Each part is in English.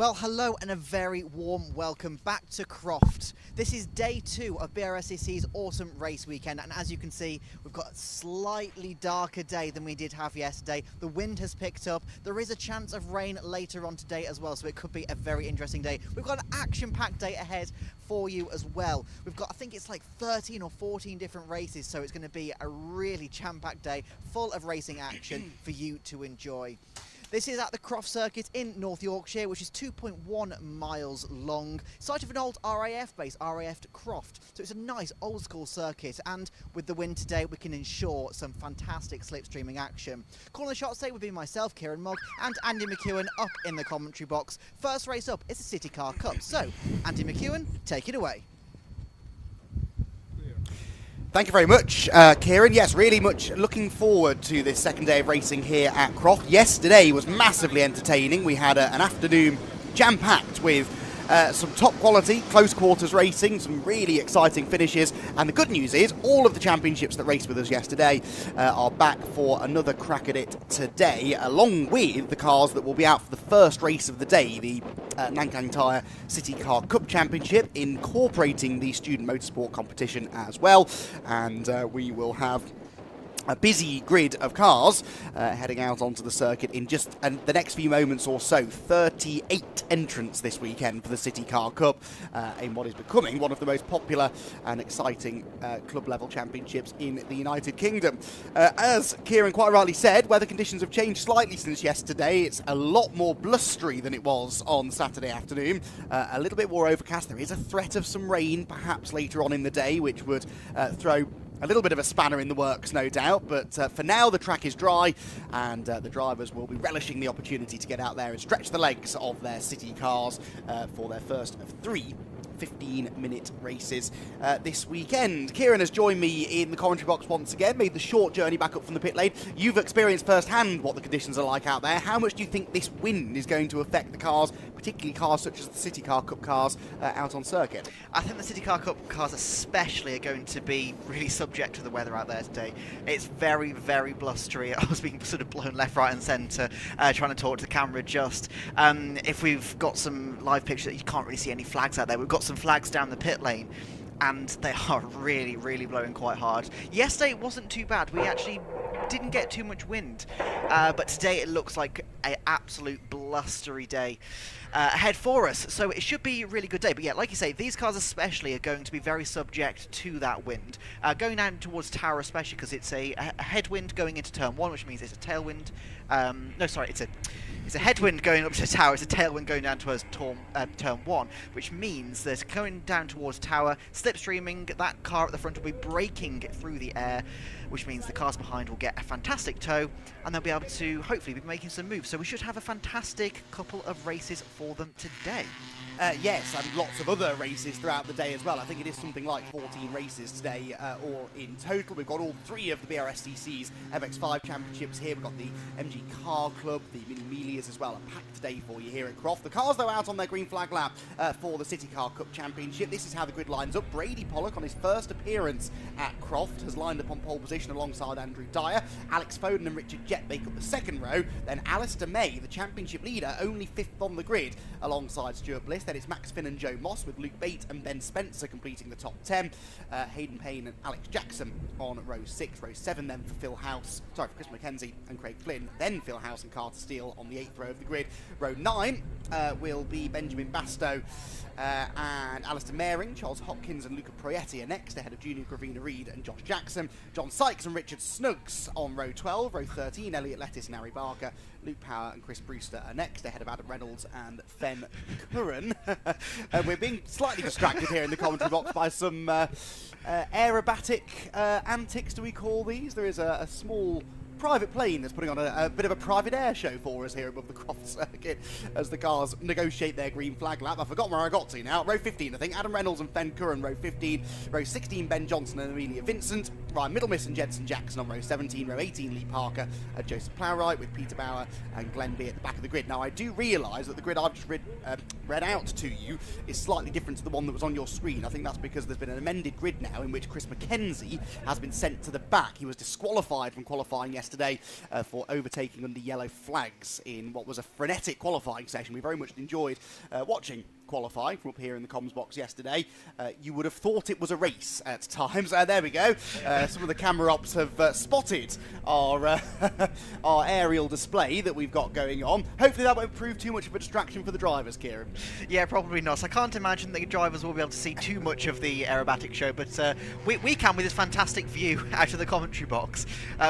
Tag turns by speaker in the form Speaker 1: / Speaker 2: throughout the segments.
Speaker 1: Well, hello and a very warm welcome back to Croft. This is day 2 of Brscc's Autumn Race Weekend, and as you can see, we've got a slightly darker day than we did have yesterday. The wind has picked up. There is a chance of rain later on today as well, so it could be a very interesting day. We've got an action-packed day ahead for you as well. We've got, I think it's like 13 or 14 different races, so it's going to be a really jam-packed day full of racing action for you to enjoy. This is at the Croft Circuit in North Yorkshire, which is 2.1 miles long. Site of an old RAF base, RAF to Croft. So it's a nice old school circuit, and with the wind today, we can ensure some fantastic slipstreaming action. Calling the shots today would be myself, Kieran Mogg, and Andy McEwen up in the commentary box. First race up is the CityCar Cup. So, Andy McEwen, take it away.
Speaker 2: Thank you very much, Kieran. Yes, really much looking forward to this second day of racing here at Croft. Yesterday was massively entertaining. We had an afternoon jam-packed with some top quality, close quarters racing, some really exciting finishes. And the good news is all of the championships that raced with us yesterday are back for another crack at it today, along with the cars that will be out for the first race of the day, the Nankang Tyre CityCar Cup Championship, incorporating the student motorsport competition as well. And we will have a busy grid of cars heading out onto the circuit in just the next few moments or so. 38 entrants this weekend for the CityCar Cup in what is becoming one of the most popular and exciting club-level championships in the United Kingdom. As Kieran quite rightly said, weather conditions have changed slightly since yesterday. It's a lot more blustery than it was on Saturday afternoon. A little bit more overcast. There is a threat of some rain perhaps later on in the day, which would throw a little bit of a spanner in the works, no doubt, but for now the track is dry, and the drivers will be relishing the opportunity to get out there and stretch the legs of their city cars for their first of 3 15-minute races this weekend. Kieran has joined me in the commentary box once again, made the short journey back up from the pit lane. You've experienced firsthand what the conditions are like out there. How much do you think this wind is going to affect the cars, particularly cars such as the CityCar Cup cars out on circuit?
Speaker 1: I think the CityCar Cup cars especially are going to be really subject to the weather out there today. It's very, very blustery. I was being sort of blown left, right and centre, trying to talk to the camera just. If we've got some live pictures, you can't really see any flags out there. We've got some flags down the pit lane, and they are really, really blowing quite hard. Yesterday it wasn't too bad. We actually didn't get too much wind, but today it looks like an absolute blustery day ahead for us, so it should be a really good day. But yeah, like you say, these cars especially are going to be very subject to that wind. Going down towards Tyre especially, because it's a headwind going into turn 1, which means it's a tailwind. No, sorry, it's a headwind going up to Tyre, it's a tailwind going down towards turn 1, which means that going down towards Tyre, slipstreaming, that car at the front will be braking through the air, which means the cars behind will get a fantastic tow, and they'll be able to hopefully be making some moves. So we should have a fantastic couple of races for them today.
Speaker 2: Yes, and lots of other races throughout the day as well. I think it is something like 14 races today, or in total. We've got all 3 of the Brscc's MX5 championships here. We've got the MG Car Club, the Miglias as well. A packed day for you here at Croft. The cars, though, out on their green flag lap for the CityCar Cup Championship. This is how the grid lines up. Brady Pollock, on his first appearance at Croft, has lined up on pole position alongside Andrew Tyre. Alex Foden and Richard Jett make up the second row. Then Alistair May, the championship leader, only 5th on the grid alongside Stuart Bliss. Then it's Max Finn and Joe Moss, with Luke Bate and Ben Spencer completing the top 10. Hayden Payne and Alex Jackson on row 6. Row 7 then for Chris McKenzie and Craig Flynn. Then Phil House and Carter Steele on the 8th row of the grid. Row 9 will be Benjamin Bastow and Alistair Maring. Charles Hopkins and Luca Proietti are next, ahead of Junior Gravina Reed and Josh Jackson. John Sykes and Richard Snuggs on row 12. Row 13, Elliot Lettis and Harry Barker. Luke Power and Chris Brewster are next, ahead of Adam Reynolds and Fen Curran. We're being slightly distracted here in the commentary box by some aerobatic antics, do we call these? There is a small private plane that's putting on a bit of a private air show for us here above the Croft Circuit as the cars negotiate their green flag lap. I've forgotten where I got to now. Row 15, I think. Adam Reynolds and Fen Curran, row 15. Row 16, Ben Johnson and Amelia Vincent. Ryan Middlemiss and Jensen Jackson on row 17. Row 18, Lee Parker and Joseph Plowright, with Peter Bauer and Glenn B at the back of the grid. Now, I do realise that the grid I've just read out to you is slightly different to the one that was on your screen. I think that's because there's been an amended grid now in which Chris McKenzie has been sent to the back. He was disqualified from qualifying yesterday yesterday for overtaking under yellow flags in what was a frenetic qualifying session. We very much enjoyed watching qualifying from up here in the comms box yesterday. You would have thought it was a race at times. There we go. Some of the camera ops have spotted our our aerial display that we've got going on. Hopefully that won't prove too much of a distraction for the drivers, Kieran.
Speaker 1: Yeah, probably not. So I can't imagine the drivers will be able to see too much of the aerobatic show, but we can with this fantastic view out of the commentary box.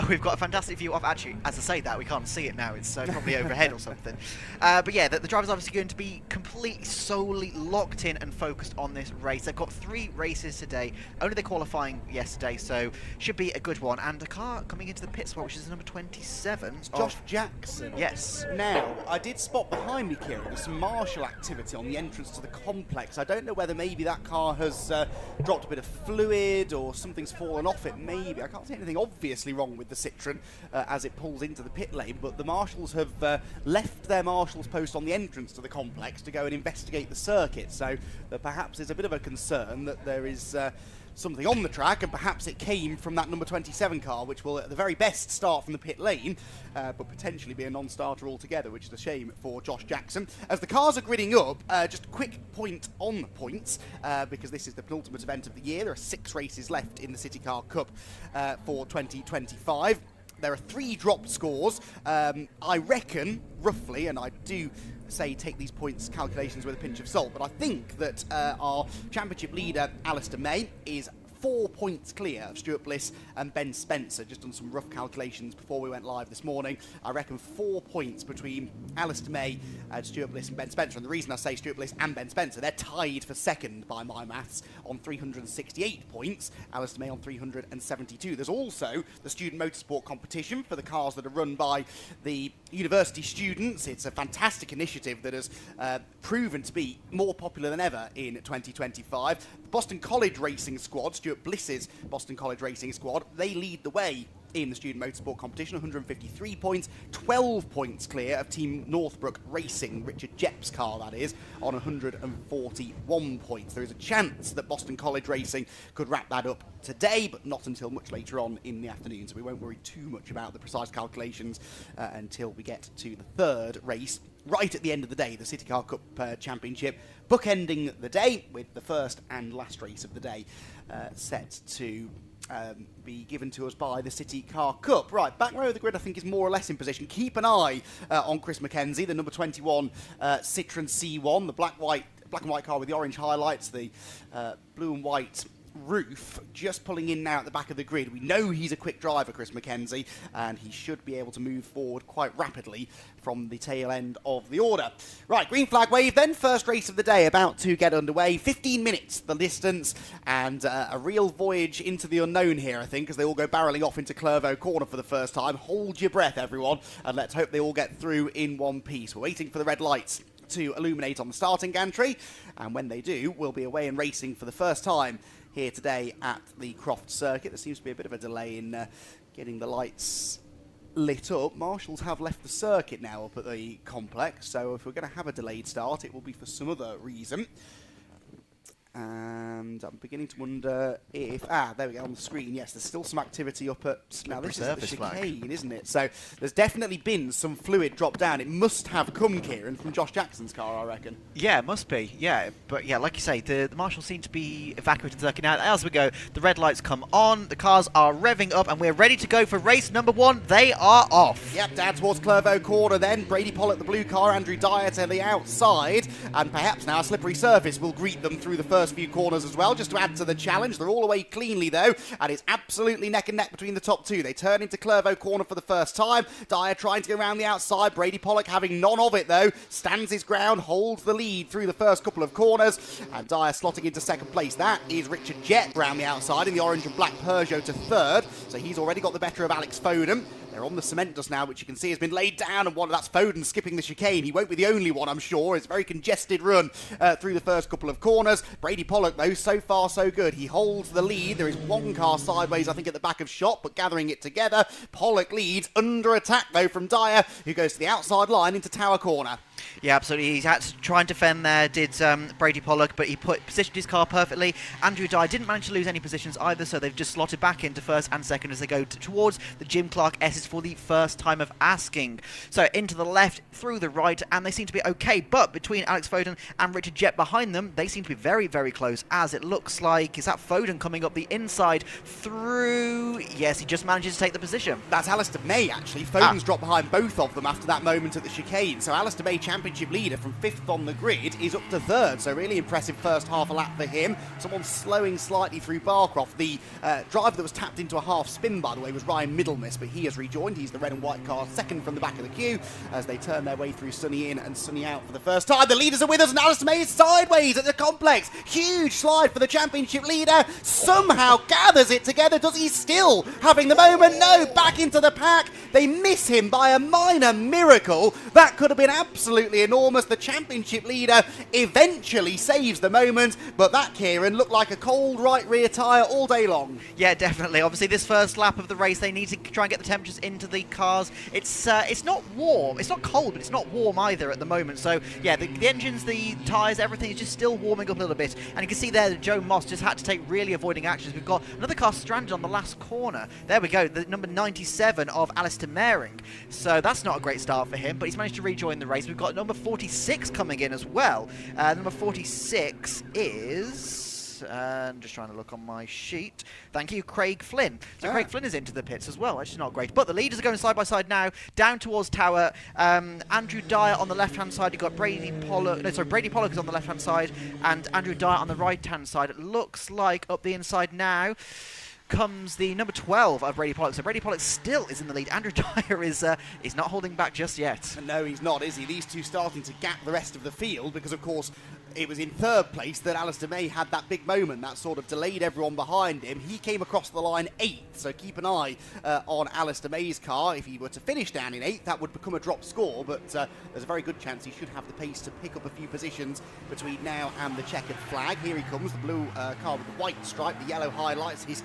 Speaker 1: We've got a fantastic view of, actually, as I say that, we can't see it now. It's probably overhead or something. But yeah, the drivers are obviously going to be completely solely locked in and focused on this race. They've got 3 races today, only the qualifying yesterday, so should be a good one. And a car coming into the pit spot, which is number 27.
Speaker 2: It's Josh Jackson.
Speaker 1: Yes.
Speaker 2: Now, I did spot behind me, Kieran, there's some marshal activity on the entrance to the complex. I don't know whether maybe that car has dropped a bit of fluid or something's fallen off it, maybe. I can't see anything obviously wrong with the Citroen as it pulls into the pit lane, but the marshals have left their marshals post on the entrance to the complex to go and investigate the circuit, so perhaps there's a bit of a concern that there is something on the track, and perhaps it came from that number 27 car, which will at the very best start from the pit lane, but potentially be a non-starter altogether, which is a shame for Josh Jackson. As the cars are gridding up, just a quick point on points, because this is the penultimate event of the year. There are 6 races left in the CityCar Cup for 2025. There are 3 drop scores. I reckon, roughly, and I do say take these points calculations with a pinch of salt, but I think that our championship leader, Alistair May, is 4 points clear of Stuart Bliss and Ben Spencer. Just done some rough calculations before we went live this morning. I reckon 4 points between Alistair May, Stuart Bliss and Ben Spencer. And the reason I say Stuart Bliss and Ben Spencer, they're tied for second by my maths on 368 points. Alistair May on 372. There's also the student motorsport competition for the cars that are run by the university students. It's a fantastic initiative that has proven to be more popular than ever in 2025. The Boston College Racing Squad, Stuart Bliss's Boston College Racing Squad, they lead the way in the student motorsport competition, 153 points, 12 points clear of Team Northbrook Racing, Richard Jepp's car that is, on 141 points. There is a chance that Boston College Racing could wrap that up today, but not until much later on in the afternoon, so we won't worry too much about the precise calculations until we get to the 3rd race. Right at the end of the day, the CityCar Cup Championship, bookending the day with the first and last race of the day set to be given to us by the CityCar Cup. Right, back row of the grid I think is more or less in position. Keep an eye on Chris Mackenzie, the number 21 Citroen C1, the black and white car with the orange highlights, the blue and white roof, just pulling in now at the back of the grid. We know he's a quick driver, Chris Mackenzie, and he should be able to move forward quite rapidly from the tail end of the order. Right, green flag wave then, first race of the day about to get underway. 15 minutes the distance, and a real voyage into the unknown here, I think, as they all go barrelling off into Clervaux Corner for the first time. Hold your breath, everyone, and let's hope they all get through in one piece. We're waiting for the red lights to illuminate on the starting gantry, and when they do, we'll be away and racing for the first time here today at the Croft Circuit. There seems to be a bit of a delay in getting the lights lit up. Marshals have left the circuit now up at the complex, so if we're going to have a delayed start, it will be for some other reason. And I'm beginning to wonder if... there we go, on the screen. Yes, there's still some activity up at... Now, this is the chicane, isn't it? So there's definitely been some fluid drop down. It must have come, Kieran, from Josh Jackson's car, I reckon.
Speaker 1: Yeah, it must be. Yeah, but yeah, like you say, the marshals seem to be evacuating the circuit now. As we go, the red lights come on, the cars are revving up, and we're ready to go for race number 1. They are off.
Speaker 2: Yep, down towards Clervaux Corner then. Brady Pollock, the blue car, Andrew Dyer to the outside, and perhaps now a slippery surface will greet them through the first few corners as well, just to add to the challenge. They're all away cleanly though, and it's absolutely neck and neck between the top 2. They turn into Clervaux Corner for the first time. Dyer trying to go around the outside. Brady Pollock having none of it though, stands his ground, holds the lead through the first couple of corners, and Dyer slotting into second place. That is Richard Jett around the outside in the orange and black Peugeot to 3rd, so he's already got the better of Alex Foden. They're on the cement dust now, which you can see has been laid down, and that's Foden skipping the chicane. He won't be the only one, I'm sure. It's a very congested run through the first couple of corners. Brady Pollock, though, so far so good. He holds the lead. There is one car sideways, I think, at the back of shot, but gathering it together. Pollock leads, under attack, though, from Dyer, who goes to the outside line into Tower Corner.
Speaker 1: Yeah, absolutely. He's had to try and defend there, did Brady Pollock, but he positioned his car perfectly. Andrew Dye didn't manage to lose any positions either, so they've just slotted back into first and second as they go towards the Jim Clark S's for the first time of asking. So into the left, through the right, and they seem to be okay, but between Alex Foden and Richard Jett behind them, they seem to be very, very close, as it looks like, is that Foden coming up the inside through... Yes, he just manages to take the position.
Speaker 2: That's Alistair May, actually. Foden's dropped behind both of them after that moment at the chicane. So Alistair May, championship leader from 5th on the grid, is up to 3rd. So really impressive first half a lap for him. Someone slowing slightly through Barcroft. The driver that was tapped into a half spin, by the way, was Ryan Middlemiss, but he has rejoined. He's the red and white car, second from the back of the queue, as they turn their way through Sunny in and Sunny out for the first time. The leaders are with us, and Alistair May is sideways at the complex. Huge slide for the championship leader. Somehow gathers it together. Does he still having the moment? No, back into the pack. They miss him by a minor miracle. That could have been absolutely enormous. The championship leader eventually saves the moment, but that, Kieran, looked like a cold right rear tyre all day long.
Speaker 1: Yeah, definitely. Obviously, this first lap of the race, they need to try and get the temperatures into the cars. It's not warm. It's not cold, but it's not warm either at the moment. So, yeah, the engines, the tyres, everything is just still warming up a little bit. And you can see there that Joe Moss just had to take really avoiding actions. We've got another car stranded on the last corner. There we go, the number 97 of Alistair Mehring. So that's not a great start for him, but he's managed to rejoin the race. We've got number 46 coming in as well. Number 46 is... I'm just trying to look on my sheet. Thank you, Craig Flynn. So Craig Flynn is into the pits as well, which is not great. But the leaders are going side by side now, down towards Tower. Andrew Dyer on the left-hand side. You've got Brady Pollock. No, sorry, Brady Pollock is on the left-hand side, and Andrew Dyer on the right-hand side. It looks like up the inside now comes the number 12 of Brady Pollock. So Brady Pollock still is in the lead. Andrew Dyer is not holding back just yet.
Speaker 2: No, he's not, is he? These two starting to gap the rest of the field because, of course, it was in 3rd place that Alistair May had that big moment that sort of delayed everyone behind him. He came across the line 8th, so keep an eye on Alistair May's car. If he were to finish down in 8th, that would become a drop score, but there's a very good chance he should have the pace to pick up a few positions between now and the checkered flag. Here he comes, the blue car with the white stripe, the yellow highlights. He's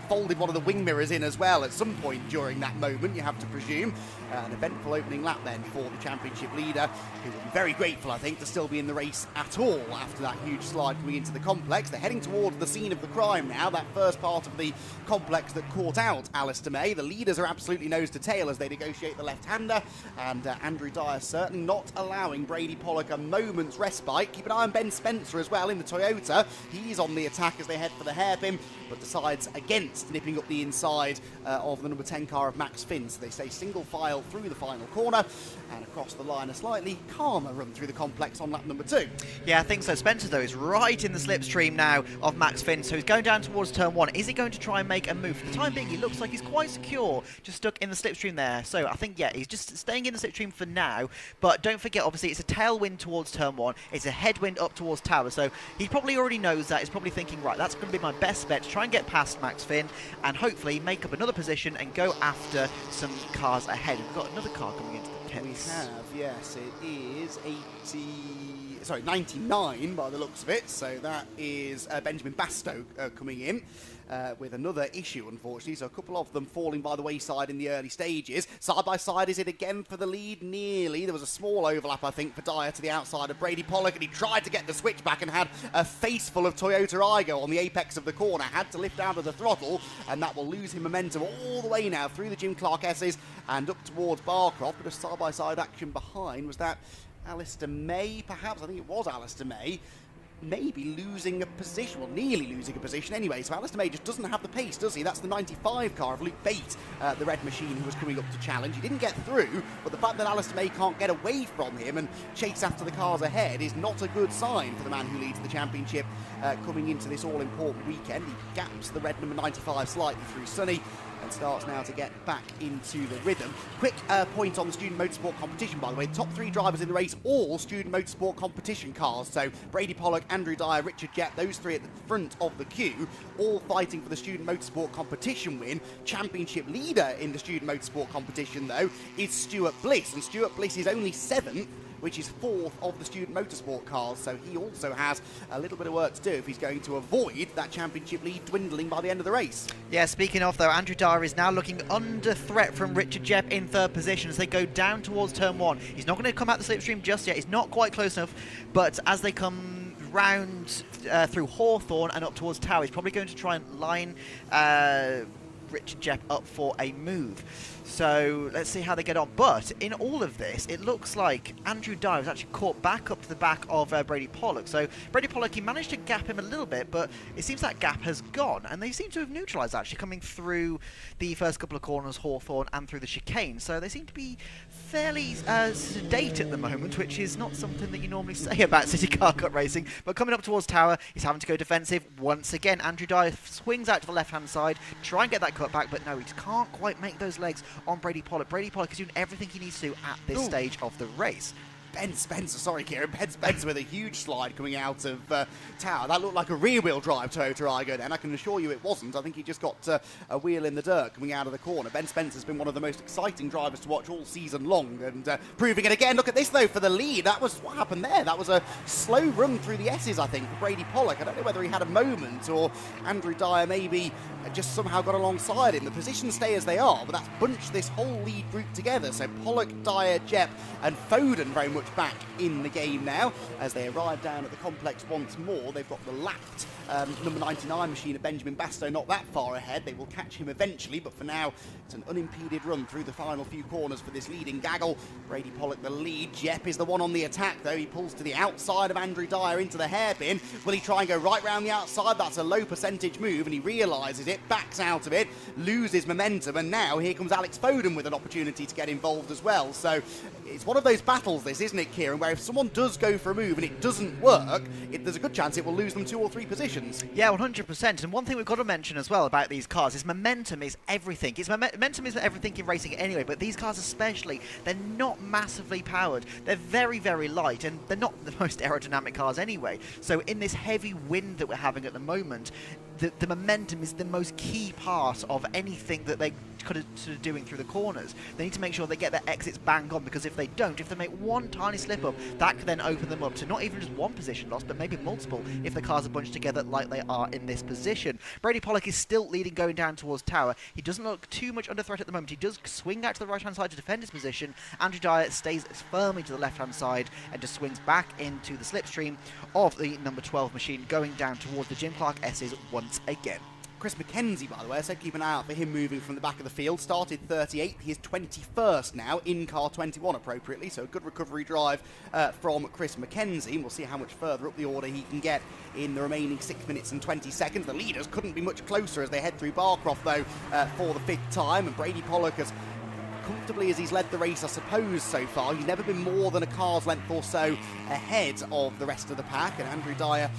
Speaker 2: folded one of the wing mirrors in as well at some point during that moment, you have to presume. An eventful opening lap then for the championship leader, who will be very grateful, I think, to still be in the race at all after that huge slide coming into the complex. They're heading towards the scene of the crime now, that first part of the complex that caught out Alistair May. The leaders are absolutely nose to tail as they negotiate the left-hander, and Andrew Dyer certainly not allowing Brady Pollock a moment's respite. Keep an eye on Ben Spencer as well in the Toyota. He's on the attack as they head for the hairpin, but decides against nipping up the inside of the number 10 car of Max Finn. So they stay single file through the final corner and across the line. A slightly calmer run through the complex on lap number 2.
Speaker 1: Yeah, I think so. Spencer, though, is right in the slipstream now of Max Finn, so he's going down towards turn 1. Is he going to try and make a move? For the time being, he looks like he's quite secure, just stuck in the slipstream there. So I think, yeah, he's just staying in the slipstream for now. But don't forget, obviously, it's a tailwind towards turn 1. It's a headwind up towards Tower. So he probably already knows that. He's probably thinking, right, that's going to be my best bet to try and get past Max Finn and hopefully make up another position and go after some cars ahead. We've got another car coming into the pits.
Speaker 2: We have, yes, it is 99 by the looks of it. So that is Benjamin Bastow coming in. With another issue, unfortunately, so a couple of them falling by the wayside in the early stages. Side by side, is it again for the lead? Nearly. There was a small overlap, I think, for Dyer to the outside of Brady Pollock, and he tried to get the switch back and had a face full of Toyota Igo on the apex of the corner. Had to lift out of the throttle, and that will lose him momentum all the way now through the Jim Clark S's and up towards Barcroft. But a side-by-side action behind. Was that Alistair May, perhaps? I think it was Alistair May. Maybe losing a position, well, nearly losing a position anyway. So Alistair May just doesn't have the pace, does he? That's the 95 car of Luke Bate, the red machine, who was coming up to challenge. He didn't get through, but the fact that Alistair May can't get away from him and chase after the cars ahead is not a good sign for the man who leads the championship coming into this all-important weekend. He gaps the red number 95 slightly through Sunny and starts now to get back into the rhythm. Quick point on the student motorsport competition, by the way. The top 3 drivers in the race, all student motorsport competition cars. So Brady Pollock, Andrew Dyer, Richard Jett, those 3 at the front of the queue, all fighting for the student motorsport competition win. Championship leader in the student motorsport competition, though, is Stuart Bliss. And Stuart Bliss is only 7th which is 4th of the student motorsport cars. So he also has a little bit of work to do if he's going to avoid that championship lead dwindling by the end of the race.
Speaker 1: Yeah, speaking of though, Andrew Tyre is now looking under threat from Richard Jepp in 3rd position as they go down towards turn 1. He's not going to come out the slipstream just yet. He's not quite close enough, but as they come round through Hawthorne and up towards Tower, he's probably going to try and line Richard Jepp up for a move. So let's see how they get on. But in all of this, it looks like Andrew Dyer was actually caught back up to the back of Brady Pollock. So Brady Pollock, he managed to gap him a little bit, but it seems that gap has gone. And they seem to have neutralised, actually, coming through the first couple of corners, Hawthorne, and through the chicane. So they seem to be fairly sedate at the moment, which is not something that you normally say about CityCar Cup racing. But coming up towards Tower, he's having to go defensive once again. Andrew Dyer swings out to the left-hand side, try and get that cut back, but no, he can't quite make those legs on Brady Pollock. Brady Pollock is doing everything he needs to do at this stage of the race.
Speaker 2: Ben Spencer, sorry Kieran, Ben Spencer with a huge slide coming out of Tower. That looked like a rear-wheel drive Toyota Aygo then. I can assure you it wasn't. I think he just got a wheel in the dirt coming out of the corner. Ben Spencer's been one of the most exciting drivers to watch all season long and proving it again. Look at this though for the lead. That was what happened there. That was a slow run through the S's, I think, for Brady Pollock. I don't know whether he had a moment or Andrew Dyer maybe just somehow got alongside him. The positions stay as they are, but that's bunched this whole lead group together. So Pollock, Dyer, Jepp and Foden very much back in the game now as they arrive down at the complex once more. They've got the lapped number 99 machine at Benjamin Bastow not that far ahead. They will catch him eventually, but for now it's an unimpeded run through the final few corners for this leading gaggle. Brady Pollock the lead. Jepp is the one on the attack though. He pulls to the outside of Andrew Dyer into the hairpin. Will he try and go right round the outside? That's a low percentage move and he realises it, backs out of it, loses momentum, and now here comes Alex Foden with an opportunity to get involved as well. So it's one of those battles this, isn't it, Kieran, where if someone does go for a move and it doesn't work, there's a good chance it will lose them 2 or 3 positions.
Speaker 1: Yeah, 100%. And one thing we've got to mention as well about these cars is momentum is everything. Momentum is everything in racing anyway, but these cars especially, they're not massively powered. They're very, very light, and they're not the most aerodynamic cars anyway. So in this heavy wind that we're having at the moment, the momentum is the most key part of anything that they could have sort of doing through the corners. They need to make sure they get their exits bang on, because if they don't, if they make one tiny slip up, that could then open them up to not even just one position loss, but maybe multiple if the cars are bunched together like they are in this position. Brady Pollock is still leading going down towards Tower. He doesn't look too much under threat at the moment. He does swing out to the right-hand side to defend his position. Andrew Dyer stays firmly to the left-hand side and just swings back into the slipstream of the number 12 machine going down towards the Jim Clark S's once again.
Speaker 2: Chris McKenzie, by the way, I said keep an eye out for him moving from the back of the field. Started 38th, he is 21st now, in car 21 appropriately, so a good recovery drive from Chris McKenzie. We'll see how much further up the order he can get in the remaining 6 minutes and 20 seconds. The leaders couldn't be much closer as they head through Barcroft, though, for the 5th time, and Brady Pollock has comfortably as he's led the race, I suppose, so far. He's never been more than a car's length or so ahead of the rest of the pack, and Andrew Dyer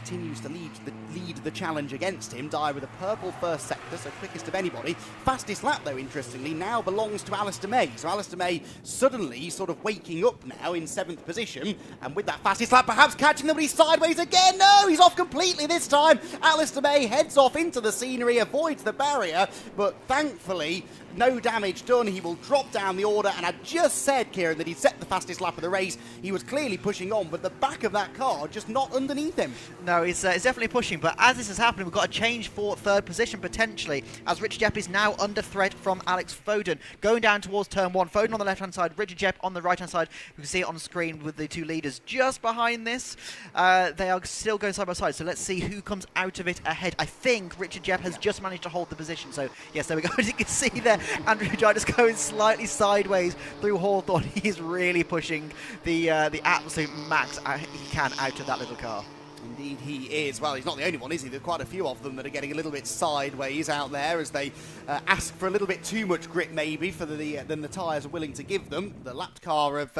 Speaker 2: continues to lead the challenge against him. Dyer with a purple first sector, so quickest of anybody. Fastest lap, though, interestingly, now belongs to Alistair May. So Alistair May suddenly sort of waking up now in 7th position, and with that fastest lap perhaps catching them, but he's sideways again. No, he's off completely this time. Alistair May heads off into the scenery, avoids the barrier, but thankfully no damage done. He will drop down the order, and I just said, Kieran, that he'd set the fastest lap of the race. He was clearly pushing on, but the back of that car just not underneath him.
Speaker 1: No, it's definitely pushing, but as this is happening, we've got a change for 3rd position potentially, as Richard Jepp is now under threat from Alex Foden. Going down towards turn 1, Foden on the left-hand side, Richard Jepp on the right-hand side. You can see it on the screen with the 2 leaders just behind this. They are still going side by side, so let's see who comes out of it ahead. I think Richard Jepp has just managed to hold the position, so yes, there we go. As you can see there, Andrew Dyer just going slightly sideways through Hawthorne. He's really pushing the absolute max he can out of that little car.
Speaker 2: Indeed he is. Well, he's not the only one, is he? There's quite a few of them that are getting a little bit sideways out there as they ask for a little bit too much grip maybe than the tyres are willing to give them. The lapped car of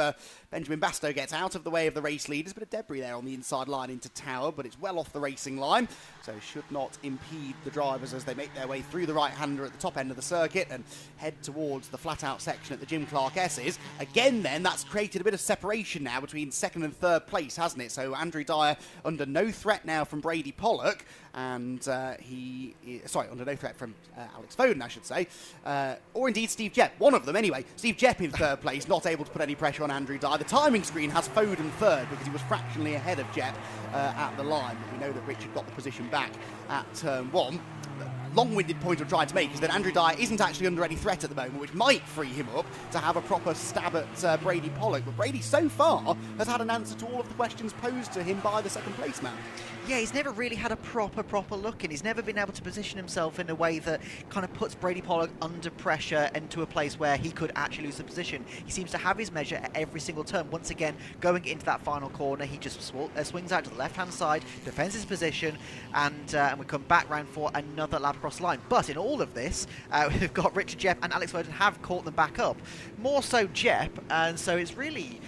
Speaker 2: Benjamin Bastow gets out of the way of the race leaders. Bit of debris there on the inside line into Tower, but it's well off the racing line, so should not impede the drivers as they make their way through the right-hander at the top end of the circuit and head towards the flat-out section at the Jim Clark S's. Again then, that's created a bit of separation now between 2nd and 3rd place, hasn't it? So Andrew Dyer under no no threat now from Brady Pollock, and under no threat from Alex Foden, I should say, or indeed Steve Jepp, one of them anyway. Steve Jepp in third place, not able to put any pressure on Andrew Dye. The timing screen has Foden third because he was fractionally ahead of Jepp at the line. But we know that Richard got the position back at turn 1. Long-winded point I'm trying to make is that Andrew Dye isn't actually under any threat at the moment, which might free him up to have a proper stab at Brady Pollock. But Brady, so far, has had an answer to all of the questions posed to him by the second place man.
Speaker 1: Yeah, he's never really had a proper look in. He's never been able to position himself in a way that kind of puts Brady Pollock under pressure into a place where he could actually lose the position. He seems to have his measure at every single turn. Once again, going into that final corner, he just swings out to the left-hand side, defends his position, and we come back round for another lap across the line. But in all of this, we've got Richard Jepp and Alex Foden have caught them back up. More so Jepp, and so it's really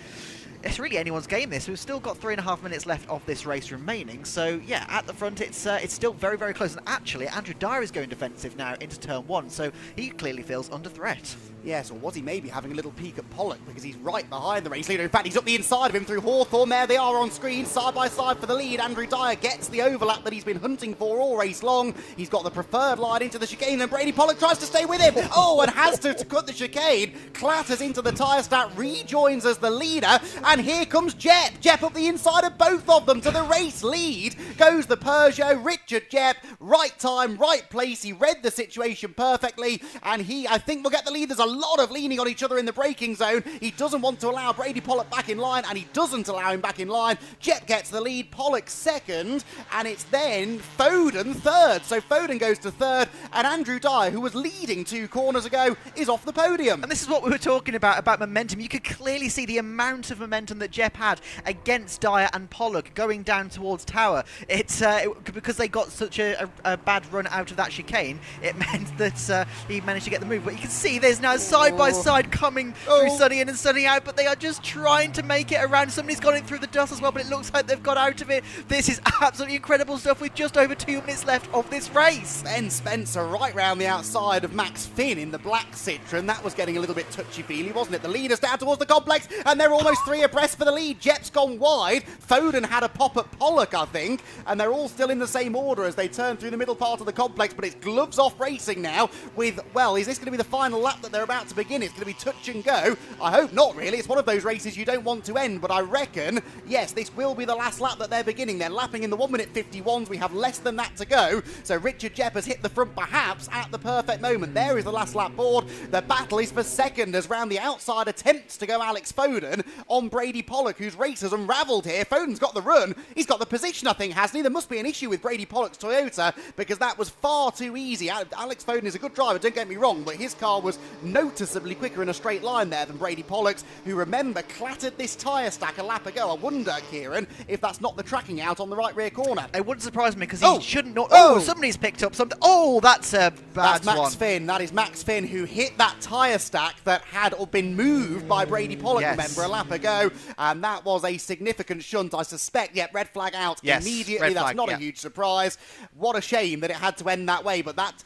Speaker 1: anyone's game this. We've still got 3.5 minutes left of this race remaining. So yeah, at the front it's still very, very close. And actually, Andrew Dyer is going defensive now into turn 1, so he clearly feels under threat.
Speaker 2: Yes, or was he maybe having a little peek at Pollock because he's right behind the race leader. In fact, he's up the inside of him through Hawthorne. There they are on screen, side by side for the lead. Andrew Dyer gets the overlap that he's been hunting for all race long. He's got the preferred line into the chicane, and Brady Pollock tries to stay with him. Oh, and has to cut the chicane. Clatters into the tyre stack, rejoins as the leader, and here comes Jepp. Jepp up the inside of both of them to the race lead. Goes the Peugeot, Richard Jepp. Right time, right place. He read the situation perfectly, and I think, will get the lead. There's a lot of leaning on each other in the braking zone. He doesn't want to allow Brady Pollock back in line, and he doesn't allow him back in line. Jepp gets the lead, Pollock second, and it's then Foden third. So Foden goes to third, and Andrew Dyer, who was leading 2 corners ago, is off the podium.
Speaker 1: And this is what we were talking about momentum. You could clearly see the amount of momentum that Jepp had against Dyer and Pollock going down towards Tower. Because they got such a bad run out of that chicane, it meant that he managed to get the move. But you can see there's now side by side coming through Sunny in and Sunny out, but they are just trying to make it around. Somebody's got in through the dust as well, but it looks like they've got out of it. This is absolutely incredible stuff with just over 2 minutes left of this race.
Speaker 2: Ben Spencer right round the outside of Max Finn in the black Citroen. That was getting a little bit touchy-feely, wasn't it? The leaders down towards the complex, and they're almost 3 abreast for the lead. Jepp's gone wide. Foden had a pop at Pollock, I think, and they're all still in the same order as they turn through the middle part of the complex, but it's gloves off racing now with, well, is this going to be the final lap that they're about to begin? It's going to be touch and go. I hope not, really. It's one of those races you don't want to end, but I reckon, yes, this will be the last lap that they're beginning. They're lapping in the 1:51s. We have less than that to go, so Richard Jepp has hit the front perhaps at the perfect moment. There is the last lap board. The battle is for second as round the outside attempts to go Alex Foden on Brady Pollock, whose race has unravelled here. Foden's got the run. He's got the position, I think, hasn't he? There must be an issue with Brady Pollock's Toyota because that was far too easy. Alex Foden is a good driver, don't get me wrong, but his car was noticeably quicker in a straight line there than Brady Pollock's, who, remember, clattered this tyre stack a lap ago. I wonder, Kieran, if that's not the tracking out on the right rear corner.
Speaker 1: It wouldn't surprise me because he shouldn't not. Oh, somebody's picked up something. Oh, that's a bad one.
Speaker 2: Max Finn. That is Max Finn, who hit that tyre stack that had been moved by Brady Pollock, remember, a lap ago, and that was a significant shunt, I suspect. Yep, red flag out immediately. That's not a huge surprise. What a shame that it had to end that way, but that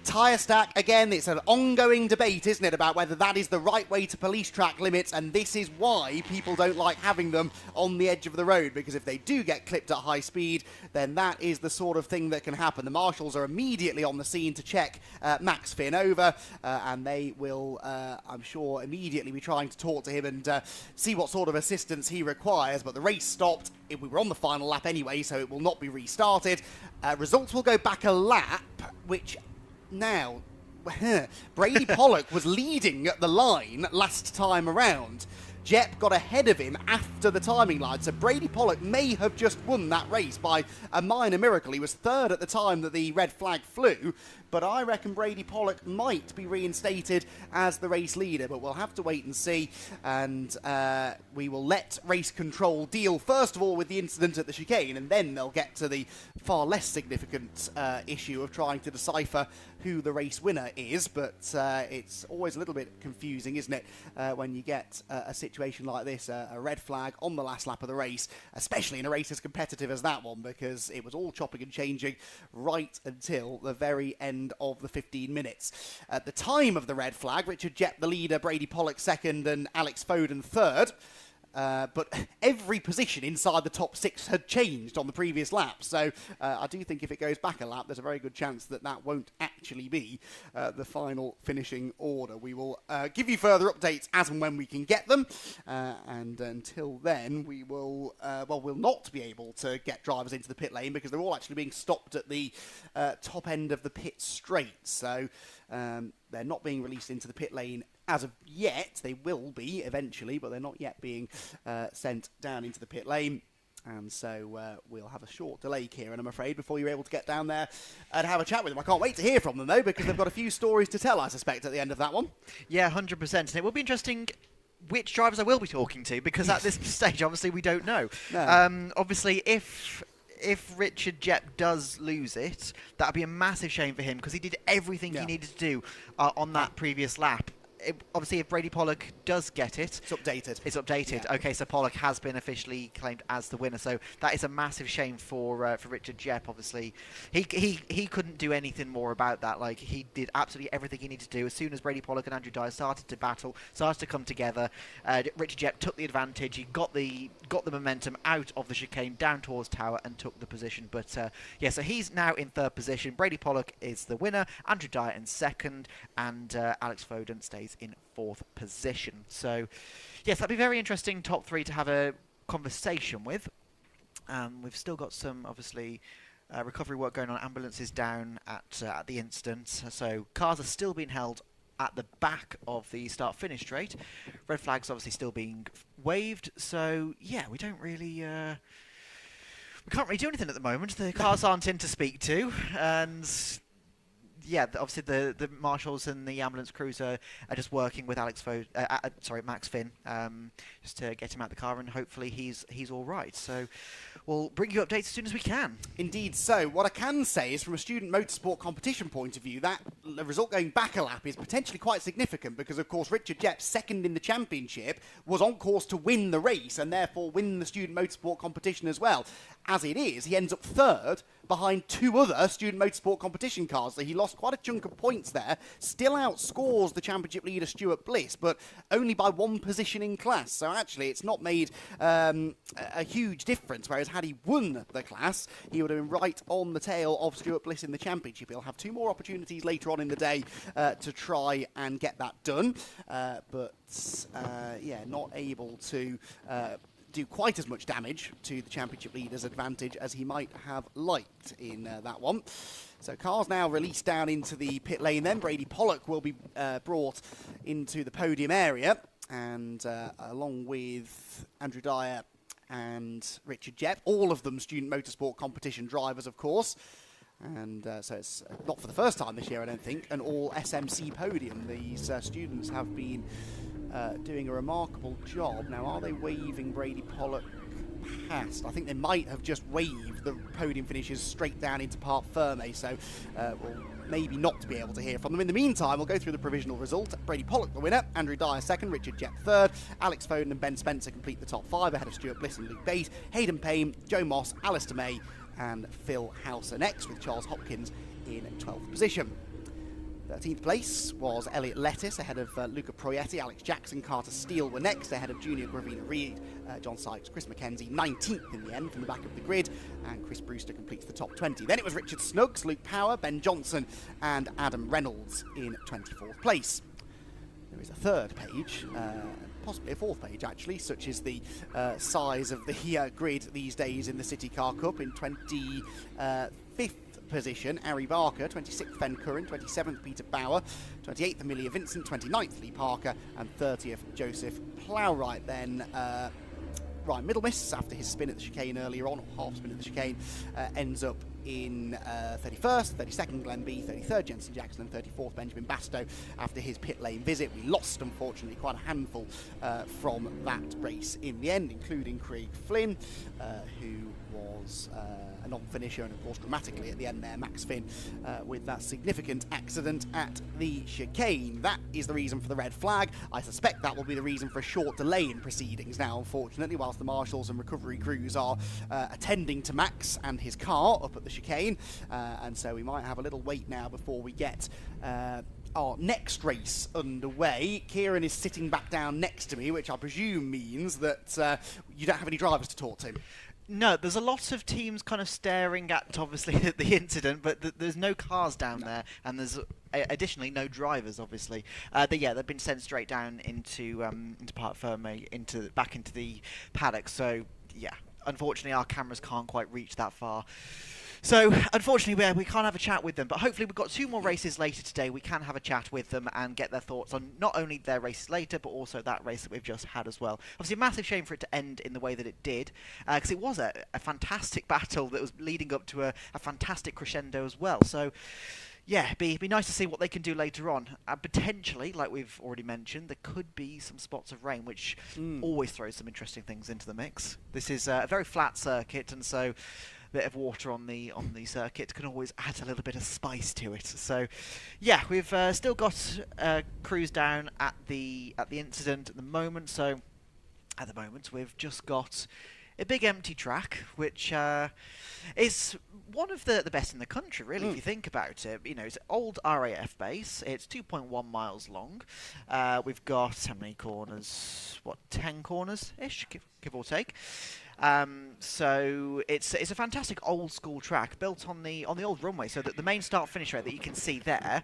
Speaker 2: tyre stack, again, it's an ongoing debate, isn't it, about whether that is the right way to police track limits, and this is why people don't like having them on the edge of the road, because if they do get clipped at high speed, then that is the sort of thing that can happen. The marshals are immediately on the scene to check Max Finn over, and they will, I'm sure, immediately be trying to talk to him and see what sort of assistance he requires, but the race stopped. We were on the final lap anyway, so it will not be restarted. Results will go back a lap, which... Now, Brady Pollock was leading at the line last time around. Jepp got ahead of him after the timing line, so Brady Pollock may have just won that race by a minor miracle. He was third at the time that the red flag flew, but I reckon Brady Pollock might be reinstated as the race leader, but we'll have to wait and see, and we will let race control deal first of all with the incident at the chicane, and then they'll get to the far less significant issue of trying to decipher who the race winner is, but it's always a little bit confusing, isn't it, when you get a situation like this, a red flag on the last lap of the race, especially in a race as competitive as that one, because it was all chopping and changing right until the very end of the 15 minutes. At the time of the red flag, Richard Jepp the leader, Brady Pollock second, and Alex Foden third. but every position inside the top 6 had changed on the previous lap. So I do think if it goes back a lap, there's a very good chance that that won't actually be the final finishing order. We will give you further updates as and when we can get them. And until then, we will, we'll not be able to get drivers into the pit lane because they're all actually being stopped at the top end of the pit straight. So they're not being released into the pit lane as of yet. They will be eventually, but they're not yet being sent down into the pit lane. And so we'll have a short delay, Kieran, I'm afraid, before you're able to get down there and have a chat with them. I can't wait to hear from them, though, because they've got a few stories to tell, I suspect, at the end of that one. Yeah,
Speaker 1: 100%. And it will be interesting which drivers I will be talking to, because at this stage, obviously, we don't know. No. Obviously, if Richard Jepp does lose it, that would be a massive shame for him, because he did everything he needed to do on that previous lap. Obviously, if Brady Pollock does get it...
Speaker 2: It's updated.
Speaker 1: It's updated. Yeah. Okay, so Pollock has been officially claimed as the winner. So that is a massive shame for Richard Jepp, obviously. He couldn't do anything more about that. Like, he did absolutely everything he needed to do. As soon as Brady Pollock and Andrew Dyer started to battle, started to come together, Richard Jepp took the advantage. He got the momentum out of the chicane down towards Tower and took the position. But, yeah, so he's now in 3rd position. Brady Pollock is the winner. Andrew Dyer in 2nd. And Alex Foden stays in 4th position. So, yes, that'd be very interesting top 3 to have a conversation with. We've still got some, obviously, recovery work going on. Ambulances down at the instant. So cars are still being held at the back of the start-finish straight. Red flags obviously still being waved. So, yeah, we don't really... we can't really do anything at the moment. The cars aren't in to speak to. And... yeah, obviously the marshals and the ambulance crews are just working with Max Finn, just to get him out of the car, and hopefully he's all right. So we'll bring you updates as soon as we can.
Speaker 2: Indeed. So what I can say is, from a student motorsport competition point of view, that the result going back a lap is potentially quite significant, because of course Richard Jepp, 2nd in the championship, was on course to win the race and therefore win the student motorsport competition as well. As it is, he ends up 3rd behind 2 other student motorsport competition cars, so he lost quite a chunk of points there. Still outscores the championship leader Stuart Bliss, but only by 1 position in class. So actually, it's not made a huge difference. Whereas had he won the class, he would have been right on the tail of Stuart Bliss in the championship. He'll have 2 more opportunities later on in the day to try and get that done, but yeah, not able to do quite as much damage to the championship leader's advantage as he might have liked in that one. So cars now released down into the pit lane then. Brady Pollock will be brought into the podium area, and along with Andrew Dyer and Richard Jepp, all of them student motorsport competition drivers, of course. And so it's not for the first time this year, I don't think, an all SMC podium. These students have been doing a remarkable job. Now, are they waving Brady Pollock past? I think they might have just waved the podium finishes straight down into Parc Ferme, so we'll maybe not be able to hear from them. In the meantime, we'll go through the provisional result. Brady Pollock the winner, Andrew Dyer 2nd, Richard Jepp 3rd, Alex Foden and Ben Spencer complete the top 5 ahead of Stuart Bliss and Luke Bate, Hayden Payne, Joe Moss, Alistair May and Phil Houser next, with Charles Hopkins in 12th position. 13th place was Elliot Lettis ahead of Luca Proietti. Alex Jackson, Carter Steele were next ahead of Junior Gravina Reed, John Sykes, Chris McKenzie 19th in the end from the back of the grid, and Chris Brewster completes the top 20. Then it was Richard Snuggs, Luke Power, Ben Johnson and Adam Reynolds in 24th place. There is a 3rd page, possibly a 4th page actually, such is the size of the grid these days in the CityCar Cup. In 25th position, Ari Barker, 26th Ben Curran, 27th Peter Bauer, 28th Amelia Vincent, 29th Lee Parker and 30th Joseph Plowright. Then Ryan Middlemiss, after his spin at the chicane earlier on, or half spin at the chicane, ends up in 31st, 32nd Glenn B, 33rd Jensen Jackson and 34th Benjamin Bastow after his pit lane visit. We lost, unfortunately, quite a handful from that race in the end, including Craig Flynn, who was a non-finisher, and of course dramatically at the end there, Max Finn with that significant accident at the chicane. That is the reason for the red flag. I suspect that will be the reason for a short delay in proceedings now, unfortunately, whilst the marshals and recovery crews are attending to Max and his car up at the chicane, and so we might have a little wait now before we get our next race underway. Kieran is sitting back down next to me, which I presume means that you don't have any drivers to talk to.
Speaker 1: No, there's a lot of teams kind of staring at, obviously, the incident, but there's no cars down there, and there's additionally no drivers, obviously. They've been sent straight down into Parc Fermé, back into the paddock. So yeah, unfortunately, our cameras can't quite reach that far. So, unfortunately, we can't have a chat with them, but hopefully we've got 2 more races later today. We can have a chat with them and get their thoughts on not only their races later, but also that race that we've just had as well. Obviously, a massive shame for it to end in the way that it did, because it was a fantastic battle that was leading up to a fantastic crescendo as well. So, yeah, be nice to see what they can do later on. Potentially, like we've already mentioned, there could be some spots of rain, which always throws some interesting things into the mix. This is a very flat circuit, and so bit of water on the circuit can always add a little bit of spice to it. So yeah, we've still got crews down at the incident at the moment. So at the moment we've just got a big empty track, which is one of the best in the country, really, if you think about it. You know, it's an old RAF base. It's 2.1 miles long. We've got how many corners? 10 corners-ish, give or take. So it's a fantastic old school track built on the old runway, so that the main start-finish rate that you can see there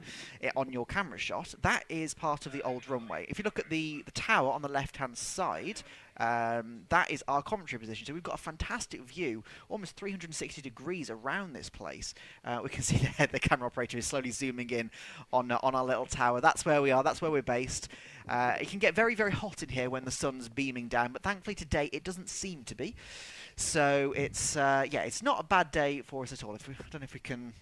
Speaker 1: on your camera shot, that is part of the old runway. If you look at the tower on the left-hand side, that is our commentary position. So we've got a fantastic view, almost 360 degrees around this place. We can see the camera operator is slowly zooming in on our little tower. That's where we are. That's where we're based. It can get very, very hot in here when the sun's beaming down, but thankfully today it doesn't seem to be. So it's it's not a bad day for us at all. I don't know if we can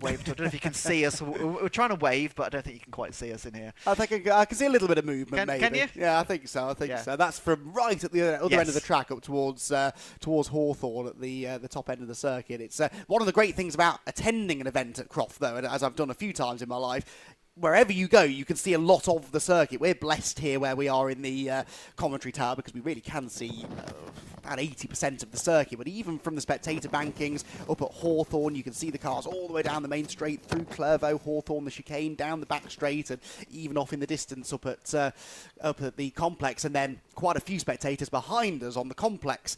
Speaker 1: wave. I don't know if you can see us. We're trying to wave, but I don't think you can quite see us in here.
Speaker 2: I think I can see a little bit of movement. Maybe.
Speaker 1: Can you?
Speaker 2: Yeah, I think so. So. That's from right at the other end of the track up towards Hawthorne at the top end of the circuit. It's one of the great things about attending an event at Croft, though, and as I've done a few times in my life. Wherever you go, you can see a lot of the circuit. We're blessed here where we are in the commentary tower because we really can see about 80% of the circuit. But even from the spectator bankings up at Hawthorne, you can see the cars all the way down the main straight, through Clervaux, Hawthorne, the chicane, down the back straight, and even off in the distance up at the complex. And then quite a few spectators behind us on the complex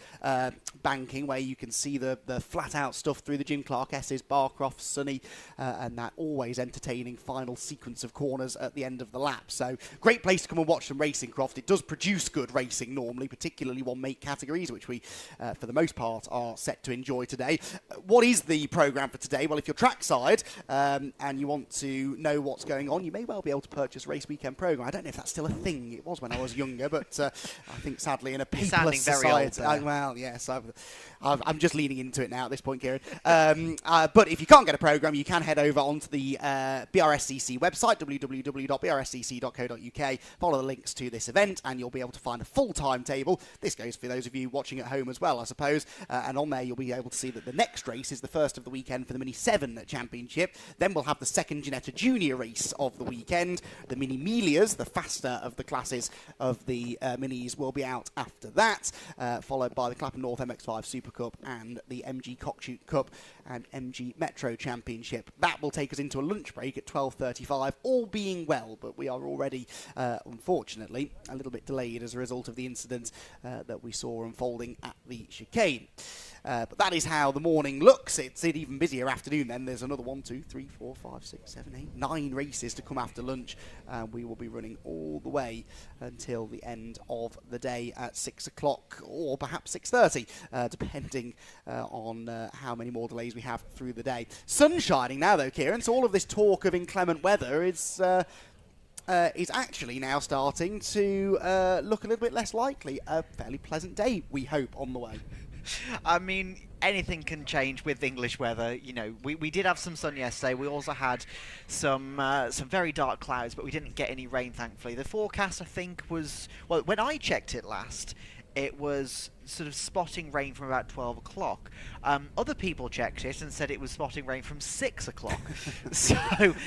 Speaker 2: banking, where you can see the flat-out stuff through the Jim Clark S's, Barcroft, Sunny, and that always entertaining final sequence of corners at the end of the lap. So great place to come and watch some racing, Croft. It does produce good racing normally, particularly one-make categories, which we, for the most part, are set to enjoy today. What is the programme for today? Well, if you're trackside and you want to know what's going on, you may well be able to purchase Race Weekend programme. I don't know if that's still a thing. It was when I was younger, but I think sadly in a paperless society. Well, yes, I'm just leaning into it now at this point, Kieran. But if you can't get a programme, you can head over onto the Brscc website, www.brscc.co.uk. Follow the links to this event and you'll be able to find a full timetable. This goes for those of you watching at home as well, I suppose. And on there you'll be able to see that the next race is the first of the weekend for the Mini 7 Championship. Then we'll have the second Ginetta Junior race of the weekend. The Mini Miglias, the faster of the classes of the Minis, will be out after that, followed by the Clapham North MX5 SuperCup and the MG Cockshoot Cup and MG Metro Championship. That will take us into a lunch break at 12:35, all being well, but we are already, unfortunately, a little bit delayed as a result of the incident that we saw unfolding at the chicane. But that is how the morning looks. It's an even busier afternoon then. There's another 1, 2, 3, 4, 5, 6, 7, 8, 9 races to come after lunch. We will be running all the way until the end of the day at 6 o'clock or perhaps 6:30, depending on how many more delays we have through the day. Sun shining now though, Kieran, so all of this talk of inclement weather is actually now starting to look a little bit less likely. A fairly pleasant day, we hope, on the way.
Speaker 1: I mean, anything can change with English weather. You know, we did have some sun yesterday. We also had some very dark clouds, but we didn't get any rain, thankfully. The forecast, I think, was, well, when I checked it last, it was sort of spotting rain from about 12 o'clock. Other people checked it and said it was spotting rain from 6 o'clock. So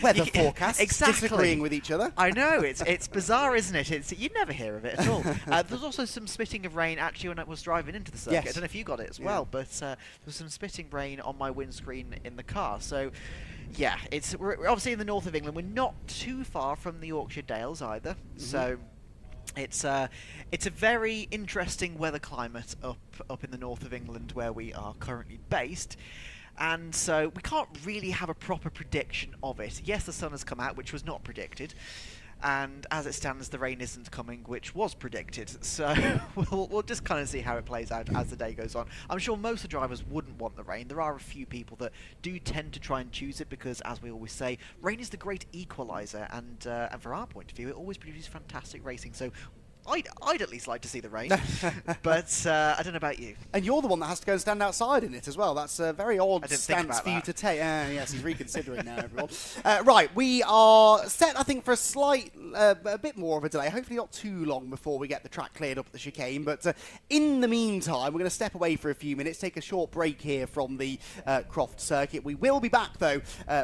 Speaker 2: weather forecasts
Speaker 1: exactly
Speaker 2: disagreeing with each other.
Speaker 1: I know, it's bizarre, isn't it? You'd never hear of it at all. There's also some spitting of rain actually when I was driving into the circuit.
Speaker 2: Yes.
Speaker 1: I don't know if you got it as well, but there was some spitting rain on my windscreen in the car. So yeah, we're obviously in the north of England. We're not too far from the Yorkshire Dales either. So it's a very interesting weather climate up in the north of England where we are currently based. And so we can't really have a proper prediction of it. Yes, the sun has come out, which was not predicted. And as it stands, the rain isn't coming, which was predicted. So we'll just kind of see how it plays out as the day goes on. I'm sure most of the drivers wouldn't want the rain. There are a few people that do tend to try and choose it because, as we always say, rain is the great equaliser. And from our point of view, it always produces fantastic racing. So I'd at least like to see the rain, but I don't know about you.
Speaker 2: And you're the one that has to go and stand outside in it as well. That's a very odd stance for you to take. Yes, he's reconsidering now, everyone. Right, we are set, I think, for a bit more of a delay. Hopefully not too long before we get the track cleared up at the chicane. But in the meantime, we're going to step away for a few minutes, take a short break here from the Croft Circuit. We will be back, though,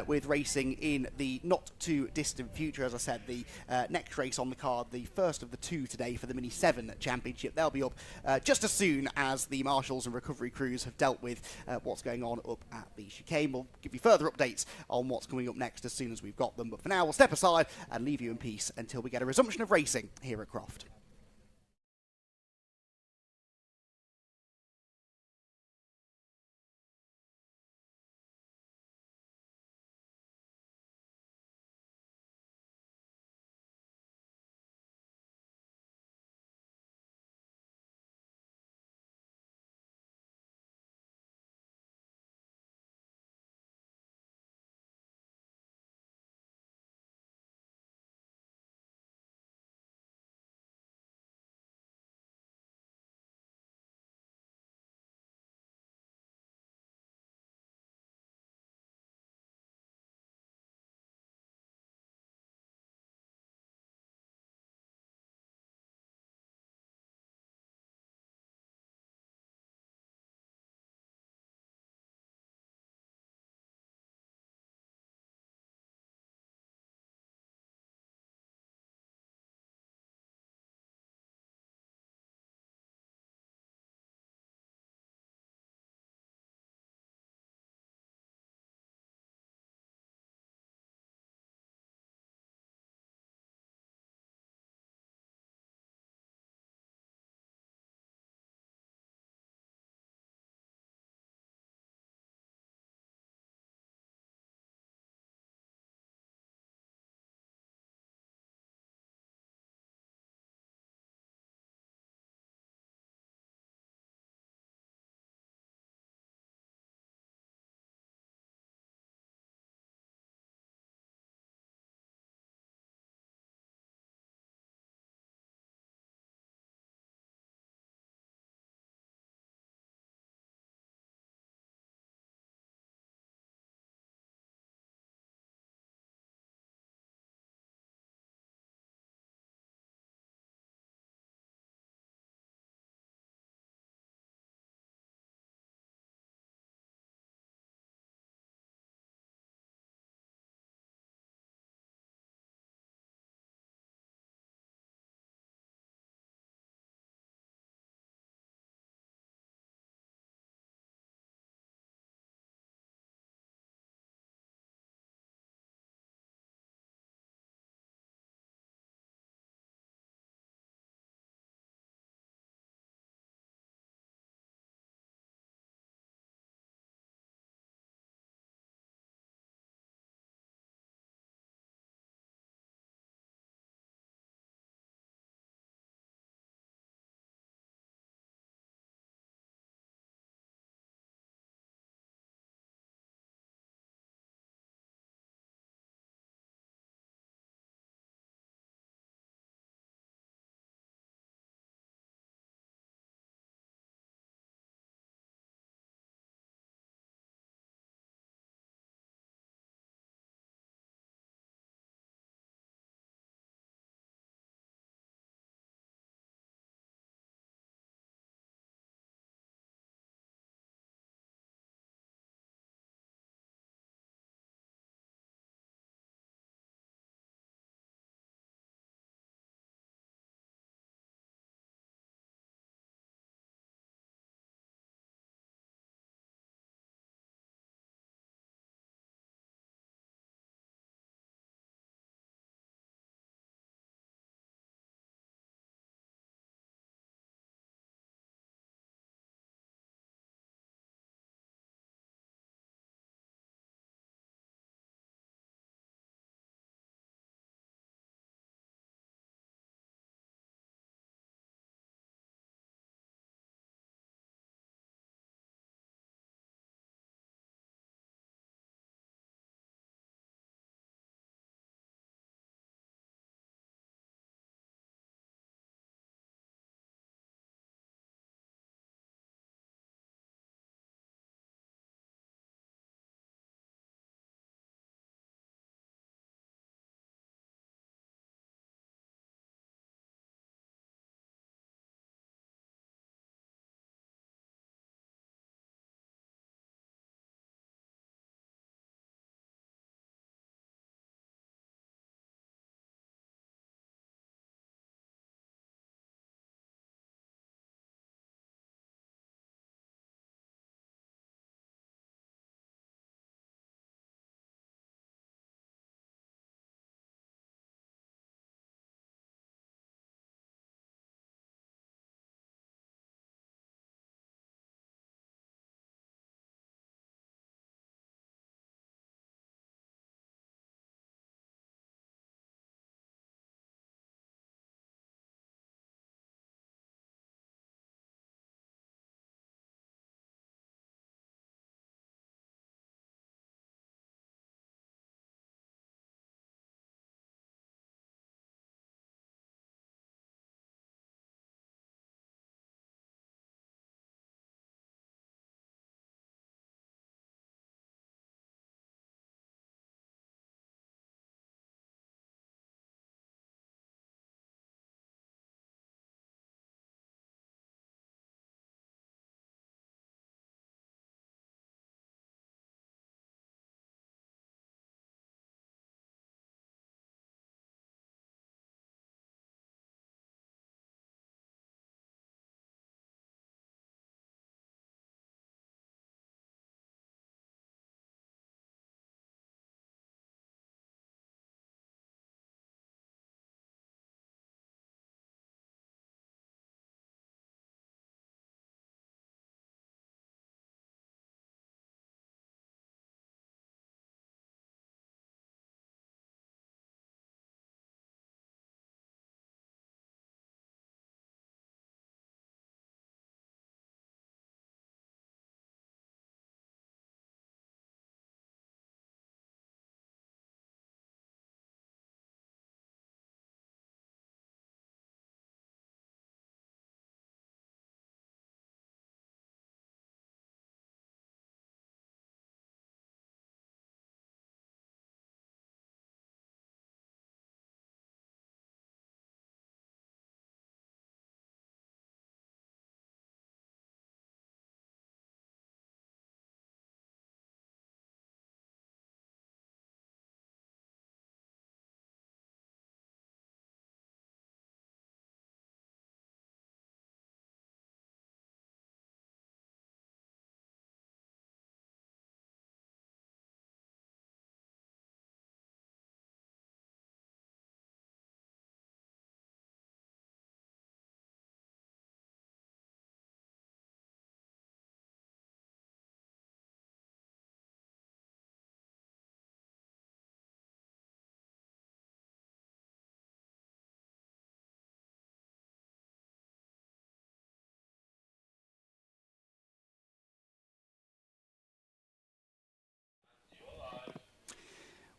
Speaker 2: with racing in the not-too-distant future. As I said, the next race on the card, the first of the two today, for the Mini 7 Championship. They'll be up just as soon as the marshals and recovery crews have dealt with what's going on up at the chicane. We'll give you further updates on what's coming up next as soon as we've got them. But for now, we'll step aside and leave you in peace until we get a resumption of racing here at Croft.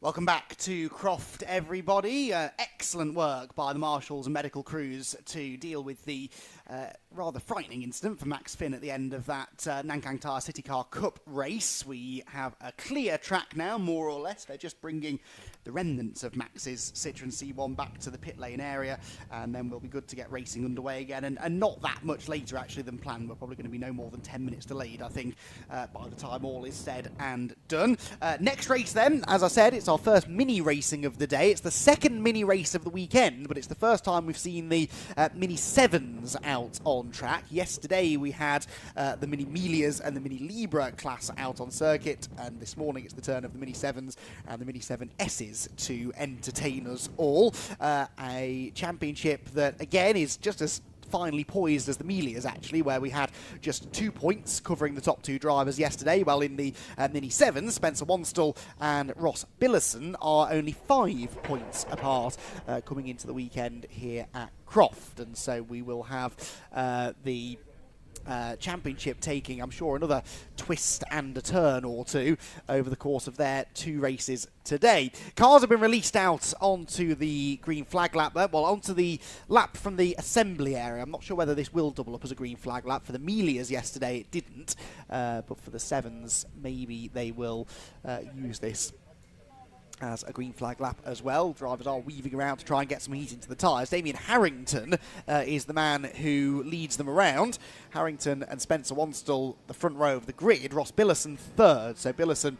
Speaker 2: Welcome back to Croft, everybody. Excellent work by the marshals and medical crews to deal with the rather frightening incident for Max Finn at the end of that Nankang Tyre CityCar Cup race. We have a clear track now, more or less. They're just bringing the remnants of Max's Citroen C1 back to the pit lane area, and then we'll be good to get racing underway again, and not that much later actually than planned. We're probably going to be no more than 10 minutes delayed, I think, by the time all is said and done. Next race then, as I said, it's our first mini racing of the day. It's the second mini race of the weekend, but it's the first time we've seen the Mini 7s out on track. Yesterday we had the Mini Miglias and the Mini Libra class out on circuit, and this morning it's the turn of the Mini 7s and the Mini 7Ss to entertain us all. A championship that, again, is just as finely poised as the Miglias, actually, where we had just 2 points covering the top two drivers yesterday. Well, in the Mini 7s, Spencer Wanstall and Ross Billison are only 5 points apart coming into the weekend here at Croft, and so we will have the championship taking, I'm sure, another twist and a turn or two over the course of their 2 races today. Cars have been released out onto the green flag lap, well, onto the lap from the assembly area. I'm not sure whether this will double up as a green flag lap. For the Miglias yesterday it didn't, but for the 7s maybe they will use this as a green flag lap as well. Drivers are weaving around to try and get some heat into the tyres. Damien Harrington is the man who leads them around. Harrington and Spencer Wanstall the front row of the grid. Ross Billison third. So Billison,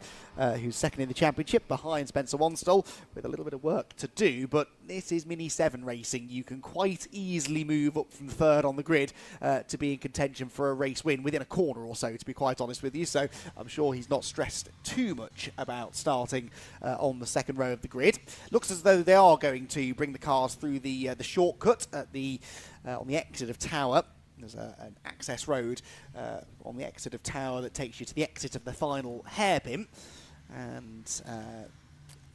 Speaker 2: who's second in the championship, behind Spencer Wanstall, with a little bit of work to do. But this is Mini 7 racing. You can quite easily move up from third on the grid to be in contention for a race win within a corner or so, to be quite honest with you. So I'm sure he's not stressed too much about starting on the second row of the grid. Looks as though they are going to bring the cars through the shortcut at the on the exit of Tower. There's an access road on the exit of Tower that takes you to the exit of the final hairpin, and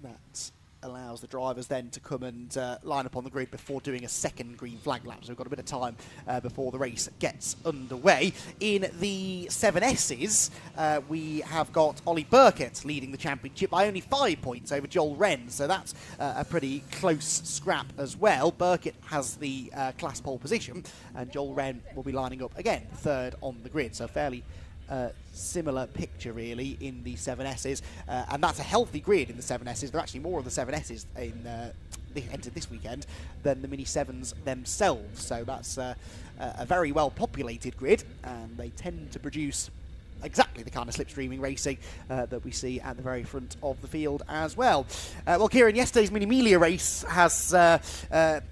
Speaker 2: that allows the drivers then to come and line up on the grid before doing a second green flag lap. So we've got a bit of time before the race gets underway. In the 7Ss, we have got Ollie Burkett leading the championship by only 5 points over Joel Wren, so that's a pretty close scrap as well. Burkett has the class pole position, and Joel Wren will be lining up again third on the grid, so fairly similar picture really in the 7Ss, and that's a healthy grid in the 7Ss. There are actually more of the 7Ss entered this weekend than the Mini 7s themselves, so that's a very well populated grid, and they tend to produce exactly the kind of slipstreaming racing that we see at the very front of the field as well. Well, Kieran, yesterday's Mini Miglia race has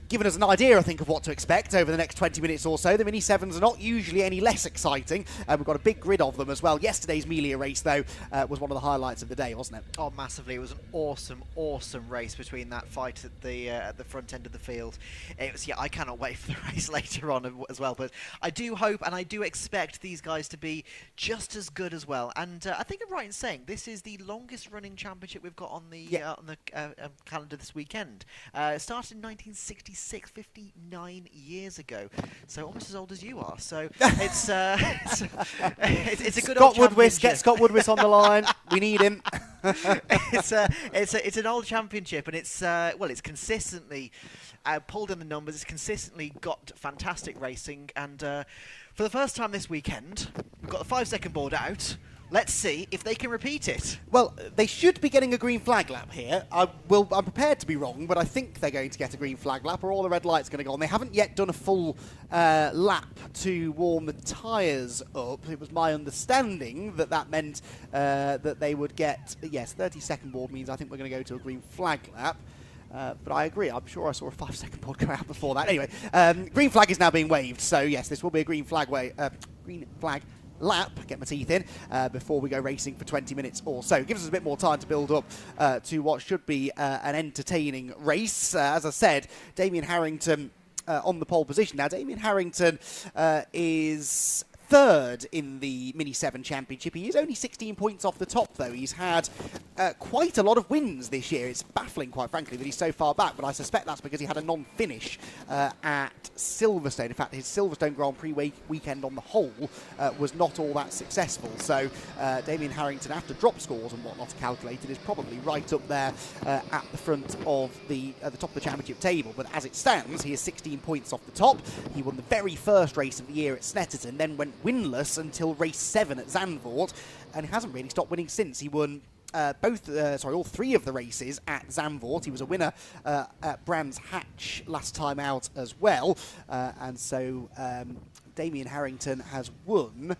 Speaker 2: given us an idea, I think, of what to expect over the next 20 minutes or so. The Mini 7s are not usually any less exciting. We've got a big grid of them as well. Yesterday's Miglia race, though, was one of the highlights of the day, wasn't it?
Speaker 1: Oh, massively. It was an awesome race between that fight at the front end of the field. It was, I cannot wait for the race later on as well. But I do hope and I do expect these guys to be just as good as well. And I think I'm right in saying this is the longest running championship we've got on the calendar this weekend. It started in 1966, 59 years ago. So almost as old as you are. So it's a good old championship.
Speaker 2: Get Scott Woodwiss on the line. We need him.
Speaker 1: It's an old championship, and it's consistently pulled in the numbers. It's consistently got fantastic racing, and for the first time this weekend, we've got the 5-second board out. Let's see if they can repeat it.
Speaker 2: Well, they should be getting a green flag lap here. I'm prepared to be wrong, but I think they're going to get a green flag lap, or all the red lights going to go on. They haven't yet done a full lap to warm the tyres up. It was my understanding that meant that they would get, 30-second board means I think we're going to go to a green flag lap. But I agree. I'm sure I saw a 5-second board go out before that. Anyway, green flag is now being waved, so yes, this will be a green flag lap, get my teeth in, before we go racing for 20 minutes or so. Gives us a bit more time to build up to what should be an entertaining race. As I said, Damien Harrington on the pole position. Now, Damien Harrington is third in the Mini 7 Championship. He is only 16 points off the top, though. He's had quite a lot of wins this year. It's baffling, quite frankly, that he's so far back, but I suspect that's because he had a non-finish at Silverstone. In fact, his Silverstone Grand Prix weekend on the whole was not all that successful. So Damien Harrington, after drop scores and whatnot calculated, is probably right up there at the front of the top of the championship table. But as it stands, he is 16 points off the top. He won the very first race of the year at Snetterton, then went winless until race 7 at Zandvoort, and hasn't really stopped winning since. He won all 3 of the races at Zandvoort. He was a winner at Brands Hatch last time out as well, and so Damien Harrington has won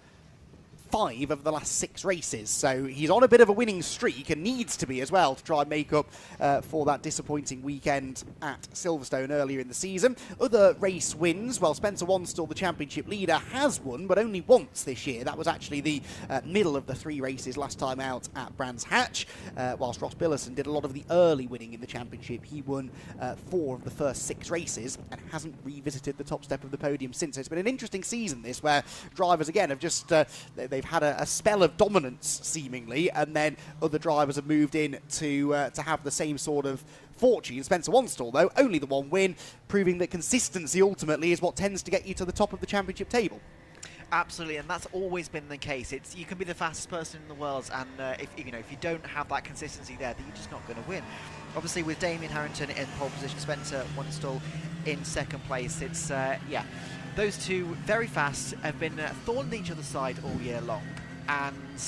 Speaker 2: 5 of the last 6 races, so he's on a bit of a winning streak and needs to be as well to try and make up for that disappointing weekend at Silverstone earlier in the season. Other race wins, well, Spencer Wanstall, the championship leader, has won, but only once this year. That was actually the middle of the 3 races last time out at Brands Hatch, whilst Ross Billison did a lot of the early winning in the championship. He won 4 of the first 6 races and hasn't revisited the top step of the podium since. So it's been an interesting season, this, where drivers again have just they've had a spell of dominance seemingly, and then other drivers have moved in to have the same sort of fortune. Spencer Wanstall, though, only the 1 win, proving that consistency ultimately is what tends to get you to the top of the championship table.
Speaker 1: Absolutely, and that's always been the case. You can be the fastest person in the world, and if you don't have that consistency there, then you're just not going to win. Obviously, with Damien Harrington in pole position, Spencer Wanstall in second place, it's those two very fast, have been thorn on each other's side all year long, and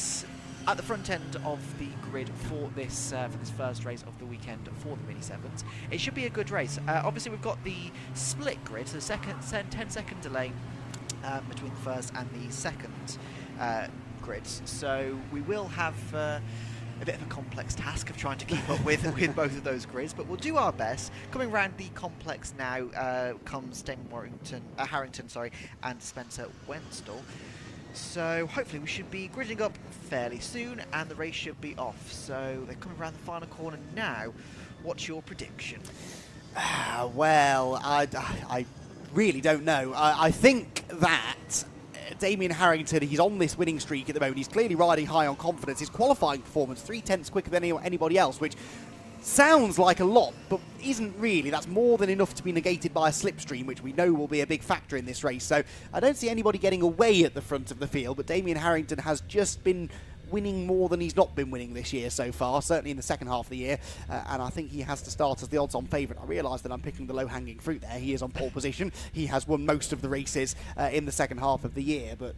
Speaker 1: at the front end of the grid for this first race of the weekend for the Mini 7s, it should be a good race. Obviously, we've got the split grid, so 10-second delay between the first and the second grids, so we will have a bit of a complex task of trying to keep up with both of those grids, but we'll do our best. Coming around the complex now comes Damien Harrington, and Spencer Wanstall. So hopefully we should be gridding up fairly soon, and the race should be off. So they're coming around the final corner now. What's your prediction?
Speaker 2: Well, I really don't know. I think that Damien Harrington, he's on this winning streak at the moment. He's clearly riding high on confidence. His qualifying performance, 3/10 quicker than anybody else, which sounds like a lot, but isn't really. That's more than enough to be negated by a slipstream, which we know will be a big factor in this race. So I don't see anybody getting away at the front of the field, but Damien Harrington has just been winning more than he's not been winning this year so far, certainly in the second half of the year, and I think he has to start as the odds-on favourite. I realise that I'm picking the low-hanging fruit there. He is on pole position. He has won most of the races in the second half of the year, but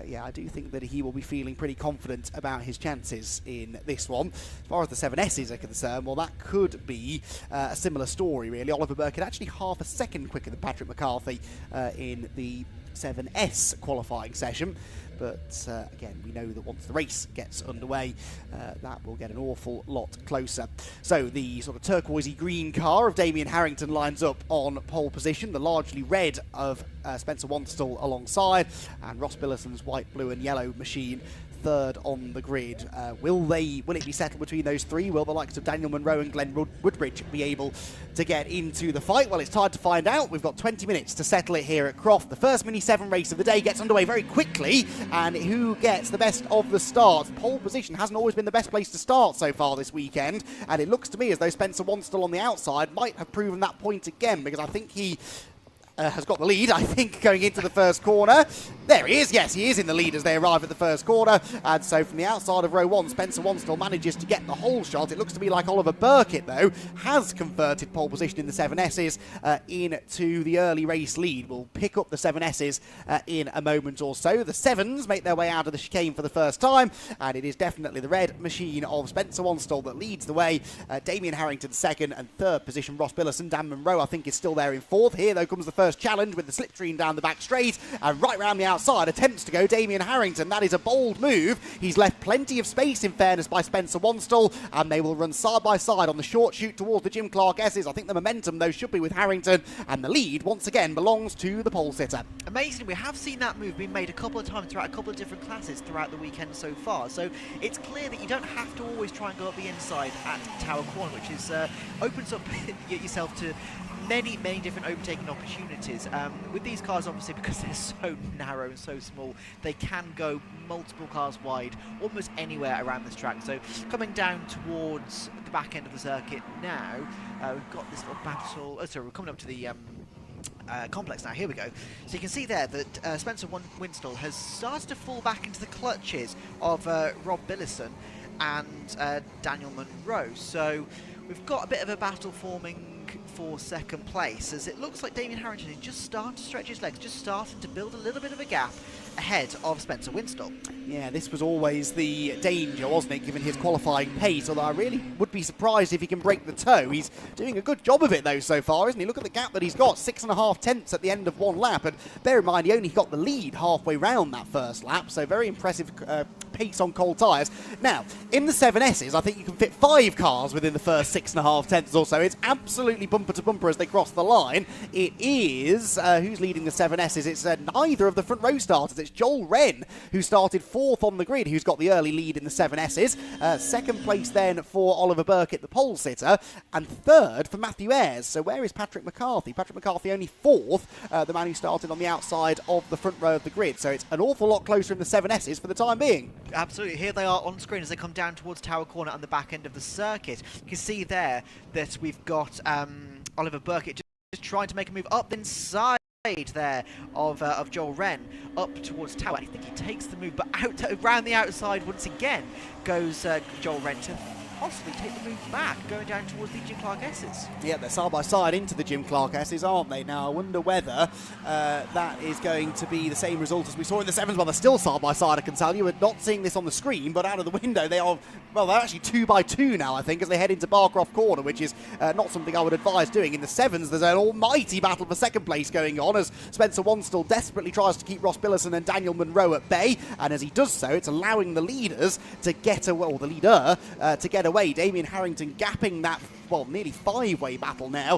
Speaker 2: yeah, I do think that he will be feeling pretty confident about his chances in this one. As far as the 7Ss are concerned, well, that could be a similar story, really. Oliver Burkitt actually half a second quicker than Patrick McCarthy in the 7S qualifying session. But again, we know that once the race gets underway, that will get an awful lot closer. So the sort of turquoisey green car of Damien Harrington lines up on pole position, the largely red of Spencer Wanstall alongside, and Ross Billison's white, blue and yellow machine third on the grid. Will it be settled between those 3? Will the likes of Daniel Munro and Glenn Woodbridge be able to get into the fight? Well, it's time to find out. We've got 20 minutes to settle it here at Croft. The first Mini 7 race of the day gets underway very quickly, and who gets the best of the start? Pole position hasn't always been the best place to start so far this weekend, and it looks to me as though Spencer Wanstall on the outside might have proven that point again, because I think he has got the lead, I think, going into the first corner. There he is. Yes, he is in the lead as they arrive at the first corner. And so from the outside of row 1, Spencer Wanstall manages to get the whole shot. It looks to me like Oliver Burkitt, though, has converted pole position in the 7Ss into the early race lead. We'll pick up the 7Ss in a moment or so. The 7s make their way out of the chicane for the first time, and it is definitely the red machine of Spencer Wanstall that leads the way. Damien Harrington second, and third position Ross Billison. Dan Munro, I think, is still there in fourth. Here, though, comes the first challenge with the slipstream down the back straight, and right round the outside attempts to go Damien Harrington. That is a bold move. He's left plenty of space, in fairness, by Spencer Wanstall, and they will run side by side on the short shoot towards the Jim Clark S's. I think the momentum, though, should be with Harrington, and the lead once again belongs to the pole sitter.
Speaker 1: Amazing, we have seen that move being made a couple of times throughout a couple of different classes throughout the weekend so far, so it's clear that you don't have to always try and go up the inside at Tower Corner, which is opens up yourself to many different overtaking opportunities. opportunities. With these cars, obviously, because they're so narrow and so small, they can go multiple cars wide almost anywhere around this track. So coming down towards the back end of the circuit now, we've got this little battle. Oh, sorry, we're coming up to the complex now. Here we go. So you can see there that Spencer Winstall has started to fall back into the clutches of Rob Billison and Daniel Munro. So we've got a bit of a battle forming for second place, as it looks like Damien Harrington is just starting to stretch his legs, just starting to build a little bit of a gap ahead of Spencer Winstall. Yeah,
Speaker 2: this was always the danger, wasn't it, given his qualifying pace, although I really would be surprised if he can break the toe. He's doing a good job of it, though, so far, isn't he? Look at the gap that he's got, 6.5 tenths at the end of one lap, and bear in mind, he only got the lead halfway round that first lap, so very impressive pace on cold tyres. Now, in the 7Ss, I think you can fit 5 cars within the first 6.5 tenths or so. It's absolutely bumper to bumper as they cross the line. It is, who's leading the 7Ss? It's neither of the front row starters. It's Joel Wren, who started 4th on the grid, who's got the early lead in the 7Ss. Second place then for Oliver Burkitt, the pole sitter, and 3rd for Matthew Ayres. So where is Patrick McCarthy? Patrick McCarthy only 4th, the man who started on the outside of the front row of the grid. So it's an awful lot closer in the 7Ss for the time being.
Speaker 1: Absolutely. Here they are on screen as they come down towards Tower Corner on the back end of the circuit. You can see there that we've got Oliver Burkitt just trying to make a move up inside there of Joel Wren up towards Tower. I think he takes the move, but around the outside once again goes Joel Wren to possibly take the move back, going down towards the Jim Clark S's. Yeah,
Speaker 2: they're side by side into the Jim Clark S's, aren't they? Now, I wonder whether that is going to be the same result as we saw in the 7s. Well, they're still side by side, I can tell you. We're not seeing this on the screen, but out of the window, they are, well, they're actually 2 by 2 now, I think, as they head into Barcroft Corner, which is not something I would advise doing. In the 7s, there's an almighty battle for second place going on, as Spencer Winstall desperately tries to keep Ross Billison and Daniel Munro at bay, and as he does so, it's allowing the leaders to get away, or the leader to get away. Damien Harrington gapping that, well, nearly 5-way battle now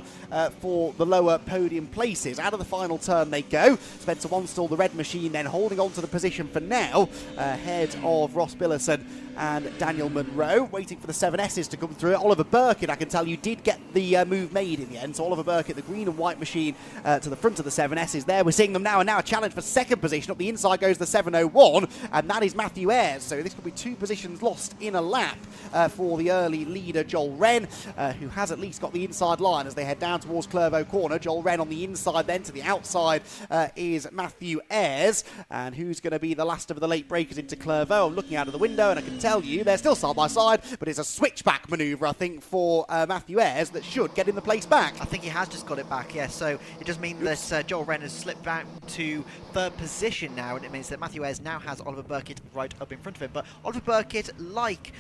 Speaker 2: for the lower podium places. Out of the final turn they go. Spencer Winstall, the red machine, then holding on to the position for now, ahead of Ross Billison and Daniel Munro, waiting for the 7Ss to come through. Oliver Burkitt, I can tell you, did get the move made in the end. So Oliver Burkitt, the green and white machine, to the front of the 7Ss there. We're seeing them now, and now a challenge for second position. Up the inside goes the 701, and that is Matthew Ayres. So this could be 2 positions lost in a lap for the early leader, Joel Wren, who has at least got the inside line as they head down towards Clervaux Corner. Joel Wren on the inside, then to the outside is Matthew Ayres. And who's going to be the last of the late breakers into Clervaux? I'm looking out of the window, and I can tell you they're still side by side, but it's a switchback manoeuvre, I think, for Matthew Ayres that should get in the place back.
Speaker 1: I think he has just got it back, yes. So it does mean that Joel Wren has slipped back to 3rd position now, and it means that Matthew Ayres now has Oliver Burkitt right up in front of him. But Oliver Burkitt, like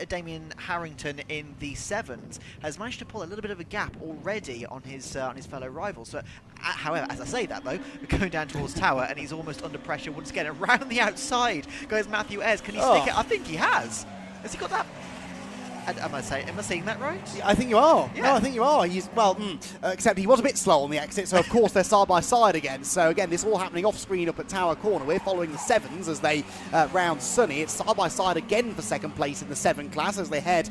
Speaker 1: Damien Harrington in the 7s, has managed to pull a little bit of a gap already on his fellow rivals. So, however, as I say that though, we're going down towards Tower, and he's almost under pressure once again. Around the outside goes Matthew Ayres. Can he stick it? I think he has. Has he got that? Am I saying that right?
Speaker 2: Yeah, I think you are.
Speaker 1: Yeah.
Speaker 2: No, I think you are. He's, well, except he was a bit slow on the exit, so of course they're side by side again. So again, this all happening off screen up at Tower Corner. We're following the 7s as they round Sunny. It's side by side again for second place in the 7 class as they head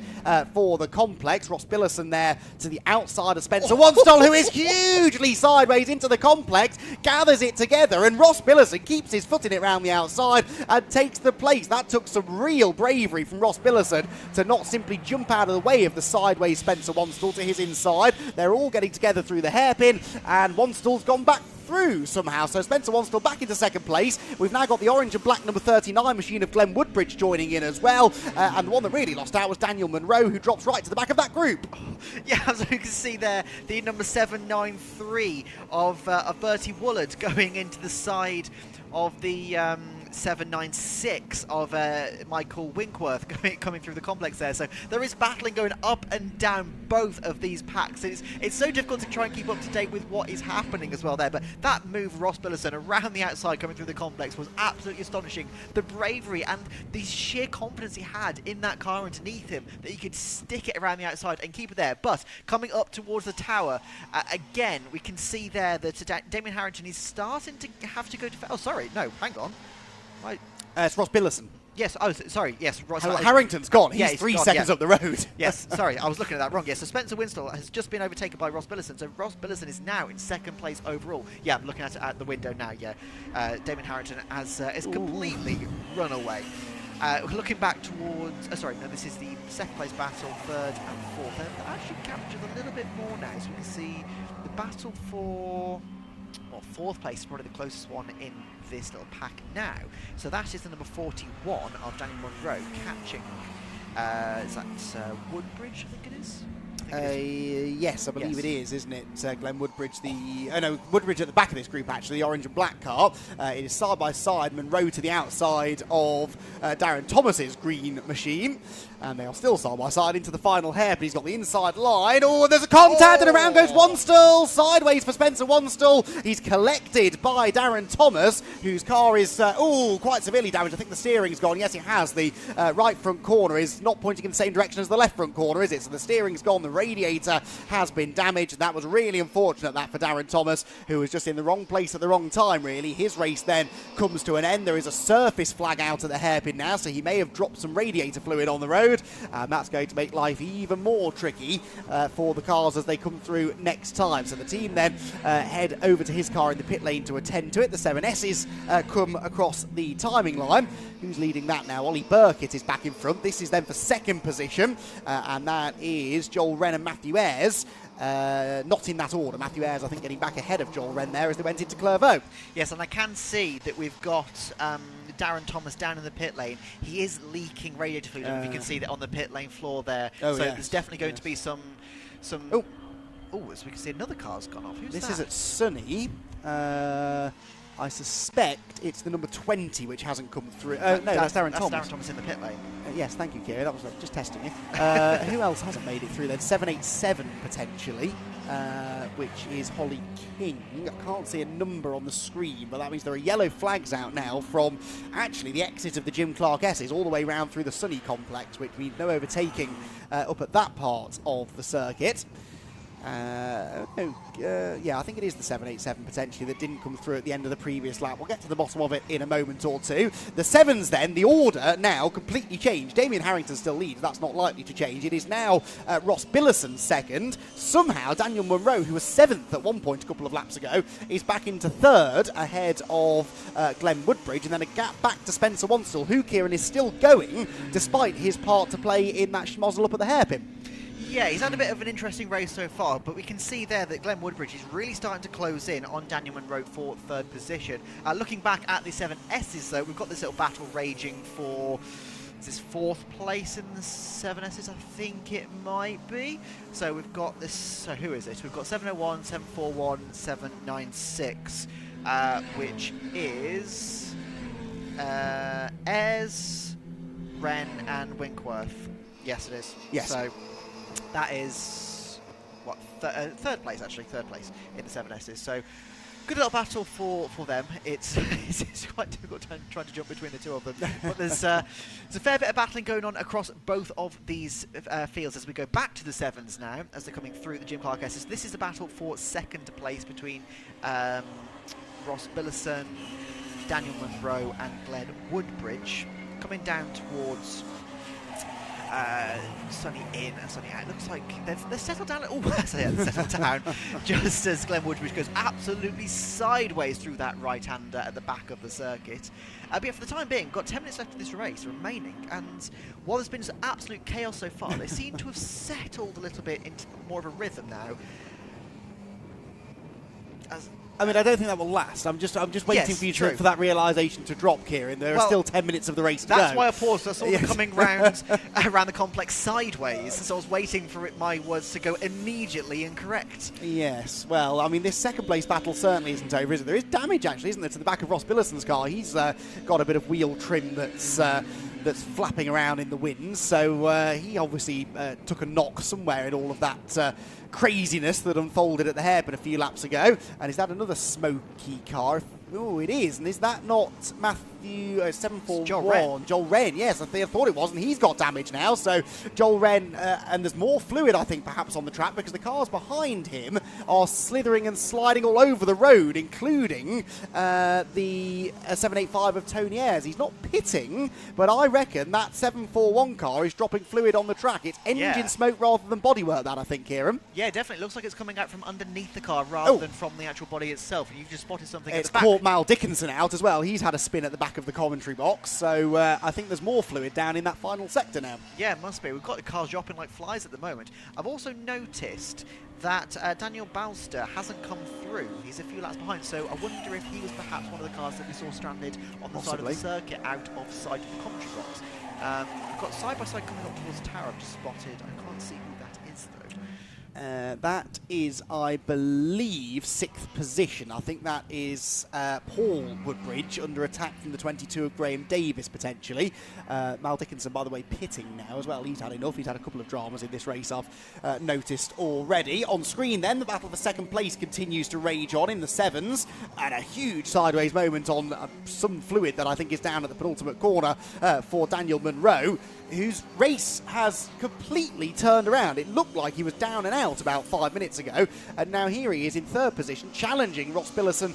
Speaker 2: for the complex. Ross Billison there to the outside of Spencer Winstall, who is hugely sideways into the complex, gathers it together, and Ross Billison keeps his foot in it round the outside and takes the place. That took some real bravery from Ross Billison to not simply jump out of the way of the sideways Spencer Winstall to his inside. They're all getting together through the hairpin, and Winstall's gone back through somehow. So Spencer Winstall back into second place. We've now got the orange and black number 39 machine of Glenn Woodbridge joining in as well. And the one that really lost out was Daniel Munro, who drops right to the back of that group.
Speaker 1: Yeah, so you can see there the number 793 of Bertie Woolard going into the side of the 796 of Michael Winkworth coming through the complex there. So there is battling going up and down both of these packs. It's so difficult to try and keep up to date with what is happening as well there. But that move, Ross Billison around the outside coming through the complex, was absolutely astonishing. The bravery and the sheer confidence he had in that car underneath him, that he could stick it around the outside and keep it there. But coming up towards the Tower, again, we can see there that Damien Harrington is starting to have to go to... Oh, sorry, no, hang on.
Speaker 2: It's Ross Billison.
Speaker 1: Yes, oh, sorry, yes.
Speaker 2: Harrington's gone.
Speaker 1: Yeah,
Speaker 2: he's 3
Speaker 1: gone,
Speaker 2: seconds up the road.
Speaker 1: Yes, sorry, I was looking at that wrong. Yes, so Spencer Winstall has just been overtaken by Ross Billison. So Ross Billison is now in second place overall. Yeah, I'm looking at it at the window now, yeah. Damien Harrington has completely run away. Looking back towards... this is the second place battle, third and fourth. They've actually captured a little bit more now, so we can see the battle for... Well, fourth place is probably the closest one in this little pack now. So that is the number 41 of Daniel Munro catching. Is that Woodbridge, I think it is?
Speaker 2: Yes, I believe it is, isn't it? Glenn Woodbridge, Woodbridge at the back of this group, actually, the orange and black car. It is side by side, Munro to the outside of Darren Thomas's green machine. And they are still side by side into the final hairpin. He's got the inside line. Oh, there's a contact, and around goes Wanstall. Sideways for Spencer Wanstall. He's collected by Darren Thomas, whose car is, quite severely damaged. I think the steering's gone. Yes, it has. The right front corner is not pointing in the same direction as the left front corner, is it? So the steering's gone. The radiator has been damaged. And that was really unfortunate, that, for Darren Thomas, who was just in the wrong place at the wrong time, really. His race then comes to an end. There is a surface flag out at the hairpin now, so he may have dropped some radiator fluid on the road. And that's going to make life even more tricky for the cars as they come through next time. So the team then head over to his car in the pit lane to attend to it. The 7S's come across the timing line. Who's leading that now? Ollie Burkitt is back in front. This is then for second position, and that is Joel Wren and Matthew Ayres. Not in that order. Matthew Ayres, I think, getting back ahead of Joel Wren there as they went into Clairvaux.
Speaker 1: Yes, and I can see that we've got Darren Thomas down in the pit lane. He is leaking radiator fluid. If you can see that on the pit lane floor there. There's definitely going to be some. Oh, as we can see, another car's gone off. Who's that?
Speaker 2: This is at Sunny. I suspect it's the number 20 which hasn't come through. No, that's Darren Thomas.
Speaker 1: Darren Thomas in the pit lane.
Speaker 2: Yes, thank you, Kieran. That was just testing you. Who else hasn't made it through then? 787 potentially, which is Holly King. I can't see a number on the screen, but that means there are yellow flags out now from actually the exit of the Jim Clark S's all the way round through the Sunny complex, which means no overtaking up at that part of the circuit. I think it is the 787 potentially that didn't come through at the end of the previous lap. We'll get to the bottom of it in a moment or two. The 7s then, the order now completely changed. Damien Harrington still leads. That's not likely to change. It is now Ross Billison second. Somehow Daniel Munro, who was 7th at one point a couple of laps ago, is back into 3rd ahead of Glenn Woodbridge, and then a gap back to Spencer Wanstall, who, Kieran, is still going despite his part to play in that schmozzle up at the hairpin.
Speaker 1: Yeah, he's had a bit of an interesting race so far, but we can see there that Glenn Woodbridge is really starting to close in on Daniel Munro for 3rd position. Looking back at the 7S's, though, we've got this little battle raging for... Is this 4th place in the 7S's? I think it might be. So we've got this... So who is it? We've got 701, 741, 796, which is... Ayres, Wren and Winkworth. Yes, it is.
Speaker 2: Yes.
Speaker 1: So... That is, what, 3rd place, actually, 3rd place in the 7S's. So, good little battle for them. It's quite difficult trying to jump between the two of them. But there's a fair bit of battling going on across both of these fields as we go back to the 7s now, as they're coming through the Jim Clark S's. This is the battle for 2nd place between Ross Billison, Daniel Munro and Glenn Woodbridge. Coming down towards... Sunny in and Sunny out. It looks like they've settled down. Oh, settled down. Just as Glenn Woodbridge goes absolutely sideways through that right-hander at the back of the circuit. But yeah, for the time being, we've got 10 minutes left of this race remaining, and while there's been absolute chaos so far, they seem to have settled a little bit into more of a rhythm now.
Speaker 2: I mean, I don't think that will last. I'm just waiting for you for that realisation to drop, Kieran. There are still 10 minutes of the race to go.
Speaker 1: That's why I paused. I saw them coming round around the complex sideways, so I was waiting for my words to go immediately incorrect.
Speaker 2: Yes. Well, I mean, this 2nd place battle certainly isn't over, is it? There is damage, actually, isn't there, to the back of Ross Billison's car. He's got a bit of wheel trim that's flapping around in the wind, so he obviously took a knock somewhere in all of that craziness that unfolded at the hairpin a few laps ago. And is that another smoky car? Oh, it is. And is that not Matthew 741.
Speaker 1: Joel
Speaker 2: Joel Wren, yes, I thought it was, and he's got damage now. So Joel Wren, and there's more fluid, I think, perhaps on the track, because the cars behind him are slithering and sliding all over the road, including the 785 of Tony Ayres. He's not pitting, but I reckon that 741 car is dropping fluid on the track. It's engine smoke rather than bodywork, that, I think, Kieran.
Speaker 1: Yeah, definitely. It looks like it's coming out from underneath the car rather than from the actual body itself. And you've just spotted something at the back.
Speaker 2: It's caught Mal Dickinson out as well. He's had a spin at the back of the commentary box. So I think there's more fluid down in that final sector now.
Speaker 1: Yeah, it must be. We've got the cars dropping like flies at the moment. I've also noticed that Daniel Balster hasn't come through. He's a few laps behind, so I wonder if he was perhaps one of the cars that we saw stranded on the side of the circuit out of sight of the commentary box. We've got side-by-side coming up towards Tyre. I've just spotted. I can't see who that is, though.
Speaker 2: That is, I believe, 6th position. I think that is Paul Woodbridge under attack from the 22 of Graham Davis, potentially. Mal Dickinson, by the way, pitting now as well. He's had enough. He's had a couple of dramas in this race, I've noticed already. On screen then, the battle for second place continues to rage on in the 7s. And a huge sideways moment on some fluid that I think is down at the penultimate corner for Daniel Munro, whose race has completely turned around. It looked like he was down and out about 5 minutes ago, and now here he is in 3rd position, challenging Ross Billison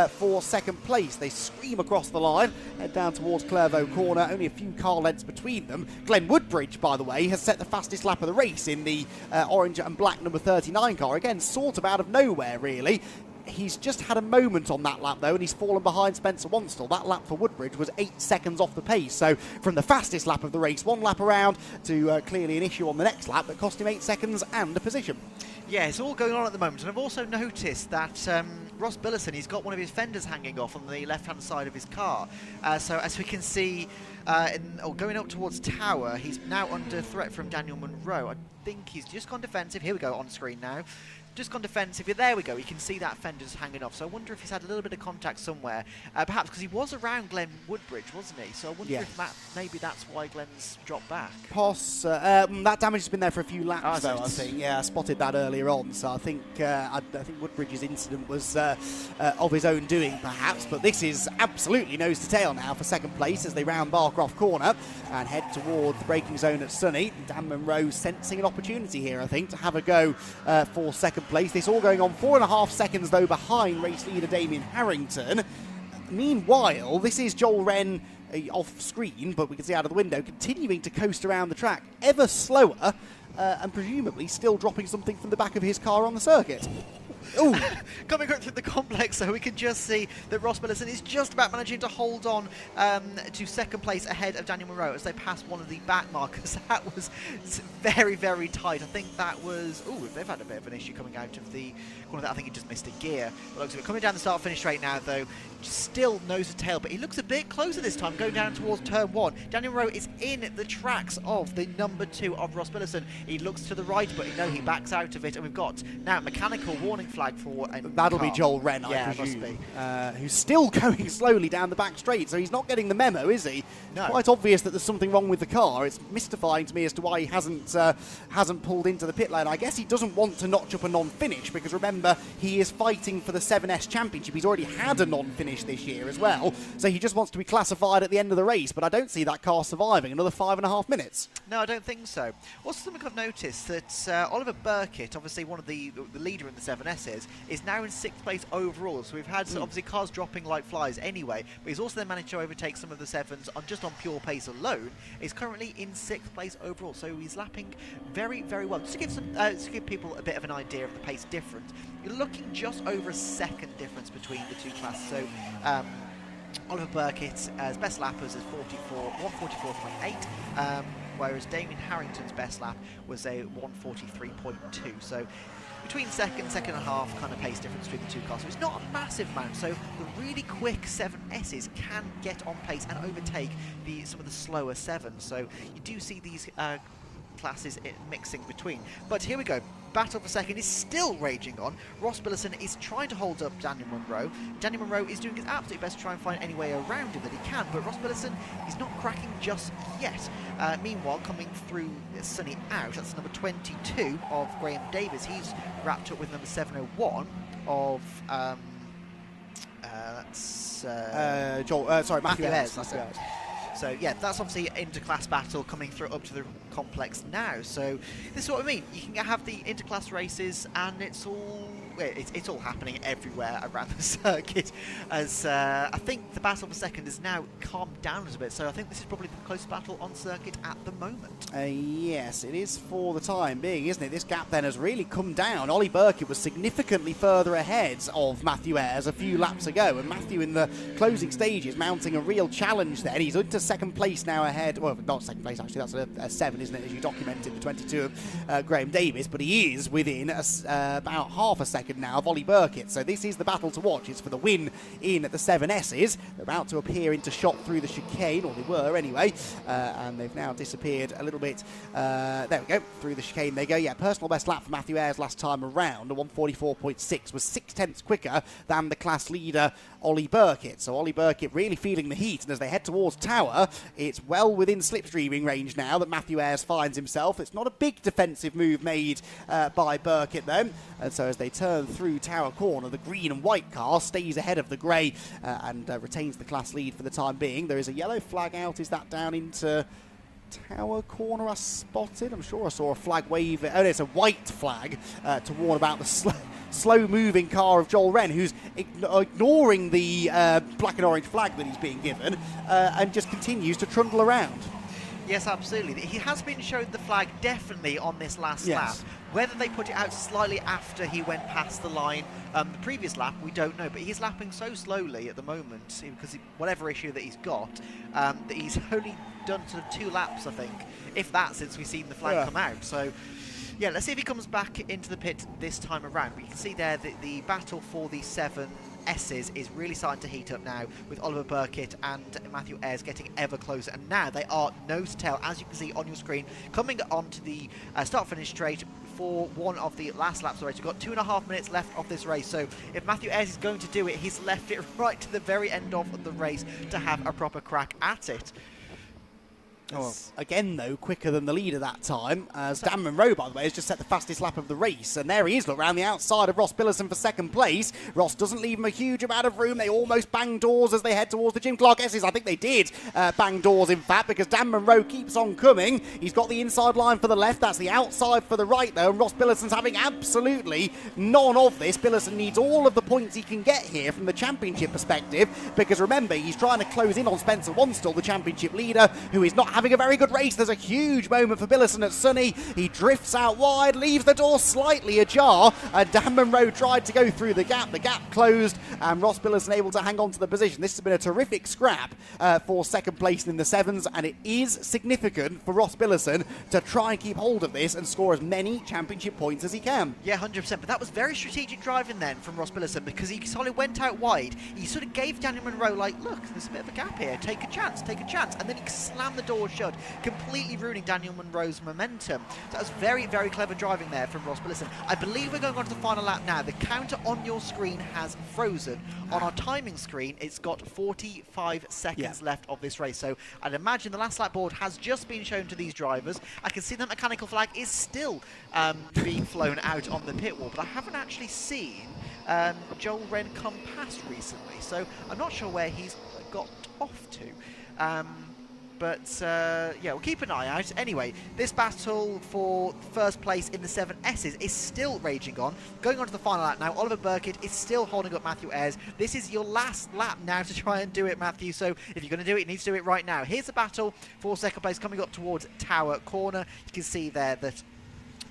Speaker 2: for 2nd place. They scream across the line, head down towards Clairvaux corner, only a few car lengths between them. Glenn Woodbridge, by the way, has set the fastest lap of the race in the orange and black number 39 car, again, sort of out of nowhere, really. He's just had a moment on that lap, though, and he's fallen behind Spencer Wanstall. That lap for Woodbridge was 8 seconds off the pace. So from the fastest lap of the race, 1 lap around, to clearly an issue on the next lap that cost him 8 seconds and a position.
Speaker 1: Yeah, it's all going on at the moment. And I've also noticed that Ross Billison, he's got one of his fenders hanging off on the left-hand side of his car. So as we can see, going up towards Tower, he's now under threat from Daniel Munro. I think he's just gone defensive. Here we go, on screen now. Just gone defensive. Yeah, there we go. You can see that fender's hanging off. So I wonder if he's had a little bit of contact somewhere. Perhaps because he was around Glenn Woodbridge, wasn't he? So I wonder if maybe that's why Glenn's dropped back.
Speaker 2: That damage has been there for a few laps, though, I think. Yeah, I spotted that earlier on. So I think Woodbridge's incident was of his own doing, perhaps. But this is absolutely nose to tail now for 2nd place as they round Barcroft corner and head towards the braking zone at Sunny. Dan Munro sensing an opportunity here, I think, to have a go for 2nd place. This all going on 4.5 seconds, though, behind race leader Damien Harrington. Meanwhile, this is Joel Wren off screen, but we can see out of the window, continuing to coast around the track ever slower and presumably still dropping something from the back of his car on the circuit. Ooh.
Speaker 1: Coming up through the complex, so we can just see that Ross Billison is just about managing to hold on to 2nd place ahead of Daniel Munro as they pass one of the back markers. That was very, very tight. I think that was... Ooh, they've had a bit of an issue coming out of the corner. I think he just missed a gear. But looks like coming down the start-finish straight now, though, still nose to tail, but he looks a bit closer this time, going down towards turn 1. Daniel Munro is in the tracks of the number 2 of Ross Billison. He looks to the right, but he backs out of it, and we've got now mechanical warning flag for a
Speaker 2: That'll be Joel Wren, I presume. Must be. Who's still going slowly down the back straight, so he's not getting the memo, is he?
Speaker 1: No.
Speaker 2: It's quite obvious that there's something wrong with the car. It's mystifying to me as to why he hasn't pulled into the pit lane. I guess he doesn't want to notch up a non-finish, because remember, he is fighting for the 7S Championship. He's already had a non-finish this year as well, so he just wants to be classified at the end of the race, but I don't see that car surviving another 5.5 minutes.
Speaker 1: No, I don't think so. Also, something I've noticed that Oliver Burkitt, obviously one of the leader in the 7Ss, is now in 6th place overall. So we've had obviously cars dropping like flies anyway, but he's also then managed to overtake some of the 7s just on pure pace alone. He's currently in 6th place overall, so he's lapping very, very well. Just to give people a bit of an idea of the pace difference, you're looking just over a second difference between the two classes. So Oliver Burkitt's best lappers is 144.8, whereas Damien Harrington's best lap was a 143.2. So between second and a half kind of pace difference between the two cars. So it's not a massive amount. So the really quick 7Ss can get on pace and overtake some of the slower 7s. So you do see these classes mixing between. But here we go. Battle for second is still raging on. Ross Billison is trying to hold up Daniel Munro. Daniel Munro is doing his absolute best to try and find any way around him that he can, but Ross Billison is not cracking just yet. Meanwhile, coming through Sunny out, that's number 22 of Graham Davis. He's wrapped up with number 701 of That's
Speaker 2: Matthew Ayres.
Speaker 1: That's it. So yeah, that's obviously an interclass battle coming through up to the complex now. So this is what I mean. You can have the interclass races, and it's all happening everywhere around the circuit. As I think the battle for second is now calmed down a little bit. So I think this is probably the closest battle on circuit at the moment.
Speaker 2: Yes, it is for the time being, isn't it? This gap then has really come down. Ollie Burkitt was significantly further ahead of Matthew Ayres a few laps ago, and Matthew in the closing stages mounting a real challenge there. He's into second place now ahead. Well, not second place actually. That's a 7, isn't it? As you documented, the 22 of Graham Davis, but he is within about half a second now of Ollie Burkitt. So this is the battle to watch. It's for the win in the 7Ss. They're about to appear into shot through the chicane, or they were anyway, and they've now disappeared a little bit. There we go. Through the chicane they go. Yeah, personal best lap for Matthew Ayres last time around. A 1:44.6 was 0.6 quicker than the class leader Ollie Burkitt. So Ollie Burkitt really feeling the heat, and as they head towards Tower, it's well within slipstreaming range now that Matthew Ayres finds himself. It's not a big defensive move made by Burkitt then, and so as they turn through Tower Corner, the green and white car stays ahead of the grey and retains the class lead for the time being. There is a yellow flag out. Is that down into Tower Corner I spotted? I'm sure I saw a flag wave. Oh, it's a white flag to warn about the slow-moving car of Joel Wren, who's ignoring the black and orange flag that he's being given and just continues to trundle around.
Speaker 1: Yes, absolutely. He has been shown the flag definitely on this last lap. Whether they put it out slightly after he went past the line the previous lap, we don't know. But he's lapping so slowly at the moment because whatever issue that he's got, that he's only done sort of 2 laps, I think, if that, since we've seen the flag come out. So yeah, let's see if he comes back into the pit this time around. But you can see there that the battle for the 7Ss is really starting to heat up now, with Oliver Burkitt and Matthew Ayres getting ever closer. And now they are nose to tail, as you can see on your screen, coming onto the start-finish straight for one of the last laps of the race. We've got 2.5 minutes left of this race, so if Matthew Ayres is going to do it, he's left it right to the very end of the race to have a proper crack at it.
Speaker 2: Well, again, though, quicker than the leader that time, as Dan Munro, by the way, has just set the fastest lap of the race. And there he is, look, around the outside of Ross Billison for second place. Ross doesn't leave him a huge amount of room. They almost bang doors as they head towards the Jim Clark S's. I think they did bang doors, in fact, because Dan Munro keeps on coming. He's got the inside line for the left. That's the outside for the right, though. And Ross Billison's having absolutely none of this. Billison needs all of the points he can get here from the championship perspective, because remember, he's trying to close in on Spencer Wanstall, the championship leader, who is not having a very good race. There's a huge moment for Billison at Sunny. He drifts out wide, leaves the door slightly ajar, and Dan Munro tried to go through the gap. The gap closed, and Ross Billison able to hang on to the position. This has been a terrific scrap for second place in the 7s, and it is significant for Ross Billison to try and keep hold of this and score as many championship points as he can.
Speaker 1: Yeah, 100%. But that was very strategic driving then from Ross Billison, because he sort of went out wide. He sort of gave Daniel Munro, like, look, there's a bit of a gap here. Take a chance, take a chance. And then he slammed the door shut, completely ruining Daniel Munro's momentum. So that was very, very clever driving there from Ross Billison. I believe we're going on to the final lap now. The counter on your screen has frozen. On our timing screen, it's got 45 seconds left of this race. So I'd imagine the last lap board has just been shown to these drivers. I can see that mechanical flag is still being flown out on the pit wall, but I haven't actually seen Joel Wren come past recently. So I'm not sure where he's got off to. Yeah, we'll keep an eye out. Anyway, this battle for first place in the 7Ss is still raging on. Going on to the final lap now, Oliver Burkitt is still holding up Matthew Ayres. This is your last lap now to try and do it, Matthew. So if you're going to do it, you need to do it right now. Here's the battle for second place coming up towards Tower Corner. You can see there that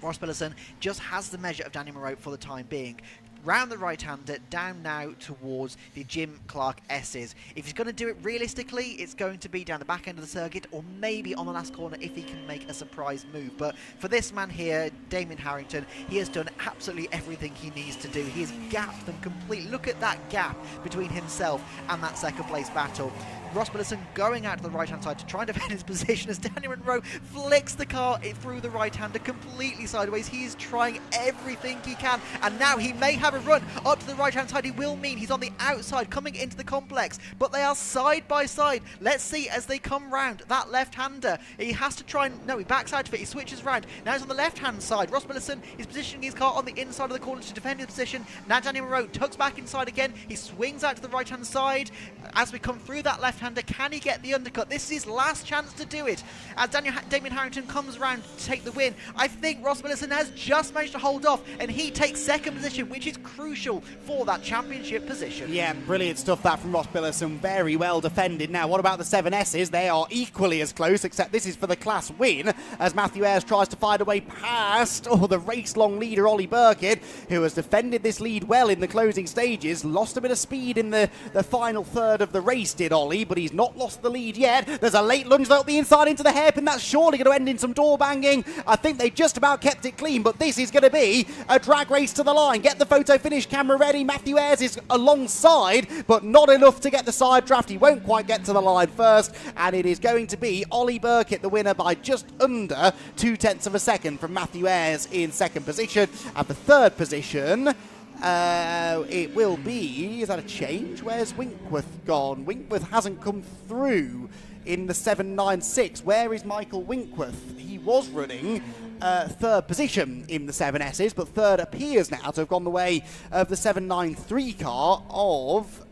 Speaker 1: Ross Billison just has the measure of Daniel Munro for the time being. Round the right-hander, down now towards the Jim Clark S's. If he's going to do it realistically, it's going to be down the back end of the circuit, or maybe on the last corner if he can make a surprise move. But for this man here, Damien Harrington, he has done absolutely everything he needs to do. He has gapped them completely. Look at that gap between himself and that second place battle. Ross Billison going out to the right-hand side to try and defend his position as Daniel Munro flicks the car through the right-hander completely sideways. He is trying everything he can, and now he may have have a run up to the right-hand side. He will mean he's on the outside coming into the complex, but they are side by side. Let's see as they come round that left-hander. He has to try and... No, he backs out of it. He switches round. Now he's on the left-hand side. Ross Millison is positioning his car on the inside of the corner to defend his position. Now Daniel Monroe tucks back inside again. He swings out to the right-hand side. As we come through that left-hander, can he get the undercut? This is his last chance to do it. As Damien Harrington comes around to take the win, I think Ross Millison has just managed to hold off, and he takes second position, which is crucial for that championship position.
Speaker 2: Yeah, brilliant stuff that from Ross Millison. Very well defended. Now, what about the 7Ss? They are equally as close, except this is for the class win, as Matthew Ayres tries to find a way past the race-long leader, Ollie Burkitt, who has defended this lead well in the closing stages. Lost a bit of speed in the final third of the race, did Ollie, but he's not lost the lead yet. There's a late lunge though up the inside into the hairpin. That's surely going to end in some door banging. I think they just about kept it clean, but this is going to be a drag race to the line. Get the photo finish camera ready. Matthew Ayres is alongside, but not enough to get the side draft. He won't quite get to the line first, and it is going to be Ollie Burkitt, the winner, by just under 0.2 of a second from Matthew Ayres in second position. At the third position, it will be... Is that a change? Where's Winkworth gone? Winkworth hasn't come through in the 796. Where is Michael Winkworth? He was running third position in the 7Ss, but third appears now to have gone the way of the 793 car of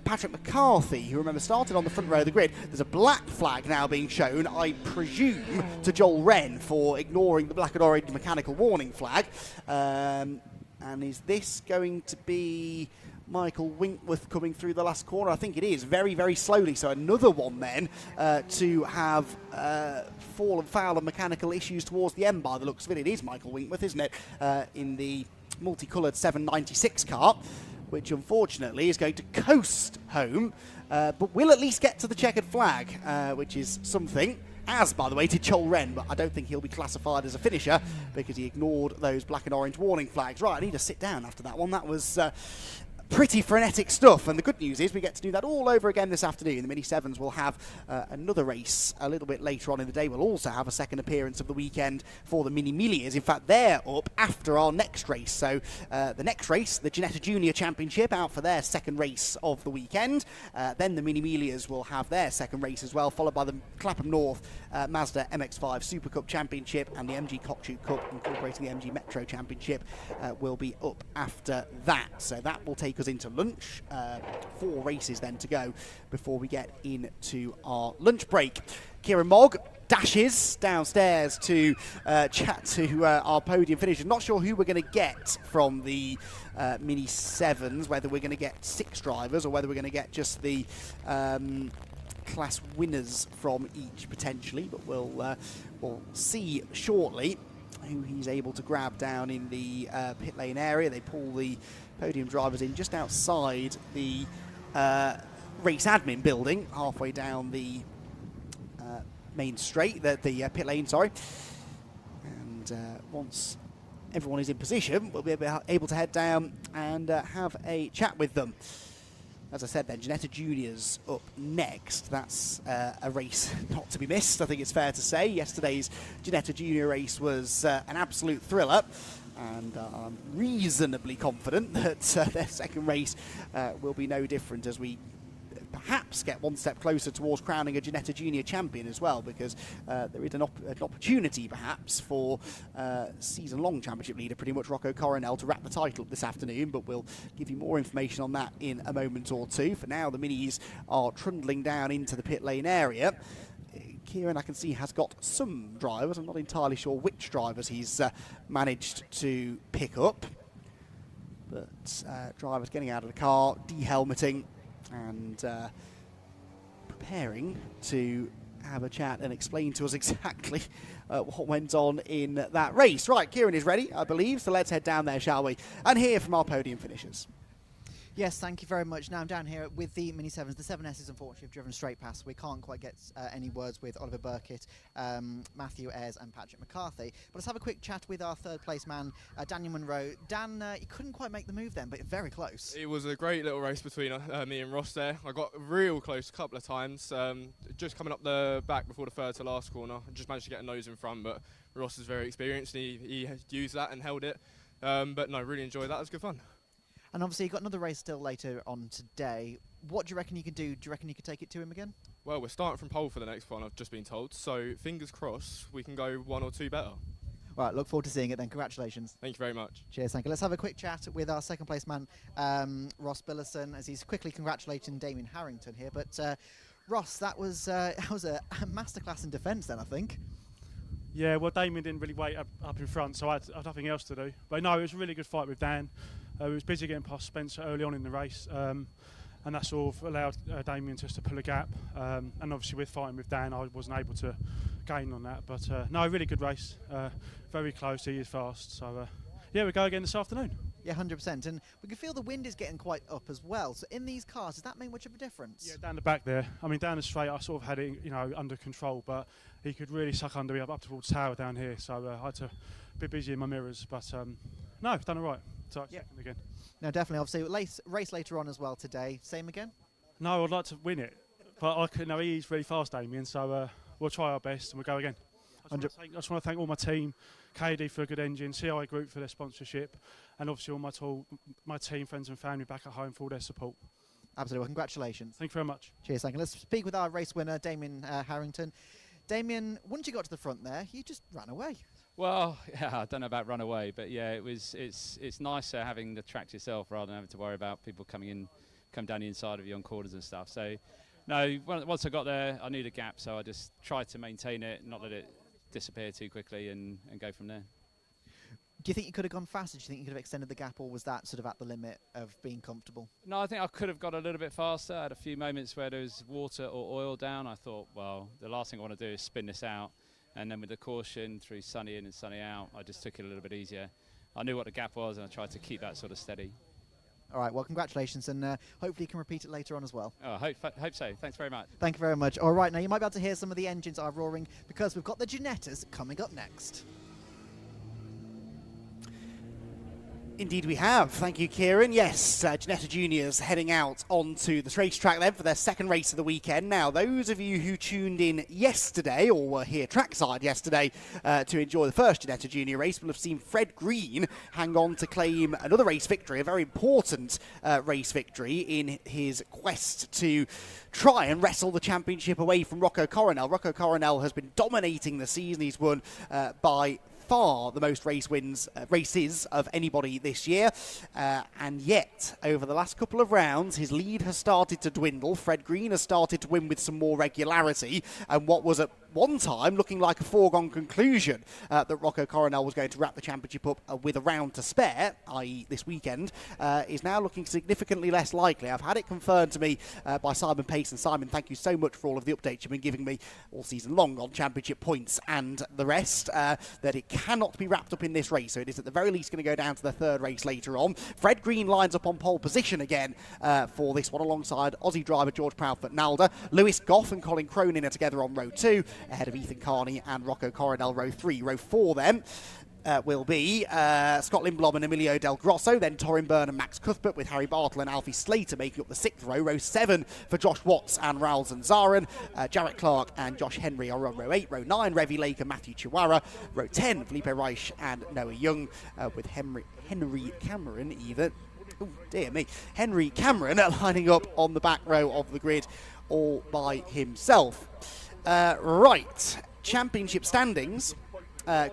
Speaker 2: Patrick McCarthy, who, remember, started on the front row of the grid. There's a black flag now being shown, I presume, to Joel Wren for ignoring the black and orange mechanical warning flag. And is this going to be Michael Winkworth coming through the last corner? I think it is, very, very slowly. So another one then to have fallen foul of mechanical issues towards the end by the looks of it. It is Michael Winkworth, isn't it, in the multicoloured 796 car, which unfortunately is going to coast home, but will at least get to the checkered flag, which is something. As, by the way, did Joel Wren, but I don't think he'll be classified as a finisher because he ignored those black and orange warning flags. Right, I need to sit down after that one. That was pretty frenetic stuff, and the good news is we get to do that all over again this afternoon. The Mini 7s will have another race a little bit later on in the day. We'll also have a second appearance of the weekend for the Mini Miglias. In fact, they're up after our next race. So the next race, the Ginetta Junior Championship, out for their second race of the weekend. Then the Mini Miglias will have their second race as well, followed by the Clapham North Mazda MX-5 SuperCup Championship, and the MG Cockshoot Cup, incorporating the MG Metro Championship, will be up after that. So that will take us into lunch. 4 races then to go before we get into our lunch break. Kieran Mogg dashes downstairs to chat to our podium finishers. Not sure who we're going to get from the Mini 7s, whether we're going to get 6 drivers or whether we're going to get just the class winners from each potentially, but we'll see shortly who he's able to grab down in the pit lane area. They pull the podium drivers in just outside the race admin building, halfway down the main straight, the pit lane, sorry. And once everyone is in position, we'll be able to head down and have a chat with them. As I said then, Ginetta Juniors up next. That's a race not to be missed, I think it's fair to say. Yesterday's Ginetta Junior race was an absolute thriller, and I'm reasonably confident that their second race will be no different, as we perhaps get one step closer towards crowning a Ginetta Junior champion as well, because there is an opportunity perhaps for season-long championship leader, pretty much Rocco Coronel, to wrap the title this afternoon, but we'll give you more information on that in a moment or two. For now, the Minis are trundling down into the pit lane area. Kieran, I can see, has got some drivers. I'm not entirely sure which drivers he's managed to pick up, but drivers getting out of the car, de-helmeting, and preparing to have a chat and explain to us exactly what went on in that race. Right, Kieran is ready, I believe, so let's head down there, shall we, and hear from our podium finishers.
Speaker 3: Yes, thank you very much. Now I'm down here with the Mini 7s. The 7Ss, unfortunately, have driven straight past. We can't quite get any words with Oliver Burkitt, Matthew Ayres and Patrick McCarthy. But let's have a quick chat with our third place man, Daniel Monroe. Dan, he couldn't quite make the move then, but very close.
Speaker 4: It was a great little race between me and Ross there. I got real close a couple of times. Just coming up the back before the third to last corner, I just managed to get a nose in front, but Ross is very experienced and he used that and held it. But no, really enjoyed that. It was good fun.
Speaker 3: And obviously you've got another race still later on today. What do you reckon you can do? Do you reckon you could take it to him again?
Speaker 4: Well, we're starting from pole for the next one, I've just been told. So fingers crossed we can go 1 or 2 better.
Speaker 3: Right, look forward to seeing it then. Congratulations.
Speaker 4: Thank you very much.
Speaker 3: Cheers, thank you. Let's have a quick chat with our second place man, Ross Billison, as he's quickly congratulating Damien Harrington here. But Ross, that was a masterclass in defence then, I think.
Speaker 5: Yeah, well, Damien didn't really wait up in front, so I had nothing else to do. But no, it was a really good fight with Dan. We was busy getting past Spencer early on in the race, and that sort of allowed Damien just to pull a gap. And obviously with fighting with Dan, I wasn't able to gain on that. But no, really good race. Very close, he is fast. So yeah, we go again this afternoon.
Speaker 3: Yeah, 100%. And we can feel the wind is getting quite up as well. So in these cars, does that make much of a difference?
Speaker 5: Yeah, down the back there. I mean, down the straight, I sort of had it, under control, but he could really suck under me up towards Tyre down here. So I had to be busy in my mirrors. But no, I've done it right. So
Speaker 3: yeah.
Speaker 5: Second again.
Speaker 3: No, definitely. Obviously, race later on as well today. Same again?
Speaker 5: No, I'd like to win it, but he's really fast, Damien. So we'll try our best and we'll go again. I just want to thank all my team, KD for a good engine, CI Group for their sponsorship, and obviously all my team, friends and family back at home for all their support.
Speaker 3: Absolutely. Well, congratulations.
Speaker 5: Thank you very much.
Speaker 3: Cheers, thank you. Let's speak with our race winner, Damien Harrington. Damien, once you got to the front there, you just ran away.
Speaker 6: Well, yeah, I don't know about run away, but yeah, it's nicer having the track to yourself rather than having to worry about people come down the inside of you on corners and stuff. So, no, once I got there, I knew the gap, so I just tried to maintain it, not let it disappear too quickly, and go from there.
Speaker 3: Do you think you could have gone faster? Do you think you could have extended the gap, or was that sort of at the limit of being comfortable?
Speaker 6: No, I think I could have got a little bit faster. I had a few moments where there was water or oil down. I thought, well, the last thing I want to do is spin this out. And then with the caution through sunny in and sunny out, I just took it a little bit easier. I knew what the gap was, and I tried to keep that sort of steady.
Speaker 3: All right, well, congratulations, and hopefully you can repeat it later on as well.
Speaker 6: Oh, I hope so. Thanks very much.
Speaker 3: Thank you very much. All right, now you might be able to hear some of the engines are roaring because we've got the Ginettas coming up next.
Speaker 2: Indeed we have. Thank you, Kieran. Yes, Ginetta Juniors heading out onto the racetrack then for their second race of the weekend. Now, those of you who tuned in yesterday or were here trackside yesterday to enjoy the first Ginetta Junior race will have seen Fred Green hang on to claim another race victory, a very important race victory in his quest to try and wrestle the championship away from Rocco Coronel. Rocco Coronel has been dominating the season. He's won by far the most races of anybody this year, and yet over the last couple of rounds his lead has started to dwindle. Fred Green has started to win with some more regularity, and what was at one time looking like a foregone conclusion that Rocco Coronel was going to wrap the championship up with a round to spare, i.e. this weekend, is now looking significantly less likely. I've had it confirmed to me by Simon Pace, and Simon, thank you so much for all of the updates you've been giving me all season long on championship points and the rest, that it cannot be wrapped up in this race, so it is at the very least going to go down to the third race later on. Fred Green lines up on pole position again for this one alongside Aussie driver George Proudfoot Nalder. Lewis Goff and Colin Cronin are together on row 2 ahead of Ethan Carney and Rocco Coronel row 3. Row 4 then will be Scott Lindblom and Emilio Del Grosso, then Torrin Byrne and Max Cuthbert, with Harry Bartle and Alfie Slater making up the 6th row. Row 7 for Josh Watts and Raoul Zanzaran. Jarrett Clark and Josh Henry are on row 8. Row 9, Revy Lake and Matthew Chihuahua. Row 10, Felipe Reich and Noah Young, with Henry Cameron even. Oh, dear me. Henry Cameron lining up on the back row of the grid all by himself. Right, championship standings.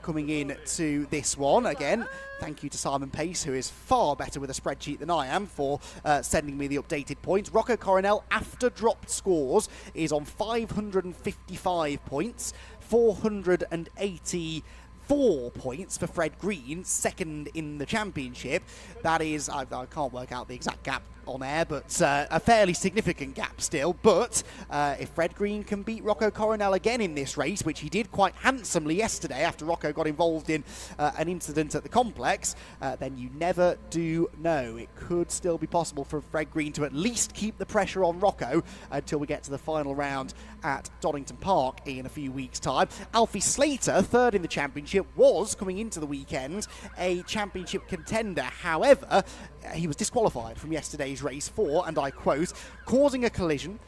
Speaker 2: Coming in to this one again. Thank you to Simon Pace, who is far better with a spreadsheet than I am, for sending me the updated points. Rocco Coronel, after dropped scores, is on 555 points, 484 points for Fred Green, second in the championship. That is, I can't work out the exact gap on air, but a fairly significant gap still. But if Fred Green can beat Rocco Coronel again in this race, which he did quite handsomely yesterday after Rocco got involved in an incident at the complex, then you never do know. It could still be possible for Fred Green to at least keep the pressure on Rocco until we get to the final round at Donington Park in a few weeks' time. Alfie Slater, third in the championship, was, coming into the weekend, a championship contender. However, he was disqualified from yesterday's race for, and I quote, causing a collision,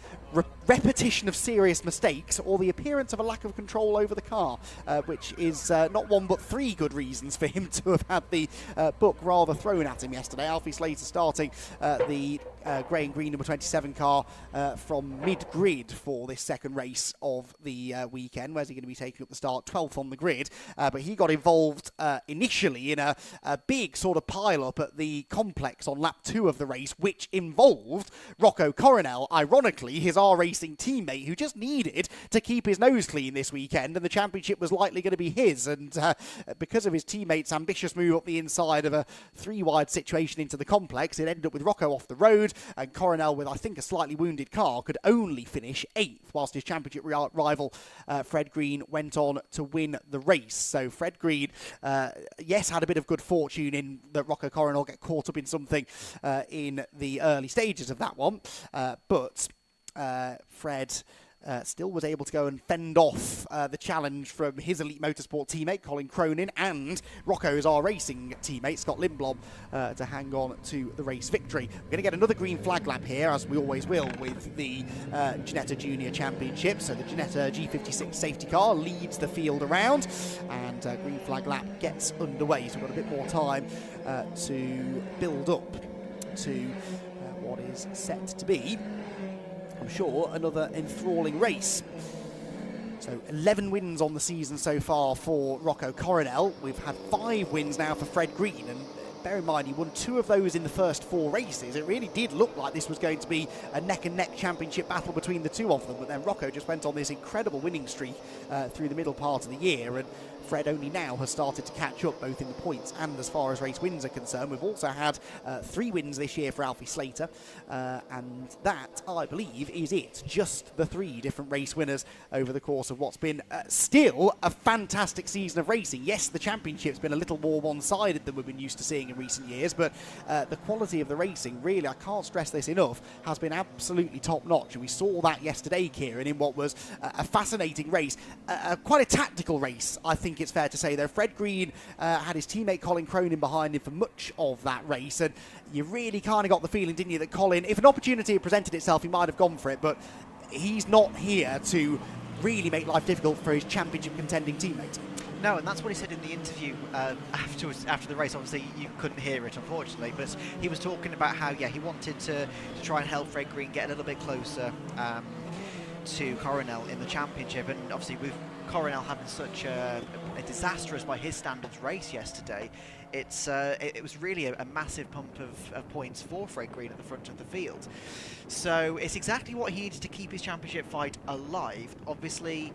Speaker 2: repetition of serious mistakes or the appearance of a lack of control over the car, which is not one but three good reasons for him to have had the book rather thrown at him yesterday. Alfie Slater starting the grey and green number 27 car from mid-grid for this second race of the weekend. Where's he going to be taking up the start? 12th on the grid, but he got involved initially in a big sort of pile-up at the complex on lap 2 of the race, which involved Rocco Coronel, ironically his R-Racing teammate, who just needed to keep his nose clean this weekend, and the championship was likely going to be his. And because of his teammate's ambitious move up the inside of a 3-wide situation into the complex, it ended up with Rocco off the road, and Coronel, with I think a slightly wounded car, could only finish 8th, whilst his championship rival Fred Green went on to win the race. So Fred Green, yes, had a bit of good fortune in that Rocco Coronel get caught up in something in the early stages of that one, but Fred still was able to go and fend off the challenge from his Elite Motorsport teammate Colin Cronin and Rocco's R-Racing teammate Scott Lindblom to hang on to the race victory. We're going to get another green flag lap here, as we always will with the Ginetta Junior Championship. So the Ginetta G56 safety car leads the field around, and green flag lap gets underway. So we've got a bit more time to build up to what is set to be, I'm sure, another enthralling race. So 11 wins on the season so far for Rocco Coronel. We've had 5 wins now for Fred Green, and bear in mind he won 2 of those in the first 4 races. It really did look like this was going to be a neck-and-neck championship battle between the two of them, but then Rocco just went on this incredible winning streak through the middle part of the year, and Fred only now has started to catch up both in the points and as far as race wins are concerned. We've also had 3 wins this year for Alfie Slater, and that, I believe, is it. Just the 3 different race winners over the course of what's been still a fantastic season of racing. Yes, the championship's been a little more one-sided than we've been used to seeing in recent years, but the quality of the racing, really, I can't stress this enough, has been absolutely top-notch, and we saw that yesterday, Kieran, in what was a fascinating race, quite a tactical race, I think it's fair to say, though. Fred Green had his teammate Colin Cronin behind him for much of that race, and you really kind of got the feeling, didn't you, that Colin, if an opportunity had presented itself, he might have gone for it, but he's not here to really make life difficult for his championship contending teammate.
Speaker 1: No, and that's what he said in the interview after the race. Obviously, you couldn't hear it, unfortunately, but he was talking about how, yeah, he wanted to try and help Fred Green get a little bit closer to Coronel in the championship, and obviously with Coronel having such a disastrous, by his standards, race yesterday, it was really a massive pump of points for Fred Green at the front of the field. So it's exactly what he needed to keep his championship fight alive. Obviously,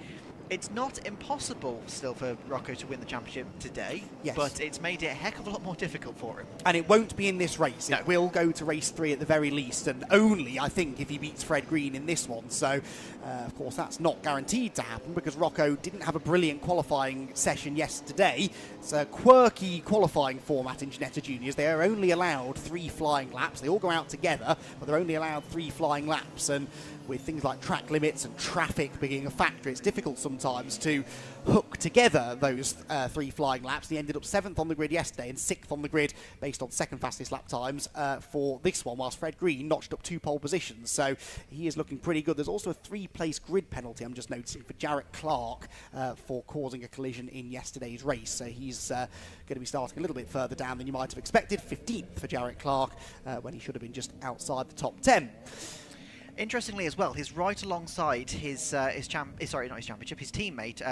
Speaker 1: it's not impossible still for Rocco to win the championship today, yes, but it's made it a heck of a lot more difficult for him.
Speaker 2: And it won't be in this race. No. It will go to race 3 at the very least, and only, I think, if he beats Fred Green in this one. So, of course, that's not guaranteed to happen because Rocco didn't have a brilliant qualifying session yesterday. It's a quirky qualifying format in Ginetta Juniors. They are only allowed 3 flying laps. They all go out together, but they're only allowed 3 flying laps. And with things like track limits and traffic being a factor, it's difficult sometimes to hook together those 3 flying laps. He ended up 7th on the grid yesterday and 6th on the grid based on second fastest lap times for this one, whilst Fred Green notched up 2 pole positions. So he is looking pretty good. There's also a 3-place grid penalty, I'm just noticing, for Jarrett Clark for causing a collision in yesterday's race. So he's going to be starting a little bit further down than you might have expected. 15th for Jarrett Clark when he should have been just outside the top 10.
Speaker 1: Interestingly as well, he's right alongside his teammate,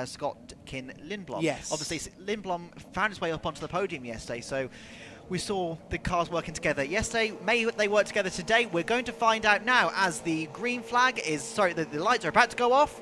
Speaker 1: Scott Lindblom.
Speaker 2: Yes.
Speaker 1: Obviously, Lindblom found his way up onto the podium yesterday, so we saw the cars working together yesterday. May they work together today? We're going to find out now as the green flag is, the lights are about to go off.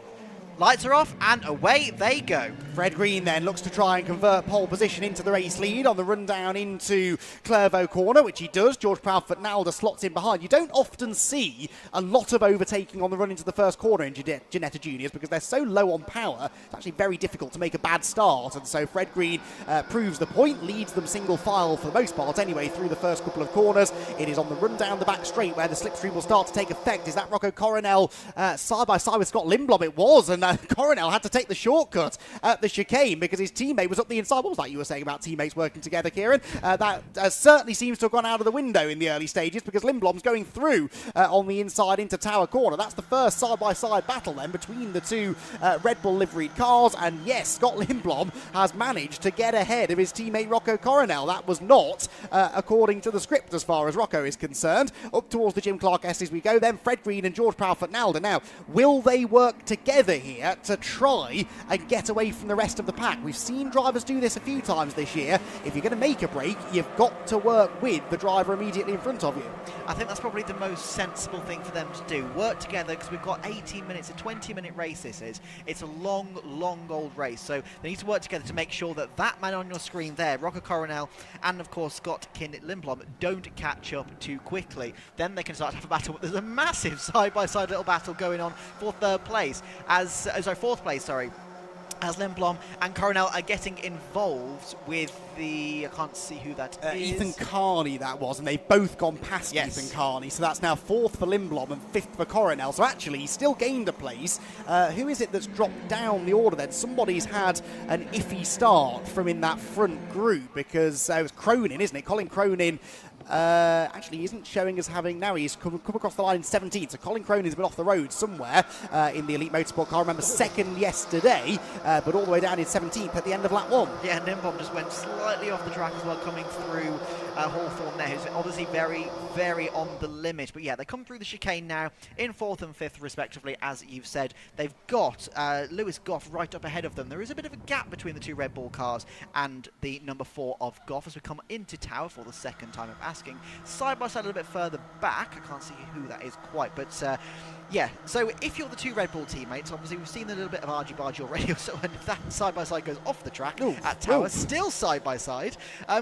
Speaker 1: Lights are off, and away they go.
Speaker 2: Fred Green then looks to try and convert pole position into the race lead on the run down into Clairvaux corner, which he does. George Proudfoot Nalder slots in behind. You don't often see a lot of overtaking on the run into the first corner in Ginetta Juniors because they're so low on power. It's actually very difficult to make a bad start, and so Fred Green proves the point, leads them single file for the most part anyway through the first couple of corners. It is on the run down the back straight where the slipstream will start to take effect. Is that Rocco Coronel side by side with Scott Lindblom? It was, and Coronel had to take the shortcut. The chicane because his teammate was up the inside. What was that you were saying about teammates working together, Kieran? That certainly seems to have gone out of the window in the early stages because Lindblom's going through on the inside into Tower Corner. That's the first side-by-side battle then between the two Red Bull liveried cars. And yes, Scott Lindblom has managed to get ahead of his teammate Rocco Coronel. That was not according to the script as far as Rocco is concerned. Up towards the Jim Clark S's we go then. Fred Green and George Proudfoot-Nalder. Now, will they work together here to try and get away from the rest of the pack? We've seen drivers do this a few times this year. If you're going to make a break, you've got to work with the driver immediately in front of you.
Speaker 1: I think that's probably the most sensible thing for them to do. Work together, because we've got 18 minutes, a 20-minute race this is. It's a long, long old race, so they need to work together to make sure that that man on your screen there, Rocco Coronel, and of course Scott Lindblom, don't catch up too quickly. Then they can start to have a battle. There's a massive side-by-side little battle going on for fourth place, as Lindblom and Coronel are getting involved with the, I can't see who that is.
Speaker 2: Ethan Carney that was, and they've both gone past Ethan Carney, so that's now 4th for Lindblom and 5th for Coronel, so actually he's still gained a place. Who is it that's dropped down the order then? Somebody's had an iffy start from in that front group, because it was Cronin, isn't it? Colin Cronin actually he isn't showing as having, now he's come across the line in 17th, so Colin Cronin's been off the road somewhere in the Elite Motorsport car. I remember 2nd yesterday, but all the way down in 17th at the end of lap 1.
Speaker 1: Yeah, and Lindblom just went slightly off the track as well, coming through Hawthorne there, who's obviously very, very on the limit. But yeah, they come through the chicane now in 4th and 5th respectively, as you've said. They've got Lewis Goff right up ahead of them. There is a bit of a gap between the two Red Bull cars and the number 4 of Goff as we come into Tower for the second time of asking. Side by side a little bit further back. I can't see who that is quite, but yeah, so if you're the two Red Bull teammates, obviously we've seen a little bit of argy-bargy already, so and if that side-by-side goes off the track at Tower, still side-by-side,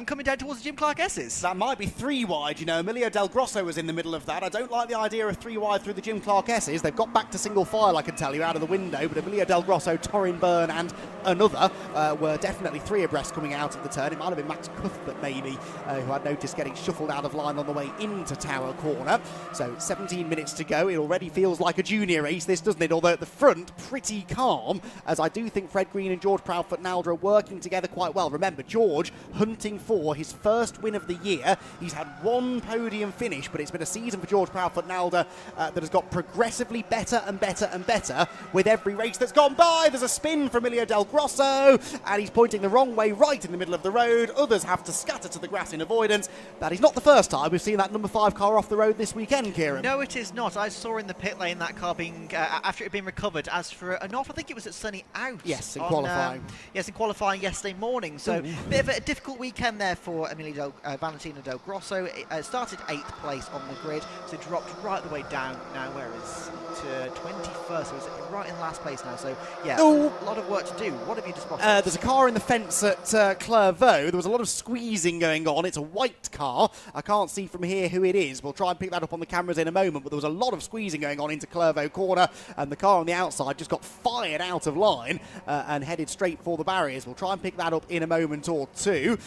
Speaker 1: coming down towards the Jim Clark S's.
Speaker 2: That might be 3 wide, you know. Emilio Del Grosso was in the middle of that. I don't like the idea of 3 wide through the Jim Clark S's. They've got back to single file, I can tell you, out of the window, but Emilio Del Grosso, Torrin Byrne and another were definitely 3 abreast coming out of the turn. It might have been Max Cuthbert maybe, who I'd noticed getting shuffled out of line on the way into Tower Corner. So 17 minutes to go. It already feels like a junior race, this, doesn't it? Although at the front, pretty calm, as I do think Fred Green and George Proudfoot-Nalder are working together quite well. Remember, George hunting for his first win of the year. He's had 1 podium finish, but it's been a season for George Proudfoot-Nalder that has got progressively better and better and better with every race that's gone by. There's a spin from Emilio Del Grosso, and he's pointing the wrong way right in the middle of the road. Others have to scatter to the grass in avoidance. That is not the first time we've seen that number 5 car off the road this weekend, Kieran.
Speaker 1: No, it is not. I saw in the pit lane that car being, after it had been recovered, as for an off, I think it was at Sunny Out.
Speaker 2: Yes, in qualifying.
Speaker 1: Yes, in qualifying yesterday morning. So, bit of a difficult weekend there for Valentino Del Grosso. It started 8th place on the grid, so dropped right the way down now. Where is it? 21st, so it's right in last place now. So, yeah, a lot of work to do. What have you just spotted?
Speaker 2: There's a car in the fence at Clairvaux. There was a lot of squeezing going on. It's a white car. I can't see from here who it is. We'll try and pick that up on the cameras in a moment, but there was a lot of squeezing going on into Clairvaux Corner, and the car on the outside just got fired out of line and headed straight for the barriers. We'll try and pick that up in a moment or two.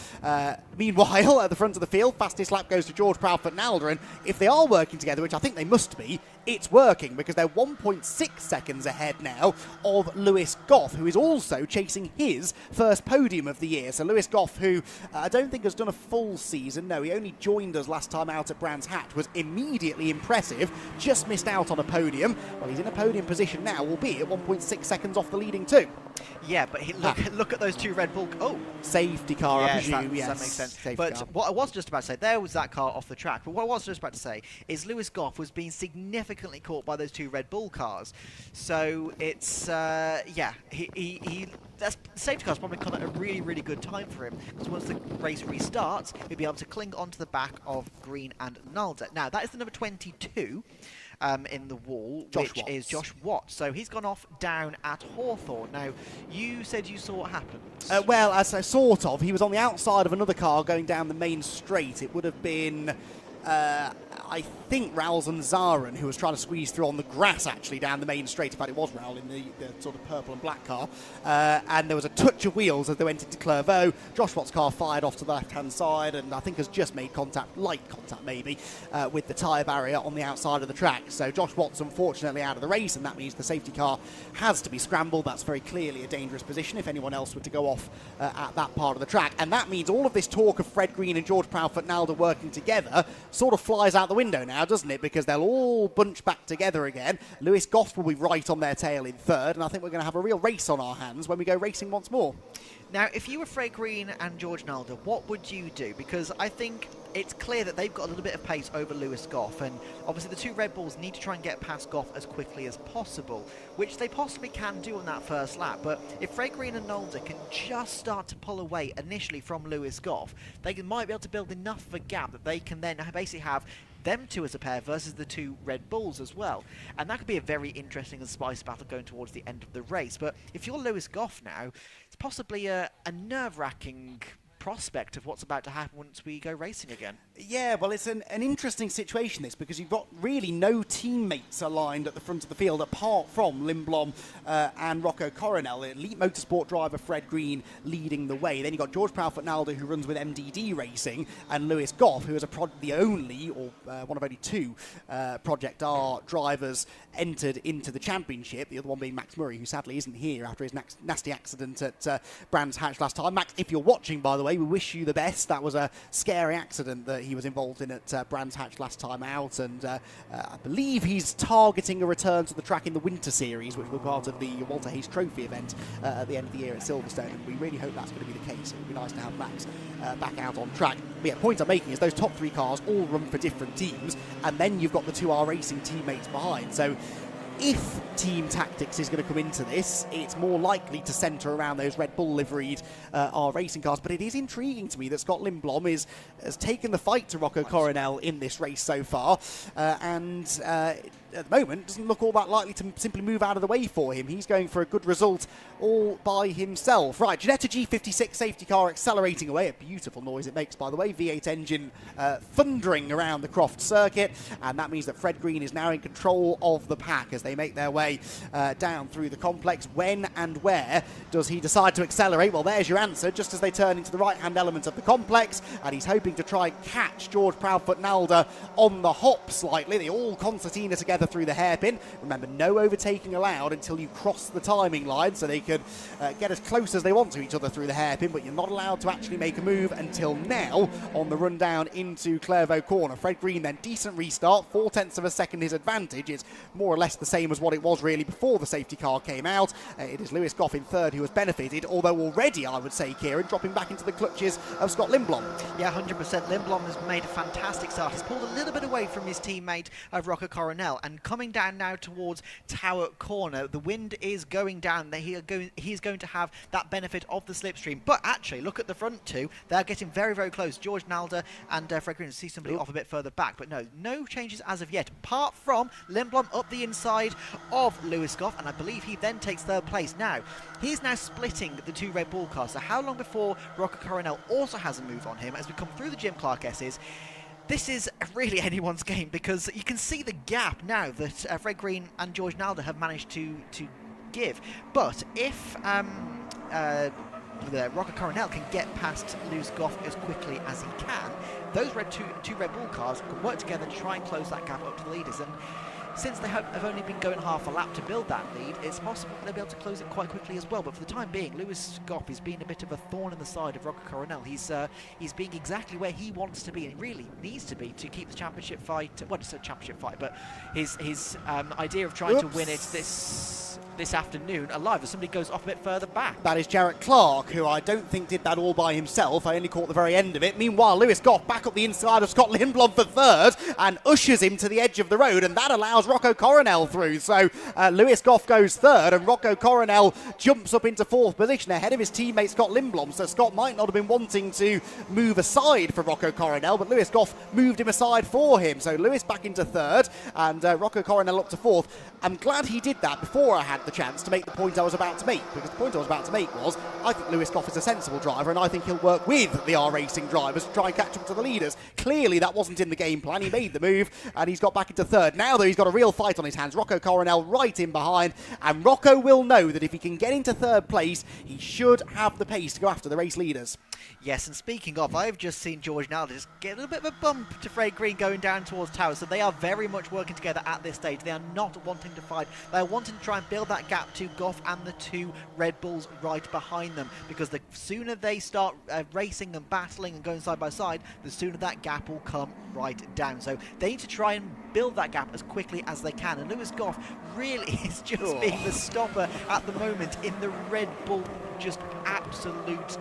Speaker 2: Meanwhile, at the front of the field, fastest lap goes to George Proudfoot-Nalder, and if they are working together, which I think they must be, it's working, because they're 1.6 seconds ahead now of Lewis Goff, who is also chasing his first podium of the year. So Lewis Goff, who I don't think has done a full season, no, he only joined us last time out at Brands Hatch, was immediately impressive, just missed out on a podium. Well, he's in a podium position now, albeit 1.6 seconds off the leading 2.
Speaker 1: Yeah, but look at those 2 Red Bull.
Speaker 2: Safety car, I presume.
Speaker 1: Yes, that makes sense. But what I was just about to say, there was that car off the track. But what I was just about to say is Lewis Goff was being significantly caught by those 2 Red Bull cars. So it's yeah, that safety car's probably come at a really, really good time for him, because once the race restarts, he'll be able to cling onto the back of Green and Nalder. Now, that is the number 22. In the wall, which is Josh Watts. So he's gone off down at Hawthorne. Now, you said you saw what happened.
Speaker 2: Well, as I sort of. He was on the outside of another car going down the main straight. It would have been... I think Raoul Zanzaran, who was trying to squeeze through on the grass actually down the main straight. In fact, it was Raoul in the sort of purple and black car. And there was a touch of wheels as they went into Clairvaux. Josh Watt's car fired off to the left-hand side and I think has just made contact, light contact maybe, with the tyre barrier on the outside of the track. So Josh Watt's unfortunately out of the race, and that means the safety car has to be scrambled. That's very clearly a dangerous position if anyone else were to go off at that part of the track. And that means all of this talk of Fred Green and George Proudfoot-Nalder working together sort of flies out the window now, doesn't it? Because they'll all bunch back together again. Lewis Goff will be right on their tail in third, and I think we're going to have a real race on our hands when we go racing once more.
Speaker 1: Now, if you were Fred Green and George Nalder, what would you do? Because I think it's clear that they've got a little bit of pace over Lewis Goff, and obviously the two Red Bulls need to try and get past Goff as quickly as possible, which they possibly can do on that first lap. But if Fred Green and Nalder can just start to pull away initially from Lewis Goff, they might be able to build enough of a gap that they can then basically have them two as a pair versus the two Red Bulls as well. And that could be a very interesting and spicy battle going towards the end of the race. But if you're Lewis Goff now, it's possibly a nerve-wracking prospect of what's about to happen once we go racing again.
Speaker 2: Yeah, well, it's an interesting situation, this, because you've got really no teammates aligned at the front of the field apart from Lindblom and Rocco Coronel. Elite Motorsport driver Fred Green leading the way. Then you've got George Proudfoot-Nalder, who runs with MDD Racing, and Lewis Goff, who is the only, or one of only two, Project R drivers entered into the championship. The other one being Max Murray, who sadly isn't here after his nasty accident at Brands Hatch last time. Max, if you're watching, by the way, we wish you the best. That was a scary accident that he was involved in at Brands Hatch last time out, and I believe he's targeting a return to the track in the Winter Series, which will be part of the Walter Hayes Trophy event at the end of the year at Silverstone, and we really hope that's going to be the case. It would be nice to have Max back out on track. But yeah, the point I'm making is those top three cars all run for different teams, and then you've got the 2R Racing teammates behind. So if team tactics is going to come into this, it's more likely to centre around those Red Bull liveried R racing cars. But it is intriguing to me that Scott Lindblom has taken the fight to Rocco Coronel in this race so far, and at the moment doesn't look all that likely to simply move out of the way for him. He's going for a good result all by himself. Right, Ginetta G56 safety car accelerating away. A beautiful noise it makes, by the way. V8 engine thundering around the Croft Circuit, and that means that Fred Green is now in control of the pack as they make their way down through the complex. When and where does he decide to accelerate? Well, there's your answer, just as they turn into the right-hand element of the complex, and he's hoping to try and catch George Proudfoot-Nalder on the hop slightly. They all concertina together through the hairpin. Remember, no overtaking allowed until you cross the timing line, so they could get as close as they want to each other through the hairpin, but you're not allowed to actually make a move until now on the run down into Clairvaux corner. Fred Green then, decent restart, 0.4 of a second his advantage. It's more or less the same as what it was really before the safety car came out. It is Lewis Goff in third who has benefited, although already, I would say, Kieran, dropping back into the clutches of Scott Lindblom.
Speaker 1: Yeah, 100%. Lindblom has made a fantastic start. He's pulled a little bit away from his teammate of Rocco Coronel, and coming down now towards Tower Corner, the wind is going down. He's going to have that benefit of the slipstream. But actually, look at the front two. They're getting very, very close. George Nalder and Fred Green. See somebody off a bit further back, but no changes as of yet, apart from Lindblom up the inside of Lewis Goff, and I believe he then takes third place. Now, he's now splitting the two Red Bull cars. So how long before Rocco Coronel also has a move on him as we come through the Jim Clark S's? This is really anyone's game, because you can see the gap now that Fred Green and George Nalder have managed to give. But if Rocco Coronel can get past Lewis Goff as quickly as he can, those two Red Bull cars can work together to try and close that gap up to the leaders. And since they have only been going half a lap to build that lead, it's possible they'll be able to close it quite quickly as well. But for the time being, Lewis Goff is being a bit of a thorn in the side of Rocco Coronel. He's being exactly where he wants to be, and he really needs to be, to keep the championship fight. Well, it's a championship fight, but his idea of trying to win it this afternoon alive as somebody goes off a bit further back.
Speaker 2: That is Jarrett Clark, who I don't think did that all by himself. I only caught the very end of it. Meanwhile, Lewis Goff back up the inside of Scott Lindblom for third and ushers him to the edge of the road, and that allows Rocco Coronel through. So Lewis Goff goes third, and Rocco Coronel jumps up into fourth position ahead of his teammate Scott Lindblom. So Scott might not have been wanting to move aside for Rocco Coronel, but Lewis Goff moved him aside for him. So Lewis back into third, and Rocco Coronel up to fourth. I'm glad he did that before I had the chance to make the point I was about to make, because the point I was about to make was, I think Lewis Goff is a sensible driver, and I think he'll work with the R-Racing drivers to try and catch up to the leaders. Clearly, that wasn't in the game plan. He made the move, and he's got back into third. Now, though, he's got a real fight on his hands. Rocco Coronel right in behind, and Rocco will know that if he can get into third place, he should have the pace to go after the race leaders.
Speaker 1: Yes, and speaking of, I've just seen George Nalda just get a little bit of a bump to Fred Green going down towards Tyre, so they are very much working together at this stage. They are not wanting to fight. They are wanting to try and build that gap to Goff and the two Red Bulls right behind them, because the sooner they start racing and battling and going side by side, the sooner that gap will come right down. So they need to try and build that gap as quickly as they can, and Lewis Goff really is just being the stopper at the moment in the Red Bull, just absolute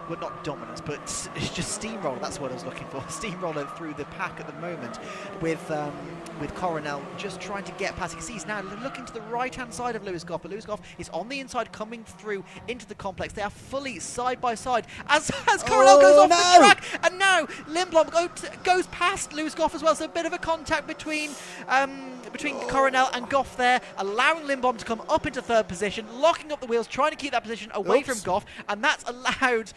Speaker 1: well, not dominance, but it's just steamroller. That's what I was looking for. Steamroller through the pack at the moment, with Coronel just trying to get past. You can see he's now looking to the right-hand side of Lewis Goff, but Lewis Goff is on the inside, coming through into the complex. They are fully side by side as Coronel goes off the track, and now Lindblom goes past Lewis Goff as well. So a bit of a contact between Coronel and Goff there, allowing Lindblom to come up into third position, locking up the wheels, trying to keep that position away from Goff, and that's allowed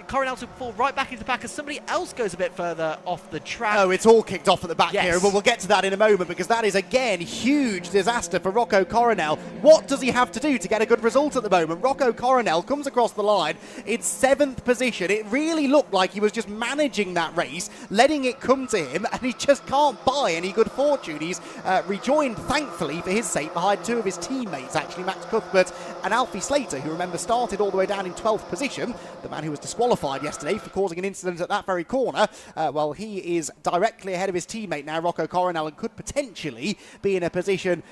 Speaker 1: Coronel to fall right back into the pack as somebody else goes a bit further off the track.
Speaker 2: Oh, it's all kicked off at the back here, but we'll get to that in a moment, because that is, again, huge disaster for Rocco Coronel. What does he have to do to get a good result at the moment? Rocco Coronel comes across the line in 7th position. It really looked like he was just managing that race, letting it come to him, and he just can't buy any good fortune. He's rejoined, thankfully, for his sake, behind two of his teammates, actually, Max Cuthbert and Alfie Slater, who, remember, started all the way down in 12th position. The man who was disqualified yesterday for causing an incident at that very corner. Well, he is directly ahead of his teammate now, Rocco Coronel, and could potentially be in a position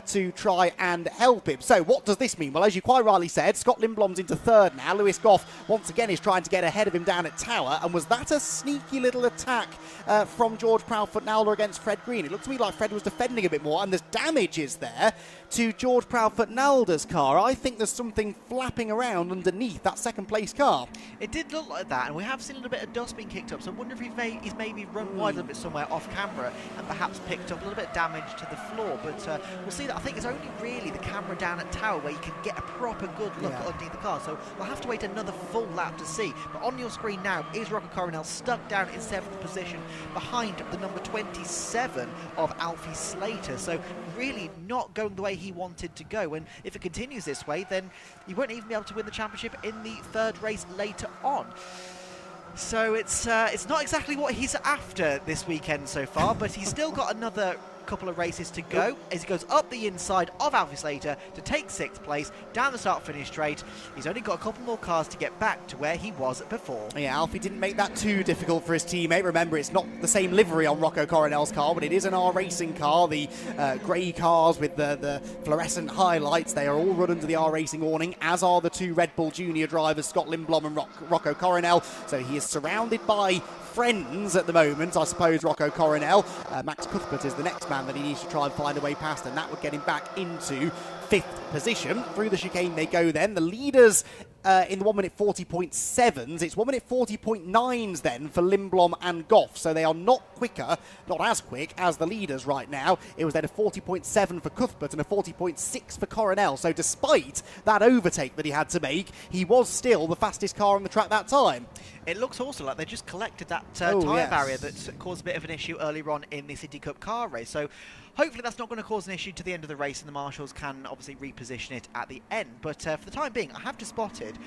Speaker 2: to try and help him. So what does this mean? Well, as you quite rightly said, Scott Lindblom's into third now. Lewis Goff, once again, is trying to get ahead of him down at Tower. And was that a sneaky little attack from George Proudfoot-Nowler against Fred Green? It looked to me like Fred was defending a bit more, and there's damages there to George Proudfoot-Nowler's car. I think there's something flapping around underneath that second place car.
Speaker 1: It did look like that, and we have seen a little bit of dust being kicked up, so I wonder if he's maybe run wide a little bit somewhere off camera and perhaps picked up a little bit of damage to the floor. But we'll see that. I think it's only really the camera down at Tower where you can get a proper good look underneath the car, so we'll have to wait another full lap to see. But on your screen now is Rocco Coronel stuck down in 7th position behind the number 27 of Alfie Slater, so really not going the way he wanted to go, and if it continues this way, then he won't even be able to win the championship in the third race later on. So it's not exactly what he's after this weekend so far, but he's still got another couple of races to go as he goes up the inside of Alfie Slater to take 6th place down the start-finish straight. He's only got a couple more cars to get back to where he was before. Yeah,
Speaker 2: Alfie didn't make that too difficult for his teammate. Remember, it's not the same livery on Rocco Coronel's car, but it is an R-Racing car. The grey cars with the fluorescent highlights, they are all run under the R-Racing awning, as are the two Red Bull Junior drivers, Scott Lindblom and Rocco Coronel. So he is surrounded by friends at the moment, I suppose, Rocco Coronel. Max Cuthbert is the next man that he needs to try and find a way past, and that would get him back into 5th position. Through the chicane they go then. The leaders in the 1 minute 40.7s. It's 1 minute 40.9s then for Lindblom and Goff. So they are not quicker, not as quick as the leaders right now. It was then a 40.7 for Cuthbert and a 40.6 for Coronel. So despite that overtake that he had to make, he was still the fastest car on the track that time.
Speaker 1: It looks also like they just collected that tyre barrier that caused a bit of an issue earlier on in the City Cup car race. So hopefully that's not going to cause an issue to the end of the race, and the marshals can obviously reposition it at the end. But for the time being, I have just spotted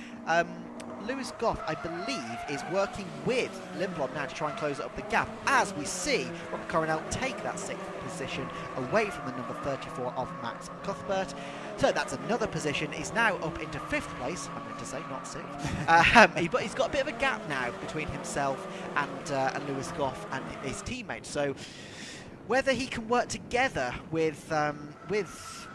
Speaker 1: Lewis Goff, I believe, is working with Lindblom now to try and close up the gap, as we see Rocco Coronel take that 6th position away from the number 34 of Max Cuthbert. So that's another position. He's now up into 5th place, I meant to say, not 6th. But he's got a bit of a gap now between himself and Lewis Goff and his teammates. So whether he can work together with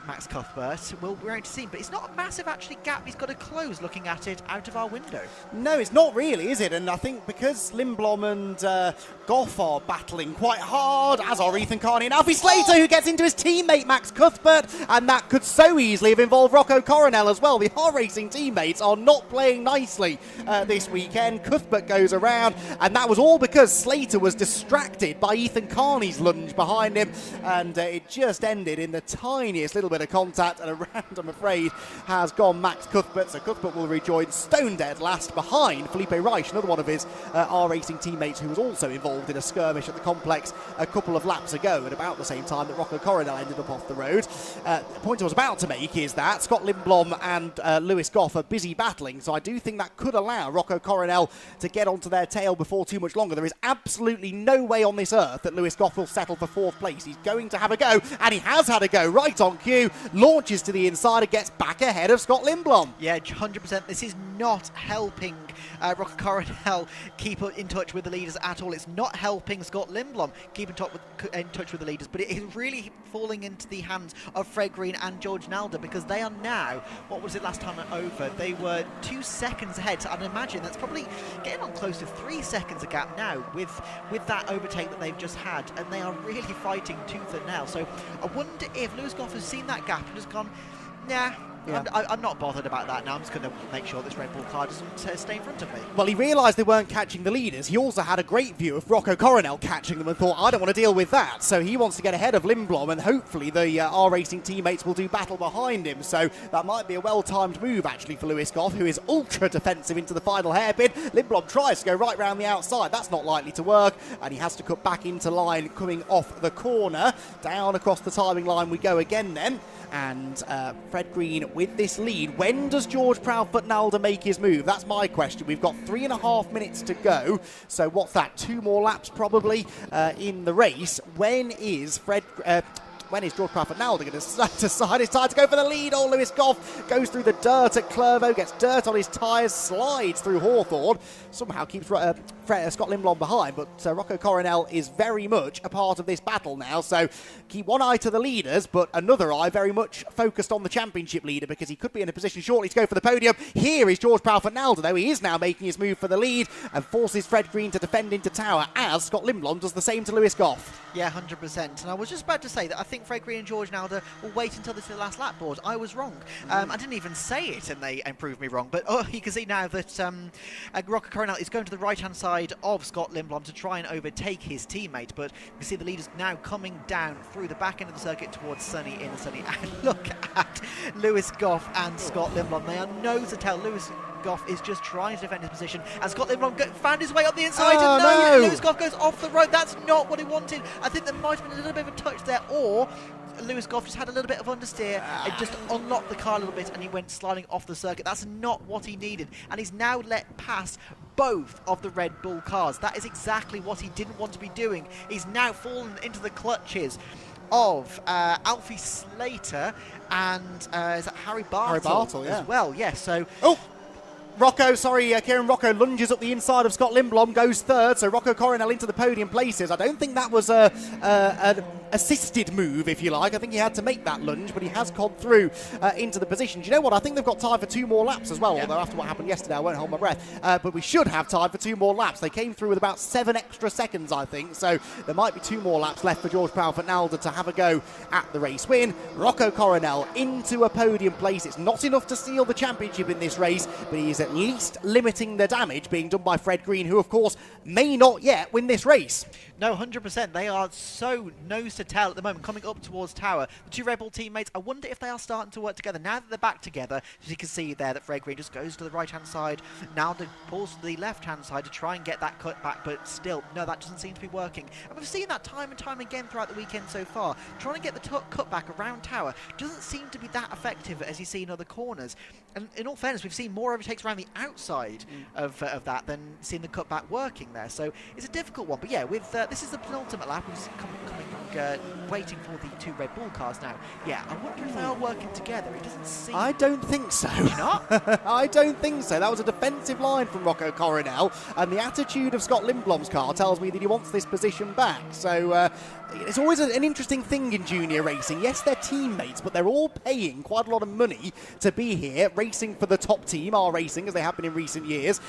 Speaker 1: Max Cuthbert, we're going to see. But it's not a massive, actually, gap he's got to close looking at it out of our window.
Speaker 2: No, it's not really, is it? And I think because Lindblom and Goff are battling quite hard, as are Ethan Carney and Alfie Slater, who gets into his teammate Max Cuthbert, and that could so easily have involved Rocco Coronel as well. The R-Racing teammates are not playing nicely this weekend. Cuthbert goes around, and that was all because Slater was distracted by Ethan Carney's lunge behind him, and it just ended in the tiniest little bit bit of contact, and around, I'm afraid, has gone Max Cuthbert. So Cuthbert will rejoin stone dead last behind Felipe Reich, another one of his R-Racing teammates who was also involved in a skirmish at the complex a couple of laps ago, at about the same time that Rocco Coronel ended up off the road. The point I was about to make is that Scott Lindblom and Lewis Goff are busy battling, so I do think that could allow Rocco Coronel to get onto their tail before too much longer. There is absolutely no way on this earth that Lewis Goff will settle for 4th place. He's going to have a go, and he has had a go right on cue, launches to the inside and gets back ahead of Scott Lindblom.
Speaker 1: Yeah, 100%. This is not helping Rocco Coronel keep in touch with the leaders at all. It's not helping Scott Lindblom keep in touch with the leaders, but it is really falling into the hands of Fred Green and George Nalder, because they are now, what was it last time over? They were 2 seconds ahead, so I'd imagine that's probably getting on close to 3 seconds a gap now with that overtake that they've just had, and they are really fighting tooth and nail. So I wonder if Lewis Goff has seen that gap and just gone, nah, yeah. I'm not bothered about that now. I'm just going to make sure this Red Bull car doesn't stay in front of me.
Speaker 2: Well, he realised they weren't catching the leaders. He also had a great view of Rocco Coronel catching them and thought, I don't want to deal with that. So he wants to get ahead of Lindblom, and hopefully the R-Racing teammates will do battle behind him. So that might be a well-timed move, actually, for Lewis Goff, who is ultra-defensive into the final hairpin. Lindblom tries to go right round the outside. That's not likely to work, and he has to cut back into line coming off the corner. Down across the timing line we go again then. And Fred Green with this lead. When does George Proudfoot Nalder make his move? That's my question. We've got 3.5 minutes to go. So what's that? 2 more laps probably in the race. When is George Proudfoot Nalder going to decide it's time to go for the lead? Oh, Lewis Goff goes through the dirt at Clervaux, gets dirt on his tyres, slides through Hawthorne, somehow keeps Scott Lindblom behind, but Rocco Coronel is very much a part of this battle now, so keep one eye to the leaders, but another eye very much focused on the championship leader, because he could be in a position shortly to go for the podium. Here is George Proudfoot Nalder, though. He is now making his move for the lead and forces Fred Green to defend into Tower, as Scott Lindblom does the same to Lewis Goff.
Speaker 1: Yeah, 100%. And I was just about to say that I think Fred Green and George Nalder will wait until this is the last lap board. I was wrong. I didn't even say it, and they proved me wrong. But you can see now that Rocco Coronel is going to the right-hand side of Scott Lindblom to try and overtake his teammate. But you can see the leaders now coming down through the back end of the circuit towards Sunny, inner Sunny. And look at Lewis Goff and Scott Lindblom. They are nose to tail. Lewis Goff is just trying to defend his position, and Scott Lindblom found his way up the inside.
Speaker 2: Oh,
Speaker 1: and
Speaker 2: no!
Speaker 1: Lewis Goff goes off the road. That's not what he wanted. I think there might have been a little bit of a touch there, or Lewis Goff just had a little bit of understeer and just unlocked the car a little bit, and he went sliding off the circuit. That's not what he needed, and he's now let pass both of the Red Bull cars. That is exactly what he didn't want to be doing. He's now fallen into the clutches of Alfie Slater and is that Harry Bartle,
Speaker 2: yeah.
Speaker 1: as well. Yes, so...
Speaker 2: Oh! Kieran Rocco lunges up the inside of Scott Lindblom, goes third, so Rocco Coronel into the podium places. I don't think that was an assisted move, if you like. I think he had to make that lunge, but he has gone through into the position. Do you know what? I think they've got time for 2 more laps as well, although after what happened yesterday, I won't hold my breath. But we should have time for 2 more laps. They came through with about 7 extra seconds, I think, so there might be 2 more laps left for George Proudfoot Nalder to have a go at the race win. Rocco Coronel into a podium place. It's not enough to steal the championship in this race, but he is at least limiting the damage being done by Fred Green, who, of course, may not yet win this race.
Speaker 1: No, 100%. They are so nose to tail at the moment, coming up towards Tower. The 2 Red Bull teammates, I wonder if they are starting to work together. Now that they're back together, as you can see there, that Fred Green just goes to the right-hand side. Now they pulls to the left-hand side to try and get that cut back, but still, no, that doesn't seem to be working. And we've seen that time and time again throughout the weekend so far. Trying to get the cut back around Tower doesn't seem to be that effective as you see in other corners. And in all fairness, we've seen more overtakes around the outside of that than seeing the cutback working there. So it's a difficult one. But yeah, with this is the penultimate lap. We're waiting for the 2 Red Bull cars now. Yeah, I wonder if they are working together. It doesn't seem...
Speaker 2: I don't think so.
Speaker 1: You're not?
Speaker 2: I don't think so. That was a defensive line from Rocco Coronel, and the attitude of Scott Lindblom's car tells me that he wants this position back. So it's always an interesting thing in junior racing. Yes, they're teammates, but they're all paying quite a lot of money to be here, racing for the top team, R-Racing, as they have been in recent years.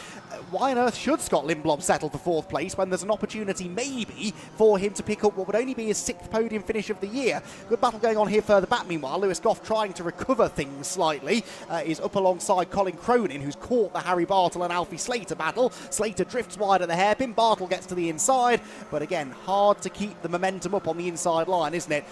Speaker 2: Why on earth should Scott Lindblom settle for 4th place when there's an opportunity maybe for him to pick up what would only be his 6th 6th podium finish of the year. Good battle going on here further back. Meanwhile, Lewis Goff trying to recover things slightly. Is up alongside Colin Cronin, who's caught the Harry Bartle and Alfie Slater battle. Slater drifts wide at the hairpin. Bartle gets to the inside, but again, hard to keep the momentum up on the inside line, isn't it,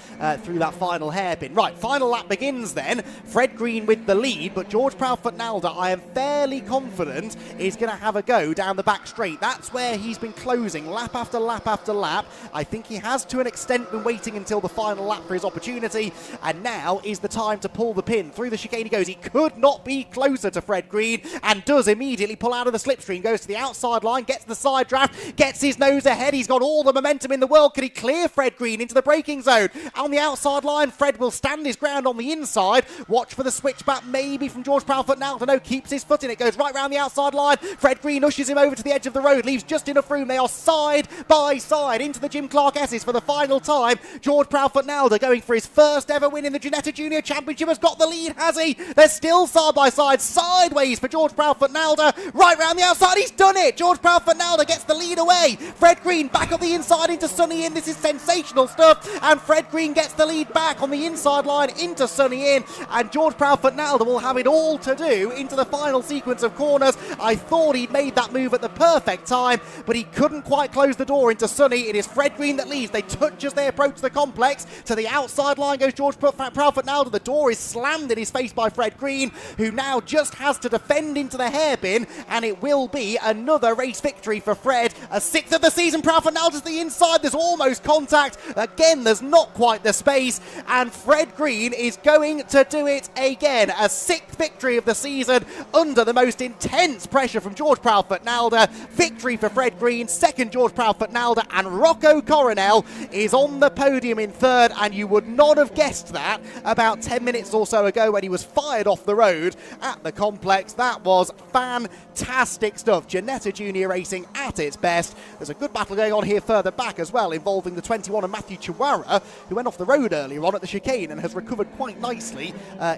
Speaker 2: through that final hairpin. Right, final lap begins then. Fred Green with the lead, but George Proudfoot-Nalder, I am fairly confident, is going to have a go down the back straight. That's where he's been closing lap after lap after lap. I think he has to an extent been waiting until the final lap for his opportunity, and now is the time to pull the pin. Through the chicane he goes. He could not be closer to Fred Green, and does immediately pull out of the slipstream, goes to the outside line, gets the side draft, gets his nose ahead. He's got all the momentum in the world. Can he clear Fred Green into the braking zone? On the outside line, Fred will stand his ground on the inside. Watch for the switchback maybe from George Proudfoot-Nalder. No, keeps his foot in it, goes right round the outside line. Fred Green ushers him over to the edge of the road, leaves just enough room. They are side by side into the Jim Clark S's for the final time. George Proudfoot-Nalder going for his first ever win in the Ginetta Junior Championship has got the lead, has he? They're still side by side, sideways for George Proudfoot-Nalder, right round the outside. He's done it. George Proudfoot-Nalder gets the lead away. Fred Green back up the inside into Sonny Inn. This is sensational stuff, and Fred Green gets the lead back on the inside line into Sonny Inn, and George Proudfoot-Nalder will have it all to do into the final sequence of corners. I thought he'd made that move at the perfect time, but he couldn't quite close the door into Sonny. It is Fred Green that leads. They touch as they approach the complex. To the outside line goes George Proudfoot-Nalder. The door is slammed in his face by Fred Green, who now just has to defend into the hairpin, and it will be another race victory for Fred. A 6th of the season. Proudfoot-Nalder to the inside. There's almost contact. Again, there's not quite the space, and Fred Green is going to do it again. A 6th victory of the season under the most intense pressure from George Proudfoot-Nalder. Victory for Fred Green, 2nd George Proudfoot-Nalder, and Rocco Coronel is on the podium in 3rd, and you would not have guessed that about 10 minutes or so ago when he was fired off the road at the complex. That was fantastic stuff. Ginetta Junior Racing at its best. There's a good battle going on here further back as well, involving the 21 and Matthew Chihuahua, who went off the road earlier on at the chicane and has recovered quite nicely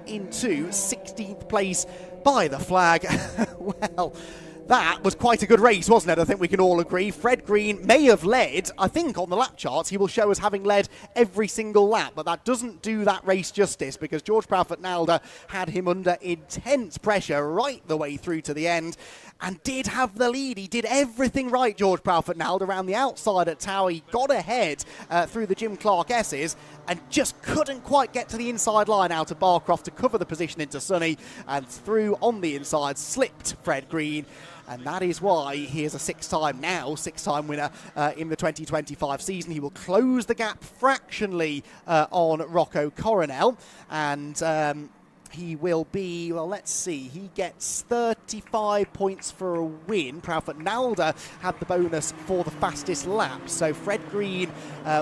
Speaker 2: into 16th place by the flag. Well, that was quite a good race, wasn't it? I think we can all agree. Fred Green may have led, I think on the lap charts, he will show as having led every single lap, but that doesn't do that race justice, because George Proudfoot-Nalder had him under intense pressure right the way through to the end, and did have the lead. He did everything right, George Proudfoot-Nalder, around the outside at Tyre. He got ahead through the Jim Clark S's, and just couldn't quite get to the inside line out of Barcroft to cover the position into Sonny, and through on the inside slipped Fred Green. And that is why he is a six-time winner in the 2025 season. He will close the gap fractionally on Rocco Coronel, and he will be, well, let's see, he gets 35 points for a win. Proudfoot-Nalder had the bonus for the fastest lap, so Fred Green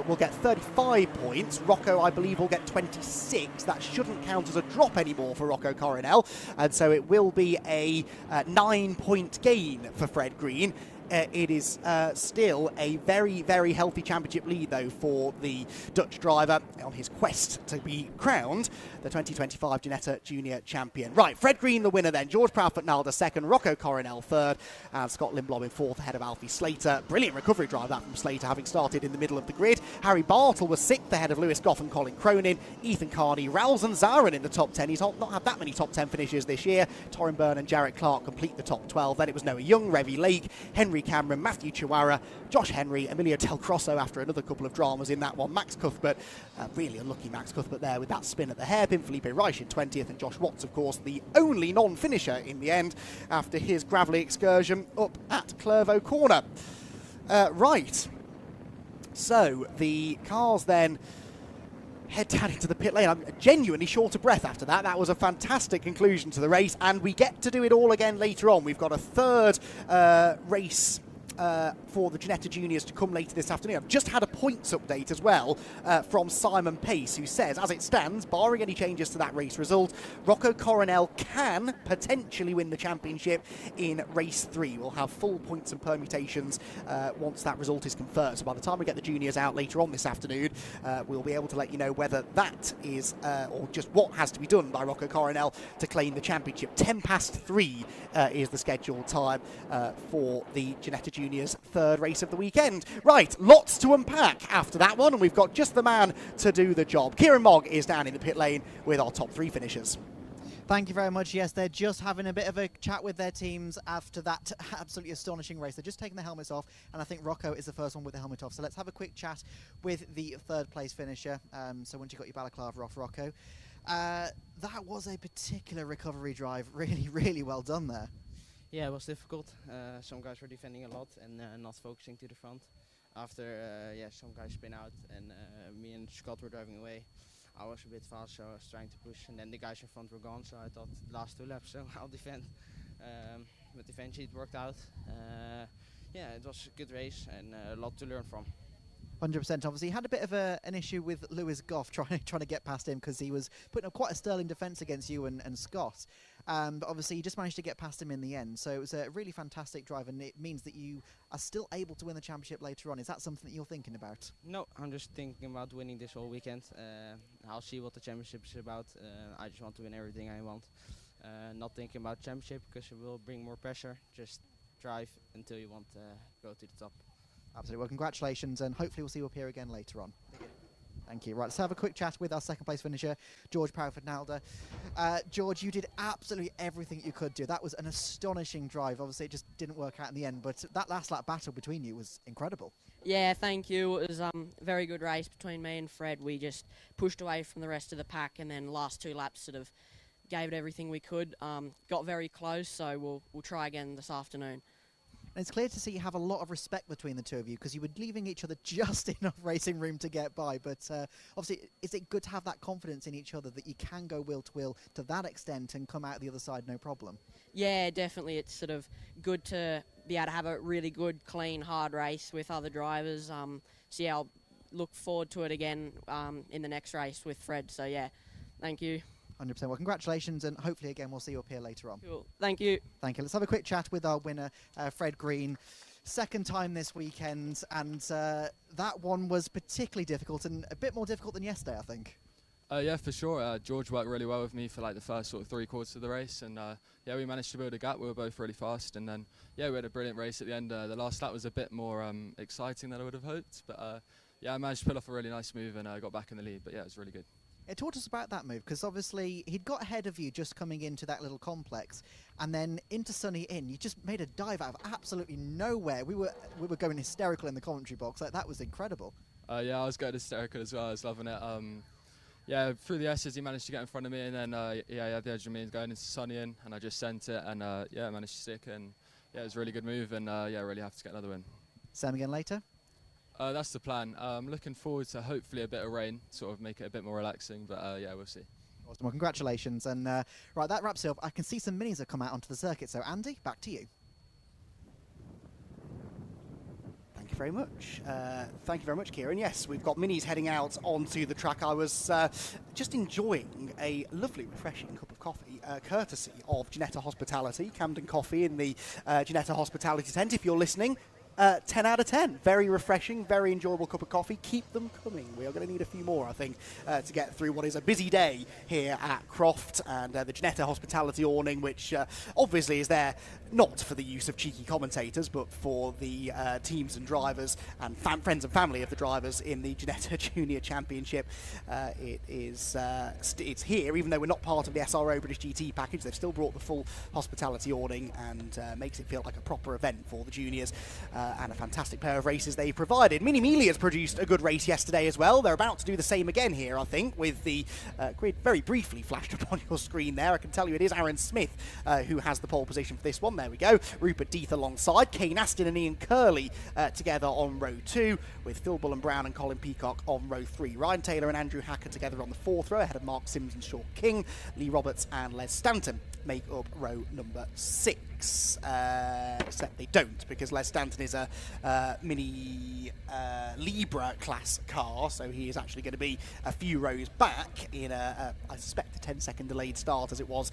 Speaker 2: will get 35 points. Rocco, I believe, will get 26. That shouldn't count as a drop anymore for Rocco Coronel, and so it will be a 9-point gain for Fred Green. It is still a very, very healthy championship lead, though, for the Dutch driver on his quest to be crowned the 2025 Ginetta Junior Champion. Right, Fred Green the winner then. George Proudfoot-Nalder 2nd, Rocco Coronel 3rd, and Scott Lindblom in 4th ahead of Alfie Slater. Brilliant recovery drive that from Slater, having started in the middle of the grid. Harry Bartle was 6th ahead of Lewis Goff and Colin Cronin. Ethan Carney, Ralston Zarin in the top 10. He's not had that many top 10 finishes this year. Torrin Byrne and Jarrett Clark complete the top 12. Then it was Noah Young, Revy Lake, Henry Cameron, Matthew Chihuahua, Josh Henry, Emilio Del Crosso after another couple of dramas in that one. Max Cuthbert, really unlucky Max Cuthbert there with that spin at the hairpin. Felipe Reich in 20th, and Josh Watts, of course, the only non-finisher in the end after his gravelly excursion up at Clervaux Corner. Right, so the cars then head down into the pit lane. I'm genuinely short of breath after that. That was a fantastic conclusion to the race, and we get to do it all again later on. We've got a 3rd race for the Ginetta Juniors to come later this afternoon. I've just had a points update as well from Simon Pace, who says, as it stands, barring any changes to that race result, Rocco Coronel can potentially win the championship in race 3. We'll have full points and permutations once that result is confirmed. So by the time we get the juniors out later on this afternoon, we'll be able to let you know whether that is, or just what has to be done by Rocco Coronel to claim the championship. 3:10 is the scheduled time for the Ginetta Juniors' 3rd race of the weekend. Right, lots to unpack back after that one, and we've got just the man to do the job. Kieran Mogg is down in the pit lane with our top 3 finishers.
Speaker 3: Thank you very much. Yes, they're just having a bit of a chat with their teams after that absolutely astonishing race. They're just taking their helmets off, and I think Rocco is the first one with the helmet off. So let's have a quick chat with the 3rd place finisher. So once you got your balaclava off, Rocco. That was a particular recovery drive. Really, really well done there.
Speaker 7: Yeah, it was difficult. Some guys were defending a lot and not focusing to the front. After some guys spin out and me and Scott were driving away. I was a bit fast, so I was trying to push, and then the guys in front were gone, so I thought last 2 laps, so I'll defend. But eventually it worked out. It was a good race and a lot to learn from.
Speaker 3: 100%. Obviously, he had a bit of an issue with Lewis Goff trying to get past him because he was putting up quite a sterling defence against you and Scott. But obviously, you just managed to get past him in the end. So it was a really fantastic drive, and it means that you are still able to win the championship later on. Is that something that you're thinking about?
Speaker 7: No, I'm just thinking about winning this whole weekend. I'll see what the championship is about. I just want to win everything I want. Not thinking about championship because it will bring more pressure. Just drive until you want to go to the top.
Speaker 3: Absolutely. Well, congratulations, and hopefully we'll see you up here again later on. Thank you. Right, let's have a quick chat with our 2nd place finisher, George Powford-Nalder. George, you did absolutely everything you could do. That was an astonishing drive. Obviously, it just didn't work out in the end, but that last lap battle between you was incredible.
Speaker 8: Yeah, thank you. It was a very good race between me and Fred. We just pushed away from the rest of the pack, and then last 2 laps sort of gave it everything we could. Got very close, so we'll try again this afternoon.
Speaker 3: And it's clear to see you have a lot of respect between the 2 of you because you were leaving each other just enough racing room to get by. But obviously, is it good to have that confidence in each other that you can go wheel to wheel to that extent and come out the other side no problem?
Speaker 8: Yeah, definitely. It's sort of good to be able to have a really good, clean, hard race with other drivers. So yeah, I'll look forward to it again in the next race with Fred. So yeah, thank you.
Speaker 3: 100%. Well, congratulations, and hopefully again we'll see you up here later on.
Speaker 8: Cool. Thank you.
Speaker 3: Thank you. Let's have a quick chat with our winner, Fred Green. 2nd time this weekend, and that one was particularly difficult and a bit more difficult than yesterday, I think.
Speaker 9: Yeah, for sure. George worked really well with me for like the first sort of 3 quarters of the race, and yeah, we managed to build a gap. We were both really fast, and then yeah, we had a brilliant race at the end. The last lap was a bit more exciting than I would have hoped, but yeah, I managed to pull off a really nice move and got back in the lead. But yeah, it was really good.
Speaker 3: It taught us about that move because obviously he'd got ahead of you just coming into that little complex, and then into Sunny Inn. You just made a dive out of absolutely nowhere. We were going hysterical in the commentary box. Like, that was incredible.
Speaker 9: Yeah, I was going hysterical as well. I was loving it. Yeah, through the S's he managed to get in front of me, and then yeah, he had the edge of me going into Sunny Inn, and I just sent it, and yeah, I managed to stick, and yeah, it was a really good move, and yeah, really happy to get another win.
Speaker 3: Same again later?
Speaker 9: That's the plan. I'm looking forward to hopefully a bit of rain, sort of make it a bit more relaxing, but yeah, we'll see.
Speaker 3: Awesome. Well, congratulations. And right, that wraps it up. I can see some minis have come out onto the circuit. So, Andy, back to you.
Speaker 2: Thank you very much. Thank you very much, Kieran. Yes, we've got minis heading out onto the track. I was just enjoying a lovely, refreshing cup of coffee, courtesy of Ginetta Hospitality, Camden Coffee in the Ginetta Hospitality tent. If you're listening, 10 out of 10. Very refreshing, very enjoyable cup of coffee. Keep them coming. We are going to need a few more, I think, to get through what is a busy day here at Croft, and the Ginetta Hospitality awning, which obviously is there not for the use of cheeky commentators, but for the teams and drivers and friends and family of the drivers in the Ginetta Junior Championship. It's here, even though we're not part of the SRO British GT package. They've still brought the full hospitality awning, and makes it feel like a proper event for the juniors. And a fantastic pair of races they provided. Mini Miglias produced a good race yesterday as well. They're about to do the same again here, I think, with the grid very briefly flashed up on your screen there. I can tell you it is Aaron Smith who has the pole position for this one. There we go. Rupert Deeth alongside. Kane Aston and Ian Curley together on row 2, with Phil Bullen-Brown and Colin Peacock on row 3. Ryan Taylor and Andrew Hacker together on the 4th row, ahead of Mark Sims and Shaw King. Lee Roberts and Les Stanton make up row number 6. Except they don't, because Les Stanton is a Mini Libra class car, so he is actually going to be a few rows back in I suspect a 10-second delayed start, as it was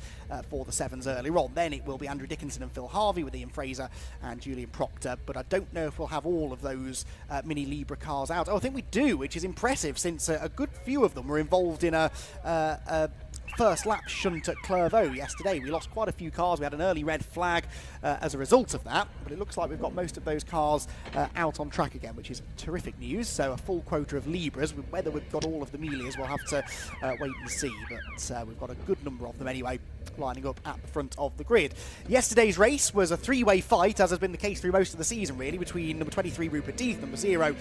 Speaker 2: for the 7s earlier on. Then it will be Andrew Dickinson and Phil Harvey with Ian Fraser and Julian Proctor, but I don't know if we'll have all of those Mini Libra cars out. Oh, I think we do, which is impressive, since a good few of them were involved in a first lap shunt at Clairvaux yesterday. We lost quite a few cars. We had an early red flag as a result of that, but it looks like we've got most of those cars out on track again, which is terrific news. So a full quota of Libras. Whether we've got all of the Miglias, we'll have to wait and see, but we've got a good number of them anyway, lining up at the front of the grid. Yesterday's race was a three-way fight, as has been the case through most of the season, really, between number 23 Rupert Death, number 0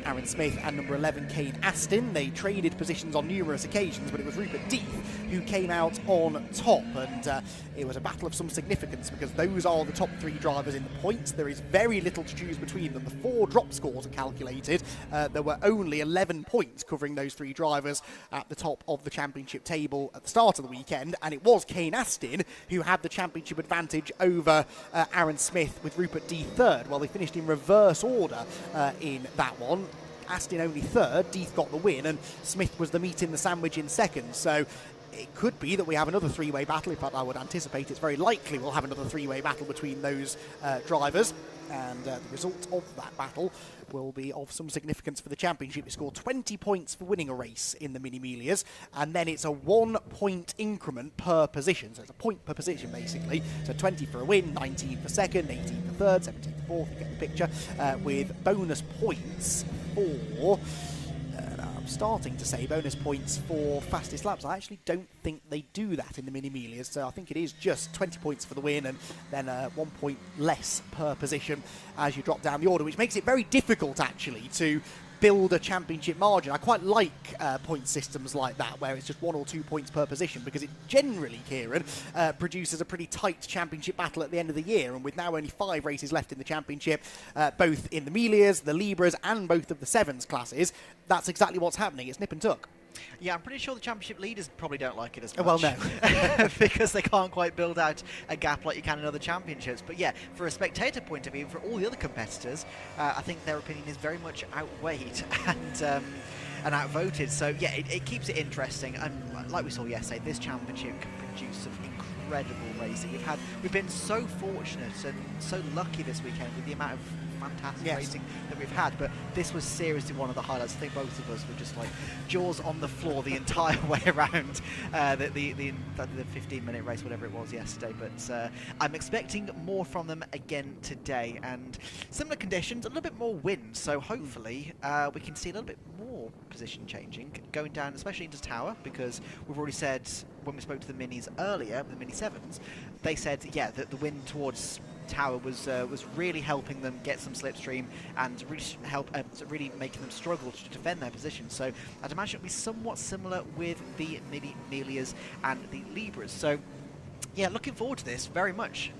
Speaker 2: Aaron Smith, and number 11 Kane Astin. They traded positions on numerous occasions, but it was Rupert Death who came out on top, and it was a battle of some significance because those are the top 3 drivers in the points. There is very little to choose between them. The 4 drop scores are calculated. There were only 11 points covering those 3 drivers at the top of the championship table at the start of the weekend, and it was Kane Astin who had the championship advantage over Aaron Smith with Rupert Death third. Well, they finished in reverse order in that one. Astin only third, Death got the win, and Smith was the meat in the sandwich in second. So it could be that we have another 3-way battle. In fact, I would anticipate it's very likely we'll have another 3-way battle between those drivers, and the result of that battle will be of some significance for the championship. You score 20 points for winning a race in the Mini Miglias, and then it's a 1-point increment per position. So it's a point per position, basically. So 20 for a win, 19 for second, 18 for third, 17 for fourth, you get the picture, with bonus points for... I'm starting to say bonus points for fastest laps. I actually don't think they do that in the Mini Miglias, so I think it is just 20 points for the win and then 1 point less per position as you drop down the order, which makes it very difficult actually to build a championship margin. I quite like point systems like that, where it's just 1 or 2 points per position, because it generally, Kieran, produces a pretty tight championship battle at the end of the year. And with now only 5 races left in the championship, both in the Miglias, the Libras, and both of the Sevens classes, that's exactly what's happening. It's nip and tuck.
Speaker 1: Yeah, I'm pretty sure the championship leaders probably don't like it as much.
Speaker 2: Well, no.
Speaker 1: Because they can't quite build out a gap like you can in other championships. But yeah, for a spectator point of view, for all the other competitors, I think their opinion is very much outweighed and outvoted. So yeah, it keeps it interesting. And like we saw yesterday, this championship can produce some incredible racing. We've been so fortunate and so lucky this weekend with the amount of fantastic racing that we've had, but this was seriously one of the highlights. I think both of us were just like jaws on the floor the entire way around the 15-minute race, whatever it was yesterday. But I'm expecting more from them again today, and similar conditions, a little bit more wind, so hopefully we can see a little bit more position changing going down, especially into Tower, because we've already said when we spoke to the Minis earlier, the Mini 7s, they said, yeah, that the wind towards Tower was really helping them get some slipstream and really making them struggle to defend their position. So I'd imagine it'll be somewhat similar with the Mini Miglias and the Libras. So yeah, looking forward to this very much.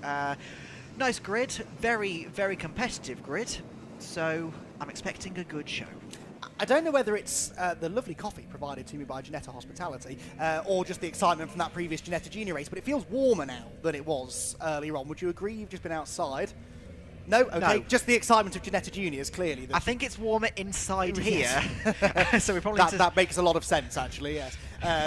Speaker 1: Nice grid, very, very competitive grid. So I'm expecting a good show.
Speaker 2: I don't know whether it's the lovely coffee provided to me by Ginetta Hospitality or just the excitement from that previous Ginetta Junior race, but it feels warmer now than it was earlier on. Would you agree? You've just been outside. No? Okay, no. Just the excitement of Ginetta Juniors, clearly.
Speaker 1: I think it's warmer inside here. So we probably
Speaker 2: that makes a lot of sense, actually, yes.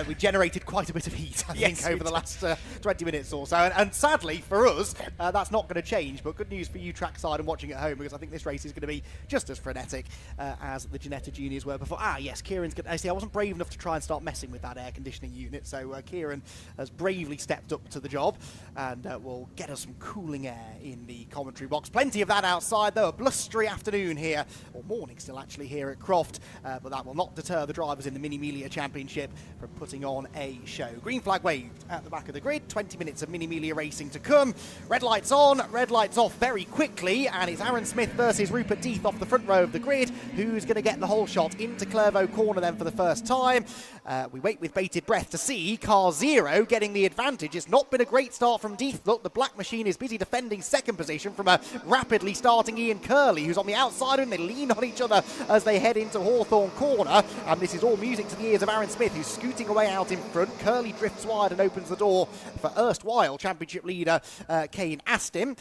Speaker 2: We generated quite a bit of heat, I think, over the last 20 minutes or so. And sadly, for us, that's not going to change. But good news for you trackside and watching at home, because I think this race is going to be just as frenetic as the Ginetta Juniors were before. Ah, yes, Kieran's going to... See, I wasn't brave enough to try and start messing with that air conditioning unit. So Kieran has bravely stepped up to the job and will get us some cooling air in the commentary box. Plenty of that outside, though. A blustery afternoon here, or morning still, actually, here at Croft. But that will not deter the drivers in the Mini Miglia Championship from putting on a show. Green flag waved at the back of the grid. 20 minutes of Mini Miglia racing to come. Red lights on, red lights off very quickly, and it's Aaron Smith versus Rupert Death off the front row of the grid. Who's going to get the whole shot into Clairvaux corner then for the first time? We wait with bated breath to see car 0 getting the advantage. It's not been a great start from Death. Look, the black machine is busy defending second position from a rapidly starting Ian Curley, who's on the outside, and they lean on each other as they head into Hawthorne corner. And this is all music to the ears of Aaron Smith, who's scooting away out in front. Curley drifts wide and opens the door for erstwhile championship leader Kane Astin,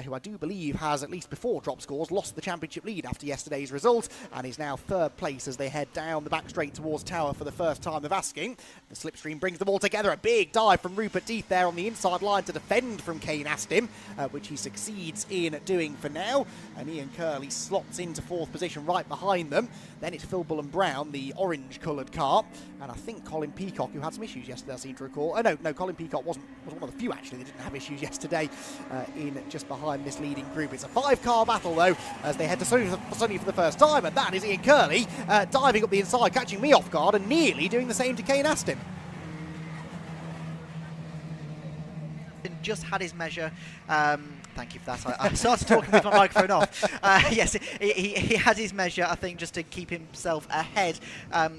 Speaker 2: who I do believe has, at least before drop scores, lost the championship lead after yesterday's result and is now third place as they head down the back straight towards Tower for the first time of asking. The slipstream brings them all together. A big dive from Rupert Death there on the inside line to defend from Kane Astin, which he succeeds in doing for now. And Ian Curley slots into fourth position right behind them. Then it's Phil Bullen Brown, the orange-coloured car. And I think Colin Peacock, who had some issues yesterday, I seem to recall. Oh, no, Colin Peacock was one of the few, actually, that didn't have issues yesterday in just behind this leading group. It's a 5-car battle, though, as they head to Sunny for the first time, and that is Ian Curley diving up the inside, catching me off guard, and nearly doing the same to Kane Aston.
Speaker 1: Just had his measure. Thank you for that. I started talking with my microphone off. Yes, he had his measure, I think, just to keep himself ahead,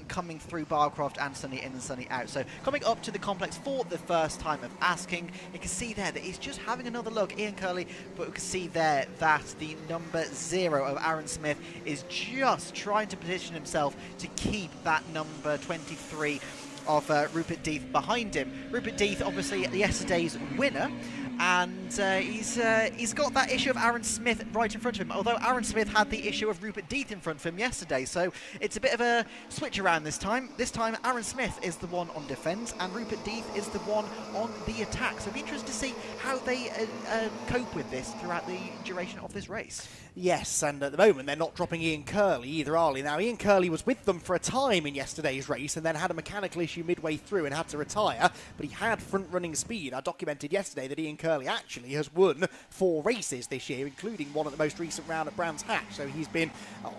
Speaker 1: coming through Barcroft and Sunny in and Sunny out. So coming up to the complex for the first time of asking, you can see there that he's just having another look, Ian Curley, but we can see there that the number 0 of Aaron Smith is just trying to position himself to keep that number 23 of Rupert Death behind him. Rupert Death, obviously yesterday's winner, and he's got that issue of Aaron Smith right in front of him, although Aaron Smith had the issue of Rupert Death in front of him yesterday, so it's a bit of a switch around this time. This time Aaron Smith is the one on defence and Rupert Death is the one on the attack, so it'll be interesting to see how they cope with this throughout the duration of this race.
Speaker 2: Yes, and at the moment they're not dropping Ian Curley either, are they? Now, Ian Curley was with them for a time in yesterday's race and then had a mechanical issue midway through and had to retire, but he had front-running speed. I documented yesterday that Ian Curley actually has won 4 races this year, including one at the most recent round at Brands Hatch, so he's been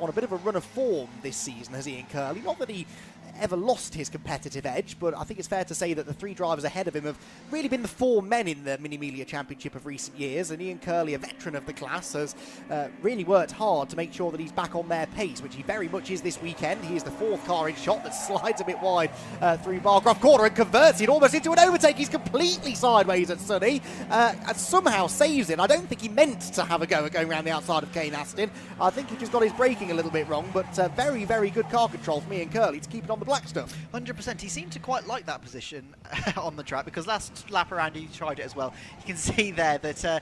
Speaker 2: on a bit of a run of form this season, has Ian Curley. Not that he ever lost his competitive edge, but I think it's fair to say that the 3 drivers ahead of him have really been the 4 men in the Mini Miglia Championship of recent years, and Ian Curley, a veteran of the class, has really worked hard to make sure that he's back on their pace, which he very much is this weekend. He is the 4th car in shot that slides a bit wide through Barcroft corner and converts it almost into an overtake. He's completely sideways at Sunny and somehow saves it. I don't think he meant to have a go at going around the outside of Kane Aston. I think he just got his braking a little bit wrong, but very, very good car control from Ian Curley to keep it on the black stuff.
Speaker 1: 100%. He seemed to quite like that position on the track, because last lap around he tried it as well. You can see there that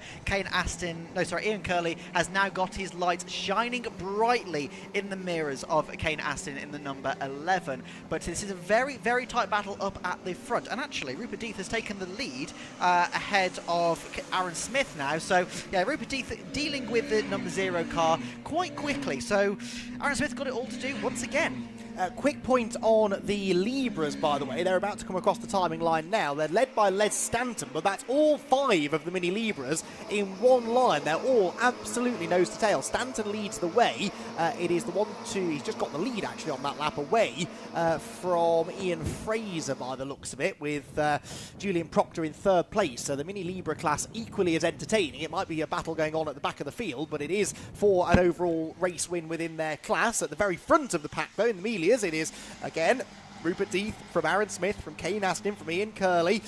Speaker 1: Ian Curley has now got his lights shining brightly in the mirrors of Kane Aston in the number 11. But this is a very, very tight battle up at the front. And actually, Rupert Death has taken the lead ahead of Aaron Smith now. So, yeah, Rupert Death dealing with the number 0 car quite quickly. So, Aaron Smith got it all to do once again.
Speaker 2: Quick point on the Libras, by the way. They're about to come across the timing line now. They're led by Les Stanton, but that's all 5 of the Mini Libras in one line. They're all absolutely nose to tail. Stanton leads the way. It is the 1-2. He's just got the lead, actually, on that lap away from Ian Fraser, by the looks of it, with Julian Proctor in 3rd place. So the Mini Libra class equally as entertaining. It might be a battle going on at the back of the field, but it is for an overall race win within their class. At the very front of the pack, though, in the Miglias, it is, again, Rupert Death from Aaron Smith, from Kane Aston, from Ian Curley.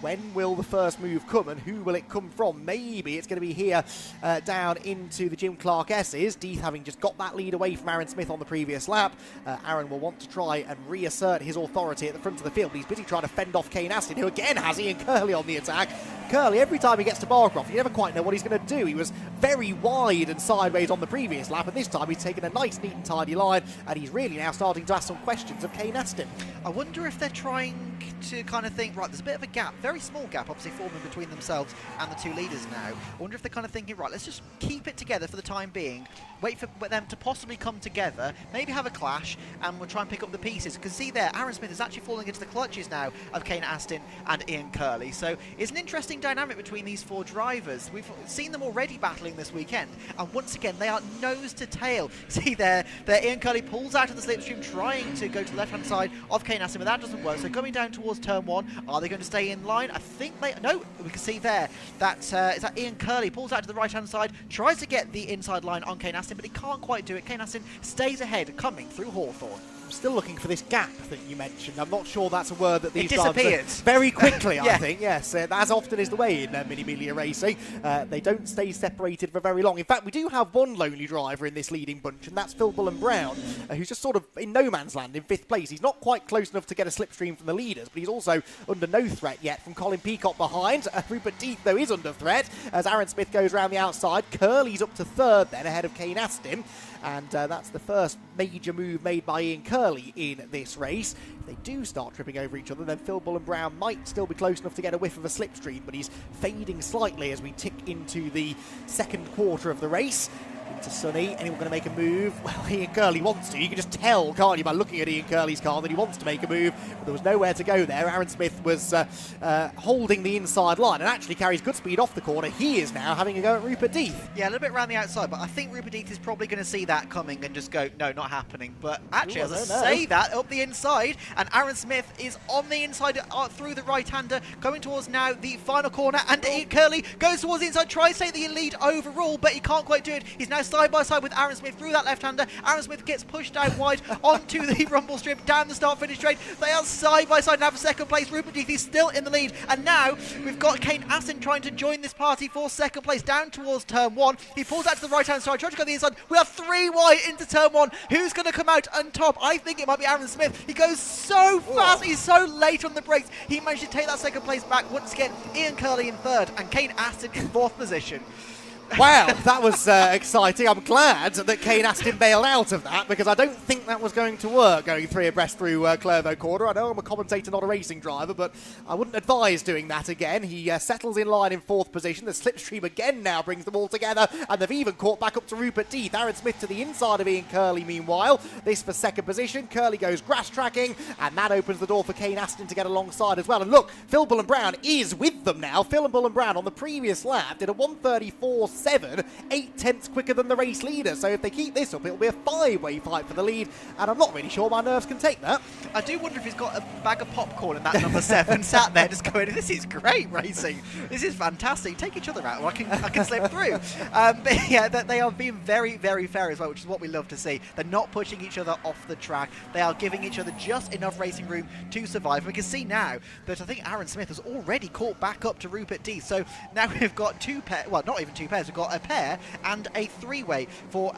Speaker 2: When will the first move come, and who will it come from? Maybe it's going to be here down into the Jim Clark S's. Death having just got that lead away from Aaron Smith on the previous lap. Aaron will want to try and reassert his authority at the front of the field, but he's busy trying to fend off Kane Aston, who again has Ian Curley on the attack. Curley, every time he gets to Barcroft, you never quite know what he's going to do. He was very wide and sideways on the previous lap, and this time he's taken a nice, neat and tidy line, and he's really now starting to ask some questions of Kane Aston.
Speaker 1: I wonder if they're trying to kind of think, right, there's a bit of a gap, very small gap, obviously forming between themselves and the 2 leaders now. I wonder if they're kind of thinking, right, let's just keep it together for the time being, wait for them to possibly come together, maybe have a clash, and we'll try and pick up the pieces. Because see there, Aaron Smith is actually falling into the clutches now of Kane Aston and Ian Curley. So it's an interesting dynamic between these 4 drivers. We've seen them already battling this weekend, and once again, they are nose to tail. See there, Ian Curley pulls out of the slipstream, trying to go to the left-hand side of Kane Aston, but that doesn't work. So coming down towards turn 1, are they going to stay in line? I think they... No, we can see there that is that Ian Curley pulls out to the right-hand side, tries to get the inside line on Kane Aston, but he can't quite do it. Kane Aston stays ahead, coming through Hawthorne.
Speaker 2: I'm still looking for this gap that you mentioned. I'm not sure that's a word that these
Speaker 1: disappeared
Speaker 2: very quickly.
Speaker 1: Yeah.
Speaker 2: I think, yes, as often is the way in Mini Miglia racing. They don't stay separated for very long. In fact, we do have one lonely driver in this leading bunch, and that's Phil Bullen-Brown, who's just sort of in no man's land in 5th place. He's not quite close enough to get a slipstream from the leaders, but he's also under no threat yet from Colin Peacock behind. Rupert Death, though, is under threat as Aaron Smith goes around the outside. Curley's up to 3rd then, ahead of Kane Aston. And that's the first major move made by Ian Curley in this race. If they do start tripping over each other, then Phil Bullen-Brown might still be close enough to get a whiff of a slipstream, but he's fading slightly as we tick into the 2nd quarter of the race. Into Sonny. Anyone going to make a move? Well, Ian Curley wants to. You can just tell, can't you, by looking at Ian Curley's car that he wants to make a move, but there was nowhere to go there. Aaron Smith was holding the inside line and actually carries good speed off the corner. He is now having a go at Rupert Death.
Speaker 1: Yeah, a little bit around the outside, but I think Rupert Death is probably going to see that coming and just go, no, not happening. But actually, as I say that, up the inside, and Aaron Smith is on the inside through the right-hander, going towards now the final corner, and Ian Curley goes towards the inside, tries to take the lead overall, but he can't quite do it. He's now side by side with Aaron Smith through that left-hander. Aaron Smith gets pushed out wide onto the rumble strip, down the start-finish straight. They are side by side now for second place. Rupert Death is still in the lead, and now we've got Kane Aston trying to join this party for second place down towards turn 1. He pulls out to the right-hand side, trying to go the inside. We are 3 wide into turn 1. Who's going to come out on top? I think it might be Aaron Smith. He goes so fast. He's so late on the brakes. He managed to take that second place back. Once again, Ian Curley in third and Kane Aston in 4th position.
Speaker 2: Wow, that was exciting. I'm glad that Kane Aston bailed out of that, because I don't think that was going to work, going 3 abreast through Clervo Corner. I know I'm a commentator, not a racing driver, but I wouldn't advise doing that again. He settles in line in 4th position. The slipstream again now brings them all together, and they've even caught back up to Rupert Death. Aaron Smith to the inside of Ian Curley, meanwhile. This for second position. Curley goes grass tracking, and that opens the door for Kane Aston to get alongside as well. And look, Phil Bullen Brown is with them now. Phil and Bullen Brown on the previous lap did a 1:34.7, 8 tenths quicker than the race leader. So if they keep this up, it'll be a 5-way fight for the lead, and I'm not really sure my nerves can take that.
Speaker 1: I do wonder if he's got a bag of popcorn in that number 7 sat there just going, this is great racing. This is fantastic. Take each other out, or I can slip through. But yeah, they are being very, very fair as well, which is what we love to see. They're not pushing each other off the track. They are giving each other just enough racing room to survive. We can see now that I think Aaron Smith has already caught back up to Rupert Death. So now we've got 2 pairs, well, not even 2 pairs, we've got a pair and a 3-way for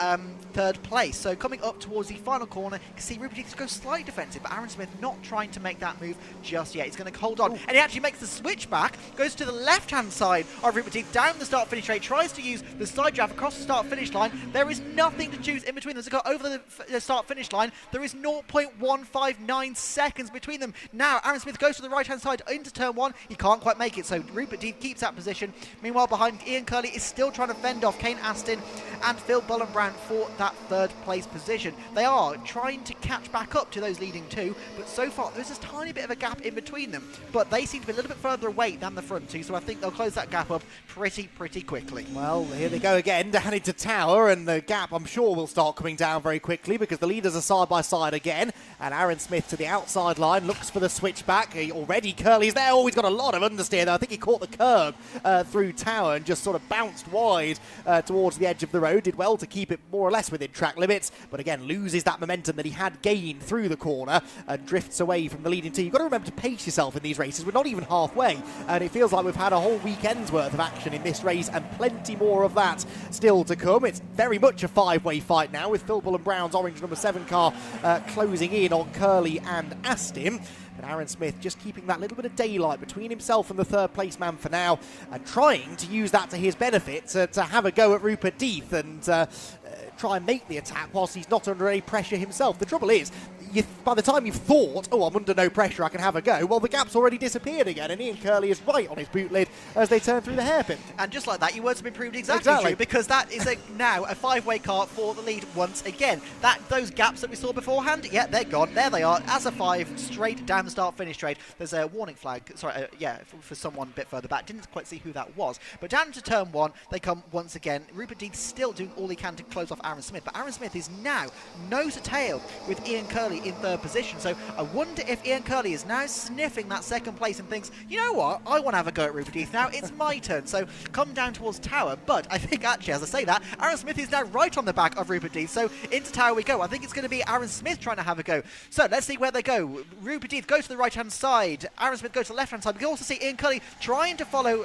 Speaker 1: 3rd place. So coming up towards the final corner, you can see Rupert Death go slightly defensive, but Aaron Smith not trying to make that move just yet. He's going to hold on, and he actually makes the switch back, goes to the left-hand side of Rupert Death, down the start-finish straight, tries to use the side draft across the start-finish line. There is nothing to choose in between them. As they go over the start-finish line, there is 0.159 seconds between them. Now, Aaron Smith goes to the right-hand side into turn 1. He can't quite make it, so Rupert Death keeps that position. Meanwhile, behind, Ian Curley is still trying to fend off Kane Aston and Phil Bullen Brown for that 3rd place position. They are trying to catch back up to those leading 2, but so far there's this tiny bit of a gap in between them. But they seem to be a little bit further away than the front 2, so I think they'll close that gap up pretty quickly.
Speaker 2: Well, here they go again, down into Tower, and the gap, I'm sure, will start coming down very quickly, because the leaders are side by side again, and Aaron Smith to the outside line, looks for the switchback. Already Curley's there. Oh, he's got a lot of understeer there. I think he caught the curb through Tower and just sort of bounced wide towards the edge of the road. Did well to keep it more or less within track limits, but again loses that momentum that he had gained through the corner and drifts away from the leading team. You've got to remember to pace yourself in these races. We're not even halfway, and it feels like we've had a whole weekend's worth of action in this race, and plenty more of that still to come. It's very much a 5-way fight now, with Phil Bullen Brown's orange number 7 car closing in on Curley and Aston. But Aaron Smith just keeping that little bit of daylight between himself and the 3rd place man for now, and trying to use that to his benefit to have a go at Rupert Death and try and make the attack whilst he's not under any pressure himself. The trouble is, by the time you've thought, oh, I'm under no pressure, I can have a go, well, the gap's already disappeared again, and Ian Curley is right on his boot lid as they turn through the hairpin.
Speaker 1: And just like that, your words have been proved exactly true, because that is now a 5-way car for the lead once again. Those gaps that we saw beforehand, yeah, they're gone. There they are, as a 5, straight down the start-finish straight. There's a warning flag, sorry, for someone a bit further back. Didn't quite see who that was. But down to turn 1, they come once again. Rupert Death still doing all he can to close off Aaron Smith, but Aaron Smith is now nose to tail with Ian Curley in 3rd position. So I wonder if Ian Curley is now sniffing that 2nd place and thinks, you know what, I want to have a go at Rupert Death now. It's my turn. So come down towards Tower. But I think actually, as I say that, Aaron Smith is now right on the back of Rupert Death. So into Tower we go. I think it's going to be Aaron Smith trying to have a go. So let's see where they go. Rupert Death goes to the right-hand side. Aaron Smith goes to the left-hand side. We can also see Ian Curley trying to follow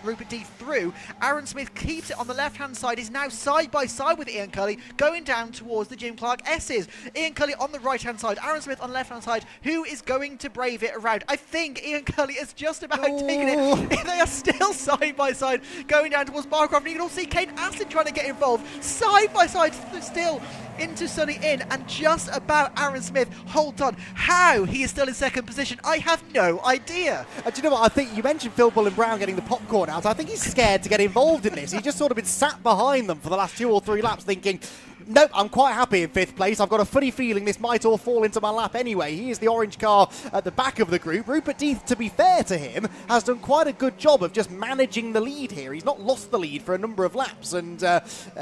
Speaker 1: Rupert Death through. Aaron Smith keeps it on the left-hand side. He's now side by side with Ian Curley, going down towards the Jim Clark S's. Ian Curley on the right-hand side, Aaron Smith on the left-hand side. Who is going to brave it around? I think Ian Curley is just about taking it. They are still side by side going down towards Barcroft. And you can all see Kane Aston trying to get involved. Side by side still into Sunny Inn, and just about Aaron Smith holds on. How he is still in second position, I have no idea.
Speaker 2: Do you know what? I think you mentioned Phil Bullen-Brown getting the popcorn out. I think he's scared to get involved in this. He's just sort of been sat behind them for the last 2 or 3 laps thinking, nope, I'm quite happy in 5th place. I've got a funny feeling this might all fall into my lap anyway. He is the orange car at the back of the group. Rupert Death, to be fair to him, has done quite a good job of just managing the lead here. He's not lost the lead for a number of laps, and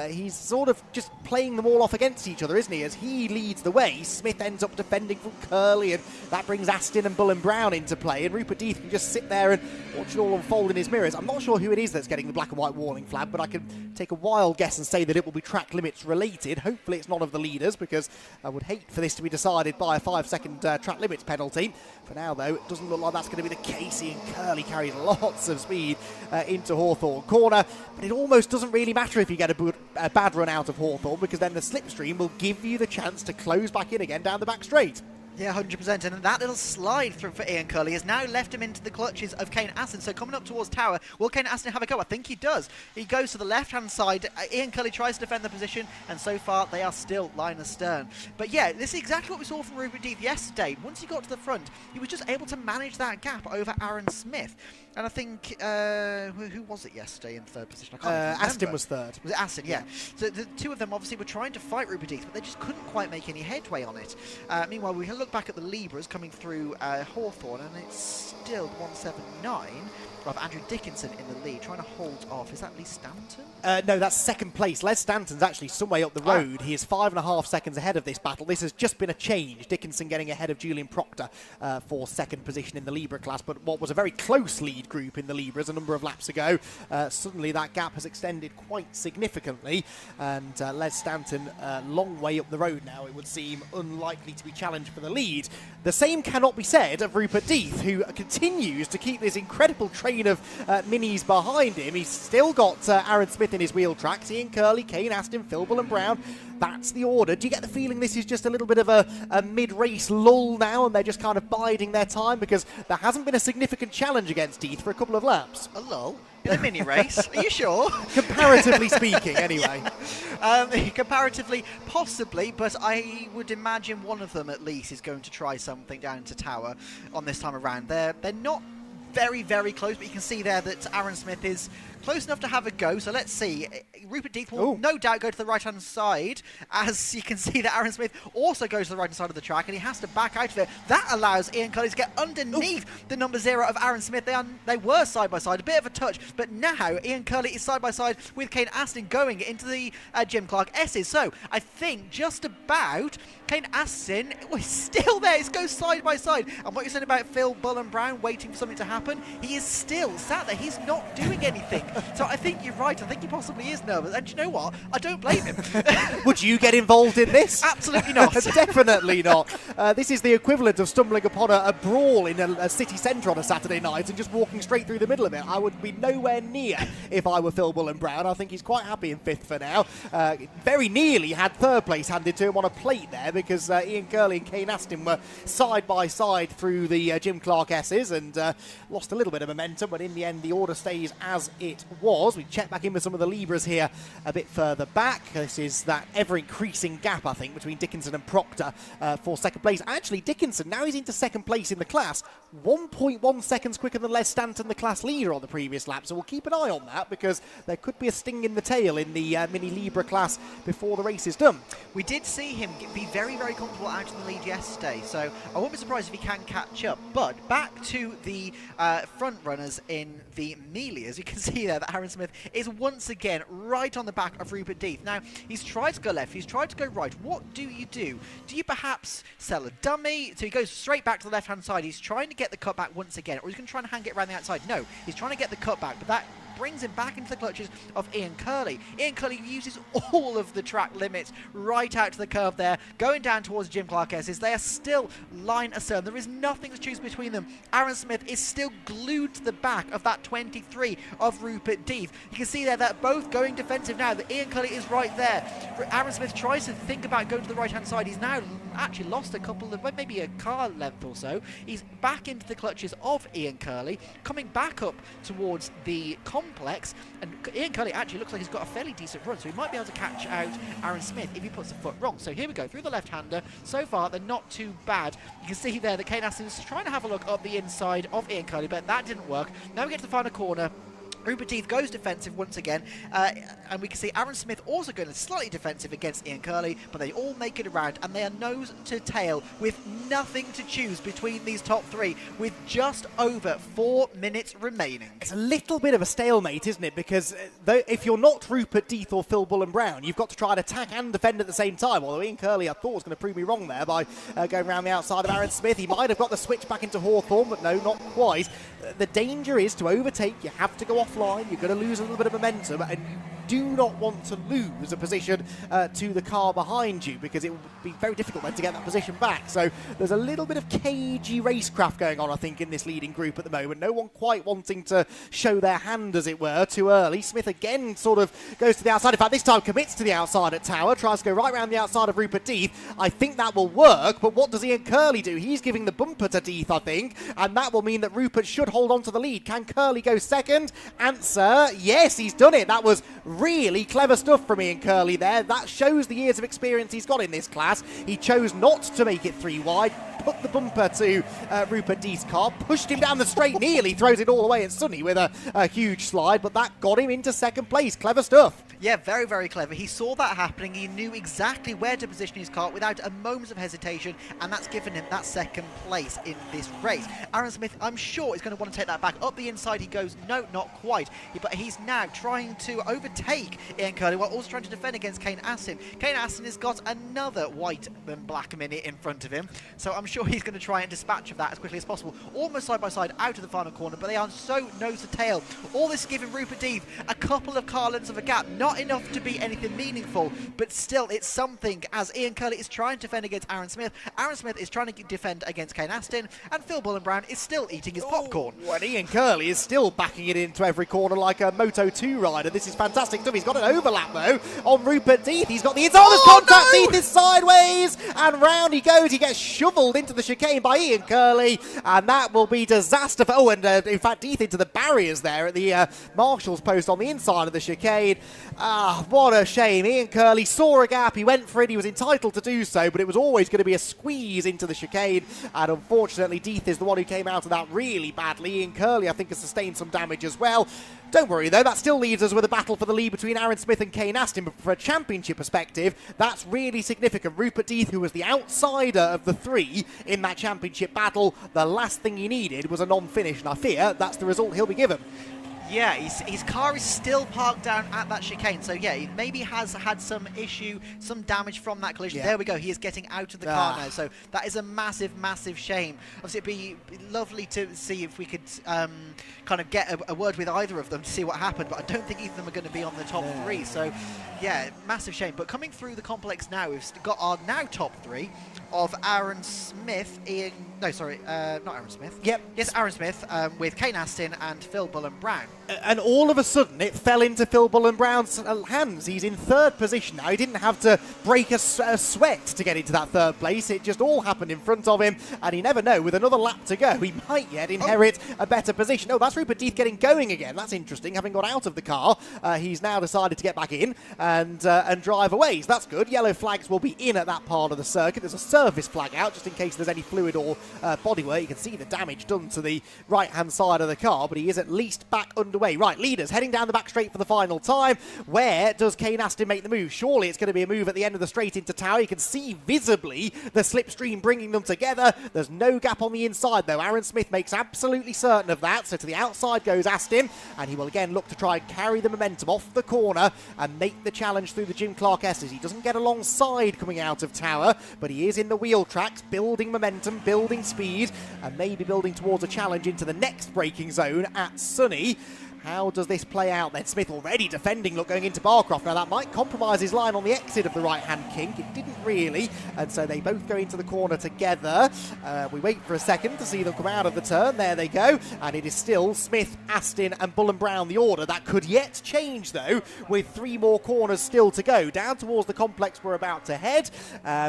Speaker 2: he's sort of just playing them all off against each other, isn't he? As he leads the way, Smith ends up defending from Curley, and that brings Aston and Bullen-Brown into play, and Rupert Death can just sit there and watch it all unfold in his mirrors. I'm not sure who it is that's getting the black and white warning flag, but I can take a wild guess and say that it will be track limits related. Hopefully it's none of the leaders, because I would hate for this to be decided by a 5-second track limits penalty. For now, though, it doesn't look like that's going to be the case. Ian Curley carries lots of speed into Hawthorne Corner, but it almost doesn't really matter if you get a bad run out of Hawthorne, because then the slipstream will give you the chance to close back in again down the back straight.
Speaker 1: Yeah, 100%. And that little slide through for Ian Curley has now left him into the clutches of Kane Aston. So coming up towards Tower, will Kane Aston have a go? I think he does. He goes to the left-hand side. Ian Curley tries to defend the position, and so far they are still line astern. But yeah, this is exactly what we saw from Rupert Death yesterday. Once he got to the front, he was just able to manage that gap over Aaron Smith. And I think, who was it yesterday in 3rd position? I can't remember.
Speaker 2: Aston was 3rd.
Speaker 1: Was it Aston? Yeah. So the 2 of them obviously were trying to fight Rupert Death, but they just couldn't quite make any headway on it. Meanwhile, we can look back at the Libras coming through Hawthorne, and it's still 179 of Andrew Dickinson in the lead, trying to hold off. Is that Lee Stanton?
Speaker 2: No, that's 2nd place. Les Stanton's actually some way up the road. He is 5.5 seconds ahead of this battle. This has just been a change. Dickinson getting ahead of Julian Proctor for 2nd position in the Libra class, but what was a very close lead group in the Libras a number of laps ago, suddenly that gap has extended quite significantly, and Les Stanton, long way up the road now, it would seem, unlikely to be challenged for the lead. The same cannot be said of Rupert Death, who continues to keep this incredible train of minis behind him. He's still got Aaron Smith in his wheel tracks, Ian Curley, Kane Aston, Phil Bullen-Brown. That's the order. Do you get the feeling this is just a little bit of a mid-race lull now, and they're just kind of biding their time, because there hasn't been a significant challenge against Death for a couple of laps?
Speaker 1: A lull? In a mini race? Are you sure?
Speaker 2: Comparatively speaking, anyway.
Speaker 1: Comparatively, possibly, but I would imagine one of them at least is going to try something down to Tower on this time around. They're not very, very close, but you can see there that Aaron Smith is close enough to have a go. So let's see. Rupert Death will no doubt go to the right-hand side, as you can see that Aaron Smith also goes to the right-hand side of the track, and he has to back out of it. That allows Ian Curley to get underneath the number 0 of Aaron Smith. They were side-by-side, a bit of a touch, but now Ian Curley is side-by-side with Kane Aston going into the Jim Clark S's. So I think just about Kane Aston was still there. It goes side-by-side. And what you're saying about Phil Bullen-Brown waiting for something to happen, he is still sat there. He's not doing anything. So I think you're right. I think he possibly is nervous. And do you know what? I don't blame him.
Speaker 2: Would you get involved in this?
Speaker 1: Absolutely not.
Speaker 2: Definitely not. This is the equivalent of stumbling upon a brawl in a city centre on a Saturday night and just walking straight through the middle of it. I would be nowhere near if I were Phil Bullen-Brown. I think he's quite happy in 5th for now. Very nearly had 3rd place handed to him on a plate there, because Ian Curley and Kane Aston were side by side through the Jim Clark S's, and lost a little bit of momentum, but in the end the order stays as it was. We check back in with some of the Libras here a bit further back. This is that ever-increasing gap, I think, between Dickinson and Proctor for 2nd place. Actually, Dickinson, now he's into 2nd place in the class, 1.1 seconds quicker than Les Stanton, the class leader, on the previous lap. So we'll keep an eye on that, because there could be a sting in the tail in the Mini Libra class before the race is done.
Speaker 1: We did see him be very, very comfortable out in the lead yesterday, so I won't be surprised if he can catch up. But back to the front runners in the Miglias, you can see there that Aaron Smith is once again right on the back of Rupert Death. Now, he's tried to go left, he's tried to go right. What do? Do you perhaps sell a dummy? So he goes straight back to the left-hand side. He's trying to get the cut back once again, or he's going to try and hang it around the outside. No, he's trying to get the cut back, but that brings him back into the clutches of Ian Curley. Ian Curley uses all of the track limits right out to the curve there, going down towards Jim Clark S's. They are still line astern. There is nothing to choose between them. Aaron Smith is still glued to the back of that 23 of Rupert Deeth. You can see there that both going defensive now. That Ian Curley is right there. Aaron Smith tries to think about going to the right-hand side. He's now actually lost a couple of, maybe a car length or so. He's back into the clutches of Ian Curley, coming back up towards the complex, and Ian Curley actually looks like he's got a fairly decent run, so he might be able to catch out Aaron Smith if he puts the foot wrong. So here we go, through the left-hander. So far, they're not too bad. You can see there that Kane Aston is trying to have a look up the inside of Ian Curley, but that didn't work. Now we get to the final corner. Rupert Deeth goes defensive once again, and we can see Aaron Smith also going slightly defensive against Ian Curley, but they all make it around, and they are nose to tail with nothing to choose between these top three, with just over 4 minutes remaining.
Speaker 2: It's a little bit of a stalemate, isn't it? Because if you're not Rupert Deeth or Phil Bullen-Brown, you've got to try and attack and defend at the same time, although Ian Curley, I thought, was going to prove me wrong there by going around the outside of Aaron Smith. He might have got the switch back into Hawthorne, but no, not quite. The danger is to overtake. You have to go offline. You're going to lose a little bit of momentum, and you do not want to lose a position to the car behind you, because it will be very difficult then to get that position back. So there's a little bit of cagey racecraft going on, I think, in this leading group at the moment. No one quite wanting to show their hand, as it were, too early. Smith again sort of goes to the outside. In fact, this time commits to the outside at Tower, tries to go right around the outside of Rupert Deeth. I think that will work, but what does Ian Curley do? He's giving the bumper to Deeth, I think, and that will mean that Rupert should hold on to the lead. Can Curley go second? Answer, yes, he's done it. That was really clever stuff from Ian Curley there. That shows the years of experience he's got in this class. He chose not to make it 3 wide, put the bumper to Rupert Deeth's car, pushed him down the straight, nearly throws it all the way at Sunny with a huge slide, but that got him into second place. Clever stuff.
Speaker 1: Yeah, very, very clever. He saw that happening. He knew exactly where to position his car without a moment of hesitation, and that's given him that second place in this race. Aaron Smith, I'm sure, is going to want to take that back. Up the inside he goes. No, not quite. But he's now trying to overtake Ian Curley while also trying to defend against Kane Aston. Kane Aston has got another white and black minute in front of him, so I'm sure he's going to try and dispatch of that as quickly as possible. Almost side by side out of the final corner, but they are so nose to tail. All this is giving Rupert Deeth a couple of car lengths of a gap. Not enough to be anything meaningful, but still it's something, as Ian Curley is trying to defend against Aaron Smith. Aaron Smith is trying to defend against Kane Aston, and Phil Bullen-Brown is still eating his popcorn.
Speaker 2: And Ian Curley is still backing it into every corner like a Moto 2 rider. This is fantastic stuff. He's got an overlap, though, on Rupert Deeth. He's got the inside. Oh, contact! No! Deeth is sideways, and round he goes. He gets shoveled into the chicane by Ian Curley, and that will be disaster for... Oh, and in fact, Deeth into the barriers there at the Marshall's post on the inside of the chicane. What a shame. Ian Curley saw a gap. He went for it. He was entitled to do so, but it was always going to be a squeeze into the chicane, and unfortunately, Deeth is the one who came out of that really badly. Ian Curley, I think, has sustained some damage as well. Don't worry, though, that still leaves us with a battle for the lead between Aaron Smith and Kane Aston, but from a championship perspective, that's really significant. Rupert Deeth, who was the outsider of the three in that championship battle, the last thing he needed was a non-finish, and I fear that's the result he'll be given.
Speaker 1: Yeah, his car is still parked down at that chicane, so yeah, he maybe has had some issue, some damage from that collision. Yeah. There we go, he is getting out of the car now, so that is a massive, massive shame. Obviously, it'd be lovely to see if we could kind of get a word with either of them to see what happened, but I don't think either of them are going to be on the top three, so yeah, massive shame. But coming through the complex now, we've got our now top three of Aaron Smith, not Aaron Smith.
Speaker 2: Yep.
Speaker 1: Yes, Aaron Smith, with Kane Aston and Phil Bullen-Brown.
Speaker 2: And all of a sudden, it fell into Phil Bullen-Brown's hands. He's in third position now. He didn't have to break a sweat to get into that third place. It just all happened in front of him, and you never know, with another lap to go, he might yet inherit a better position. Oh, that's Rupert Deeth getting going again. That's interesting. Having got out of the car, he's now decided to get back in and drive away. So that's good. Yellow flags will be in at that part of the circuit. There's a service flag out, just in case there's any fluid or bodywork. You can see the damage done to the right-hand side of the car, but he is at least back underway. Right, leaders heading down the back straight for the final time. Where does Kane Aston make the move? Surely it's going to be a move at the end of the straight into Tower. You can see visibly the slipstream bringing them together. There's no gap on the inside, though. Aaron Smith makes absolutely certain of that. So to the outside goes Aston, and he will again look to try and carry the momentum off the corner and make the challenge through the Jim Clark S's. He doesn't get alongside coming out of Tower, but he is in the wheel tracks, building momentum, building speed, and maybe building towards a challenge into the next braking zone at Sunny. How does this play out then? Smith already defending, look, going into Barcroft. Now that might compromise his line on the exit of the right-hand kink. It didn't really, and so they both go into the corner together. We wait for a second to see them come out of the turn. There they go, and it is still Smith, Aston and Bull and Brown the order. That could yet change though, with 3 more corners still to go. Down towards the complex we're about to head.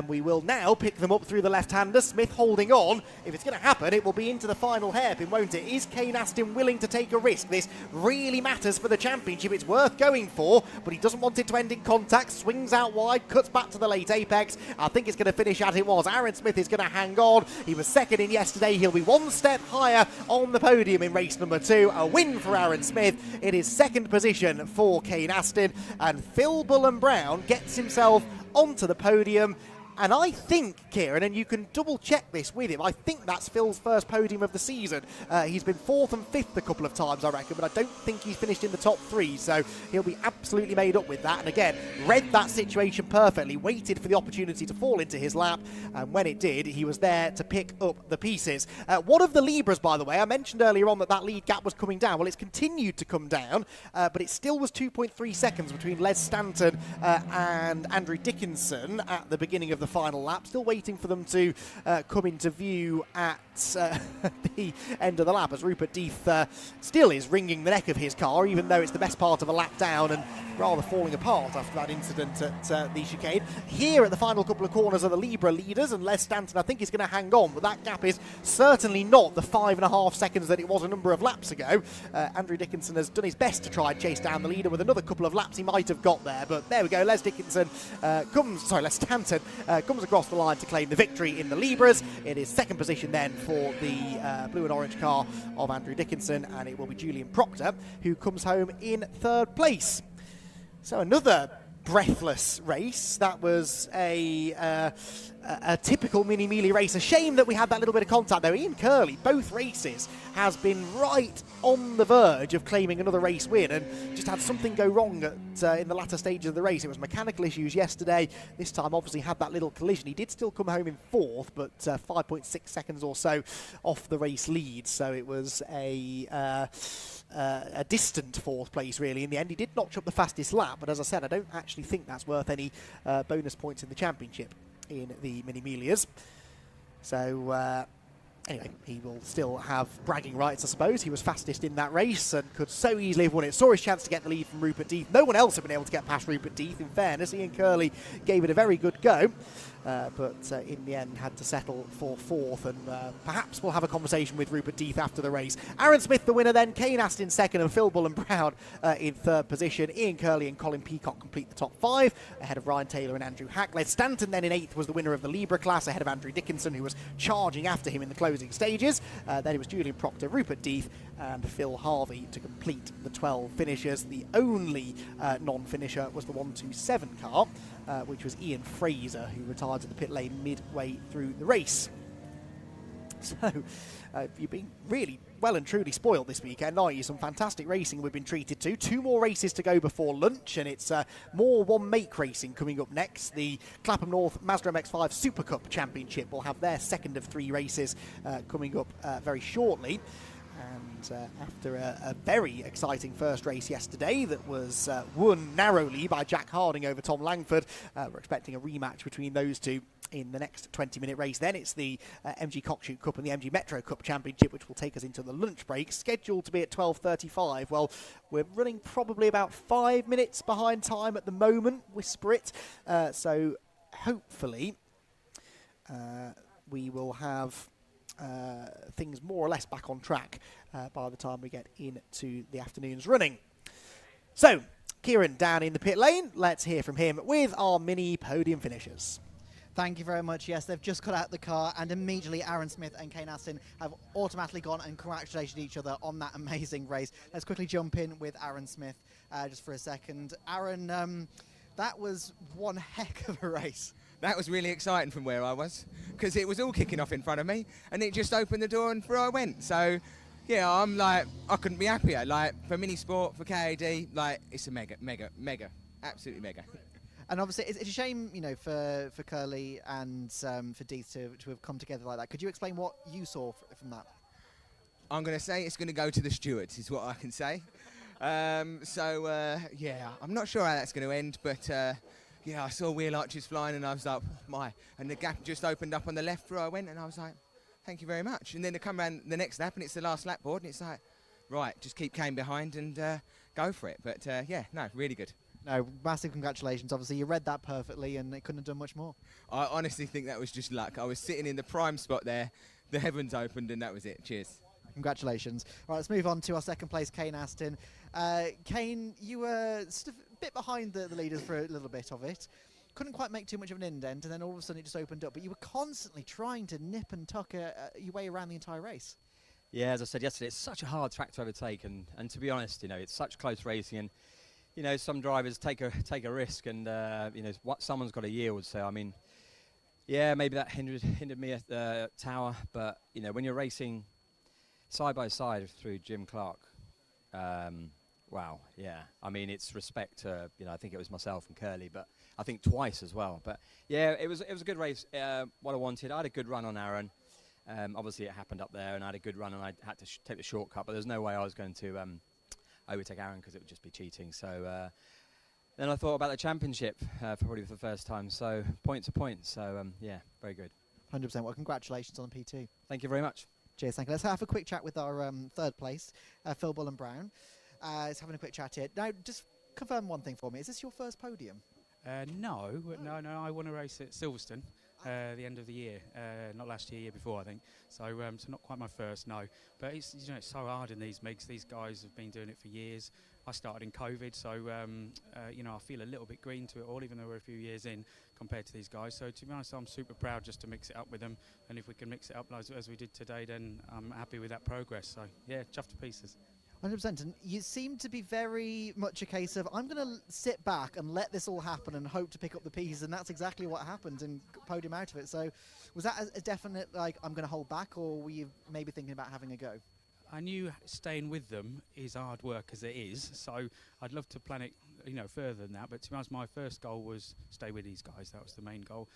Speaker 2: We will now pick them up through the left-hander. Smith holding on. If it's going to happen, it will be into the final hairpin, won't it? Is Kane Aston willing to take a risk? This really matters for the championship. It's worth going for, but he doesn't want it to end in contact. Swings out wide, cuts back to the late apex. I think it's going to finish as it was. Aaron Smith is going to hang on. He was second in yesterday. He'll be 1 step higher on the podium in race number 2. A win for Aaron Smith. It is second position for Kane Aston, and Phil Bull and Brown gets himself onto the podium. And I think, Kieran, and you can double check this with him, I think that's Phil's first podium of the season. He's been 4th and 5th a couple of times, I reckon, but I don't think he's finished in the top 3, so he'll be absolutely made up with that. And again, read that situation perfectly, waited for the opportunity to fall into his lap, and when it did, he was there to pick up the pieces. One of the Libras, by the way, I mentioned earlier on that lead gap was coming down. Well, it's continued to come down, but it still was 2.3 seconds between Les Stanton and Andrew Dickinson at the beginning of the final lap. Still waiting for them to come into view at the end of the lap, as Rupert Death still is wringing the neck of his car, even though it's the best part of a lap down and rather falling apart after that incident at the chicane. Here at the final couple of corners are the Libra leaders, and Les Stanton I think is going to hang on, but that gap is certainly not the 5.5 seconds that it was a number of laps ago. Andrew Dickinson has done his best to try and chase down the leader. With another couple of laps he might have got there, but there we go. Les Stanton comes across the line to claim the victory in the Libras. It is second position then for the blue and orange car of Andrew Dickinson, and it will be Julian Proctor who comes home in 3rd place. So another breathless race. That was a typical mini melee race. A shame that we had that little bit of contact though. Ian Curley, both races, has been right on the verge of claiming another race win, and just had something go wrong in the latter stages of the race. It was mechanical issues yesterday. This time obviously had that little collision. He did still come home in 4th, but 5.6 seconds or so off the race lead, so it was a distant 4th place really. In the end, he did notch up the fastest lap, but as I said, I don't actually think that's worth any bonus points in the championship in the Mini-Melias. So anyway, he will still have bragging rights, I suppose. He was fastest in that race and could so easily have won it. Saw his chance to get the lead from Rupert Death. No one else had been able to get past Rupert Death, in fairness. Ian Curley gave it a very good go. But in the end had to settle for 4th, and perhaps we'll have a conversation with Rupert Death after the race. Aaron Smith the winner then, Kane Aston 2nd, and Phil Bull and Brown in 3rd position. Ian Curley and Colin Peacock complete the top 5, ahead of Ryan Taylor and Andrew Hack. Les Stanton then in 8th was the winner of the Libra class, ahead of Andrew Dickinson, who was charging after him in the closing stages. Then it was Julian Proctor, Rupert Death and Phil Harvey to complete the 12 finishers. The only non-finisher was the 127 car, which was Ian Fraser, who retired to the pit lane midway through the race. So you've been really well and truly spoiled this weekend, aren't you? Some fantastic racing we've been treated to. 2 more races to go before lunch, and it's more one-make racing coming up next. The Clapham North Mazda MX-5 SuperCup Championship will have their 2nd of 3 races coming up very shortly. And after a very exciting first race yesterday that was won narrowly by Jack Harding over Tom Langford, we're expecting a rematch between those two in the next 20-minute race. Then it's the MG Cockshoot Cup and the MG Metro Cup Championship, which will take us into the lunch break, scheduled to be at 12:35. Well, we're running probably about 5 minutes behind time at the moment, whisper it. So hopefully we will have things more or less back on track by the time we get into the afternoon's running. So, Kieran down in the pit lane. Let's hear from him with our mini podium finishers.
Speaker 3: Thank you very much. Yes, they've just got out the car, and immediately Aaron Smith and Kane Aston have automatically gone and congratulated each other on that amazing race. Let's quickly jump in with Aaron Smith just for a second. Aaron, that was one heck of a race.
Speaker 10: That was really exciting from where I was, because it was all kicking off in front of me, and it just opened the door and through I went. So, yeah, I'm like, I couldn't be happier. Like, for mini sport, for KAD, like, it's a mega, absolutely mega.
Speaker 3: And obviously, it's a shame, you know, for Curley and for Death to have come together like that. Could you explain what you saw from that?
Speaker 10: I'm going to say it's going to go to the stewards, is what I can say. Yeah, I'm not sure how that's going to end, but yeah, I saw wheel arches flying and I was like, and the gap just opened up on the left where I went, and I was like, thank you very much. And then they come around the next lap and it's the last lap board, and it's like, right, just keep Kane behind and go for it. But yeah, no, really good.
Speaker 3: No, massive congratulations. Obviously, you read that perfectly and it couldn't have done much more.
Speaker 10: I honestly think that was just luck. I was sitting in the prime spot there, the heavens opened, and that was it. Cheers.
Speaker 3: Congratulations. Right, let's move on to our second place, Kane Aston. Kane, you were sort of a bit behind the leaders for a little bit of it. Couldn't quite make too much of an indent, and then all of a sudden it just opened up. But you were constantly trying to nip and tuck your way around the entire race.
Speaker 11: Yeah, as I said yesterday, it's such a hard track to overtake, and to be honest, you know, it's such close racing, and you know, some drivers take a risk, and you know, someone's got to yield. So I mean, yeah, maybe that hindered me at Tower, but you know, when you're racing side by side through Jim Clark, wow, yeah. I mean, it's respect to, you know, I think it was myself and Curly, but I think twice as well. But yeah, it was a good race. What I wanted, I had a good run on Aaron. Obviously, it happened up there, and I had a good run, and I had to take the shortcut. But there's no way I was going to overtake Aaron because it would just be cheating. So then I thought about the championship probably for the first time. So point to point. So yeah, very good.
Speaker 3: 100%. Well, congratulations on P2.
Speaker 11: Thank you very much.
Speaker 3: Cheers, thank you. Let's have a quick chat with our third place, Phil Bull and Brown. Let's having a quick chat here. Now, just confirm one thing for me. Is this your first podium?
Speaker 12: No. I won a race at Silverstone the end of the year, not last year, year before, I think. So not quite my first, no. But it's, you know, it's so hard in these MIGs. These guys have been doing it for years. I started in COVID, so you know, I feel a little bit green to it all, even though we're a few years in compared to these guys. So to be honest, I'm super proud just to mix it up with them. And if we can mix it up as we did today, then I'm happy with that progress. So yeah, chuffed to pieces.
Speaker 3: 100%. And you seem to be very much a case of, I'm going to sit back and let this all happen and hope to pick up the pieces, and that's exactly what happened and podium out of it. So was that a definite, like, I'm going to hold back, or were you maybe thinking about having a go?
Speaker 12: I knew staying with them is hard work as it is, so I'd love to plan it, you know, further than that. But to be honest, my first goal was stay with these guys. That was the main goal.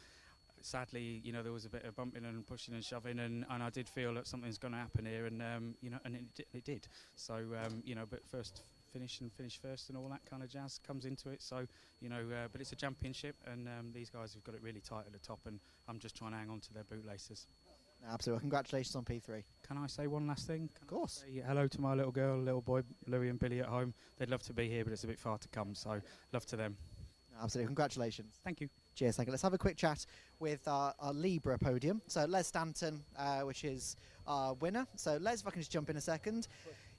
Speaker 12: Sadly, you know, there was a bit of bumping and pushing and shoving, and I did feel that something's going to happen here, and you know, and it did. So you know, but first finish first and all that kind of jazz comes into it. So you know, but it's a championship, and these guys have got it really tight at the top, and I'm just trying to hang on to their bootlaces.
Speaker 3: Absolutely. Congratulations on P3.
Speaker 12: Can I say one last thing?
Speaker 3: Of course.
Speaker 12: Say hello to my little girl, little boy, Louis and Billy at home. They'd love to be here, but it's a bit far to come, so love to them.
Speaker 3: Absolutely. Congratulations.
Speaker 12: Thank you.
Speaker 3: Cheers. Thank you. Let's have a quick chat with our Libra podium. So Les Stanton, which is our winner. So Les, if I can just jump in a second.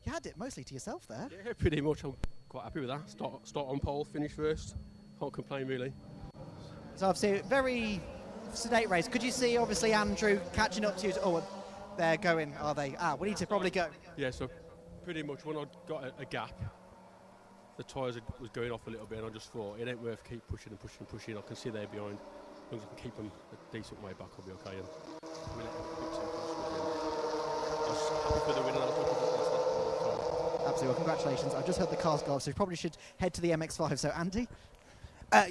Speaker 3: You had it mostly to yourself there.
Speaker 13: Yeah, pretty much. I'm quite happy with that. Start on pole, finish first. Can't complain really.
Speaker 3: So obviously very sedate race. Could you see obviously Andrew catching up to you? Oh, they're going, are they? We need to probably go.
Speaker 13: Yeah, so pretty much when I got a gap, the tyres was going off a little bit, and I just thought it ain't worth keep pushing and pushing and pushing. I can see they're behind. As long as I can keep them a decent way back, I'll be okay. And I mean, I was happy for the win, and I was looking for that.
Speaker 3: Absolutely. Well, congratulations. I've just heard the cars go off, so you probably should head to the MX-5. So Andy?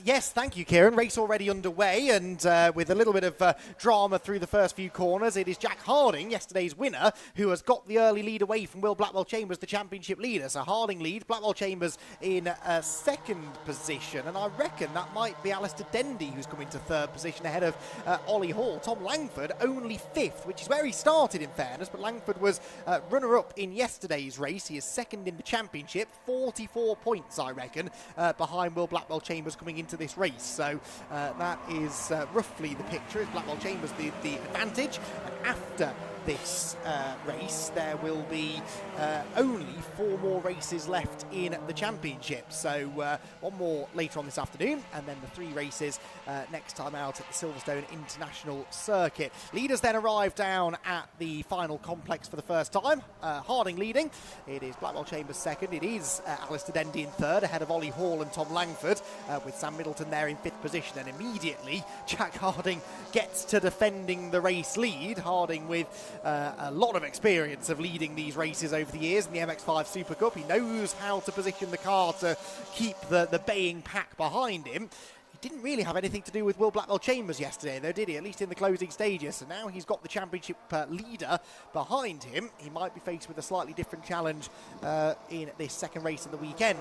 Speaker 2: Yes, thank you, Kieran. Race already underway, and with a little bit of drama through the first few corners, it is Jack Harding, yesterday's winner, who has got the early lead away from Will Blackwell Chambers, the championship leader. So Harding leads, Blackwell Chambers in second position, and I reckon that might be Alistair Dendy who's coming to third position ahead of Ollie Hall. Tom Langford only fifth, which is where he started in fairness, but Langford was runner-up in yesterday's race. He is second in the championship, 44 points, I reckon, behind Will Blackwell Chambers coming into this race. So that is roughly the picture. Is Blackwell Chambers the advantage, and after this race there will be only 4 more races left in the championship. So one more later on this afternoon, and then the 3 races next time out at the Silverstone International Circuit. Leaders then arrive down at the final complex for the first time. Harding leading. It is Blackwell Chambers second. It is Alistair Dendy in third, ahead of Ollie Hall and Tom Langford, with Sam Middleton there in 5th position. And immediately Jack Harding gets to defending the race lead. Harding with a lot of experience of leading these races over the years in the MX-5 Super Cup. He knows how to position the car to keep the baying pack behind him. He didn't really have anything to do with Will Blackwell-Chambers yesterday, though, did he? At least in the closing stages. So now he's got the championship leader behind him. He might be faced with a slightly different challenge in this second race of the weekend.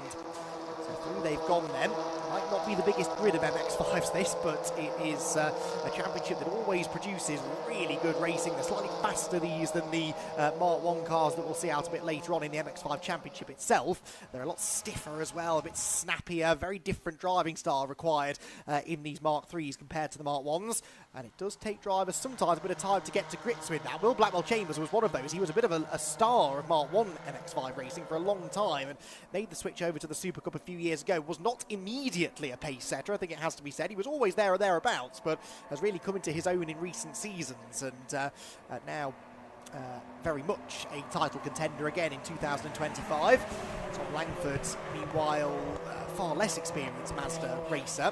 Speaker 2: So through they've gone then. Might not be the biggest grid of MX-5s this, but it is a championship that always produces really good racing. They're slightly faster these than the Mark 1 cars that we'll see out a bit later on in the MX-5 championship itself. They're a lot stiffer as well, a bit snappier, very different driving style required in these Mark 3s compared to the Mark 1s. And it does take drivers sometimes a bit of time to get to grips with that. Will Blackwell-Chambers was one of those. He was a bit of a star of Mark 1 MX-5 racing for a long time and made the switch over to the SuperCup a few years ago. Was not immediately a pace setter, I think it has to be said. He was always there or thereabouts, but has really come into his own in recent seasons, and now very much a title contender again in 2025. Tom Langford, meanwhile, far less experienced Mazda racer.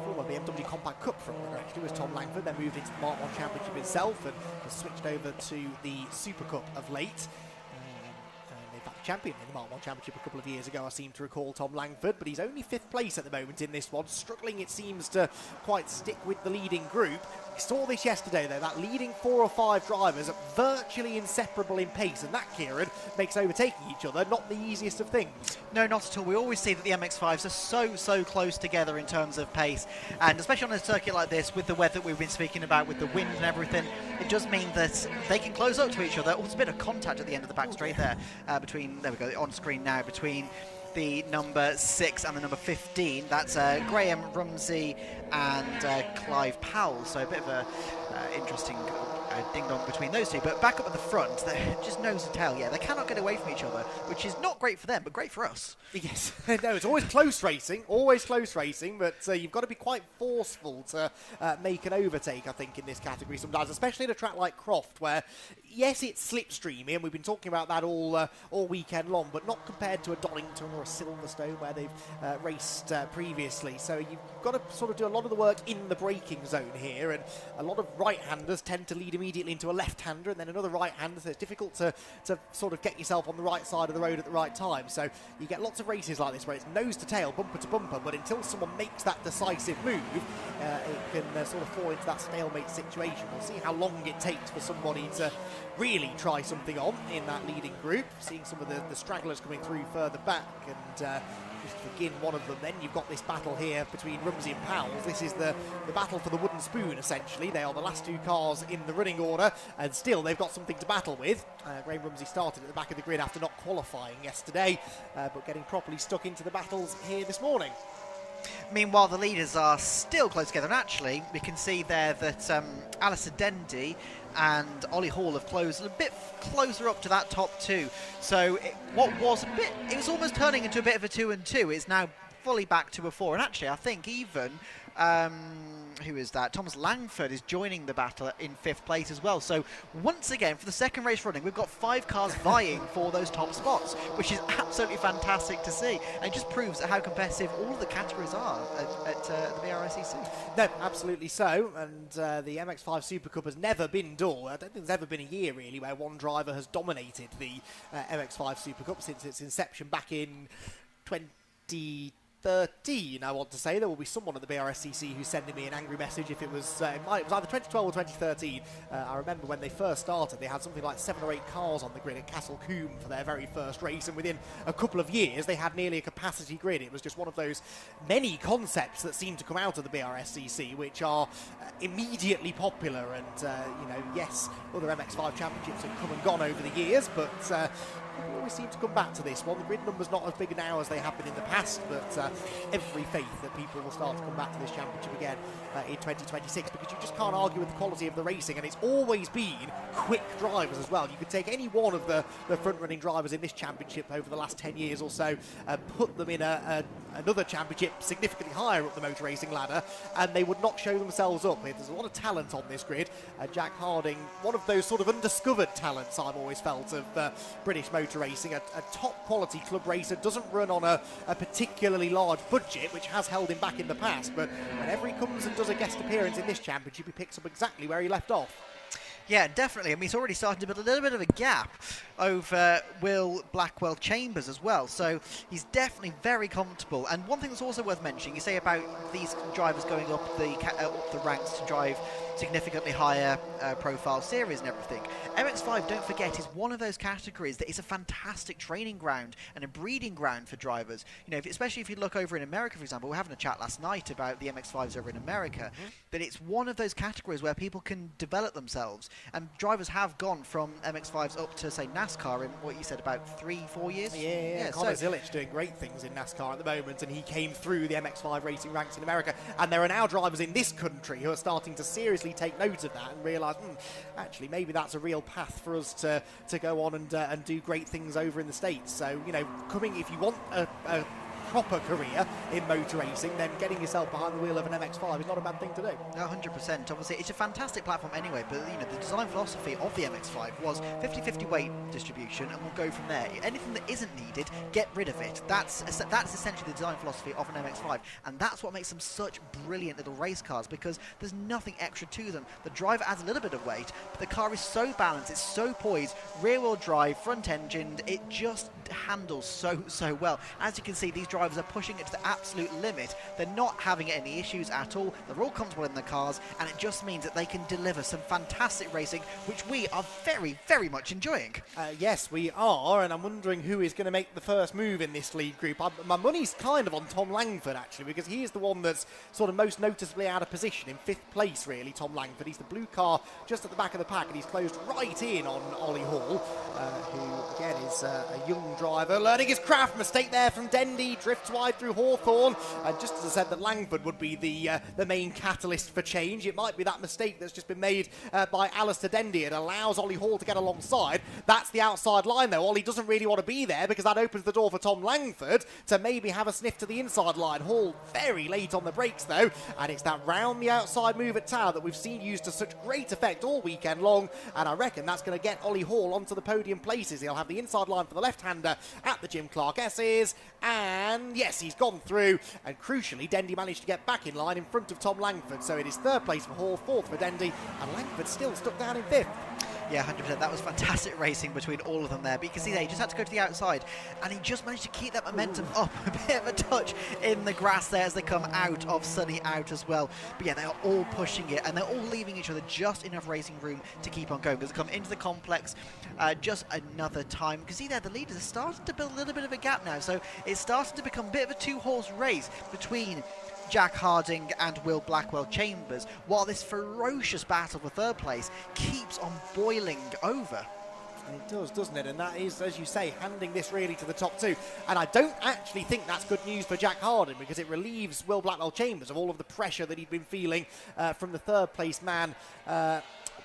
Speaker 2: Former BMW Compact Cup from actually was Tom Langford, then moved into the Mark 1 Championship itself and has switched over to the SuperCup of late. Champion in the Mark 1 Championship a couple of years ago, I seem to recall Tom Langford, but he's only 5th place at the moment in this one, struggling, it seems, to quite stick with the leading group. We saw this yesterday, though, that leading 4 or 5 drivers are virtually inseparable in pace, and that, Kieran, makes overtaking each other not the easiest of things.
Speaker 1: No, not at all. We always see that the MX-5s are so close together in terms of pace, and especially on a circuit like this, with the weather we've been speaking about, with the wind and everything, it does mean that they can close up to each other. Oh, there's a bit of contact at the end of the back straight there, between, there we go, on screen now, between the number 6 and the number 15. That's Graham Rumsey and Clive Powell, so a bit of a interesting ding-dong between those two. But back up at the front, they're just nose and tail. Yeah, they cannot get away from each other, which is not great for them, but great for us.
Speaker 2: Yes, no, it's always close racing, but you've got to be quite forceful to make an overtake, I think, in this category sometimes, especially at a track like Croft, where, yes, it's slipstreamy, and we've been talking about that all weekend long, but not compared to a Donington or a Silverstone where they've raced previously. So you've got to sort of do a lot of the work in the braking zone here, and a lot of right-handers tend to lead immediately into a left-hander and then another right-hander, so it's difficult to sort of get yourself on the right side of the road at the right time. So you get lots of races like this where it's nose to tail, bumper to bumper, but until someone makes that decisive move, it can sort of fall into that stalemate situation. We'll see how long it takes for somebody to really try something on in that leading group. Seeing some of the stragglers coming through further back, and just to begin one of them, then you've got this battle here between Rumsey and Powell. This is the battle for the wooden spoon, essentially. They are the last 2 cars in the running order, and still they've got something to battle with. Graham Rumsey started at the back of the grid after not qualifying yesterday, but getting properly stuck into the battles here this morning.
Speaker 1: Meanwhile, the leaders are still close together, and actually we can see there that Alistair Dendy and Ollie Hall have closed a bit closer up to that top 2. So it was almost turning into a bit of a 2 and 2. It's now fully back to a 4, and actually I think even who is that? Thomas Langford is joining the battle in 5th place as well. So once again, for the second race running, we've got 5 cars vying for those top spots, which is absolutely fantastic to see. And it just proves how competitive all of the categories are at the Brscc.
Speaker 2: No, absolutely so. And the MX-5 Super Cup has never been dull. I don't think there's ever been a year, really, where one driver has dominated the MX-5 Super Cup since its inception back in 2013, I want to say. There will be someone at the Brscc who's sending me an angry message if it was either 2012 or 2013. I remember when they first started, they had something like 7 or 8 cars on the grid at Castle Combe for their very first race, and within a couple of years they had nearly a capacity grid. It was just one of those many concepts that seem to come out of the Brscc, which are immediately popular, and yes, other MX-5 championships have come and gone over the years, but we always seem to come back to this one. The grid number's not as big now as they have been in the past, but every faith that people will start to come back to this championship again in 2026, because you just can't argue with the quality of the racing, and it's always been quick drivers as well. You could take any one of the front-running drivers in this championship over the last 10 years or so and put them in another championship significantly higher up the motor racing ladder, and they would not show themselves up. There's a lot of talent on this grid. Jack Harding, one of those sort of undiscovered talents I've always felt of British motor racing, a top quality club racer, doesn't run on a particularly large budget, which has held him back in the past, but whenever he comes and does a guest appearance in this championship, he picks up exactly where he left off.
Speaker 1: Yeah, definitely. I mean, he's already starting to build a little bit of a gap over Will Blackwell Chambers as well. So he's definitely very comfortable. And one thing that's also worth mentioning, you say about these drivers going up the ranks to drive significantly higher profile series and everything. MX-5, don't forget, is one of those categories that is a fantastic training ground and a breeding ground for drivers. You know, especially if you look over in America, for example, we were having a chat last night about the MX-5s over in America, that it's one of those categories where people can develop themselves. And drivers have gone from MX-5s up to, say, NASCAR in what you said, about 3-4 years?
Speaker 2: Yeah. Connor Zilic doing great things in NASCAR at the moment, and he came through the MX-5 racing ranks in America. And there are now drivers in this country who are starting to seriously take note of that and realise, actually, maybe that's a real path for us to go on and do great things over in the States. So, you know, if you want a proper career in motor racing, then getting yourself behind the wheel of an MX-5 is not a bad thing to do.
Speaker 1: 100%. Obviously, it's a fantastic platform anyway, but you know, the design philosophy of the MX-5 was 50-50 weight distribution, and we'll go from there. Anything that isn't needed, get rid of it. That's essentially the design philosophy of an MX-5, and that's what makes them such brilliant little race cars, because there's nothing extra to them. The driver adds a little bit of weight, but the car is so balanced, it's so poised, rear-wheel drive, front-engined, it just handles so well. As you can see, these drivers are pushing it to the absolute limit. They're not having any issues at all. They're all comfortable in their cars, and it just means that they can deliver some fantastic racing, which we are very, very much enjoying.
Speaker 2: Yes, we are, and I'm wondering who is going to make the first move in this lead group. My money's kind of on Tom Langford, actually, because he is the one that's sort of most noticeably out of position, in 5th place, really, Tom Langford. He's the blue car just at the back of the pack, and he's closed right in on Ollie Hall, who, again, is a young driver. Learning his craft, mistake there from Dendy, drifts wide through Hawthorne. Just as I said that Langford would be the main catalyst for change, it might be that mistake that's just been made by Alistair Dendy. It allows Ollie Hall to get alongside. That's the outside line, though. Ollie doesn't really want to be there because that opens the door for Tom Langford to maybe have a sniff to the inside line. Hall very late on the brakes, though, and it's that round the outside move at Tyre that we've seen used to such great effect all weekend long, and I reckon that's going to get Ollie Hall onto the podium places. He'll have the inside line for the left-hander at the Jim Clark S's, and yes, he's gone through, and crucially, Dendy managed to get back in line in front of Tom Langford. So it is 3rd place for Hall, 4th for Dendy, and Langford still stuck down in 5th.
Speaker 1: Yeah, 100%. That was fantastic racing between all of them there. But you can see there, he just had to go to the outside, and he just managed to keep that momentum up. A bit of a touch in the grass there as they come out of Sunny out as well. But yeah, they are all pushing it, and they're all leaving each other just enough racing room to keep on going. Because they come into the complex just another time. Because see there, the leaders are starting to build a little bit of a gap now. So it's starting to become a bit of a 2-horse race between Jack Harding and Will Blackwell Chambers, while this ferocious battle for 3rd place keeps on boiling over.
Speaker 2: And it does, doesn't it? And that is, as you say, handing this really to the top 2. And I don't actually think that's good news for Jack Harding, because it relieves Will Blackwell Chambers of all of the pressure that he'd been feeling from the 3rd place man,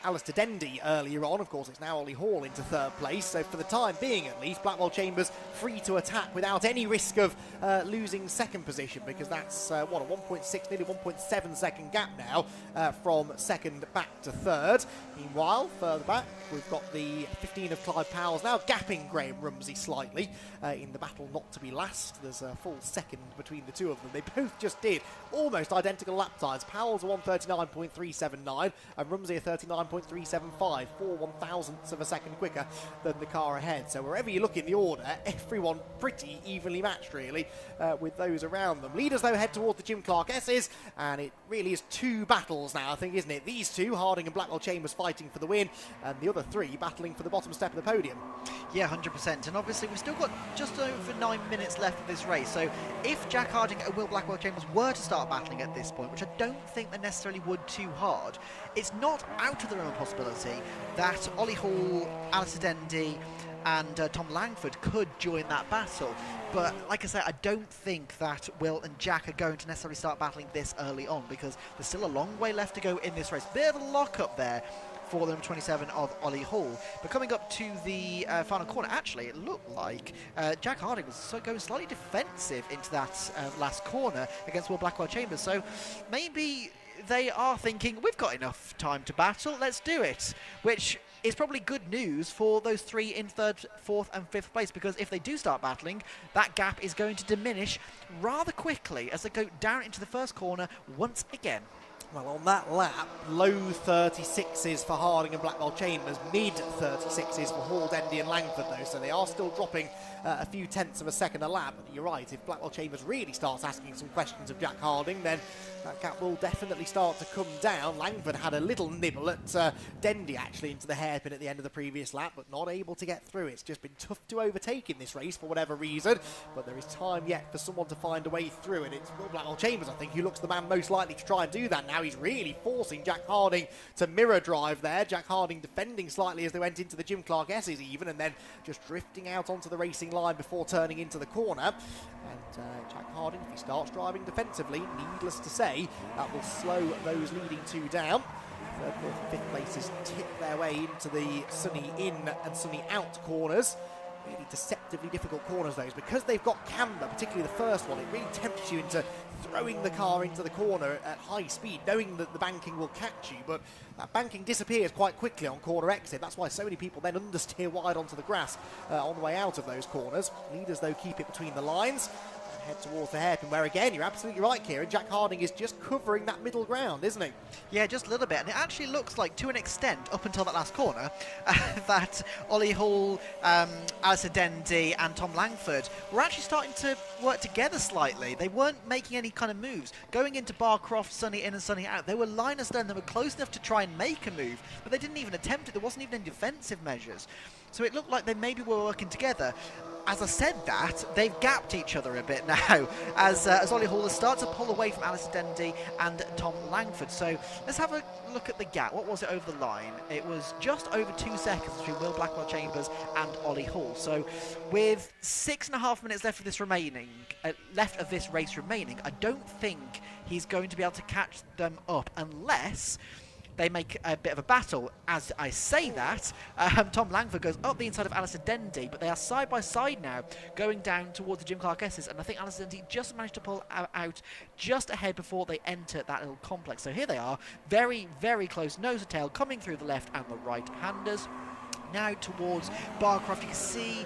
Speaker 2: Alistair Dendy, earlier on. Of course, it's now Ollie Hall into 3rd place, so for the time being at least, Blackwell Chambers free to attack without any risk of losing 2nd position, because that's a 1.6, nearly 1.7 second gap now from 2nd back to 3rd. Meanwhile, further back, we've got the 15 of Clive Powell's now gapping Graham Rumsey slightly in the battle not to be last. There's a full second between the two of them. They both just did almost identical lap times. Powell's a 1:39.379 and Rumsey a 39.375, 4/1000ths of a second quicker than the car ahead. So wherever you look in the order, everyone pretty evenly matched, really, with those around them. Leaders, though, head towards the Jim Clark S's, and it really is 2 battles now, I think, isn't it? These 2, Harding and Blackwell Chambers, fighting for the win, and the other 3 battling for the bottom step of the podium.
Speaker 1: Yeah, 100%. And obviously, we've still got just over 9 minutes left of this race. So if Jack Harding and Will Blackwell Chambers were to start battling at this point, which I don't think they necessarily would too hard, it's not out of the realm of possibility that Ollie Hall, Alistair Dendy and Tom Langford could join that battle. But like I said, I don't think that Will and Jack are going to necessarily start battling this early on, because there's still a long way left to go in this race. Bit of a lock-up there for the number 27 of Ollie Hall. But coming up to the final corner, actually, it looked like Jack Harding was going slightly defensive into that last corner against Will Blackwell Chambers. So maybe they are thinking, we've got enough time to battle, let's do it. Which is probably good news for those 3 in 3rd, 4th and 5th place, because if they do start battling, that gap is going to diminish rather quickly as they go down into the first corner once again.
Speaker 2: Well, on that lap, low 36s for Harding and Blackwell Chambers, mid 36s for Hall, Dendy and Langford, though, so they are still dropping a few tenths of a second a lap. But you're right, if Blackwell Chambers really starts asking some questions of Jack Harding, then that gap will definitely start to come down. Langford had a little nibble at Dendy, actually, into the hairpin at the end of the previous lap, but not able to get through. It's just been tough to overtake in this race for whatever reason, but there is time yet for someone to find a way through, and it's Will Blackwell Chambers, I think, who looks the man most likely to try and do that now. He's really forcing Jack Harding to mirror drive there. Jack Harding defending slightly as they went into the Jim Clark S's even, and then just drifting out onto the racing line before turning into the corner. And Jack Harding, if he starts driving defensively, needless to say, that will slow those leading two down. Third, fourth and fifth places tip their way into the sunny in and sunny out corners. Really deceptively difficult corners, those, because they've got camber, particularly the first one. It really tempts you into throwing the car into the corner at high speed, knowing that the banking will catch you, but that banking disappears quite quickly on corner exit. That's why so many people then understeer wide onto the grass on the way out of those corners. Leaders, though, keep it between the lines. Head towards the hairpin, where again, you're absolutely right, Kieran, Jack Harding is just covering that middle ground, isn't he?
Speaker 1: Yeah, just a little bit, and it actually looks like, to an extent, up until that last corner, that Ollie Hall, Alistair Dendy and Tom Langford were actually starting to work together slightly. They weren't making any kind of moves. Going into Barcroft, sunny in and sunny out, they were line astern, they were close enough to try and make a move, but they didn't even attempt it. There wasn't even any defensive measures. So it looked like they maybe were working together. As I said that, they've gapped each other a bit now as Ollie Hall has started to pull away from Alistair Dendy and Tom Langford. So let's have a look at the gap. What was it over the line? It was just over 2 seconds between Will Blackwell Chambers and Ollie Hall. So with 6.5 minutes left of this race remaining, I don't think he's going to be able to catch them up unless they make a bit of a battle. As I say that, Tom Langford goes up the inside of Alistair Dendy, but they are side by side now, going down towards the Jim Clark S's, and I think Alistair Dendy just managed to pull out just ahead before they enter that little complex. So here they are, very, very close, nose to tail, coming through the left and the right-handers. Now towards Barcroft, you can see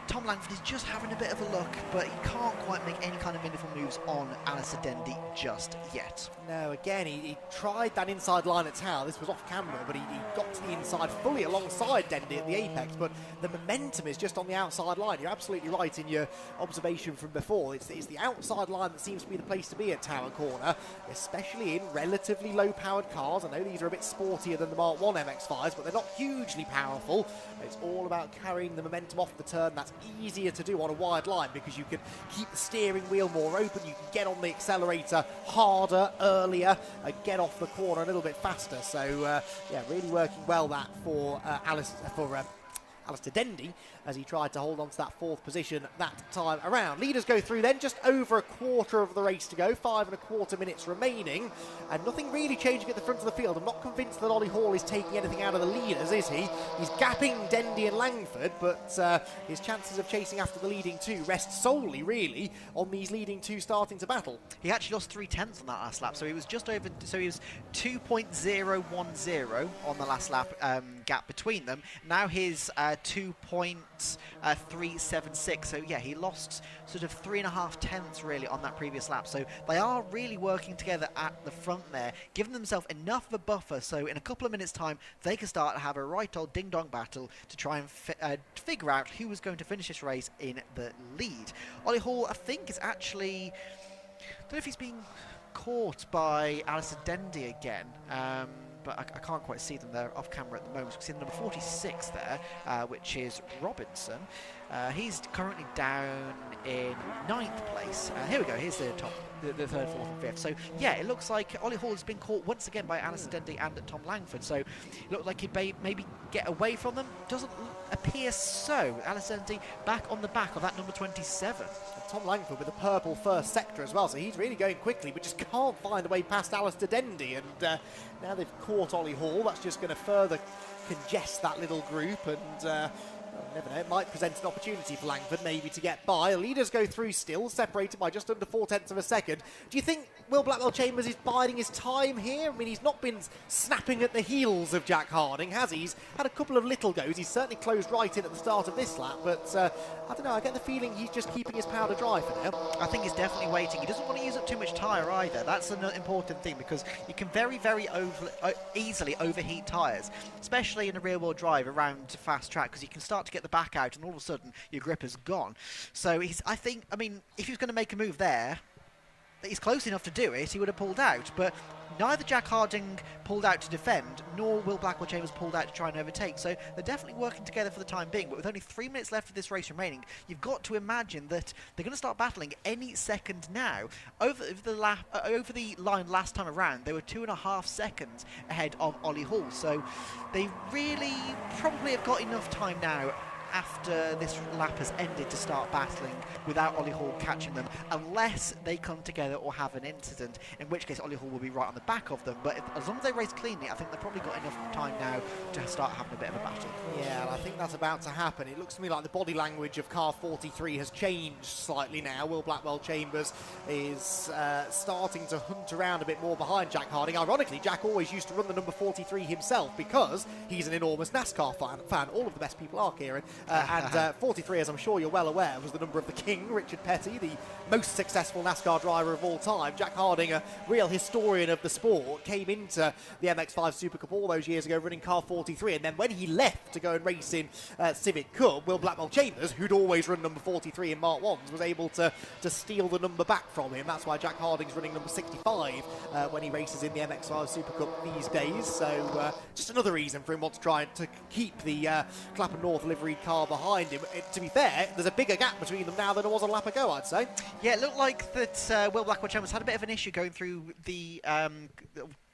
Speaker 1: Tom Langford is just having a bit of a look, but he can't quite make any kind of meaningful moves on Alistair Dendy just yet.
Speaker 2: No, again, he tried that inside line at Tower. This was off camera, but he got to the inside fully alongside Dendy at the apex, but the momentum is just on the outside line. You're absolutely right in your observation from before. It's the outside line that seems to be the place to be at Tower Corner, especially in relatively low-powered cars. I know these are a bit sportier than the Mark 1 MX-5s, but they're not hugely powerful. It's all about carrying the momentum off the turn. That's easier to do on a wide line because you can keep the steering wheel more open, you can get on the accelerator harder, earlier, and get off the corner a little bit faster. So yeah, really working well that for Alistair Dendy as he tried to hold on to that fourth position that time around. Leaders go through then, just over a quarter of the race to go, 5.25 minutes remaining, and nothing really changing at the front of the field. I'm not convinced that Ollie Hall is taking anything out of the leaders, is he? He's gapping Dendy and Langford, but his chances of chasing after the leading two rest solely, really, on these leading two starting to battle.
Speaker 1: He actually lost 0.3 on that last lap, so he was just over, so he was 2.010 on the last lap gap between them. Now his 2.376, so yeah, he lost sort of 3.5 tenths really on that previous lap. So they are really working together at the front there, giving themselves enough of a buffer so in a couple of minutes time they can start to have a right old ding dong battle to try and figure out who was going to finish this race in the lead. Ollie Hall, I think, is actually, I don't know if he's being caught by Alistair Dendy again, but I can't quite see them. They're off camera at the moment. You can see the number 46 there, which is Robinson. He's currently down in 9th place. Here we go. Here's the top, the third, fourth, and fifth. So yeah, it looks like Ollie Hall has been caught once again by Alistair Dendy and Tom Langford. So it looked like he'd maybe get away from them. Doesn't appear so. Alistair Dendy back on the back of that number 27.
Speaker 2: Tom Langford with the purple first sector as well, so he's really going quickly, but just can't find a way past Alistair Dendy. And now they've caught Ollie Hall. That's just going to further congest that little group, and Never know, it might present an opportunity for Langford maybe to get by. Leaders go through still, separated by just under 0.4 of a second. Do you think Will Blackwell-Chambers is biding his time here? I mean, he's not been snapping at the heels of Jack Harding, has he? He's had a couple of little goes. He's certainly closed right in at the start of this lap, but I don't know, I get the feeling he's just keeping his powder dry for now.
Speaker 1: I think he's definitely waiting. He doesn't want to use up too much tyre either. That's an important thing, because you can very, very easily overheat tyres, especially in a rear-wheel drive around fast track, because you can start to get the back out and all of a sudden your grip is gone. So I mean, if he was going to make a move there, he's close enough to do it, he would have pulled out, but neither Jack Harding pulled out to defend, nor Will Blackwell-Chambers pulled out to try and overtake. So they're definitely working together for the time being, but with only 3 minutes left of this race remaining, you've got to imagine that they're going to start battling any second now. Over the line last time around, they were 2.5 seconds ahead of Ollie Hall, so they really probably have got enough time now after this lap has ended to start battling without Ollie Hall catching them, unless they come together or have an incident, in which case Ollie Hall will be right on the back of them. But as long as they race cleanly, I think they've probably got enough time now to start having a bit of a battle.
Speaker 2: Yeah, and I think that's about to happen. It looks to me like the body language of car 43 has changed slightly now. Will Blackwell-Chambers is starting to hunt around a bit more behind Jack Harding. Ironically, Jack always used to run the number 43 himself because he's an enormous NASCAR fan. All of the best people are, Kieran. And 43, as I'm sure you're well aware, was the number of the king, Richard Petty, the most successful NASCAR driver of all time. Jack Harding, a real historian of the sport, came into the MX-5 SuperCup all those years ago running car 43, and then when he left to go and race in Civic Cup, Will Blackwell-Chambers, who'd always run number 43 in Mark 1s, was able to steal the number back from him. That's why Jack Harding's running number 65 when he races in the MX-5 SuperCup these days. So just another reason for him to try to keep the Clapham North liveried car behind him. To be fair, there's a bigger gap between them now than there was a lap ago, I'd say.
Speaker 1: Yeah, it looked like that Will Blackwell-Chambers had a bit of an issue going through the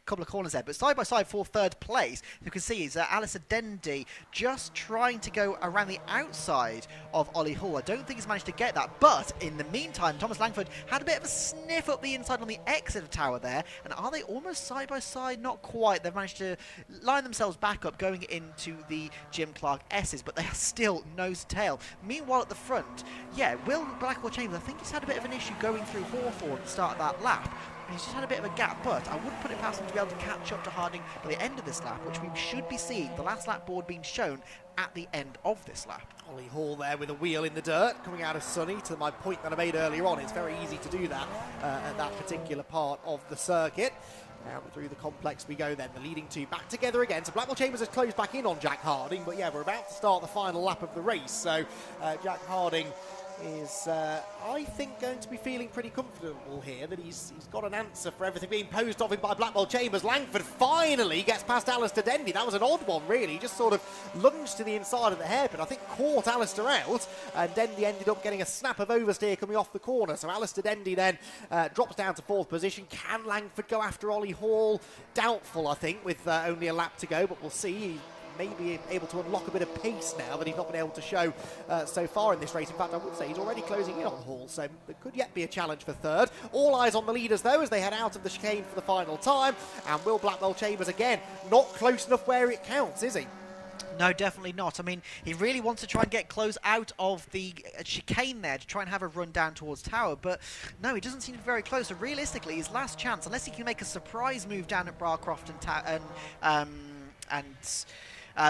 Speaker 1: couple of corners there, but side by side for third place, you can see is Alistair Dendy just trying to go around the outside of Ollie Hall. I don't think he's managed to get that, but in the meantime, Thomas Langford had a bit of a sniff up the inside on the exit of Tower there, and are they almost side by side? Not quite. They've managed to line themselves back up going into the Jim Clark S's, but they are still nose to tail. Meanwhile at the front, yeah, Will Blackwell-Chambers, I think he's had a bit of an issue going through Hawthorne at the start of that lap. He's just had a bit of a gap, but I wouldn't put it past him to be able to catch up to Harding by the end of this lap, which we should be seeing the last lap board being shown at the end of this lap.
Speaker 2: Ollie Hall there with a wheel in the dirt, coming out of Sunny, to my point that I made earlier on. It's very easy to do that at that particular part of the circuit. Out through the complex we go then, the leading two back together again. So Blackwell-Chambers has closed back in on Jack Harding, but yeah, we're about to start the final lap of the race. So Jack Harding is, I think, going to be feeling pretty comfortable here that he's got an answer for everything being posed of him by Blackwell-Chambers. Langford finally gets past Alistair Dendy. That was an odd one, really. He just sort of lunged to the inside of the hairpin. I think caught Alistair out, and Dendy ended up getting a snap of oversteer coming off the corner. So Alistair Dendy then drops down to 4th position. Can Langford go after Ollie Hall? Doubtful, I think, with only a lap to go, but we'll see. He may be able to unlock a bit of pace now that he's not been able to show so far in this race. In fact, I would say he's already closing in on Hall, so there could yet be a challenge for third. All eyes on the leaders, though, as they head out of the chicane for the final time. And Will Blackwell-Chambers, again, not close enough where it counts, is he?
Speaker 1: No, definitely not. I mean, he really wants to try and get close out of the chicane there to try and have a run down towards Tower, but no, he doesn't seem to be very close. So realistically, his last chance, unless he can make a surprise move down at Brscc and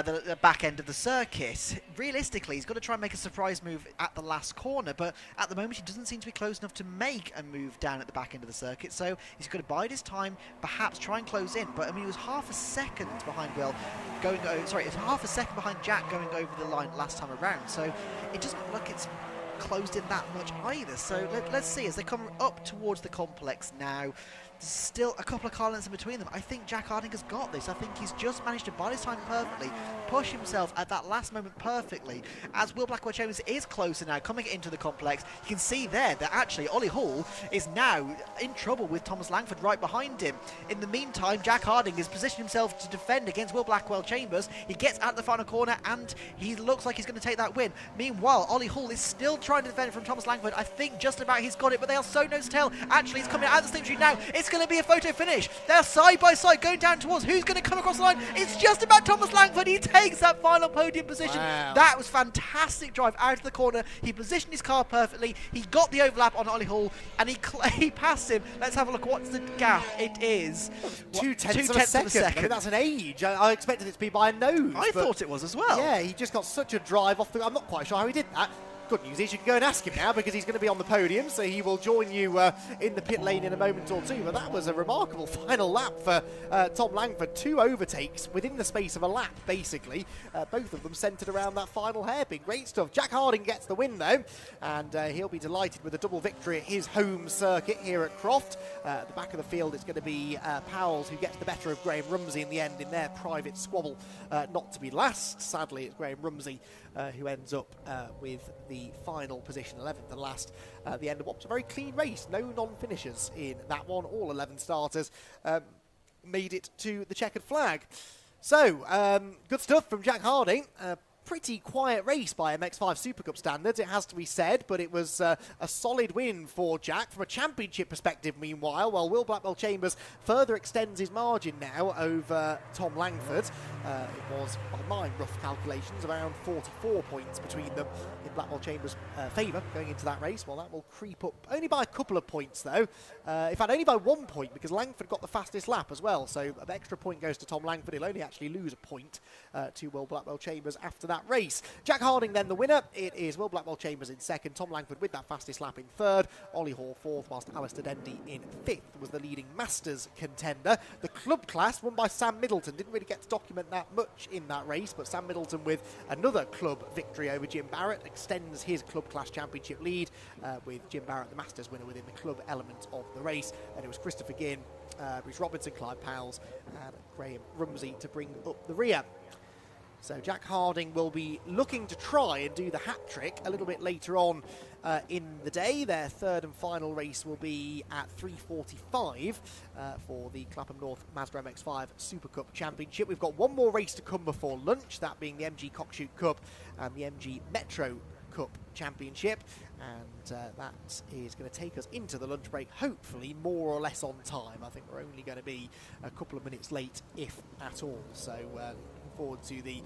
Speaker 1: the back end of the circuit, realistically he's got to try and make a surprise move at the last corner, but at the moment he doesn't seem to be close enough to make a move down at the back end of the circuit, so he's got to bide his time, perhaps try and close in. But I mean, he was half a second behind Will going over, sorry, it's half a second behind Jack going over the line last time around, so it doesn't look like it's closed in that much either. So let's see as they come up towards the complex now. There's still a couple of car lengths in between them. I think Jack Harding has got this. I think he's just managed to bide his time perfectly, push himself at that last moment perfectly. As Will Blackwell-Chambers is closer now, coming into the complex, you can see there that actually Ollie Hall is now in trouble with Thomas Langford right behind him. In the meantime, Jack Harding has positioned himself to defend against Will Blackwell-Chambers. He gets out the final corner and he looks like he's going to take that win. Meanwhile, Ollie Hall is still trying to defend from Thomas Langford. I think just about he's got it, but they are so nose to tail. Actually, he's coming out of the slipstream now. It's it's going to be a photo finish. They're side by side going down towards who's going to come across the line. It's just about Thomas Langford. He takes that final podium position.
Speaker 2: Wow.
Speaker 1: That was fantastic drive out of the corner. He positioned his car perfectly. He got the overlap on Ollie Hall and he passed him. Let's have a look. What's the gap? It is
Speaker 2: 2/10 of a second. I mean, that's an age. I expected it to be by a nose.
Speaker 1: I thought it was as well.
Speaker 2: Yeah, he just got such a drive off the... I'm not quite sure how he did that. Good news is you can go and ask him now because he's going to be on the podium, so he will join you in the pit lane in a moment or two. But that was a remarkable final lap for Tom Langford. 2 overtakes within the space of a lap, basically. Both of them centred around that final hairpin. Great stuff. Jack Harding gets the win, though, and he'll be delighted with a double victory at his home circuit here at Croft. At the back of the field, it's going to be Powell's who gets the better of Graham Rumsey in the end in their private squabble. Not to be last. Sadly, it's Graham Rumsey who ends up with the final position, 11th and last, at the end of what's a very clean race. No non-finishers in that one. All 11 starters made it to the checkered flag. So, good stuff from Jack Harding. Pretty quiet race by MX5 SuperCup standards, it has to be said, but it was a solid win for Jack from a championship perspective. Meanwhile, while Will Blackwell-Chambers further extends his margin now over Tom Langford, it was, by my rough calculations, around 44 points between them in Blackwell-Chambers' favour going into that race. Well, that will creep up only by a couple of points, though. In fact, only by 1 point, because Langford got the fastest lap as well, so an extra point goes to Tom Langford. He'll only actually lose a point to Will Blackwell-Chambers after that race. Jack Harding then the winner. It is Will Blackwell-Chambers in second, Tom Langford with that fastest lap in third, Ollie Hall fourth, whilst Alistair Dendy in fifth was the leading Masters contender. The club class won by Sam Middleton. Didn't really get to document that much in that race, but Sam Middleton with another club victory over Jim Barrett extends his club class championship lead with Jim Barrett the Masters winner within the club element of the race. And it was Christopher Ginn, Bruce Robinson, Clive Powells and Graham Rumsey to bring up the rear. So Jack Harding will be looking to try and do the hat-trick a little bit later on in the day. Their third and final race will be at 3:45 for the Clapham North Mazda MX-5 Super Cup Championship. We've got one more race to come before lunch, that being the MG Cockshoot Cup and the MG Metro Cup Championship, and that is going to take us into the lunch break, hopefully more or less on time. I think we're only going to be a couple of minutes late, if at all. So looking forward to the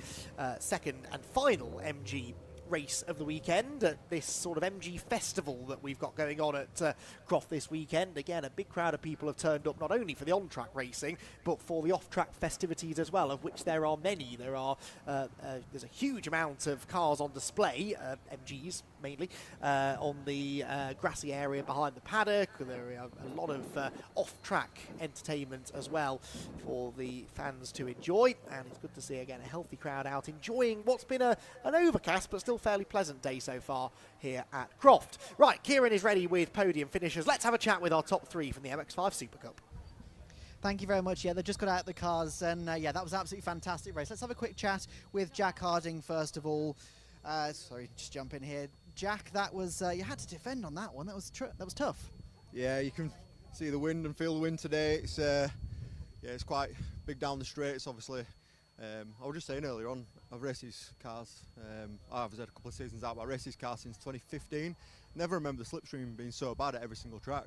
Speaker 2: second and final MG race of the weekend at this sort of MG festival that we've got going on at Croft this weekend. Again, a big crowd of people have turned up not only for the on-track racing but for the off-track festivities as well, of which there are many. There's a huge amount of cars on display, MGs mainly, on the grassy area behind the paddock. There are a lot of off-track entertainment as well for the fans to enjoy, and it's good to see again a healthy crowd out enjoying what's been an overcast but still fairly pleasant day so far here at Croft. Right, Kieran is ready with podium finishers. Let's have a chat with our top three from the MX-5 Super Cup.
Speaker 3: Thank you very much. Yeah, they just got out the cars, and yeah, that was an absolutely fantastic race. Let's have a quick chat with Jack Harding first of all. Sorry, just jump in here. Jack, that was you had to defend on that one. That was tough.
Speaker 14: Yeah, you can see the wind and feel the wind today. It's yeah, it's quite big down the straights, obviously. I was just saying earlier on, I've raced these cars. I've had a couple of seasons out, but I raced these cars since 2015. Never remember the slipstream being so bad at every single track.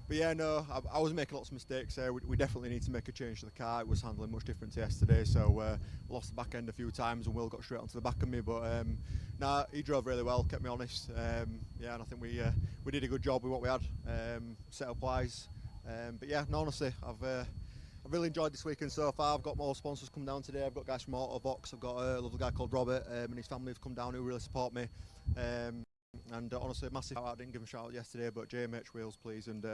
Speaker 14: But yeah, no, I was making lots of mistakes there. We definitely need to make a change to the car. It was handling much different to yesterday, so lost the back end a few times and Will got straight onto the back of me. But nah, he drove really well, kept me honest. Yeah, and I think we did a good job with what we had, setup-wise. But yeah, no, honestly, I've really enjoyed this weekend so far. I've got more sponsors come down today. I've got guys from Autobox. I've got a lovely guy called Robert and his family have come down who really support me. And honestly, massive shout out. I didn't give him a shout out yesterday, but JMH Wheels, please, and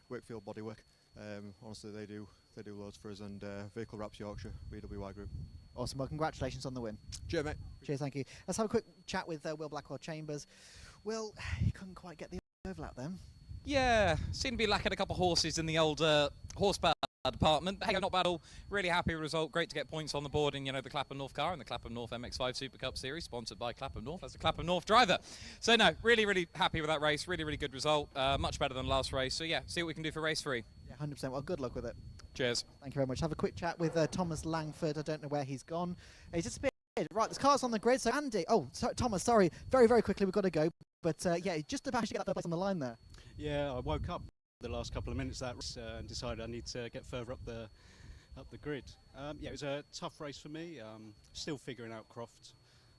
Speaker 14: Wakefield Bodywork. Honestly, they do loads for us, and Vehicle Wraps Yorkshire, BWI Group.
Speaker 3: Awesome. Well, congratulations on the win.
Speaker 14: Cheers, mate.
Speaker 3: Cheers, thank you. Let's have a quick chat with Will Blackwell-Chambers. Will, you couldn't quite get the overlap then.
Speaker 15: Yeah, seemed to be lacking a couple of horses in the old horsepower department. But hey, not bad at all. Really happy with the result. Great to get points on the board in, the Clapham North car and the Clapham North MX-5 Super Cup Series, sponsored by Clapham North as a Clapham North driver. So no, really happy with that race. Really good result. Much better than last race. So yeah, see what we can do for race 3.
Speaker 3: Yeah, 100%. Well, good luck with it.
Speaker 15: Cheers.
Speaker 3: Thank you very much. Have a quick chat with Thomas Langford. I don't know where he's gone. He's disappeared. Right, there's cars on the grid. So Andy, Thomas, sorry, very quickly, we've got to go. But yeah, just about to get that third place on the line there.
Speaker 16: Yeah, I woke up the last couple of minutes of that and decided I need to get further up the grid. Yeah, it was a tough race for me. Still figuring out Croft.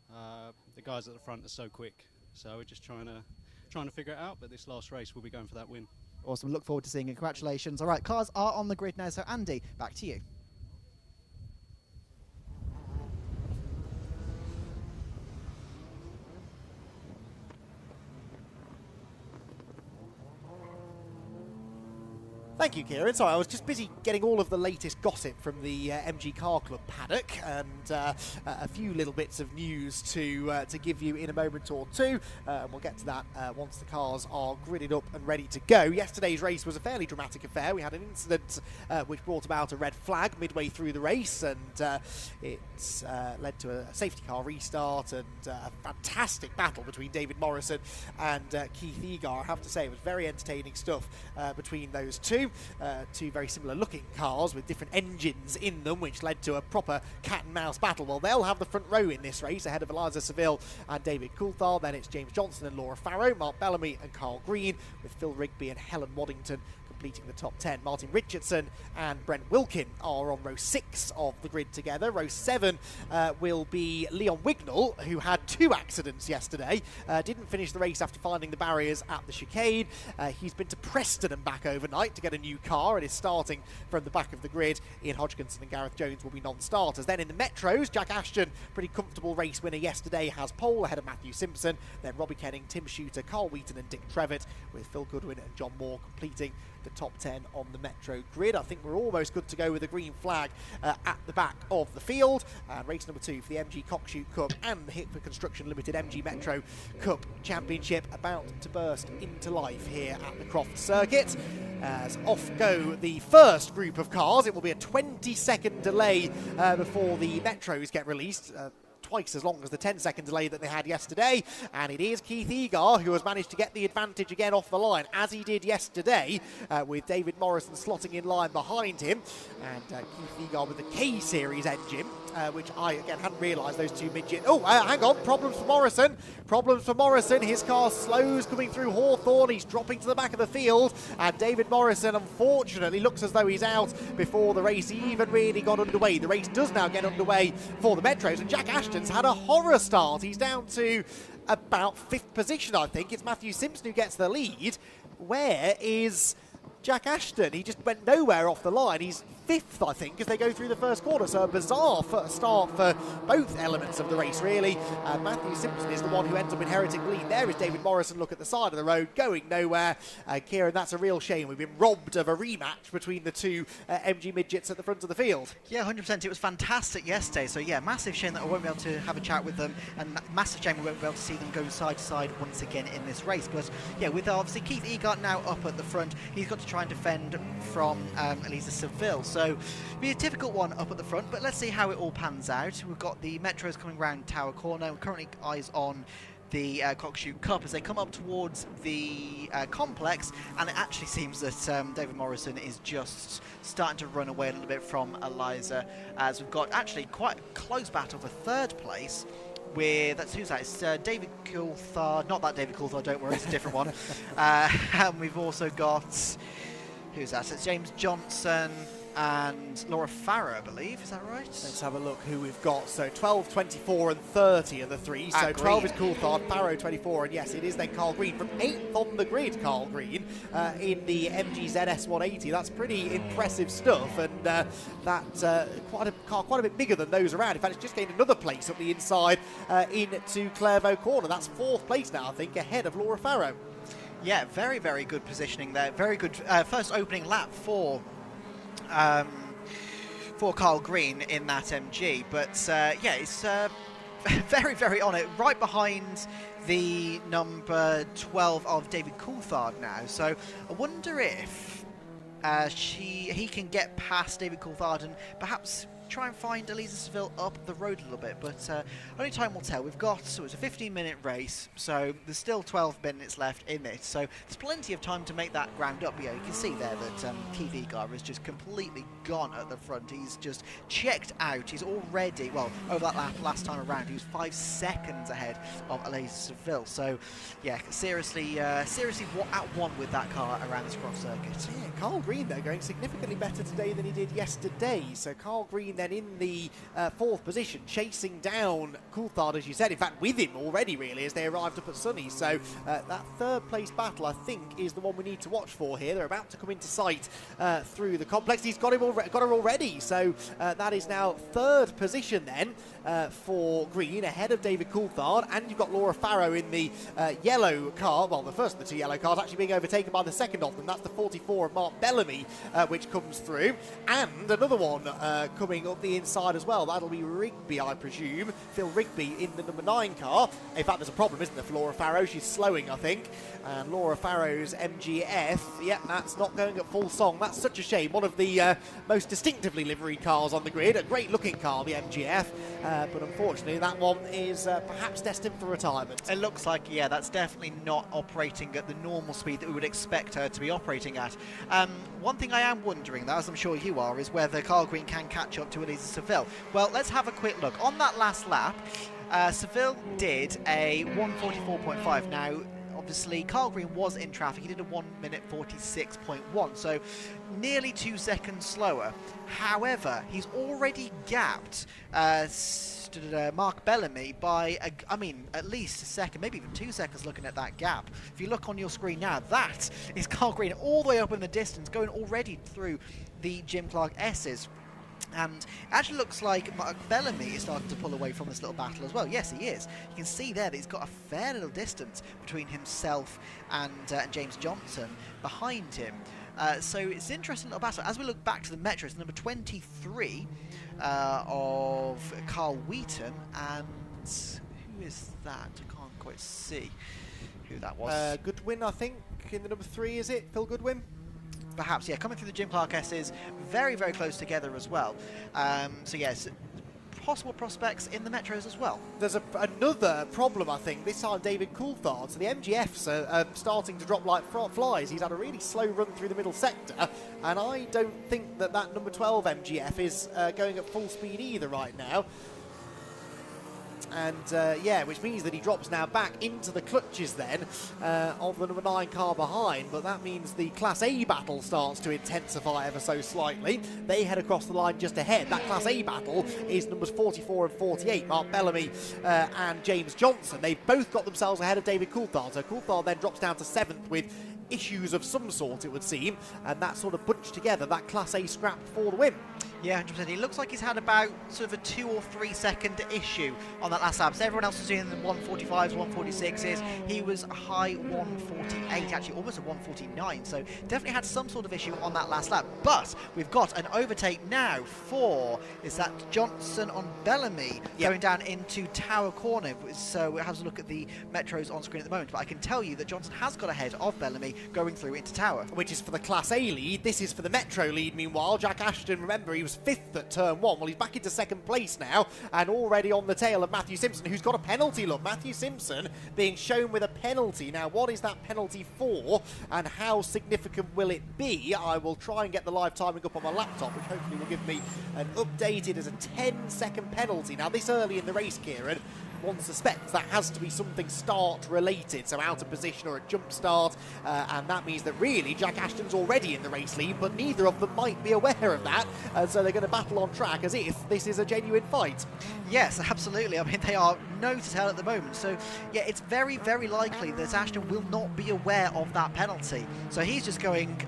Speaker 16: The guys at the front are so quick, so we're just trying to figure it out. But this last race, we'll be going for that win.
Speaker 3: Awesome. Look forward to seeing it. Congratulations. All right, cars are on the grid now. So Andy, back to you.
Speaker 2: Thank you, Kieran. Sorry, I was just busy getting all of the latest gossip from the MG Car Club paddock, and a few little bits of news to give you in a moment or two. And we'll get to that once the cars are gridded up and ready to go. Yesterday's race was a fairly dramatic affair. We had an incident which brought about a red flag midway through the race, and it led to a safety car restart and a fantastic battle between David Morrison and Keith Egar. I have to say, it was very entertaining stuff between those two. Two very similar looking cars with different engines in them, which led to a proper cat and mouse battle. Well, they'll have the front row in this race ahead of Eliza Seville and David Coulthard. Then it's James Johnson and Laura Farrow, Mark Bellamy and Carl Green, with Phil Rigby and Helen Waddington completing the top 10. Martin Richardson and Brent Wilkin are on row 6 of the grid together. Row 7 will be Leon Wignall, who had 2 accidents yesterday. Didn't finish the race after finding the barriers at the chicane. He's been to Preston and back overnight to get a new car and is starting from the back of the grid. Ian Hodgkinson and Gareth Jones will be non-starters. Then in the Metros, Jack Ashton, pretty comfortable race winner yesterday, has pole ahead of Matthew Simpson. Then Robbie Kenning, Tim Shooter, Carl Wheaton and Dick Trevitt, with Phil Goodwin and John Moore completing the top 10 on the Metro grid. I think we're almost good to go with the green flag at the back of the field. And race number 2 for the MG Cockshoot Cup and the Hickford Construction Limited MG Metro Cup Championship about to burst into life here at the Croft Circuit. As off go the first group of cars. It will be a 20-second delay before the Metros get released. Twice as long as the 10-second delay that they had yesterday, and it is Keith Egar who has managed to get the advantage again off the line, as he did yesterday, with David Morrison slotting in line behind him, and Keith Egar with the K-Series engine, which I, again, hadn't realised those two midget... Oh, hang on, problems for Morrison, his car slows coming through Hawthorne, he's dropping to the back of the field, and David Morrison, unfortunately, looks as though he's out before the race even really got underway. The race does now get underway for the Metros, and Jack Ashton's had a horror start. He's down to about 5th position, I think. It's Matthew Simpson who gets the lead. Where is Jack Ashton? He just went nowhere off the line. He's 5th, I think, as they go through the first quarter. So a bizarre first start for both elements of the race, really. Matthew Simpson is the one who ends up inheriting the lead. There is David Morrison, look at the side of the road, going nowhere. Kieran, that's a real shame. We've been robbed of a rematch between the two MG midgets at the front of the field.
Speaker 1: Yeah, 100%. It was fantastic yesterday. So, yeah, massive shame that I won't be able to have a chat with them, and massive shame we won't be able to see them go side to side once again in this race. But, yeah, with obviously Keith Egar now up at the front, he's got to try and defend from Eliza Seville. So, it'll be a difficult one up at the front, but let's see how it all pans out. We've got the Metros coming round Tower Corner. We're currently eyes on the Cockshoot Cup as they come up towards the complex, and it actually seems that David Morrison is just starting to run away a little bit from Eliza, as we've got actually quite a close battle for 3rd place with, who's that? It's David Coulthard, not that David Coulthard, don't worry, it's a different one. And we've also got, who's that? It's James Johnson and Laura Farrow, I believe. Is that right?
Speaker 2: Let's have a look who we've got. So 12, 24 and 30 are the three. So 12 is Coulthard, Farrow 24, and yes, it is then Carl Green from 8th on the grid, Carl Green, in the MG ZS 180. That's pretty impressive stuff, and that's quite a bit bigger than those around. In fact, it's just gained another place up the inside into Clairvaux Corner. That's 4th place now, I think, ahead of Laura Farrow.
Speaker 1: Yeah, very, very good positioning there. Very good first opening lap for Carl Green in that MG, but yeah, it's very, very on it, right behind the number 12 of David Coulthard now. So I wonder if he can get past David Coulthard and perhaps try and find Elisa Seville up the road a little bit, but only time will tell. We've got, so it's a 15-minute race, so there's still 12 minutes left in it, so there's plenty of time to make that ground up. But yeah, you can see there that Keith Egar is just completely gone at the front. He's just checked out. He's already, well, over that last time around, he was 5 seconds ahead of Elisa Seville. So yeah, seriously at one with that car around this Croft Circuit.
Speaker 2: Yeah, Carl Green though going significantly better today than he did yesterday. So Carl Green then in the 4th position, chasing down Coulthard, as you said, in fact with him already really as they arrived up at Sunny. So that 3rd place battle I think is the one we need to watch for here. They're about to come into sight through the complex. He's got her already. So that is now 3rd position then for Green, ahead of David Coulthard, and you've got Laura Farrow in the yellow car, well the first of the 2 yellow cars actually being overtaken by the second of them. That's the 44 of Mark Bellamy which comes through, and another one coming up the inside as well. That'll be Rigby, I presume, Phil Rigby in the number 9 car. In fact, there's a problem, isn't there, for Laura Farrow? She's slowing, I think, and Laura Farrow's MGF, yeah, that's not going at full song. That's such a shame. One of the most distinctively liveried cars on the grid, a great looking car, the MGF, but unfortunately that one is perhaps destined for retirement.
Speaker 1: It looks like, yeah, that's definitely not operating at the normal speed that we would expect her to be operating at. One thing I am wondering, though, as I'm sure you are, is whether Carl Green can catch up to Elisa Seville. Well, let's have a quick look. On that last lap, Seville did a 1:44.5. Now, obviously, Carl Green was in traffic. He did a 1:46.1, so nearly 2 seconds slower. However, he's already gapped Mark Bellamy by, at least a second, maybe even 2 seconds looking at that gap. If you look on your screen now, that is Carl Green all the way up in the distance, going already through the Jim Clark S's. And it actually looks like Mark Bellamy is starting to pull away from this little battle as well. Yes, he is. You can see there that he's got a fair little distance between himself and James Johnson behind him. So it's an interesting little battle. As we look back to the Metro, it's number 23 of Carl Wheaton. And who is that? I can't quite see who that was.
Speaker 2: Goodwin, I think, in the number 3, is it? Phil Goodwin?
Speaker 1: Perhaps, yeah, coming through the Jim Clark S's, very, very close together as well. So yes, possible prospects in the Metros as well.
Speaker 2: There's another problem, I think, this time David Coulthard. So the MGFs are starting to drop like flies. He's had a really slow run through the middle sector, and I don't think that number 12 MGF is going at full speed either right now. And yeah, which means that he drops now back into the clutches then of the number 9 car behind, but that means the Class A battle starts to intensify ever so slightly. They head across the line just ahead. That Class A battle is numbers 44 and 48, Mark Bellamy and James Johnson. They've both got themselves ahead of David Coulthard, so Coulthard then drops down to 7th with issues of some sort, it would seem, and that sort of bunched together that Class A scrap for the win.
Speaker 1: Yeah, 100%. It looks like he's had about sort of a 2 or 3 second issue on that lap. So everyone else was doing the 145s, 146s. He was a high 148, actually almost a 149. So definitely had some sort of issue on that last lap. But we've got an overtake now for, is that Johnson on Bellamy going down into Tower Corner. So we'll have a look at the Metros on screen at the moment. But I can tell you that Johnson has got ahead of Bellamy going through into Tower.
Speaker 2: Which is for the Class A lead. This is for the Metro lead, meanwhile. Jack Ashton, remember, he was 5th at turn 1. Well, he's back into 2nd place now and already on the tail of Matthew Simpson, who's got a penalty. Look, Matthew Simpson being shown with a penalty. Now, what is that penalty for and how significant will it be? I will try and get the live timing up on my laptop, which hopefully will give me an updated as a 10-second penalty. Now, this early in the race, Kieran, one suspects that has to be something start related, so out of position or a jump start, and that means that really Jack Ashton's already in the race lead, but neither of them might be aware of that, so they're going to battle on track as if this is a genuine fight.
Speaker 1: Yes, absolutely. I mean, they are no to tell at the moment, so yeah, it's very, very likely that Ashton will not be aware of that penalty, so he's just going,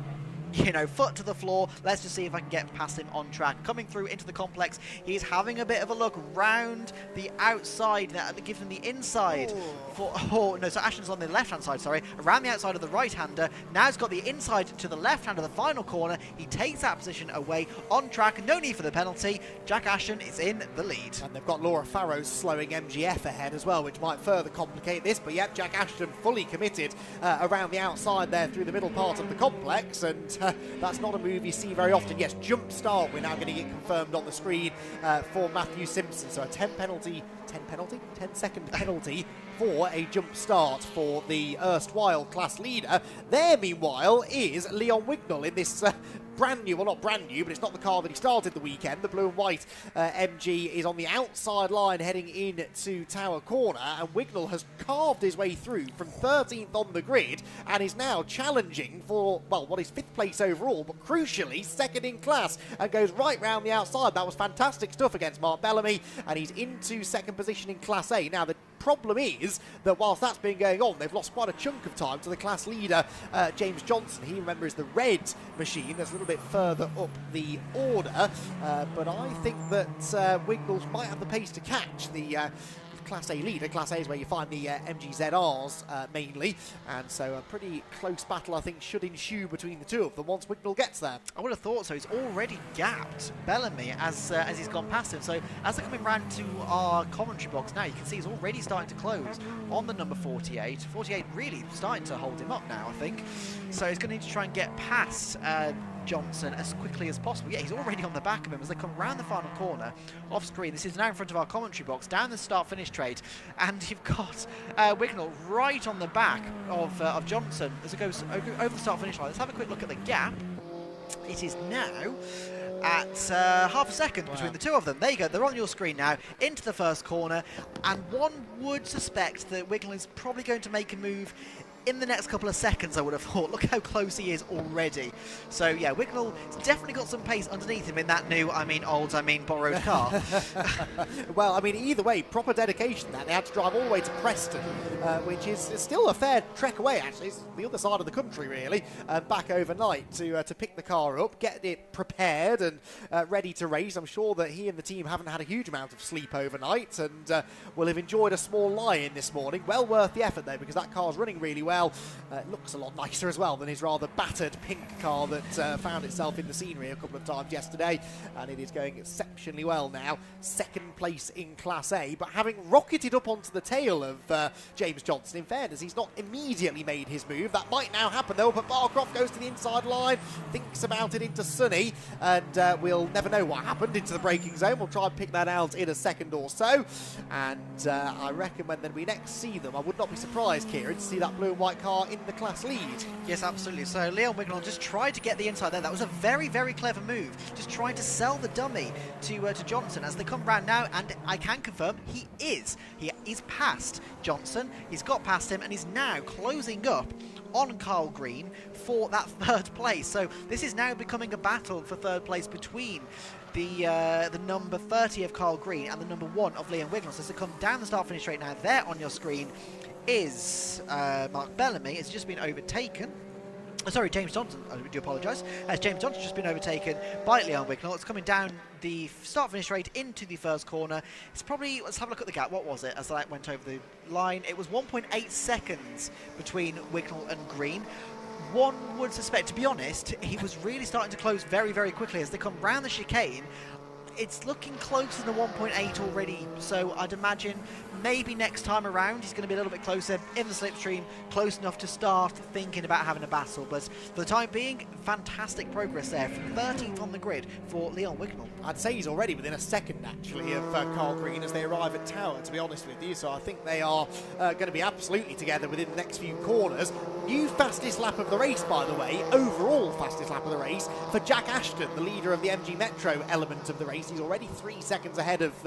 Speaker 1: you know, foot to the floor. Let's just see if I can get past him on track. Coming through into the complex, he's having a bit of a look round the outside. That gives him the inside. So Ashton's on the left-hand side, sorry. Around the outside of the right-hander. Now he's got the inside to the left-hand of the final corner. He takes that position away on track. No need for the penalty. Jack Ashton is in the lead.
Speaker 2: And they've got Laura Farrow slowing MGF ahead as well, which might further complicate this. But yep, Jack Ashton fully committed around the outside there through the middle part of the complex. And that's not a move you see very often. Yes, jump start, we're now getting it confirmed on the screen for Matthew Simpson. So a 10-second penalty for a jump start for the erstwhile class leader. There, meanwhile, is Leon Wignall in this brand new, well, not brand new, but it's not the car that he started the weekend. The blue and white MG is on the outside line heading in to Tower Corner, and Wignall has carved his way through from 13th on the grid and is now challenging for, well, what is 5th place overall, but crucially 2nd in class, and goes right round the outside. That was fantastic stuff against Mark Bellamy, and he's into 2nd position in Class A. Now, the problem is that whilst that's been going on, they've lost quite a chunk of time to the class leader, James Johnson. He, remember, is the red machine that's a little bit further up the order, but I think that Wignall might have the pace to catch the Class A leader. Class A is where you find the MGZRs mainly, and so a pretty close battle, I think, should ensue between the two of them once Wignall gets there.
Speaker 1: I would have thought so. He's already gapped Bellamy as he's gone past him. So as they're coming round to our commentary box now, you can see he's already starting to close on the number 48. 48 really starting to hold him up now, I think. So he's going to need to try and get past Johnson as quickly as possible. Yeah, he's already on the back of him as they come round the final corner off screen. This is now in front of our commentary box, down the start-finish straight, and you've got Wignall right on the back of Johnson as it goes over the start-finish line. Let's have a quick look at the gap. It is now at half a second between the two of them. There you go, they're on your screen now, into the first corner, and one would suspect that Wignall is probably going to make a move in the next couple of seconds, I would have thought. Look how close he is already. So yeah, Wignall has definitely got some pace underneath him in that new, borrowed car.
Speaker 2: Well, I mean, either way, proper dedication that. They had to drive all the way to Preston, which is still a fair trek away, actually. It's the other side of the country, really, back overnight to pick the car up, get it prepared and ready to race. I'm sure that he and the team haven't had a huge amount of sleep overnight and will have enjoyed a small lie-in this morning. Well worth the effort, though, because that car's running really well. It looks a lot nicer as well than his rather battered pink car that found itself in the scenery a couple of times yesterday, and it is going exceptionally well now. 2nd place in Class A, but having rocketed up onto the tail of James Johnson. In fairness, he's not immediately made his move. That might now happen though, but Barcroft goes to the inside line, thinks about it into Sunny, and we'll never know what happened into the braking zone. We'll try and pick that out in a second or so, and I reckon when we next see them, I would not be surprised, Kieran, to see that blue and white car in the class lead.
Speaker 1: Yes, absolutely. So Leon Wignall just tried to get the inside there. That was a very, very clever move. Just trying to sell the dummy to Johnson as they come round now, and I can confirm he is. He's past Johnson. He's got past him, and he's now closing up on Carl Green for that 3rd place. So this is now becoming a battle for 3rd place between the number 30 of Carl Green and the number 1 of Leon Wignall. So as they come down the start-finish straight now, there on your screen is Mark Bellamy. It's just been overtaken. Sorry, James Johnson, I do apologise. As James Johnson's just been overtaken by Leon Wignall. It's coming down the start-finish straight into the first corner. It's probably, let's have a look at the gap. What was it as that went over the line? It was 1.8 seconds between Wignall and Green. One would suspect, to be honest, he was really starting to close very, very quickly as they come round the chicane. It's looking closer than 1.8 already, so I'd imagine maybe next time around he's going to be a little bit closer in the slipstream, close enough to start thinking about having a battle. But for the time being, fantastic progress there from 13th on the grid for Leon Wignall.
Speaker 2: I'd say he's already within a second, actually, of Carl Green as they arrive at Tower, to be honest with you. So I think they are going to be absolutely together within the next few corners. New fastest lap of the race, by the way, overall fastest lap of the race for Jack Ashton, the leader of the MG Metro element of the race. He's already 3 seconds ahead of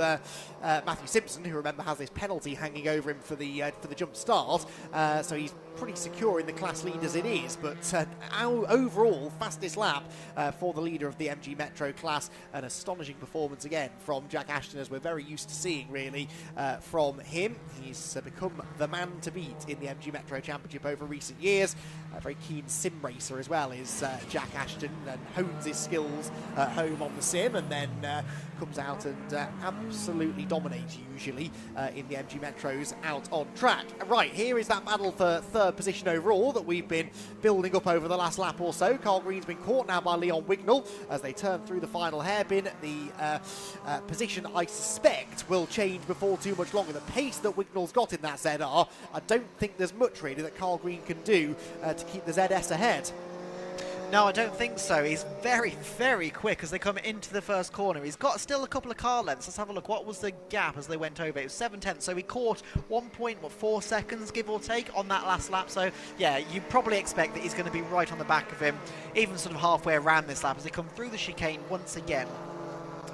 Speaker 2: Matthew Simpson, who, remember, has this penalty hanging over him for the jump start. So he's pretty secure in the class lead as it is, but our overall fastest lap for the leader of the MG Metro class. An astonishing performance again from Jack Ashton, as we're very used to seeing, really, from him. He's become the man to beat in the MG Metro Championship over recent years. A very keen sim racer as well is Jack Ashton, and hones his skills home on the sim, and then comes out and absolutely dominates usually in the MG Metros out on track. Right, here is that battle for 3rd position overall that we've been building up over the last lap or so. Carl Green's been caught now by Leon Wignall as they turn through the final hairpin. The position, I suspect, will change before too much longer. The pace that Wignall's got in that ZR, I don't think there's much really that Carl Green can do to keep the ZS ahead.
Speaker 1: No, I don't think so. He's very, very quick as they come into the first corner. He's got still a couple of car lengths. Let's have a look. What was the gap as they went over? It was 7/10. So he caught 1.4 seconds, give or take, on that last lap. So, yeah, you probably expect that he's going to be right on the back of him, even sort of halfway around this lap as they come through the chicane once again.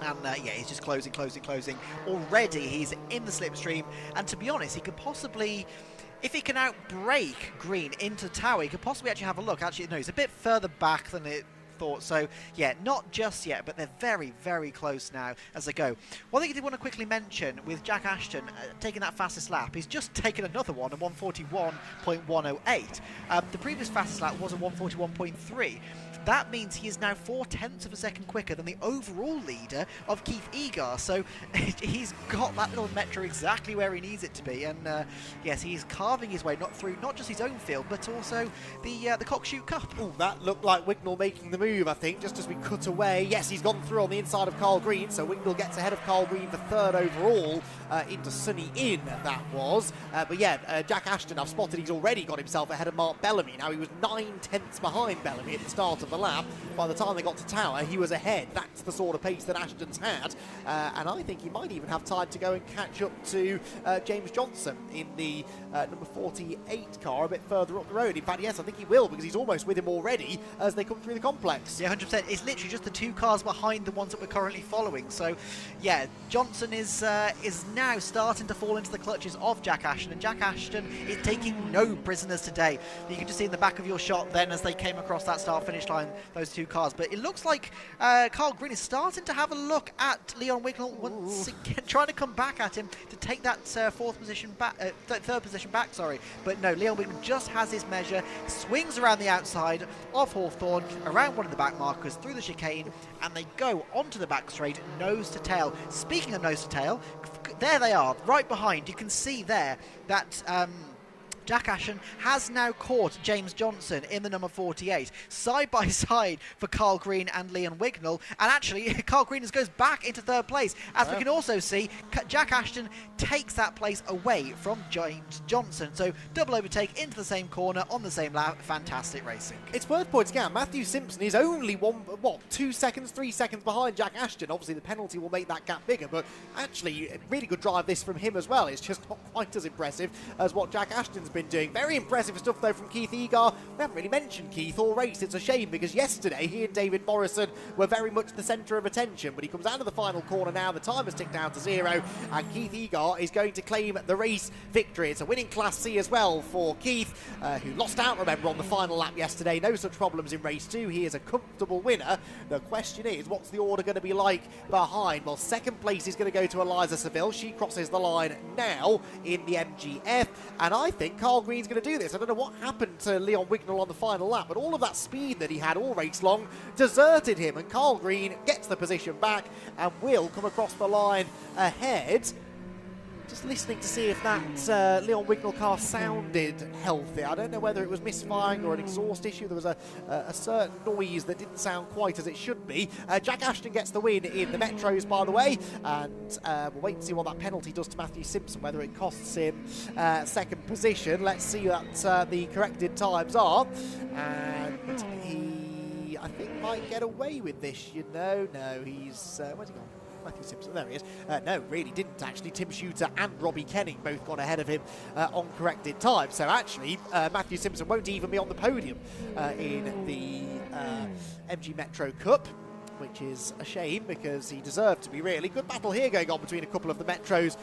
Speaker 1: And yeah, he's just closing. Already he's in the slipstream. And to be honest, he could possibly... If he can outbrake Green into Tower, he could possibly actually have a look. Actually, no, he's a bit further back than it thought. So, yeah, not just yet, but they're very, very close now as they go. One thing I did want to quickly mention with Jack Ashton taking that fastest lap, he's just taken another one, a 141.108. The previous fastest lap was a 141.3. That means he is now 0.4 of a second quicker than the overall leader of Keith Egar. So he's got that little Metro exactly where he needs it to be. And yes, he's carving his way not just his own field, but also the Cockshoot Cup.
Speaker 2: Ooh, that looked like Wignall making the move, I think, just as we cut away. Yes, he's gone through on the inside of Carl Green, so Wignall gets ahead of Carl Green for third overall into Sunny Inn, that was. But yeah, Jack Ashton, I've spotted he's already got himself ahead of Mark Bellamy. Now, he was 9/10 behind Bellamy at the start of the lap. By the time they got to Tower, he was ahead. That's the sort of pace that Ashton's had. And I think he might even have time to go and catch up to James Johnson in the number 48 car a bit further up the road. In fact, yes, I think he will, because he's almost with him already as they come through the complex.
Speaker 1: Yeah, 100%. It's literally just the 2 cars behind the ones that we're currently following. So, yeah, Johnson is now starting to fall into the clutches of Jack Ashton, and Jack Ashton is taking no prisoners today. You can just see in the back of your shot then as they came across that start-finish line, those 2 cars. But it looks like Carl Green is starting to have a look at Leon Wignall once again, trying to come back at him to take that third position back. Sorry, but no, Leon Wignall just has his measure, swings around the outside of Hawthorne, around one of the back markers, through the chicane, and they go onto the back straight, nose to tail. Speaking of nose to tail, there they are, right behind. You can see there that Jack Ashton has now caught James Johnson in the number 48, side by side for Carl Green and Leon Wignall. And actually, Carl Green goes back into third place. As we can also see, Jack Ashton takes that place away from James Johnson. So double overtake into the same corner on the same lap. Fantastic racing.
Speaker 2: It's worth pointing out, Matthew Simpson is only 2 seconds, 3 seconds behind Jack Ashton. Obviously, the penalty will make that gap bigger, but actually, really good drive this from him as well. It's just not quite as impressive as what Jack Ashton's been doing. Very impressive stuff though from Keith Egar. We haven't really mentioned Keith all race. It's a shame, because yesterday he and David Morrison were very much the centre of attention, but he comes out of the final corner now. The time has ticked down to 0, and Keith Egar is going to claim the race victory. It's a winning Class C as well for Keith, who lost out, remember, on the final lap yesterday. No such problems in race 2. He is a comfortable winner. The question is, what's the order going to be like behind? Well, second place is going to go to Eliza Seville. She crosses the line now in the MGF, and I think Carl Green's going to do this. I don't know what happened to Leon Wignall on the final lap, but all of that speed that he had all race long deserted him, and Carl Green gets the position back and will come across the line ahead. Just listening to see if that Leon Wignall car sounded healthy. I don't know whether it was misfiring or an exhaust issue. There was a certain noise that didn't sound quite as it should be. Jack Ashton gets the win in the Metros, by the way, and we'll wait and see what that penalty does to Matthew Simpson, whether it costs him second position. Let's see what the corrected times are. And he, I think, might get away with this, you know. No, he's... where's he gone? Matthew Simpson, there he is. No, really didn't actually. Tim Shooter and Robbie Kenning both gone ahead of him on corrected time. So actually, Matthew Simpson won't even be on the podium in the MG Metro Cup, which is a shame, because he deserved to be, really. Good battle here going on between a couple of the Metros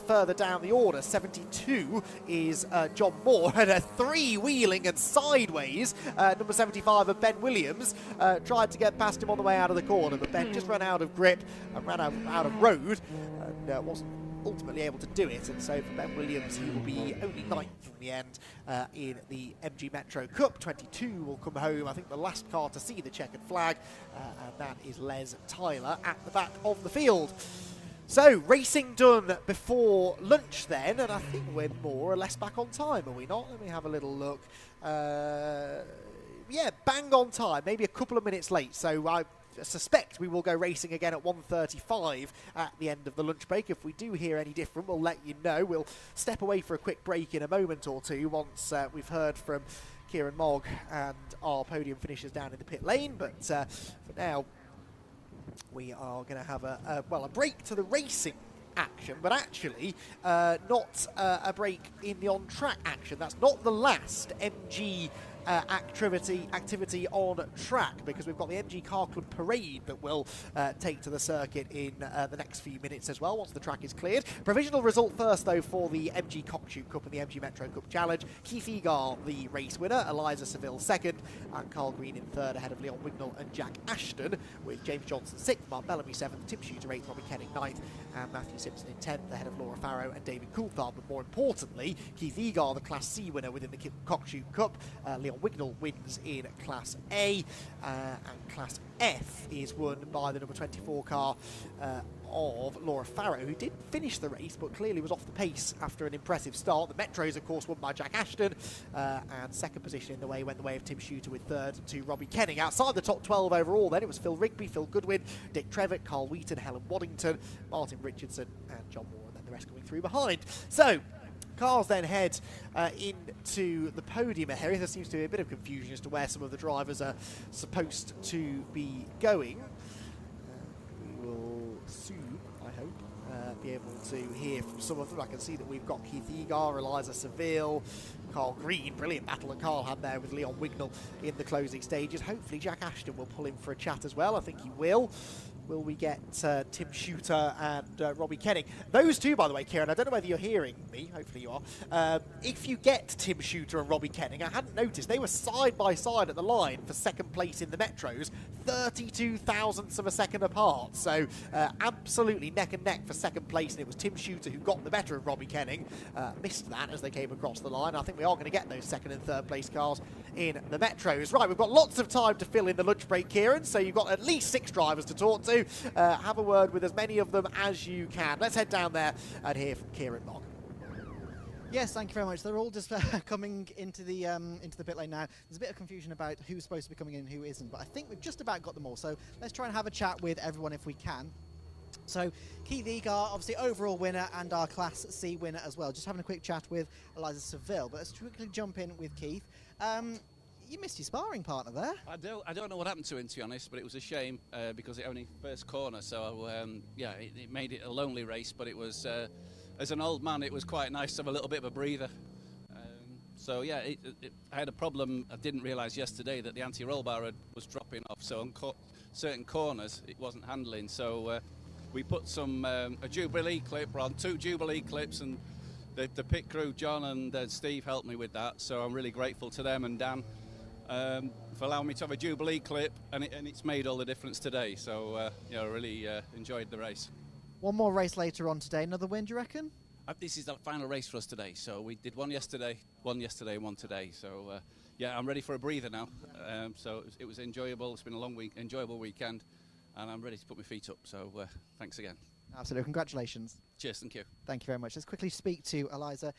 Speaker 2: further down the order. 72 is John Moore, and a three-wheeling and sideways. Number 75 of Ben Williams tried to get past him on the way out of the corner, but Ben just ran out of grip and ran out of road, and wasn't ultimately able to do it. And so for Ben Williams, he will be only 9th in the end in the MG Metro Cup. 22 will come home, I think the last car to see the checkered flag, and that is Les Tyler at the back of the field. So, racing done before lunch then, and I think we're more or less back on time, are we not? Let me have a little look. Yeah, bang on time, maybe a couple of minutes late. So suspect we will go racing again at 1:35 at the end of the lunch break. If we do hear any different, we'll let you know. We'll step away for a quick break in a moment or two once we've heard from Kieran Mogg and our podium finishers down in the pit lane. But for now, we are going to have a break to the racing action, but actually not a break in the on-track action. That's not the last MG activity on track, because we've got the MG Car Club Parade that will take to the circuit in the next few minutes as well, once the track is cleared. Provisional result first, though, for the MG Cockshoot Cup and the MG Metro Cup Challenge. Keith Egar, the race winner, Eliza Seville second, and Carl Green in third, ahead of Leon Wignall and Jack Ashton, with James Johnson sixth, Mark Bellamy seventh, Tim Shooter eighth, Robbie Kenning ninth, and Matthew Simpson in 10th, ahead of Laura Farrow and David Coulthard. But more importantly, Keith Egar, the Class C winner within the Cockshoot Cup. Leon Wignall wins in Class A, and Class F is won by the number 24 car of Laura Farrow, who did finish the race but clearly was off the pace after an impressive start. The Metros, of course, won by Jack Ashton, and second position in the way went the way of Tim Shooter, with third to Robbie Kenning. Outside the top 12 overall then, it was Phil Rigby, Phil Goodwin, Dick Trevitt, Carl Wheaton, Helen Waddington, Martin Richardson and John Moore, and then the rest coming through behind. So cars then head into the podium area. There seems to be a bit of confusion as to where some of the drivers are supposed to be going. We will soon, I hope, be able to hear from some of them. I can see that we've got Keith Egar, Eliza Seville, Carl Green. Brilliant battle that Carl had there with Leon Wignall in the closing stages. Hopefully Jack Ashton will pull in for a chat as well. I think he will. Will we get Tim Shooter and Robbie Kenning? Those two, by the way, Kieran, I don't know whether you're hearing me. Hopefully you are. If you get Tim Shooter and Robbie Kenning, I hadn't noticed, they were side by side at the line for second place in the Metros, 32 thousandths of a second apart. So absolutely neck and neck for second place, and it was Tim Shooter who got the better of Robbie Kenning. Missed that as they came across the line. I think we are going to get those second and third place cars in the Metros. Right, we've got lots of time to fill in the lunch break, Kieran, so you've got at least 6 drivers to talk to. Have a word with as many of them as you can. Let's head down there and hear from Kieran Mogg.
Speaker 3: Yes, thank you very much. They're all just coming into the pit lane now. There's a bit of confusion about who's supposed to be coming in and who isn't, but I think we've just about got them all. So let's try and have a chat with everyone if we can. So Keith Egar, obviously overall winner and our Class C winner as well. Just having a quick chat with Eliza Seville, but let's quickly jump in with Keith. You missed your sparring partner there.
Speaker 17: I don't know what happened to him, to be honest, but it was a shame because it only first corner, so yeah, it made it a lonely race, but it was, as an old man, it was quite nice to have a little bit of a breather. So yeah, I had a problem. I didn't realise yesterday that the anti-roll bar was dropping off, so on certain corners it wasn't handling, so we put some a Jubilee clip on, 2 Jubilee clips, and the pit crew, John and Steve, helped me with that, so I'm really grateful to them and Dan for allowing me to have a Jubilee clip, and it's made all the difference today. So yeah, I really enjoyed the race.
Speaker 3: One more race later on today. Another win, do you reckon?
Speaker 17: This is the final race for us today. So we did one yesterday, one today. So yeah, I'm ready for a breather now. So it was enjoyable. It's been a long week, enjoyable weekend, and I'm ready to put my feet up. So thanks again.
Speaker 3: Absolutely. Congratulations.
Speaker 17: Cheers. Thank you.
Speaker 3: Thank you very much. Let's quickly speak to Eliza.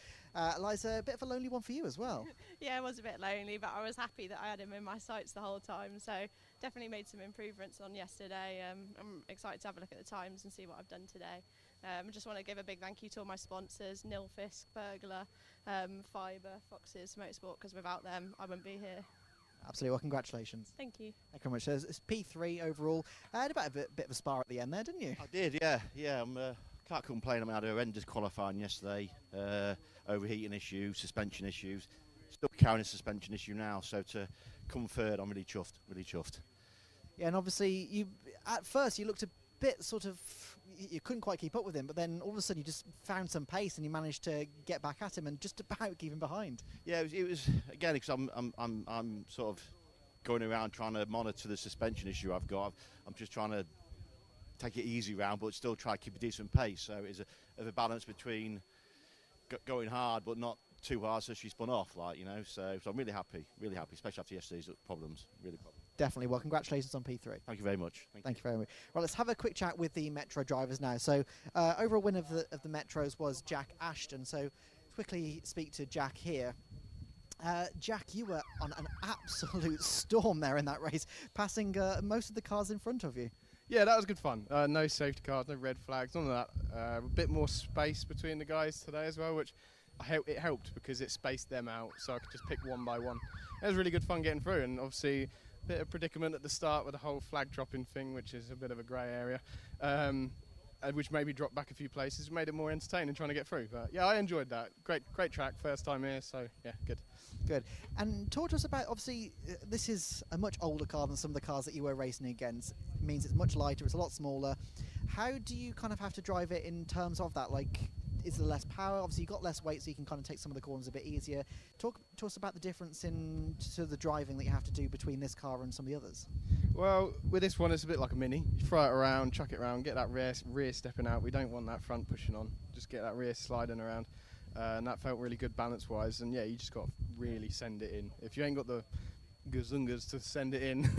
Speaker 3: Eliza, a bit of a lonely one for you as well.
Speaker 18: Yeah, it was a bit lonely, but I was happy that I had him in my sights the whole time. So definitely made some improvements on yesterday. I'm excited to have a look at the times and see what I've done today. I just want to give a big thank you to all my sponsors, Nilfisk, Burglar, Fibre, Foxes, Motorsport, because without them I wouldn't be here.
Speaker 3: Absolutely. Well, congratulations.
Speaker 18: Thank you.
Speaker 3: Thank you very much. So it's P3 overall. I had about a bit of a spar at the end there, didn't you?
Speaker 19: I did, yeah. Can't complain. I mean, I had a horrendous qualifying yesterday. Overheating issues, suspension issues. Still carrying a suspension issue now. So to come third, I'm really chuffed. Really chuffed.
Speaker 3: Yeah, and obviously, at first you looked a bit sort of, you couldn't quite keep up with him, but then all of a sudden you just found some pace and you managed to get back at him and just about keep him behind.
Speaker 19: Yeah, it was again, because I'm sort of going around trying to monitor the suspension issue I've got. I'm just trying to take it easy round, but still try to keep a decent pace. So it's a balance between going hard but not too hard, so she spun off, like, you know. So I'm really happy, especially after yesterday's problems. Really problems.
Speaker 3: Definitely. Well, congratulations on P3.
Speaker 19: Thank you very much.
Speaker 3: Thank you very much. Well, let's have a quick chat with the Metro drivers now. So overall winner of the Metros was Jack Ashton. So quickly speak to Jack here. Jack, you were on an absolute storm there in that race, passing most of the cars in front of you.
Speaker 20: Yeah, that was good fun. No safety cars, no red flags, none of that. A bit more space between the guys today as well, which it helped because it spaced them out, so I could just pick one by one. It was really good fun getting through, and obviously a bit of predicament at the start with the whole flag dropping thing, which is a bit of a grey area, which maybe dropped back a few places, made it more entertaining trying to get through. But yeah, I enjoyed that. Great track, first time here, so yeah, good.
Speaker 3: Good. And talk to us about, obviously, this is a much older car than some of the cars that you were racing against. It means it's much lighter, it's a lot smaller. How do you kind of have to drive it in terms of that? Like, is there less power? Obviously, you've got less weight, so you can kind of take some of the corners a bit easier. Talk to us about the difference in sort of the driving that you have to do between this car and some of the others.
Speaker 20: Well, with this one, it's a bit like a Mini. You throw it around, chuck it around, get that rear stepping out. We don't want that front pushing on. Just get that rear sliding around. And that felt really good balance-wise. And yeah, you just got to really send it in. If you ain't got the gazungas to send it in,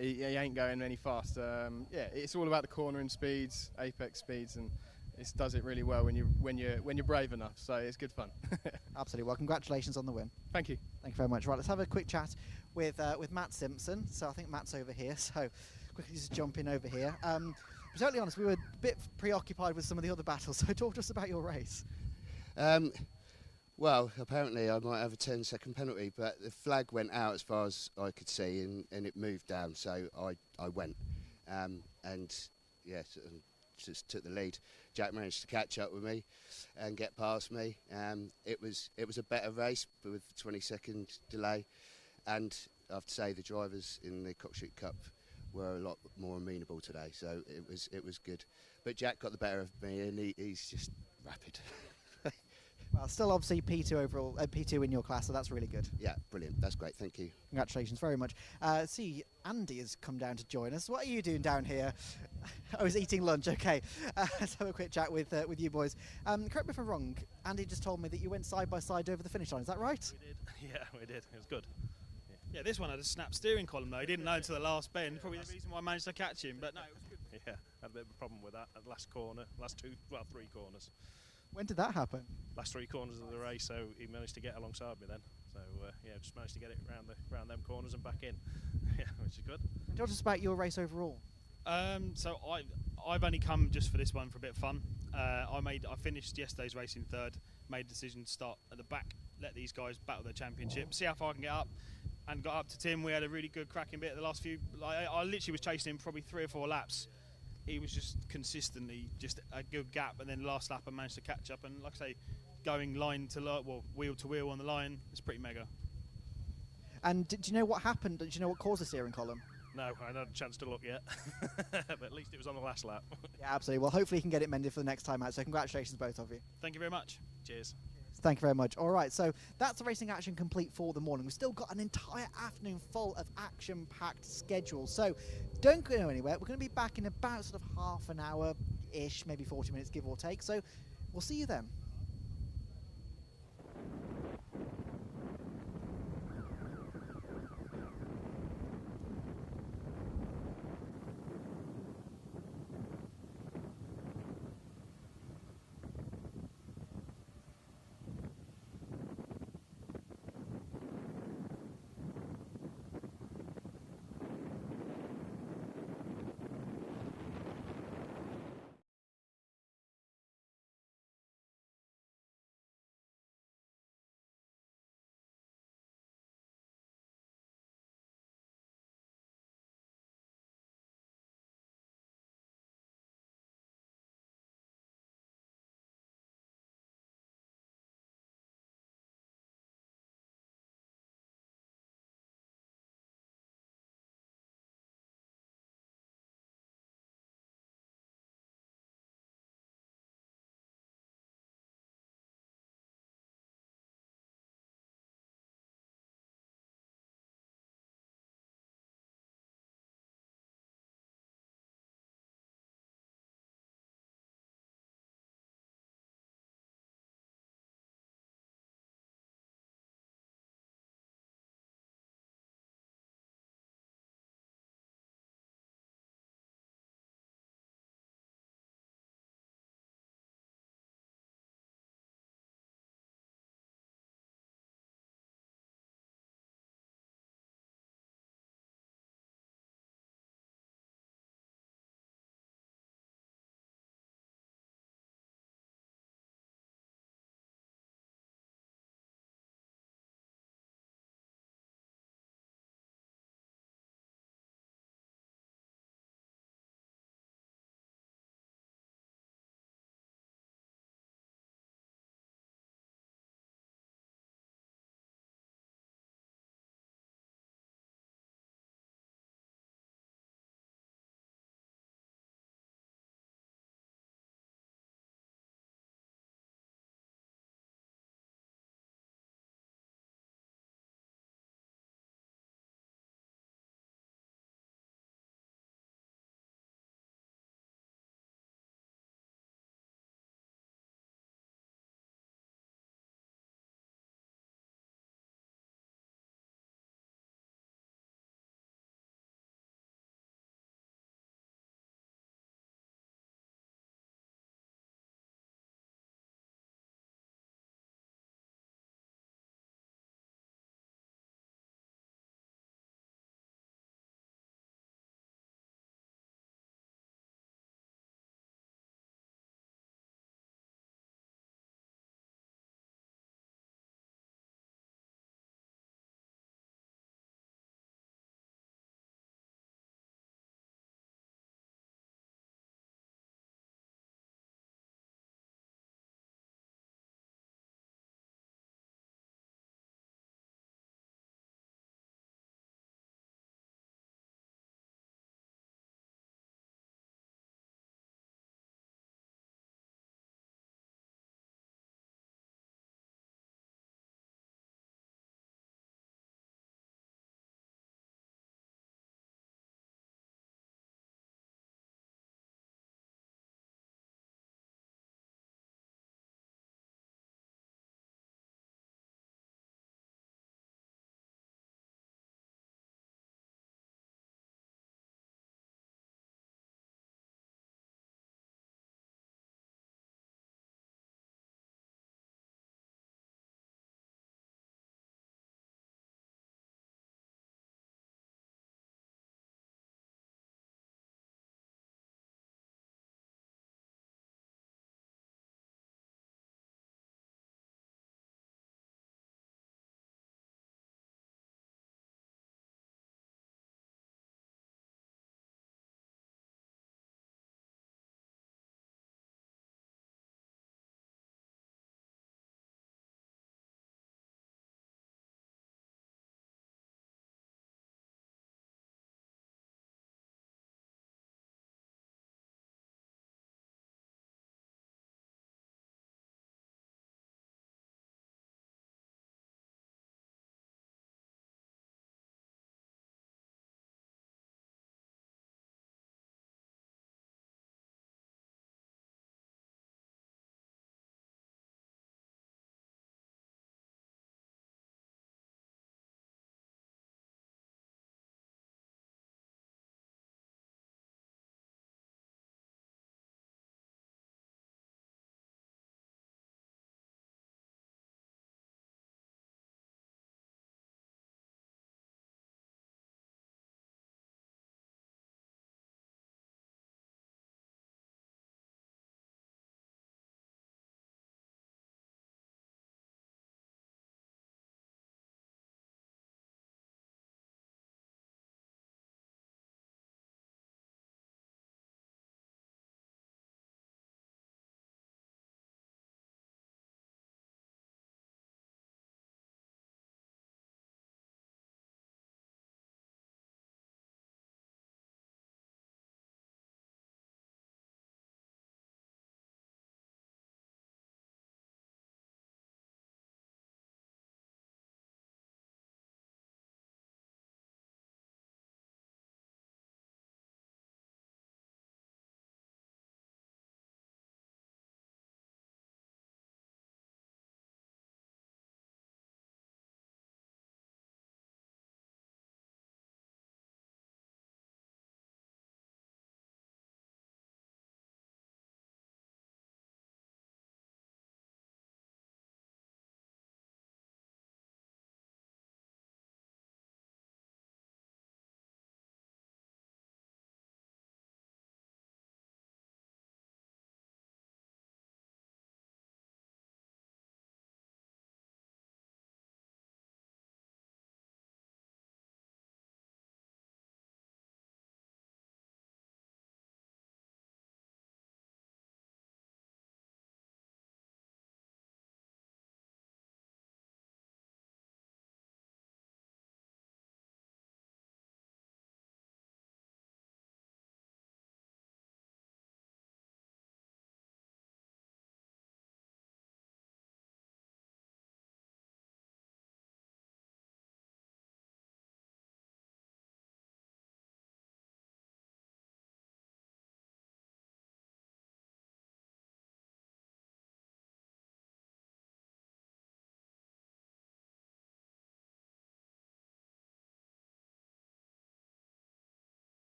Speaker 20: you ain't going any faster. Yeah, it's all about the cornering speeds, apex speeds, and it does it really well when you're brave enough. So it's good fun.
Speaker 3: Absolutely. Well, congratulations on the win.
Speaker 20: Thank you.
Speaker 3: Thank you very much. Right, let's have a quick chat with Matt Simpson. So I think Matt's over here. So quickly just jump in over here. To be totally honest, we were a bit preoccupied with some of the other battles. So talk to us about your race.
Speaker 21: Well, apparently I might have a 10-second penalty, but the flag went out as far as I could see, and it moved down, so I went. And yes, just took the lead. Jack managed to catch up with me and get past me. It was a better race, but with a 20-second delay. And I have to say the drivers in the Cockshoot Cup were a lot more amenable today, so it was good. But Jack got the better of me, and he's just rapid.
Speaker 3: Well, still obviously P2 overall, P2 in your class, so that's really good.
Speaker 21: Yeah, brilliant. That's great. Thank you.
Speaker 3: Congratulations very much. See, Andy has come down to join us. What are you doing down here? I was eating lunch. Okay. Let's have a quick chat with you boys. Correct me if I'm wrong. Andy just told me that you went side by side over the finish line. Is that right?
Speaker 22: We did. Yeah, we did. It was good. Yeah, this one had a snap steering column though. He didn't know until the last bend. Probably the reason why I managed to catch him. But no, it was good.
Speaker 16: Yeah, had a bit of a problem with that at the last corner, three corners.
Speaker 3: When did that happen?
Speaker 16: Last three corners of the race, so he managed to get alongside me then. So yeah, just managed to get it round them corners and back in. Yeah, which is good.
Speaker 3: Tell us about your race overall.
Speaker 22: So I've only come just for this one for a bit of fun. I finished yesterday's race in third. Made a decision to start at the back, let these guys battle their championship, see how far I can get up. And got up to Tim. We had a really good cracking bit. The last few, I literally was chasing him probably 3 or 4 laps. He was just consistently just a good gap, and then last lap I managed to catch up. And like I say, going wheel to wheel on the line, it's pretty mega.
Speaker 3: And do you know what happened? Do you know what caused the steering column?
Speaker 16: No, I haven't had a chance to look yet, but at least it was on the last lap.
Speaker 3: Yeah, absolutely. Well, hopefully you can get it mended for the next time out. So congratulations, both of you.
Speaker 22: Thank you very much. Cheers.
Speaker 3: Thank you very much. All right, so that's the racing action complete for the morning. We've still got an entire afternoon full of action-packed schedule. So don't go anywhere. We're going to be back in about sort of half an hour-ish, maybe 40 minutes, give or take. So we'll see you then.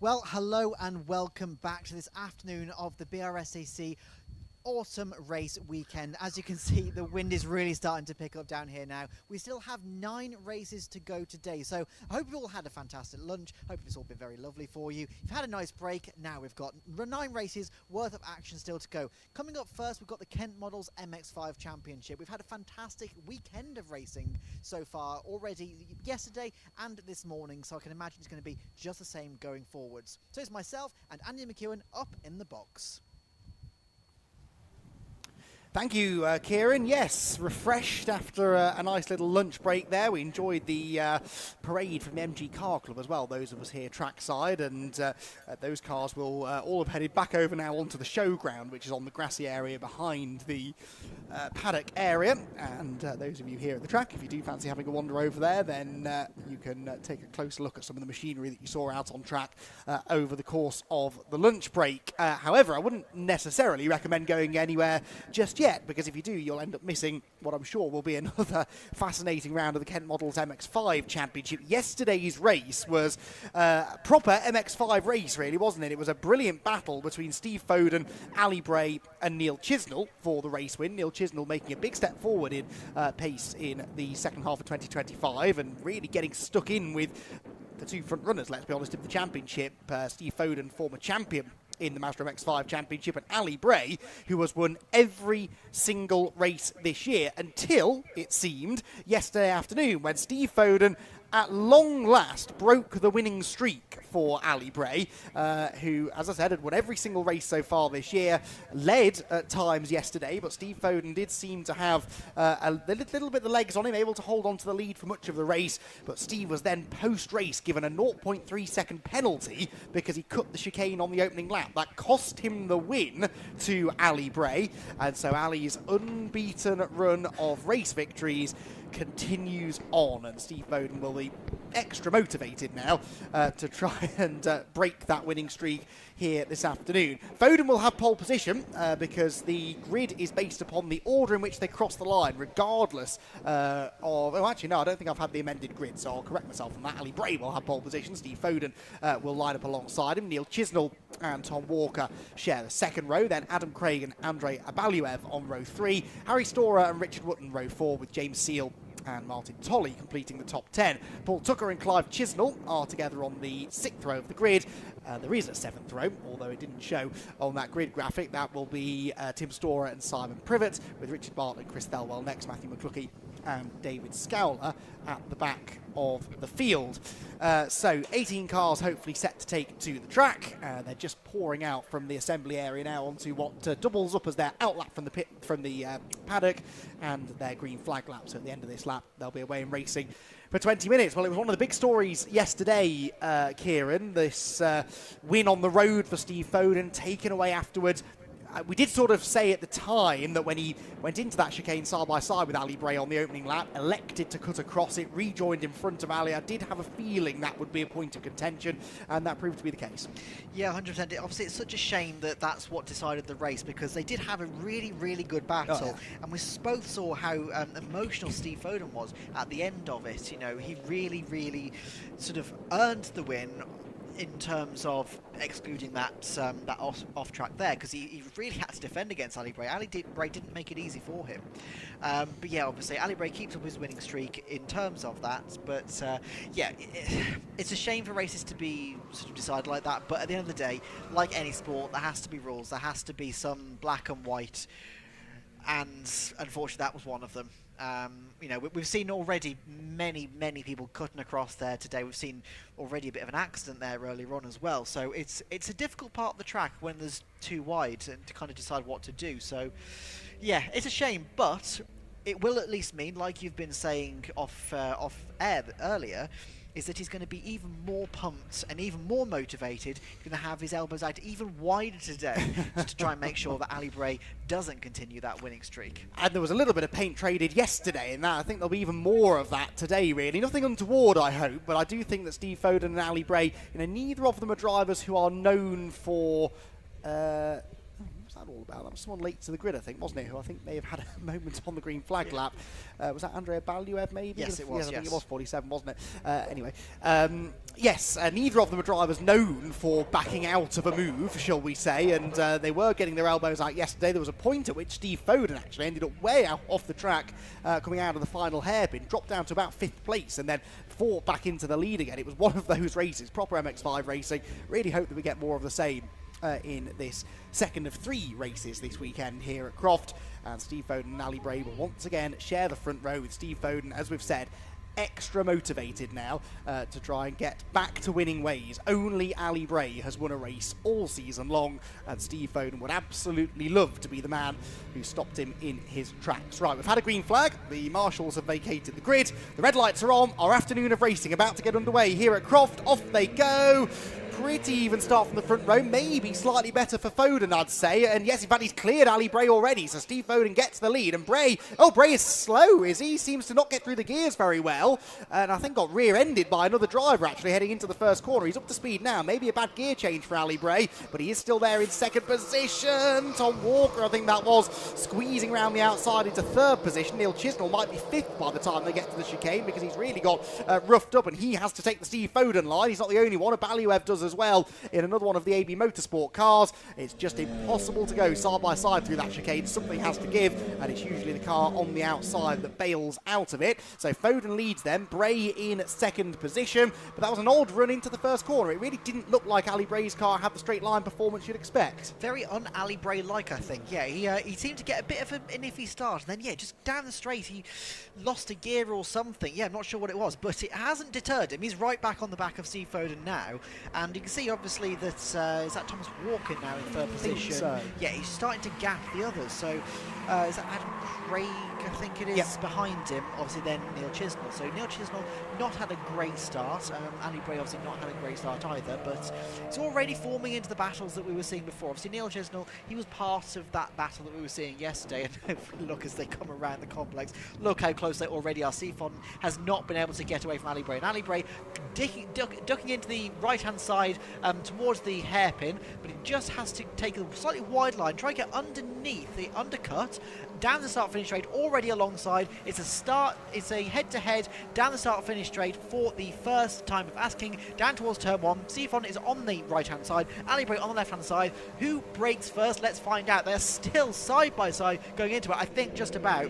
Speaker 3: Well, hello and welcome back to this afternoon of the Brscc Autumn Race Weekend. As you can see, the wind is really starting to pick up down here now. We still have 9 races to go today, so I hope you all had a fantastic lunch. Hope it's all been very lovely for you. You've had a nice break. Now we've got 9 races worth of action still to go. Coming up first, we've got the Kent Models MX5 Championship. We've had a fantastic weekend of racing so far already yesterday and this morning, so I can imagine it's going to be just the same going forwards. So it's myself and Andy McEwen up in the box.
Speaker 2: Thank you, Kieran. Yes, refreshed after a nice little lunch break there. We enjoyed the parade from the MG Car Club as well, those of us here trackside, and those cars will all have headed back over now onto the showground, which is on the grassy area behind the paddock area. And those of you here at the track, if you do fancy having a wander over there, then you can take a closer look at some of the machinery that you saw out on track over the course of the lunch break. However, I wouldn't necessarily recommend going anywhere just yet, because if you do, you'll end up missing what I'm sure will be another fascinating round of the Kent Models MX5 Championship. Yesterday's race was a proper MX5 race, really, wasn't it? It was a brilliant battle between Steve Foden, Ali Bray and Neil Chisnell for the race win. Neil Chisnell making a big step forward in pace in the second half of 2025 and really getting stuck in with the 2 front runners, let's be honest, of the championship. Steve Foden, former champion in the Mazda MX-5 Championship, and Ali Bray, who has won every single race this year until, it seemed, yesterday afternoon when Steve Foden at long last broke the winning streak for Ali Bray, who, as I said, had won every single race so far this year, led at times yesterday, but Steve Foden did seem to have a little bit of the legs on him, able to hold on to the lead for much of the race, but Steve was then post-race given a 0.3 second penalty because he cut the chicane on the opening lap. That cost him the win to Ali Bray, and so Ali's unbeaten run of race victories continues on, and Steve Foden will be extra motivated now to try and break that winning streak here this afternoon. Foden will have pole position because the grid is based upon the order in which they cross the line, regardless of... Oh, actually, no, I don't think I've had the amended grid, so I'll correct myself on that. Ali Bray will have pole position. Steve Foden will line up alongside him. Neil Chisnell and Tom Walker share the second row. Then Adam Craig and Andrei Abaluev on row 3. Harry Storer and Richard Wootton row 4, with James Seal and Martin Tolley completing the top 10. Paul Tucker and Clive Chisnell are together on the 6th row of the grid. There is a 7th row, although it didn't show on that grid graphic. That will be Tim Storer and Simon Privet, with Richard Bartlett, Chris Thelwell next, Matthew McCluskey and David Scowler at the back of the field. So 18 cars hopefully set to take to the track. They're just pouring out from the assembly area now onto what doubles up as their outlap from the pit, from the paddock, and their green flag lap. So at the end of this lap, they'll be away and racing for 20 minutes. Well, it was one of the big stories yesterday, Kieran, this win on the road for Steve Foden, taken away afterwards. We did sort of say at the time that when he went into that chicane side-by-side with Ali Bray on the opening lap, elected to cut across it, rejoined in front of Ali, I did have a feeling that would be a point of contention, and that proved to be the case.
Speaker 1: Yeah, 100%. Obviously, it's such a shame that that's what decided the race, because they did have a really, really good battle, and we both saw how emotional Steve Foden was at the end of it. You know, he really, really sort of earned the win in terms of excluding that off track there, because he really had to defend against Ali Bray. Bray didn't make it easy for him. But yeah, obviously Ali Bray keeps up his winning streak in terms of that. But yeah, it's a shame for races to be sort of decided like that. But at the end of the day, like any sport, there has to be rules. There has to be some black and white, and unfortunately, that was one of them. You know, we've seen already many people cutting across there today. We've seen already a bit of an accident there earlier on as well. So it's a difficult part of the track when there's too wide and to kind of decide what to do. So yeah, it's a shame, but it will at least mean, like you've been saying off air earlier, is that he's going to be even more pumped and even more motivated. He's going to have his elbows out even wider today to try and make sure that Ali Bray doesn't continue that winning streak.
Speaker 2: And there was a little bit of paint traded yesterday in that. I think there'll be even more of that today, really. Nothing untoward, I hope, but I do think that Steve Foden and Ali Bray, you know, neither of them are drivers who are known for... what's that all about? That was someone late to the grid, I think, wasn't it? Who I think may have had a moment on the green flag lap. Was that Andrea Baluev, maybe?
Speaker 1: Yes, it was.
Speaker 2: I think it was 47, wasn't it? Anyway, yes, neither of them are drivers known for backing out of a move, shall we say, and they were getting their elbows out yesterday. There was a point at which Steve Foden actually ended up way out off the track, coming out of the final hairpin, dropped down to about 5th place, and then fought back into the lead again. It was one of those races, proper MX5 racing. Really hope that we get more of the same in this second of 3 races this weekend here at Croft. And Steve Foden and Ali Bray will once again share the front row with Steve Foden, as we've said, extra motivated now to try and get back to winning ways. Only Ali Bray has won a race all season long, and Steve Foden would absolutely love to be the man who stopped him in his tracks. Right, we've had a green flag. The marshals have vacated the grid. The red lights are on. Our afternoon of racing about to get underway here at Croft. Off they go. Pretty even start from the front row, maybe slightly better for Foden, I'd say. And yes, in fact, he's cleared Ali Bray already, so Steve Foden gets the lead. And Bray is slow, is he? Seems to not get through the gears very well. And I think got rear-ended by another driver, actually, heading into the first corner. He's up to speed now. Maybe a bad gear change for Ali Bray, but he is still there in second position. Tom Walker, I think that was, squeezing around the outside into third position. Neil Chisnell might be fifth by the time they get to the chicane, because he's really got roughed up, and he has to take the Steve Foden line. He's not the only one. Baluev does as well in another one of the AB Motorsport cars. It's just impossible to go side by side through that chicane. Something has to give, and it's usually the car on the outside that bails out of it. So Foden leads them, Bray in second position, but that was an odd run into the first corner. It really didn't look like Ali Bray's car had the straight line performance you'd expect.
Speaker 1: Very un-Ali Bray-like, I think. Yeah, he seemed to get a bit of an iffy start, and then, yeah, just down the straight, he lost a gear or something. Yeah, I'm not sure what it was, but it hasn't deterred him. He's right back on the back of Steve Foden now, and you can see, obviously, that is that Thomas Walker now in third position?
Speaker 2: So.
Speaker 1: Yeah, he's starting to gap the others. So is that Adam Craig, I think it is, behind him? Obviously then Neil Chisnell. So Neil Chisnell not had a great start. Ali Bray obviously not had a great start either, but it's already forming into the battles that we were seeing before. Obviously Neil Chisnell, he was part of that battle that we were seeing yesterday, and look as they come around the complex, look how close they already are. Stefan has not been able to get away from Ali Bray, and Ali Bray ducking into the right hand side towards the hairpin, but he just has to take a slightly wide line, try and get underneath the undercut, down the start finish straight, already alongside. It's a head-to-head down the start finish straight for the first time of asking, down towards turn 1. Stefan is on the right-hand side, Ali Bray on the left-hand side. Who breaks first? Let's find out. They're still side by side going into it. I think just about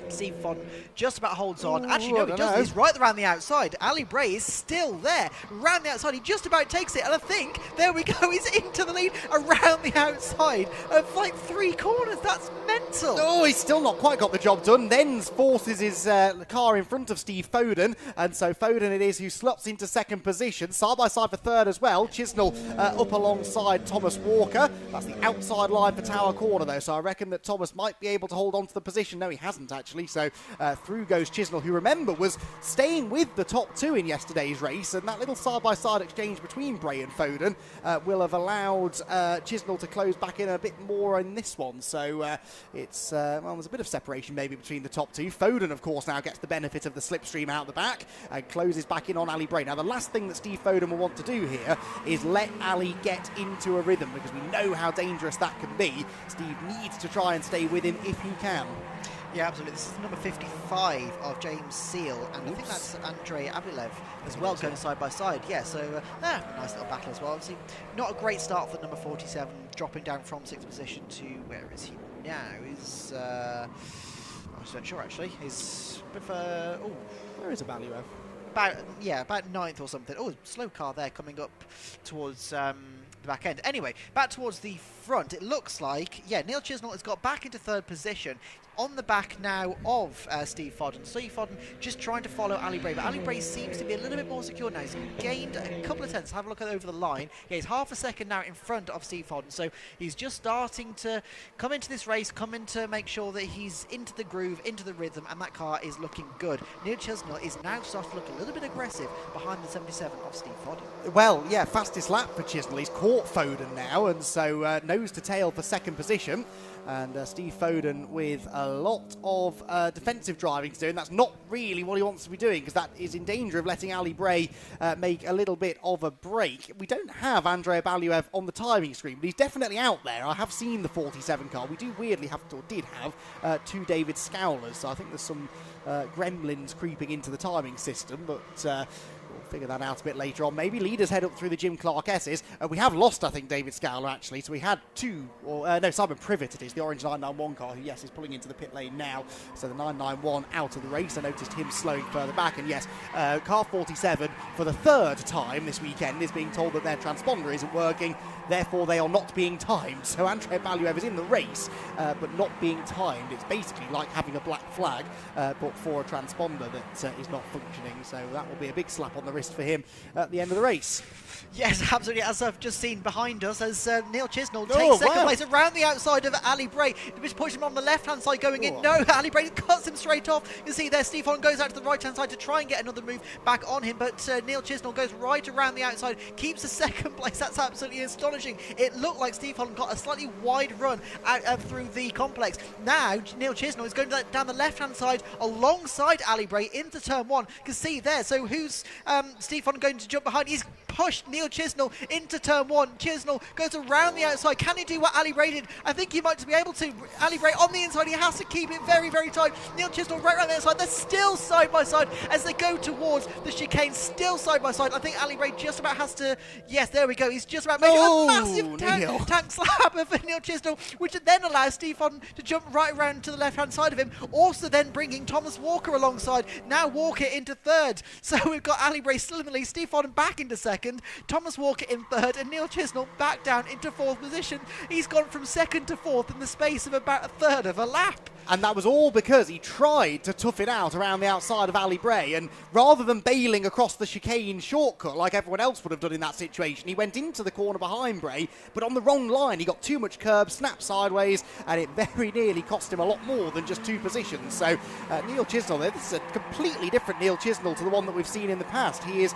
Speaker 1: Stefan just about holds on. Actually, no, he doesn't. He's right around the outside. Ali Bray is still there. Around the outside, he just about takes it. And I think, there we go, he's into the lead around the outside of like 3 corners. That's mental.
Speaker 2: Oh, he's still not quite got the job done. Then forces his car in front of Steve Foden. And so Foden it is who slots into second position. Side by side for third as well. Chisnell up alongside Thomas Walker. That's the outside line for Tower Corner though. So I reckon that Thomas might be able to hold on to the position. No, he hasn't actually. So through goes Chisnell, who remember was staying with the top 2 in yesterday's race, and that little side-by-side exchange between Bray and Foden will have allowed Chisnell to close back in a bit more in this one. So it's well, there's a bit of separation maybe between the top 2. Foden, of course, now gets the benefit of the slipstream out the back and closes back in on Ali Bray. Now, the last thing that Steve Foden will want to do here is let Ali get into a rhythm, because we know how dangerous that can be. Steve needs to try and stay with him if he can.
Speaker 1: Yeah, absolutely. This is number 55 of James Seal, and I think that's Andrei Abilev as well, going side by side. Yeah, so nice little battle as well. Obviously, not a great start for number 47, dropping down from 6th position to, where is he now? Is I'm not sure actually. He's a bit of
Speaker 2: where is Abilev?
Speaker 1: About 9th or something. Oh, slow car there coming up towards the back end. Anyway, back towards the front, it looks like, Neil Chisnell has got back into 3rd position. On the back now of Steve Foden. Steve Foden just trying to follow Ali Bray, but Ali Bray seems to be a little bit more secure now. He's gained a couple of tenths. Have a look over the line. Yeah, he's half a second now in front of Steve Foden, so he's just starting to come into this race, come in to make sure that he's into the groove, into the rhythm, and that car is looking good. Neil Chisnell is now starting to look a little bit aggressive behind the 77 of Steve Foden.
Speaker 2: Well, yeah, fastest lap for Chisnell. He's caught Foden now, and so nose to tail for second position. And Steve Foden with a a lot of defensive driving to do, and that's not really what he wants to be doing, because that is in danger of letting Ali Bray make a little bit of a break. We don't have Andrea Baluev on the timing screen, but he's definitely out there. I have seen the 47 car. We do weirdly have, or did have, 2 David Scowlers, so I think there's some gremlins creeping into the timing system, but we'll figure that out a bit later on. Maybe leaders head up through the Jim Clark S's. We have lost, I think, David Scowler, actually. So we had Simon Privet, it is, the orange 991 car, who, yes, is pulling into the pit lane now. So the 991 out of the race. I noticed him slowing further back. And yes, car 47, for the 3rd time this weekend, is being told that their transponder isn't working. Therefore, they are not being timed. So Andrea Baluev is in the race, but not being timed. It's basically like having a black flag, but for a transponder that is not functioning. So that will be a big slap on the wrist for him at the end of the race.
Speaker 1: Yes, absolutely. As I've just seen behind us, as Neil Chisnell takes second place around the outside of Ali Bray. Just pushing him on the left-hand side going in. No, Ali Bray cuts him straight off. You can see there, Stefan goes out to the right-hand side to try and get another move back on him, but Neil Chisnell goes right around the outside, keeps the second place. That's absolutely astonishing. It looked like Stefan got a slightly wide run out through the complex. Now, Neil Chisnell is going down the left-hand side alongside Ali Bray into turn 1. You can see there. So who's Stefan going to jump behind? He's pushed Neil Chisnell into turn 1. Chisnell goes around the outside. Can he do what Ali Bray did? I think he might be able to. Ali Bray on the inside. He has to keep it very, very tight. Neil Chisnell right around the outside. They're still side by side as they go towards the chicane. Still side by side. I think Ali Bray just about has to. Yes, there we go. He's just about making a massive tank slap for Neil Chisnell, which then allows Stefan to jump right around to the left-hand side of him. Also then bringing Thomas Walker alongside. Now Walker into 3rd. So we've got Ali Bray still in the lead. Stefan back into 2nd. Thomas Walker in 3rd, and Neil Chisnell back down into 4th position. He's gone from 2nd to 4th in the space of about a 1/3 of a lap.
Speaker 2: And that was all because he tried to tough it out around the outside of Ali Bray, and rather than bailing across the chicane shortcut like everyone else would have done in that situation, he went into the corner behind Bray, but on the wrong line. He got too much curb, snapped sideways, and it very nearly cost him a lot more than just 2 positions. So Neil Chisnell, this is a completely different Neil Chisnell to the one that we've seen in the past. He is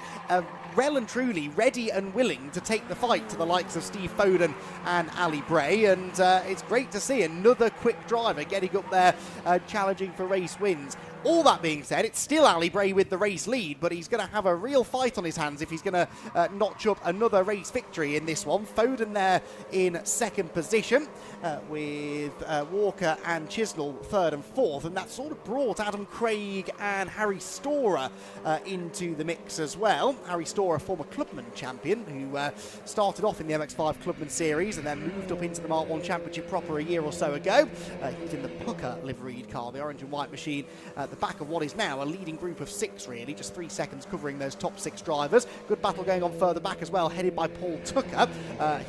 Speaker 2: well and truly ready and willing to take the fight to the likes of Steve Foden and Ali Bray, and it's great to see another quick driver getting up there challenging for race wins. All that being said, it's still Ali Bray with the race lead, but he's going to have a real fight on his hands if he's going to notch up another race victory in this one. Foden there in 2nd position with Walker and Chisnell 3rd and 4th, and that sort of brought Adam Craig and Harry Storer into the mix as well. Harry Storer, former Clubman champion, who started off in the MX5 Clubman Series and then moved up into the Mark 1 Championship proper a year or so ago. He's in the Pucker liveried car, the orange and white machine, at the back of what is now a leading group of 6, really, just 3 seconds covering those top 6 drivers. Good battle going on further back as well, headed by Paul Tucker.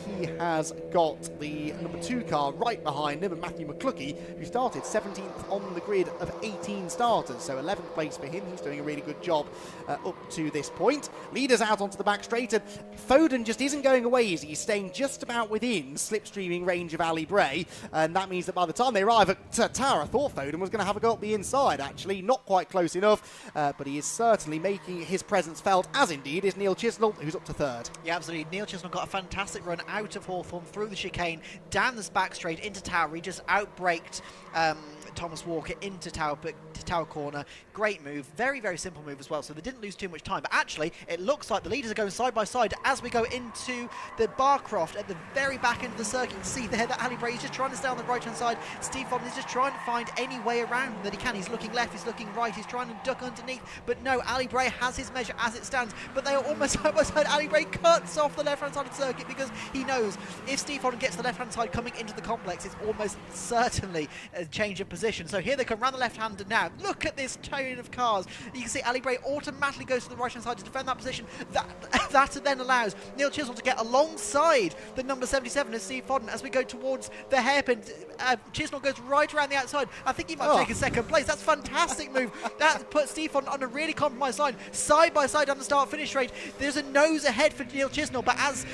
Speaker 2: He has got the number 2 car right behind him, and Matthew McCluskey, who started 17th on the grid of 18 starters, so 11th place for him. He's doing a really good job up to this point. Leaders out onto the back straight, and Foden just isn't going away easy. He's staying just about within slipstreaming range of Ali Bray, and that means that by the time they arrive at Tyre, I thought Foden was going to have a go up the inside, actually. Not quite close enough, but he is certainly making his presence felt, as indeed is Neil Chisnell, who's up to 3rd.
Speaker 1: Yeah, absolutely. Neil Chisnell got a fantastic run out of Hawthorne, through the chicane, down this back straight into Tower. He just outbraked Thomas Walker into Tower corner. Great move. Very, very simple move as well, so they didn't lose too much time. But actually, it looks like the leaders are going side by side as we go into the Barcroft at the very back end of the circuit. You can see there that Ali Bray is just trying to stay on the right-hand side. Stefan is just trying to find any way around that he can. He's looking left, he's looking right, he's trying to duck underneath. But no, Ali Bray has his measure as it stands. But they are almost side by side. Ali Bray cuts off the left-hand side of the circuit because he knows if Stefan gets the left-hand side coming into the complex, it's almost certainly a change of position. So here they come round the left-hander now. Look at this train of cars. You can see Ali Bray automatically goes to the right-hand side to defend that position. That then allows Neil Chisnell to get alongside the number 77 of Steve Fodden as we go towards the hairpin. Chisnell goes right around the outside. I think he might take a 2nd place. That's a fantastic move. That puts Steve Fodden on a really compromised line. Side by side on the start-finish straight. There's a nose ahead for Neil Chisnell, but as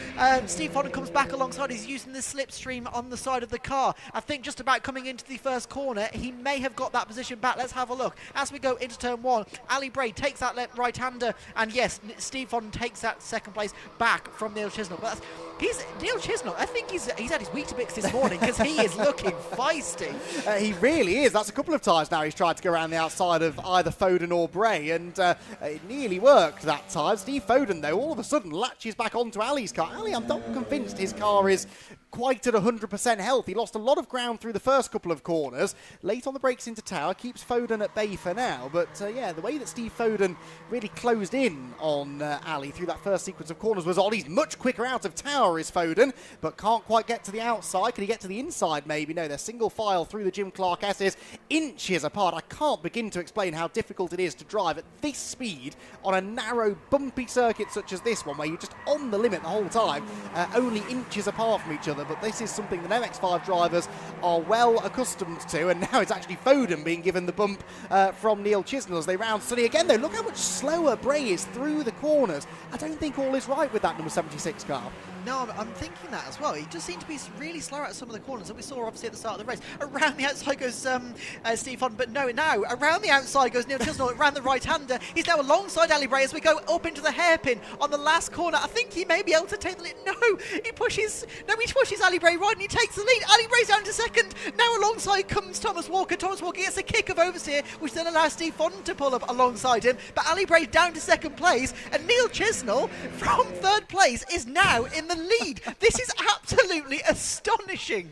Speaker 1: Steve Fodden comes back alongside, he's using the slipstream on the side of the car. I think just about coming into the first corner, he may have got that position back. Let's have a look. As we go into turn 1, Ali Bray takes that right-hander, and yes, Steve Fodden takes that 2nd place back from Neil Chisnell. But
Speaker 3: Neil Chisnell, I think he's had his Weetabix this morning because he is looking feisty.
Speaker 2: He really is. That's a couple of times now he's tried to go around the outside of either Foden or Bray, and it nearly worked that time. Steve Foden, though, all of a sudden latches back onto Ali's car. Ali, I'm not convinced his car is quite at 100% health. He lost a lot of ground through the first couple of corners. Late on the brakes into Tower, keeps Foden at bay for now. But yeah, the way that Steve Foden really closed in on Ali through that first sequence of corners was odd. He's much quicker out of Tower, is Foden, but can't quite get to the outside. Can he get to the inside maybe? No, they're single file through the Jim Clark S's, inches apart. I can't begin to explain how difficult it is to drive at this speed on a narrow, bumpy circuit such as this one, where you're just on the limit the whole time, only inches apart from each other. But this is something that MX-5 drivers are well accustomed to, and now it's actually Foden being given the bump from Neil Chisnell as they round Sunny again, though. Look how much slower Bray is through the corners. I don't think all is right with that number 76 car.
Speaker 3: No, I'm thinking that as well. He just seemed to be really slow at some of the corners that we saw obviously at the start of the race. Around the outside goes Steve Foden, but no, now around the outside goes Neil Chisnell, around the right-hander. He's now alongside Ali Bray as we go up into the hairpin on the last corner. I think he may be able to take the lead. No, he pushes Ali Bray right and he takes the lead. Ali Bray's down to second. Now alongside comes Thomas Walker. Thomas Walker gets a kick of oversteer, which then allows Steve Foden to pull up alongside him. But Ali Bray down to second place, and Neil Chisnell from third place is now in the lead. This is absolutely astonishing.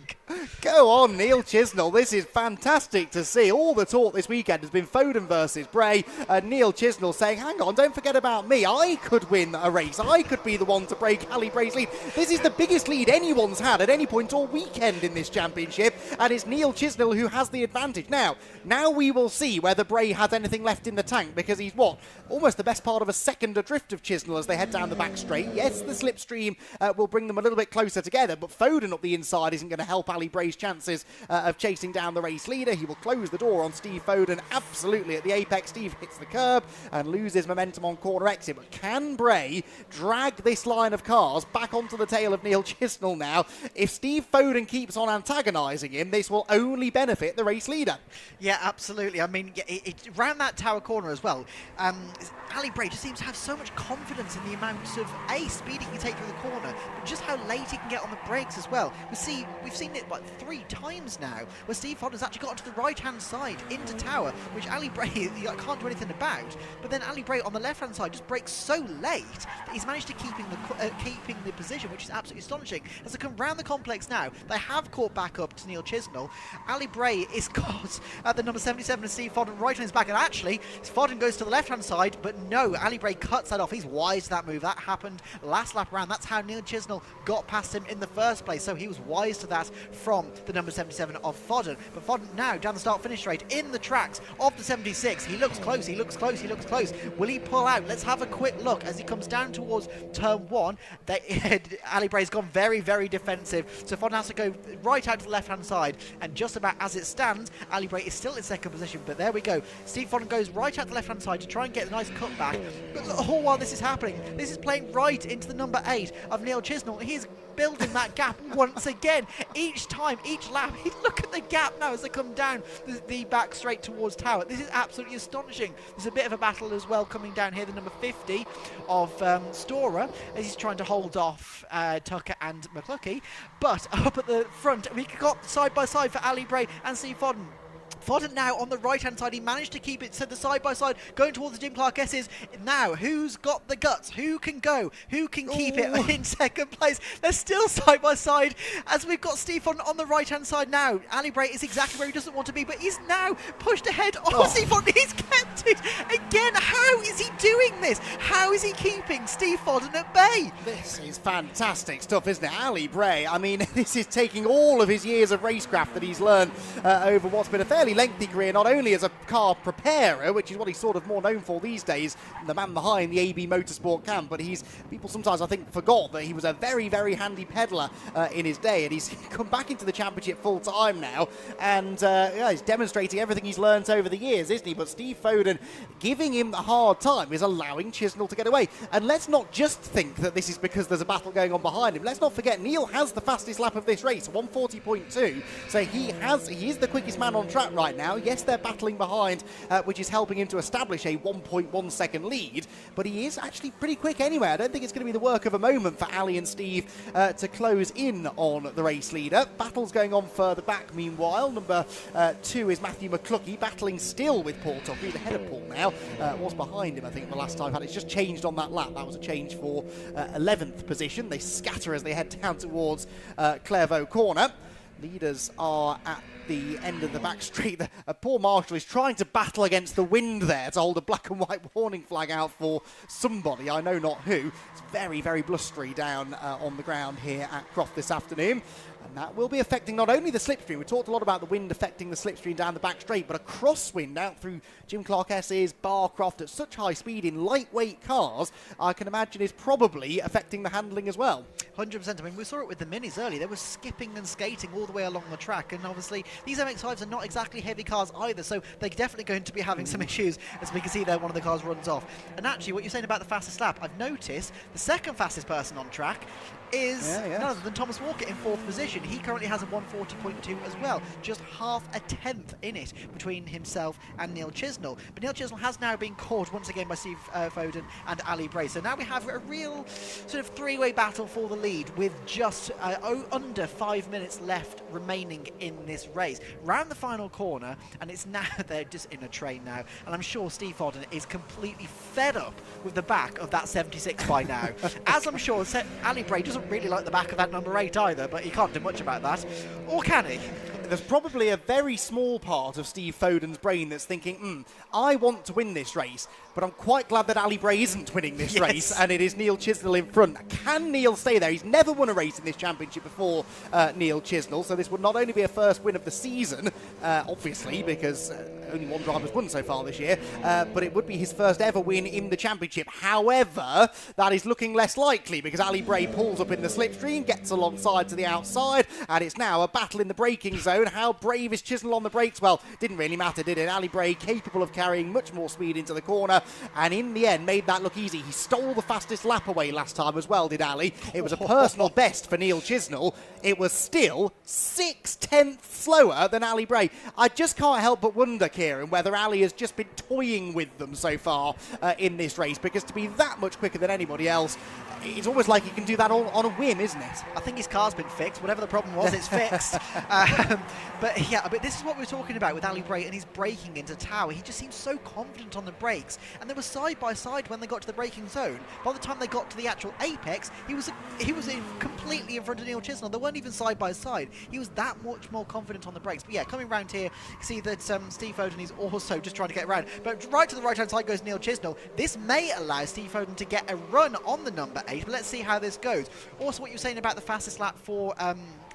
Speaker 2: Go on, Neil Chisnell. This is fantastic to see. All the talk this weekend has been Foden versus Bray. Neil Chisnell saying, hang on, don't forget about me. I could win a race. I could be the one to break Ali Bray's lead. This is the biggest lead anyone's had at any point all weekend in this championship, and it's Neil Chisnell who has the advantage. Now we will see whether Bray has anything left in the tank, because he's, almost the best part of a second adrift of Chisnell as they head down the back straight. Yes, the slipstream will bring them a little bit closer together, but Foden up the inside isn't going to help Ali Bray's chances of chasing down the race leader. He will close the door on Steve Foden absolutely at the apex. Steve hits the curb and loses momentum on corner exit, but can Bray drag this line of cars back onto the tail of Neil Chisnell now? If Steve Foden keeps on antagonising him, this will only benefit the race leader.
Speaker 3: Yeah, absolutely. I mean, around that Tower corner as well, Ali Bray just seems to have so much confidence in the amount of speed he can take through the corner, but just how late he can get on the brakes as well. We've seen it like 3 times now, where Steve Foden's actually got onto the right-hand side into Tower, which Ali Bray can't do anything about. But then Ali Bray on the left-hand side just brakes so late that he's managed to keeping the position, which is absolutely astonishing. As they come round the complex now, they have caught back up to Neil Chisnell. Ali Bray is caught at the number 77 of Steve Foden right on his back, and actually Foden goes to the left-hand side, but no, Ali Bray cuts that off. He's wise to that move. That happened last lap round. That's how Neil Chisnell got past him in the first place, so he was wise to that from the number 77 of Foden. But Foden now down the start-finish straight in the tracks of the 76. He looks close, he looks close, he looks close. Will he pull out? Let's have a quick look as he comes down towards turn 1. Ali Bray's gone very, very defensive, so Foden has to go right out to the left-hand side, and just about as it stands, Ali Bray is still in second position, but there we go. Steve Foden goes right out to the left-hand side to try and get a nice cut back, but all while this is happening, this is playing right into the number 8 of Neil Chisnell. He's building that gap once again. Each time, each lap, look at the gap now as they come down the back straight towards Tower. This is absolutely astonishing. There's a bit of a battle as well coming down here, the number 50 of Storer, as he's trying to hold off Tucker and McCluskey. But up at the front, we got side by side for Ali Bray and Steve Foden. Foden now on the right-hand side. He managed to keep it to the side-by-side, going towards the Jim Clark S's. Now, who's got the guts? Who can go? Who can keep it in second place? They're still side-by-side as we've got Steve Foden on the right-hand side now. Ali Bray is exactly where he doesn't want to be, but he's now pushed ahead of Steve Foden. He's kept it again. How is he doing this? How is he keeping Steve Foden at bay?
Speaker 2: This is fantastic stuff, isn't it? Ali Bray, I mean, this is taking all of his years of racecraft that he's learned over what's been a fairly lengthy career, not only as a car preparer, which is what he's sort of more known for these days, the man behind the AB Motorsport camp, but people sometimes I think forgot that he was a very, very handy peddler in his day, and he's come back into the championship full time now, and he's demonstrating everything he's learnt over the years, isn't he? But Steve Foden giving him the hard time is allowing Chisnell to get away. And let's not just think that this is because there's a battle going on behind him. Let's not forget Neil has the fastest lap of this race, 140.2, so he is the quickest man on track right now. Yes, they're battling behind, which is helping him to establish a 1.1 second lead, but he is actually pretty quick anyway. I don't think it's going to be the work of a moment for Ali and Steve to close in on the race leader. Battle's going on further back meanwhile. Number 2 is Matthew McCluckey, battling still with Paul Tucker. He's ahead of Paul now. Was behind him, I think, the last time. It's just changed on that lap. That was a change for 11th position. They scatter as they head down towards Clairvaux Corner. Leaders are at the end of the back straight. Poor Marshall is trying to battle against the wind there to hold a black and white warning flag out for somebody, I know not who. It's very, very blustery down on the ground here at Croft this afternoon. And that will be affecting not only the slipstream. We talked a lot about the wind affecting the slipstream down the back straight, but a crosswind out through Jim Clark S's Barcroft at such high speed in lightweight cars, I can imagine is probably affecting the handling as well.
Speaker 3: 100%. I mean, we saw it with the minis early. They were skipping and skating all the way along the track, and obviously these MX-5s are not exactly heavy cars either, so they're definitely going to be having some issues, as we can see there, one of the cars runs off. And actually, what you're saying about the fastest lap, I've noticed the second fastest person on track is none other than Thomas Walker in 4th position. He currently has a 140.2 as well, just half a tenth in it between himself and Neil Chisnell. But Neil Chisnell has now been caught once again by Steve Foden and Ali Bray. So now we have a real sort of three-way battle for the lead with just under 5 minutes left remaining in this race. Round the final corner, and it's now, they're just in a train now, and I'm sure Steve Foden is completely fed up with the back of that 76 by now. As I'm sure Ali Bray doesn't really like the back of that number 8 either, but he can't do much about that. Or can he?
Speaker 2: There's probably a very small part of Steve Foden's brain that's thinking, I want to win this race, but I'm quite glad that Ali Bray isn't winning this race, and it is Neil Chisnell in front. Can Neil stay there? He's never won a race in this championship before, Neil Chisnell, so this would not only be a first win of the season, obviously, because only one driver's won so far this year, but it would be his first ever win in the championship. However, that is looking less likely, because Ali Bray pulls up in the slipstream, gets alongside to the outside, and it's now a battle in the braking zone. How brave is Chisnell on the brakes? Well, didn't really matter, did it? Ali Bray capable of carrying much more speed into the corner, and in the end made that look easy. He stole the fastest lap away last time as well, did Ali. It was a personal best for Neil Chisnell. It was still 6/10 slower than Ali Bray. I just can't help but wonder, Kieran, whether Ali has just been toying with them so far in this race, because to be that much quicker than anybody else, it's almost like he can do that on a whim, isn't it?
Speaker 3: I think his car's been fixed. Whatever the problem was, it's fixed. But this is what we're talking about with Ali Bray and his braking into Tower. He just seems so confident on the brakes, and they were side by side when they got to the braking zone. By the time they got to the actual apex, he was completely in front of Neil Chisnell. They weren't even side by side. He was that much more confident on the brakes. But yeah, coming round here, you see that Steve Foden is also just trying to get around. But right to the right-hand side goes Neil Chisnell. This may allow Steve Foden to get a run on the number 8, but let's see how this goes. Also, what you're saying about the fastest lap for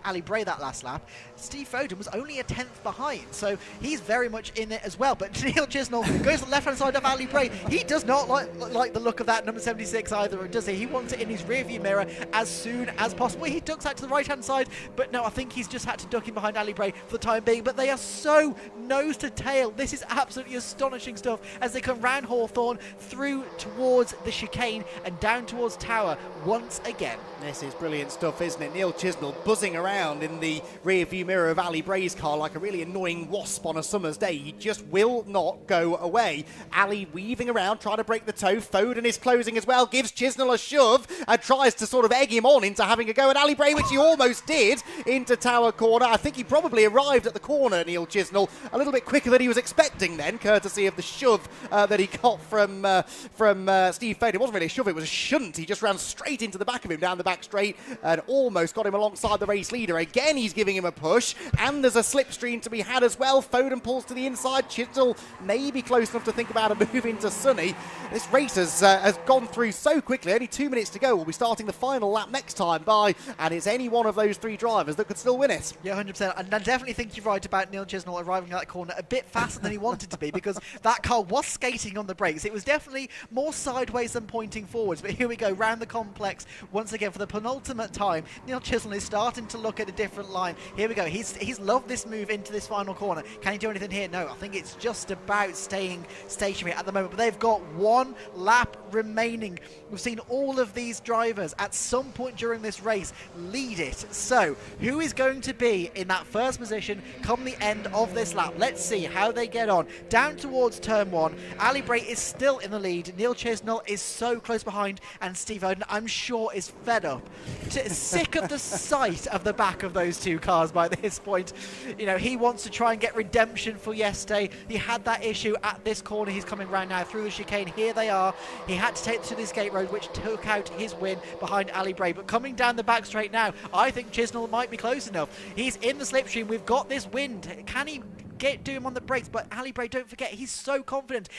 Speaker 3: Ali Bray that last lap, Steve Foden was only a tenth behind, so he's very much in it as well. But Neil Chisnell goes to the left-hand side of Ali Bray. He does not like the look of that number 76 either, does he? He wants it in his rearview mirror as soon as possible. He ducks out to the right-hand side, but no, I think he's just had to duck in behind Ali Bray for the time being. But they are so nose to tail. This is absolutely astonishing stuff as they come round Hawthorne, through towards the chicane and down towards Tower once again.
Speaker 2: This is brilliant stuff, isn't it? Neil Chisnell buzzing around in the rear view mirror of Ali Bray's car like a really annoying wasp on a summer's day. He just will not go away. Ali weaving around, trying to break the toe. Foden is closing as well, gives Chisnell a shove and tries to sort of egg him on into having a go at Ali Bray, which he almost did, into Tower Corner. I think he probably arrived at the corner, Neil Chisnell, a little bit quicker than he was expecting then, courtesy of the shove that he got from Steve Foden. It wasn't really a shove, it was a shunt. He just ran straight into the back of him down the back straight and almost got him alongside the race leader. Again, he's giving him a push, and there's a slipstream to be had as well. Foden pulls to the inside. Chisnell may be close enough to think about a move into Sunny. This race has gone through so quickly. Only 2 minutes to go. We'll be starting the final lap next time by, and it's any one of those three drivers that could still win it.
Speaker 3: Yeah, 100%. And I definitely think you're right about Neil Chisnell arriving at that corner a bit faster than he wanted to be, because that car was skating on the brakes. It was definitely more sideways than pointing forwards. But here we go, round the complex once again for the penultimate time. Neil Chisnell is starting to look look at a different line. Here we go. He's loved this move into this final corner. Can he do anything here? No, I think it's just about staying stationary at the moment. But they've got 1 lap remaining. We've seen all of these drivers at some point during this race lead it. So who is going to be in that first position come the end of this lap? Let's see how they get on. Down towards turn 1, Ali Bray is still in the lead. Neil Chisnell is so close behind, and Steve Oden, I'm sure, is fed up, sick of the sight of the back of those 2 cars by this point. You know, he wants to try and get redemption for yesterday. He had that issue at this corner. He's coming round now through the chicane. Here they are. He had to take to this gate road, which took out his win behind Ali Bray. But coming down the back straight now, I think Chisnell might be close enough. He's in the slipstream. We've got this wind. Can he do him on the brakes? But Ali Bray, don't forget, he's so confident.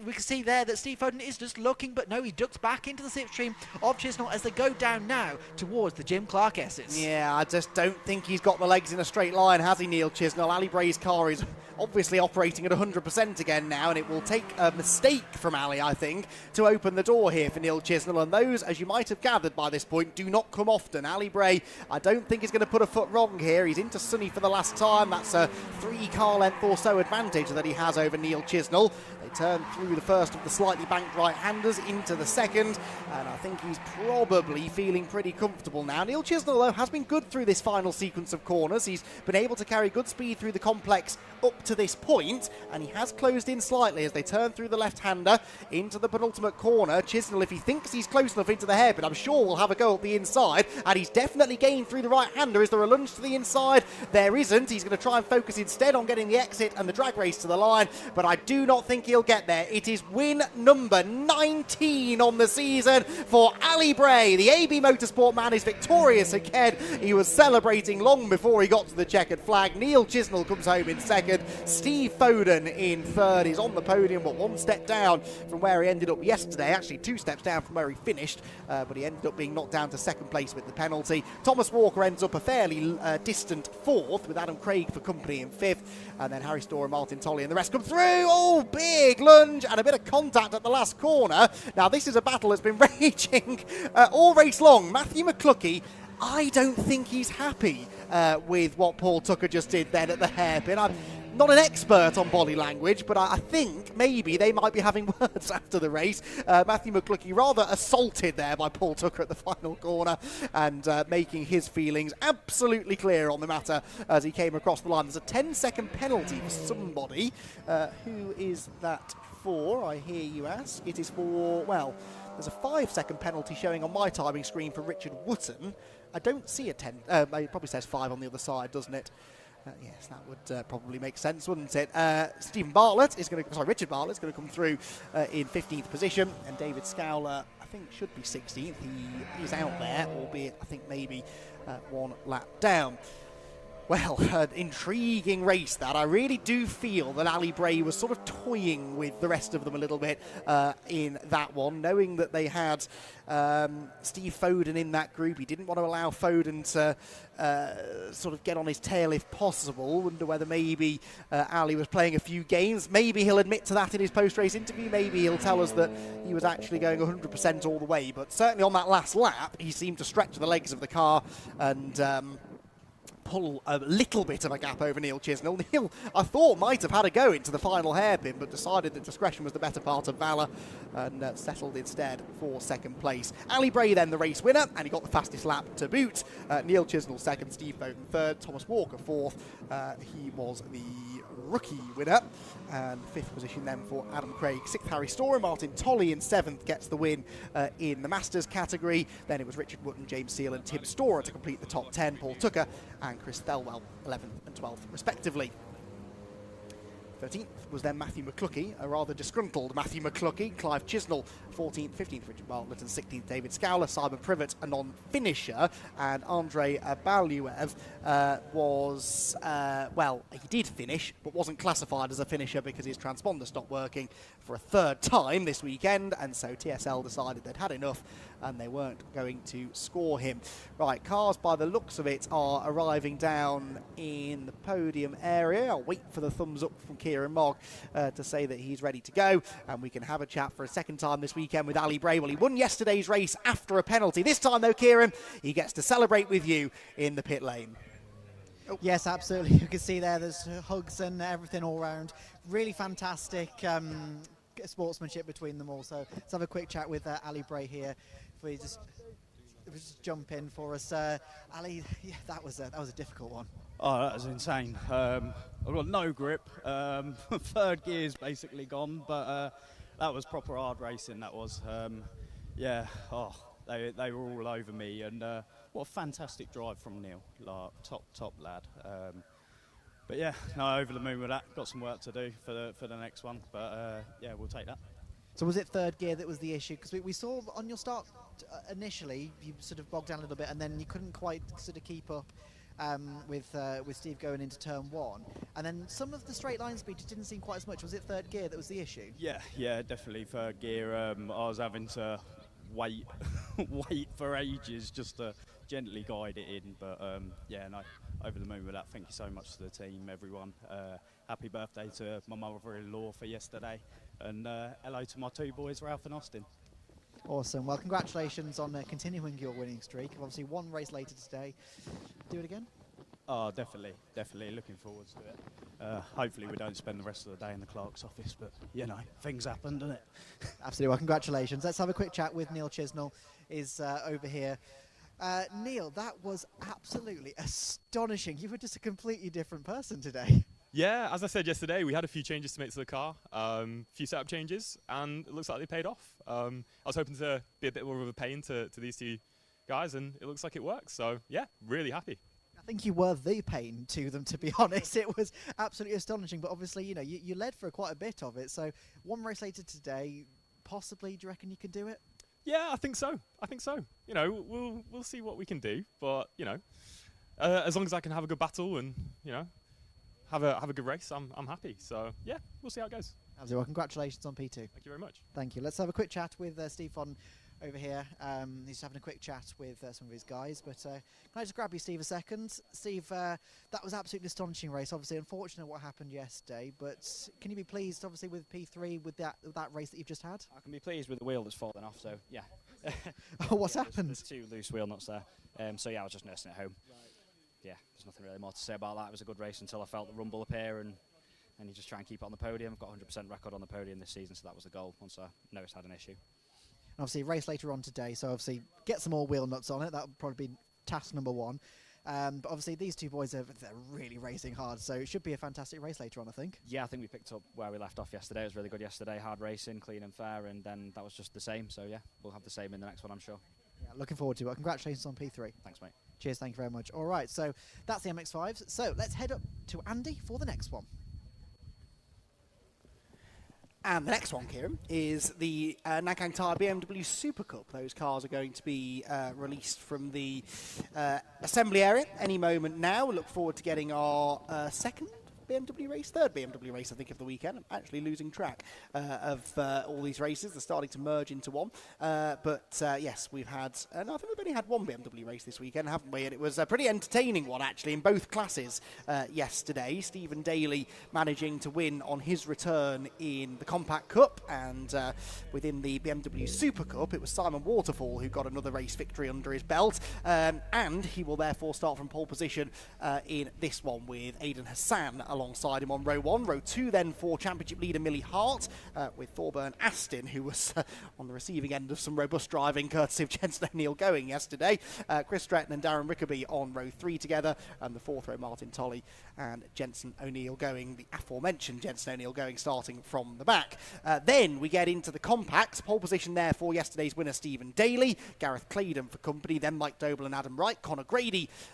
Speaker 3: We can see there that Steve Foden is just looking, but no, he ducks back into the slipstream of Chisnell as they go down now towards the Jim Clark S's.
Speaker 2: Yeah, I just don't think he's got the legs in a straight line, has he, Neil Chisnell? Ali Bray's car is obviously operating at 100% again now, and it will take a mistake from Ali, I think, to open the door here for Neil Chisnell. And those, as you might have gathered by this point, do not come often. Ali Bray, I don't think, is going to put a foot wrong here. He's into Sunny for the last time. That's a 3-car length or so advantage that he has over Neil Chisnell. They turn through the first of the slightly banked right-handers into the second, and I think he's probably feeling pretty comfortable now. Neil Chisnell, though, has been good through this final sequence of corners. He's been able to carry good speed through the complex up to this point, and he has closed in slightly as they turn through the left-hander into the penultimate corner. Chisnell, if he thinks he's close enough into the hairpin, I'm sure will have a go at the inside, and he's definitely gained through the right-hander. Is there a lunge to the inside? There isn't. He's going to try and focus instead on getting the exit and the drag race to the line, but I do not think he'll get there. It is win number 19 on the season for Ali Bray. The AB Motorsport man is victorious again. He was celebrating long before he got to the checkered flag. Neil Chisnell comes home in second. Steve Foden in third. He's on the podium, but 1 step down from where he ended up yesterday. Actually, 2 steps down from where he finished, but he ended up being knocked down to second place with the penalty. Thomas Walker ends up a fairly distant 4th, with Adam Craig for company in 5th, and then Harry Storr and Martin Tolley and the rest come through. Oh, big lunge and a bit of contact at the last corner. Now, this is a battle that's been raging all race long. Matthew McCluskey, I don't think he's happy with what Paul Tucker just did then at the hairpin. I'm not an expert on body language, but I think maybe they might be having words after the race. Matthew McCluskey rather assaulted there by Paul Tucker at the final corner, and making his feelings absolutely clear on the matter as he came across the line. There's a 10-second penalty for somebody. Who is that for, I hear you ask? It is for, well, there's a 5-second penalty showing on my timing screen for Richard Wotton. I don't see a 10. It probably says 5 on the other side, doesn't it? Yes, that would probably make sense, wouldn't it? Richard Bartlett is going to come through in 15th position, and David Scowler, I think, should be 16th. He is out there, albeit I think maybe 1 lap down. Well, an intriguing race that. I really do feel that Ali Bray was sort of toying with the rest of them a little bit in that one, knowing that they had Steve Foden in that group. He didn't want to allow Foden to sort of get on his tail if possible. Wonder whether maybe Ali was playing a few games. Maybe he'll admit to that in his post-race interview. Maybe he'll tell us that he was actually going 100% all the way. But certainly on that last lap, he seemed to stretch the legs of the car and pull a little bit of a gap over Neil Chisnell. Neil, I thought, might have had a go into the final hairpin, but decided that discretion was the better part of valour and settled instead for second place. Ali Bray then the race winner, and he got the fastest lap to boot. Neil Chisnell second, Steve Foden third, Thomas Walker fourth. He was the rookie winner, and 5th position then for Adam Craig. 6th, Harry Storr. Martin Tolley in 7th gets the win in the Masters category. Then it was Richard Wotton, James Seal and Tim Storer to complete the top 10. Paul Tucker and Chris Thelwell 11th and 12th respectively. 13th was then Matthew McCluskey, a rather disgruntled Matthew McCluskey. Clive Chisnell 14th, 15th Richard Bartlett and 16th David Scowler. Simon Privet, a non-finisher, and Andrei Baluev was, well, he did finish, but wasn't classified as a finisher because his transponder stopped working for a 3rd time this weekend, and so TSL decided they'd had enough and they weren't going to score him. Right, cars by the looks of it are arriving down in the podium area. I'll wait for the thumbs up from Kieran Mogg to say that he's ready to go, and we can have a chat for a second time this weekend with Ali Bray. Well, he won yesterday's race after a penalty. This time, though, Kieran, he gets to celebrate with you in the pit lane.
Speaker 3: Yes, absolutely. You can see there's hugs and everything all around. Really fantastic sportsmanship between them all. So let's have a quick chat with Ali Bray here. If we just jump in for us. Ali, yeah, that was a difficult one.
Speaker 4: Oh, that was insane. I've got no grip. Third gear's basically gone, but that was proper hard racing, that was. Yeah, they were all over me, and what a fantastic drive from Neil. Like, top lad. But yeah, no, over the moon with that. Got some work to do for the next one, but yeah, we'll take that.
Speaker 3: So was it third gear that was the issue? Because we saw on your start initially, you sort of bogged down a little bit, and then you couldn't quite sort of keep up with Steve going into turn one. And then some of the straight line speed just didn't seem quite as much. Was it third gear that was the issue?
Speaker 4: Yeah, definitely third gear. I was having to wait for ages just to gently guide it in. But yeah, no, over the moon with that. Thank you so much to the team, everyone. Happy birthday to my mother-in-law for yesterday. And hello to my two boys, Ralph and Austin.
Speaker 3: Awesome. Well, congratulations on continuing your winning streak. Obviously, one race later today. Do it again?
Speaker 4: Oh, definitely. Looking forward to it. Hopefully we don't spend the rest of the day in the clerk's office, but, you know, things happen, don't it?
Speaker 3: Absolutely. Well, congratulations. Let's have a quick chat with Neil Chisnell, is over here. Neil, that was absolutely astonishing. You were just a completely different person today.
Speaker 5: Yeah, as I said yesterday, we had a few changes to make to the car, a few setup changes, and it looks like they paid off. I was hoping to be a bit more of a pain to these two guys, and it looks like it works. So, yeah, really happy.
Speaker 3: I think you were the pain to them, to be honest. It was absolutely astonishing, but obviously, you know, you led for quite a bit of it. So one race later today, possibly, do you reckon you can do it?
Speaker 5: Yeah, I think so. You know, we'll see what we can do, but, you know, as long as I can have a good battle and, you know, have a good race, I'm happy. So yeah, we'll see how it goes.
Speaker 3: Absolutely. Well, congratulations on P2.
Speaker 5: Thank you very much.
Speaker 3: Thank you. Let's have a quick chat with Steve Fodden over here. He's having a quick chat with some of his guys. But can I just grab you, Steve, a second? Steve, that was absolutely astonishing race. Obviously, unfortunate what happened yesterday. But can you be pleased, obviously, with P3 with that race that you've just had?
Speaker 23: I can be pleased with the wheel that's fallen off. So yeah.
Speaker 3: What's happened?
Speaker 23: There's two loose wheel nuts there. So yeah, I was just nursing it home. Right. Yeah, there's nothing really more to say about that. It was a good race until I felt the rumble appear, and you just try and keep it on the podium. I've got 100% record on the podium this season, so that was the goal once I noticed I had an issue.
Speaker 3: And obviously, race later on today, so obviously get some more wheel nuts on it. That would probably be task number one. But obviously, these two boys they're really racing hard, so it should be a fantastic race later on, I think.
Speaker 23: Yeah, I think we picked up where we left off yesterday. It was really good yesterday, hard racing, clean and fair, and then that was just the same. So yeah, we'll have the same in the next one, I'm sure.
Speaker 3: Yeah, looking forward to it. Congratulations on P3.
Speaker 23: Thanks, mate.
Speaker 3: Cheers, thank you very much. All right, so that's the MX-5s. So let's head up to Andy for the next one.
Speaker 2: And the next one, Kieran, is the Nankang Tyre BMW SuperCup. Those cars are going to be released from the assembly area any moment now. Look forward to getting our third BMW race, I think, of the weekend. I'm actually losing track of all these races. They're starting to merge into one. But yes, we've had, I think we've only had one BMW race this weekend, haven't we? And it was a pretty entertaining one, actually, in both classes yesterday. Stephen Daly managing to win on his return in the Compact Cup. And within the BMW Super Cup, it was Simon Waterfall who got another race victory under his belt. And he will therefore start from pole position in this one with Aidan Hassan alongside him on row 1. Row 2 then for championship leader Millie Hart with Thorburn Aston, who was on the receiving end of some robust driving courtesy of Jensen O'Neill going yesterday. Chris Stretton and Darren Rickaby on row 3 together, and the 4th row Martin Tolley and Jensen O'Neill going, the aforementioned Jensen O'Neill going starting from the back. Then we get into the compacts. Pole position there for yesterday's winner Stephen Daly, Gareth Claydon for company, then Mike Doble and Adam Wright,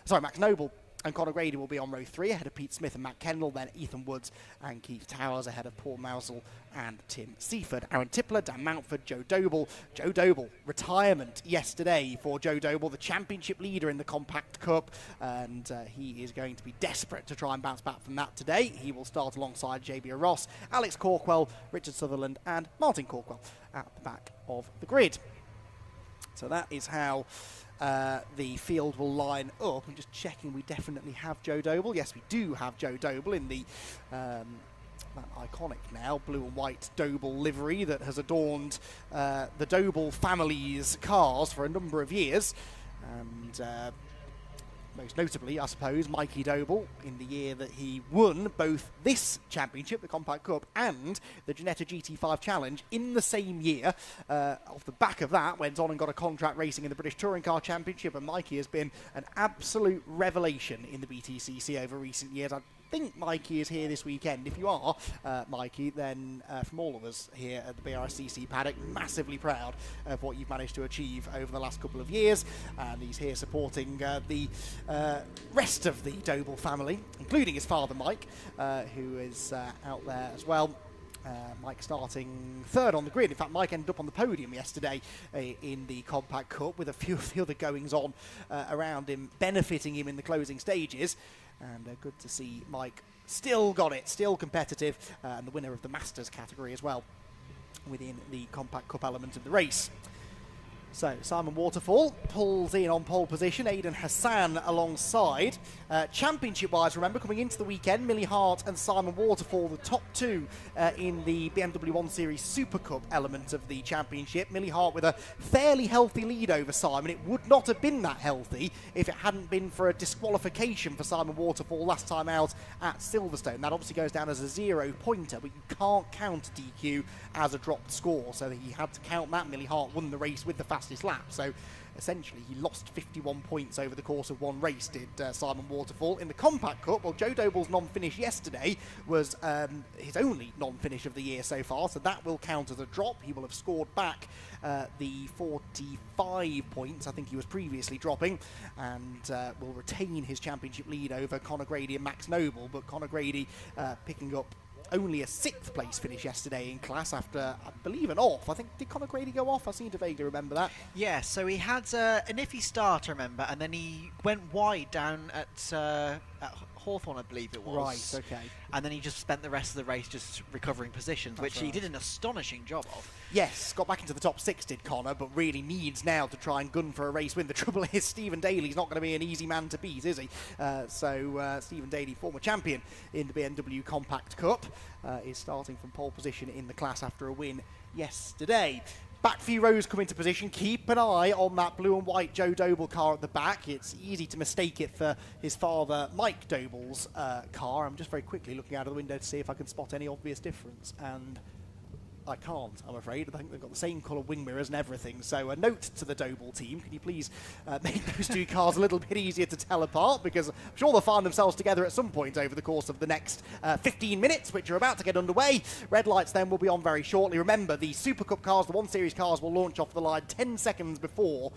Speaker 2: Max Noble and Conor Grady will be on row 3 ahead of Pete Smith and Matt Kendall, then Ethan Woods and Keith Towers ahead of Paul Mousel and Tim Seaford. Aaron Tippler, Dan Mountford, Joe Doble. Joe Doble, retirement yesterday for Joe Doble, the championship leader in the Compact Cup, and he is going to be desperate to try and bounce back from that today. He will start alongside JB Ross, Alex Corkwell, Richard Sutherland and Martin Corkwell at the back of the grid. So that is how the field will line up. I'm just checking we definitely have Joe Doble. Yes, we do have Joe Doble in the that iconic now blue and white Doble livery that has adorned the Doble family's cars for a number of years. And most notably, I suppose, Mikey Doble, in the year that he won both this championship, the Compact Cup, and the Ginetta GT5 Challenge in the same year. Off the back of that, went on and got a contract racing in the British Touring Car Championship, and Mikey has been an absolute revelation in the BTCC over recent years. I think Mikey is here this weekend. If you are, Mikey, then from all of us here at the Brscc paddock, massively proud of what you've managed to achieve over the last couple of years. And he's here supporting the rest of the Doble family, including his father, Mike, who is out there as well. Mike starting third on the grid. In fact, Mike ended up on the podium yesterday in the Compact Cup with a few of the other goings on around him, benefiting him in the closing stages. And good to see Mike still got it, still competitive, and the winner of the Masters category as well within the Compact Cup element of the race. So Simon Waterfall pulls in on pole position, Aidan Hassan alongside. Championship-wise, remember, coming into the weekend, Millie Hart and Simon Waterfall, the top two in the BMW 1 Series SuperCup element of the championship. Millie Hart with a fairly healthy lead over Simon. It would not have been that healthy if it hadn't been for a disqualification for Simon Waterfall last time out at Silverstone. That obviously goes down as a 0-pointer, but you can't count DQ as a dropped score, so he had to count that. Millie Hart won the race with the fastest lap, so essentially he lost 51 points over the course of one race, did Simon Waterfall. In the Compact Cup, well, Joe Doble's non-finish yesterday was his only non-finish of the year so far, so that will count as a drop. He will have scored back the 45 points I think he was previously dropping, and will retain his championship lead over Conor Grady and Max Noble, but Conor Grady picking up only a 6th place finish yesterday in class after, I believe, an off. I think, did Conor Grady go off? I seem to vaguely remember that.
Speaker 1: Yeah, so he had an iffy start, I remember, and then he went wide down at Hawthorne, I believe it was.
Speaker 2: Right, okay.
Speaker 1: And then he just spent the rest of the race just recovering positions, which he did an astonishing job of.
Speaker 2: Yes, got back into the top 6, did Conor, but really needs now to try and gun for a race win. The trouble is Stephen Daly's not going to be an easy man to beat, is he? So Stephen Daly, former champion in the BMW Compact Cup, is starting from pole position in the class after a win yesterday. Back few rows come into position. Keep an eye on that blue and white Joe Doble car at the back. It's easy to mistake it for his father, Mike Doble's car. I'm just very quickly looking out of the window to see if I can spot any obvious difference, and I can't, I'm afraid. I think they've got the same colour wing mirrors and everything. So a note to the Doble team, can you please make those two cars a little bit easier to tell apart, because I'm sure they'll find themselves together at some point over the course of the next 15 minutes, which are about to get underway. Red lights then will be on very shortly. Remember, the SuperCup cars, the 1 Series cars, will launch off the line 10 seconds before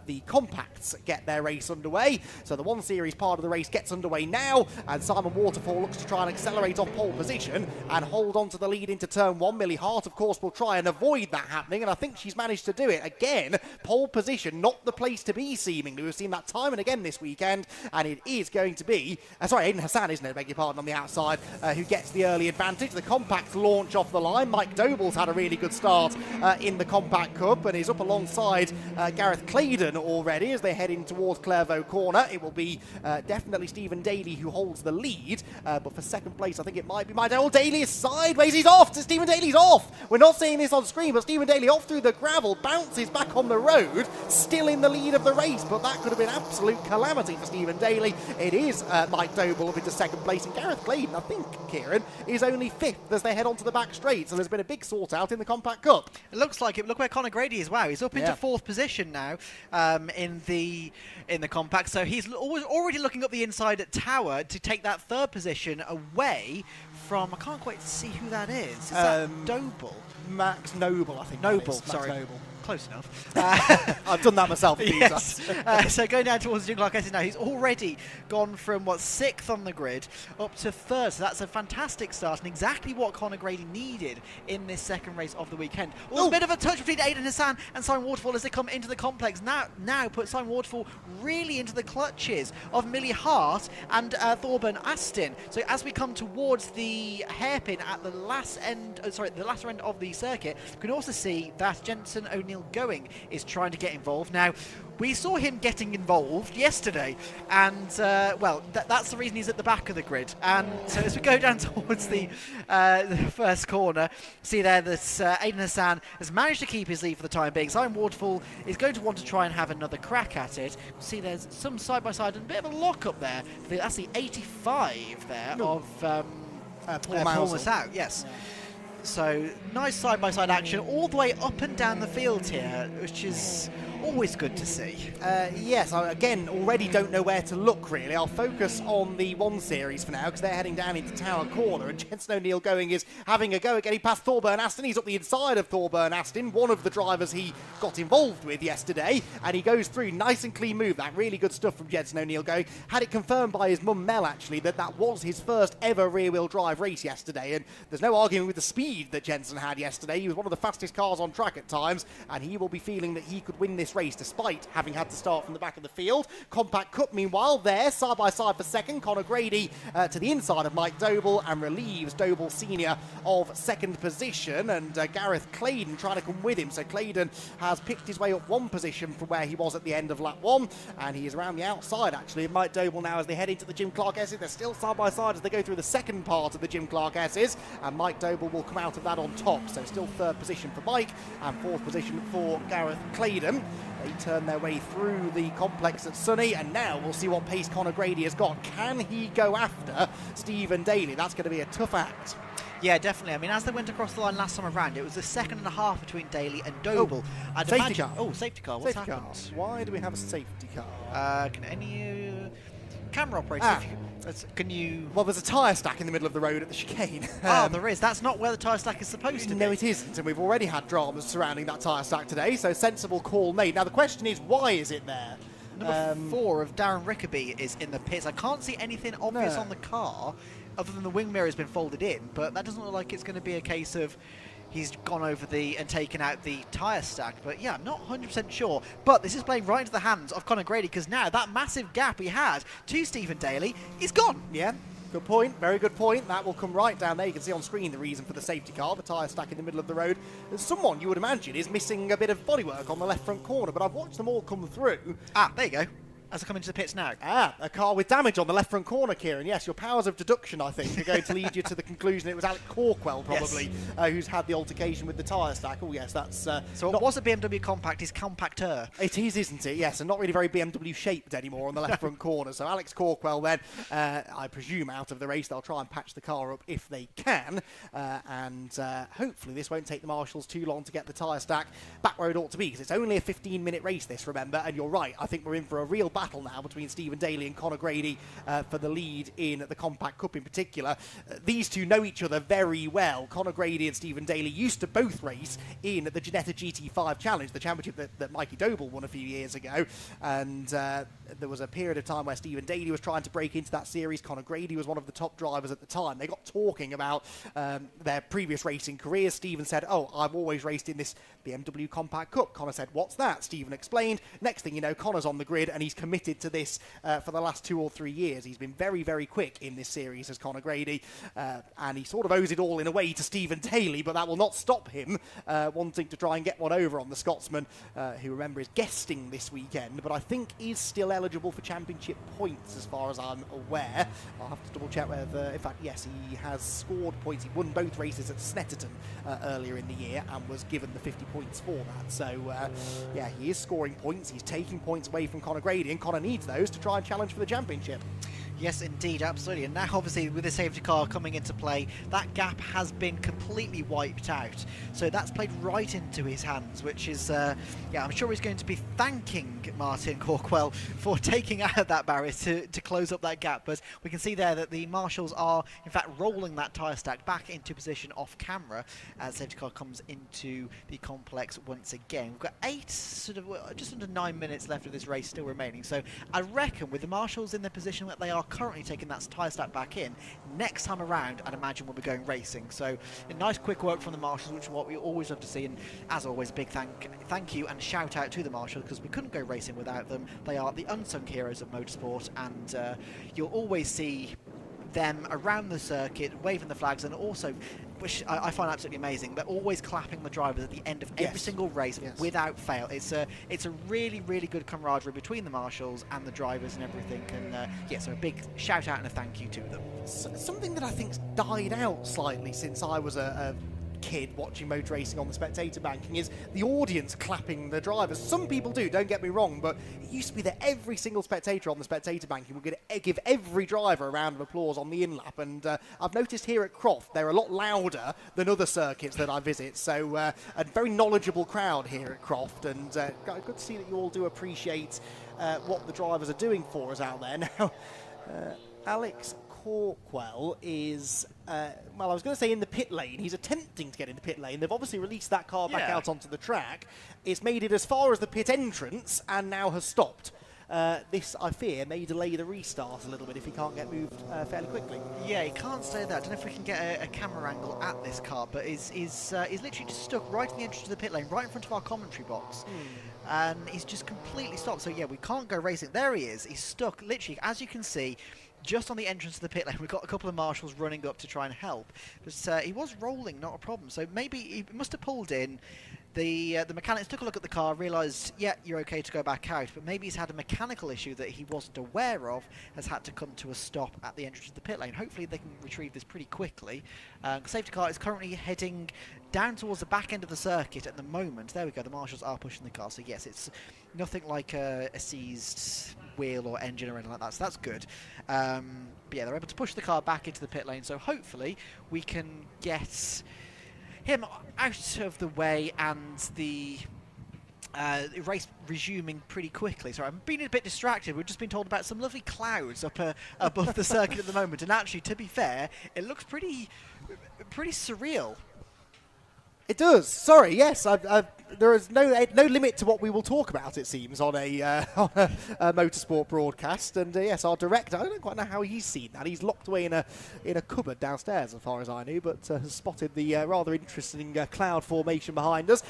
Speaker 2: the Compacts get their race underway. So the 1 Series part of the race gets underway now, and Simon Waterfall looks to try and accelerate off pole position and hold on to the lead into turn 1. Millie Hart, of course, will try and avoid that happening, and I think she's managed to do it. Again, pole position, not the place to be, seemingly. We've seen that time and again this weekend, and it is going to be, sorry, Aidan Hassan, isn't it, beg your pardon, on the outside, who gets the early advantage. The Compacts launch off the line. Mike Doble's had a really good start in the Compact Cup and is up alongside Gareth Claydon already as they head in towards Clairvaux Corner. It will be definitely Stephen Daly who holds the lead, but for second place I think it might be my Daly. Daly is sideways, he's off. Stephen Daly's off. We're not seeing this on screen, but Stephen Daly off through the gravel, bounces back on the road, still in the lead of the race, but that could have been absolute calamity for Stephen Daly. It is Mike Doble up into second place, and Gareth Claydon, I think, Kieran, is only 5th as they head onto the back straight, so there's been a big sort out in the Compact Cup.
Speaker 1: It looks like it. Look where Conor Grady is. Wow, he's up into 4th position now in the Compact, so he's already looking up the inside at Tower to take that 3rd position away from, I can't quite see who that is. Is that Doble?
Speaker 2: Max Noble, I think.
Speaker 1: Noble,
Speaker 2: sorry.
Speaker 1: Noble. Close enough.
Speaker 2: I've done that myself.
Speaker 1: Yes. So going down towards the Clark now, he's already gone from, 6th on the grid up to 3rd. So that's a fantastic start and exactly what Conor Grady needed in this second race of the weekend. Well, a bit of a touch between Aidan Hassan and Simon Waterfall as they come into the complex. Now put Simon Waterfall really into the clutches of Millie Hart and Thorburn Astin. So as we come towards the hairpin at the last end, the latter end of the circuit, you can also see that Jensen O'Neill Neil Going is trying to get involved. Now, we saw him getting involved yesterday, and well, that's the reason he's at the back of the grid. And so as we go down towards the first corner, see there that Aidan Hassan has managed to keep his lead for the time being. Simon Waterfall is going to want to try and have another crack at it. See, there's some side-by-side and a bit of a lock-up there. That's the 85 there of Paul Massoud, yes. Yeah. So, nice side-by-side action all the way up and down the field here, which is always good to see.
Speaker 2: Yes, I, again, already don't know where to look, really. I'll focus on the 1 Series for now, because they're heading down into Tower Corner, and Jensen O'Neill Going is having a go at getting past Thorburn Aston. He's up the inside of Thorburn Aston, one of the drivers he got involved with yesterday, and he goes through. Nice and clean move. That really good stuff from Jensen O'Neill Going. Had it confirmed by his mum, Mel, actually, that was his first ever rear-wheel drive race yesterday, and there's no arguing with the speed that Jensen had yesterday. He was one of the fastest cars on track at times, and he will be feeling that he could win this race despite having had to start from the back of the field. Compact Cup, meanwhile, there, side by side for second. Conor Grady to the inside of Mike Doble and relieves Doble Senior of second position, and Gareth Claydon trying to come with him. So Claydon has picked his way up 1 position from where he was at the end of lap 1, and he is around the outside, actually, of Mike Doble now as they head into the Jim Clark S's. They're still side by side as they go through the second part of the Jim Clark S's, and Mike Doble will come out of that on top. So still 3rd position for Mike and 4th position for Gareth Claydon. They turn their way through the complex at Sunny, and now we'll see what pace Conor Grady has got. Can he go after Stephen Daly? That's going to be a tough act.
Speaker 1: Yeah, definitely. I mean, as they went across the line last time around, it was a second and a half between Daly and Doble.
Speaker 2: Oh, safety car.
Speaker 1: Oh, safety car. What's
Speaker 2: safety
Speaker 1: happened?
Speaker 2: Car. Why do we have a safety car?
Speaker 1: Can any camera operators? Can you...
Speaker 2: Well, there's a tyre stack in the middle of the road at the chicane.
Speaker 1: Oh, there is. That's not where the tyre stack is supposed to be.
Speaker 2: No, it isn't, and we've already had dramas surrounding that tyre stack today, so sensible call made. Now, the question is, why is it there?
Speaker 1: Number 4 of Darren Rickaby is in the pits. I can't see anything obvious on the car, other than the wing mirror has been folded in, but that doesn't look like it's going to be a case of he's gone over and taken out the tyre stack. But yeah, I'm not 100% sure. But this is playing right into the hands of Conor Grady, because now that massive gap he had to Stephen Daly is gone.
Speaker 2: Yeah, good point. Very good point. That will come right down there. You can see on screen the reason for the safety car, the tyre stack in the middle of the road. Someone, you would imagine, is missing a bit of bodywork on the left front corner, but I've watched them all come through.
Speaker 1: Ah, there you go. As I come into the pits now.
Speaker 2: Ah, a car with damage on the left front corner, Kieran. Yes, your powers of deduction, I think, are going to lead you to the conclusion it was Alec Corkwell, probably, who's had the altercation with the tyre stack. Oh, yes, that's...
Speaker 1: so it was a BMW Compact, it's compacter.
Speaker 2: It is, isn't it? Yes, and not really very BMW-shaped anymore on the left front corner. So Alex Corkwell then, I presume, out of the race. They'll try and patch the car up if they can. And hopefully this won't take the marshals too long to get the tyre stack back where it ought to be, because it's only a 15-minute race, this, remember. And you're right, I think we're in for a real battle now between Stephen Daly and Conor Grady for the lead in the Compact Cup in particular. These two know each other very well. Conor Grady and Stephen Daly used to both race in the Ginetta GT5 Challenge, the championship that Mikey Doble won a few years ago. And there was a period of time where Stephen Daly was trying to break into that series. Conor Grady was one of the top drivers at the time. They got talking about their previous racing careers. Stephen said, oh, I've always raced in this BMW Compact Cup. Conor said, what's that? Stephen explained. Next thing you know, Conor's on the grid and he's committed to this for the last 2 or 3 years. He's been very, very quick in this series as Conor Grady, and he sort of owes it all in a way to Stephen Daly, but that will not stop him wanting to try and get one over on the Scotsman, who, remember, is guesting this weekend, but I think is still eligible for championship points as far as I'm aware. I'll have to double check whether, in fact, yes, he has scored points. He won both races at Snetterton earlier in the year and was given the 50 points for that. So, yeah, he is scoring points. He's taking points away from Conor Grady, and Conor needs those to try and challenge for the championship.
Speaker 1: Yes, indeed, absolutely. And now, obviously, with the safety car coming into play, that gap has been completely wiped out. So that's played right into his hands, which is, yeah, I'm sure he's going to be thanking Martin Corkwell for taking out that barrier to close up that gap. But we can see there that the marshals are, in fact, rolling that tyre stack back into position off camera as safety car comes into the complex once again. We've got just under 9 minutes left of this race still remaining. So I reckon with the marshals in the position that they are currently taking that tyre stack back in, next time around I'd imagine we'll be going racing. So a nice quick work from the marshals, which is what we always love to see, and as always a big thank you and shout out to the marshals, because we couldn't go racing without them. They are the unsung heroes of motorsport, and you'll always see them around the circuit waving the flags, and also which I find absolutely amazing. They're always clapping the drivers at the end of every single race without fail. It's a really, really good camaraderie between the marshals and the drivers and everything. And so a big shout out and a thank you to them.
Speaker 2: Something that I think's died out slightly since I was a kid watching motor racing on the spectator banking is the audience clapping the drivers. Some people do, don't get me wrong, but it used to be that every single spectator on the spectator banking would give every driver a round of applause on the in-lap, and I've noticed here at Croft they're a lot louder than other circuits that I visit, so a very knowledgeable crowd here at Croft, and good to see that you all do appreciate what the drivers are doing for us out there. Now, Alex Corkwell is, I was going to say in the pit lane. He's attempting to get in the pit lane. They've obviously released that car back out onto the track. It's made it as far as the pit entrance and now has stopped. This, I fear, may delay the restart a little bit if he can't get moved fairly quickly.
Speaker 1: Yeah, he can't stay there. I don't know if we can get a camera angle at this car, but he's literally just stuck right in the entrance to the pit lane, right in front of our commentary box. And he's just completely stopped. So, yeah, we can't go racing. There he is. He's stuck, literally, as you can see, just on the entrance to the pit lane. We've got a couple of marshals running up to try and help. But he was rolling, not a problem. So maybe he must have pulled in. The mechanics took a look at the car, realised, yeah, you're okay to go back out, but maybe he's had a mechanical issue that he wasn't aware of, has had to come to a stop at the entrance to the pit lane. Hopefully they can retrieve this pretty quickly. Safety car is currently heading down towards the back end of the circuit at the moment. There we go, the marshals are pushing the car, so yes, it's nothing like a seized wheel or engine or anything like that, so that's good. But yeah, they're able to push the car back into the pit lane, so hopefully we can get him out of the way and the race resuming pretty quickly. Sorry, I'm being a bit distracted. We've just been told about some lovely clouds up above the circuit at the moment, and actually, to be fair, it looks pretty surreal.
Speaker 2: It does. Sorry, yes. There is no limit to what we will talk about, it seems, on a motorsport broadcast. And yes, our director, I don't quite know how he's seen that. He's locked away in a cupboard downstairs, as far as I knew, but has spotted the rather interesting cloud formation behind us.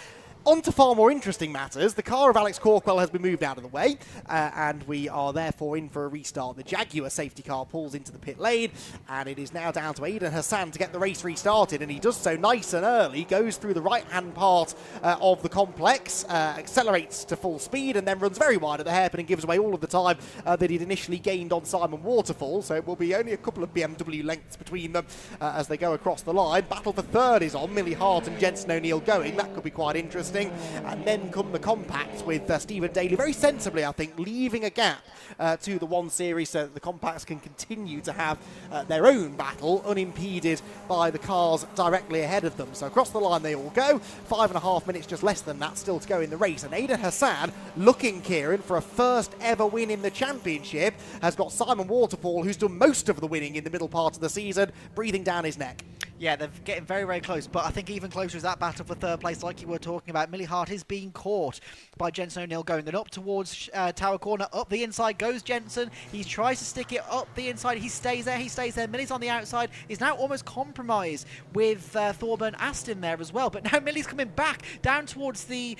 Speaker 2: On to far more interesting matters. The car of Alex Corkwell has been moved out of the way, and we are therefore in for a restart. The Jaguar safety car pulls into the pit lane, and it is now down to Aidan Hassan to get the race restarted, and he does so nice and early, goes through the right-hand part of the complex, accelerates to full speed, and then runs very wide at the hairpin and gives away all of the time that he'd initially gained on Simon Waterfall, so it will be only a couple of BMW lengths between them as they go across the line. Battle for third is on, Millie Hart and Jensen O'Neill going. That could be quite interesting. And then come the compacts with Stephen Daly, very sensibly, I think, leaving a gap to the 1 Series so that the compacts can continue to have their own battle unimpeded by the cars directly ahead of them. So across the line they all go. 5.5 minutes, just less than that, still to go in the race. And Aidan Hassan looking, Kieran, for a first ever win in the championship, has got Simon Waterfall, who's done most of the winning in the middle part of the season, breathing down his neck.
Speaker 1: Yeah, they're getting very, very close, but I think even closer is that battle for third place, like you were talking about. Millie Hart is being caught by Jensen O'Neill going and up towards Tower Corner. Up the inside goes Jensen. He tries to stick it up the inside. He stays there. Millie's on the outside. He's now almost compromised with Thorburn Aston there as well. But now Millie's coming back down towards the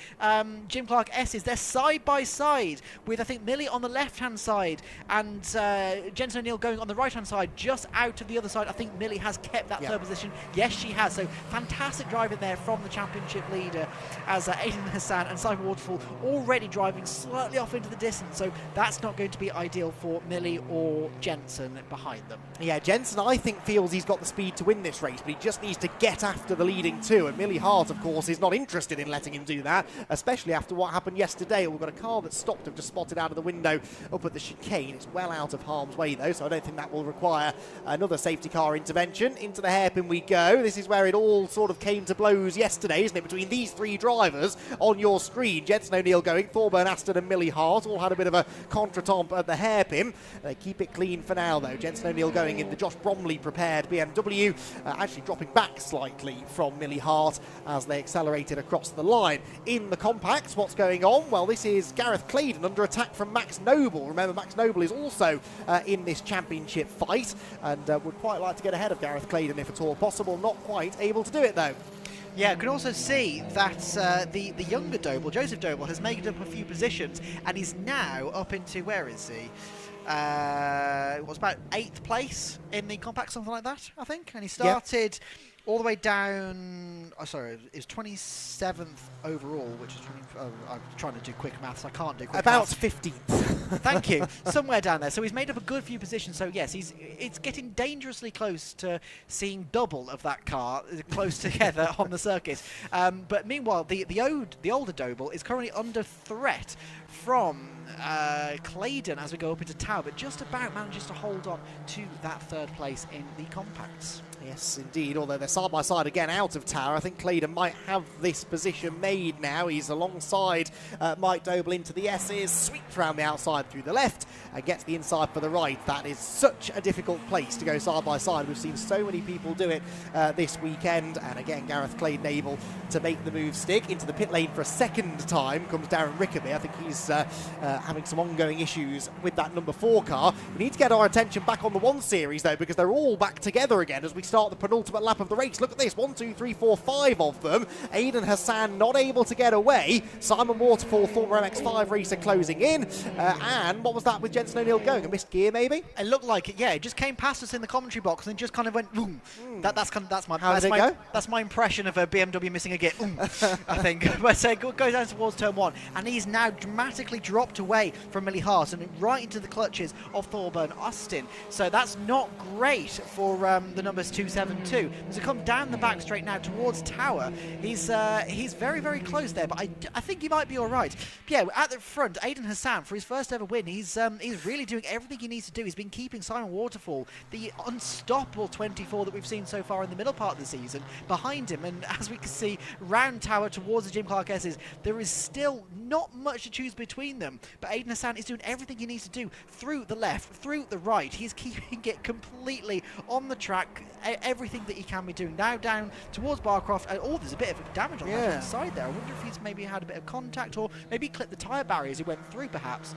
Speaker 1: Jim Clark S's. They're side by side with, I think, Millie on the left-hand side and Jensen O'Neill going on the right-hand side, just out to the other side. I think Millie has kept that third position. Yes, she has. So fantastic driving there from the championship leader as Aidan Hassan and Simon Waterfall already driving slightly off into the distance. So that's not going to be ideal for Millie or Jensen behind them.
Speaker 2: Yeah, Jensen, I think, feels he's got the speed to win this race, but he just needs to get after the leading two. And Millie Hart, of course, is not interested in letting him do that, especially after what happened yesterday. We've got a car that stopped him, just spotted out of the window up at the chicane. It's well out of harm's way, though, so I don't think that will require another safety car intervention. Into the hairpin we go. This is where it all sort of came to blows yesterday, isn't it, between these three drivers on your screen. Jensen O'Neill going, Thorburn Aston and Millie Hart all had a bit of a contretemps at the hairpin. They keep it clean for now, though. Jensen O'Neill going in the Josh Bromley prepared BMW, actually dropping back slightly from Millie Hart as they accelerated across the line. In the compacts, what's going on? Well, this is Gareth Claydon under attack from Max Noble. Remember, Max Noble is also in this championship fight and would quite like to get ahead of Gareth Claydon if at all possible. Not quite able to do it, though.
Speaker 1: Yeah, you can also see that the younger Doble, Joseph Doble, has made up a few positions and he's now up into, where is he? it was about 8th place in the compact, something like that, I think. And he started all the way down. Oh, sorry, it was 27th overall, which is 20. Oh, I'm trying to do quick maths. I can't do quick
Speaker 2: About
Speaker 1: maths.
Speaker 2: 15th.
Speaker 1: Thank you. Somewhere down there. So he's made up a good few positions. So yes, it's getting dangerously close to seeing double of that car close together on the circuit. But meanwhile, the older Doble is currently under threat from Claydon as we go up into Tower, but just about manages to hold on to that 3rd place in the compacts.
Speaker 2: Yes, indeed, although they're side by side again out of Tower. I think Claydon might have this position made now. He's alongside Mike Doble into the S's, sweeps round the outside through the left and gets the inside for the right. That is such a difficult place to go side by side. We've seen so many people do it this weekend, and again, Gareth Claydon able to make the move stick. Into the pit lane for a second time comes Darren Rickaby. I think he's having some ongoing issues with that number 4 car. We need to get our attention back on the 1 Series, though, because they're all back together again as we start the penultimate lap of the race. Look at this, 1, 2, 3, 4, 5 of them. Aidan Hassan not able to get away. Simon Waterfall, former MX5 racer, closing in. And what was that with Jensen O'Neill going? A missed gear, maybe?
Speaker 1: It looked like it, yeah. It just came past us in the commentary box and just kind of went boom. That's my impression of a BMW missing a gear. I think. But it goes down towards turn 1, and he's now dramatically dropped away from Millie Hart and right into the clutches of Thorburn Austin. So that's not great for the numbers 272. As we come down the back straight now towards Tower, he's very, very close there, but I think he might be all right. Yeah, at the front, Aidan Hassan, for his first ever win, he's really doing everything he needs to do. He's been keeping Simon Waterfall, the unstoppable 24 that we've seen so far in the middle part of the season, behind him. And as we can see, round Tower towards the Jim Clark S's, there is still not much to choose between them. But Aidan Hassan is doing everything he needs to do through the left, through the right. He's keeping it completely on the track, everything that he can be doing. Now down towards Barcroft. Oh, there's a bit of damage on that side there. I wonder if he's maybe had a bit of contact or maybe clipped the tyre barrier as he went through, perhaps.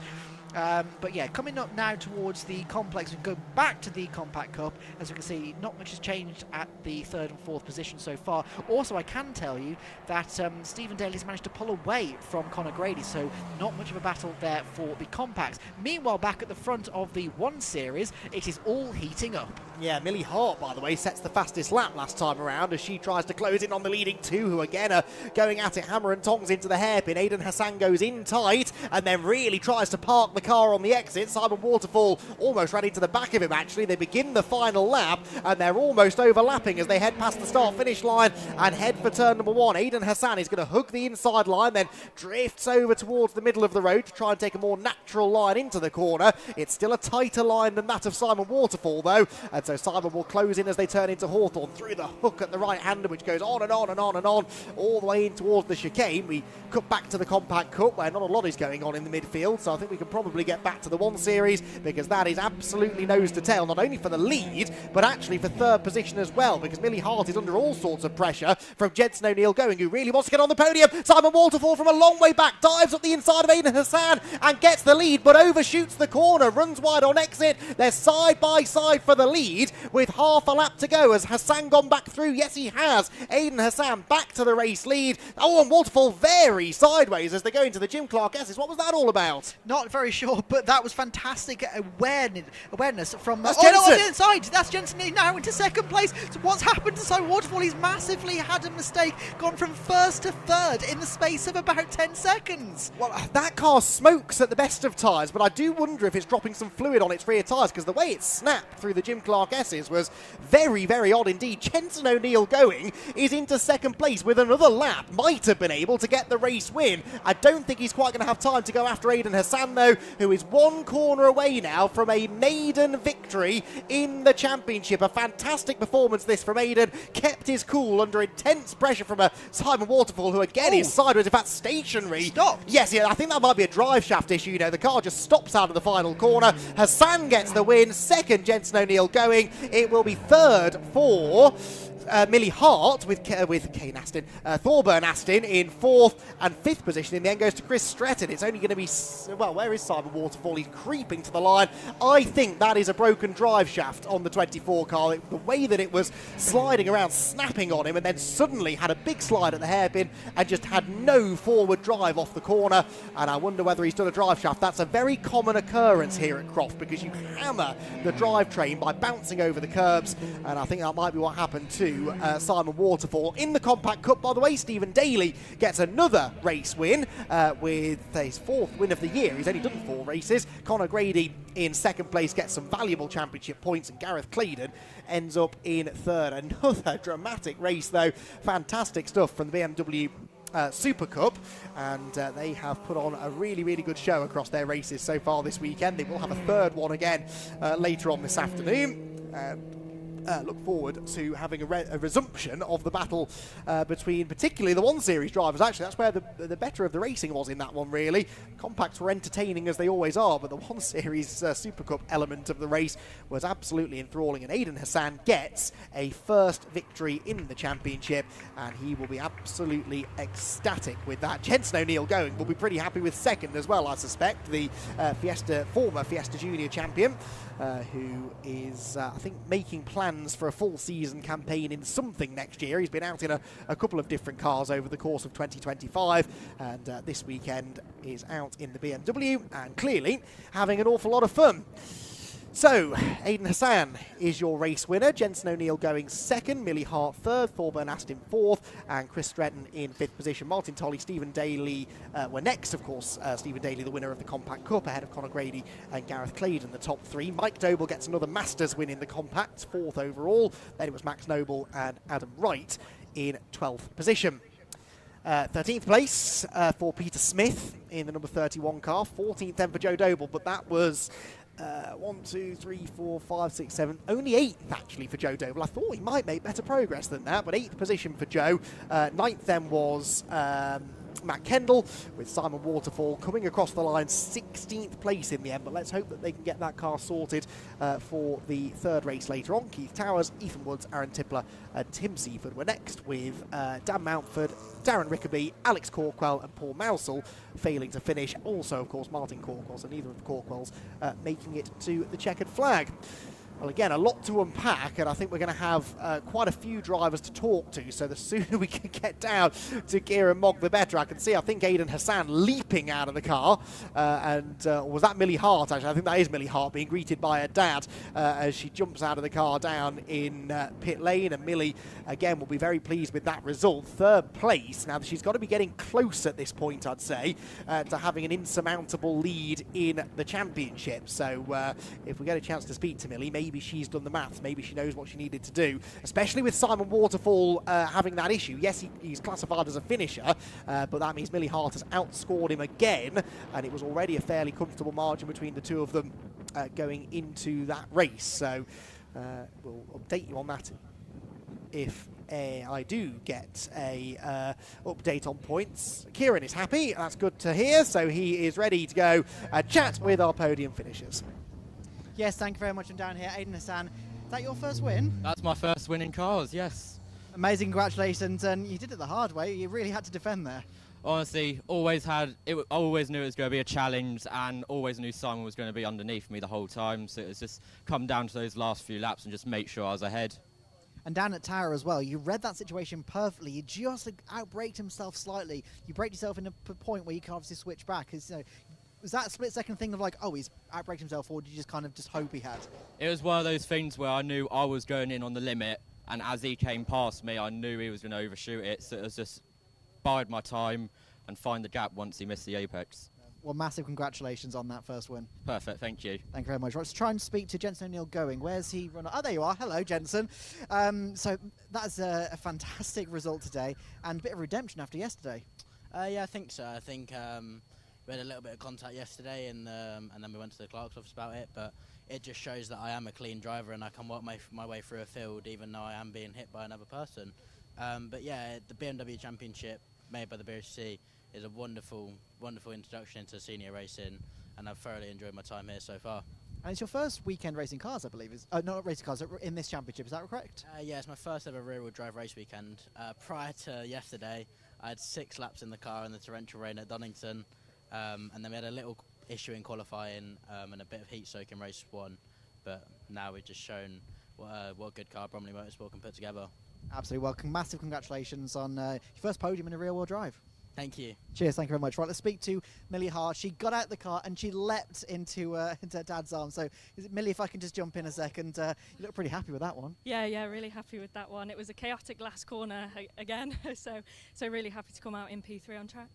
Speaker 1: But yeah, coming up now towards the complex, we go back to the Compact Cup. As we can see, not much has changed at the 3rd and 4th position so far. Also, I can tell you that Stephen Daly's managed to pull away from Conor Grady, so not much of a battle there for the compacts. Meanwhile, back at the front of the 1 Series, it is all heating up.
Speaker 2: Yeah, Millie Hart, by the way, sets the fastest lap last time around as she tries to close in on the leading 2, who again are going at it hammer and tongs into the hairpin. Aidan Hassan goes in tight and then really tries to park the car on the exit. Simon Waterfall almost ran into the back of him, actually. They begin the final lap and they're almost overlapping as they head past the start-finish line and head for turn number 1. Aidan Hassan is going to hug the inside line, then drifts over towards the middle of the road to try and take a more natural line into the corner. It's still a tighter line than that of Simon Waterfall, though, and so Simon will close in as they turn into Hawthorne through the hook at the right-hander, which goes on and on and on and on all the way in towards the chicane. We cut back to the Compact Cup where not a lot is going on in the midfield, so I think we can probably get back to the 1 Series because that is absolutely nose to tail, not only for the lead but actually for 3rd position as well, because Millie Hart is under all sorts of pressure from Jensen O'Neill going, who really wants to get on the podium. Simon Waterfall from a long way back dives up the inside of Aidan Hassan and gets the lead, but overshoots the corner, runs wide on exit. They're side by side for the lead with half a lap to go. Has Hassan gone back through? Yes, he has. Aidan Hassan back to the race lead. Oh, and Waterfall very sideways as they go into the Jim Clark S's. What was that all about?
Speaker 1: Not very sure, but that was fantastic awareness from...
Speaker 2: That's Jensen.
Speaker 1: No, on the inside. That's Jensen now into 2nd place. So what's happened to Simon Waterfall? He's massively had a mistake, gone from 1st to 3rd in the space of about 10 seconds.
Speaker 2: Well, that car smokes at the best of tyres, but I do wonder if it's dropping some fluid on its rear tyres, because the way it snapped through the Jim Clark S's was very, very odd indeed. Jensen O'Neill going is into 2nd place with another lap. Might have been able to get the race win. I don't think he's quite going to have time to go after Aidan Hassan, though, who is 1 corner away now from a maiden victory in the championship. A fantastic performance this from Aidan. Kept his cool under intense pressure from a Simon Waterfall, who again is sideways, in fact stationary.
Speaker 1: Stopped.
Speaker 2: Yes, yeah, I think that might be a drive shaft issue. You know, the car just stops out of the final corner. Hassan gets the win. 2nd, Jensen O'Neill going. It will be 3rd for Millie Hart with Kane Aston, Thorburn Aston in 4th and 5th position. In the end goes to Chris Stretton. It's only going to be, well, where is Simon Waterfall? He's creeping to the line. I think that is a broken drive shaft on the 24 car. The way that it was sliding around, snapping on him, and then suddenly had a big slide at the hairpin and just had no forward drive off the corner. And I wonder whether he's done a drive shaft. That's a very common occurrence here at Croft, because you hammer the drivetrain by bouncing over the curbs, and I think that might be what happened to Simon Waterfall. In the Compact Cup, by the way, Stephen Daly gets another race win with his 4th win of the year. He's only done 4 races. Conor Grady in 2nd place gets some valuable championship points, and Gareth Claydon ends up in 3rd. Another dramatic race, though. Fantastic stuff from the BMW SuperCup, and they have put on a really, really good show across their races so far this weekend. They will have a 3rd one again later on this afternoon. Look forward to having a resumption of the battle between particularly the 1 Series drivers. Actually, that's where the better of the racing was in that one, really. Compacts were entertaining as they always are, but the 1 Series SuperCup element of the race was absolutely enthralling, and Aidan Hassan gets a 1st victory in the championship, and he will be absolutely ecstatic with that. Jensen O'Neill going will be pretty happy with 2nd as well, I suspect, the former Fiesta Junior champion, who is, I think, making plans for a full season campaign in something next year. He's been out in a couple of different cars over the course of 2025, and this weekend is out in the BMW and clearly having an awful lot of fun. So, Aidan Hassan is your race winner. Jensen O'Neill going 2nd, Millie Hart 3rd, Thorburn Aston 4th, and Chris Stretton in 5th position. Martin Tolley, Stephen Daly were next, of course. Stephen Daly, the winner of the Compact Cup, ahead of Conor Grady and Gareth Claydon, the top 3. Mike Doble gets another Masters win in the Compact, 4th overall. Then it was Max Noble and Adam Wright in 12th position. 13th place for Peter Smith in the number 31 car. 14th then for Joe Doble, but that was 1, 2, 3, 4, 5, 6, 7. Only 8th actually for Joe Doble. I thought he might make better progress than that, but 8th position for Joe. 9th then was Matt Kendall, with Simon Waterfall coming across the line 16th place in the end, but let's hope that they can get that car sorted for the 3rd race later on. Keith Towers, Ethan Woods, Aaron Tippler and Tim Seaford were next, with Dan Mountford, Darren Rickaby, Alex Corkwell and Paul Mousel failing to finish. Also, of course, Martin Corkwell, so neither of the Corkwells making it to the checkered flag. Well, again, a lot to unpack, and I think we're going to have quite a few drivers to talk to, so the sooner we can get down to gear and Mog, the better. I can see, I think, Aidan Hassan leaping out of the car, and was that Millie Hart, actually? I think that is Millie Hart being greeted by her dad as she jumps out of the car down in pit lane, and Millie, again, will be very pleased with that result. 3rd place. Now, she's got to be getting close at this point, I'd say, to having an insurmountable lead in the championship. So if we get a chance to speak to Millie, maybe she's done the maths, maybe she knows what she needed to do, especially with Simon Waterfall having that issue. Yes, he's classified as a finisher, but that means Millie Hart has outscored him again, and it was already a fairly comfortable margin between the two of them going into that race. So we'll update you on that if I do get a update on points. Kieran is happy, that's good to hear, so he is ready to go chat with our podium finishers.
Speaker 3: Yes, thank you very much. I'm down here. Aidan Hassan, is that your first win?
Speaker 6: That's my first win in cars, yes.
Speaker 3: Amazing, congratulations, and you did it the hard way. You really had to defend there.
Speaker 6: Honestly, always knew it was going to be a challenge, and always knew Simon was going to be underneath me the whole time, so it was just come down to those last few laps and just make sure I was ahead.
Speaker 3: And down at Tyre as well, you read that situation perfectly. You just outbraked himself slightly. You braked yourself in a point where you can obviously switch back. Was that a split-second thing of like, oh, he's outbraked himself, or did you just kind of just hope he had?
Speaker 6: It was one of those things where I knew I was going in on the limit, and as he came past me, I knew he was going to overshoot it, so it was just bide my time and find the gap once he missed the apex.
Speaker 3: Well, massive congratulations on that first win.
Speaker 6: Perfect, thank you.
Speaker 3: Thank you very much. Let's try and speak to Jensen O'Neill going. Where's he run? Oh, there you are. Hello, Jensen. So that's a fantastic result today, and a bit of redemption after yesterday.
Speaker 7: Yeah, I think so. I think we had a little bit of contact yesterday, and then we went to the clerk's office about it, but it just shows that I am a clean driver and I can work my way through a field even though I am being hit by another person. But yeah, the BMW Championship made by the Brscc is a wonderful, wonderful introduction into senior racing, and I've thoroughly enjoyed my time here so far.
Speaker 3: And it's your first weekend racing cars, I believe. Not racing cars, in this championship, is that correct?
Speaker 7: Yeah, it's my first ever rear-wheel drive race weekend. Prior to yesterday, I had 6 laps in the car in the torrential rain at Donington, and then we had a little issue in qualifying and a bit of heat soak in race 1. But now we've just shown what a good car Bromley Motorsport can put together.
Speaker 3: Absolutely. Well, massive congratulations on your first podium in a rear-wheel drive.
Speaker 7: Thank you.
Speaker 3: Cheers, thank you very much. Right, let's speak to Millie Hart. She got out the car and she leapt into her dad's arms. So, Millie, if I can just jump in a second, you look pretty happy with that one.
Speaker 8: Yeah, really happy with that one. It was a chaotic last corner again, so really happy to come out in P3 on track.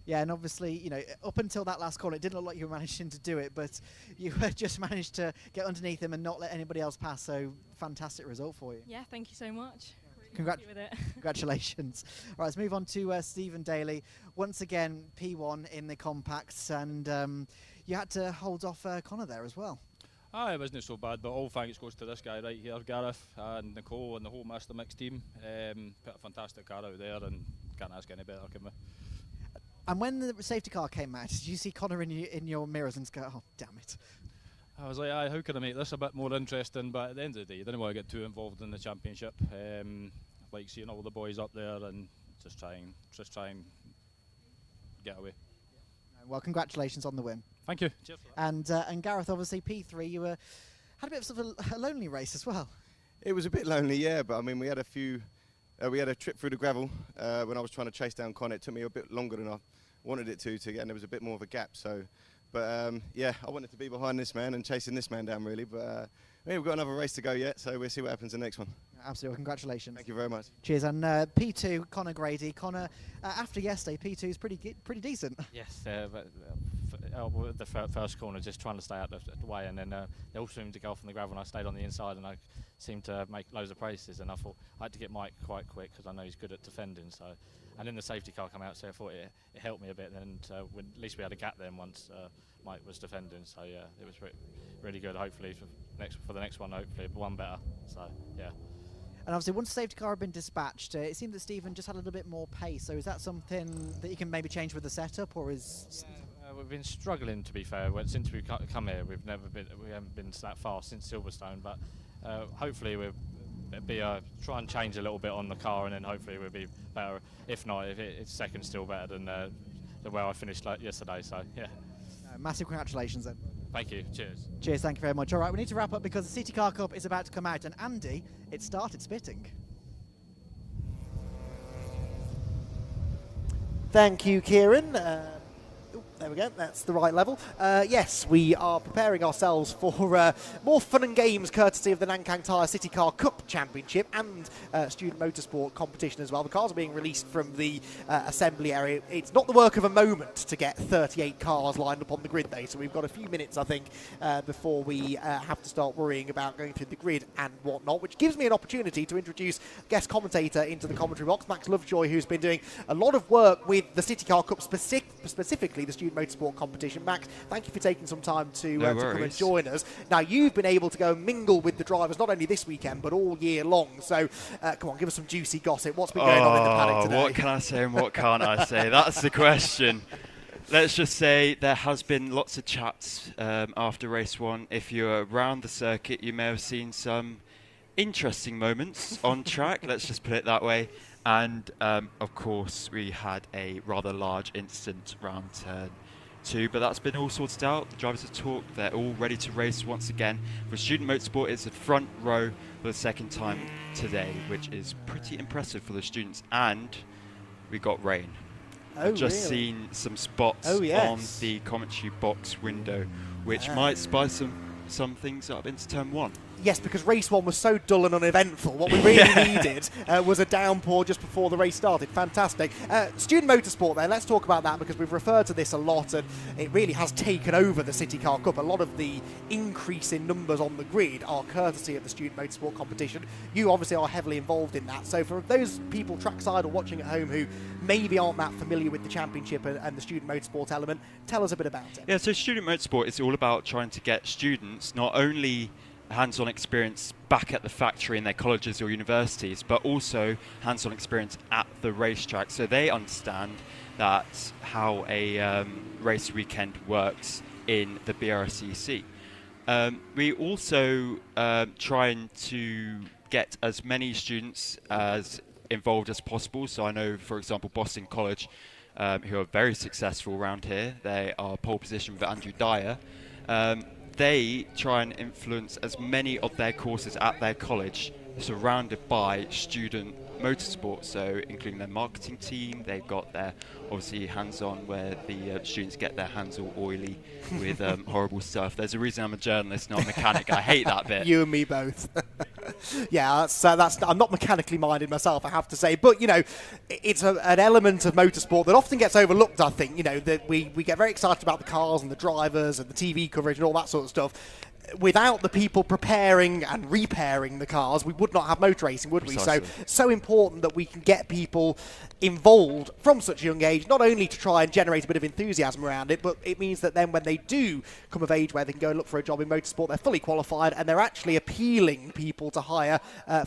Speaker 3: Yeah, and obviously, you know, up until that last corner, it didn't look like you were managing to do it, but you just managed to get underneath him and not let anybody else pass. So, fantastic result for you.
Speaker 8: Yeah, thank you so much. With it.
Speaker 3: Congratulations. All right, let's move on to Stephen Daly. Once again, P1 in the compacts, and you had to hold off Connor there as well.
Speaker 4: It wasn't so bad, but all thanks goes to this guy right here, Gareth, and Nicole and the whole Master Mix team. Put a fantastic car out there, and can't ask any better, can we?
Speaker 3: And when the safety car came out, did you see Connor in your mirrors and go, oh, damn it?
Speaker 4: I was like, how can I make this a bit more interesting? But at the end of the day, you didn't want to get too involved in the championship. Like seeing all the boys up there and just try and get away.
Speaker 3: Well, congratulations on the win.
Speaker 4: Thank you. Cheers.
Speaker 3: And Gareth, obviously P3, you had a bit of sort of a lonely race as well.
Speaker 9: It was a bit lonely, yeah, but I mean we had a few. We had a trip through the gravel when I was trying to chase down Connor. It took me a bit longer than I wanted it to get, and there was a bit more of a gap. So. But yeah, I wanted to be behind this man and chasing this man down really. But we've got another race to go yet, so we'll see what happens in the next one.
Speaker 3: Absolutely, congratulations.
Speaker 9: Thank you very much.
Speaker 3: Cheers. And P2, Connor Grady. Connor, after yesterday, P2 is pretty decent.
Speaker 10: Yes, the first corner, just trying to stay out the way, and then they all seemed to go off on the gravel, and I stayed on the inside, and I seemed to make loads of paces, and I thought I had to get Mike quite quick because I know he's good at defending. So, and then the safety car came out, so I thought it helped me a bit. And at least we had a gap then once Mike was defending. So yeah, it was really good. Hopefully for the next one, hopefully one better. So yeah.
Speaker 3: And obviously, once the safety car had been dispatched, it seemed that Stephen just had a little bit more pace. So is that something that you can maybe change with the setup, or is?
Speaker 10: We've been struggling, to be fair. Since we've come here, we haven't been that fast since Silverstone. But hopefully we'll try and change a little bit on the car, and then hopefully we'll be better. If not, it's second still better than where I finished yesterday. So yeah.
Speaker 3: Massive congratulations then.
Speaker 10: Thank you. Cheers.
Speaker 3: Cheers, thank you very much. All right, we need to wrap up because the CityCar Cup is about to come out, and Andy, it started spitting.
Speaker 2: Thank you, Kieran. There we go, that's the right level. Yes, we are preparing ourselves for more fun and games courtesy of the Nankang Tyre CityCar Cup Championship and Student Motorsport competition as well. The cars are being released from the assembly area. It's not the work of a moment to get 38 cars lined up on the grid, though, so we've got a few minutes, I think, before we have to start worrying about going through the grid and whatnot, which gives me an opportunity to introduce guest commentator into the commentary box, Max Lovejoy, who's been doing a lot of work with the CityCar Cup, specifically the Student Motorsport competition. Max, thank you for taking some time to come and join us. Now, you've been able to go and mingle with the drivers not only this weekend but all year long. So, come on, give us some juicy gossip. What's been going on in the paddock today?
Speaker 24: What can I say and what can't I say? That's the question. Let's just say there has been lots of chats after race one. If you're around the circuit, you may have seen some interesting moments on track. Let's just put it that way. And of course, we had a rather large incident around turn 2, but that's been all sorted out. The drivers have talked. They're all ready to race once again. For Student Motorsport, it's the front row for the second time today, which is pretty impressive for the students. And we got rain. I've just seen some spots on the commentary box window, which might spice some things up into turn 1.
Speaker 2: Yes, because race 1 was so dull and uneventful. What we really needed was a downpour just before the race started. Fantastic. Student Motorsport then, let's talk about that because we've referred to this a lot and it really has taken over the CityCar Cup. A lot of the increase in numbers on the grid are courtesy of the Student Motorsport competition. You obviously are heavily involved in that. So for those people trackside or watching at home who maybe aren't that familiar with the championship and the Student Motorsport element, tell us a bit about it.
Speaker 24: Yeah, so Student Motorsport is all about trying to get students not only hands-on experience back at the factory in their colleges or universities, but also hands-on experience at the racetrack, so they understand that how a race weekend works in the Brscc. We also trying to get as many students as involved as possible. So I know, for example, Boston College, who are very successful around here, they are pole position with Andrew Dyer. They try and influence as many of their courses at their college surrounded by student motorsport, so including their marketing team. They've got their obviously hands-on where the students get their hands all oily with horrible stuff. There's a reason I'm a journalist, not a mechanic. I hate that bit.
Speaker 2: You and me both. Yeah, that's. I'm not mechanically minded myself, I have to say, but you know, it's an element of motorsport that often gets overlooked. I think, you know, that we get very excited about the cars and the drivers and the TV coverage and all that sort of stuff. Without the people preparing and repairing the cars, we would not have motor racing, would we? So important that we can get people involved from such a young age, not only to try and generate a bit of enthusiasm around it, but it means that then when they do come of age where they can go and look for a job in motorsport, they're fully qualified and they're actually appealing people to hire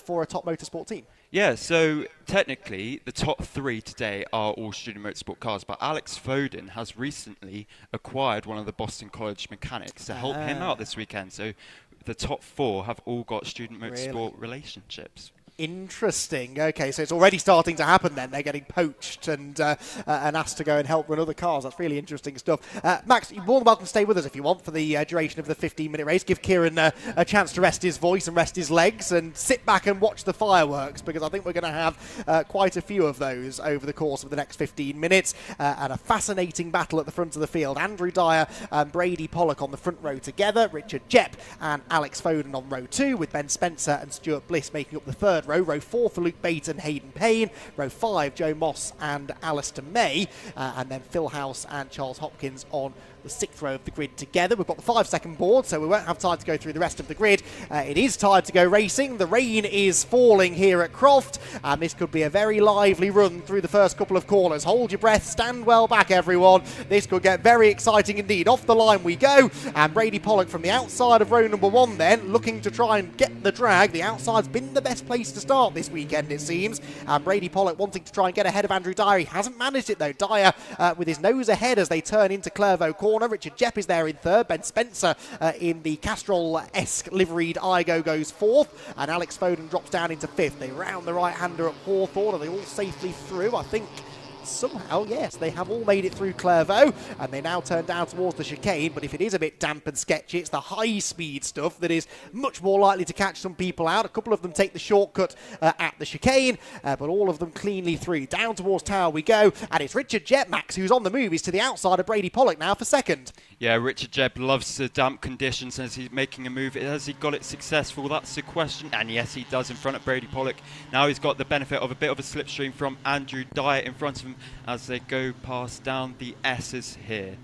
Speaker 2: for a top motorsport team.
Speaker 24: Yeah, so technically the top 3 today are all student motorsport cars, but Alex Foden has recently acquired one of the Boston College mechanics to help him out this weekend. So the top 4 have all got student motorsport relationships.
Speaker 2: Interesting. Okay, so it's already starting to happen then. They're getting poached and asked to go and help run other cars. That's really interesting stuff. Max, you're more than welcome to stay with us if you want for the duration of the 15-minute race. Give Kieran a chance to rest his voice and rest his legs and sit back and watch the fireworks, because I think we're going to have quite a few of those over the course of the next 15 minutes. And a fascinating battle at the front of the field. Andrew Dyer and Brady Pollock on the front row together. Richard Jepp and Alex Foden on row 2, with Ben Spencer and Stuart Bliss making up the third row. Row 4 for Luke Bates and Hayden Payne. Row 5, Joe Moss and Alistair May. And then Phil House and Charles Hopkins on the 6th row of the grid together. We've got the 5-second board, so we won't have time to go through the rest of the grid. It is time to go racing. The rain is falling here at Croft, and this could be a very lively run through the first couple of corners. Hold your breath, stand well back, everyone. This could get very exciting indeed. Off the line we go, and Brady Pollock from the outside of row number 1 then, looking to try and get the drag. The outside's been the best place to start this weekend, it seems, and Brady Pollock wanting to try and get ahead of Andrew Dyer. He hasn't managed it though. Dyer with his nose ahead as they turn into Clairvaux corner. Richard Jepp is there in 3rd. Ben Spencer in the Castrol-esque liveried Igo goes 4th, and Alex Foden drops down into 5th. They round the right-hander at Hawthorne. Are they all safely through? I think somehow, yes, they have all made it through Clairvaux, and they now turn down towards the chicane. But if it is a bit damp and sketchy, it's the high-speed stuff that is much more likely to catch some people out. A couple of them take the shortcut at the chicane, but all of them cleanly through. Down towards Tower we go, and it's Richard Jepp, Max, who's on the move. He's to the outside of Brady Pollock now for 2nd.
Speaker 24: Yeah, Richard Jebb loves the damp conditions as he's making a move. Has he got it successful? That's the question. And yes, he does in front of Brady Pollock. Now he's got the benefit of a bit of a slipstream from Andrew Dyer in front of him as they go past down the S's here.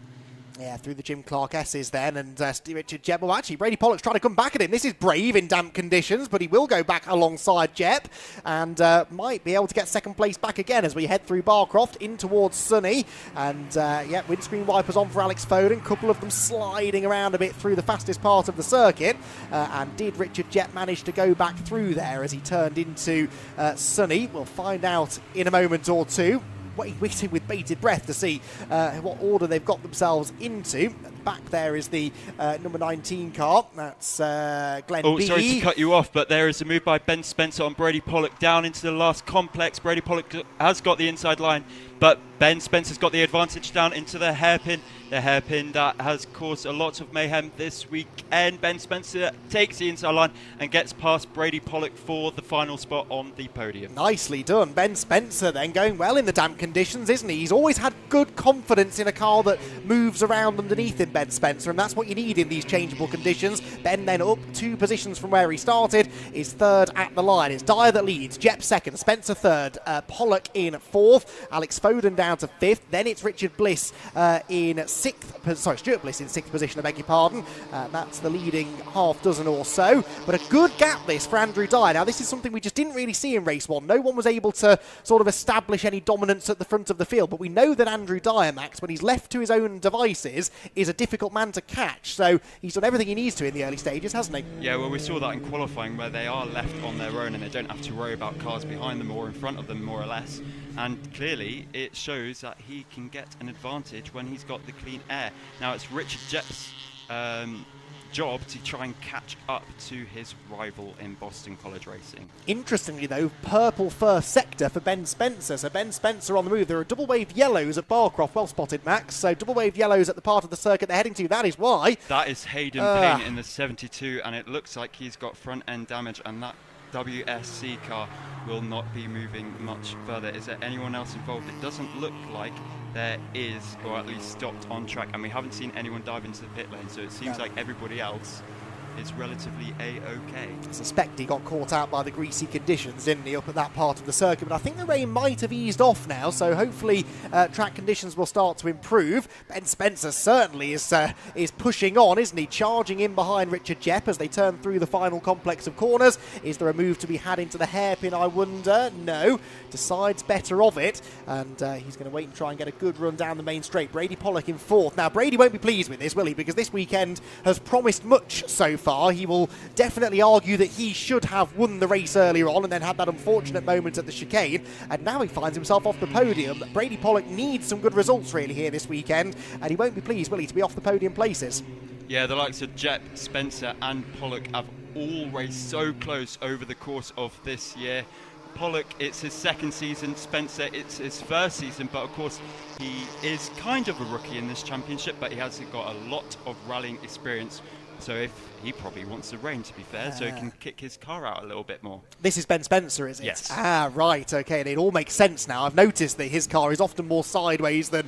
Speaker 2: Yeah, through the Jim Clark S's then, and Richard Jepp. Well, actually, Brady Pollock's trying to come back at him. This is brave in damp conditions, but he will go back alongside Jepp and might be able to get 2nd place back again as we head through Barcroft in towards Sunny. And, yeah, windscreen wipers on for Alex Foden. Couple of them sliding around a bit through the fastest part of the circuit. And did Richard Jepp manage to go back through there as he turned into Sunny? We'll find out in a moment or two. Waiting with bated breath to see what order they've got themselves into. Back there is the number 19 car. That's Glenn B.
Speaker 24: Sorry to cut you off, but there is a move by Ben Spencer on Brady Pollock down into the last complex. Brady Pollock has got the inside line, but Ben Spencer's got the advantage down into the hairpin. The hairpin that has caused a lot of mayhem this weekend. Ben Spencer takes the inside line and gets past Brady Pollock for the final spot on the podium.
Speaker 2: Nicely done. Ben Spencer then going well in the damp conditions, isn't he? He's always had good confidence in a car that moves around underneath him, Ben Spencer, and that's what you need in these changeable conditions. Ben then up 2 positions from where he started is 3rd at the line. It's Dyer that leads, Jepp 2nd, Spencer 3rd, Pollock in 4th, Alex Foden down to 5th. Then it's Richard Bliss in 6th, sorry, Stuart Bliss in 6th position, I beg your pardon. That's the leading half dozen or so. But a good gap this for Andrew Dyer. Now, this is something we just didn't really see in race 1. No one was able to sort of establish any dominance at the front of the field. But we know that Andrew Dyer, Max, when he's left to his own devices, is a difficult man to catch. So he's done everything he needs to in the early stages, hasn't he?
Speaker 24: Yeah, well, we saw that in qualifying where they are left on their own and they don't have to worry about cars behind them or in front of them, more or less. And clearly, it shows that he can get an advantage when he's got the clean air. Now, it's Richard Jepp's job to try and catch up to his rival in Boston College Racing.
Speaker 2: Interestingly, though, purple first sector for Ben Spencer. So Ben Spencer on the move. There are double-waved yellows at Barcroft. Well spotted, Max. So double-waved yellows at the part of the circuit they're heading to. That is why.
Speaker 24: That is Hayden Payne in the 72, and it looks like he's got front-end damage, and that WSC car will not be moving much further. Is there anyone else involved? It doesn't look like there is, or at least stopped on track, and we haven't seen anyone dive into the pit lane, so it seems like everybody else is relatively A-OK.
Speaker 2: I suspect he got caught out by the greasy conditions, didn't he, up at that part of the circuit, but I think the rain might have eased off now, so hopefully track conditions will start to improve. Ben Spencer certainly is pushing on, isn't he, charging in behind Richard Jepp as they turn through the final complex of corners. Is there a move to be had into the hairpin, I wonder? No, decides better of it, and he's going to wait and try and get a good run down the main straight. Brady Pollock in fourth. Now Brady won't be pleased with this, will he, because this weekend has promised much so far. He will definitely argue that he should have won the race earlier on and then had that unfortunate moment at the chicane, and now he finds himself off the podium. Brady Pollock needs some good results really here this weekend, and he won't be pleased, will he, to be off the podium places.
Speaker 24: Yeah, the likes of Jepp, Spencer and Pollock have all raced so close over the course of this year. Pollock, it's his second season. Spencer, it's his first season, but of course he is kind of a rookie in this championship, but he has got a lot of rallying experience. So if he probably wants the rain, to be fair, so he can kick his car out a little bit more.
Speaker 2: This is Ben Spencer, is it?
Speaker 24: Yes.
Speaker 2: Ah, right, okay, and it all makes sense now. I've noticed that his car is often more sideways than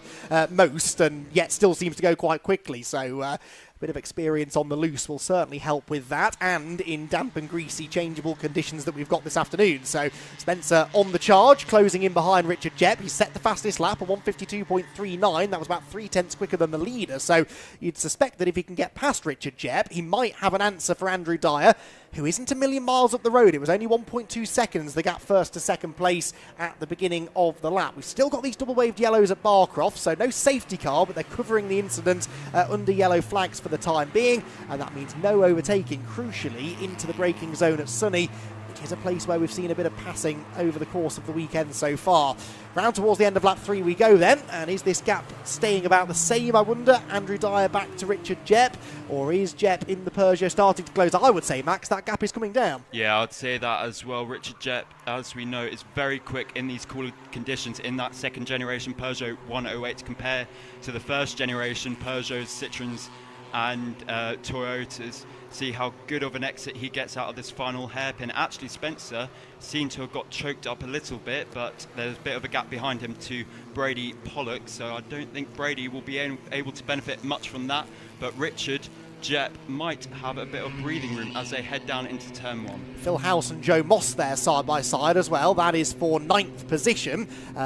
Speaker 2: most, and yet still seems to go quite quickly, so a bit of experience on the loose will certainly help with that, and in damp and greasy changeable conditions that we've got this afternoon. So Spencer on the charge, closing in behind Richard Jepp. He set the fastest lap, a 152.39. That was about 3/10 quicker than the leader, so you'd suspect that if he can get past Richard Jepp, he might have an answer for Andrew Dyer, who isn't a million miles up the road. It was only 1.2 seconds, the gap first to second place at the beginning of the lap. We've still got these double-waved yellows at Barcroft, so no safety car, but they're covering the incident under yellow flags for the time being, and that means no overtaking, crucially, into the braking zone at Sunny, which is a place where we've seen a bit of passing over the course of the weekend so far. Round towards the end of lap 3 we go then, and is this gap staying about the same, I wonder? Andrew Dyer back to Richard Jepp, or is Jepp in the Peugeot starting to close? I would say, Max, that gap is coming down.
Speaker 24: Yeah, I'd say that as well. Richard Jepp, as we know, is very quick in these cooler conditions in that second generation Peugeot 108 compared to the first generation Peugeots, Citroens and Toyotas. See how good of an exit he gets out of this final hairpin. Actually, Spencer seemed to have got choked up a little bit, but there's a bit of a gap behind him to Brady Pollock, so I don't think Brady will be able to benefit much from that, but Richard Jepp might have a bit of breathing room as they head down into turn 1.
Speaker 2: Phil House and Joe Moss there side by side as well. That is for 9th position.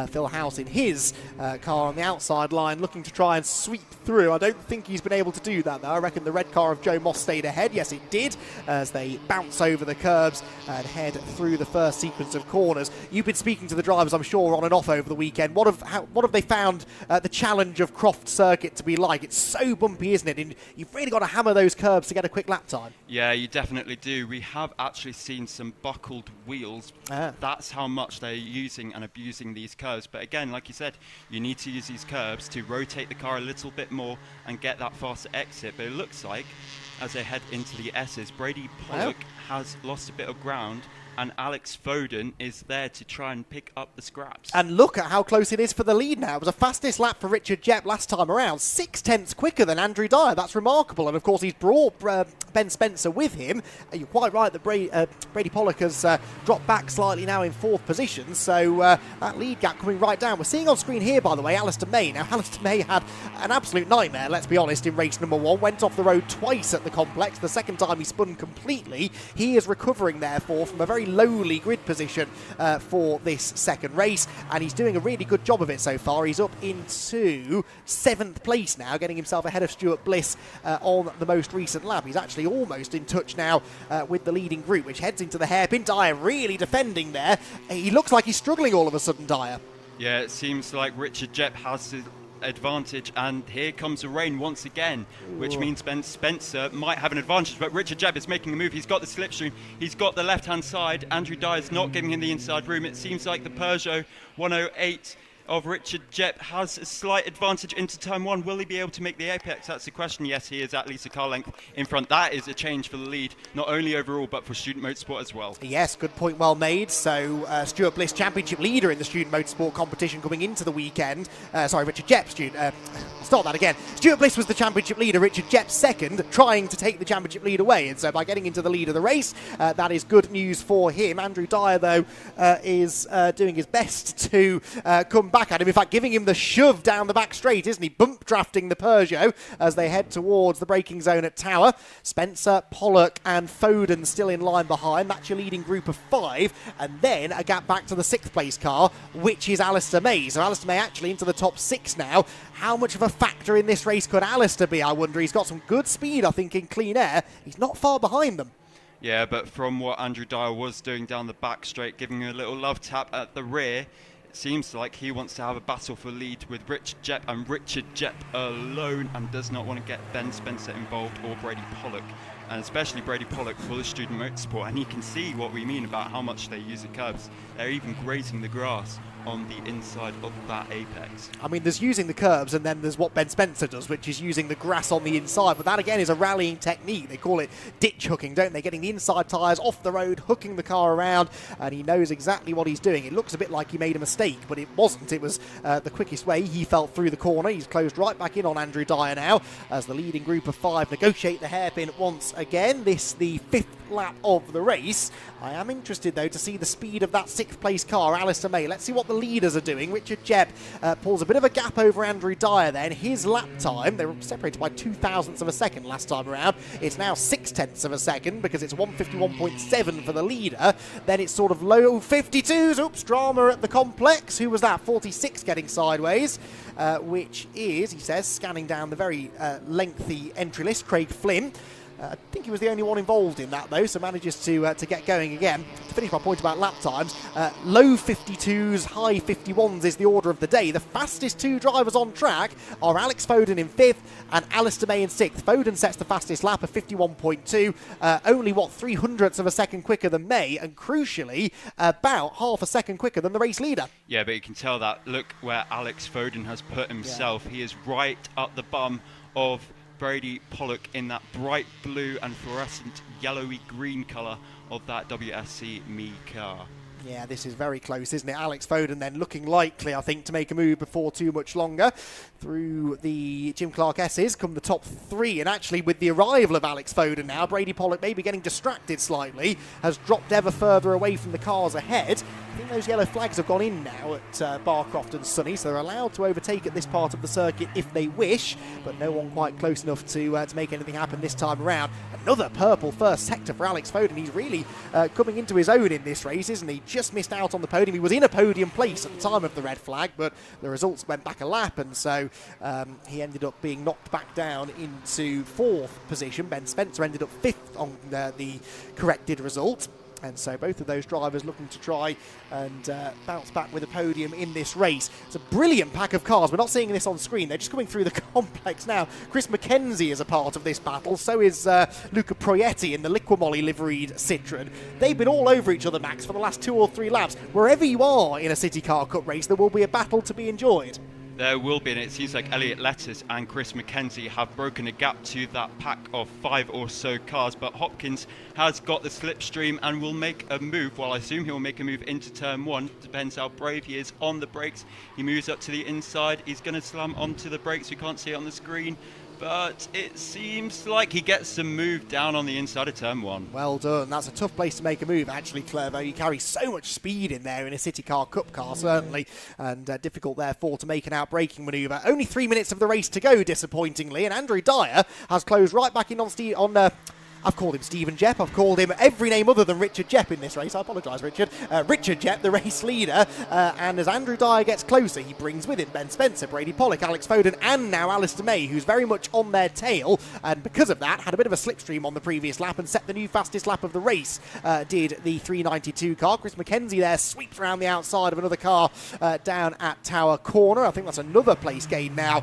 Speaker 2: Phil House in his car on the outside line looking to try and sweep through. I don't think he's been able to do that though. I reckon the red car of Joe Moss stayed ahead. Yes, it did, as they bounce over the curbs and head through the first sequence of corners. You've been speaking to the drivers, I'm sure, on and off over the weekend. What have they found the challenge of Croft Circuit to be like? It's so bumpy, isn't it? And you've really got to hammer those curbs to get a quick lap time.
Speaker 24: Yeah, you definitely do. We have actually seen some buckled wheels. That's how much they're using and abusing these curves. But again, like you said, you need to use these curves to rotate the car a little bit more and get that faster exit. But it looks like, as they head into the S's, Brady Pollock has lost a bit of ground, and Alex Foden is there to try and pick up the scraps.
Speaker 2: And look at how close it is for the lead now. It was a fastest lap for Richard Jepp last time around, 6/10 quicker than Andrew Dyer. That's remarkable. And of course, he's brought Ben Spencer with him. You're quite right that Brady Pollock has dropped back slightly now in 4th position, so that lead gap coming right down. We're seeing on screen here, by the way, Alistair May. Now, Alistair May had an absolute nightmare, let's be honest, in race number 1. Went off the road twice at the complex. The second time he spun completely. He is recovering, therefore, from a very lowly grid position for this second race, and he's doing a really good job of it so far. He's up into 7th place now, getting himself ahead of Stuart Bliss on the most recent lap. He's actually almost in touch now with the leading group, which heads into the hairpin. Dyer really defending there. He looks like he's struggling all of a sudden, Dyer.
Speaker 24: Yeah, it seems like Richard Jepp has the advantage, and here comes the rain once again, which means Ben Spencer might have an advantage, but Richard Jepp is making a move. He's got the slipstream, he's got the left hand side. Andrew Dyer's not giving him the inside room. It seems like the Peugeot 108 of Richard Jepp has a slight advantage into turn 1. Will he be able to make the apex? That's the question. Yes, he is at least a car length in front. That is a change for the lead, not only overall, but for Student Motorsport as well.
Speaker 2: Yes, good point, well made. So Stuart Bliss, championship leader in the Student Motorsport competition coming into the weekend. Richard Jepp, start that again. Stuart Bliss was the championship leader, Richard Jepp second, trying to take the championship lead away. And so by getting into the lead of the race, that is good news for him. Andrew Dyer, though, is doing his best to come back at him. In fact, giving him the shove down the back straight, isn't he? Bump drafting the Peugeot as they head towards the braking zone at Tower. Spencer, Pollock and Foden still in line behind. That's your leading group of 5. And then a gap back to the 6th place car, which is Alistair May. So Alistair May actually into the top 6 now. How much of a factor in this race could Alistair be, I wonder? He's got some good speed, I think, in clean air. He's not far behind them.
Speaker 24: Yeah, but from what Andrew Dyer was doing down the back straight, giving him a little love tap at the rear, it seems like he wants to have a battle for lead with Richard Jepp, and Richard Jepp alone, and does not want to get Ben Spencer involved or Brady Pollock, and especially Brady Pollock for the Student Motorsport. And he can see what we mean about how much they use the curbs. They're even grazing the grass on the inside of that apex.
Speaker 2: I mean, there's using the curbs, and then there's what Ben Spencer does, which is using the grass on the inside. But that, again, is a rallying technique. They call it ditch hooking, don't they? Getting the inside tyres off the road, hooking the car around, and he knows exactly what he's doing. It looks a bit like he made a mistake, but it wasn't. It was the quickest way. He felt through the corner. He's closed right back in on Andrew Dyer now, as the leading group of 5 negotiate the hairpin once again. This, the 5th lap of the race. I am interested, though, to see the speed of that 6th place car, Alistair May. Let's see what the leaders are doing. Richard Jepp pulls a bit of a gap over Andrew Dyer then. His lap time, they were separated by 0.02 of a second last time around. It's now 0.6 of a second because it's 1:51.7 for the leader. Then it's sort of low 52s. Oops, drama at the complex. Who was that? 46 getting sideways, which is, he says, scanning down the very lengthy entry list, Craig Flynn. I think he was the only one involved in that, though, so manages to get going again. To finish my point about lap times, low 52s, high 51s is the order of the day. The fastest 2 drivers on track are Alex Foden in 5th and Alistair May in 6th. Foden sets the fastest lap of 51.2, only, 0.03 of a second quicker than May, and crucially, about half a second quicker than the race leader.
Speaker 24: Yeah, but you can tell that. Look where Alex Foden has put himself. Yeah. He is right up the bum of Brady Pollock in that bright blue and fluorescent yellowy green colour of that WSC Me car.
Speaker 2: Yeah, this is very close, isn't it? Alex Foden then looking likely, I think, to make a move before too much longer. Through the Jim Clark S's come the top 3, and actually with the arrival of Alex Foden now, Brady Pollock maybe getting distracted slightly, has dropped ever further away from the cars ahead. I think those yellow flags have gone in now at Barcroft and Sunny, so they're allowed to overtake at this part of the circuit if they wish, but no one quite close enough to make anything happen this time around. Another purple first sector for Alex Foden. He's really coming into his own in this race, isn't he? Just missed out on the podium. He was in a podium place at the time of the red flag, but the results went back a lap, and so he ended up being knocked back down into 4th position. Ben Spencer ended up 5th on the corrected result. And so both of those drivers looking to try and bounce back with a podium in this race. It's a brilliant pack of cars. We're not seeing this on screen. They're just coming through the complex now. Chris McKenzie is a part of this battle. So is Luca Proietti in the Liquimolli liveried Citroen. They've been all over each other, Max, for the last 2 or 3 laps. Wherever you are in a CityCar Cup race, there will be a battle to be enjoyed.
Speaker 24: There will be, and it seems like Elliot Lettuce and Chris McKenzie have broken a gap to that pack of 5 or so cars, but Hopkins has got the slipstream and will make a move. Well, I assume he'll make a move into turn 1. Depends how brave he is on the brakes. He moves up to the inside. He's going to slam onto the brakes. We can't see it on the screen, but it seems like he gets some move down on the inside of turn 1.
Speaker 2: Well done. That's a tough place to make a move, actually, Clervo. You carry so much speed in there in a CityCar Cup car, certainly, and difficult, therefore, to make an out-braking manoeuvre. Only 3 minutes of the race to go, disappointingly, and Andrew Dyer has closed right back in on I've called him Stephen Jepp. I've called him every name other than Richard Jepp in this race. I apologise, Richard. Richard Jepp, the race leader. And as Andrew Dyer gets closer, he brings with him Ben Spencer, Brady Pollock, Alex Foden, and now Alistair May, who's very much on their tail. And because of that, had a bit of a slipstream on the previous lap and set the new fastest lap of the race, did the 392 car. Chris McKenzie there sweeps around the outside of another car down at Tower Corner. I think that's another place gain now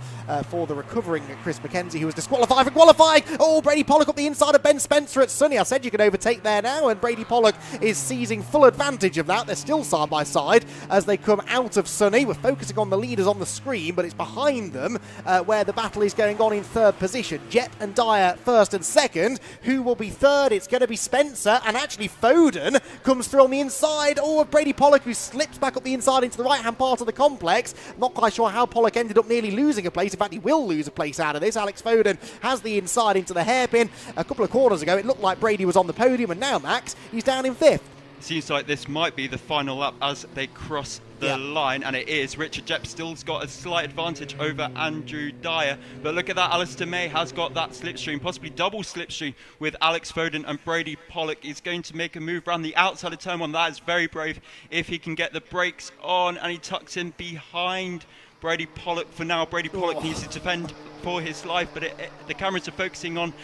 Speaker 2: for the recovering Chris McKenzie, who was disqualified for qualifying. Oh, Brady Pollock up the inside of Ben Spencer. Spencer at Sunny. I said you can overtake there now, and Brady Pollock is seizing full advantage of that. They're still side by side as they come out of Sunny. We're focusing on the leaders on the screen, but it's behind them where the battle is going on in third position. Jep and Dyer first and second. Who will be third? It's going to be Spencer, and actually Foden comes through on the inside. Oh, of Brady Pollock, who slips back up the inside into the right-hand part of the complex. Not quite sure how Pollock ended up nearly losing a place. In fact, he will lose a place out of this. Alex Foden has the inside into the hairpin. A couple of corners ago, it looked like Brady was on the podium, and now, Max, he's down in fifth.
Speaker 24: Seems like this might be the final lap as they cross the line, and it is. Richard Jep still's got a slight advantage over Andrew Dyer, but look at that, Alistair May has got that slipstream, possibly double slipstream with Alex Foden and Brady Pollock. He's going to make a move around the outside of turn one. That is very brave if he can get the brakes on, and he tucks in behind Brady Pollock for now. Brady Pollock needs to defend for his life, but the cameras are focusing on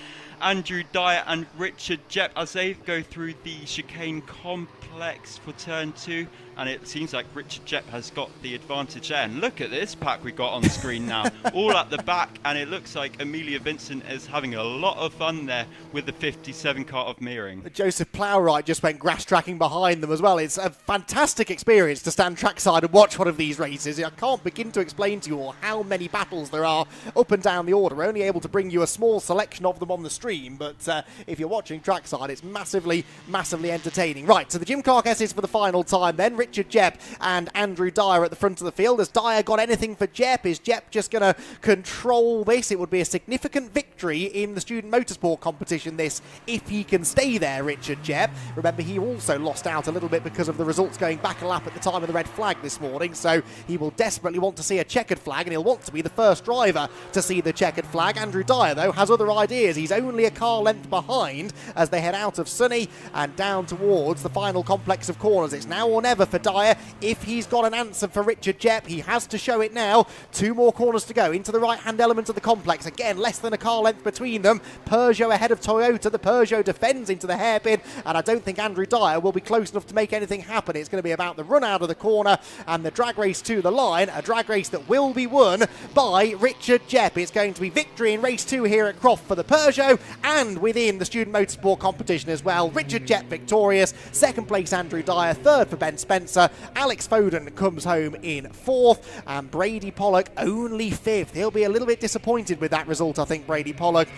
Speaker 24: Andrew Dyer and Richard Jep as they go through the chicane complex for turn 2, and it seems like Richard Jep has got the advantage there. And look at this pack we got on the screen now, all at the back, and it looks like Amelia Vincent is having a lot of fun there with the 57 car of Meering.
Speaker 2: Joseph Plowright just went grass tracking behind them as well. It's a fantastic experience to stand trackside and watch one of these races. I can't begin to explain to you all how many battles there are up and down the order. We're only able to bring you a small selection of them on the stream, but if you're watching trackside, it's massively, massively entertaining. Right, so the Jim Carcasses for the final time then. Richard Jep and Andrew Dyer at the front of the field. Has Dyer got anything for Jep? Is Jep just going to control this? It would be a significant victory in the student motorsport competition, this, if he can stay there, Richard Jep. Remember, he also lost out a little bit because of the results going back a lap at the time of the red flag this morning, so he will desperately want to see a checkered flag, and he'll want to be the first driver to see the checkered flag. Andrew Dyer, though, has other ideas. He's only a car length behind as they head out of Sunny and down towards the final complex of corners. It's now or never for Dyer. If he's got an answer for Richard Jep, he has to show it now. 2 more corners to go into the right-hand element of the complex. Again, less than a car length between them. Peugeot ahead of Toyota. The Peugeot defends into the hairpin, and I don't think Andrew Dyer will be close enough to make anything happen. It's going to be about the run out of the corner and the drag race to the line, a drag race that will be won by Richard Jep. It's going to be victory in race 2 here at Croft for the Peugeot, and within the student motorsport competition as well. Richard Jep victorious, second place Andrew Dyer, third for Ben Spencer. Alex Foden comes home in 4th, and Brady Pollock only 5th. He'll be a little bit disappointed with that result, I think, Brady Pollock,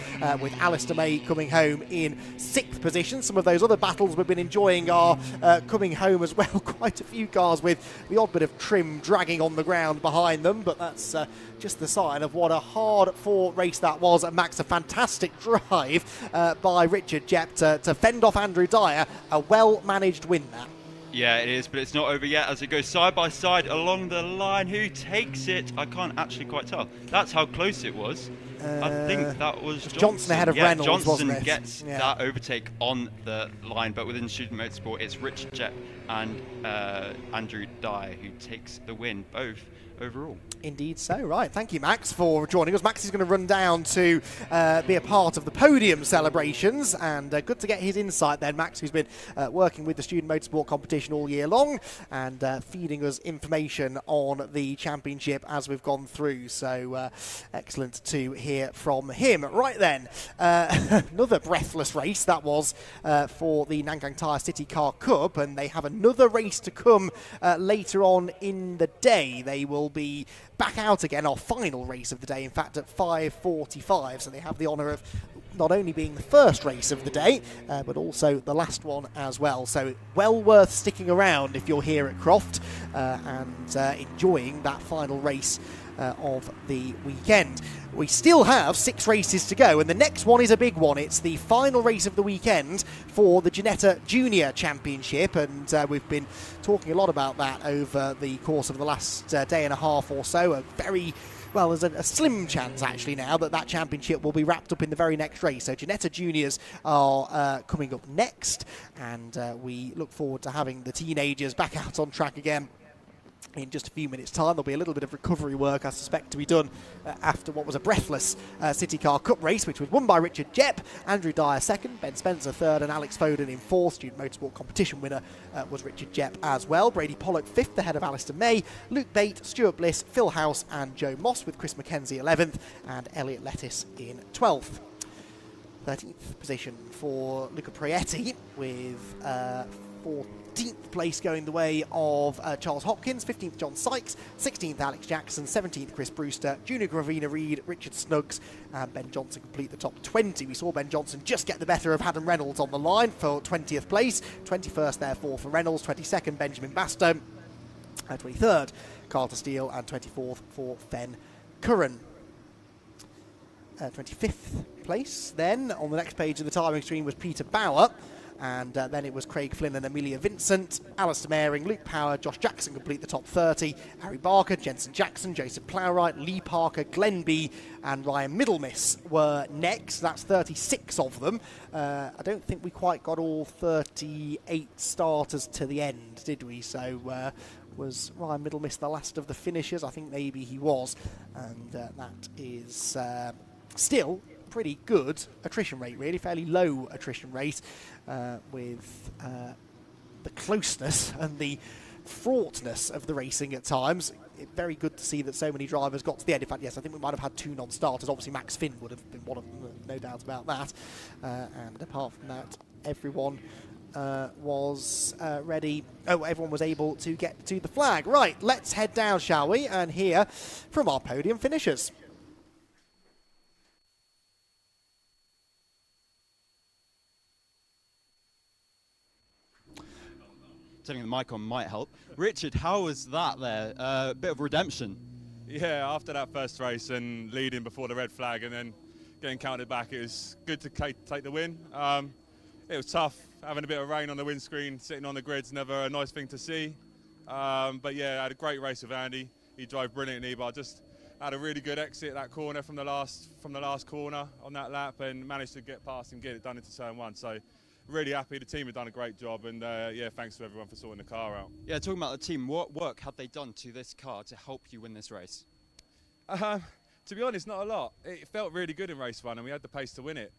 Speaker 2: with Alistair May coming home in 6th position. Some of those other battles we've been enjoying are coming home as well. Quite a few cars with the odd bit of trim dragging on the ground behind them, but that's just the sign of what a hard-fought race that was. And Max, a fantastic drive by Richard Jep to fend off Andrew Dyer. A well-managed win, that.
Speaker 24: Yeah, it is, but it's not over yet as it goes side by side along the line. Who takes it? I can't actually quite tell. That's how close it was. I think that was
Speaker 2: Johnson ahead of Reynolds,
Speaker 24: Johnson
Speaker 2: wasn't it?
Speaker 24: gets that overtake on the line, but within student motorsport, it's Richard Jep and Andrew Dyer who takes the win, both overall.
Speaker 2: Indeed so. Right, thank you, Max, for joining us. Max is going to run down to be a part of the podium celebrations, and good to get his insight then. Max, who's been working with the student motorsport competition all year long and feeding us information on the championship as we've gone through, so excellent to hear from him. Right then, another breathless race that was for the Nankang Tyre CityCar Cup, and they have another race to come later on in the day. They will be back out again, our final race of the day, in fact, at 5:45, so they have the honour of not only being the first race of the day, but also the last one as well. So well worth sticking around if you're here at Croft and enjoying that final race of the weekend. We still have 6 races to go, and the next one is a big one. It's the final race of the weekend for the Ginetta Junior Championship, and we've been talking a lot about that over the course of the last day and a half or so. Well, there's a slim chance actually now that championship will be wrapped up in the very next race. So Ginetta Juniors are coming up next, and we look forward to having the teenagers back out on track again in just a few minutes' time. There'll be a little bit of recovery work, I suspect, to be done after what was a breathless CityCar Cup race, which was won by Richard Jep, Andrew Dyer second, Ben Spencer third, and Alex Foden in 4th. Student Motorsport competition winner was Richard Jep as well. Brady Pollock 5th ahead of Alistair May, Luke Bate, Stuart Bliss, Phil House and Joe Moss, with Chris McKenzie 11th and Elliot Lettis in 12th. 13th position for Luca Prietti, with 14th place going the way of Charles Hopkins, 15th John Sykes, 16th Alex Jackson, 17th Chris Brewster, Junior Gravina Reed, Richard Snuggs, and Ben Johnson complete the top 20. We saw Ben Johnson just get the better of Adam Reynolds on the line for 20th place, 21st therefore for Reynolds, 22nd Benjamin Bastow, 23rd Carter Steele, and 24th for Fen Curran. 25th place then on the next page of the timing screen was Peter Bauer, and then it was Craig Flynn and Amelia Vincent, Alistair Maring, Luke Power, Josh Jackson complete the top 30, Harry Barker, Jensen Jackson, Joseph Plowright, Lee Parker, Glenn B and Ryan Middlemiss were next. That's 36 of them. I don't think we quite got all 38 starters to the end, did we? So was Ryan Middlemiss the last of the finishers? I think maybe he was, and that is still pretty good attrition rate, really, fairly low attrition rate, with the closeness and the fraughtness of the racing at times. Very good to see that so many drivers got to the end. In fact, yes, I think we might have had 2 non-starters. Obviously, Max Finn would have been one of them, no doubt about that. And apart from that, everyone was ready. Oh, everyone was able to get to the flag. Right, let's head down, shall we, and hear from our podium finishers.
Speaker 24: Turning the mic on might help. Richard, how was that there? A bit of redemption.
Speaker 5: Yeah, after that first race and leading before the red flag and then getting counted back, it was good to take the win. It was tough, having a bit of rain on the windscreen, sitting on the grid's never a nice thing to see. But yeah, I had a great race with Andy. He drove brilliantly, but I just had a really good exit that corner from the last corner on that lap and managed to get past and get it done into turn 1. So really happy. The team have done a great job, and yeah, thanks to everyone for sorting the car out.
Speaker 24: Yeah, talking about the team, what work had they done to this car to help you win this race?
Speaker 5: To be honest, not a lot. It felt really good in race 1, and we had the pace to win it.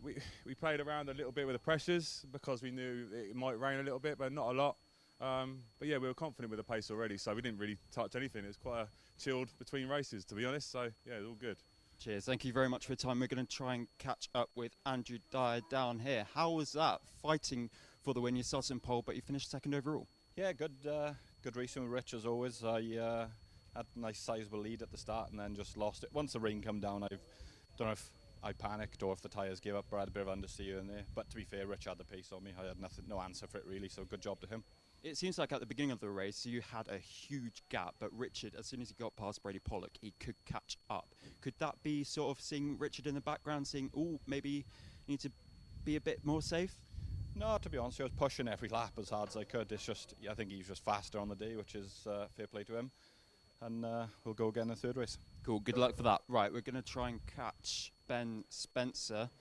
Speaker 5: We played around a little bit with the pressures because we knew it might rain a little bit, but not a lot. But yeah, we were confident with the pace already, so we didn't really touch anything. It was quite a chilled between races, to be honest. So yeah, it was all good.
Speaker 24: Cheers. Thank you very much for your time. We're going to try and catch up with Andrew Dyer down here. How was that, fighting for the win? You started in pole, but you finished 2nd overall.
Speaker 11: Yeah, good racing with Rich as always. I had a nice sizable lead at the start and then just lost it. Once the rain came down, I don't know if I panicked or if the tyres gave up, or I had a bit of understeer in there. But to be fair, Rich had the pace on me. I had no answer for it really, so good job to him.
Speaker 24: It seems like at the beginning of the race you had a huge gap, but Richard, as soon as he got past Brady Pollock, he could catch up. Could that be sort of seeing Richard in the background, saying, oh, maybe you need to be a bit more safe?
Speaker 11: No, to be honest, I was pushing every lap as hard as I could. It's just, I think he was just faster on the day, which is fair play to him. And we'll go again in the 3rd race.
Speaker 24: Cool, good luck for that. Right, we're going to try and catch Ben Spencer.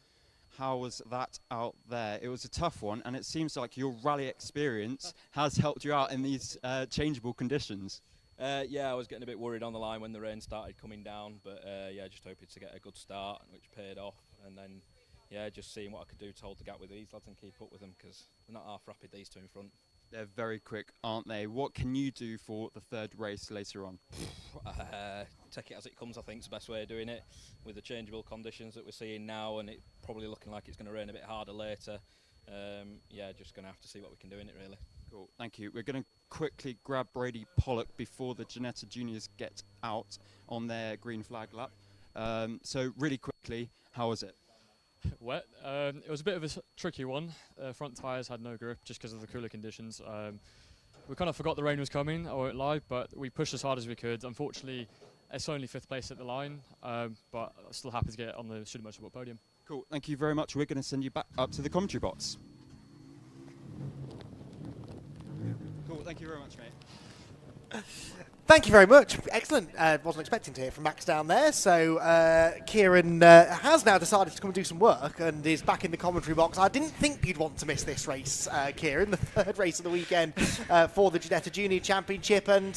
Speaker 24: How was that out there? It was a tough one, and it seems like your rally experience has helped you out in these changeable conditions.
Speaker 12: Yeah, I was getting a bit worried on the line when the rain started coming down, but yeah, just hoping to get a good start, which paid off. And then, yeah, just seeing what I could do to hold the gap with these lads and keep up with them, because they're not half rapid, these 2 in front.
Speaker 24: They're very quick, aren't they? What can you do for the 3rd race later on?
Speaker 12: Take it as it comes, I think, is the best way of doing it. With the changeable conditions that we're seeing now, and it probably looking like it's going to rain a bit harder later, yeah, just going to have to see what we can do in it, really.
Speaker 24: Cool, thank you. We're going to quickly grab Brady Pollock before the Ginetta Juniors get out on their green flag lap. So really quickly, how was it?
Speaker 13: Wet. It was a bit of a tricky one. Front tyres had no grip just because of the cooler conditions. We kind of forgot the rain was coming, I won't lie, but we pushed as hard as we could. Unfortunately, it's only 5th place at the line, but I'm still happy to get on the Shoot Motorsport podium.
Speaker 24: Cool, thank you very much. We're going to send you back up to the commentary box. Cool, thank you very much, mate.
Speaker 2: Thank you very much. Excellent. Wasn't expecting to hear from Max down there. So Kieran has now decided to come and do some work and is back in the commentary box. I didn't think you'd want to miss this race, Kieran, the 3rd race of the weekend for the Ginetta Junior Championship. And,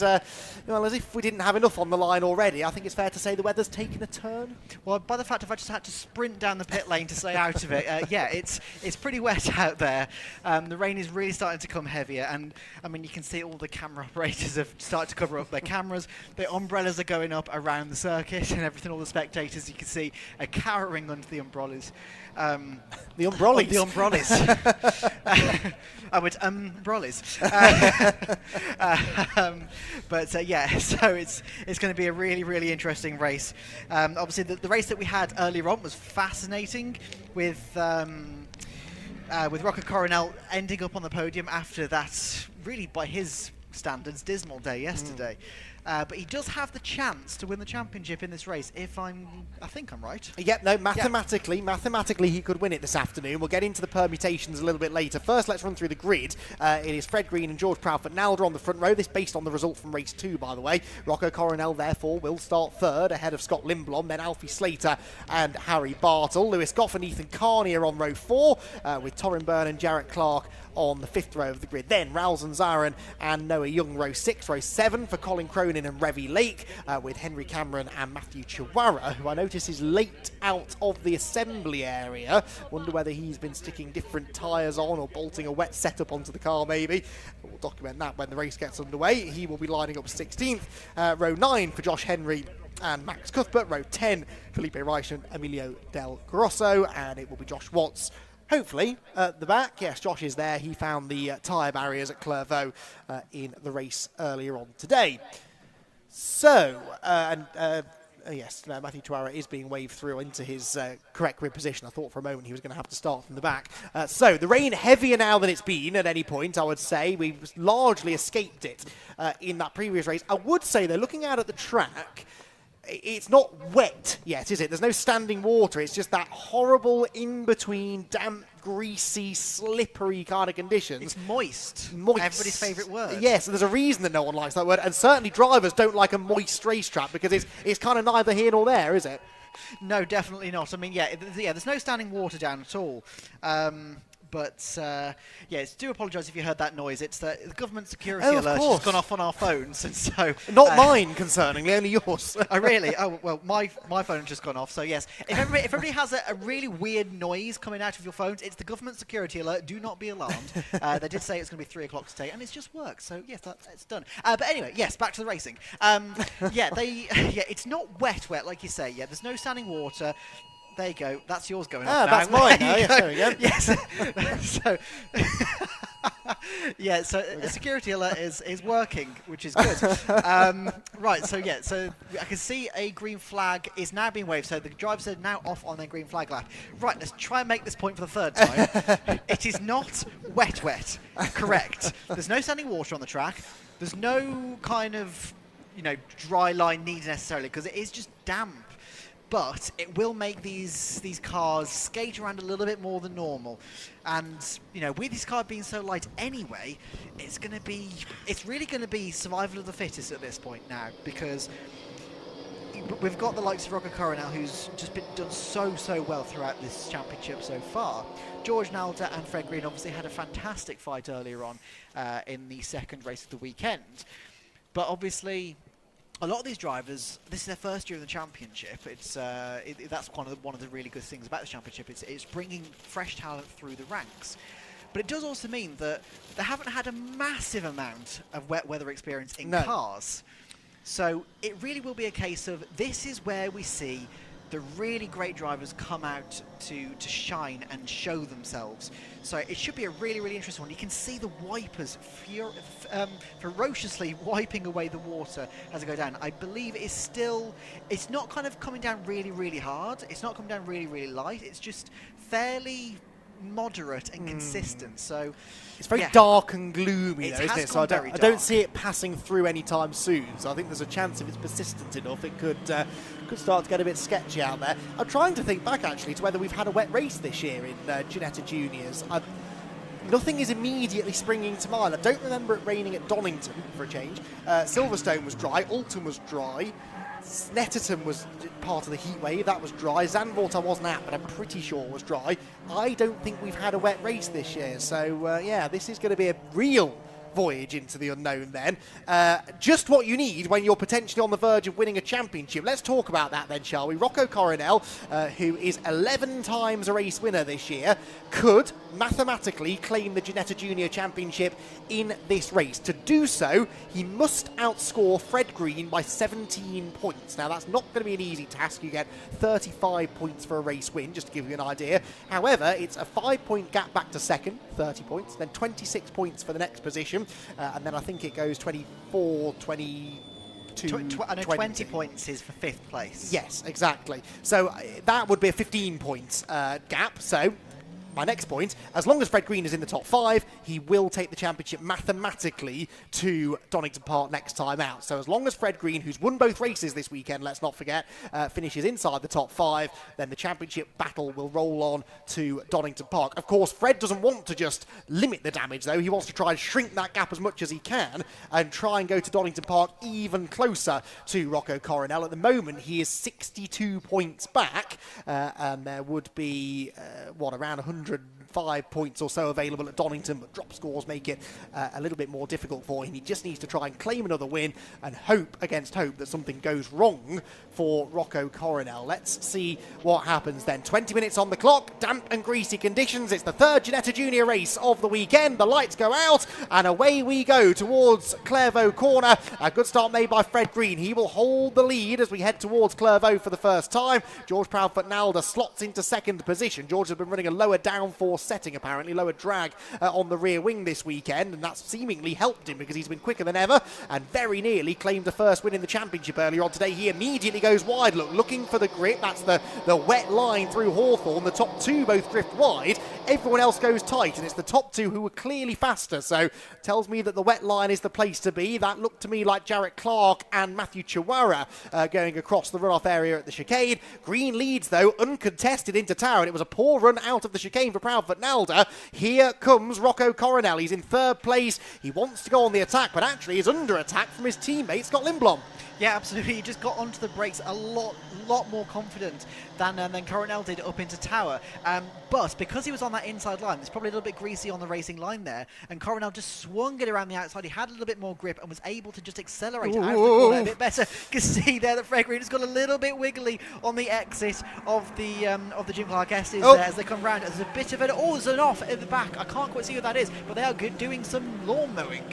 Speaker 2: well, as if we didn't have enough on the line already, I think it's fair to say the weather's taken a turn.
Speaker 1: Well, by the fact if I just had to sprint down the pit lane to stay out of it, yeah, it's pretty wet out there. The rain is really starting to come heavier. And, I mean, you can see all the camera operators have started to cover up their cameras. The umbrellas are going up around the circuit and everything. All the spectators you can see are cowering under the umbrellas.
Speaker 2: The umbrellas.
Speaker 1: The umbrellas. I went umbrellas. But yeah, so it's going to be a really, really interesting race. Obviously, the race that we had earlier on was fascinating with Rocco Coronel ending up on the podium after that, really by his standards, dismal day yesterday. But he does have the chance to win the championship in this race, I think I'm right.
Speaker 2: Yep, no, mathematically he could win it this afternoon. We'll get into the permutations a little bit later. First, let's run through the grid. It is Fred Green and George Proudfoot-Nalder on the front row. This based on the result from race 2, by the way. Rocco Coronel, therefore, will start third, ahead of Scott Lindblom, then Alfie Slater and Harry Bartle. Lewis Goff and Ethan Carney are on row 4, with Torrin Byrne and Jarrett Clark on the 5th row of the grid. Then Rouse and Zarin and Noah Young, row 6, row 7 for Colin Cronin and Revy Lake, with Henry Cameron and Matthew Chihuahua, who I notice is late out of the assembly area. Wonder whether he's been sticking different tyres on or bolting a wet setup onto the car maybe. We'll document that when the race gets underway. He will be lining up 16th. Row 9 for Josh Henry and Max Cuthbert. Row 10, Felipe Reich and Emilio Del Grosso, and it will be Josh Watts, hopefully, at the back. Yes, Josh is there. He found the tyre barriers at Clairvaux in the race earlier on today. So, yes, Matthew Chihuahua is being waved through into his correct grid position. I thought for a moment he was going to have to start from the back. So, the rain heavier now than it's been at any point, I would say. We've largely escaped it in that previous race. I would say, though, looking out at the track, it's not wet yet, is it? There's no standing water. It's just that horrible in-between, damp, greasy, slippery kind of conditions.
Speaker 1: It's moist. Everybody's favourite word.
Speaker 2: Yes, and there's a reason that no one likes that word. And certainly drivers don't like a moist racetrack because it's kind of neither here nor there, is it?
Speaker 1: No, definitely not. I mean, there's no standing water down at all. Yes, do apologise if you heard that noise. It's the government security alert has gone off on our phones, and so
Speaker 2: not mine, concerningly, only yours.
Speaker 1: Oh, really? Oh, well, my phone has just gone off. So yes, if everybody has a really weird noise coming out of your phones, it's the government security alert. Do not be alarmed. They did say it's going to be 3 o'clock today, and it's just worked. So yes, it's done. But anyway, yes, back to the racing. It's not wet
Speaker 2: like
Speaker 1: you say. Yeah, there's no standing water. There you go. That's yours going
Speaker 2: off
Speaker 1: now.
Speaker 2: That's mine now. Yes, there we go.
Speaker 1: Yes. So the security alert is working, which is good. Right. So I can see a green flag is now being waved. So the drivers are now off on their green flag lap. Right. Let's try and make this point for the third time. It is not wet. Correct. There's no standing water on the track. There's no kind of dry line needed necessarily because it is just damp. But it will make these cars skate around a little bit more than normal. And, with this car being so light anyway, it's really going to be survival of the fittest at this point now, because we've got the likes of Rocco Coronel, who's just done so well throughout this championship so far. George Nalder and Fred Green obviously had a fantastic fight earlier on in the second race of the weekend. But obviously, a lot of these drivers, this is their first year in the championship. That's one of the really good things about the championship. It's bringing fresh talent through the ranks. But it does also mean that they haven't had a massive amount of wet weather experience in cars. So it really will be a case of this is where we see the really great drivers come out to shine and show themselves. So it should be a really, really interesting one. You can see the wipers ferociously wiping away the water as they go down. I believe it's not kind of coming down really, really hard. It's not coming down really, really light. It's just fairly moderate and consistent. So
Speaker 2: it's very dark and gloomy, though, isn't it? So I
Speaker 1: don't
Speaker 2: don't see it passing through anytime soon. So I think there's a chance if it's persistent enough, it could start to get a bit sketchy out there. I'm trying to think back actually to whether we've had a wet race this year in Ginetta Juniors. Nothing is immediately springing to mind. I don't remember it raining at Donington for a change. Silverstone was dry. Alton was dry. Snetterton was part of the heat wave. That was dry. Zandvoort I wasn't at, but I'm pretty sure was dry. I don't think we've had a wet race this year. So, this is going to be a real voyage into the unknown then. Just what you need when you're potentially on the verge of winning a championship. Let's talk about that then, shall we? Rocco Coronel, who is 11 times a race winner this year, could mathematically claim the Ginetta Junior Championship in this race. To do so, he must outscore Fred Green by 17 points. Now, that's not going to be an easy task. You get 35 points for a race win, just to give you an idea. However, it's a 5-point gap back to second, 30 points, then 26 points for the next position, and then I think it goes 24, 20...
Speaker 1: 20 points is for 5th place.
Speaker 2: Yes, exactly. So that would be a 15 points gap. So my next point, as long as Fred Green is in the top 5, he will take the championship mathematically to Donington Park next time out. So as long as Fred Green, who's won both races this weekend, let's not forget, finishes inside the top 5, then the championship battle will roll on to Donington Park. Of course, Fred doesn't want to just limit the damage, though. He wants to try and shrink that gap as much as he can and try and go to Donington Park even closer to Rocco Coronel. At the moment, he is 62 points back, and there would be, around 105 points or so available at Donington, but drop scores make it a little bit more difficult for him. He just needs to try and claim another win and hope against hope that something goes wrong for Rocco Coronel. Let's see what happens then. 20 minutes on the clock, damp and greasy conditions. It's the 3rd Ginetta Junior race of the weekend. The lights go out and away we go towards Clairvaux corner. A good start made by Fred Green. He will hold the lead as we head towards Clairvaux for the first time. George Proudfoot-Nalder slots into 2nd position. George has been running a lower downforce setting, apparently, lower drag on the rear wing this weekend, and that's seemingly helped him because he's been quicker than ever and very nearly claimed the first win in the championship earlier on today. He immediately goes wide, looking for the grip. That's the wet line through Hawthorne. The top 2 both drift wide. Everyone else goes tight, and it's the top 2 who were clearly faster, so tells me that the wet line is the place to be. That looked to me like Jarrett Clark and Matthew Chihuahua going across the runoff area at the chicane. Green leads, though, uncontested into Tyre, and it was a poor run out of the chicane for Proudfoot-Nalder. Here comes Rocco Coronel. He's in 3rd place. He wants to go on the attack, but actually is under attack from his teammate, Scott Lindblom.
Speaker 1: Yeah, absolutely. He just got onto the brakes a lot more confident than Coronel did up into Tower. But because he was on that inside line, it's probably a little bit greasy on the racing line there, and Coronel just swung it around the outside. He had a little bit more grip and was able to just accelerate out of the corner a bit better. You can see there that Fred Green has got a little bit wiggly on the exit of the Jim Clark S's there as they come round. There's a bit of there's an off at the back. I can't quite see who that is, but they are doing some lawn mowing.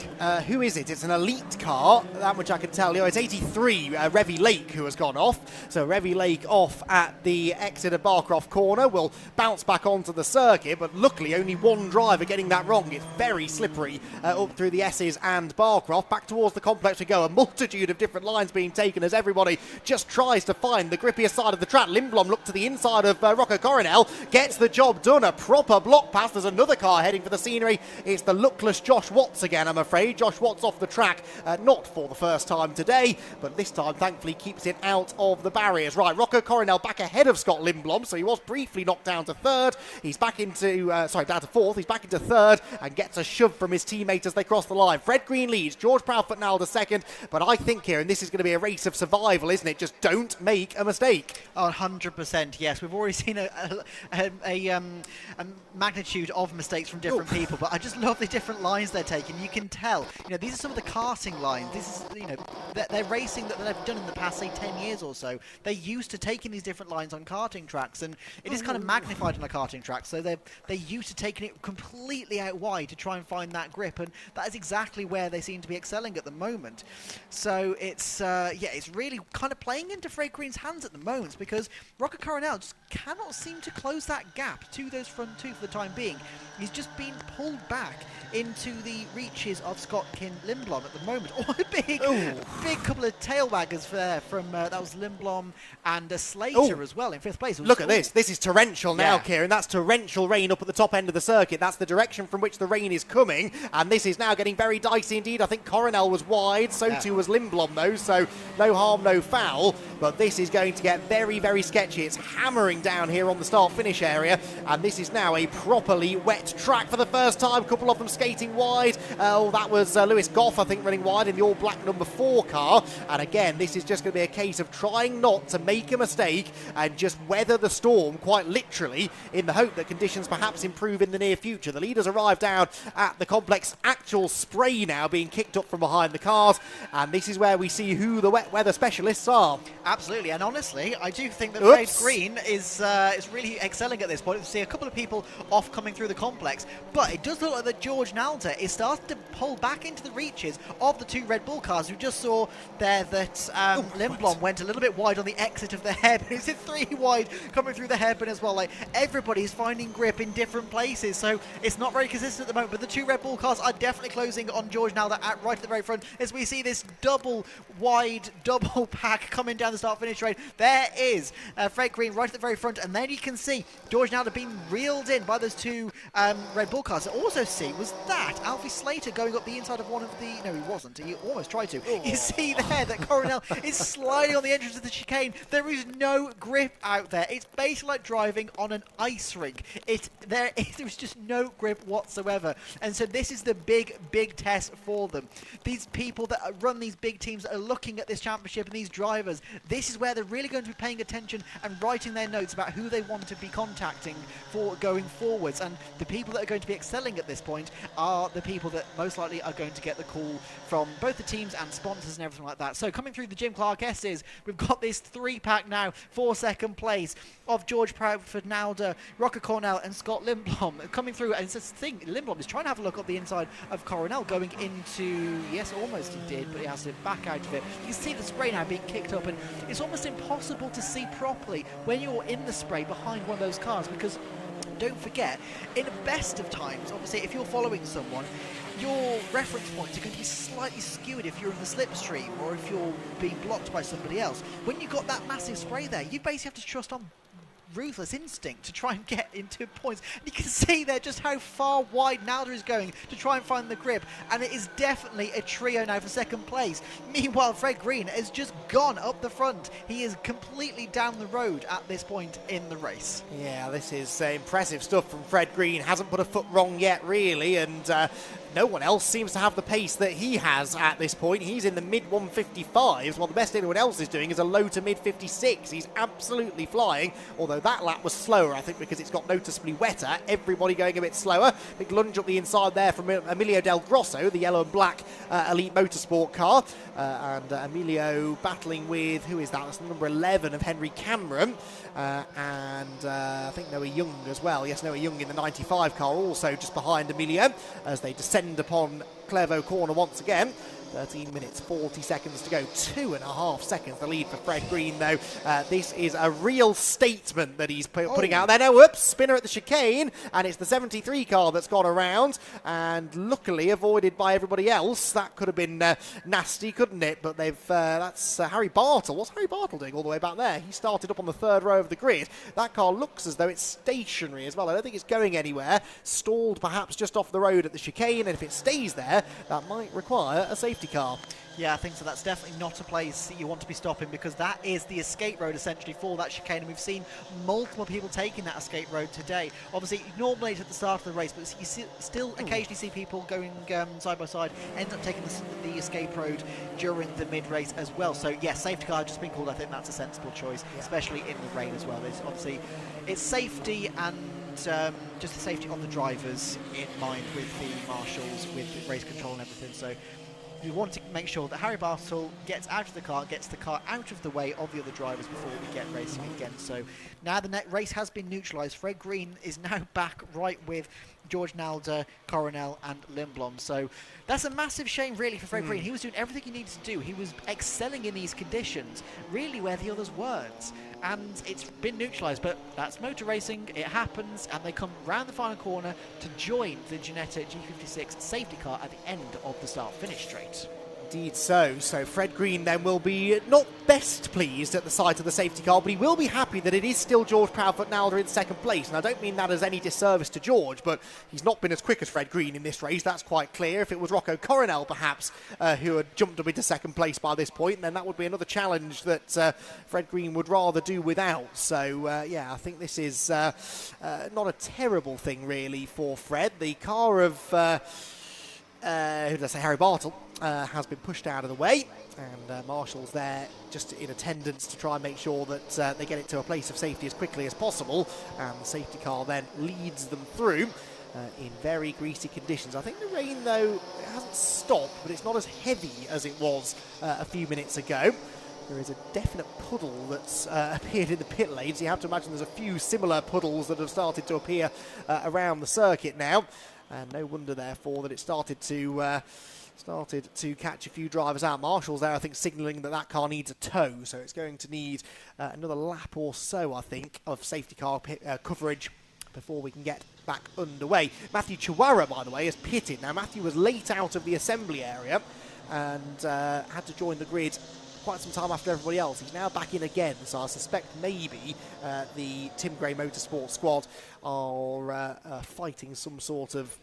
Speaker 2: Who is it? It's an elite car, that much I can tell you. It's 83, Revy Lake, who has gone off. So Revy Lake off at the exit of Barcroft corner, will bounce back onto the circuit, but luckily only one driver getting that wrong. It's very slippery up through the S's and Barcroft. Back towards the complex we go. A multitude of different lines being taken as everybody just tries to find the grippiest side of the track. Lindblom looked to the inside of Rocco Coronel, gets the job done. A proper block pass. There's another car heading for the scenery. It's the luckless Josh Watts again, I'm afraid. Josh Watts off the track, not for the first time today, but this time thankfully keeps it out of the barriers. Right, Rocco Coronel back ahead of Scott Lindblom, so he was briefly knocked down to 3rd. He's back into, down to 4th. He's back into 3rd and gets a shove from his teammate as they cross the line. Fred Green leads, George Proudfoot-Nalder 2nd, but I think here, and this is going to be a race of survival, isn't it? Just don't make a mistake.
Speaker 1: 100%, yes. We've already seen a magnitude of mistakes from different people, but I just love the different lines they're taking. You can tell, these are some of the karting lines. This is, they're racing that they've done in the past, say, 10 years or so. They're used to taking these different lines on karting tracks, and it is kind of magnified on a karting track, so they're used to taking it completely out wide to try and find that grip, and that is exactly where they seem to be excelling at the moment. So it's it's really kind of playing into Fred Green's hands at the moment, because Rocco Coronel just cannot seem to close that gap to those front 2 for the time being. He's just been pulled back into the reaches of Scott Lindblom at the moment. Oh, a big couple of tail waggers there from that was Lindblom and Slater as well in 5th place.
Speaker 2: Look at this. This is torrential now, Kieran. That's torrential rain up at the top end of the circuit. That's the direction from which the rain is coming, and this is now getting very dicey indeed. I think Coronel was wide, so too was Lindblom though, so no harm, no foul, but this is going to get very, very sketchy. It's hammering down here on the start-finish area, and this is now a properly wet track for the first time. A couple of them skating wide. That was Lewis Goff, I think, running wide in the all-black number 4 car, And again, this is just going to be a case of trying not to make a mistake and just weather the storm, quite literally, in the hope that conditions perhaps improve in the near future. The leaders arrive down at the complex. Actual spray now being kicked up from behind the cars, and this is where we see who the wet weather specialists are.
Speaker 1: Absolutely, and honestly, I do think that Fred Green is really excelling at this point. We see a couple of people off coming through the complex, but it does look like that George Nalder is starting to pull back into the reaches of the two Red Bull cars. We just saw there that Lindblom went a little bit wide on the exit of the hairpin. It's 3 wide coming through the hairpin as well. Like, everybody's finding grip in different places, so it's not very consistent at the moment, but the two Red Bull cars are definitely closing on George Nalder right at the very front as we see this double pack coming down the start-finish straight. There is Fred Green right at the very front, and then you can see George Nalder being reeled in by those two Red Bull cars. I also see was that Alfie Slater going up the inside of one of the... No, he wasn't. He almost tried to. Oh. You see there that Coronel is sliding on the entrance of the chicane. There is no grip out there. It's basically like driving on an ice rink. There is just no grip whatsoever. And so this is the big test for them. These people that run these big teams that are looking at this championship and these drivers, this is where they're really going to be paying attention and writing their notes about who they want to be contacting for going forwards. And the people that are going to be excelling at this point are the people that most likely are going to get the call from both the teams and sponsors and everything like that. So coming through the Jim Clark S's, we've got this 3-pack now for second place of George Proudford Nalder, Rocker Cornell and Scott Lindblom coming through. And it's this thing, Lindblom is trying to have a look up the inside of Coronel going into, yes, almost he did, but he has to back out of it. You can see the spray now being kicked up, and it's almost impossible to see properly when you're in the spray behind one of those cars, because don't forget, in the best of times, obviously, if you're following someone, your reference points are going to be slightly skewed if you're in the slipstream or if you're being blocked by somebody else. When you've got that massive spray there, you basically have to trust on ruthless instinct to try and get into points. And you can see there just how far wide Nalder is going to try and find the grip, and it is definitely a trio now for second place. Meanwhile, Fred Green has just gone up the front. He is completely down the road at this point in the race.
Speaker 2: Yeah, this is impressive stuff from Fred Green. Hasn't put a foot wrong yet, really, and no one else seems to have the pace that he has at this point. He's in the mid-155s, while the best anyone else is doing is a low to mid-56. He's absolutely flying, although that lap was slower, I think, because it's got noticeably wetter. Everybody going a bit slower. Big lunge up the inside there from Emilio Del Grosso, the yellow and black Elite Motorsport car. And Emilio battling with, who is that? That's number 11 of Henry Cameron. And I think Noah Young as well. Yes, Noah Young in the 95 car, also just behind Emilio, as they descend upon Clairvaux Corner once again. 13 minutes, 40 seconds to go. 2.5 seconds the lead for Fred Green, though. This is a real statement that he's putting out there. No, whoops, spinner at the chicane, and it's the 73 car that's gone around, and luckily avoided by everybody else. That could have been nasty, couldn't it? But they've that's Harry Bartle. What's Harry Bartle doing all the way back there? He started up on the third row of the grid. That car looks as though it's stationary as well. I don't think it's going anywhere. Stalled perhaps just off the road at the chicane, and if it stays there, that might require a safety car.
Speaker 1: Yeah, I think so. That's definitely not a place that you want to be stopping, because that is the escape road essentially for that chicane, and we've seen multiple people taking that escape road today. Obviously, normally it's at the start of the race, but you still occasionally see people going side by side, end up taking the escape road during the mid-race as well. So, yeah, safety car just been called. I think that's a sensible choice, especially in the rain as well. There's obviously, it's safety and just the safety of the drivers in mind with the marshals, with the race control and everything. So we want to make sure that Harry Bartle gets out of the car, gets the car out of the way of the other drivers before we get racing again. So now the race has been neutralised. Fred Green is now back right with George Nalder, Coronel and Lindblom. So that's a massive shame really for Fred Green. He was doing everything he needed to do. He was excelling in these conditions, really where the others weren't. And it's been neutralised, but that's motor racing, it happens, and they come round the final corner to join the Ginetta G56 safety car at the end of the start-finish straight.
Speaker 2: Indeed so. So Fred Green then will be not best pleased at the sight of the safety car, but he will be happy that it is still George Proudfoot Nalder in second place. And I don't mean that as any disservice to George, but he's not been as quick as Fred Green in this race, that's quite clear. If it was Rocco Coronel perhaps who had jumped up into second place by this point, then that would be another challenge that Fred Green would rather do without. So yeah, I think this is not a terrible thing really for Fred. The car of who did I say, Harry Bartle, has been pushed out of the way, and Marshall's there just in attendance to try and make sure that they get it to a place of safety as quickly as possible, and the safety car then leads them through in very greasy conditions. I think the rain, though, it hasn't stopped, but it's not as heavy as it was a few minutes ago. There is a definite puddle that's appeared in the pit lane, so you have to imagine there's a few similar puddles that have started to appear around the circuit now. And no wonder, therefore, that it started to catch a few drivers out. Marshall's there, I think, signalling that that car needs a tow, so it's going to need another lap or so, I think, of safety car coverage before we can get back underway. Matthew Chihuahua, by the way, has pitted. Now, Matthew was late out of the assembly area and had to join the grid quite some time after everybody else. He's now back in again, so I suspect maybe the Tim Gray Motorsport squad are fighting some sort of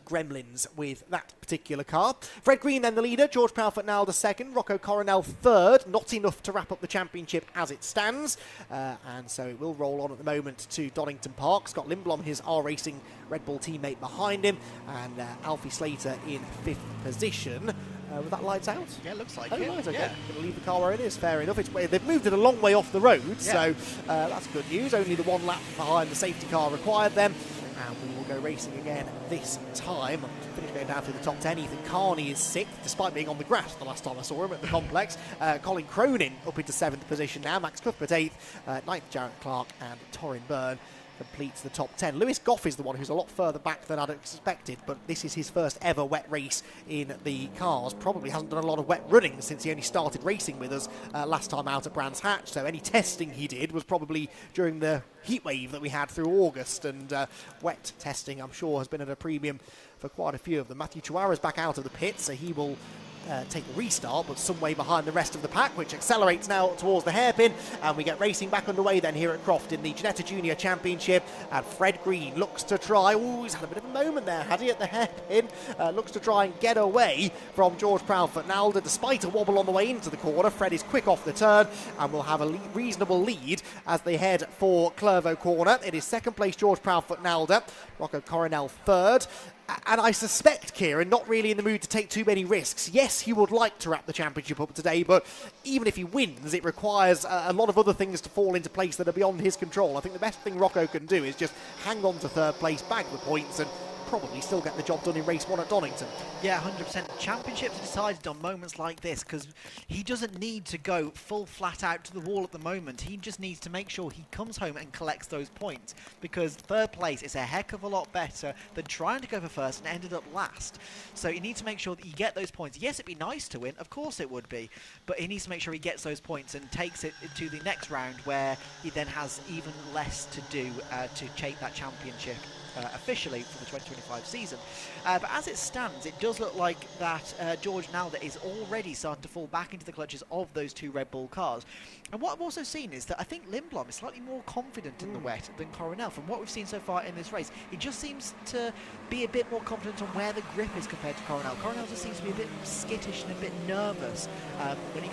Speaker 2: gremlins with that particular car. Fred Green then the leader, George Proudfoot-Nalder second, Rocco Coronel third. Not enough to wrap up the championship as it stands, and so it will roll on at the moment to Donington Park. Scott Lindblom, his R-Racing Red Bull teammate, behind him, and Alfie Slater in 5th position. With that lights out?
Speaker 1: Yeah, it looks like
Speaker 2: it.
Speaker 1: it.
Speaker 2: Right, okay.
Speaker 1: Yeah.
Speaker 2: Going to leave the car where it is, fair enough. They've moved it a long way off the road, so that's good news. Only the 1 lap behind the safety car required them. And we will go racing again this time. Finish going down through the top 10. Ethan Carney is 6th, despite being on the grass the last time I saw him at the complex. Colin Cronin up into 7th position now. Max Cuthbert 8th. 9th, Jarrett Clark, and Torrin Byrne completes the top 10. Lewis Goff is the one who's a lot further back than I'd expected, but this is his first ever wet race in the cars. Probably hasn't done a lot of wet running since he only started racing with us last time out at Brands Hatch, so any testing he did was probably during the heat wave that we had through August, and wet testing, I'm sure, has been at a premium for quite a few of them. Matthew Chihuahua is back out of the pit, so he will take the restart, but some way behind the rest of the pack, which accelerates now towards the hairpin, and we get racing back underway then here at Croft in the Ginetta Junior Championship, and Fred Green looks to try, he's had a bit of a moment there, had he, at the hairpin, looks to try and get away from George Proudfoot-Nalder, despite a wobble on the way into the corner. Fred is quick off the turn, and will have a reasonable lead as they head for Clervaux Corner. It is 2nd place George Proudfoot-Nalder, Rocco Coronel 3rd, and I suspect Kieran not really in the mood to take too many risks. Yes, he would like to wrap the championship up today, but even if he wins, it requires a lot of other things to fall into place that are beyond his control. I think the best thing Rocco can do is just hang on to 3rd place, bag the points, and probably still get the job done in race 1 at Donington.
Speaker 1: Yeah, 100%. Championships are decided on moments like this because he doesn't need to go full flat out to the wall at the moment. He just needs to make sure he comes home and collects those points, because 3rd place is a heck of a lot better than trying to go for 1st and ended up last. So you need to make sure that you get those points. Yes, it'd be nice to win, of course it would be, but he needs to make sure he gets those points and takes it to the next round where he then has even less to do to take that championship officially for the 2025 season. But as it stands, it does look like that George Nalder is already starting to fall back into the clutches of those 2 Red Bull cars. And what I've also seen is that I think Lindblom is slightly more confident in the wet than Coronel. From what we've seen so far in this race, he just seems to be a bit more confident on where the grip is compared to Coronel. Coronel just seems to be a bit skittish and a bit nervous when he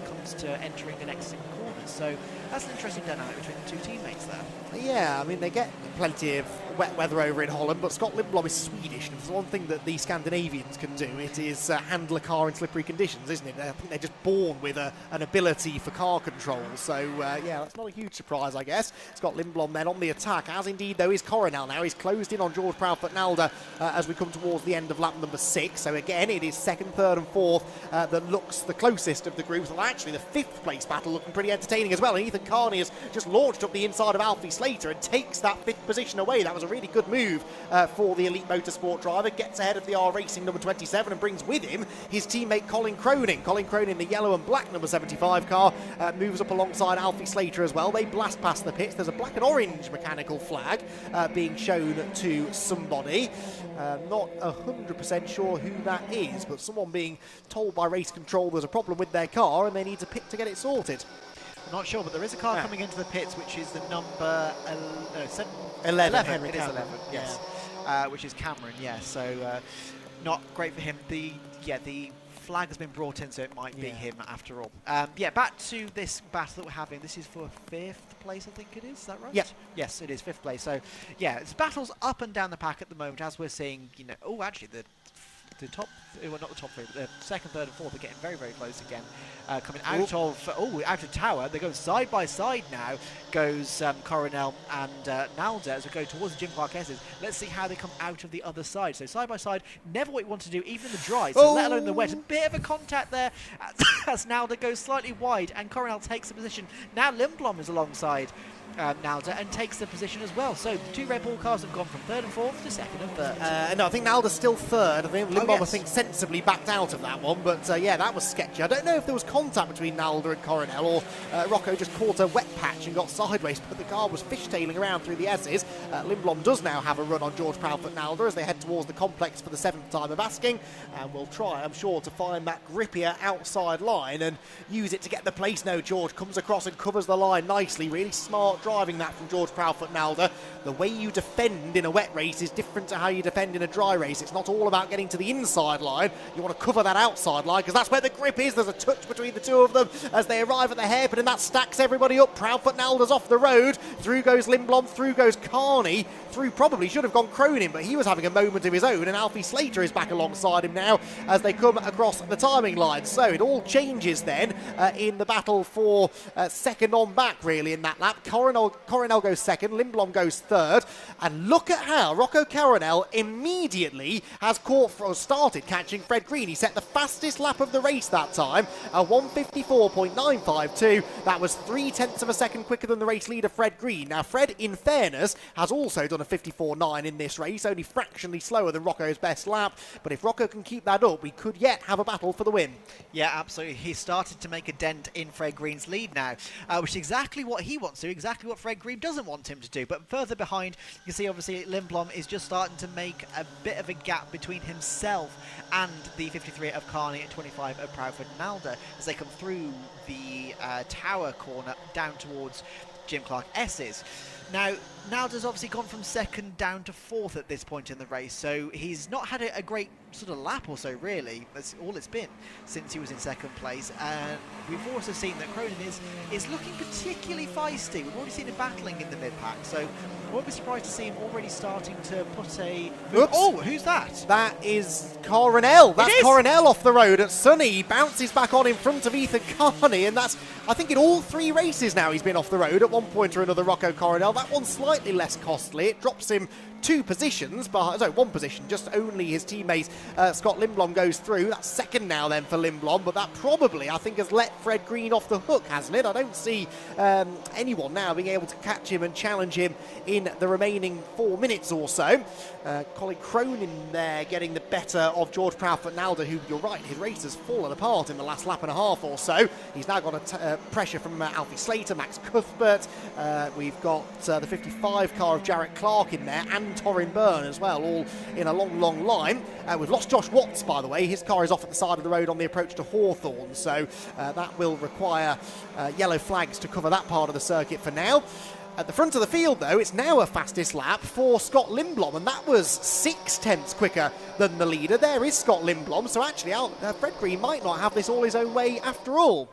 Speaker 1: comes to entering the next corner. So that's an interesting dynamic between the 2 teammates there.
Speaker 2: Yeah, I mean, they get plenty of wet weather over in Holland, but Scott Lindblom is Swedish, and if there's one thing that the Scandinavians can do, it is handle a car in slippery conditions, isn't it? I think they're just born with an ability for car control, so yeah, that's not a huge surprise, I guess. Scott Lindblom then on the attack, as indeed, though, is Coronel now. He's closed in on George Proudfoot-Nalder as we come towards the end of lap number 6, so again, it is 2nd, 3rd and 4th that looks the closest of the groups, and actually the 5th place battle looking pretty entertaining as well, and Ethan Carney has just launched up the inside of Alfie Slater and takes that 5th position away. That was a really good move for the Elite Motorsport driver, gets ahead of the R-Racing number 27 and brings with him his teammate Colin Cronin. Colin Cronin, the yellow and black number 75 car, moves up alongside Alfie Slater as well. They blast past the pits. There's a black and orange mechanical flag being shown to somebody. Not 100% sure who that is, but someone being told by race control there's a problem with their car and they need to pit to get it sorted.
Speaker 1: I'm not sure, but there is a car coming into the pits, which is the number
Speaker 2: 11.
Speaker 1: Henry it is 11, yes. Which is Cameron, yes. So not great for him. The flag has been brought in, so it might be him after all. Yeah, back to this battle that we're having. This is for 5th place, I think it is. Is that right?
Speaker 2: Yeah.
Speaker 1: Yes, it is 5th place. So yeah, it's battles up and down the pack at the moment, as we're seeing. You know, actually the
Speaker 14: the top, well, not the top three, but the second, third, and fourth are getting very, very close again. Coming out of Tower, they go side by side now. Goes Coronel and Nalda as we go towards the Jim Clark S's. Let's see how they come out of the other side. So side by side, never what you want to do, even in the dry. So let alone the wet. A bit of a contact there as Nalda goes slightly wide, and Coronel takes the position. Now Lindblom is alongside Nalda and takes the position as well. So the two Red Bull cars have gone from third and fourth to second and third.
Speaker 2: No, I think Nalda's still third. I think Lindblom, I think, sensibly backed out of that one. But yeah, that was sketchy. I don't know if there was contact between Nalda and Coronel, or Rocco just caught a wet patch and got sideways, but the car was fishtailing around through the S's. Lindblom does now have a run on George Proudfoot Nalda as they head towards the complex for the 7th time of asking, and we'll try, I'm sure, to find that grippier outside line and use it to get the place. No, George comes across and covers the line nicely. Really smart driving that from George Proudfoot Nalda. The way you defend in a wet race is different to how you defend in a dry race. It's not all about getting to the inside line. You want to cover that outside line because that's where the grip is. There's a touch between the two of them as they arrive at the hairpin, and that stacks everybody up. Proudfoot Nalda's off the road. Through goes Lindblom, through goes Carney. Through probably should have gone Cronin, but he was having a moment of his own, and Alfie Slater is back alongside him now as they come across the timing line. So it all changes then in the battle for second on back, really, in that lap. Coronel goes second, Lindblom goes third, and look at how Rocco Coronel immediately has started catching Fred Green. He set the fastest lap of the race that time, a 1:54.952. That was 0.3 of a second quicker than the race leader Fred Green. Now Fred, in fairness, has also done a 54.9 in this race, only fractionally slower than Rocco's best lap, but if Rocco can keep that up, we could yet have a battle for the win.
Speaker 14: Yeah, absolutely. He started to make a dent in Fred Green's lead now, which is exactly what he wants to do, exactly what Fred Green doesn't want him to do. But further behind, you can see obviously Lindblom is just starting to make a bit of a gap between himself and the 53 of Carney and 25 of Proudfoot Nalda as they come through the Tower corner down towards Jim Clark S's. Now, Nalda's obviously gone from second down to fourth at this point in the race, so he's not had a great sort of lap or so, really. That's all it's been since he was in second place. And we've also seen that Cronin is looking particularly feisty. We've already seen him battling in the mid-pack, so I won't be surprised to see him already starting to put a...
Speaker 2: Oops.
Speaker 14: Oh, who's that?
Speaker 2: That is Coronel. That's Coronel off the road at Sunny. He bounces back on in front of Ethan Carney, and that's, I think, in all 3 races now he's been off the road at one point or another, Rocco Coronel. That one's slightly less costly. It drops him 2 positions, but 1 position, just only his teammate Scott Lindblom goes through. That's second now then for Lindblom, but that probably, I think, has let Fred Green off the hook, hasn't it? I don't see anyone now being able to catch him and challenge him in the remaining 4 minutes or so. Colin Cronin there getting the better of George Proudfoot Nalda, who, you're right, his race has fallen apart in the last lap and a half or so. He's now got a pressure from Alfie Slater, Max Cuthbert. We've got the 55 car of Jarrett Clark in there, and Torrin Byrne as well, all in a long, long line. We've lost Josh Watts, by the way. His car is off at the side of the road on the approach to Hawthorne, so that will require yellow flags to cover that part of the circuit for now. At the front of the field, though, it's now a fastest lap for Scott Lindblom, and that was 0.6 quicker than the leader. There is Scott Lindblom, so actually Fred Green might not have this all his own way after all.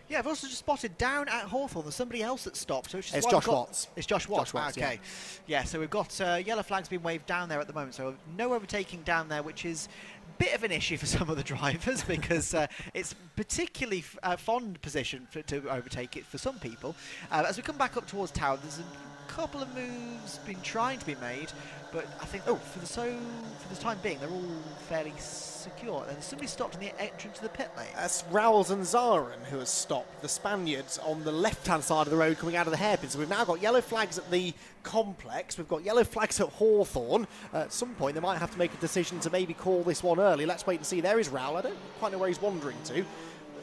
Speaker 14: Yeah, I've also just spotted down at Hawthorne there's somebody else that stopped. So
Speaker 2: it's Josh Watts.
Speaker 14: It's Josh Watts.
Speaker 2: Josh Watts,
Speaker 14: okay. Yeah, so we've got yellow flags being waved down there at the moment. So no overtaking down there, which is a bit of an issue for some of the drivers because it's particularly fond position to overtake it for some people. As we come back up towards Tower, there's a couple of moves been trying to be made, but I think for the time being they're all fairly secure. And somebody stopped in the entrance to the pit lane.
Speaker 2: That's Raul Zanzaran who has stopped the Spaniards on the left-hand side of the road coming out of the hairpin. So we've now got yellow flags at the complex. We've got yellow flags at Hawthorne. At some point they might have to make a decision to maybe call this one early. Let's wait and see. There is Raul. I don't quite know where he's wandering to.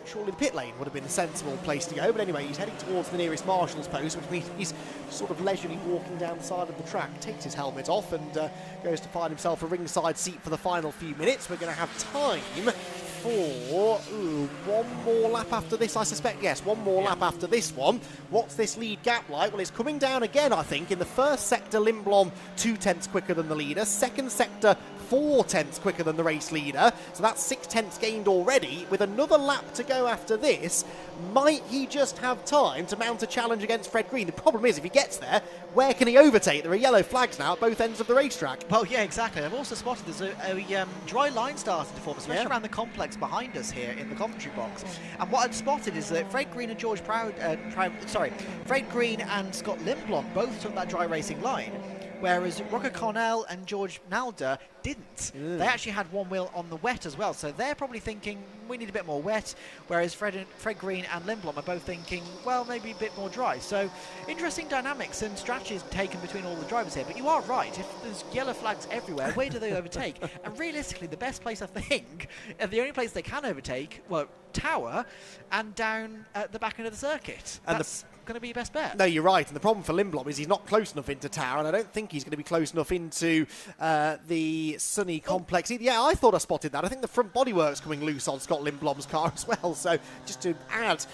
Speaker 2: Surely the pit lane would have been a sensible place to go, but anyway, he's heading towards the nearest marshal's post, which means he's sort of leisurely walking down the side of the track, takes his helmet off and goes to find himself a ringside seat for the final few minutes. We're going to have time for one more lap after this, I suspect. Yes, one more lap after this one. What's this lead gap like? Well, it's coming down again, I think. In the first sector, Lindblom 0.2 quicker than the leader. Second sector, 4 tenths quicker than the race leader, so that's 6 tenths gained already. With another lap to go after this, might he just have time to mount a challenge against Fred Green? The problem is, if he gets there, where can he overtake? There are yellow flags now at both ends of the racetrack.
Speaker 1: Well, yeah, exactly. I've also spotted there's a dry line starting to form, especially around the complex behind us here in the commentary box. And what I'd spotted is that Fred Green and Fred Green and Scott Limblom both took that dry racing line, whereas Rocco Cornell and George Nalder didn't. They actually had one wheel on the wet as well, so they're probably thinking we need a bit more wet, whereas Fred Green and Limblom are both thinking, well, maybe a bit more dry. So interesting dynamics and strategies taken between all the drivers here. But you are right, if there's yellow flags everywhere, where do they overtake? And realistically, the best place, I think, the only place they can overtake, well, Tower and down at the back end of the circuit. And that's going to be your best bet.
Speaker 2: No, you're right. And the problem for Limblom is he's not close enough into Tower, and I don't think he's going to be close enough into the Sunny complex either. Yeah, I thought I spotted that. I think the front bodywork's coming loose on Scott Limblom's car as well. So just to add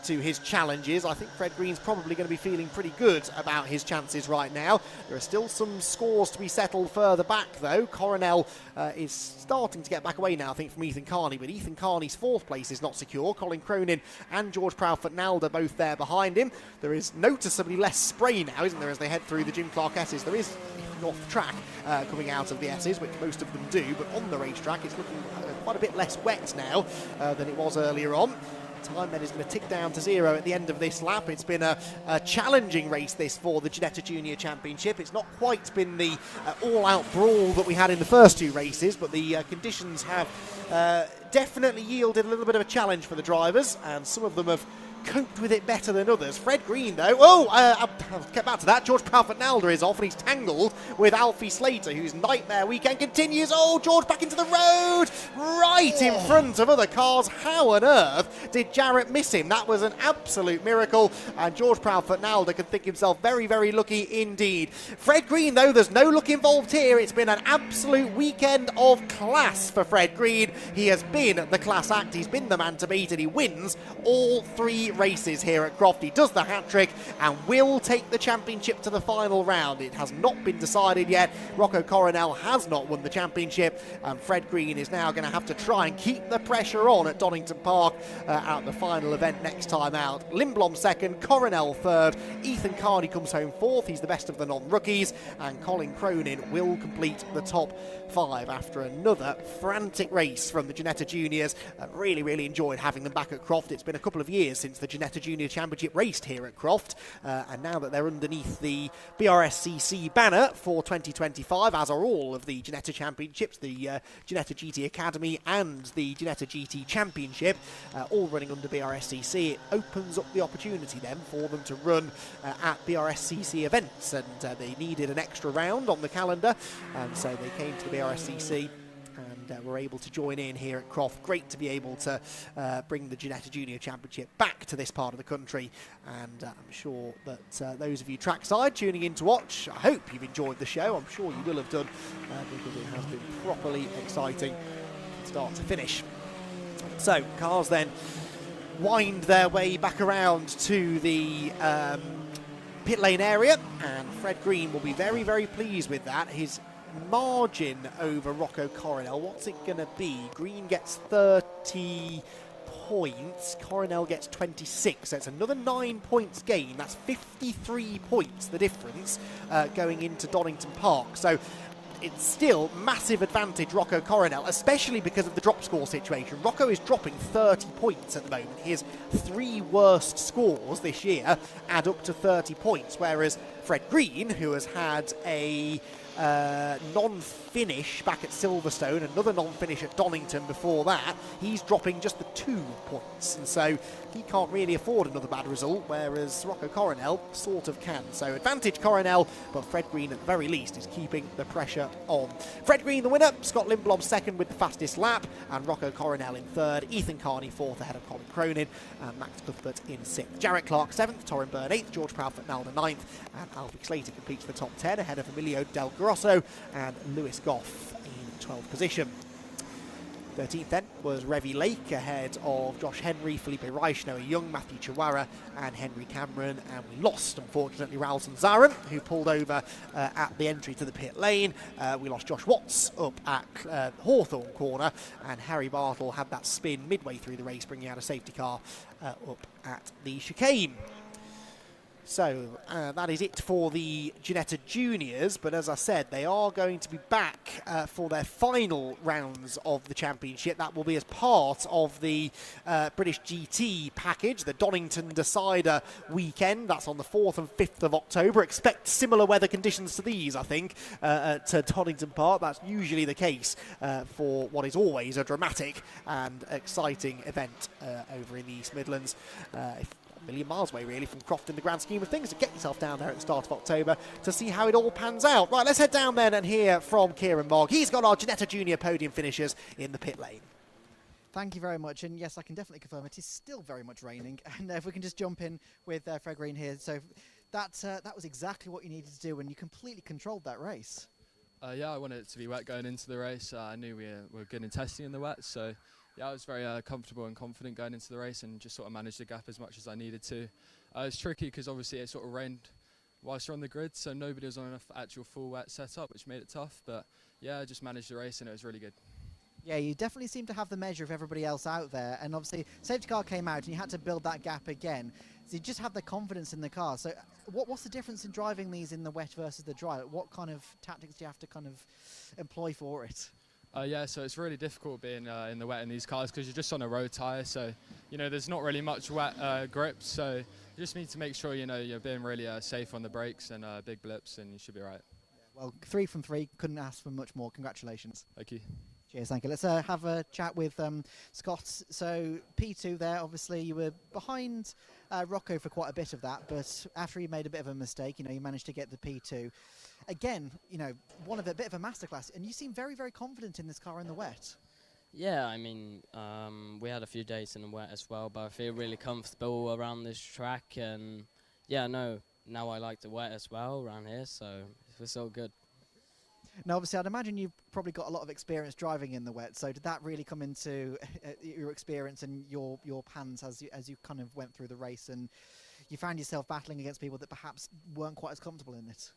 Speaker 2: to his challenges, I think Fred Green's probably going to be feeling pretty good about his chances right now. There are still some scores to be settled further back, though. Coronel is starting to get back away now, I think, from Ethan Carney, but Ethan Carney's 4th place is not secure. Colin Cronin and George Proudfoot-Nalder both there behind him. There is noticeably less spray now, isn't there, as they head through the Jim Clark S's. There is off track coming out of the S's, which most of them do, but on the racetrack it's looking quite a bit less wet now than it was earlier on. Time then is going to tick down to 0 at the end of this lap. It's been a challenging race, this, for the Ginetta Junior Championship. It's not quite been the all-out brawl that we had in the first 2 races, but the conditions have definitely yielded a little bit of a challenge for the drivers, and some of them have coped with it better than others. Fred Green, though, I'll get back to that. George Proudfoot-Nalder is off, and he's tangled with Alfie Slater, whose nightmare weekend continues. Oh, George back into the road, right in front of other cars. How on earth did Jarrett miss him? That was an absolute miracle, and George Proudfoot-Nalder can think himself very, very lucky indeed. Fred Green, though, there's no luck involved here. It's been an absolute weekend of class for Fred Green. He has been the class act. He's been the man to beat, and he wins all 3 races here at Croft. He does the hat-trick and will take the championship to the final round. It has not been decided yet. Rocco Coronel has not won the championship, and Fred Green is now going to have to try and keep the pressure on at Donington Park at the final event next time out. Limblom 2nd, Coronel 3rd, Ethan Carney comes home 4th. He's the best of the non-rookies, and Colin Cronin will complete the top 5 after another frantic race from the Ginetta Juniors. Really, really enjoyed having them back at Croft. It's been a couple of years since the Ginetta Junior Championship raced here at Croft, and now that they're underneath the Brscc banner for 2025, as are all of the Ginetta Championships, the Ginetta GT Academy and the Ginetta GT Championship, all running under Brscc, it opens up the opportunity then for them to run at Brscc events, and they needed an extra round on the calendar, and so they came to the Brscc and were able to join in here at Croft. Great to be able to bring the Ginetta Junior Championship back to this part of the country, and I'm sure that those of you trackside tuning in to watch, I hope you've enjoyed the show. I'm sure you will have done, because it has been properly exciting from start to finish. So cars then wind their way back around to the pit lane area, and Fred Green will be very, very pleased with that. His margin over Rocco Coronel, what's it going to be? Green gets 30 points, Coronel gets 26, so it's another 9 points gain. That's 53 points, the difference, going into Donington Park. So it's still massive advantage Rocco Coronel, especially because of the drop score situation. Rocco is dropping 30 points at the moment. His 3 worst scores this year add up to 30 points, whereas Fred Green, who has had a non-finish back at Silverstone, another non-finish at Donington before that, he's dropping just the 2 points, and so he can't really afford another bad result, whereas Rocco Coronel sort of can. So advantage Coronel, but Fred Green at the very least is keeping the pressure on. Fred Green the winner, Scott Limblom 2nd with the fastest lap, and Rocco Coronel in 3rd, Ethan Carney 4th ahead of Colin Cronin, and Max Cuthbert in 6th. Jarrett Clark 7th, Torrin Byrne 8th, George Proudfoot-Nalder 9th, and Alfie Slater completes the top 10 ahead of Emilio Del Grosso and Lewis Goff in 12th position. 13th then was Revy Lake ahead of Josh Henry, Felipe Reich, Noah Young, Matthew Chihuahua and Henry Cameron. And we lost, unfortunately, Ralston Zarin, who pulled over at the entry to the pit lane. We lost Josh Watts up at Hawthorne corner, and Harry Bartle had that spin midway through the race, bringing out a safety car up at the chicane. So that is it for the Ginetta Juniors, but as I said, they are going to be back for their final rounds of the championship. That will be as part of the British GT package, the Donington Decider weekend. That's on the 4th and 5th of October. Expect similar weather conditions to these, I think, to Donington Park. That's usually the case for what is always a dramatic and exciting event over in the East Midlands. A million miles away really from Croft in the grand scheme of things, so get yourself down there at the start of October to see how it all pans out. Right, let's head down then and hear from Kieran Mogg. He's got our Ginetta Junior podium finishers in the pit lane.
Speaker 3: Thank you very much, and yes, I can definitely confirm it is still very much raining, and if we can just jump in with Fred Green here. So that was exactly what you needed to do, and you completely controlled that race.
Speaker 15: Yeah, I wanted it to be wet going into the race. I knew we were good in testing in the wet, so yeah, I was very comfortable and confident going into the race and just sort of managed the gap as much as I needed to. It's tricky because obviously it sort of rained whilst you're on the grid, so nobody was on an actual full wet setup, which made it tough. But yeah, I just managed the race and it was really good.
Speaker 3: Yeah, you definitely seem to have the measure of everybody else out there, and obviously safety car came out and you had to build that gap again. So you just have the confidence in the car. So what's the difference in driving these in the wet versus the dry? What kind of tactics do you have to kind of employ for it?
Speaker 15: Yeah, so it's really difficult being in the wet in these cars because you're just on a road tyre, so you know there's not really much wet grip, so you just need to make sure you're being really safe on the brakes and big blips, and you should be right.
Speaker 3: Yeah, well, 3 from 3, couldn't ask for much more. Congratulations.
Speaker 15: Thank you.
Speaker 3: Cheers, thank you. Let's have a chat with Scott. So P2 there, obviously you were behind Rocco for quite a bit of that, but after he made a bit of a mistake, you managed to get the P2. Again, one of a bit of a masterclass, and you seem very, very confident in this car in the wet.
Speaker 17: Yeah, I mean, we had a few days in the wet as well, but I feel really comfortable around this track, and yeah, no, now I like the wet as well around here, so it was all good.
Speaker 3: Now, obviously, I'd imagine you've probably got a lot of experience driving in the wet, so did that really come into your experience and your plans as you kind of went through the race, and you found yourself battling against people that perhaps weren't quite as comfortable in it?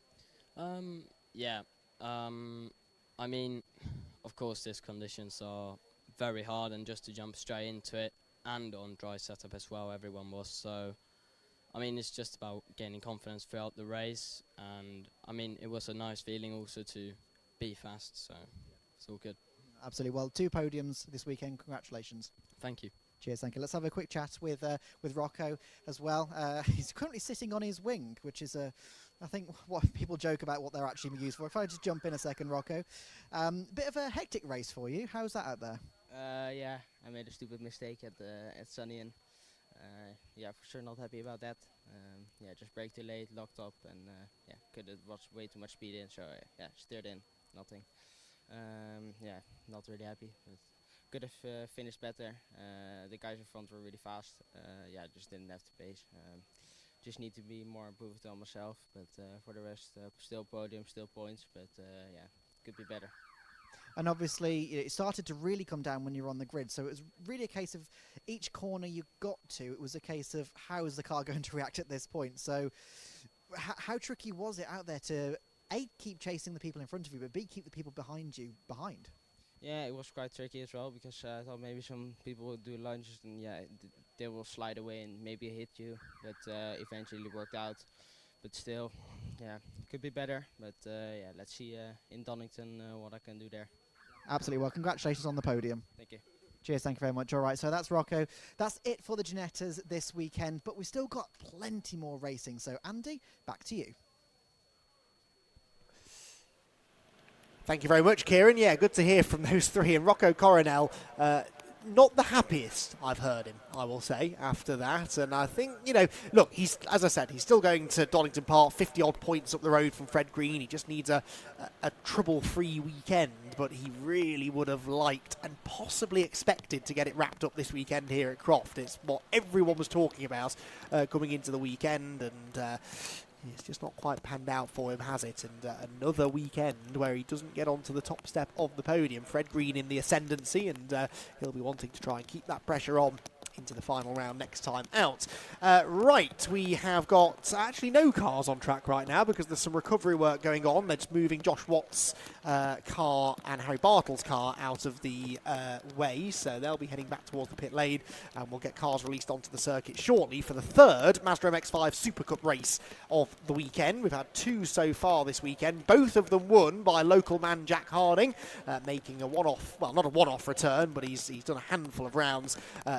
Speaker 17: Yeah. I mean, of course, these conditions are very hard, and just to jump straight into it, and on dry setup as well, everyone was. So, I mean, it's just about gaining confidence throughout the race, and I mean, it was a nice feeling also to be fast. So, it's all good.
Speaker 3: Absolutely. Well, 2 podiums this weekend. Congratulations.
Speaker 17: Thank you.
Speaker 3: Cheers, thank you. Let's have a quick chat with Rocco as well. He's currently sitting on his wing, which is I think what people joke about what they're actually used for. If I just jump in a second, Rocco. Bit of a hectic race for you. How's that out there?
Speaker 18: Yeah, I made a stupid mistake at Sunny, and yeah, for sure not happy about that. Yeah, just braked too late, locked up, and yeah, could have watched way too much speed in, so yeah, steered in, nothing. Yeah, not really happy. But could have finished better. The guys in front were really fast. Yeah, just didn't have the pace. Just need to be more improved on myself. But for the rest, still podium, still points. But yeah, could be better.
Speaker 3: And obviously, it started to really come down when you were on the grid. So it was really a case of each corner you got to, it was a case of how is the car going to react at this point. So how tricky was it out there to, A, keep chasing the people in front of you, but B, keep the people behind you behind?
Speaker 18: Yeah, it was quite tricky as well, because I thought maybe some people would do lunges and yeah, they will slide away and maybe hit you, but eventually it worked out. But still, yeah, could be better, but yeah, let's see in Donington what I can do there.
Speaker 3: Absolutely. Well, congratulations on the podium.
Speaker 18: Thank you.
Speaker 3: Cheers, thank you very much. All right, so that's Rocco. That's it for the Ginettas this weekend, but we've still got plenty more racing. So, Andy, back to you.
Speaker 2: Thank you very much, Kieran. Yeah, good to hear from those 3. And Rocco Coronel, not the happiest I've heard him, I will say, after that. And I think, look, he's, as I said, he's still going to Donington Park, 50-odd points up the road from Fred Green. He just needs a trouble-free weekend, but he really would have liked and possibly expected to get it wrapped up this weekend here at Croft. It's what everyone was talking about coming into the weekend, and It's just not quite panned out for him, has it? And another weekend where he doesn't get onto the top step of the podium. Fred Green in the ascendancy, and he'll be wanting to try and keep that pressure on into the final round next time out. Right, we have got actually no cars on track right now because there's some recovery work going on. They're just moving Josh Watt's car and Harry Bartle's car out of the way, so they'll be heading back towards the pit lane, and we'll get cars released onto the circuit shortly for the third Mazda MX-5 SuperCup race of the weekend. We've had 2 so far this weekend, both of them won by local man Jack Harding, making a one-off, well, not a one-off return, but he's done a handful of rounds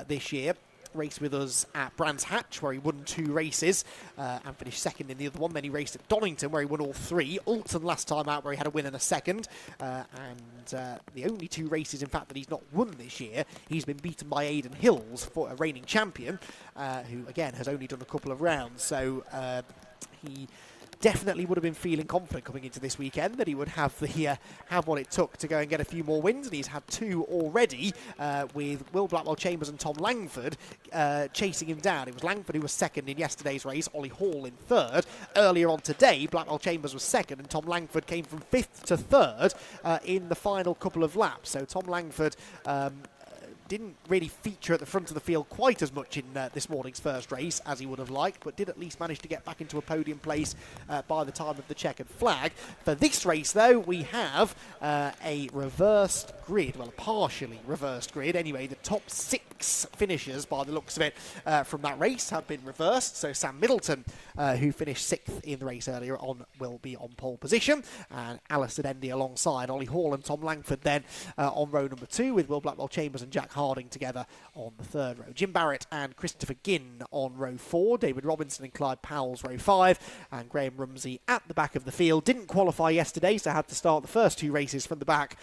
Speaker 2: this year. Raced with us at Brands Hatch, where he won 2 races and finished second in the other one. Then he raced at Donington, where he won all 3. Alton last time out, where he had a win and a second. And the only 2 races, in fact, that he's not won this year, he's been beaten by Aidan Hills, for a reigning champion, who, again, has only done a couple of rounds. So he definitely would have been feeling confident coming into this weekend that he would have what it took to go and get a few more wins, and he's had 2 already, with Will Blackwell-Chambers and Tom Langford chasing him down. It was Langford who was second in yesterday's race, Ollie Hall in third. Earlier on today, Blackwell-Chambers was second, and Tom Langford came from 5th to 3rd in the final couple of laps. So Tom Langford didn't really feature at the front of the field quite as much in this morning's first race as he would have liked, but did at least manage to get back into a podium place by the time of the checkered flag. For this race, though, we have a reversed grid, well, a partially reversed grid. Anyway, the top 6 finishers, by the looks of it, from that race have been reversed. So Sam Middleton, who finished 6th in the race earlier on, will be on pole position, and Alistair Dendy alongside Ollie Hall and Tom Langford then on row number 2, with Will Blackwell-Chambers and Jack Harding together on the 3rd row. Jim Barrett and Christopher Ginn on row 4, David Robinson and Clyde Powell's row 5, and Graham Rumsey at the back of the field. Didn't qualify yesterday, so had to start the first 2 races from the back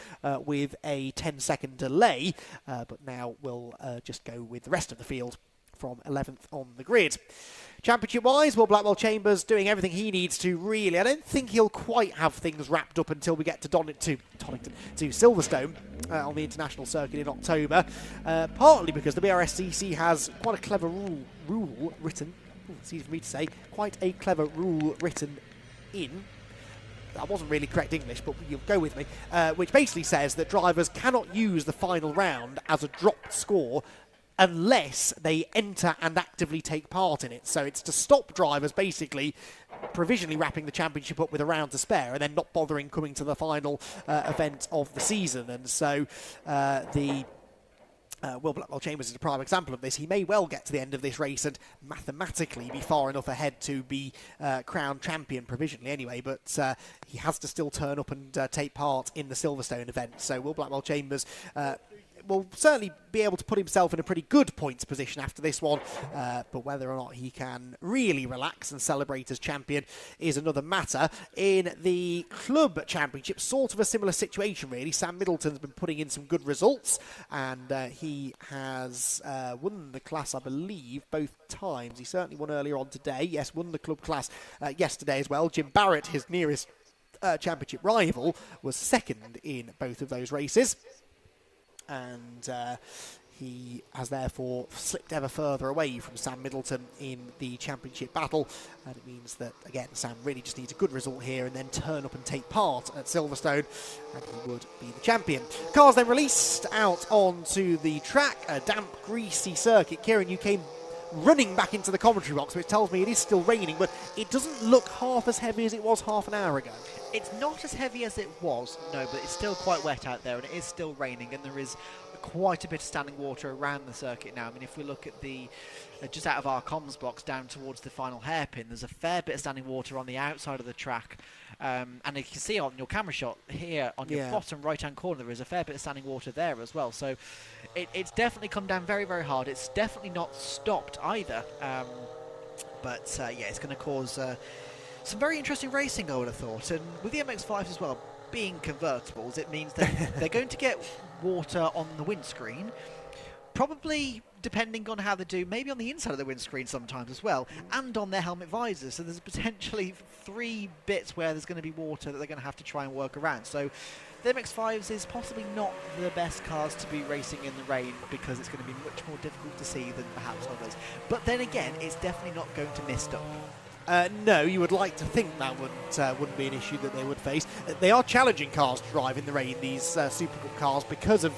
Speaker 2: with a 10-second delay, but now we'll just go with the rest of the field from 11th on the grid. Championship-wise, Will Blackwell-Chambers doing everything he needs to, really. I don't think he'll quite have things wrapped up until we get to Silverstone on the international circuit in October, partly because the Brscc has quite a clever rule written, it's easy for me to say, quite a clever rule written in. That wasn't really correct English, but you'll go with me, which basically says that drivers cannot use the final round as a dropped score unless they enter and actively take part in it. So it's to stop drivers basically provisionally wrapping the championship up with a round to spare and then not bothering coming to the final event of the season. And so Will Blackwell-Chambers is a prime example of this. He may well get to the end of this race and mathematically be far enough ahead to be crowned champion provisionally anyway, but he has to still turn up and take part in the Silverstone event. So Will Blackwell-Chambers will certainly be able to put himself in a pretty good points position after this one, but whether or not he can really relax and celebrate as champion is another matter. In the club championship, sort of a similar situation really. Sam Middleton's been putting in some good results, and he has won the class, I believe, both times. He certainly won earlier on today. Yes, won the club class yesterday as well. Jim Barrett, his nearest championship rival, was second in both of those races. And he has therefore slipped ever further away from Sam Middleton in the championship battle, and it means that, again, Sam really just needs a good result here and then turn up and take part at Silverstone, and he would be the champion. Cars then released out onto the track, a damp, greasy circuit. Kieran, you came running back into the commentary box, which tells me it is still raining, but it doesn't look half as heavy as it was half an hour ago.
Speaker 1: It's not as heavy as it was, no, but it's still quite wet out there, and it is still raining, and there is quite a bit of standing water around the circuit now. I mean, if we look at the just out of our comms box down towards the final hairpin, there's a fair bit of standing water on the outside of the track, and you can see on your camera shot here on your bottom right-hand corner, there is a fair bit of standing water there as well. So it's definitely come down very, very hard. It's definitely not stopped either, but yeah, it's going to cause some very interesting racing, I would have thought. And with the MX-5s as well being convertibles, it means that they're going to get water on the windscreen, probably depending on how they do, maybe on the inside of the windscreen sometimes as well, and on their helmet visors. So there's potentially 3 bits where there's going to be water that they're going to have to try and work around. So the MX-5s is possibly not the best cars to be racing in the rain, because it's going to be much more difficult to see than perhaps others. But then again, it's definitely not going to mist up.
Speaker 2: No, you would like to think that wouldn't be an issue that they would face. They are challenging cars to drive in the rain, these SuperCup cars, because of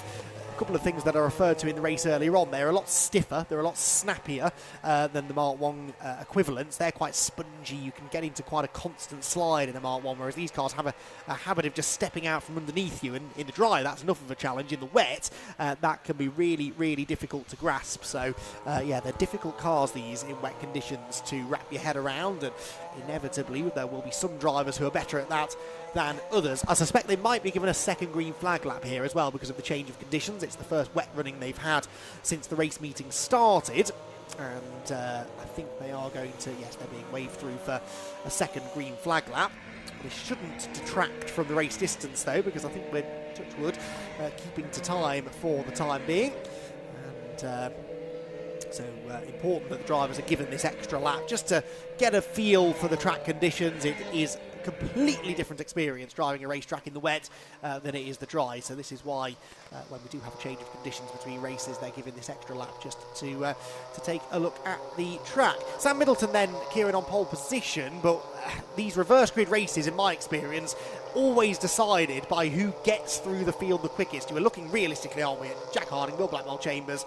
Speaker 2: a couple of things that are referred to in the race earlier on. They're a lot stiffer, they're a lot snappier than the Mark 1 equivalents. They're quite spongy, you can get into quite a constant slide in a Mark 1, whereas these cars have a habit of just stepping out from underneath you, and in the dry that's enough of a challenge. In the wet, that can be really, really difficult to grasp. So yeah, they're difficult cars, these, in wet conditions to wrap your head around, and inevitably there will be some drivers who are better at that than others. I suspect they might be given a second green flag lap here as well because of the change of conditions. It's the first wet running they've had since the race meeting started, and I think they are going to, yes, they're being waved through for a second green flag lap. This shouldn't detract from the race distance though, because I think we're, touch wood, keeping to time for the time being, and so important that the drivers are given this extra lap just to get a feel for the track conditions. It is a completely different experience driving a racetrack in the wet than it is the dry, so this is why when we do have a change of conditions between races, they're given this extra lap just to take a look at the track. Sam Middleton then, Kieran, on pole position, but these reverse grid races, in my experience, always decided by who gets through the field the quickest. You were looking realistically, aren't we, at Jack Harding, Will Blackwell-Chambers,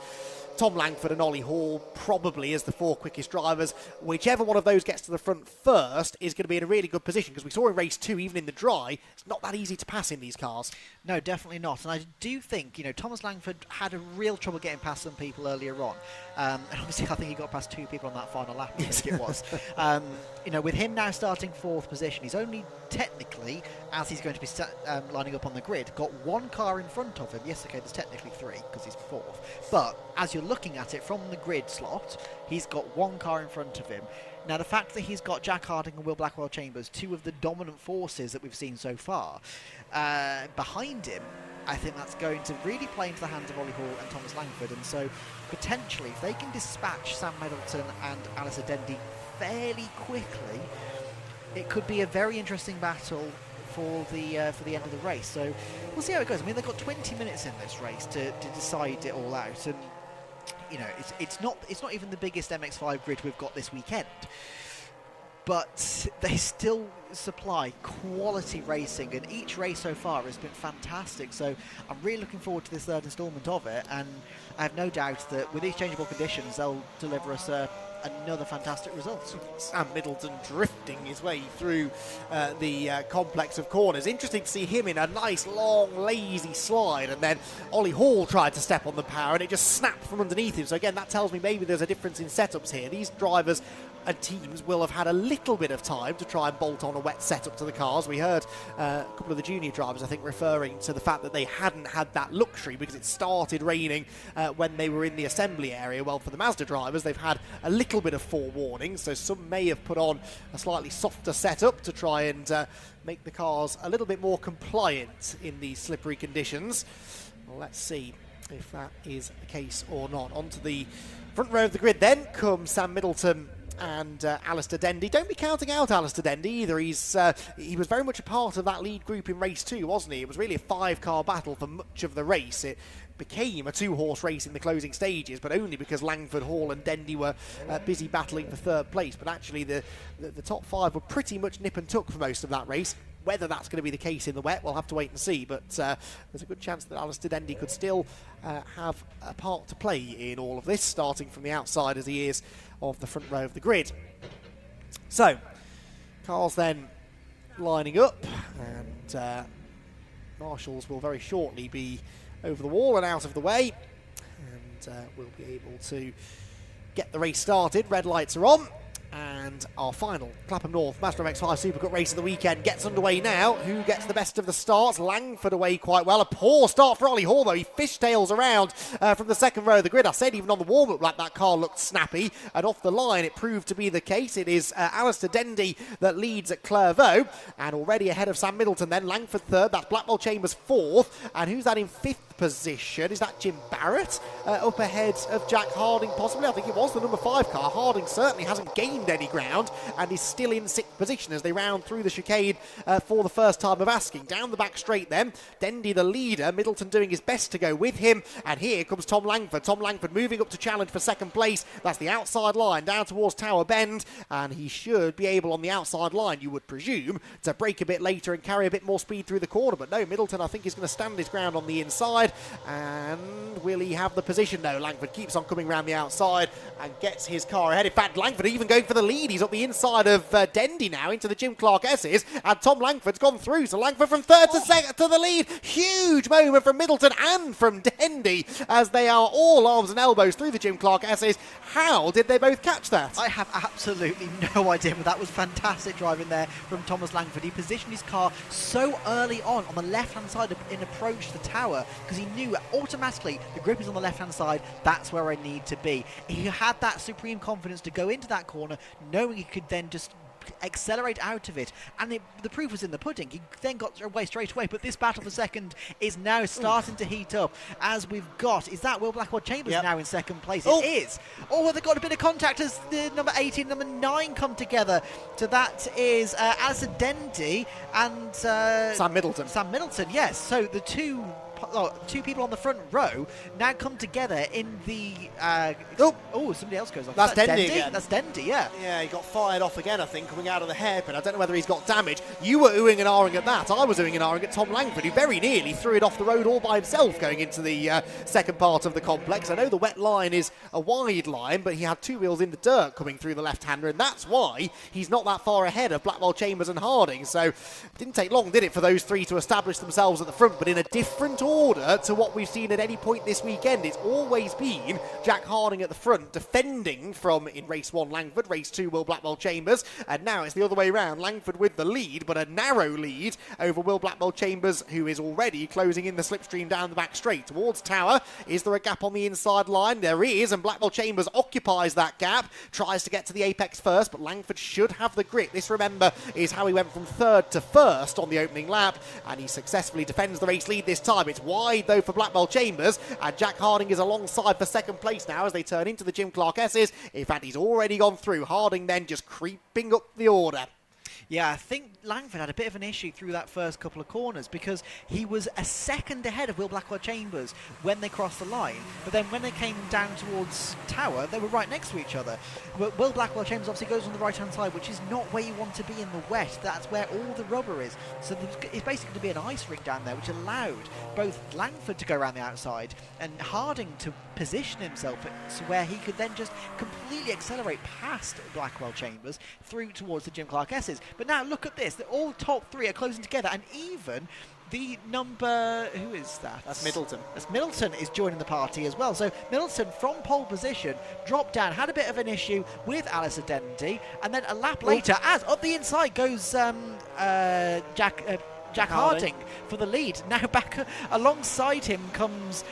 Speaker 2: Tom Langford and Ollie Hall probably as the 4 quickest drivers. Whichever one of those gets to the front first is going to be in a really good position, because we saw in race 2, even in the dry, it's not that easy to pass in these cars.
Speaker 14: No, definitely not. And I do think, you know, Thomas Langford had a real trouble getting past some people earlier on. And obviously I think he got past 2 people on that final lap, I think it was. You know, with him now starting 4th position, he's only technically, as he's going to be lining up on the grid, got 1 car in front of him. Yes, okay, there's technically 3 because he's 4th. But as you're looking at it from the grid slot, he's got 1 car in front of him. Now, the fact that he's got Jack Harding and Will Blackwell-Chambers, 2 of the dominant forces that we've seen so far, behind him, I think that's going to really play into the hands of Ollie Hall and Thomas Langford. And so, potentially, if they can dispatch Sam Middleton and Alistair Dendy fairly quickly, it could be a very interesting battle for the end of the race. So we'll see how it goes. I mean, they've got 20 minutes in this race to decide it all out, and you know, it's not even the biggest MX-5 grid we've got this weekend, but they still supply quality racing, and each race so far has been fantastic. So I'm really looking forward to this 3rd instalment of it, and I have no doubt that with these changeable conditions, they'll deliver us another fantastic result.
Speaker 2: Sam Middleton drifting his way through the complex of corners. Interesting to see him in a nice, long, lazy slide, and then Ollie Hall tried to step on the power and it just snapped from underneath him. So again, that tells me maybe there's a difference in setups here. These drivers and teams will have had a little bit of time to try and bolt on a wet setup to the cars. We heard a couple of the junior drivers, I think, referring to the fact that they hadn't had that luxury because it started raining when they were in the assembly area. Well, for the Mazda drivers, they've had a little bit of forewarning, so some may have put on a slightly softer setup to try and make the cars a little bit more compliant in these slippery conditions. Well, let's see if that is the case or not. Onto the front row of the grid then comes Sam Middleton and Alistair Dendy. Don't be counting out Alistair Dendy either. He was very much a part of that lead group in race 2, wasn't he? It was really a 5-car battle for much of the race. It became a 2-horse race in the closing stages, but only because Langford, Hall and Dendy were busy battling for 3rd place. But actually the top 5 were pretty much nip and tuck for most of that race. Whether that's going to be the case in the wet, we'll have to wait and see, but there's a good chance that Alistair Dendy could still have a part to play in all of this, starting from the outside as he is of the front row of the grid. So, cars then lining up, and marshals will very shortly be over the wall and out of the way, and we'll be able to get the race started. Red lights are on, and our final Clapham North Mazda MX-5 SuperCup race of the weekend gets underway now. Who gets the best of the starts? Langford away quite well. A poor start for Ollie Hall, though. He fishtails around from the 2nd row of the grid. I said even on the warm-up lap that car looked snappy, and off the line it proved to be the case. It is Alistair Dendy that leads at Clairvaux, and already ahead of Sam Middleton then. Langford 3rd, that's Blackwell-Chambers 4th, and who's that in 5th position. Is that Jim Barrett up ahead of Jack Harding possibly? I think it was the number 5 car. Harding certainly hasn't gained any ground and is still in 6th position as they round through the chicane for the first time of asking. Down the back straight then, Dendy the leader, Middleton doing his best to go with him, and here comes Tom Langford. Tom Langford moving up to challenge for second place. That's the outside line down towards Tower Bend, and he should be able on the outside line, you would presume, to brake a bit later and carry a bit more speed through the corner. But no, Middleton I think is going to stand his ground on the inside, and will he have the position? No, Langford keeps on coming around the outside and gets his car ahead. In fact, Langford even going for the lead. He's up the inside of Dendy now into the Jim Clark S's, and Tom Langford's gone through. So Langford from third to second to the lead. Huge moment from Middleton and from Dendy as they are all arms and elbows through the Jim Clark S's. How did they both catch that?
Speaker 14: I have absolutely no idea, but that was fantastic driving there from Thomas Langford. He positioned his car so early on the left-hand side in approach to the tower because he knew automatically the grip is on the left-hand side, that's where I need to be. He had that supreme confidence to go into that corner knowing he could then just accelerate out of it, and the proof was in the pudding. He then got away straight away, but this battle for second is now starting to heat up as we've got, is that Will Blackwell Chambers now in second place? It is. Oh, they've got a bit of contact as the number 18 number 9 come together. So that is Alison Dendy and
Speaker 2: Sam Middleton.
Speaker 14: Sam Middleton, yes. So the two people on the front row now come together in the somebody else goes off.
Speaker 2: That's Dendy again.
Speaker 14: That's Dendy, yeah.
Speaker 2: Yeah, he got fired off again, I think, coming out of the hairpin. I don't know whether he's got damage. You were oohing and ahhing at that. I was oohing and ahhing at Tom Langford, who very nearly threw it off the road all by himself going into the second part of the complex. I know the wet line is a wide line, but he had 2 wheels in the dirt coming through the left-hander, and that's why he's not that far ahead of Blackwell Chambers and Harding. So it didn't take long, did it, for those 3 to establish themselves at the front, but in a different order to what we've seen at any point this weekend. It's always been Jack Harding at the front, defending from, in race 1, Langford, race 2, Will Blackwell Chambers, and now it's the other way around. Langford with the lead, but a narrow lead over Will Blackwell Chambers, who is already closing in the slipstream down the back straight towards Tower. Is there a gap on the inside line? There is, and Blackwell Chambers occupies that gap, tries to get to the apex first, but Langford should have the grip. This, remember, is how he went from third to first on the opening lap, and he successfully defends the race lead this time. It's wide though for Blackwell Chambers, and Jack Harding is alongside for second place now as they turn into the Jim Clark S's. In fact, he's already gone through. Harding then just creeping up the order.
Speaker 14: Yeah, I think Langford had a bit of an issue through that first couple of corners because he was a second ahead of Will Blackwell Chambers when they crossed the line, but then when they came down towards Tower, they were right next to each other. But Will Blackwell Chambers obviously goes on the right-hand side, which is not where you want to be in the wet. That's where all the rubber is. So it's basically to be an ice rink down there, which allowed both Langford to go around the outside and Harding to position himself so where he could then just completely accelerate past Blackwell Chambers through towards the Jim Clark S's. But now look at this, all top 3 are closing together, and even the number, who is that?
Speaker 2: That's Middleton.
Speaker 14: That's Middleton is joining the party as well. So Middleton from pole position dropped down, had a bit of an issue with Alice Dendy, and then a lap later, as up the inside goes Jack Harding for the lead. Now back alongside him comes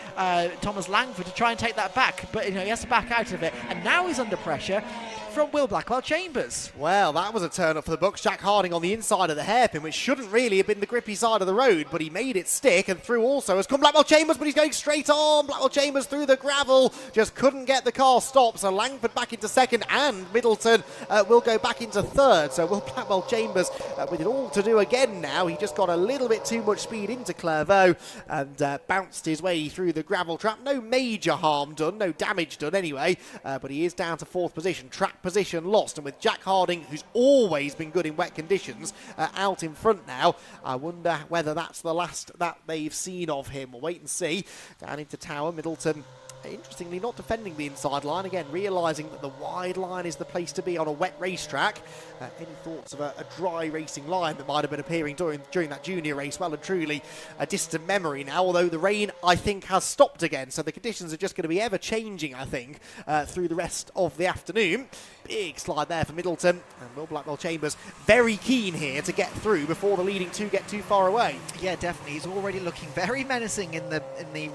Speaker 14: Thomas Langford to try and take that back, but he has to back out of it, and now he's under pressure from Will Blackwell Chambers.
Speaker 2: Well, that was a turn up for the books. Jack Harding on the inside of the hairpin, which shouldn't really have been the grippy side of the road, but he made it stick, and through also has come Blackwell Chambers, but he's going straight on. Blackwell Chambers through the gravel, just couldn't get the car stopped, so Langford back into second, and Middleton will go back into third. So Will Blackwell Chambers with it all to do again now. He just got a little bit too much speed into Clairvaux and bounced his way through the gravel trap. No major harm done, no damage done anyway, but he is down to 4th position. Track position lost, and with Jack Harding, who's always been good in wet conditions, out in front now, I wonder whether that's the last that they've seen of him. We'll wait and see. Down into Tower, Middleton interestingly not defending the inside line, again realising that the wide line is the place to be on a wet racetrack. Any thoughts of a dry racing line that might have been appearing during that junior race? Well and truly a distant memory now, although the rain I think has stopped again, so the conditions are just going to be ever changing I think through the rest of the afternoon. Big slide there for Middleton, and Will Blackwell Chambers very keen here to get through before the leading two get too far away.
Speaker 14: Yeah, definitely. He's already looking very menacing in the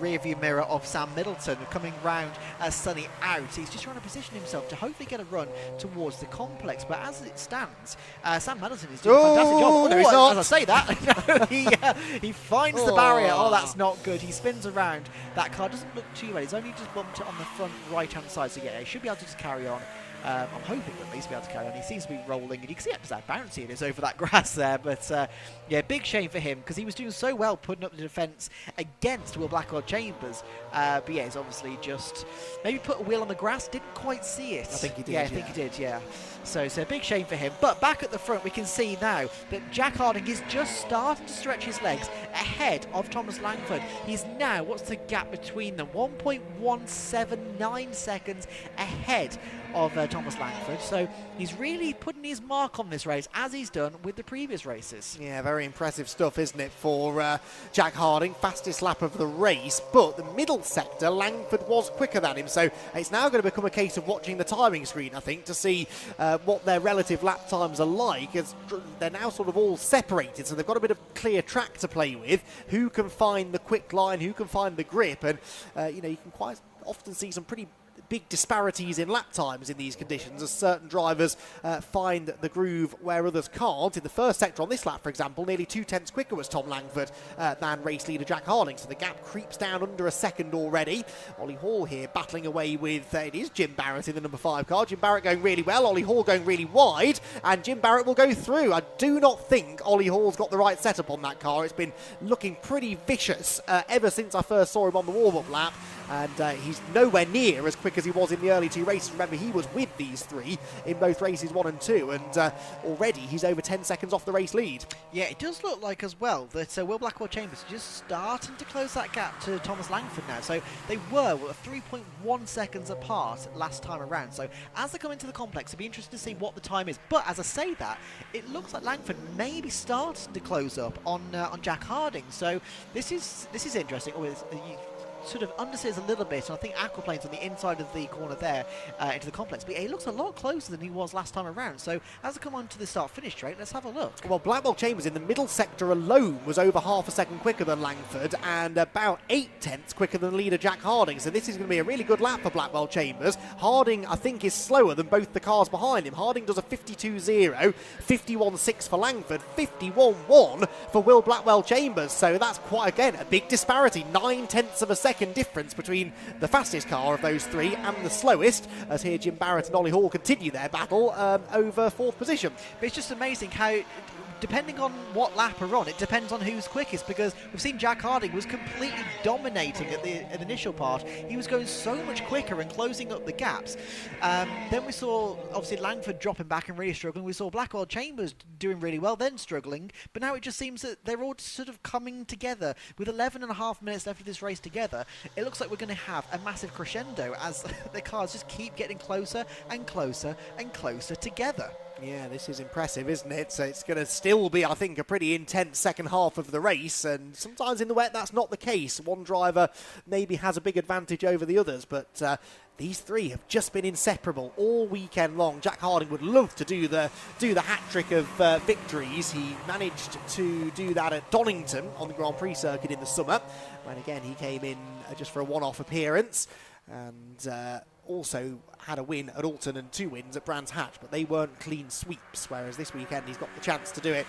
Speaker 14: rearview mirror of Sam Middleton, coming round as Sonny out. He's just trying to position himself to hopefully get a run towards the complex. But as it stands, Sam Middleton is doing a fantastic job. Oh,
Speaker 2: no, he's not.
Speaker 14: As I say that, he finds the barrier. Oh, that's not good. He spins around. That car doesn't look too bad. He's only just bumped it on the front right-hand side. So yeah, he should be able to just carry on. I'm hoping at least be able to carry on. He seems to be rolling, and you can see just how bouncy it is over that grass there. But yeah, big shame for him because he was doing so well putting up the defence against Will Blackwell Chambers. But yeah, he's obviously just maybe put a wheel on the grass, didn't quite see it.
Speaker 2: I think he did.
Speaker 14: Yeah, I think he did. Yeah. So big shame for him. But back at the front, we can see now that Jack Harding is just starting to stretch his legs ahead of Thomas Langford. He's now, what's the gap between them? 1.179 seconds ahead of Thomas Langford. So he's really putting his mark on this race, as he's done with the previous races.
Speaker 2: Yeah, very impressive stuff, isn't it, for Jack Harding. Fastest lap of the race, but the middle sector, Langford was quicker than him. So it's now going to become a case of watching the timing screen, I think, to see what their relative lap times are like, as they're now sort of all separated, so they've got a bit of clear track to play with. Who can find the quick line, who can find the grip, and you know, you can quite often see some pretty big disparities in lap times in these conditions as certain drivers find the groove where others can't. In the first sector on this lap, for example, nearly 2/10 quicker was Tom Langford than race leader Jack Harding, so the gap creeps down under a second already. Ollie Hall here battling away with, it is Jim Barrett in the number 5 car. Jim Barrett going really well, Ollie Hall going really wide, and Jim Barrett will go through. I do not think Ollie Hall's got the right setup on that car. It's been looking pretty vicious ever since I first saw him on the warm-up lap, and he's nowhere near as quick as he was in the early two races. Remember, he was with these three in both races 1 and 2, and already he's over 10 seconds off the race lead.
Speaker 14: Yeah, it does look like as well that Will Blackwell Chambers is just starting to close that gap to Thomas Langford now. So they were 3.1 seconds apart last time around. So as they come into the complex, it'll be interesting to see what the time is. But as I say that, it looks like Langford maybe starting to close up on Jack Harding. So this is interesting. Sort of understeers a little bit, and I think Aquaplane's on the inside of the corner there into the complex, but he looks a lot closer than he was last time around. So as I come on to the start-finish straight, let's have a look.
Speaker 2: Well, Blackwell Chambers in the middle sector alone was over half a second quicker than Langford and about 8/10 quicker than leader Jack Harding, so this is going to be a really good lap for Blackwell Chambers. Harding, I think, is slower than both the cars behind him. Harding does a 52.0, 51.6 for Langford, 51.1 for Will Blackwell Chambers, so that's quite, again, a big disparity. 9/10 of a second difference between the fastest car of those three and the slowest, as here Jim Barrett and Ollie Hall continue their battle over 4th position.
Speaker 14: But it's just amazing how, depending on what lap we're on, it depends on who's quickest, because we've seen Jack Harding was completely dominating at the initial part. He was going so much quicker and closing up the gaps. Then we saw, obviously, Langford dropping back and really struggling. We saw Blackwell Chambers doing really well, then struggling. But now it just seems that they're all sort of coming together. With 11.5 minutes left of this race together, it looks like we're going to have a massive crescendo as the cars just keep getting closer and closer and closer together.
Speaker 2: Yeah, this is impressive, isn't it? So it's going to still be, I think, a pretty intense second half of the race, and sometimes in the wet that's not the case. One driver maybe has a big advantage over the others, but these three have just been inseparable all weekend long. Jack Harding would love to do the hat-trick of victories. He managed to do that at Donington on the Grand Prix circuit in the summer, when again he came in just for a one-off appearance, and also had a win at Alton and 2 wins at Brands Hatch, but they weren't clean sweeps, whereas this weekend he's got the chance to do it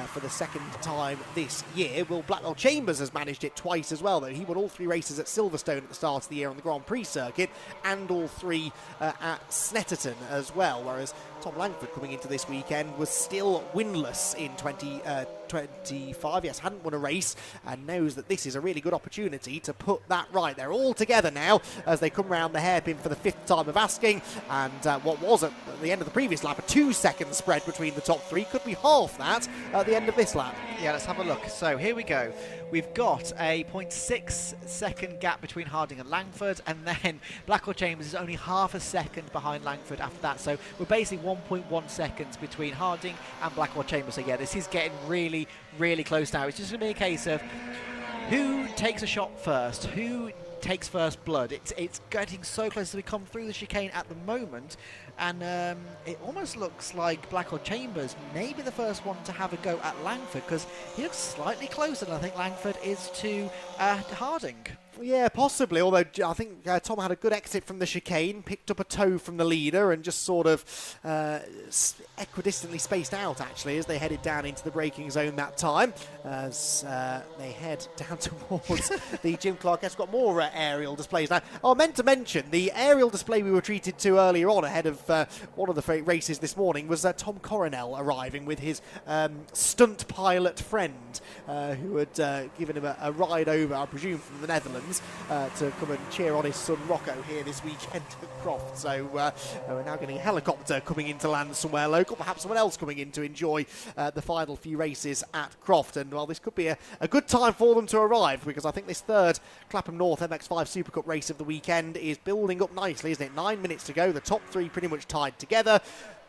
Speaker 2: for the second time this year. Will Blackwell Chambers has managed it twice as well, though. He won all 3 races at Silverstone at the start of the year on the Grand Prix circuit, and all 3 at Snetterton as well, whereas Tom Langford coming into this weekend was still winless in 2025, yes, hadn't won a race, and knows that this is a really good opportunity to put that right. They're all together now as they come round the hairpin for the 5th time of asking, and what was at the end of the previous lap a 2-second spread between the top 3 could be half that at the end of this lap.
Speaker 14: Yeah, let's have a look. So here we go. We've got a 0.6 second gap between Harding and Langford, and then Blackwell Chambers is only half a second behind Langford after that. So we're basically 1.1 seconds between Harding and Blackwell Chambers. So yeah, this is getting really, really close now. It's just going to be a case of who takes a shot first, who takes first blood. It's getting so close as we come through the chicane at the moment, and it almost looks like Blackwell Chambers may be the first one to have a go at Langford, because he looks slightly closer than I think Langford is to Harding.
Speaker 2: Yeah, possibly, although I think Tom had a good exit from the chicane, picked up a toe from the leader and just sort of equidistantly spaced out, actually, as they headed down into the braking zone that time, as they head down towards the Jim Clark. We've got more aerial displays now. Oh, I meant to mention, the aerial display we were treated to earlier on ahead of one of the races this morning was Tom Coronel arriving with his stunt pilot friend, who had given him a ride over, I presume, from the Netherlands, to come and cheer on his son Rocco here this weekend at Croft. So we're now getting a helicopter coming into land somewhere local, perhaps someone else coming in to enjoy the final few races at Croft. And well, this could be a good time for them to arrive, because I think this third Clapham North MX5 SuperCup race of the weekend is building up nicely, isn't it? 9 minutes to go, the top three pretty much tied together.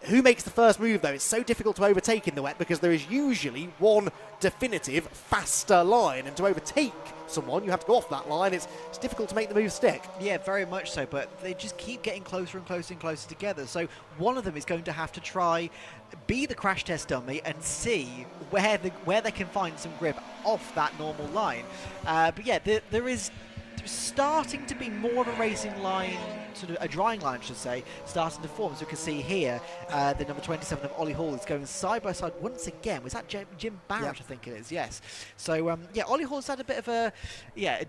Speaker 2: Who makes the first move, though? It's so difficult to overtake in the wet, because there is usually one definitive, faster line, and to overtake someone, you have to go off that line. It's difficult to make the move stick.
Speaker 14: Yeah, very much so, but they just keep getting closer and closer and closer together. So one of them is going to have to try be the crash test dummy and see where they can find some grip off that normal line. But yeah, there's starting to be more of a racing line, sort of a drying line, I should say, starting to form. As you can see here, the number 27 of Ollie Hall is going side by side once again. Was that Jim Barrett? Yep. I think it is, yes. So, yeah, Ollie Hall's had a bit of a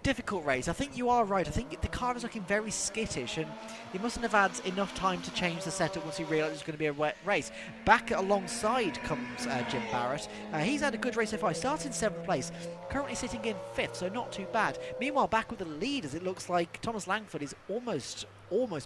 Speaker 14: difficult race. I think you are right. I think the car is looking very skittish, and he mustn't have had enough time to change the setup once he realised it was going to be a wet race. Back alongside comes Jim Barrett. He's had a good race so far. He started in 7th place, currently sitting in 5th, so not too bad. Meanwhile, back with the leaders, it looks like Thomas Langford is almost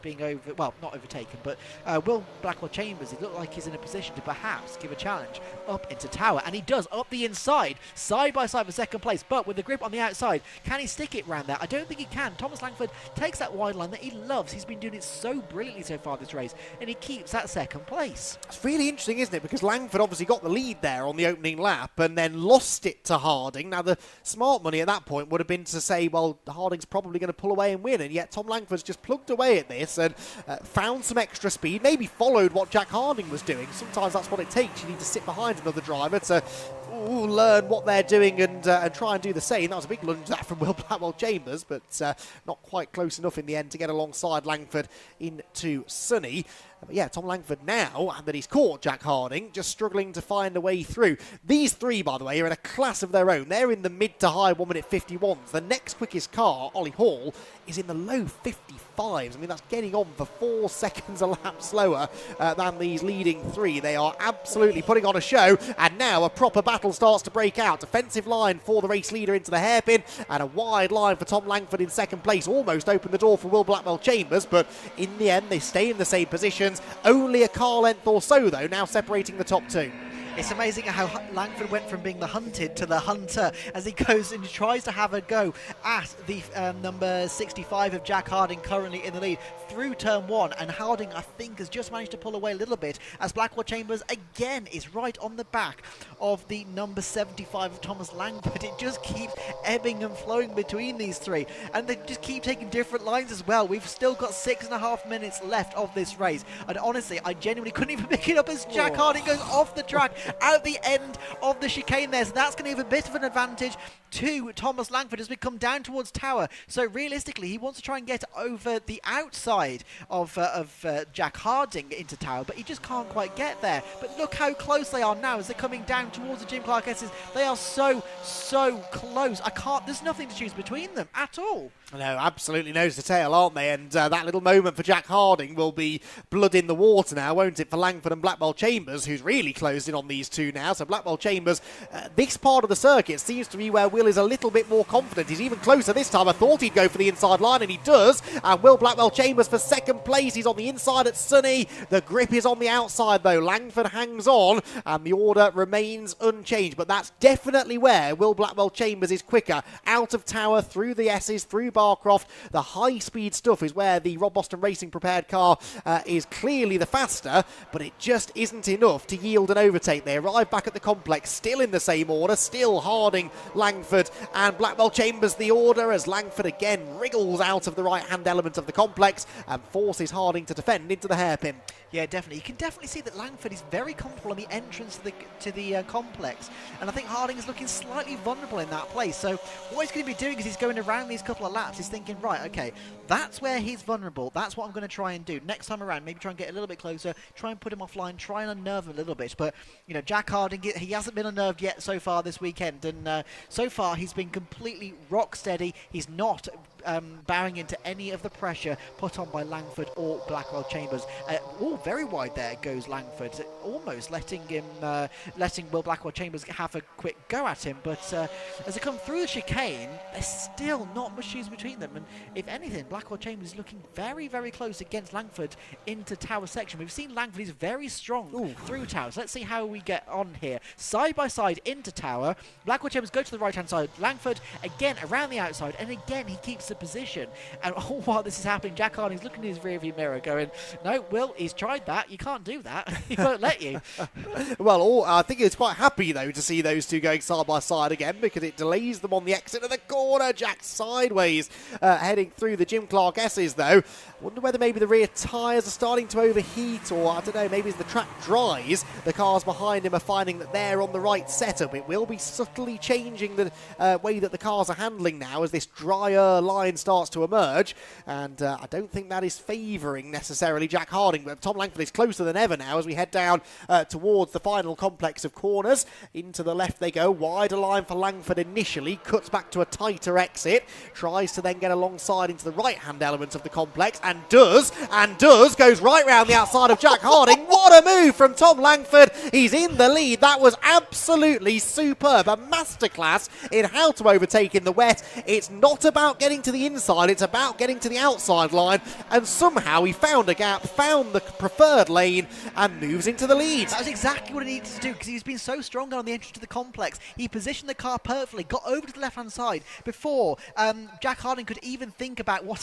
Speaker 14: being not overtaken, but Will Blackwell Chambers, it looked like he's in a position to perhaps give a challenge up into Tower, and he does, up the inside, side by side for 2nd place, but with the grip on the outside, can he stick it round there? I don't think he can. Thomas Langford takes that wide line that he loves. He's been doing it so brilliantly so far this race, and he keeps that 2nd place.
Speaker 2: It's really interesting, isn't it? Because Langford obviously got the lead there on the opening lap and then lost it to Harding. Now, the smart money at that point would have been to say, well, Harding's probably going to pull away and win, and yet Tom Langford's just plugged away at this and found some extra speed, maybe followed what Jack Harding was doing. Sometimes that's what it takes. You need to sit behind another driver to learn what they're doing and try and do the same. That was a big lunge that from Will Blackwell Chambers, but not quite close enough in the end to get alongside Langford into Sunny. But yeah, Tom Langford now, that he's caught Jack Harding, just struggling to find a way through. These three, by the way, are in a class of their own. They're in the mid to high 1 minute 51s. The next quickest car, Ollie Hall, is in the low 55s. I mean, that's getting on for 4 seconds a lap slower than these leading three. They are absolutely putting on a show, and now a proper battle starts to break out. Defensive line for the race leader into the hairpin, and a wide line for Tom Langford in 2nd place. Almost opened the door for Will Blackwell Chambers, but in the end, they stay in the same positions. Only a car length or so, though, now separating the top two.
Speaker 14: It's amazing how Langford went from being the hunted to the hunter as he goes and tries to have a go at the number 65 of Jack Harding, currently in the lead, through turn 1. And Harding, I think, has just managed to pull away a little bit as Blackwell Chambers again is right on the back of the number 75 of Thomas Langford. It just keeps ebbing and flowing between these three, and they just keep taking different lines as well. We've still got 6.5 minutes left of this race, and honestly, I genuinely couldn't even pick it up as Jack Harding goes off the track out the end of the chicane there. So that's going to give a bit of an advantage to Thomas Langford as we come down towards Tower. So realistically, he wants to try and get over the outside of Jack Harding into Tower, but he just can't quite get there. But look how close they are now as they're coming down towards the Jim Clark S's. They are so close. There's nothing to choose between them at all.
Speaker 2: No, absolutely nose to tail, aren't they? And that little moment for Jack Harding will be blood in the water now, won't it, for Langford and Blackwell Chambers, who's really closed in on these two now. So Blackwell Chambers, this part of the circuit seems to be where Will is a little bit more confident. He's even closer this time. I thought he'd go for the inside line, and he does. And Will Blackwell Chambers for 2nd place. He's on the inside at Sunny. The grip is on the outside, though. Langford hangs on, and the order remains unchanged. But that's definitely where Will Blackwell Chambers is quicker. Out of Tower, through the S's, through Barcroft. The high-speed stuff is where the Rob Boston Racing prepared car is clearly the faster, but it just isn't enough to yield an overtake. They arrive back at the complex, still in the same order, still Harding, Langford and Blackwell Chambers the order, as Langford again wriggles out of the right-hand element of the complex and forces Harding to defend into the hairpin.
Speaker 14: Yeah, definitely. You can definitely see that Langford is very comfortable on the entrance to the complex, and I think Harding is looking slightly vulnerable in that place. So what he's going to be doing is he's going around these couple of laps. He's thinking, right, okay, that's where he's vulnerable. That's what I'm going to try and do next time around. Maybe try and get a little bit closer, try and put him offline, try and unnerve him a little bit. But you know, Jack Harding, he hasn't been unnerved yet so far this weekend, and so far he's been completely rock steady. He's not bowing into any of the pressure put on by Langford or Blackwell Chambers. Very wide there goes Langford, almost letting Will Blackwell Chambers have a quick go at him. But as they come through the chicane, there's still not much choose between them. And if anything, Blackwell Chambers is looking very, very close against Langford into Tower section. We've seen Langford is very strong through Tower. So let's see how we get on here. Side by side into Tower. Blackwell Chambers go to the right-hand side. Langford again around the outside, and again he keeps the position. And all while this is happening, Jack Harding's looking in his rearview mirror going, no, Will, he's tried that. You can't do that. He won't let you.
Speaker 2: Well, I think it's quite happy, though, to see those two going side by side again, because it delays them on the exit of the corner. Jack sideways heading through the Jim Clark S's, though. Wonder whether maybe the rear tyres are starting to overheat, or I don't know, maybe as the track dries, the cars behind him are finding that they're on the right setup. It will be subtly changing the way that the cars are handling now as this drier line starts to emerge, and I don't think that is favouring necessarily Jack Harding, but Tom Langford is closer than ever now as we head down towards the final complex of corners. Into the left they go, wider line for Langford initially, cuts back to a tighter exit, tries to then get alongside into the right-hand element of the complex, and does, goes right round the outside of Jack Harding. What a move from Tom Langford. He's in the lead. That was absolutely superb. A masterclass in how to overtake in the wet. It's not about getting to the inside, it's about getting to the outside line, and somehow he found a gap, found the preferred lane, and moves into the lead.
Speaker 14: That was exactly what he needed to do, because he's been so strong on the entrance to the complex. He positioned the car perfectly, got over to the left-hand side before Jack Harding could even think about what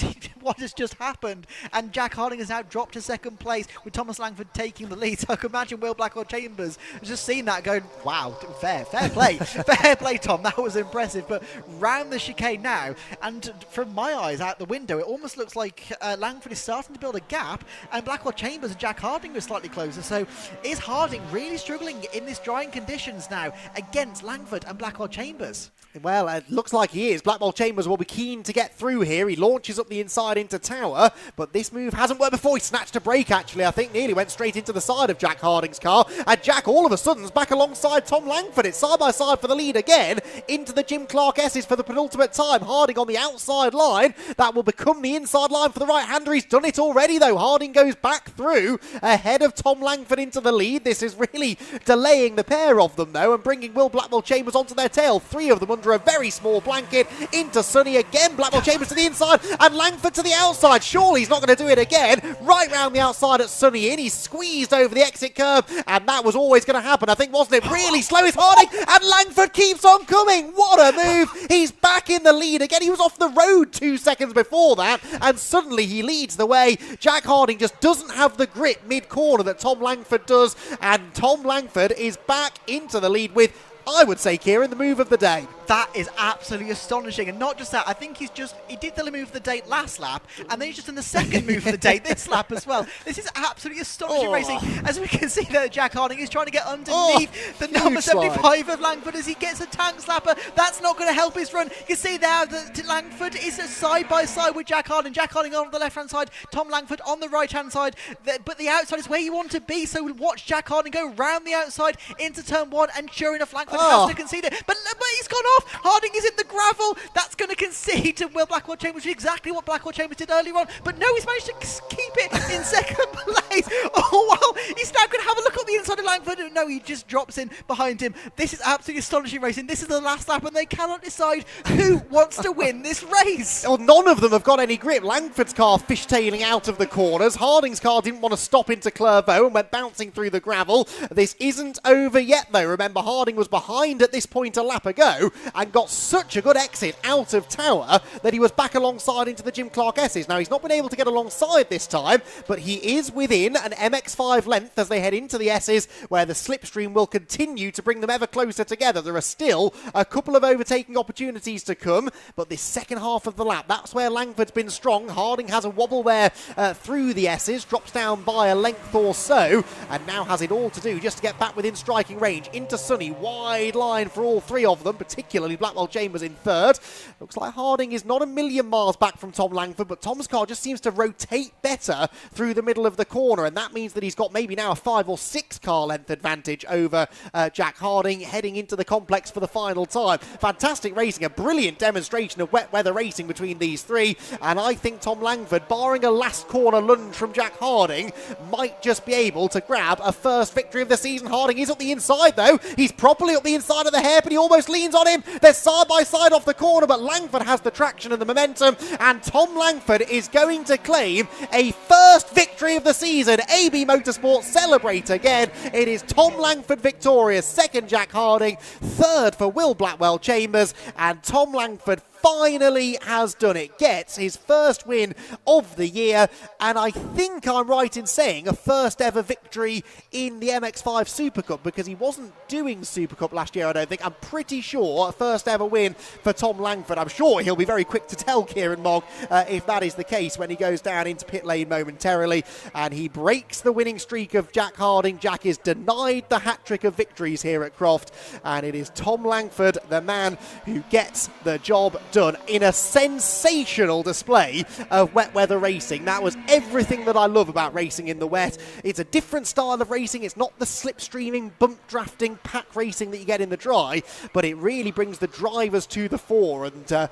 Speaker 14: has just happened. And Jack Harding has now dropped to second place with Thomas Langford taking the lead. So I can imagine Will Blackwell Chambers has just seen that going, wow, fair play. Fair play, Tom. That was impressive. But round the chicane now, and from my eyes out the window, it almost looks like Langford is starting to build a gap, and Blackwell Chambers and Jack Harding are slightly closer. So is Harding really struggling in this drying conditions now against Langford and Blackwell Chambers?
Speaker 2: Well, it looks like he is. Blackwell Chambers will be keen to get through here. He launches up the inside into Tower, but this move hasn't worked before. He snatched a break, actually. I think nearly went straight into the side of Jack Harding's car. And Jack, all of a sudden, is back alongside Tom Langford. It's side by side for the lead again. Into the Jim Clark S's for the penultimate time. Harding on the outside line. That will become the inside line for the right-hander. He's done it already, though. Harding goes back through ahead of Tom Langford into the lead. This is really delaying the pair of them, though, and bringing Will Blackwell Chambers onto their tail. Three of them under a very small blanket. Into Sonny again. Blackwell Chambers to the inside and Langford to the outside. Surely he's not going to do it again. Right round the outside at Sonny in. He's squeezed over the exit curb, and that was always going to happen, I think, wasn't it? Really slow is Harding, and Langford keeps on coming. What a move. He's back in the lead again. He was off the road 2 seconds before that, and suddenly he leads the way. Jack Harding just doesn't have the grip mid-corner that Tom Langford does, and Tom Langford is back into the lead with, I would say, Kieran, the move of the day.
Speaker 14: That is absolutely astonishing. And not just that, I think he did the move of the day last lap, and then he's just in the second move of the day this lap as well. This is absolutely astonishing racing. As we can see there, Jack Harding is trying to get underneath the number 75 of Langford as he gets a tank slapper. That's not going to help his run. You can see there that Langford is side by side with Jack Harding. Jack Harding on the left-hand side, Tom Langford on the right-hand side. But the outside is where you want to be, so watch Jack Harding go round the outside into turn one, and sure enough, Langford has to concede it. But he's gone off. Harding is in the gravel. That's going to concede to Will Blackwell Chambers, which is exactly what Blackwell Chambers did earlier on. But no, he's managed to keep it in second place. Oh, well, he's now going to have a look at the inside of Langford. No, he just drops in behind him. This is absolutely astonishing racing. This is the last lap, and they cannot decide who wants to win this race.
Speaker 2: Well, none of them have got any grip. Langford's car fishtailing out of the corners. Harding's car didn't want to stop into Clervaux and went bouncing through the gravel. This isn't over yet, though. Remember, Harding was behind at this point a lap ago and got such a good exit out of Tower that he was back alongside into the Jim Clark S's. Now, he's not been able to get alongside this time, but he is within an MX5 length as they head into the S's where the slipstream will continue to bring them ever closer together. There are still a couple of overtaking opportunities to come, but this second half of the lap, that's where Langford's been strong. Harding has a wobble there through the S's, drops down by a length or so, and now has it all to do just to get back within striking range. Into Sunny, wide line for all three of them, particularly Blackwell Chambers in third. Looks like Harding is not a million miles back from Tom Langford, but Tom's car just seems to rotate better through the middle of the corner, and that means that he's got maybe now a 5 or 6 car length advantage over Jack Harding heading into the complex for the final time. Fantastic racing, a brilliant demonstration of wet weather racing between these three, and I think Tom Langford, barring a last corner lunge from Jack Harding, might just be able to grab a first victory of the season. Harding is up the inside though, he's properly up the inside of the hairpin, he almost leans on him, they're side by side off the corner, but Langford has the traction and the momentum, and Tom Langford is going to claim a first victory of the season. AB Motorsport celebrate again. It is Tom Langford victorious, second Jack Harding, third for Will Blackwell Chambers, and Tom Langford finally has done it. Gets his first win of the year, and I think I'm right in saying a first ever victory in the MX5 Super Cup, because he wasn't doing Super Cup last year, I don't think. I'm pretty sure a first ever win for Tom Langford. I'm sure he'll be very quick to tell Kieran Mogg if that is the case when he goes down into pit lane momentarily, and he breaks the winning streak of Jack Harding. Jack is denied the hat-trick of victories here at Croft, and it is Tom Langford, the man who gets the job done in a sensational display of wet weather racing. That was everything that I love about racing in the wet. It's a different style of racing. It's not the slipstreaming, bump drafting, pack racing that you get in the dry, but it really brings the drivers to the fore, and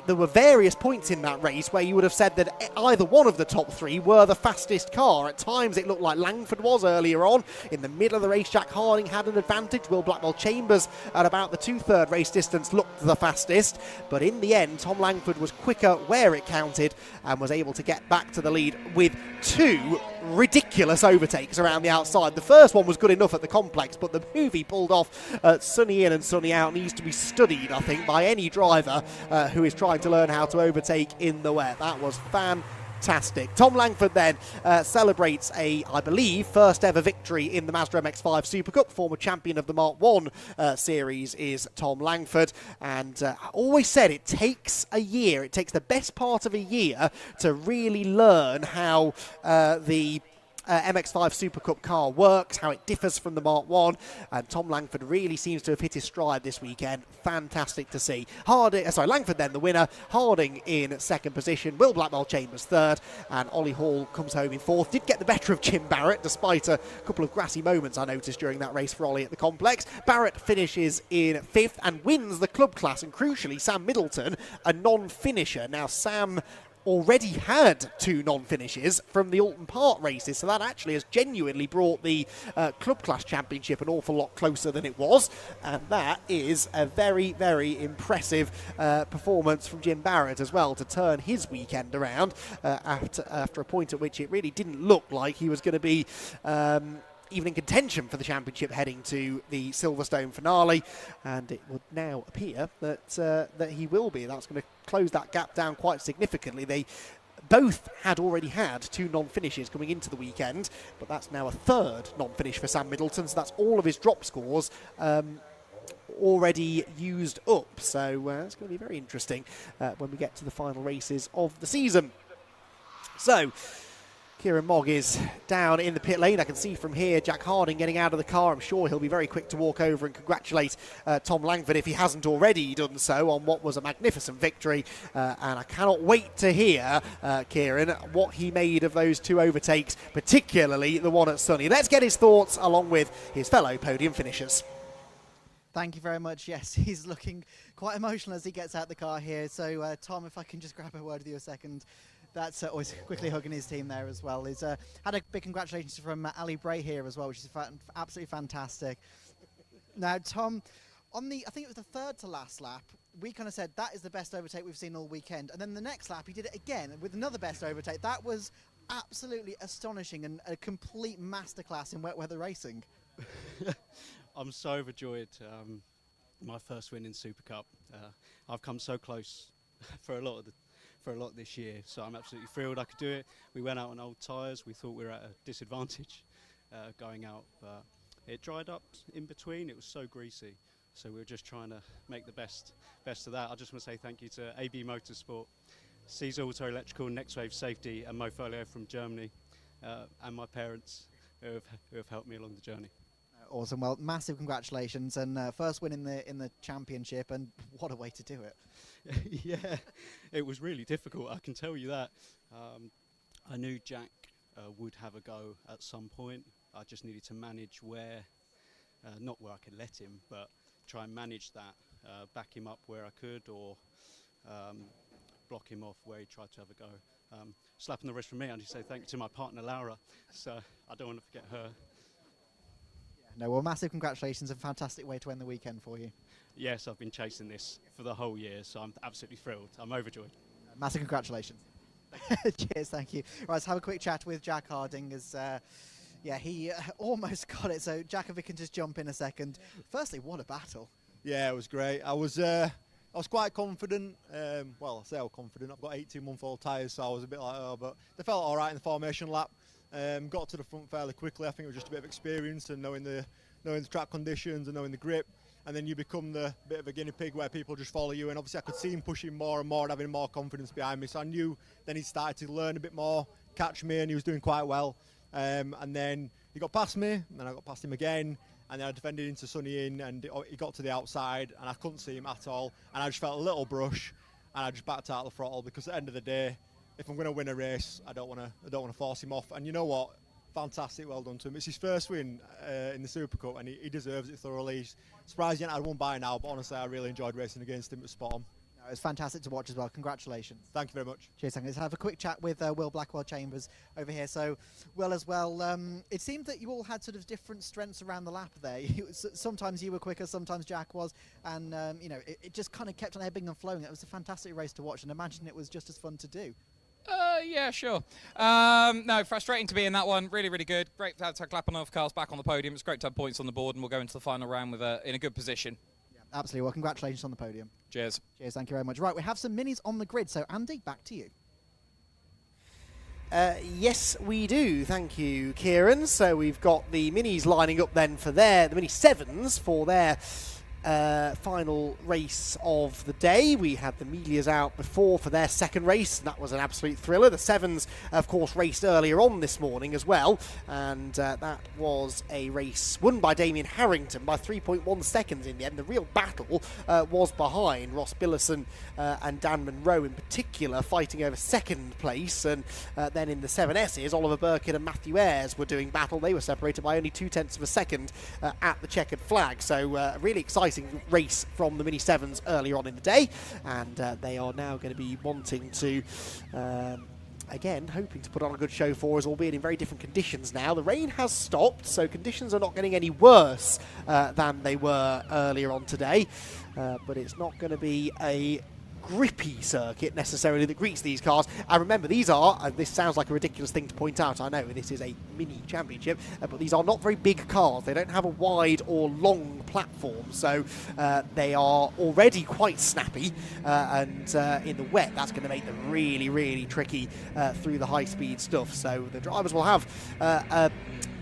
Speaker 2: there were various points in that race where you would have said that either one of the top three were the fastest car. At times it looked like Langford was earlier on. In the middle of the race, Jack Harding had an advantage. Will Blackwell Chambers at about the 2/3 race distance looked the fastest, but in the end Tom Langford was quicker where it counted and was able to get back to the lead with 2 ridiculous overtakes around the outside. The first one was good enough at the complex, but the move he pulled off at Sunny in and Sunny out needs to be studied, I think, by any driver who is trying to learn how to overtake in the wet. That was fantastic. Tom Langford then celebrates I believe, first ever victory in the Mazda MX-5 Super Cup. Former champion of the Mark 1 series is Tom Langford, and I always said it takes a year, it takes the best part of a year to really learn how the MX-5 Super Cup car works, how it differs from the Mark 1, and Tom Langford really seems to have hit his stride this weekend. Fantastic to see. Langford then the winner, Harding in second position, Will Blackwell Chambers third, and Ollie Hall comes home in fourth. Did get the better of Jim Barrett, despite a couple of grassy moments I noticed during that race for Ollie at the complex. Barrett finishes in fifth and wins the club class, and crucially Sam Middleton, a non-finisher. Now Sam already had 2 non-finishes from the Alton Park races, so that actually has genuinely brought the club class championship an awful lot closer than it was, and that is a very, very impressive performance from Jim Barrett as well, to turn his weekend around after a point at which it really didn't look like he was going to be even in contention for the championship heading to the Silverstone finale, and it would now appear that he will be. That's going to close that gap down quite significantly. They both had already had 2 non-finishes coming into the weekend, but that's now a 3rd non-finish for Sam Middleton, so that's all of his drop scores already used up. So it's going to be very interesting when we get to the final races of the season. So Kieran Mogg is down in the pit lane. I can see from here Jack Harding getting out of the car. I'm sure he'll be very quick to walk over and congratulate Tom Langford, if he hasn't already done so, on what was a magnificent victory. And I cannot wait to hear, Kieran, what he made of those 2 overtakes, particularly the one at Sunny. Let's get his thoughts along with his fellow podium finishers.
Speaker 3: Thank you very much. Yes, he's looking quite emotional as he gets out the car here. So, Tom, if I can just grab a word with you a second. That's always quickly hugging his team there as well. He's had a big congratulations from Ali Bray here as well, which is absolutely fantastic. Now, Tom, I think it was the 3rd to last lap, we kind of said that is the best overtake we've seen all weekend. And then the next lap, he did it again with another best overtake. That was absolutely astonishing and a complete masterclass in wet weather racing.
Speaker 16: I'm so overjoyed. My first win in SuperCup. I've come so close for a lot this year, so I'm absolutely thrilled I could do it. We went out on old tyres. We thought we were at a disadvantage going out, but it dried up in between. It was so greasy. So we were just trying to make the best of that. I just want to say thank you to AB Motorsport, C's Auto Electrical, Next Wave Safety, and Mofolio from Germany, and my parents who have helped me along the journey.
Speaker 3: Awesome. Well, massive congratulations, and first win in the championship, and what a way to do it.
Speaker 16: Yeah, it was really difficult, I can tell you that. I knew Jack would have a go at some point. I just needed to manage where, not where I could let him, but try and manage that, back him up where I could, or block him off where he tried to have a go. Slapping the wrist from me, I need to say thank you to my partner Laura, so I don't want to forget her.
Speaker 3: No, well, massive congratulations, a fantastic way to end the weekend for you.
Speaker 16: Yes, I've been chasing this for the whole year, so I'm absolutely thrilled. I'm overjoyed.
Speaker 3: Massive congratulations. Cheers, thank you. Right, let's have a quick chat with Jack Harding, as yeah, he almost got it, so Jack, if we can just jump in a second. Firstly, what a battle.
Speaker 19: Yeah, it was great. I was quite confident. Well, I say I was confident. I've got 18-month-old tyres, so I was a bit like, oh, but they felt all right in the formation lap. Got to the front fairly quickly. I think it was just a bit of experience and knowing the track conditions and knowing the grip. And then you become the bit of a guinea pig where people just follow you. And obviously I could see him pushing more and more and having more confidence behind me. So I knew then he started to learn a bit more, catch me, and he was doing quite well. And then he got past me, and then I got past him again. And then I defended into Sonny in, and he got to the outside, and I couldn't see him at all. And I just felt a little brush, and I just backed out of the throttle, because at the end of the day, if I'm going to win a race, I don't want to force him off. And you know what? Fantastic, well done to him. It's his first win in the SuperCup, and he deserves it thoroughly. He's surprised he hadn't had one by now, but honestly, I really enjoyed racing against him. It was spot on.
Speaker 3: No, it was fantastic to watch as well. Congratulations.
Speaker 19: Thank you very much.
Speaker 3: Cheers, thank you. Let's have a quick chat with Will Blackwell-Chambers over here. So, Will, as well, it seemed that you all had sort of different strengths around the lap there. Sometimes you were quicker, sometimes Jack was, and you know, it just kind of kept on ebbing and flowing. It was a fantastic race to watch, and imagine it was just as fun to do.
Speaker 20: Yeah, sure. No, frustrating to be in that one. Really, really good. Great to have Clapham cars back on the podium. It's great to have points on the board, and we'll go into the final round with in a good position.
Speaker 3: Yeah, absolutely. Well, congratulations on the podium.
Speaker 20: Cheers.
Speaker 3: Cheers, thank you very much. Right, we have some minis on the grid. So, Andy, back to you.
Speaker 2: Yes, we do. Thank you, Kieran. So we've got the minis lining up then for the Mini 7s for their final race of the day. We had the Miglias out before for their second race, and that was an absolute thriller. The 7s, of course, raced earlier on this morning as well, and that was a race won by Damien Harrington by 3.1 seconds in the end. The real battle was behind Ross Billison and Dan Munro in particular, fighting over second place, and then in the 7Ss, Oliver Burkitt and Matthew Ayres were doing battle. They were separated by only 0.2 of a second at the checkered flag, so really exciting race from the Mini 7s earlier on in the day, and they are now going to be wanting to again, hoping to put on a good show for us, albeit in very different conditions now. The rain has stopped, so conditions are not getting any worse than they were earlier on today, but it's not going to be a grippy circuit necessarily that greets these cars. And remember, these are, this sounds like a ridiculous thing to point out, I know this is a mini championship, but these are not very big cars. They don't have a wide or long platform, so they are already quite snappy, and in the wet that's going to make them really, really tricky through the high-speed stuff. So the drivers will have a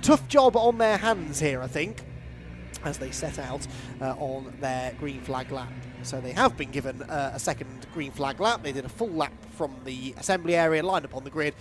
Speaker 2: tough job on their hands here, I think, as they set out on their green flag lap. So they have been given a second green flag lap. They did a full lap from the assembly area, lined up on the grid,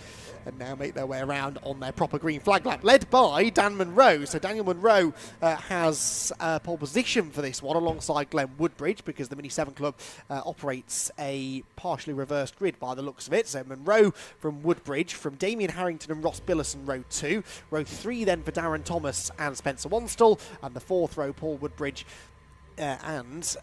Speaker 2: and now make their way around on their proper green flag lap, led by Dan Munro. So Daniel Munro has pole position for this one alongside Glenn Woodbridge, because the Mini 7 Club operates a partially reversed grid by the looks of it. So Munro from Woodbridge, from Damien Harrington and Ross Billison, row 2. Row 3 then for Darren Thomas and Spencer Wanstall, and the 4th row, Paul Woodbridge and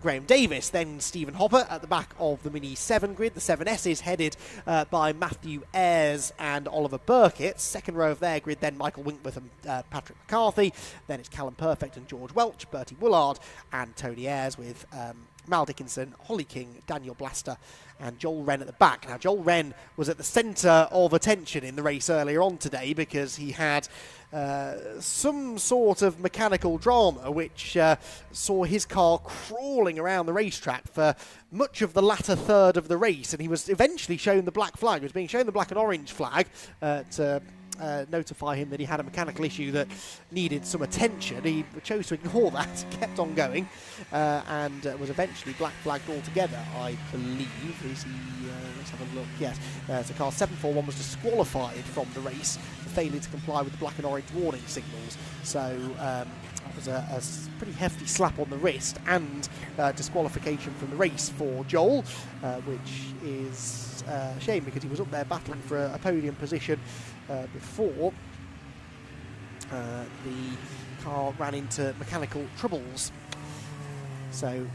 Speaker 2: Graham Davis. Then Stephen Hopper at the back of the Mini 7 grid. The 7S is headed by Matthew Ayres and Oliver Burkitt. Second row of their grid, then Michael Winkworth and Patrick McCarthy. Then it's Callum Perfect and George Welch, Bertie Woolard and Tony Ayres, with Mal Dickinson, Holly King, Daniel Blaster and Joel Wren at the back. Now, Joel Wren was at the centre of attention in the race earlier on today, because he had some sort of mechanical drama which saw his car crawling around the racetrack for much of the latter third of the race, and he was eventually shown the black flag. He was being shown the black and orange flag to notify him that he had a mechanical issue that needed some attention. He chose to ignore that, kept on going, and was eventually black flagged altogether, I believe. Is he? Let's have a look. Yes, so car 741 was disqualified from the race for failing to comply with the black and orange warning signals. So that was a pretty hefty slap on the wrist and disqualification from the race for Joel, which is a shame because he was up there battling for a podium position before the car ran into mechanical troubles. So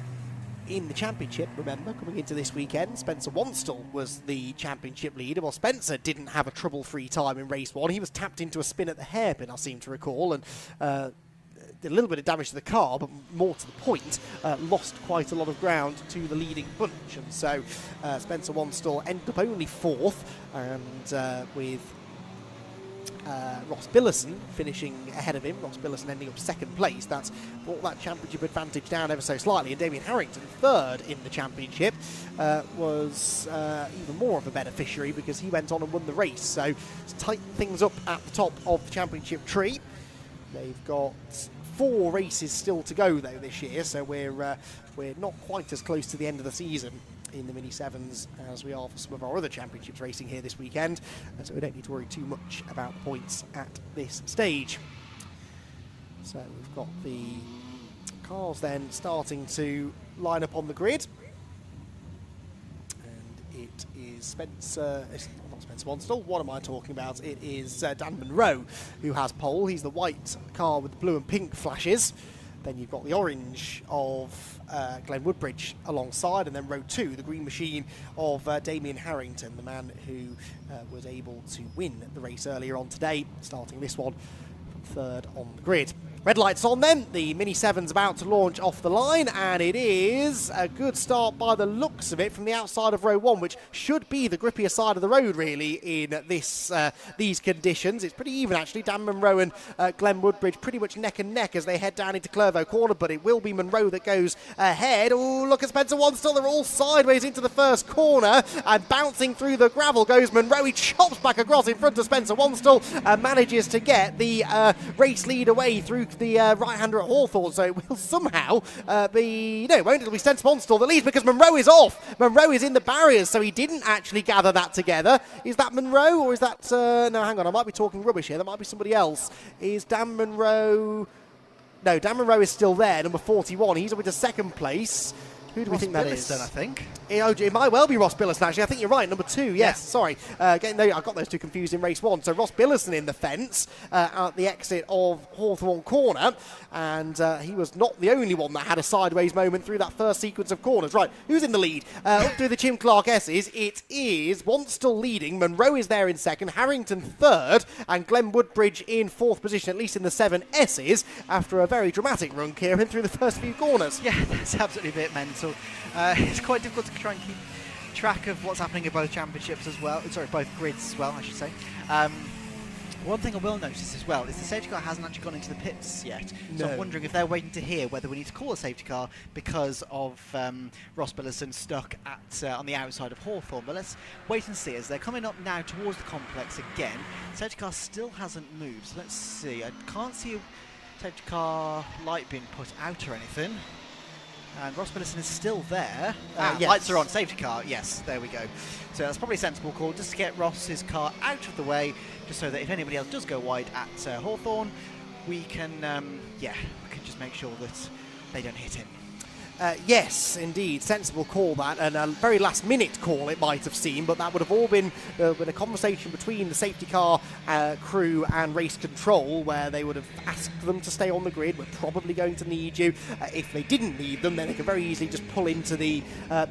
Speaker 2: in the championship, remember, coming into this weekend, Spencer Wanstall was the championship leader. Well, Spencer didn't have a trouble-free time in race 1. He was tapped into a spin at the hairpin, I seem to recall, and did a little bit of damage to the car, but more to the point, lost quite a lot of ground to the leading bunch. And so Spencer Wanstall ended up only 4th, and with Ross Billison finishing ahead of him, Ross Billison ending up 2nd place. That's brought that championship advantage down ever so slightly, and Damien Harrington, 3rd in the championship, was even more of a beneficiary because he went on and won the race. So it's tightened things up at the top of the championship tree. They've got 4 races still to go though this year, so we're not quite as close to the end of the season in the Mini 7s as we are for some of our other championships racing here this weekend, so we don't need to worry too much about the points at this stage. So we've got the cars then starting to line up on the grid, and it is Spencer, not Spencer Wanstall, what am I talking about? It is Dan Munro who has pole. He's the white car with the blue and pink flashes. Then you've got the orange of Glenn Woodbridge alongside, and then row 2, the green machine of Damien Harrington, the man who was able to win the race earlier on today, starting this one from 3rd on the grid. Red lights on then, the Mini 7's about to launch off the line, and it is a good start by the looks of it from the outside of row 1, which should be the grippier side of the road really in this these conditions. It's pretty even actually. Dan Munro and Glenn Woodbridge pretty much neck and neck as they head down into Clervaux Corner, but it will be Munro that goes ahead. Oh, look at Spencer Wanstall, they're all sideways into the first corner, and bouncing through the gravel goes Munro. He chops back across in front of Spencer Wanstall and manages to get the race lead away through the right-hander at Hawthorne, so it will somehow be, no it won't, it'll be Spencer Wanstall that leads because Munro is off. Munro is in the barriers, so he didn't actually gather that together. Is that Munro, or is that, no hang on, I might be talking rubbish here, that might be somebody else. Is Dan Munro, no, Dan Munro is still there, number 41, he's up into 2nd place. Who do we think that is?
Speaker 1: I think.
Speaker 2: It might well be Ross Billison, actually. I think you're right. Number 2, yes. Sorry. I got those two confused in race 1. So Ross Billison in the fence at the exit of Hawthorne Corner. And he was not the only one that had a sideways moment through that first sequence of corners. Right, who's in the lead? Up through the Jim Clark S's, it is Wanstall leading. Munro is there in 2nd. Harrington 3rd. And Glenn Woodbridge in 4th position, at least in the 7 S's, after a very dramatic run, Kieran, through the first few corners.
Speaker 1: Yeah, that's absolutely a bit mental. It's quite difficult to try and keep track of what's happening in both championships as well. Sorry, both grids as well, I should say. One thing I will notice as well is the safety car hasn't actually gone into the pits yet. So I'm wondering if they're waiting to hear whether we need to call a safety car because of Ross Billison stuck at on the outside of Hawthorne. But let's wait and see as they're coming up now towards the complex again. Safety car still hasn't moved. So let's see. I can't see a safety car light being put out or anything. And Ross Billison is still there. Yes. Lights are on, safety car, yes, there we go. So that's probably a sensible call, just to get Ross's car out of the way, just so that if anybody else does go wide at Hawthorne, we can just make sure that they don't hit him.
Speaker 2: Yes, indeed, sensible call that, and a very last-minute call it might have seemed, but that would have all been with a conversation between the safety car crew and race control, where they would have asked them to stay on the grid. We're probably going to need you. If they didn't need them, then they could very easily just pull into the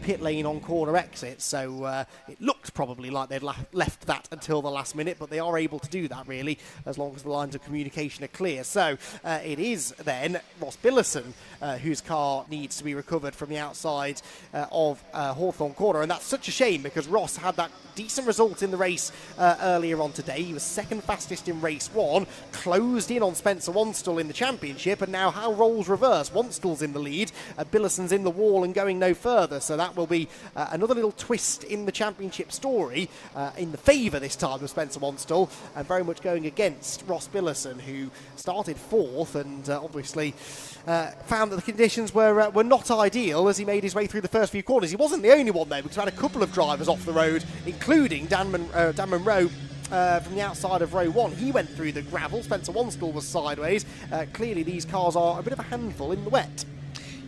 Speaker 2: pit lane on corner exit. So it looked probably like they'd left that until the last minute, but they are able to do that, really, as long as the lines of communication are clear. So it is then Ross Billison whose car needs to be recovered from the outside of Hawthorne Corner, and that's such a shame because Ross had that decent result in the race earlier on today. He was second fastest in race 1, closed in on Spencer Wanstall in the championship, and now how roles reverse. Wanstall's in the lead, Billison's in the wall and going no further, so that will be another little twist in the championship story in the favour this time of Spencer Wanstall, and very much going against Ross Billison, who started 4th and obviously found that the conditions were not ideal as he made his way through the first few corners. He wasn't the only one though, because we had a couple of drivers off the road, including Dan Monroe from the outside of row 1. He went through the gravel. Spencer Wanstall was sideways. Clearly these cars are a bit of a handful in the wet.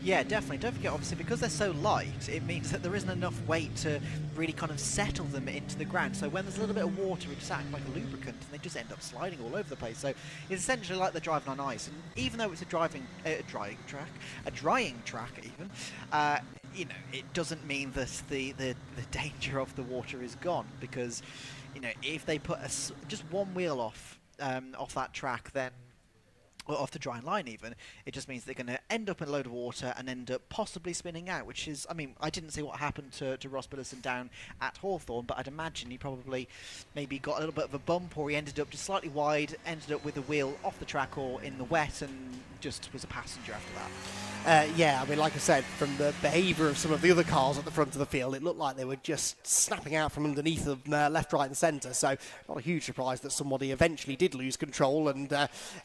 Speaker 14: Yeah, definitely. Don't forget, obviously, because they're so light, it means that there isn't enough weight to really kind of settle them into the ground. So when there's a little bit of water, it just acts like a lubricant, and they just end up sliding all over the place. So it's essentially like they're driving on ice. And even though it's a drying track, even, you know, it doesn't mean that the danger of the water is gone, because, you know, if they put just one wheel off that track, then, or off the drying line even, it just means they're going to end up in a load of water and end up possibly spinning out, which is, I mean, I didn't see what happened to Ross Billison down at Hawthorne, but I'd imagine he probably maybe got a little bit of a bump, or he ended up just slightly wide, ended up with a wheel off the track or in the wet, and just was a passenger after that.
Speaker 2: Yeah, I mean, like I said, from the behaviour of some of the other cars at the front of the field, it looked like they were just snapping out from underneath them left, right and centre, so not a huge surprise that somebody eventually did lose control and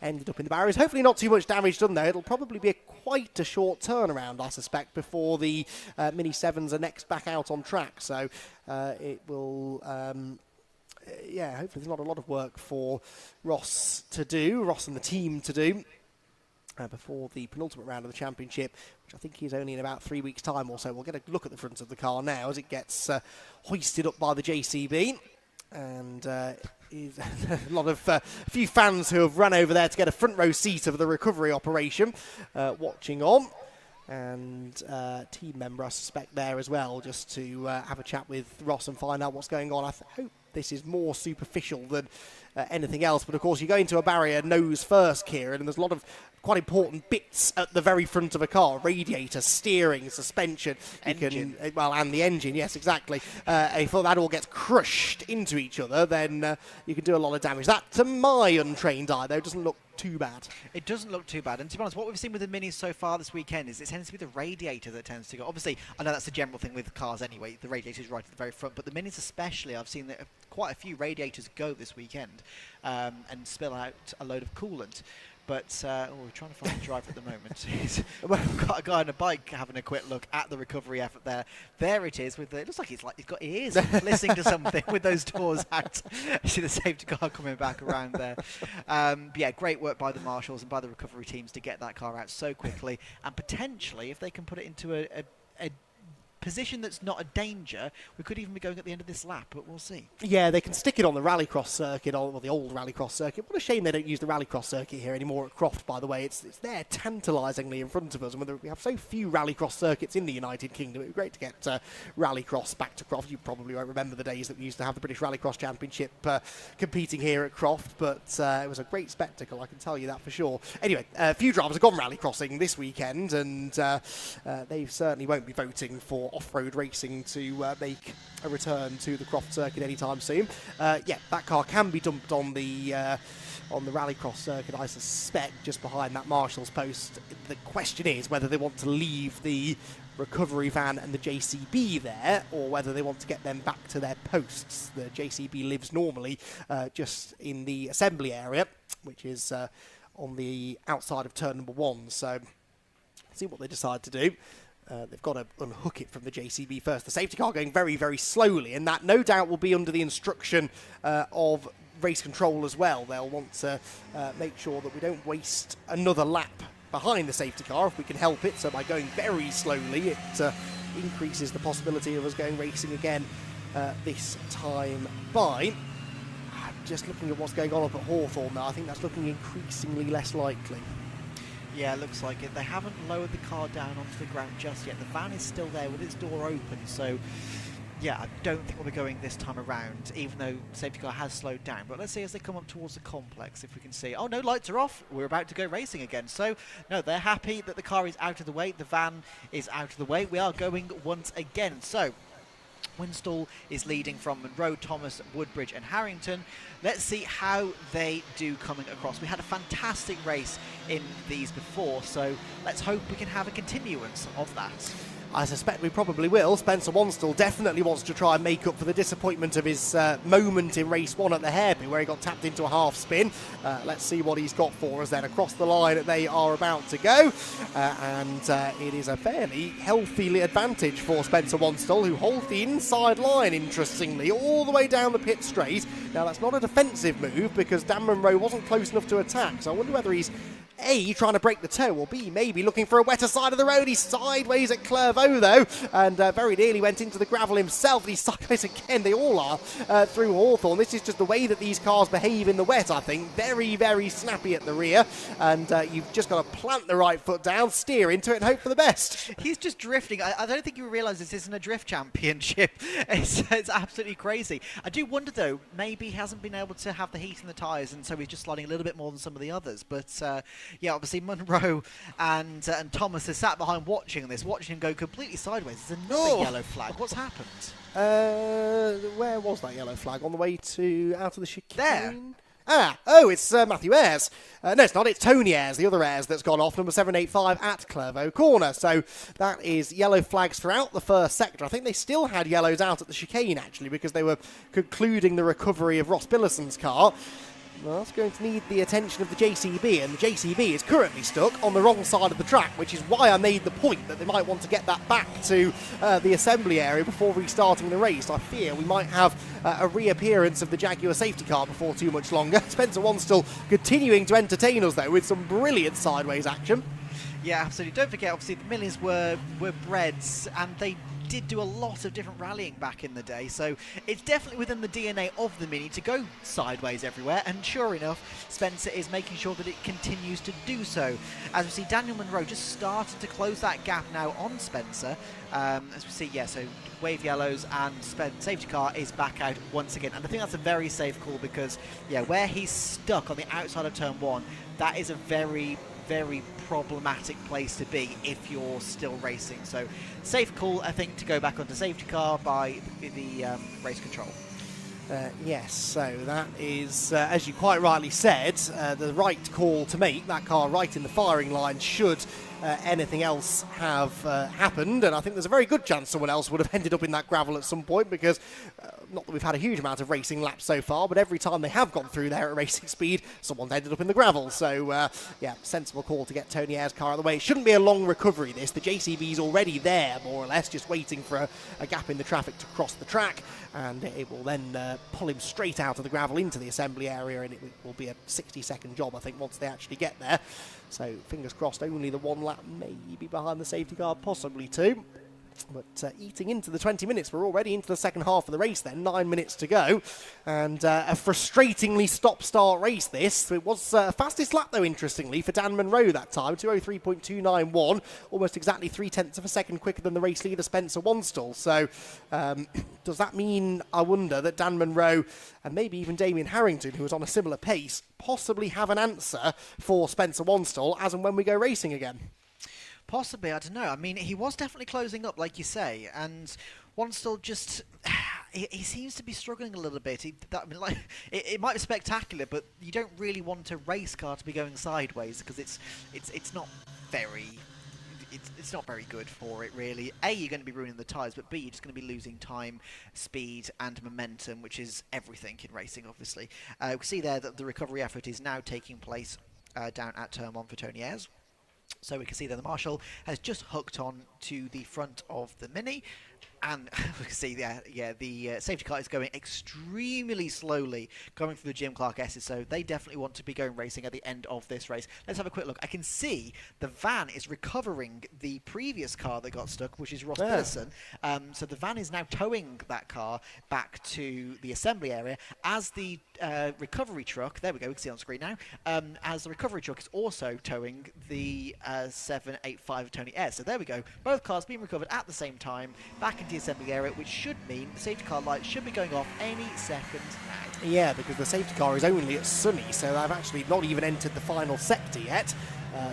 Speaker 2: ended up in the barriers. Hopefully not too much damage done there. It'll probably be quite a short turnaround, I suspect, before the Mini 7s are next back out on track, so it will... yeah, hopefully there's not a lot of work for Ross and the team to do before the penultimate round of the championship, which I think is only in about 3 weeks' time or so. We'll get a look at the front of the car now as it gets hoisted up by the JCB, and is a few fans who have run over there to get a front row seat of the recovery operation watching on, and team member I suspect there as well, just to have a chat with Ross and find out what's going on. I hope this is more superficial than anything else, but of course you go into a barrier nose first, Kieran, and there's a lot of quite important bits at the very front of a car: radiator, steering, suspension, engine. And the engine, yes, exactly. If that all gets crushed into each other, then you can do a lot of damage. That, to my untrained eye, though, doesn't look too bad.
Speaker 14: It doesn't look too bad, and to be honest, what we've seen with the Minis so far this weekend is it tends to be the radiator that tends to go. Obviously, I know that's a general thing with cars anyway, the radiator is right at the very front, but the Minis especially, I've seen that quite a few radiators go this weekend and spill out a load of coolant. But we're trying to find a driver at the moment. We've got a guy on a bike having a quick look at the recovery effort there. There it is. It looks like he's got ears listening to something with those doors out. You see the safety car coming back around there. But yeah, great work by the marshals and by the recovery teams to get that car out so quickly. And potentially, if they can put it into a position that's not a danger, we could even be going at the end of this lap, but we'll see.
Speaker 2: Yeah, they can stick it on the rallycross circuit, or the old rallycross circuit. What a shame they don't use the rallycross circuit here anymore at Croft, by the way. It's there tantalisingly in front of us, and we have so few rallycross circuits in the United Kingdom. It would be great to get rallycross back to Croft. You probably won't remember the days that we used to have the British Rallycross Championship competing here at Croft, but it was a great spectacle, I can tell you that for sure. Anyway, a few drivers have gone rallycrossing this weekend, and they certainly won't be voting for off-road racing to make a return to the Croft Circuit anytime soon. Yeah, that car can be dumped on the rallycross circuit, I suspect, just behind that marshal's post. The question is whether they want to leave the recovery van and the JCB there, or whether they want to get them back to their posts. The JCB lives normally just in the assembly area, which is on the outside of turn number 1, so see what they decide to do. They've got to unhook it from the JCB first. The safety car going very, very slowly, and that no doubt will be under the instruction of race control as well. They'll want to make sure that we don't waste another lap behind the safety car if we can help it. So by going very slowly, it increases the possibility of us going racing again this time by. Just looking at what's going on up at Hawthorne now, I think that's looking increasingly less likely.
Speaker 14: Yeah, it looks like it. They haven't lowered the car down onto the ground just yet. The van is still there with its door open, so Yeah, I don't think we'll be going this time around, even though safety car has slowed down. But let's see as they come up towards the complex if we can see. Oh no, lights are off. We're about to go racing again. So, no, they're happy that the car is out of the way. The van is out of the way. We are going once again. So, Winstall is leading from Monroe, Thomas, Woodbridge and Harrington. Let's see how they do coming across. We had a fantastic race in these before, so let's hope we can have a continuance of that.
Speaker 2: I suspect we probably will. Spencer Wanstall definitely wants to try and make up for the disappointment of his moment in race 1 at the hairpin where he got tapped into a half spin. Let's see what he's got for us then. Across the line they are about to go, and it is a fairly healthy advantage for Spencer Wanstall, who holds the inside line, interestingly, all the way down the pit straight. Now that's not a defensive move because Dan Monroe wasn't close enough to attack, so I wonder whether he's A, trying to break the toe, or B, maybe looking for a wetter side of the road. He's sideways at Clairvaux, though, and very nearly went into the gravel himself. He's sideways again. They all are through Hawthorne. This is just the way that these cars behave in the wet, I think. Very, very snappy at the rear, and you've just got to plant the right foot down, steer into it, and hope for the best.
Speaker 14: He's just drifting. I don't think you realise this isn't a drift championship. It's absolutely crazy. I do wonder, though, maybe he hasn't been able to have the heat in the tyres, and so he's just sliding a little bit more than some of the others. But yeah, obviously Monroe and Thomas are sat behind watching him go completely sideways. There's another yellow flag. What's happened?
Speaker 2: Where was that yellow flag? On the way to out of the chicane?
Speaker 14: There.
Speaker 2: It's Matthew Ayres. No, it's not. It's Tony Ayres, the other Ayres that's gone off, number 785 at Clairvaux Corner. So that is yellow flags throughout the first sector. I think they still had yellows out at the chicane, actually, because they were concluding the recovery of Ross Billerson's car. Well, that's going to need the attention of the JCB, and the JCB is currently stuck on the wrong side of the track, which is why I made the point that they might want to get that back to the assembly area before restarting the race. I fear we might have a reappearance of the Jaguar safety car before too much longer. Spencer Wanstall continuing to entertain us, though, with some brilliant sideways action.
Speaker 14: Yeah, absolutely. Don't forget, obviously, the Miglias were breds, and they did do a lot of different rallying back in the day, so it's definitely within the DNA of the Mini to go sideways everywhere, and sure enough, Spencer is making sure that it continues to do so. As we see, Daniel Monroe just started to close that gap now on Spencer. As we see, yeah, so wave yellows and safety car is back out once again, and I think that's a very safe call because, yeah, where he's stuck on the outside of turn 1, that is a very, very problematic place to be if you're still racing. So safe call, I think, to go back onto safety car by the race control.
Speaker 2: Yes, so that is, as you quite rightly said, the right call to make. That car right in the firing line should anything else have happened, and I think there's a very good chance someone else would have ended up in that gravel at some point because not that we've had a huge amount of racing laps so far, but every time they have gone through there at racing speed, someone's ended up in the gravel. So, yeah, sensible call to get Tony Ayres' car out of the way. It shouldn't be a long recovery, this. The JCB's already there, more or less, just waiting for a gap in the traffic to cross the track, and it will then pull him straight out of the gravel into the assembly area, and it will be a 60-second job, I think, once they actually get there. So, fingers crossed, only the one lap, maybe behind the safety car, possibly two. But eating into the 20 minutes, we're already into the second half of the race then, 9 minutes to go. And a frustratingly stop-start race this. It was fastest lap though, interestingly, for Dan Monroe that time, 2:03.291, almost exactly 0.3 of a second quicker than the race leader Spencer Wanstall. So does that mean, I wonder, that Dan Monroe and maybe even Damien Harrington, who was on a similar pace, possibly have an answer for Spencer Wanstall as and when we go racing again?
Speaker 14: Possibly, I don't know. I mean, he was definitely closing up, like you say, and Wanstall just... He seems to be struggling a little bit. It might be spectacular, but you don't really want a race car to be going sideways because it's not very... It's not very good for it, really. A, you're going to be ruining the tyres, but B, you're just going to be losing time, speed, and momentum, which is everything in racing, obviously. We can see there that the recovery effort is now taking place down at turn 1 for Tony Ayres. So we can see that the Marshal has just hooked on to the front of the Mini, and we can see the safety car is going extremely slowly, going through the Jim Clark S's, so they definitely want to be going racing at the end of this race. Let's have a quick look. I can see the van is recovering the previous car that got stuck, which is Ross Billison. So the van is now towing that car back to the assembly area as the recovery truck, there we go, we can see it on screen now, as the recovery truck is also towing the 785 Tony Ayres. So there we go, both cars being recovered at the same time, back back into the assembly area, which should mean the safety car lights should be going off any second now.
Speaker 2: Yeah, because the safety car is only at Sunny, so I've actually not even entered the final sector yet.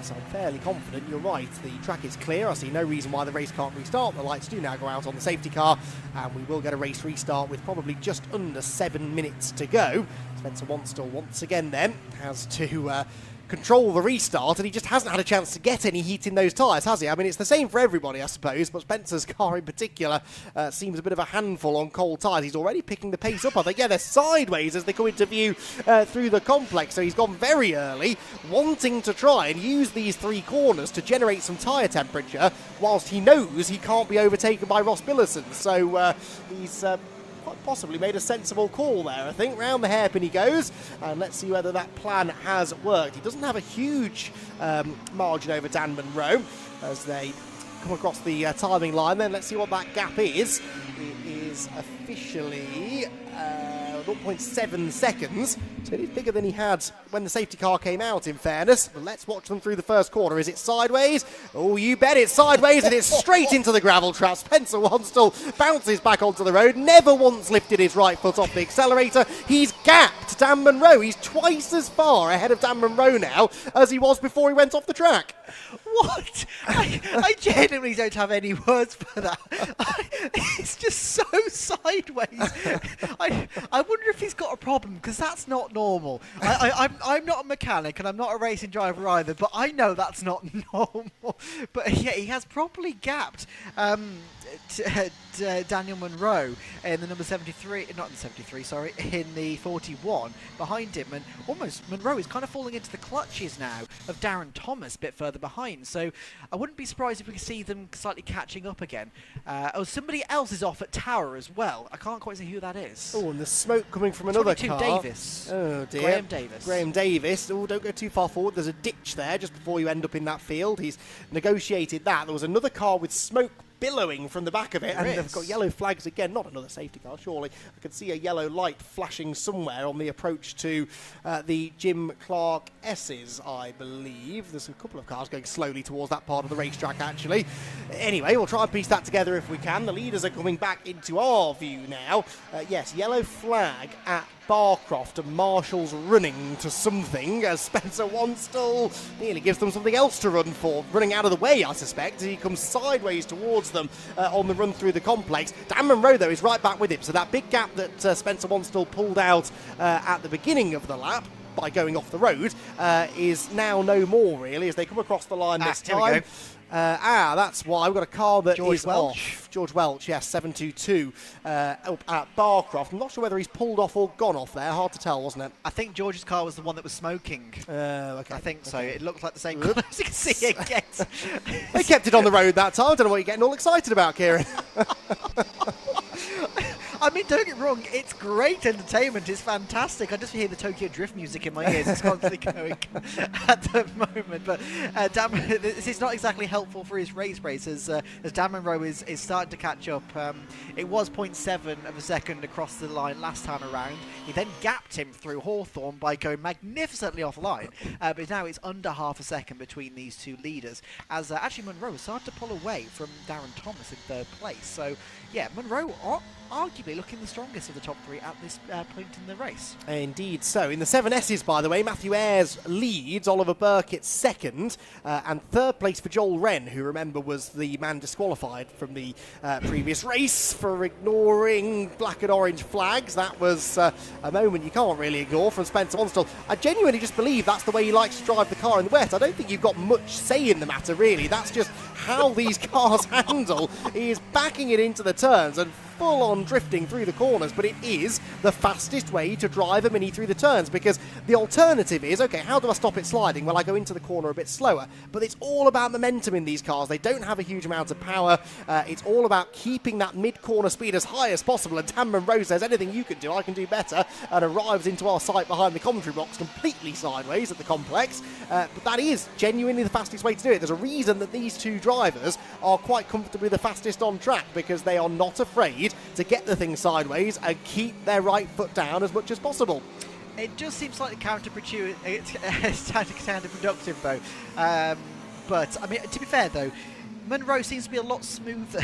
Speaker 2: So I'm fairly confident. You're right, the track is clear. I see no reason why the race can't restart. The lights do now go out on the safety car, and we will get a race restart with probably just under 7 minutes to go. Spencer Wanstall once again then has to control the restart, and he just hasn't had a chance to get any heat in those tyres, has he? I mean, it's the same for everybody, I suppose, but Spencer's car in particular seems a bit of a handful on cold tyres. He's already picking the pace up, I think. Yeah, they're sideways as they come into view through the complex, so he's gone very early, wanting to try and use these 3 corners to generate some tyre temperature, whilst he knows he can't be overtaken by Ross Billison. So he's quite possibly made a sensible call there, I think. Round the hairpin he goes, and let's see whether that plan has worked. He doesn't have a huge margin over Dan Munro as they come across the timing line. Then let's see what that gap is. It is officially 0.7 seconds, so it is bigger than he had when the safety car came out, in fairness. But let's watch them through the first corner. Is it sideways? Oh, you bet it's sideways, and it's straight into the gravel trap. Spencer Wanstall bounces back onto the road, never once lifted his right foot off the accelerator. He's gapped Dan Munro. He's twice as far ahead of Dan Munro now as he was before he went off the track.
Speaker 14: What? I genuinely don't have any words for that. It's just so sideways. I wonder if he's got a problem, because that's not normal. I'm not a mechanic and I'm not a racing driver either, but I know that's not normal. But yeah, he has properly gapped Daniel Munro in the number 73, not in the 73, sorry, in the 41 behind him, and almost Munro is kind of falling into the clutches now of Darren Thomas a bit further behind, so I wouldn't be surprised if we could see them slightly catching up again. Somebody else is off at Tower as well. I can't quite see who that is.
Speaker 2: Oh, and the smoke coming from another car.
Speaker 14: Davis.
Speaker 2: Oh dear.
Speaker 14: Graham Davis.
Speaker 2: Oh, don't go too far forward. There's a ditch there just before you end up in that field. He's negotiated that. There was another car with smoke billowing from the back of it, and they've got yellow flags again. Not another safety car, surely. I can see a yellow light flashing somewhere on the approach to the Jim Clark S's, I believe. There's a couple of cars going slowly towards that part of the racetrack, actually. Anyway, we'll try and piece that together if we can. The leaders are coming back into our view now. Yes, yellow flag at Barcroft, and Marshall's running to something as Spencer Wanstall nearly gives them something else to run for. Running out of the way, I suspect, as he comes sideways towards them on the run through the complex. Dan Munro, though, is right back with him, so that big gap that Spencer Wanstall pulled out at the beginning of the lap by going off the road is now no more, really, as they come across the line this time. That's why we've got a car that is off. George Welch, yes, 722 up at Barcroft. I'm not sure whether he's pulled off or gone off there. Hard to tell, wasn't it?
Speaker 14: I think George's car was the one that was smoking.
Speaker 2: Okay.
Speaker 14: I think so. It looked like the same colour, as you can see again.
Speaker 2: They kept it on the road that time. I don't know what you're getting all excited about, Kieran.
Speaker 14: I mean, don't get me wrong, it's great entertainment, it's fantastic. I just hear the Tokyo Drift music in my ears, it's constantly going at the moment. But this is not exactly helpful for his race as Dan Munro is starting to catch up. It was 0.7 of a second across the line last time around. He then gapped him through Hawthorne by going magnificently offline. But now it's under half a second between these two leaders, as actually Munro started to pull away from Darren Thomas in third place. So yeah, Munro arguably looking the strongest of the top three at this point in the race.
Speaker 2: Indeed so. In the 7Ss, by the way, Matthew Ayres leads, Oliver Burkitt second, and third place for Joel Wren, who, remember, was the man disqualified from the previous race for ignoring black and orange flags. That was a moment you can't really ignore from Spencer Wanstall. I genuinely just believe that's the way he likes to drive the car in the wet. I don't think you've got much say in the matter, really. That's just how these cars handle. He is backing it into the turns and full-on drifting through the corners, but it is the fastest way to drive a Mini through the turns, because the alternative is, okay, how do I stop it sliding? Well, I go into the corner a bit slower, but it's all about momentum in these cars. They don't have a huge amount of power. It's all about keeping that mid-corner speed as high as possible, and Dan Munro says, anything you can do, I can do better, and arrives into our sight behind the commentary box completely sideways at the complex. But that is genuinely the fastest way to do it. There's a reason that these two drivers are quite comfortably the fastest on track, because they are not afraid to get the thing sideways and keep their right foot down as much as possible.
Speaker 14: It just seems slightly counterproductive, though. But, I mean, to be fair, though, Munro seems to be a lot smoother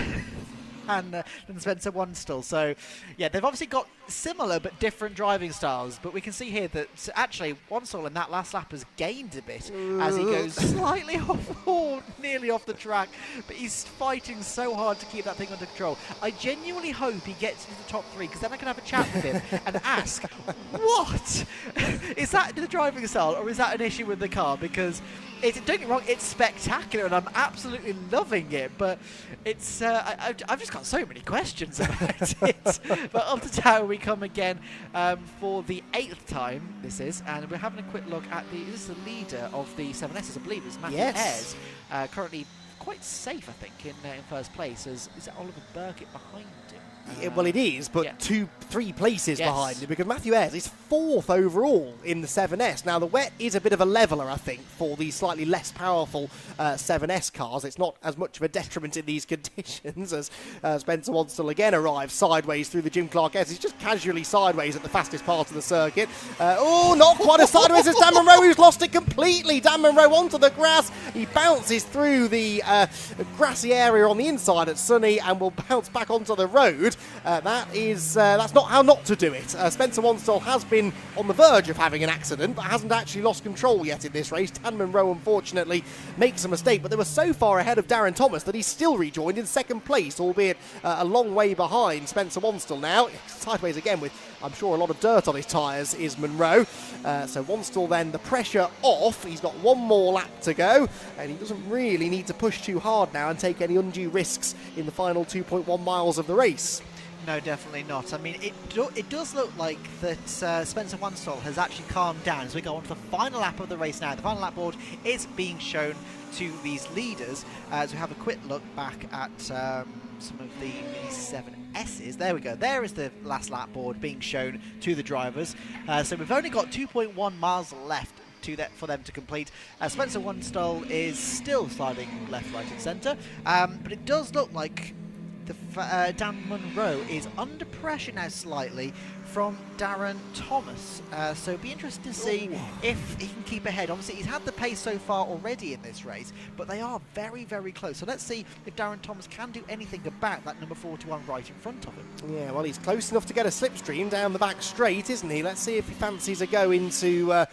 Speaker 14: than Spencer Wanstall. So, yeah, they've obviously got similar but different driving styles. But we can see here that actually Wanstall in that last lap has gained a bit as he goes slightly off, or nearly off the track. But he's fighting so hard to keep that thing under control. I genuinely hope he gets into the top 3, because then I can have a chat with him and ask, what? Is that the driving style, or is that an issue with the car? Because don't get me wrong, it's spectacular and I'm absolutely loving it, but it's I've just got so many questions about it. But up to Tower we come again for the 8th time this is, and we're having a quick look at this is the leader of the 7Ss, I believe it's Matthew Ayres, currently quite safe, I think, in first place. Is it Oliver Burkett behind him?
Speaker 2: Well, it is, but 2-3 places behind him, because Matthew Ayres is 4th overall in the 7S. Now, the wet is a bit of a leveller, I think, for the slightly less powerful 7S cars. It's not as much of a detriment in these conditions as Spencer Wanstall again arrives sideways through the Jim Clark S. He's just casually sideways at the fastest part of the circuit. Not quite as sideways as Dan Munro, who's lost it completely. Dan Munro onto the grass. He bounces through the grassy area on the inside at Sunny and will bounce back onto the road. That's not how not to do it. Spencer Wanstall has been on the verge of having an accident, but hasn't actually lost control yet in this race. Dan Munro, unfortunately, makes a mistake, but they were so far ahead of Darren Thomas that he's still rejoined in 2nd place, albeit a long way behind Spencer Wanstall now. Sideways again with, I'm sure, a lot of dirt on his tyres is Munro. So Wanstall then, the pressure off. He's got one more lap to go, and he doesn't really need to push too hard now and take any undue risks in the final 2.1 miles of the race.
Speaker 14: No, definitely not. I mean, it does look like that Spencer Wanstall has actually calmed down as we go on to the final lap of the race now. The final lap board is being shown to these leaders as we have a quick look back at some of the Mini 7Ss. There we go. There is the last lap board being shown to the drivers. So we've only got 2.1 miles left for them to complete. Spencer Wanstall is still sliding left, right and centre. But it does look like Dan Munro is under pressure now slightly from Darren Thomas. So it'll be interesting to see if he can keep ahead. Obviously, he's had the pace so far already in this race, but they are very, very close. So let's see if Darren Thomas can do anything about that number 41 right in front of him.
Speaker 2: Yeah, well, he's close enough to get a slipstream down the back straight, isn't he? Let's see if he fancies a go into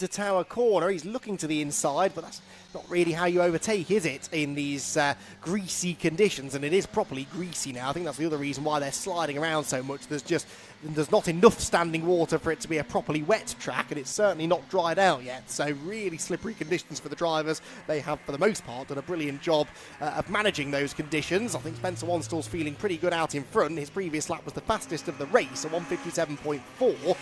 Speaker 2: Tower Corner. He's looking to the inside, but that's not really how you overtake, is it, in these greasy conditions? And it is properly greasy now. I think that's the other reason why they're sliding around so much. There's not enough standing water for it to be a properly wet track, and it's certainly not dried out yet. So really slippery conditions for the drivers. They have, for the most part, done a brilliant job of managing those conditions. I think Spencer Wanstall's feeling pretty good out in front. His previous lap was the fastest of the race, a 1:57.4,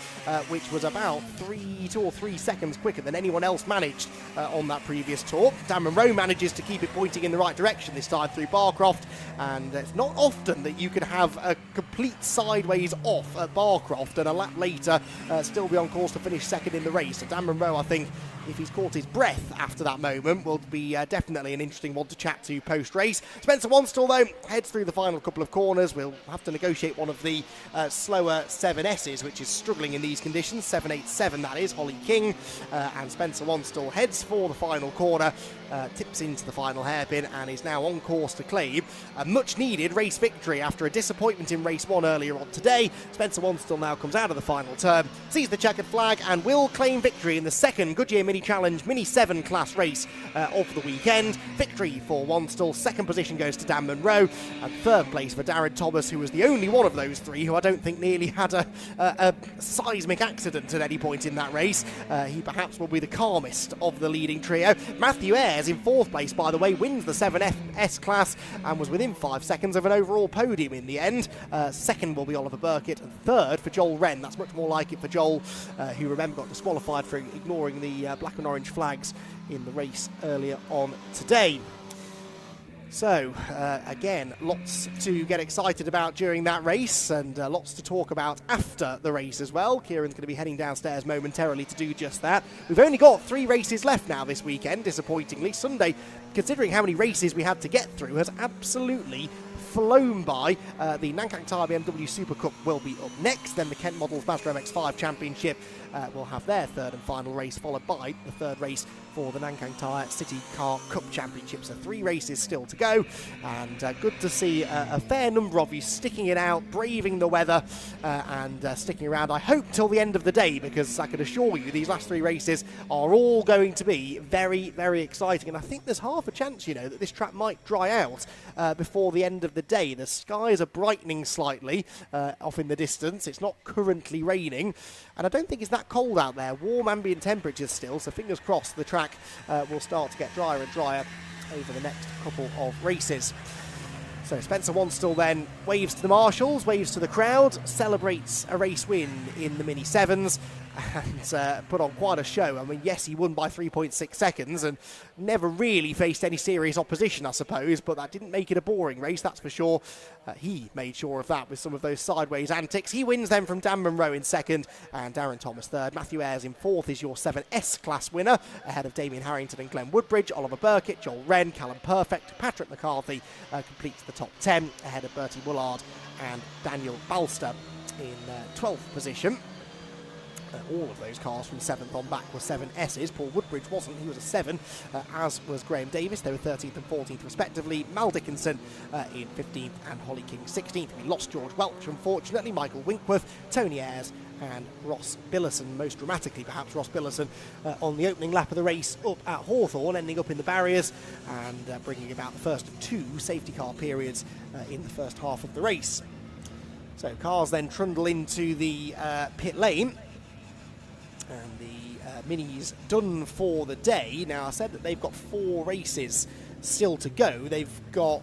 Speaker 2: which was about 2 or 3 seconds quicker than anyone else managed on that previous tour. Dan Munro manages to keep it pointing in the right direction this time through Barcroft, and it's not often that you can have a complete sideways off at Barcroft and a lap later still be on course to finish 2nd in the race. So Dan Munro, I think, if he's caught his breath after that moment, will be definitely an interesting one to chat to post-race. Spencer Wanstall, though, heads through the final couple of corners. We'll have to negotiate one of the slower 7Ss, which is struggling in these conditions. 787, that is, Holly King. And Spencer Wanstall heads for the final corner, tips into the final hairpin, and is now on course to claim a much-needed race victory after a disappointment in race 1 earlier on today. Spencer Wanstall now comes out of the final turn, sees the checkered flag, and will claim victory in the 2nd Goodyear Mini Challenge Mini 7 class race of the weekend. Victory for Wanstall. 2nd position goes to Dan Munro, and 3rd place for Darren Thomas, who was the only one of those 3 who I don't think nearly had a seismic accident at any point in that race. He perhaps will be the calmest of the leading trio. Matthew Ayres in 4th place, by the way, wins the 7S class and was within 5 seconds of an overall podium in the end. 2nd will be Oliver Burkett, and 3rd for Joel Wren. That's much more like it for Joel, who, remember, got disqualified for ignoring the black and orange flags in the race earlier on today. So, again, lots to get excited about during that race, and lots to talk about after the race as well. Kieran's going to be heading downstairs momentarily to do just that. We've only got 3 races left now this weekend, disappointingly. Sunday, considering how many races we had to get through, has absolutely flown by. The Nankang Tyre BMW SuperCup will be up next, then the Kent Models Mazda MX-5 Championship will have their third and final race, followed by the third race for the Nankang Tyre CityCar Cup Championship. So 3 races still to go, and good to see a fair number of you sticking it out, braving the weather, and sticking around, I hope, till the end of the day, because I can assure you these last 3 races are all going to be very, very exciting. And I think there's half a chance, you know, that this track might dry out before the end of the day. The skies are brightening slightly off in the distance. It's not currently raining, and I don't think it's that cold out there. Warm ambient temperatures still, so fingers crossed the track will start to get drier and drier over the next couple of races. So Spencer Wanstall then waves to the marshals, waves to the crowd, celebrates a race win in the Mini 7s, and put on quite a show. I mean, yes, he won by 3.6 seconds and never really faced any serious opposition, I suppose, but that didn't make it a boring race, that's for sure. He made sure of that with some of those sideways antics. He wins then from Dan Munro in second and Darren Thomas third. Matthew Ayres in fourth is your 7S class winner, ahead of Damien Harrington and Glenn Woodbridge. Oliver Burkitt, Joel Wren, Callum Perfect, Patrick McCarthy completes the top 10, ahead of Bertie Woolard and Daniel Balster in 12th position. All of those cars from 7th on back were 7S's. Paul Woodbridge wasn't, he was a 7, as was Graham Davis. They were 13th and 14th respectively. Mal Dickinson in 15th and Holly King 16th. We lost George Welch, unfortunately. Michael Winkworth, Tony Ayres and Ross Billison, most dramatically perhaps Ross Billison, on the opening lap of the race up at Hawthorne, ending up in the barriers and bringing about the first of 2 safety car periods in the first half of the race. So cars then trundle into the pit lane, and the Minis done for the day. Now, I said that they've got 4 races still to go. They've got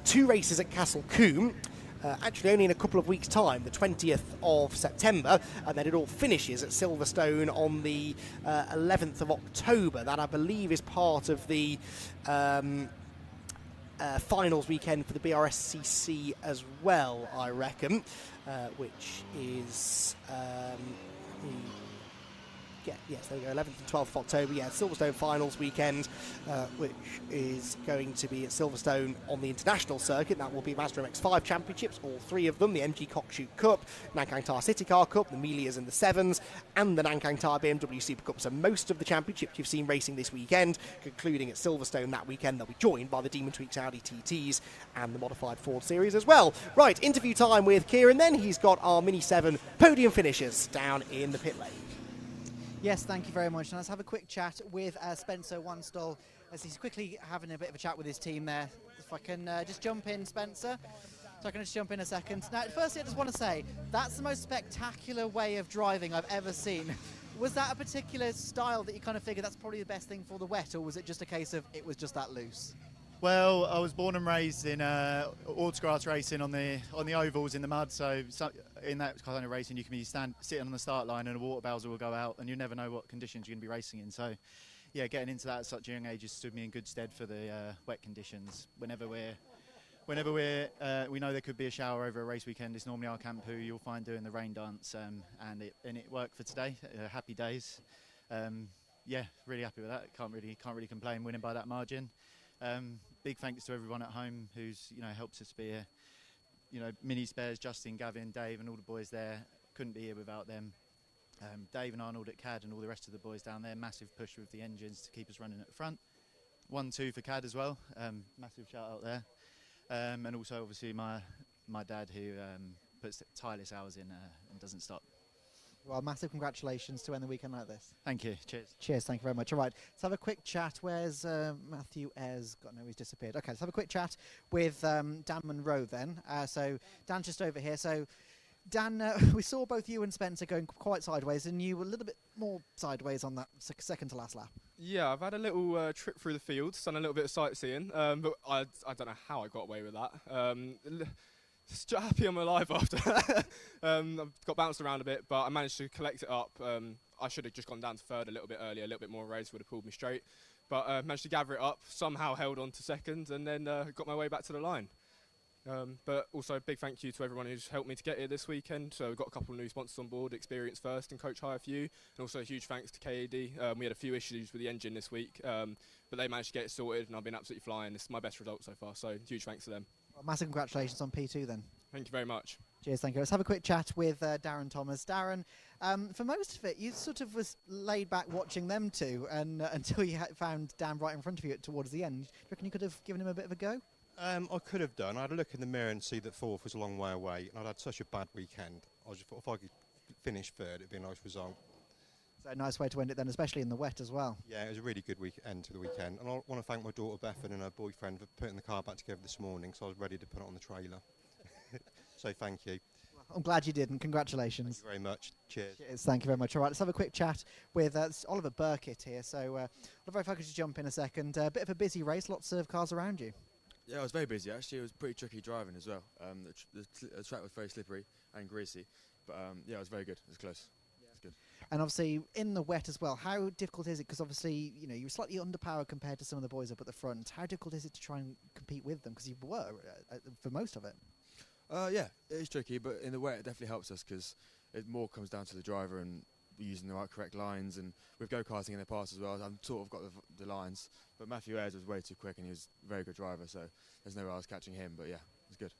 Speaker 2: 2 races at Castle Combe, actually only in a couple of weeks' time, the 20th of September, and then it all finishes at Silverstone on the 11th of October. That, I believe, is part of the finals weekend for the Brscc as well, I reckon, which is... yes, there we go, 11th and 12th of October, Silverstone finals weekend, which is going to be at Silverstone on the international circuit. That will be Mazda MX-5 championships, all 3 of them, the MG Cockshoot Cup, Nankang Tyre CityCar Cup, the Miglias in the 7s, and the Nankang Tyre BMW SuperCup. So most of the championships you've seen racing this weekend, concluding at Silverstone that weekend, they'll be joined by the Demon Tweaks Audi TTs and the modified Ford series as well. Right, interview time with Kieran then. He's got our Mini 7 podium finishers down in the pit lane.
Speaker 3: Yes, thank you very much. Now let's have a quick chat with Spencer Wanstall, as he's quickly having a bit of a chat with his team there. If I can just jump in, Spencer. So I can just jump in a second. Now, firstly, I just want to say, that's the most spectacular way of driving I've ever seen. Was that a particular style that you kind of figured that's probably the best thing for the wet, or was it just a case of it was just that loose?
Speaker 6: Well, I was born and raised in autograss racing on the ovals in the mud. So in that kind of racing, you can be sitting on the start line and a water bowser will go out, and you never know what conditions you're going to be racing in. So, yeah, getting into that at such a young age has stood me in good stead for the wet conditions. Whenever we know there could be a shower over a race weekend, it's normally our camp who you'll find doing the rain dance, and it worked for today. Happy days. Yeah, really happy with that. Can't really complain winning by that margin. Big thanks to everyone at home who's helps us be here. Mini Spares, Justin, Gavin, Dave, and all the boys there. Couldn't be here without them. Dave and Arnold at CAD and all the rest of the boys down there. Massive push with the engines to keep us running at the front. 1-2 for CAD as well. Massive shout out there. And also obviously my dad who puts tireless hours in and doesn't stop.
Speaker 3: Well, massive congratulations to end the weekend like this.
Speaker 6: Thank you. Cheers.
Speaker 3: Cheers. Thank you very much. All right, let's have a quick chat. Where's Matthew Ayres? No, he's disappeared. Okay, let's have a quick chat with Dan Munro then. So Dan's just over here. So Dan, we saw both you and Spencer going quite sideways, and you were a little bit more sideways on that second to last lap.
Speaker 21: Yeah, I've had a little trip through the fields, done a little bit of sightseeing, but I don't know how I got away with that. Just happy I'm alive after that. I've got bounced around a bit, but I managed to collect it up. I should have just gone down to third a little bit earlier, a little bit more race would have pulled me straight. But managed to gather it up, somehow held on to second, and then got my way back to the line. But also a big thank you to everyone who's helped me to get here this weekend. So we've got a couple of new sponsors on board, Experience First and Coach Hire Few. And also a huge thanks to KAD. We had a few issues with the engine this week, but they managed to get it sorted, and I've been absolutely flying. This is my best result so far, so huge thanks to them.
Speaker 3: Well, massive congratulations on P2 then.
Speaker 21: Thank you very much.
Speaker 3: Cheers, thank you. Let's have a quick chat with Darren Thomas. Darren, for most of it, you sort of was laid back watching them two and until you found Dan right in front of you towards the end. Do you reckon you could have given him a bit of a go?
Speaker 7: I could have done. I had a look in the mirror and see that fourth was a long way away, and I'd had such a bad weekend. I just thought if I could finish third, it'd be a nice result.
Speaker 3: So a nice way to end it then, especially in the wet as well.
Speaker 7: Yeah, it was a really good end to the weekend. And I want to thank my daughter Bethan and her boyfriend for putting the car back together this morning, so I was ready to put it on the trailer. So thank you.
Speaker 3: I'm glad you did, and congratulations.
Speaker 7: Thank you very much. Cheers.
Speaker 3: Cheers. Thank you very much. All right, let's have a quick chat with Oliver Burkitt here. So, Oliver, if I could just jump in a second. A bit of a busy race, lots of cars around you.
Speaker 8: Yeah, it was very busy actually. It was pretty tricky driving as well. The track was very slippery and greasy, but yeah, it was very good. It was close. Yeah. It was good.
Speaker 3: And obviously in the wet as well. How difficult is it? Because obviously, you know, you're slightly underpowered compared to some of the boys up at the front. How difficult is it to try and compete with them? Because you were for most of it.
Speaker 8: Yeah, it is tricky, but in the wet it definitely helps us because it more comes down to the driver and using the right correct lines. And with go-karting in the past as well, I've sort of got the lines. But Matthew Ayres was way too quick and he was a very good driver, so there's no way I was catching him. But yeah, it was good.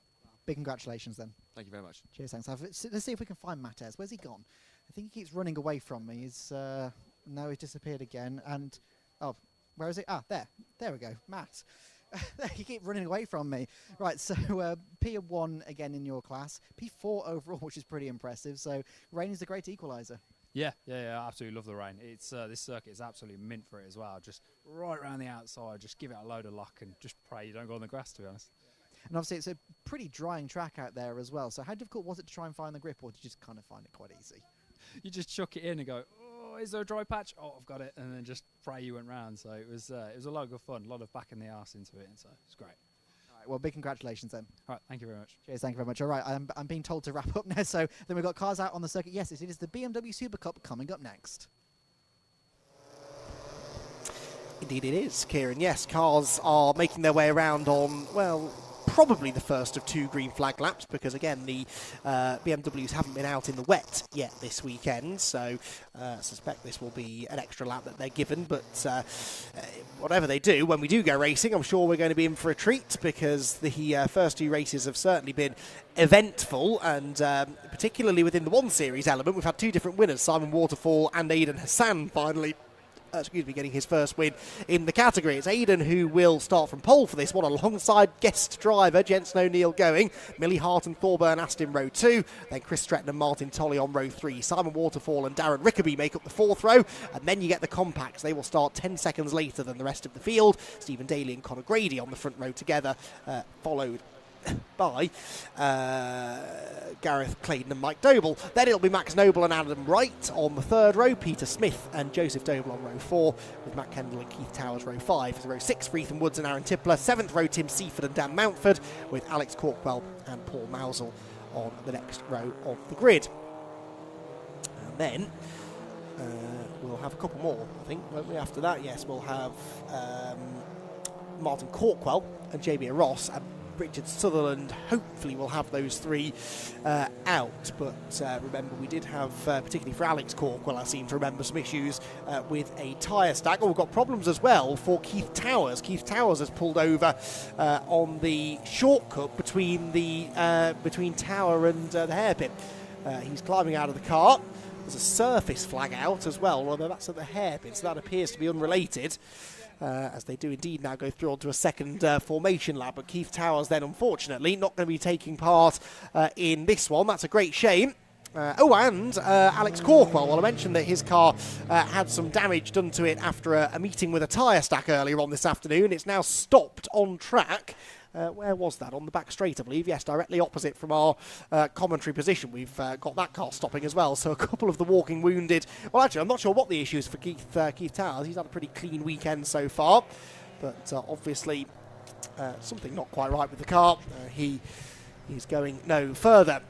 Speaker 3: Big congratulations then.
Speaker 8: Thank you very much.
Speaker 3: Cheers, thanks. Let's see if we can find Matt Ayres. Where's he gone? I think he keeps running away from me. Now he's disappeared again. And oh, where is he? Ah, there we go, Matt. You keep running away from me. Right, so P1 again in your class, P4 overall, which is pretty impressive. So rain is a great equaliser.
Speaker 22: Yeah, absolutely love the rain. It's this circuit is absolutely mint for it as well. Just right around the outside, just give it a load of luck and just pray you don't go on the grass, to be honest.
Speaker 3: And obviously it's a pretty drying track out there as well. So how difficult was it to try and find the grip, or did you just kind of find it quite easy?
Speaker 22: You just chuck it in and go, oh, is there a dry patch? Oh, I've got it, and then just pray you went round. So it was a lot of good fun, a lot of backing the arse into it, and so it's great.
Speaker 3: All right, well, big congratulations then.
Speaker 22: All right, thank you very much.
Speaker 3: Cheers, thank you very much. All right, I'm being told to wrap up now. So then we've got cars out on the circuit. Yes, it is the BMW SuperCup coming up next.
Speaker 2: Indeed it is, Kieran. Yes, cars are making their way around on, well, probably the first of 2 green flag laps, because again the BMWs haven't been out in the wet yet this weekend, so I suspect this will be an extra lap that they're given. But whatever they do, when we do go racing, I'm sure we're going to be in for a treat, because the first 2 races have certainly been eventful, and particularly within the 1 Series element, we've had 2 different winners, Simon Waterfall and Aidan Hassan, finally getting his first win in the category. It's Aidan who will start from pole for this one, alongside guest driver Jensen O'Neill going, Millie Hart and Thorburn Ast in row 2, then Chris Stretton and Martin Tolley on row 3. Simon Waterfall and Darren Rickaby make up the 4th row, and then you get the compacts. They will start 10 seconds later than the rest of the field. Stephen Daly and Conor Grady on the front row together, followed by Gareth Clayton and Mike Doble. Then it'll be Max Noble and Adam Wright on the 3rd row, Peter Smith and Joseph Doble on row 4, with Matt Kendall and Keith Towers row 5. Row 6, for Ethan Woods and Aaron Tippler. 7th row, Tim Seaford and Dan Mountford, with Alex Corkwell and Paul Mousel on the next row of the grid. And then we'll have a couple more, I think, won't we? After that, yes, we'll have Martin Corkwell and JB Ross, and Richard Sutherland hopefully will have those 3 out. But remember, we did have, particularly for Alex Corkwell, I seem to remember some issues with a tyre stack. We've got problems as well for Keith Towers. Keith Towers has pulled over on the shortcut between Tower and the hairpin. He's climbing out of the car. There's a surface flag out as well, although that's at the hairpin, so that appears to be unrelated. As they do indeed now go through onto a second formation lap. But Keith Towers then, unfortunately, not going to be taking part in this one. That's a great shame. And Alex Corkwell, well, I mentioned that his car had some damage done to it after a meeting with a tyre stack earlier on this afternoon. It's now stopped on track. Where was that? On the back straight, I believe. Yes, directly opposite from our commentary position. We've got that car stopping as well. So a couple of the walking wounded. Well, actually, I'm not sure what the issue is for Keith Towers. He's had a pretty clean weekend so far. But obviously, something not quite right with the car. He's going no further.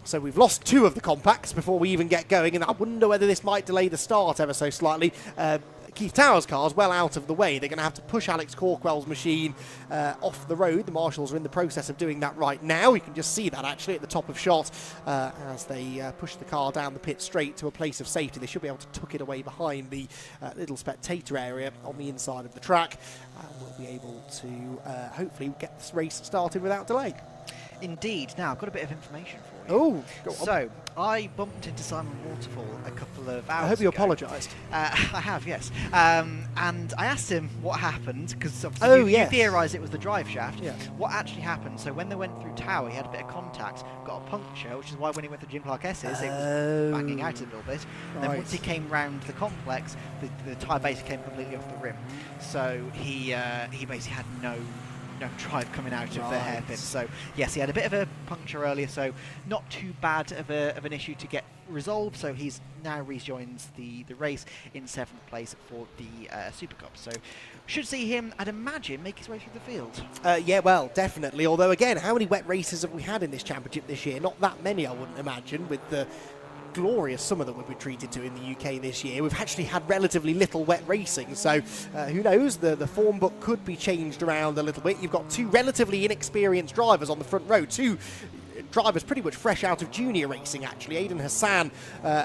Speaker 2: So we've lost 2 of the compacts before we even get going. And I wonder whether this might delay the start ever so slightly. Keith Towers' car is well out of the way. They're going to have to push Alex Corkwell's machine off the road. The marshals are in the process of doing that right now. You can just see that actually at the top of shot as they push the car down the pit straight to a place of safety. They should be able to tuck it away behind the little spectator area on the inside of the track. We'll be able to hopefully get this race started without delay.
Speaker 1: Indeed. Now, I've got a bit of information for for you.
Speaker 4: Oh, go on.
Speaker 1: So, I bumped into Simon Waterfall a couple of hours
Speaker 4: I hope you
Speaker 1: ago.
Speaker 4: apologised.
Speaker 1: I have, yes. And I asked him what happened, because
Speaker 4: Oh,
Speaker 1: you
Speaker 4: yes.
Speaker 1: theorised it was the drive shaft.
Speaker 4: Yeah.
Speaker 1: What actually happened, so when they went through Tower, he had a bit of contact, got a puncture, which is why when he went through Jim Clark S's, it was banging out a little bit. And then
Speaker 4: Right.
Speaker 1: once he came round the complex, the tyre basically came completely off the rim. So he basically had no drive coming out of the
Speaker 4: Right.
Speaker 1: hairpin. So yes, he had a bit of a puncture earlier, so not too bad of an issue to get resolved. So he's now rejoins the race in 7th place for the SuperCup. So should see him, I'd imagine, make his way through the field.
Speaker 4: Yeah, well, definitely. Although, again, how many wet races have we had in this championship this year? Not that many, I wouldn't imagine, with the glorious summer that we've been treated to in the UK this year. We've actually had relatively little wet racing, so who knows, the form book could be changed around a little bit. You've got two relatively inexperienced drivers on the front row, two drivers pretty much fresh out of junior racing, actually. Aidan Hassan,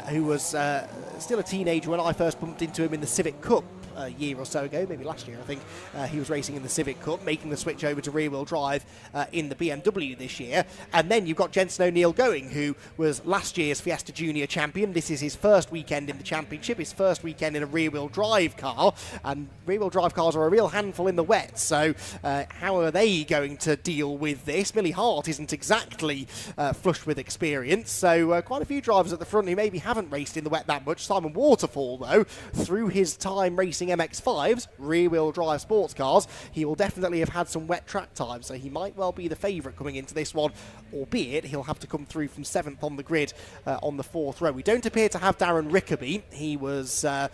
Speaker 4: who was still a teenager when I first bumped into him in the Civic Cup a year or so ago, maybe last year I think, he was racing in the Civic Cup, making the switch over to rear-wheel drive in the BMW this year. And then you've got Jensen O'Neill Going, who was last year's Fiesta Junior champion. This is his first weekend in the championship, his first weekend in a rear-wheel drive car, and rear-wheel drive cars are a real handful in the wet, so how are they going to deal with this? Millie Hart isn't exactly flushed with experience, so quite a few drivers at the front who maybe haven't raced in the wet that much. Simon Waterfall, though, through his time racing MX-5s, rear-wheel drive sports cars, he will definitely have had some wet track time, so he might well be the favourite coming into this one, albeit he'll have to come through from 7th on the grid on the 4th row. We don't appear to have Darren Rickaby. He was a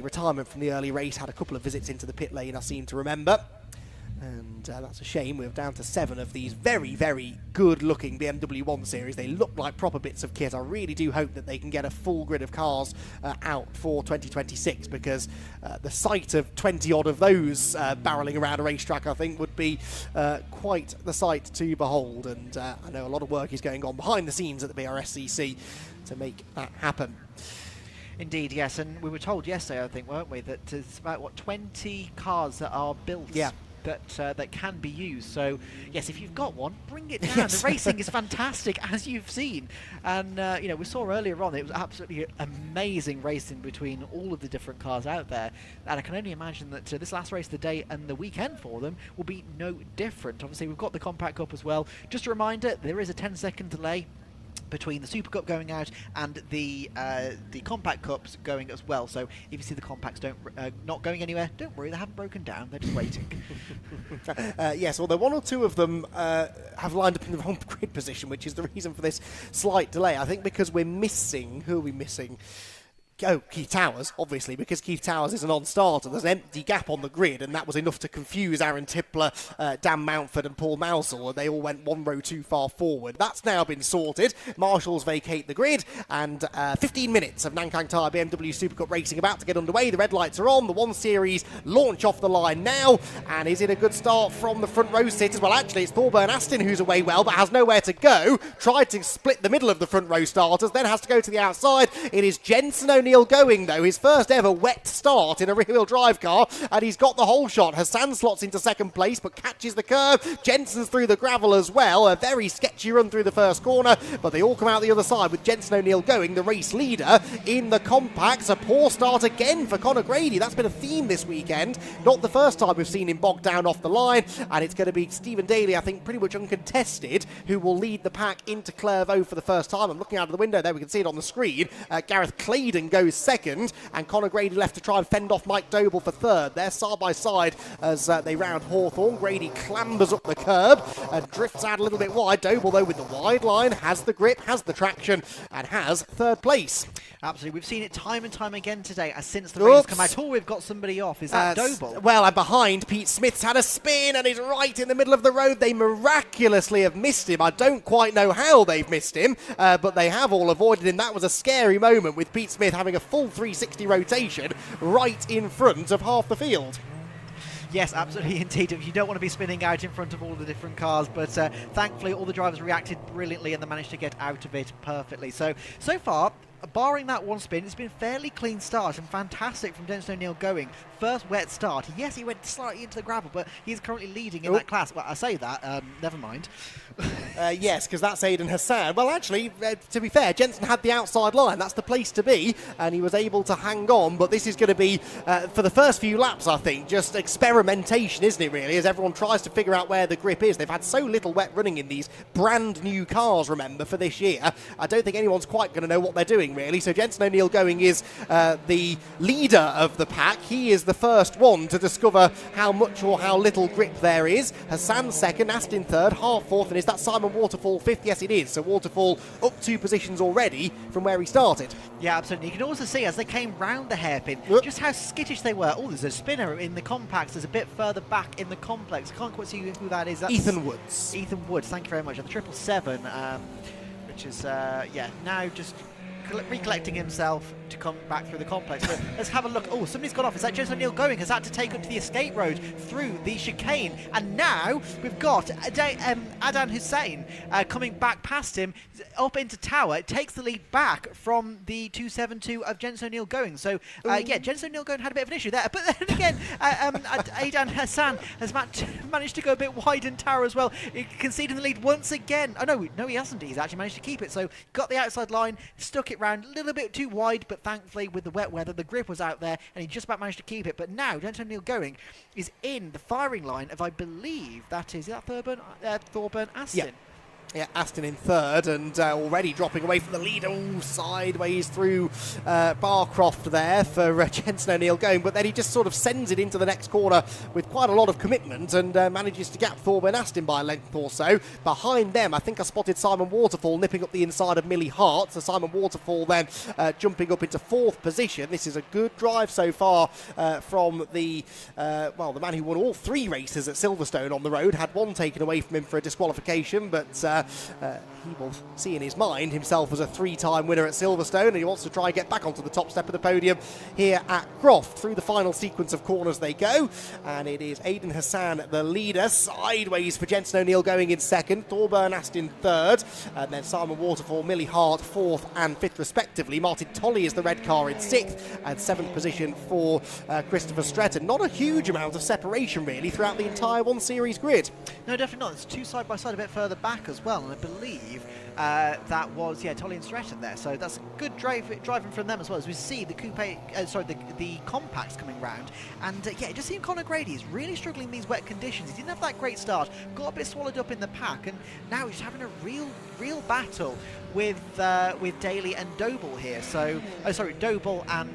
Speaker 4: retirement from the early race, had a couple of visits into the pit lane, I seem to remember. And that's a shame. We're down to 7 of these very, very good-looking BMW 1 Series. They look like proper bits of kit. I really do hope that they can get a full grid of cars out for 2026, because the sight of 20-odd of those barrelling around a racetrack, I think, would be quite the sight to behold. And I know a lot of work is going on behind the scenes at the Brscc to make that happen.
Speaker 1: Indeed, yes. And we were told yesterday, I think, weren't we, that there's about, 20 cars that are built.
Speaker 4: Yeah.
Speaker 1: That can be used. So yes, if you've got one, bring it down.
Speaker 4: Yes.
Speaker 1: The racing is fantastic, as you've seen, and you know, we saw earlier on it was absolutely amazing racing between all of the different cars out there, and I can only imagine that this last race of the day and the weekend for them will be no different. Obviously, we've got the Compact Cup as well. Just a reminder, there is a 10-second delay between the Super Cup going out and the Compact Cups going as well. So if you see the Compacts not going anywhere, don't worry, they haven't broken down, they're just waiting.
Speaker 4: Yes, although one or two of them have lined up in the wrong grid position, which is the reason for this slight delay. I think because we're missing, who are we missing? Oh, Keith Towers, obviously, because Keith Towers is a non-starter. There's an empty gap on the grid, and that was enough to confuse Aaron Tippler, Dan Mountford and Paul Mousel, and they all went one row too far forward. That's now been sorted. Marshals vacate the grid, and 15 minutes of Nankang Tyre BMW SuperCup racing about to get underway. The red lights are on. The 1 Series launch off the line now, and is it a good start from the front row sitters? Well, actually, it's Thorburn Aston who's away well, but has nowhere to go. Tried to split the middle of the front row starters, then has to go to the outside. It is Jensen O'Neill Going, though, his first ever wet start in a rear-wheel drive car, and he's got the whole shot. Hassan slots into 2nd place, but catches the curve. Jensen's through the gravel as well. A very sketchy run through the first corner, but they all come out the other side with Jensen O'Neill Going, the race leader in the compacts. A poor start again for Conor Grady. That's been a theme this weekend. Not the first time we've seen him bogged down off the line, and it's going to be Stephen Daly, I think, pretty much uncontested, who will lead the pack into Clairvaux for the first time. I'm looking out of the window there, we can see it on the screen. Gareth Claydon goes 2nd, and Conor Grady left to try and fend off Mike Doble for 3rd. They're side by side as they round Hawthorne. Grady clambers up the curb and drifts out a little bit wide. Doble, though, with the wide line, has the grip, has the traction, and has 3rd place.
Speaker 1: Absolutely. We've seen it time and time again today, as since the race come out. Oh, we've got somebody off. Is that Doble?
Speaker 4: Well, and behind, Pete Smith's had a spin and is right in the middle of the road. They miraculously have missed him. I don't quite know how they've missed him, but they have all avoided him. That was a scary moment, with Pete Smith having a full 360 rotation right in front of half the field.
Speaker 1: Yes, absolutely, indeed. You don't want to be spinning out in front of all the different cars, but thankfully all the drivers reacted brilliantly and they managed to get out of it perfectly. So far,
Speaker 14: barring that one spin, it's been a fairly clean start and fantastic from Dennis O'Neill going. First wet start. Yes, he went slightly into the gravel, but he's currently leading in that class. Well, I say that, never mind.
Speaker 4: Yes, because that's Aidan Hassan. Well, actually, to be fair, Jensen had the outside line. That's the place to be, and he was able to hang on. But this is going to be, for the first few laps, I think, just experimentation, isn't it, really, as everyone tries to figure out where the grip is. They've had so little wet running in these brand new cars, remember, for this year. I don't think anyone's quite going to know what they're doing, really. So Jensen O'Neill going is the leader of the pack. He is the first one to discover how much or how little grip there is. Hassan second, Astin third, Hart fourth, and is that Simon Waterfall fifth? Yes, it is. So Waterfall up 2 positions already from where he started.
Speaker 14: Yeah, absolutely. You can also see as they came round the hairpin just how skittish they were. Oh, there's a spinner in the compacts. There's a bit further back in the complex. I can't quite see who that is. That's
Speaker 4: Ethan Woods.
Speaker 14: Ethan Woods, thank you very much. And the 777, which is, now just recollecting himself to come back through the complex. So let's have a look. Oh, somebody's gone off. Is that Jensen O'Neill going? Has had to take up to the escape road through the chicane. And now we've got Adan Hussein coming back past him up into Tower. It takes the lead back from the 272 of Jensen O'Neill going. So, Jensen O'Neill going had a bit of an issue there. But then again, Aidan Hassan has managed to go a bit wide in Tower as well, conceding the lead once again. Oh, no, he hasn't. He's actually managed to keep it. So, got the outside line, stuck it round a little bit too wide, but thankfully with the wet weather the grip was out there and he just about managed to keep it. But now Jensen O'Neill going is in the firing line of, I believe that is that Thorburn Aston.
Speaker 4: Yeah, Aston in third and already dropping away from the lead. Oh, sideways through Barcroft there for Jensen O'Neill going, but then he just sort of sends it into the next corner with quite a lot of commitment and manages to gap Thorburn Aston by a length or so. Behind them, I think I spotted Simon Waterfall nipping up the inside of Millie Hart, so Simon Waterfall then jumping up into fourth position. This is a good drive so far from the man who won all 3 races at Silverstone on the road. Had one taken away from him for a disqualification, but he will see in his mind himself as a 3-time winner at Silverstone, and he wants to try and get back onto the top step of the podium here at Croft. Through the final sequence of corners they go, and it is Aidan Hassan the leader, sideways for Jensen O'Neill going in second, Thorburn Aston third, and then Simon Waterfall, Millie Hart fourth and fifth respectively. Martin Tolley is the red car in sixth, and seventh position for Christopher Stretton. Not a huge amount of separation really throughout the entire 1 Series grid.
Speaker 14: No, definitely not. It's 2 side by side a bit further back as well, and I believe that was Tolley and Stretton there. So that's good driving from them as well, as we see the the compacts coming round. And it just seemed Conor Grady is really struggling in these wet conditions. He didn't have that great start, got a bit swallowed up in the pack, and now he's having a real battle with Daly and Doble here. So, Doble and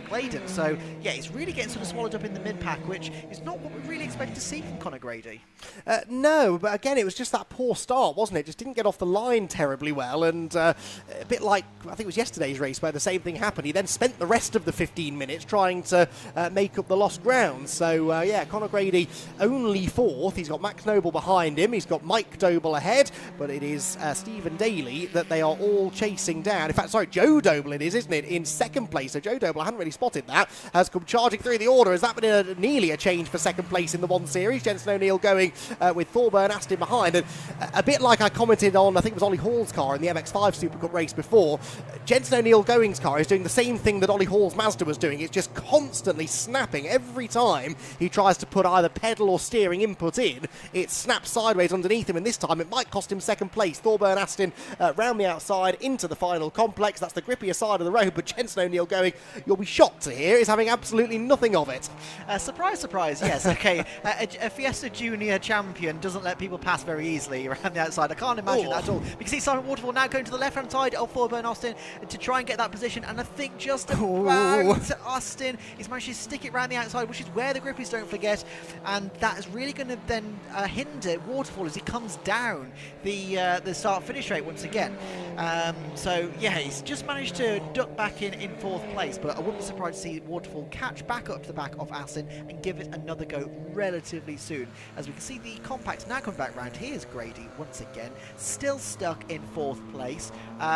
Speaker 14: Gladen. So, he's really getting sort of swallowed up in the mid-pack, which is not what we really expected to see from Conor Grady.
Speaker 4: No, but again, it was just that poor start, wasn't it? Just didn't get off the line terribly well, and a bit like, I think it was yesterday's race where the same thing happened. He then spent the rest of the 15 minutes trying to make up the lost ground. So, Conor Grady only fourth. He's got Max Noble behind him. He's got Mike Doble ahead, but it is Stephen Daly that they are all chasing down. In fact, Joe Doble it is, isn't it, in second place. So Joe Doble, I hadn't really spotted that, has come charging through the order. Has that been nearly a change for second place in the 1 Series? Jensen O'Neill going with Thorburn Aston behind. And a bit like I commented on, I think it was Ollie Hall's car in the MX-5 SuperCup race before, Jensen O'Neill going's car is doing the same thing that Ollie Hall's Mazda was doing. It's just constantly snapping. Every time he tries to put either pedal or steering input in, it snaps sideways underneath him, and this time it might cost him second place. Thorburn Aston round the outside into the final complex. That's the grippier side of the road, but Jensen O'Neill going, you'll be shocked to hear, is having absolutely nothing of it.
Speaker 14: Surprise, surprise, yes. Okay, a Fiesta Junior champion doesn't let people pass very easily around the outside. I can't imagine that at all. We can see Simon Waterfall now going to the left-hand side of Thorburn Austin to try and get that position, and I think just about Austin, he's managed to stick it around the outside, which is where the grippies, don't forget, and that is really going to then hinder Waterfall as he comes down the start-finish rate once again. He's just managed to duck back in fourth place, but I wouldn't be surprised to see Waterfall catch back up to the back of Aston and give it another go relatively soon. As we can see the compacts now coming back round. Here's Grady once again, still stuck in fourth place.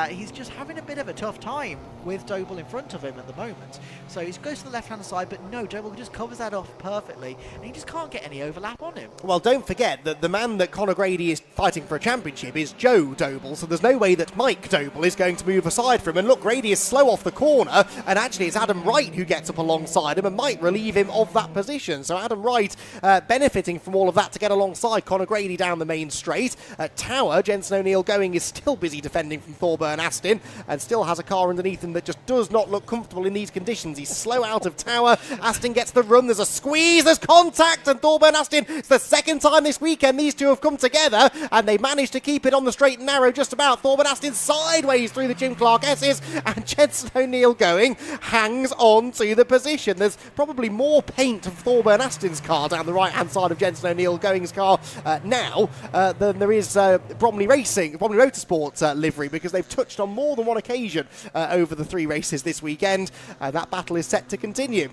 Speaker 14: He's just having a bit of a tough time with Doble in front of him at the moment. So he goes to the left-hand side, but no, Doble just covers that off perfectly, and he just can't get any overlap on him.
Speaker 4: Well, don't forget that the man that Conor Grady is fighting for a championship is Joe Doble, so there's no way that Mike Doble is going to move aside from him. And look, Grady is slow off the corner, and actually it's Adam Wright who gets up alongside him and might relieve him of that position. So Adam Wright benefiting from all of that to get alongside Conor Grady down the main straight. At Tower, Jensen O'Neill going is still busy defending from Thorburn Aston and still has a car underneath him that just does not look comfortable in these conditions. He's slow out of Tower. Aston gets the run. There's a squeeze. There's contact. And Thorburn Aston, it's the second time this weekend these two have come together and they managed to keep it on the straight and narrow just about. Thorburn Aston sideways through the Jim Clark S's and Jensen O'Neill going hangs on to the position. There's probably more paint of Thorburn Aston's car down the right-hand side of Jensen O'Neill Going's car now than there is Bromley Motorsport livery, because they've touched on more than one occasion over the 3 races this weekend. That battle is set to continue.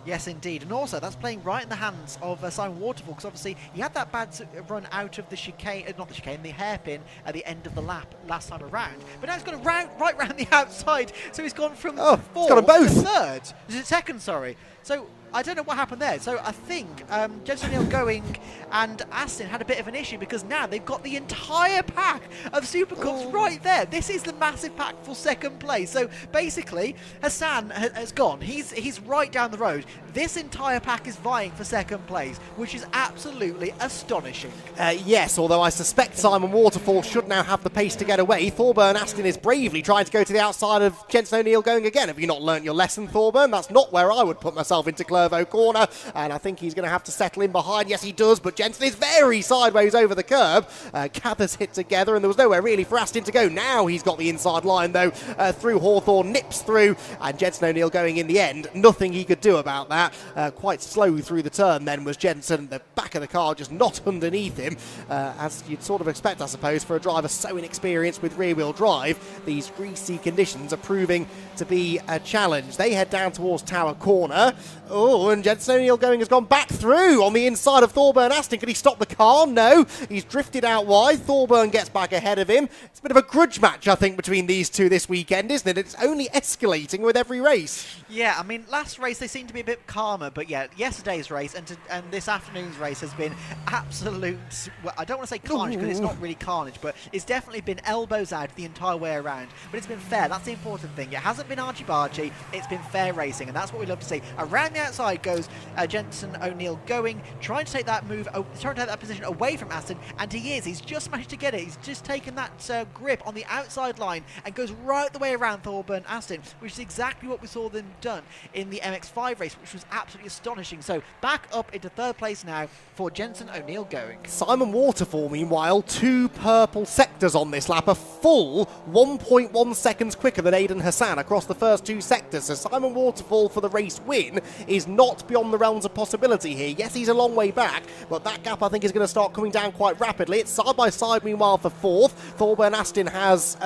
Speaker 14: Yes, indeed. And also, that's playing right in the hands of Simon Waterfall, because obviously he had that bad run out of the chicane, not the chicane, the hairpin at the end of the lap last time around. But now he's gone right round the outside, so he's gone from fourth to third. Is it second, sorry. So I don't know what happened there. So I think Jensen O'Neill Going and Aston had a bit of an issue, because now they've got the entire pack of SuperCups right there. This is the massive pack for second place. So basically, Hassan has gone. He's right down the road. This entire pack is vying for second place, which is absolutely astonishing.
Speaker 4: Yes, although I suspect Simon Waterfall should now have the pace to get away. Thorburn Aston is bravely trying to go to the outside of Jensen O'Neill Going again. Have you not learnt your lesson, Thorburn? That's not where I would put myself into Clervaux corner, and I think he's going to have to settle in behind. Yes, he does, but Jensen is very sideways over the curb. Gathers hit together, and there was nowhere really for Aston to go. Now he's got the inside line, though, through Hawthorne, nips through, and Jensen O'Neill Going in the end. Nothing he could do about that. Quite slow through the turn then was Jensen. The back of the car just not underneath him, as you'd sort of expect, I suppose, for a driver so inexperienced with rear-wheel drive. These greasy conditions are proving to be a challenge. They head down towards Tower Corner. Oh, and Jensen O'Neill Going has gone back through on the inside of Thorburn Aston. Can he stop the car? No. He's drifted out wide. Thorburn gets back ahead of him. It's a bit of a grudge match, I think, between these two this weekend, isn't it? It's only escalating with every race.
Speaker 14: Yeah, I mean, last race they seemed to be a bit calmer, but yeah, yesterday's race and this afternoon's race has been absolute, well, I don't want to say carnage because it's not really carnage, but it's definitely been elbows out the entire way around. But it's been fair. That's the important thing. It hasn't been argy-bargy. It's been fair racing, and that's what we love to see. Around the outside goes Jensen O'Neill Going, trying to take that move, trying to take that position away from Aston, and he is. He's just managed to get it. He's just taken that grip on the outside line and goes right the way around Thorburn Aston, which is exactly what we saw them done in the MX-5 race, which was absolutely astonishing. So back up into third place now for Jensen O'Neill Going.
Speaker 4: Simon Waterfall, meanwhile, 2 purple sectors on this lap, a full 1.1 seconds quicker than Aidan Hassan across the first 2 sectors. So Simon Waterfall for the race win is not beyond the realms of possibility here. Yes, he's a long way back, but that gap I think is going to start coming down quite rapidly. It's side by side meanwhile for 4th. Thorburn Aston has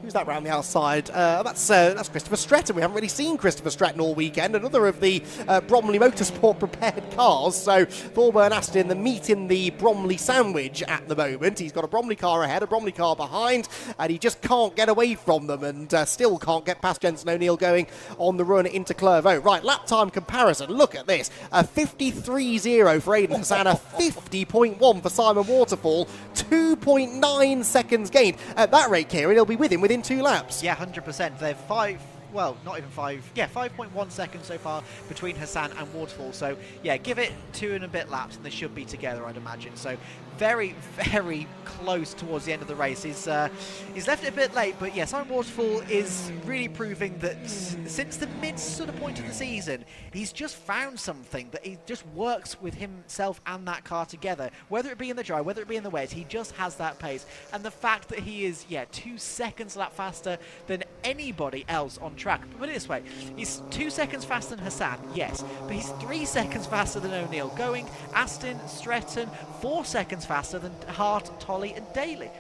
Speaker 4: who's that round the outside? That's Christopher Stretton. We haven't really seen Christopher Stretton all weekend. Another of the Bromley Motorsport prepared cars. So Thorburn Aston, the meat in the Bromley sandwich at the moment. He's got a Bromley car ahead, a Bromley car behind, and he just can't get away from them, and still can't get past Jensen O'Neill Going on the run into Clervaux. Right, lap time comparison. Look at this. A 53.0 for Aidan Hassan, a 50.1 for Simon Waterfall, 2.9 seconds gained. At that rate, Kieran, he'll be with him within 2 laps.
Speaker 14: Yeah, 100%. They're 5, well, not even 5, yeah, 5.1 seconds so far between Hassan and Waterfall. So, yeah, give it 2 and a bit laps and they should be together, I'd imagine. So, very, very close towards the end of the race. He's left it a bit late, but yeah, Simon Waterfall is really proving that since the mid sort of point of the season, he's just found something that he just works with himself and that car together. Whether it be in the dry, whether it be in the wet, he just has that pace. And the fact that he is, yeah, 2 seconds a lap faster than anybody else on track. Put it this way, he's 2 seconds faster than Hassan, yes, but he's 3 seconds faster than O'Neill Going, Aston, Stretton, 4 seconds faster than Hart, Tolley and Daly.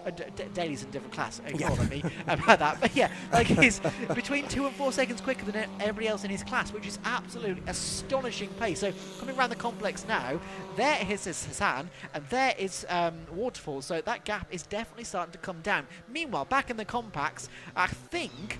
Speaker 14: Daly's in a different class, ignore me about that. But yeah, like he's between 2 and 4 seconds quicker than everybody else in his class, which is absolutely astonishing pace. So coming around the complex now, there is Hassan and there is Waterfall. So that gap is definitely starting to come down. Meanwhile, back in the compacts, I think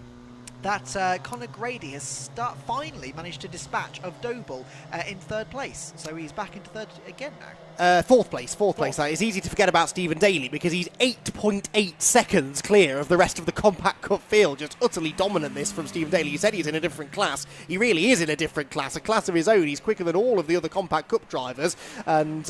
Speaker 14: that Conor Grady has finally managed to dispatch of Doble in third place. So he's back into third again now.
Speaker 4: Fourth place. That is easy to forget about Stephen Daly because he's 8.8 seconds clear of the rest of the Compact Cup field. Just utterly dominant this from Stephen Daly. You said he's in a different class. He really is in a different class, a class of his own. He's quicker than all of the other Compact Cup drivers and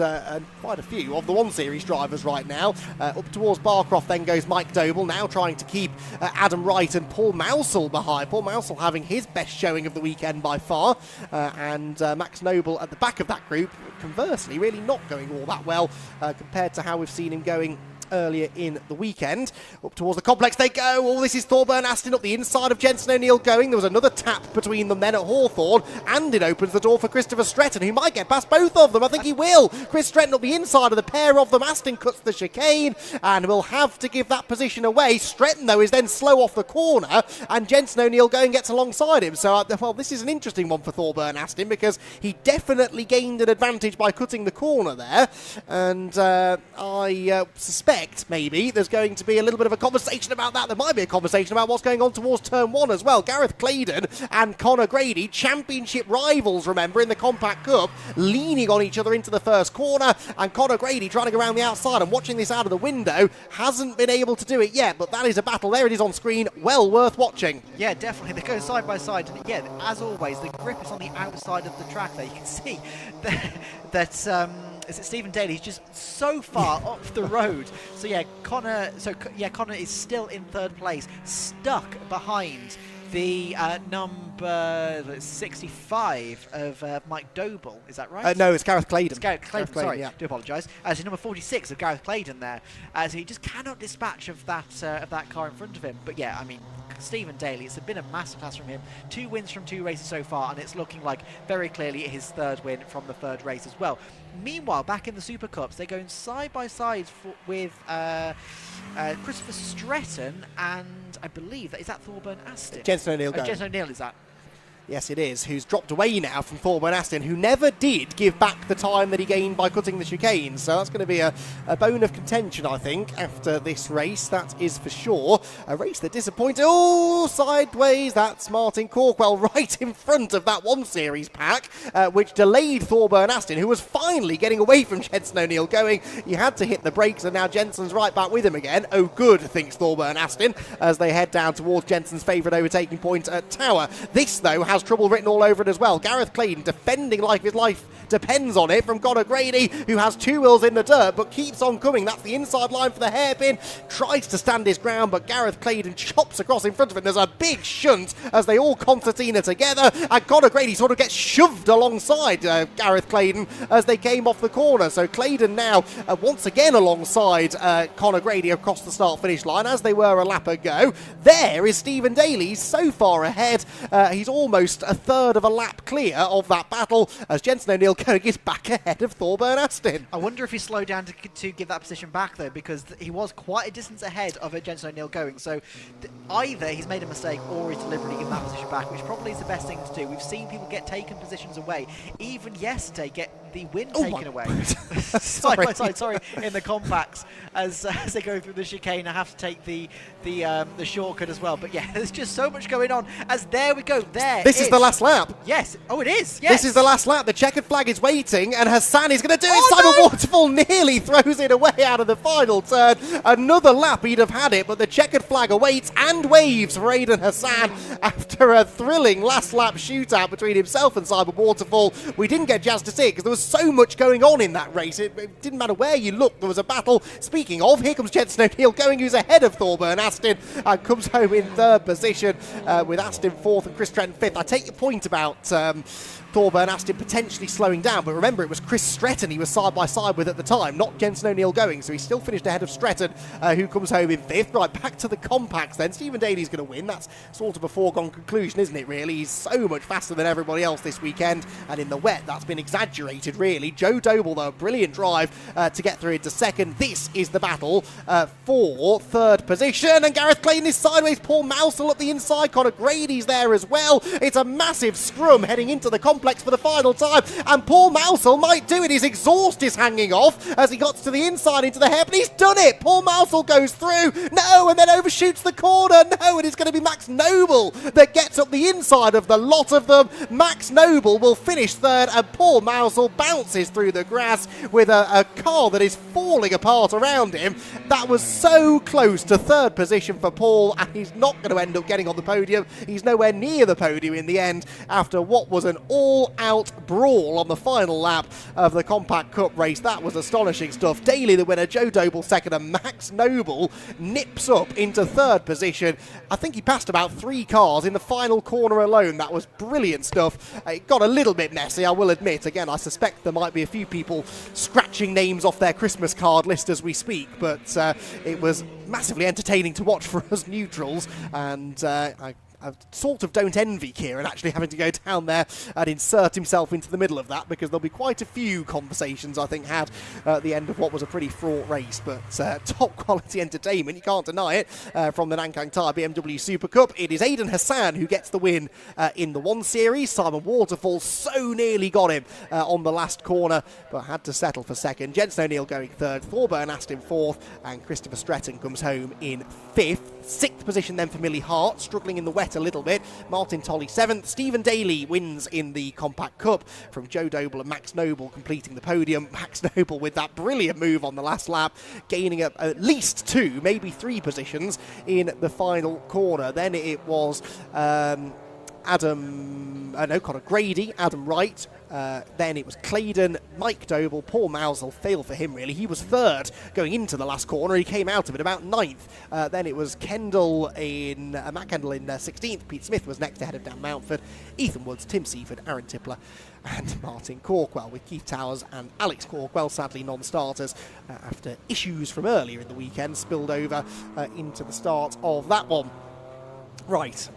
Speaker 4: quite a few of the 1 Series drivers right now. Up towards Barcroft then goes Mike Doble, now trying to keep Adam Wright and Paul Mousel behind. Paul Mousel having his best showing of the weekend by far, and Max Noble at the back of that group, conversely, really not going all that well compared to how we've seen him going earlier in the weekend. Up towards the complex they go. Oh, this is Thorburn Aston up the inside of Jensen O'Neill going. There was another tap between them then at Hawthorne, and it opens the door for Christopher Stretton, who might get past both of them. I think he will. Chris Stretton up the inside of the pair of them. Aston cuts the chicane and will have to give that position away. Stretton, though, is then slow off the corner, and Jensen O'Neill going gets alongside him. So, well, this is an interesting one for Thorburn Aston because he definitely gained an advantage by cutting the corner there, and I suspect maybe there's going to be a little bit of a conversation about that. There might be a conversation about what's going on towards turn 1 as well. Gareth Claydon and Conor Grady, championship rivals, remember, in the Compact Cup, leaning on each other into the first corner, and Conor Grady trying to go around the outside and watching this out of the window. Hasn't been able to do it yet, but that is a battle. There it is on screen. Well worth watching.
Speaker 14: Yeah, definitely. They go side by side, and yeah, as always, the grip is on the outside of the track there. You can see that is it Stephen Daly? He's just so far up the road. So yeah, Conor is still in third place, stuck behind the number 65 of Mike Doble. Is that right?
Speaker 4: No, it's Gareth Claydon.
Speaker 14: It's Gareth Claydon, sorry.
Speaker 4: Yeah.
Speaker 14: Do apologise. So number 46 of Gareth Claydon there. So he just cannot dispatch of that car in front of him. But yeah, I mean, Stephen Daly, it's been a masterclass from him. 2 wins from 2 races so far, and it's looking like very clearly his third win from the third race as well. Meanwhile, back in the Super Cups, they're going side by side with Christopher Stretton and I believe is that Thorburn Aston?
Speaker 4: Jensen O'Neill going.
Speaker 14: Jensen O'Neill is that?
Speaker 4: Yes, it is, who's dropped away now from Thorburn Aston, who never did give back the time that he gained by cutting the chicane. So that's going to be a bone of contention, I think, after this race, that is for sure. A race that disappointed. Oh, sideways, that's Martin Corkwell right in front of that 1 Series pack, which delayed Thorburn Aston, who was finally getting away from Jensen O'Neill going. He had to hit the brakes, and now Jensen's right back with him again. Oh, good, thinks Thorburn Aston, as they head down towards Jensen's favourite overtaking point at Tower. This, though, has trouble written all over it as well. Gareth Claydon defending like his life depends on it from Conor Grady, who has 2 wheels in the dirt but keeps on coming. That's the inside line for the hairpin. Tries to stand his ground, but Gareth Claydon chops across in front of him. There's a big shunt as they all concertina together, and Conor Grady sort of gets shoved alongside Gareth Claydon as they came off the corner. So Claydon now once again alongside Conor Grady across the start-finish line as they were a lap ago. There is Stephen Daly. He's so far ahead. He's almost a third of a lap clear of that battle as Jensen O'Neill is back ahead of Thorburn Aston.
Speaker 14: I wonder if he slowed down to give that position back, though, because he was quite a distance ahead of Jensen O'Neill going. So either he's made a mistake or he's deliberately given that position back, which probably is the best thing to do. We've seen people get taken positions away. Even yesterday, get the win taken away. Side by side, sorry, in the compacts as they go through the chicane. I have to take the shortcut as well. But yeah, there's just so much going on. As there we go,
Speaker 4: This is the last lap.
Speaker 14: Yes. Oh, it is. Yes.
Speaker 4: This is the last lap. The checkered flag is waiting, and Hassan is going to do it. Simon Waterfall nearly throws it away out of the final turn. Another lap, he'd have had it, but the checkered flag awaits and waves for Aidan Hassan after a thrilling last lap shootout between himself and Simon Waterfall. We didn't get a chance to see it because there was so much going on in that race. It didn't matter where you looked, there was a battle. Speaking of, here comes Jensen O'Neill going, who's ahead of Thorburn Aston, and comes home in third position with Aston fourth and Chris Stretton fifth. I take your point about Thorburn Aston potentially slowing down, but remember it was Chris Stretton he was side by side with at the time, not Jensen O'Neill going, so he still finished ahead of Stretton, who comes home in fifth. Right, back to the compacts then. Stephen Daly's going to win. That's sort of a foregone conclusion, isn't it, really? He's so much faster than everybody else this weekend, and in the wet that's been exaggerated, really. Joe Doble, though, a brilliant drive to get through into second. This is the battle for third position, and Gareth Claydon is sideways. Paul Mousel up the inside. Conor Grady's there as well. It's a massive scrum heading into the compacts. complex for the final time, and Paul Mousel might do it. His exhaust is hanging off as he got to the inside into the hair, but he's done it. Paul Mousel goes through, no, and then overshoots the corner, no, and it's going to be Max Noble that gets up the inside of the lot of them. Max Noble will finish third, and Paul Mousel bounces through the grass with a car that is falling apart around him. That was so close to third position for Paul, and he's not going to end up getting on the podium. He's nowhere near the podium in the end after what was an all-out brawl on the final lap of the Compact Cup race. That was astonishing stuff. Daly the winner, Joe Doble second, and Max Noble nips up into third position. I think he passed about 3 cars in the final corner alone. That was brilliant stuff. It got a little bit messy, I will admit. Again, I suspect there might be a few people scratching names off their Christmas card list as we speak, but it was massively entertaining to watch for us neutrals, and I sort of don't envy Kieran actually having to go down there and insert himself into the middle of that, because there'll be quite a few conversations I think had at the end of what was a pretty fraught race. But top quality entertainment, you can't deny it, from the Nankang Tyre BMW Super Cup. It is Aidan Hassan who gets the win in the 1 Series. Simon Waterfall so nearly got him on the last corner, but had to settle for second. Jensen O'Neill going third, Thorburn Aston fourth, and Christopher Stretton comes home in fifth. 6th position then for Millie Hart, struggling in the wet a little bit. Martin Tolley 7th. Stephen Daly wins in the Compact Cup from Joe Doble and Max Noble completing the podium. Max Noble with that brilliant move on the last lap, gaining at least 2, maybe 3 positions in the final corner. Then it was Connor Grady, Adam Wright. Then it was Claydon, Mike Doble, Paul Mousel, failed for him really. He was third going into the last corner. He came out of it about 9th. Then it was Matt Kendall in 16th. Pete Smith was next ahead of Dan Mountford, Ethan Woods, Tim Seaford, Aaron Tippler and Martin Corkwell, with Keith Towers and Alex Corkwell sadly non-starters after issues from earlier in the weekend spilled over into the start of that one. Right.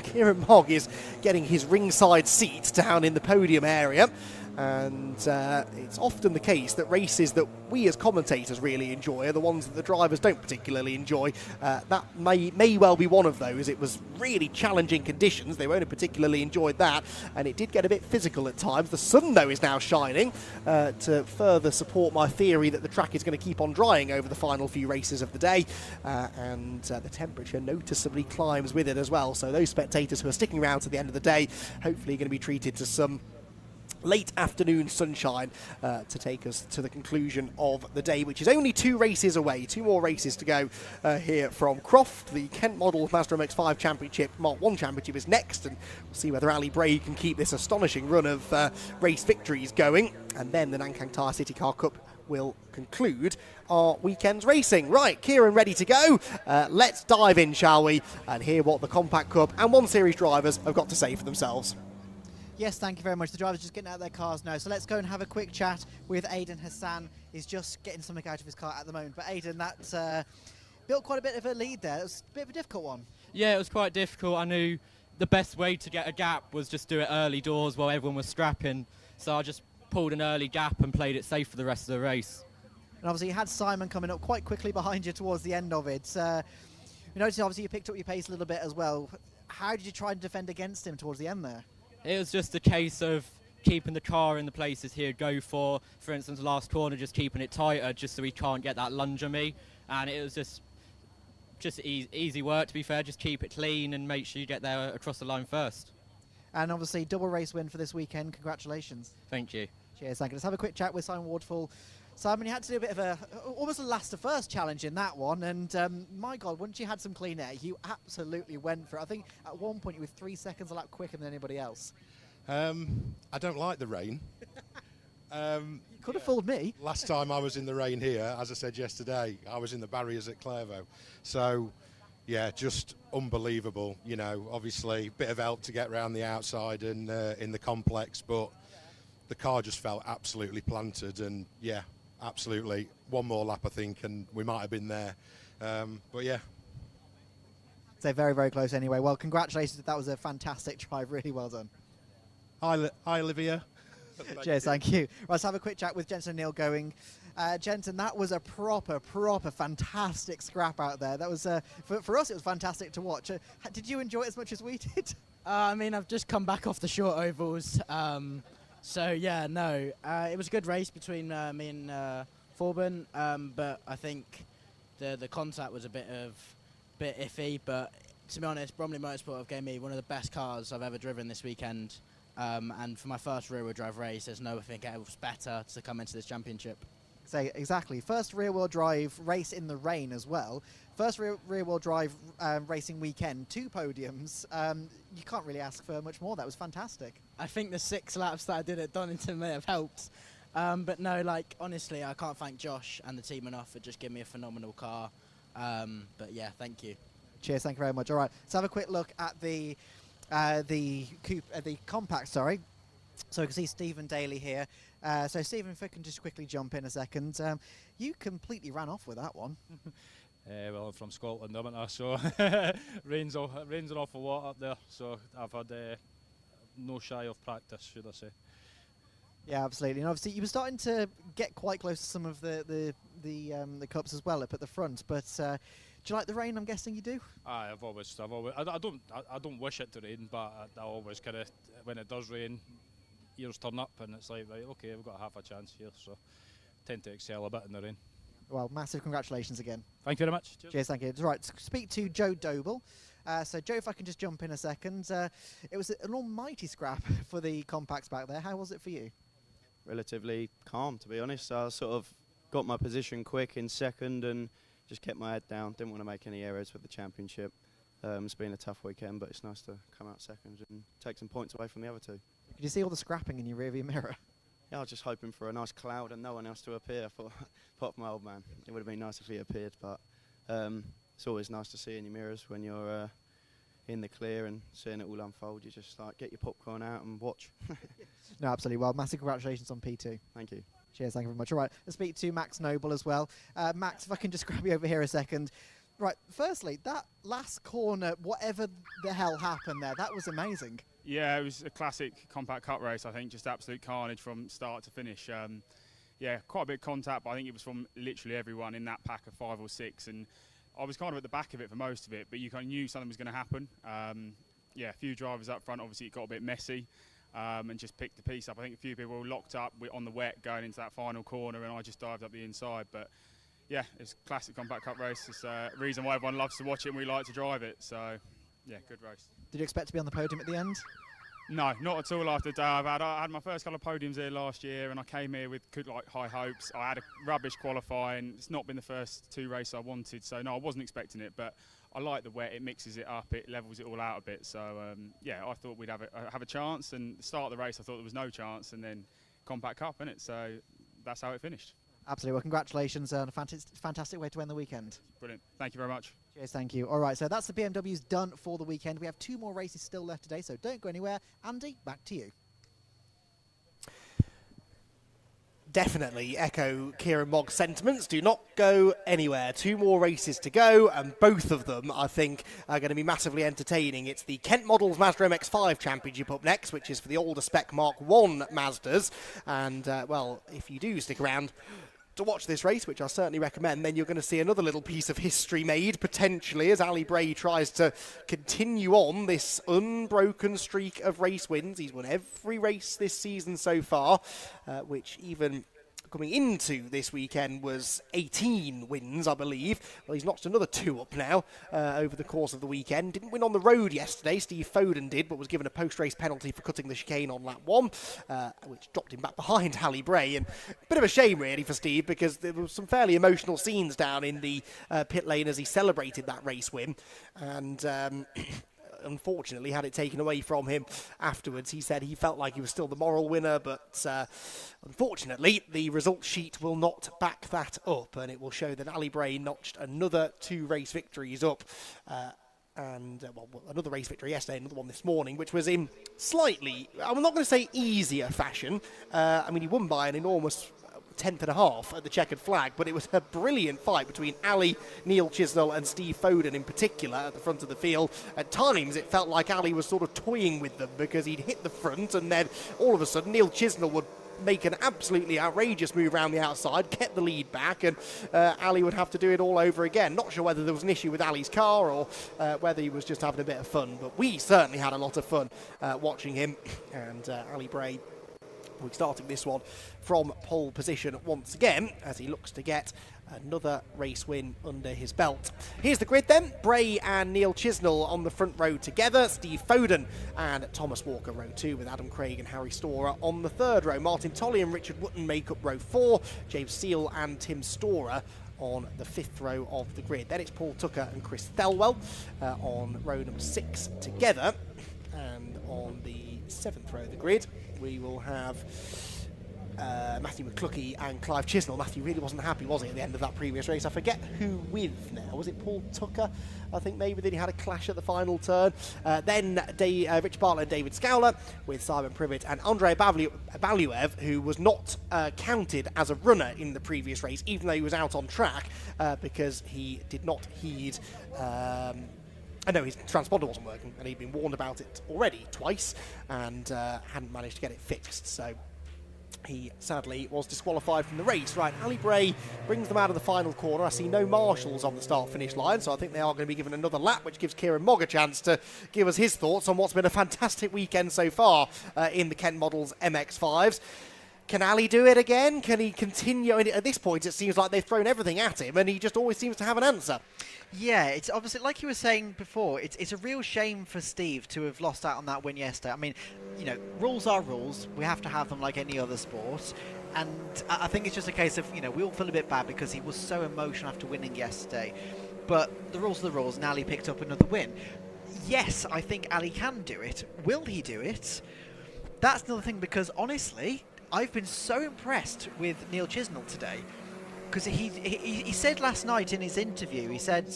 Speaker 4: Kieran Mogg is getting his ringside seat down in the podium area, and it's often the case that races that we as commentators really enjoy are the ones that the drivers don't particularly enjoy. That may well be one of those. It was really challenging conditions. They won't have particularly enjoyed that, and it did get a bit physical at times. The sun, though, is now shining to further support my theory that the track is going to keep on drying over the final few races of the day, and the temperature noticeably climbs with it as well. So those spectators who are sticking around to the end of the day hopefully going to be treated to some late afternoon sunshine to take us to the conclusion of the day, which is only 2 races away. 2 more races to go here from Croft. The Kent Model Mazda MX-5 Championship, Mark 1 Championship is next, and we'll see whether Ali Bray can keep this astonishing run of race victories going. And then the Nankang Tyre CityCar Cup will conclude our weekend's racing. Right, Kieran ready to go. Let's dive in, shall we, and hear what the Compact Cup and 1 Series drivers have got to say for themselves.
Speaker 3: Yes, thank you very much. The driver's just getting out of their cars now. So let's go and have a quick chat with Aidan Hassan. He's just getting something out of his car at the moment. But Aidan, that's built quite a bit of a lead there. It was a bit of a difficult one.
Speaker 5: Yeah, it was quite difficult. I knew the best way to get a gap was just do it early doors while everyone was scrapping. So I just pulled an early gap and played it safe for the rest of the race.
Speaker 3: And obviously you had Simon coming up quite quickly behind you towards the end of it. You noticed obviously you picked up your pace a little bit as well. How did you try and defend against him towards the end there?
Speaker 5: It was just a case of keeping the car in the places he'd go for instance, last corner, just keeping it tighter just so he can't get that lunge on me. And it was just easy work, to be fair. Just keep it clean and make sure you get there across the line first.
Speaker 3: And obviously double race win for this weekend. Congratulations.
Speaker 5: Thank you.
Speaker 3: Cheers, thank you. Let's have a quick chat with Simon Wardfall. Simon, you had to do a bit of almost a last to first challenge in that one, and my God, once you had some clean air, you absolutely went for it. I think at one point you were 3 seconds a lap quicker than anybody else.
Speaker 9: I don't like the rain.
Speaker 3: You could have fooled me.
Speaker 9: Last time I was in the rain here, as I said yesterday, I was in the barriers at Clairvaux. So, yeah, just unbelievable. You know, obviously, bit of help to get around the outside and in the complex, but the car just felt absolutely planted, and yeah, absolutely. One more lap, I think, and we might have been there. But yeah.
Speaker 3: So very, very close anyway. Well, congratulations. That was a fantastic drive. Really well done.
Speaker 9: Hi, Olivia.
Speaker 3: Cheers, thank you. Right, let's have a quick chat with Jensen and Neil going. Jensen, that was a proper fantastic scrap out there. That was, for us, it was fantastic to watch. Did you enjoy it as much as we did?
Speaker 10: I mean, I've just come back off the short ovals. So, yeah, no. It was a good race between me and Forban, but I think the contact was a bit iffy. But to be honest, Bromley Motorsport have gave me one of the best cars I've ever driven this weekend. And for my first rear-wheel drive race, there's nothing else better to come into this championship.
Speaker 3: Say exactly. First rear-wheel drive race in the rain as well. First rear-wheel drive racing weekend, 2 podiums. You can't really ask for much more. That was fantastic.
Speaker 10: I think the 6 laps that I did at Donington may have helped. But no, like, honestly, I can't thank Josh and the team enough for just giving me a phenomenal car. But yeah, thank you.
Speaker 3: Cheers, thank you very much. All right, let's have a quick look at the compact, sorry. So we can see Stephen Daly here. So Stephen, if I can just quickly jump in a second. You completely ran off with that one.
Speaker 22: Well, I'm from Scotland, haven't I? So rains an awful lot up there. So I've had no shy of practice, should I say.
Speaker 3: Yeah, absolutely. And obviously, you were starting to get quite close to some of the cups as well up at the front. But do you like the rain? I'm guessing you do.
Speaker 22: I don't wish it to rain, but I always kind of, when it does rain, ears turn up, and it's like, right, okay, we've got half a chance here. So tend to excel a bit in the rain.
Speaker 3: Well, massive congratulations again.
Speaker 22: Thank you very much.
Speaker 3: Cheers, thank you. Right, speak to Joe Doble. So, Joe, if I can just jump in a second. It was an almighty scrap for the compacts back there. How was it for you?
Speaker 11: Relatively calm, to be honest. I sort of got my position quick in second and just kept my head down. Didn't want to make any errors with the championship. It's been a tough weekend, but it's nice to come out second and take some points away from the other two.
Speaker 3: Could you see all the scrapping in your rearview mirror?
Speaker 11: Yeah, I was just hoping for a nice cloud and no one else to appear. I thought, apart from my old man, it would have been nice if he appeared, but it's always nice to see in your mirrors when you're in the clear and seeing it all unfold. You just like get your popcorn out and watch.
Speaker 3: No, absolutely. Well, massive congratulations on P2.
Speaker 11: Thank you.
Speaker 3: Cheers, thank you very much. All right, let's speak to Max Noble as well. Max, if I can just grab you over here a second. Right, firstly, that last corner, whatever the hell happened there, that was amazing.
Speaker 12: Yeah, it was a classic compact cup race, I think, just absolute carnage from start to finish. Yeah, quite a bit of contact, but I think it was from literally everyone in that pack of 5 or 6, and I was kind of at the back of it for most of it, but you kind of knew something was going to happen. Yeah, a few drivers up front, obviously it got a bit messy, and just picked the piece up. I think a few people were locked up on the wet going into that final corner, and I just dived up the inside, but yeah, it's a classic compact cup race. It's a reason why everyone loves to watch it and we like to drive it, so yeah, good race.
Speaker 3: Did you expect to be on the podium at the end?
Speaker 12: No, not at all after the day I've had. I had my first couple of podiums here last year and I came here with high hopes. I had a rubbish qualifying. It's not been the first 2 races I wanted, so no, I wasn't expecting it, but I like the wet. It mixes it up, it levels it all out a bit, so yeah, I thought we'd have a chance, and the start of the race I thought there was no chance, and then compact cup, innit? So that's how it finished.
Speaker 3: Absolutely. Well, congratulations on a fantastic way to end the weekend.
Speaker 12: Brilliant. Thank you very much.
Speaker 3: Cheers, thank you. All right, so that's the BMWs done for the weekend. We have 2 more races still left today, so don't go anywhere. Andy, back to you.
Speaker 4: Definitely echo Kieran Mogg's sentiments. Do not go anywhere. 2 more races to go, and both of them, I think, are going to be massively entertaining. It's the Kent Models Mazda MX-5 Championship up next, which is for the older spec Mark 1 Mazdas. And, well, if you do stick around to watch this race, which I certainly recommend, then you're going to see another little piece of history made, potentially, as Ali Bray tries to continue on this unbroken streak of race wins. He's won every race this season so far, which even coming into this weekend was 18 wins, I believe. Well, he's notched another 2 up now over the course of the weekend. Didn't win on the road yesterday, Steve Foden did, but was given a post-race penalty for cutting the chicane on lap 1, which dropped him back behind Ali Bray. And a bit of a shame, really, for Steve, because there were some fairly emotional scenes down in the pit lane as he celebrated that race win. And unfortunately had it taken away from him afterwards. He said he felt like he was still the moral winner, but unfortunately the result sheet will not back that up, and it will show that Ali Bray notched another 2 race victories up, and well, another race victory yesterday, another one this morning, which was in slightly, I'm not going to say easier fashion. I mean, he won by an enormous tenth and a half at the checkered flag, but it was a brilliant fight between Ali, Neil Chisnell and Steve Foden in particular at the front of the field. At times it felt like Ali was sort of toying with them because he'd hit the front and then all of a sudden Neil Chisnell would make an absolutely outrageous move around the outside, get the lead back, and Ali would have to do it all over again. Not sure whether there was an issue with Ali's car or whether he was just having a bit of fun, but we certainly had a lot of fun watching him. And Ali Bray, we're starting this one from pole position once again as he looks to get another race win under his belt. Here's the grid then. Bray and Neil Chisnell on the front row together. Steve Foden and Thomas Walker row 2 with Adam Craig and Harry Storer on the third row. Martin Tolley and Richard Wootton make up row 4. James Steele and Tim Storer on the 5th row of the grid. Then it's Paul Tucker and Chris Thelwell on row number 6 together. And on the 7th row of the grid we will have Matthew McCluskey and Clive Chisnell. Matthew really wasn't happy, was he, at the end of that previous race? I forget who with now. Was it Paul Tucker? I think maybe that he had a clash at the final turn. Then Rich Bartlett and David Scowler with Simon Privet and Andrei Baluev, who was not counted as a runner in the previous race, even though he was out on track because he did not heed... I know his transponder wasn't working and he'd been warned about it already twice and hadn't managed to get it fixed. So he sadly was disqualified from the race. Right, Ali Bray brings them out of the final corner. I see no marshals on the start-finish line, so I think they are going to be given another lap, which gives Kieran Mogg a chance to give us his thoughts on what's been a fantastic weekend so far in the Kent Models MX-5s. Can Ali do it again? Can he continue? At this point, it seems like they've thrown everything at him, and he just always seems to have an answer.
Speaker 14: Yeah, it's obviously, like you were saying before, it's a real shame for Steve to have lost out on that win yesterday. I mean, you know, rules are rules. We have to have them like any other sport. And I think it's just a case of, you know, we all feel a bit bad because he was so emotional after winning yesterday. But the rules are the rules, and Ali picked up another win. Yes, I think Ali can do it. Will he do it? That's another thing, because honestly, I've been so impressed with Neil Chisnell today. Because he said last night in his interview, he said,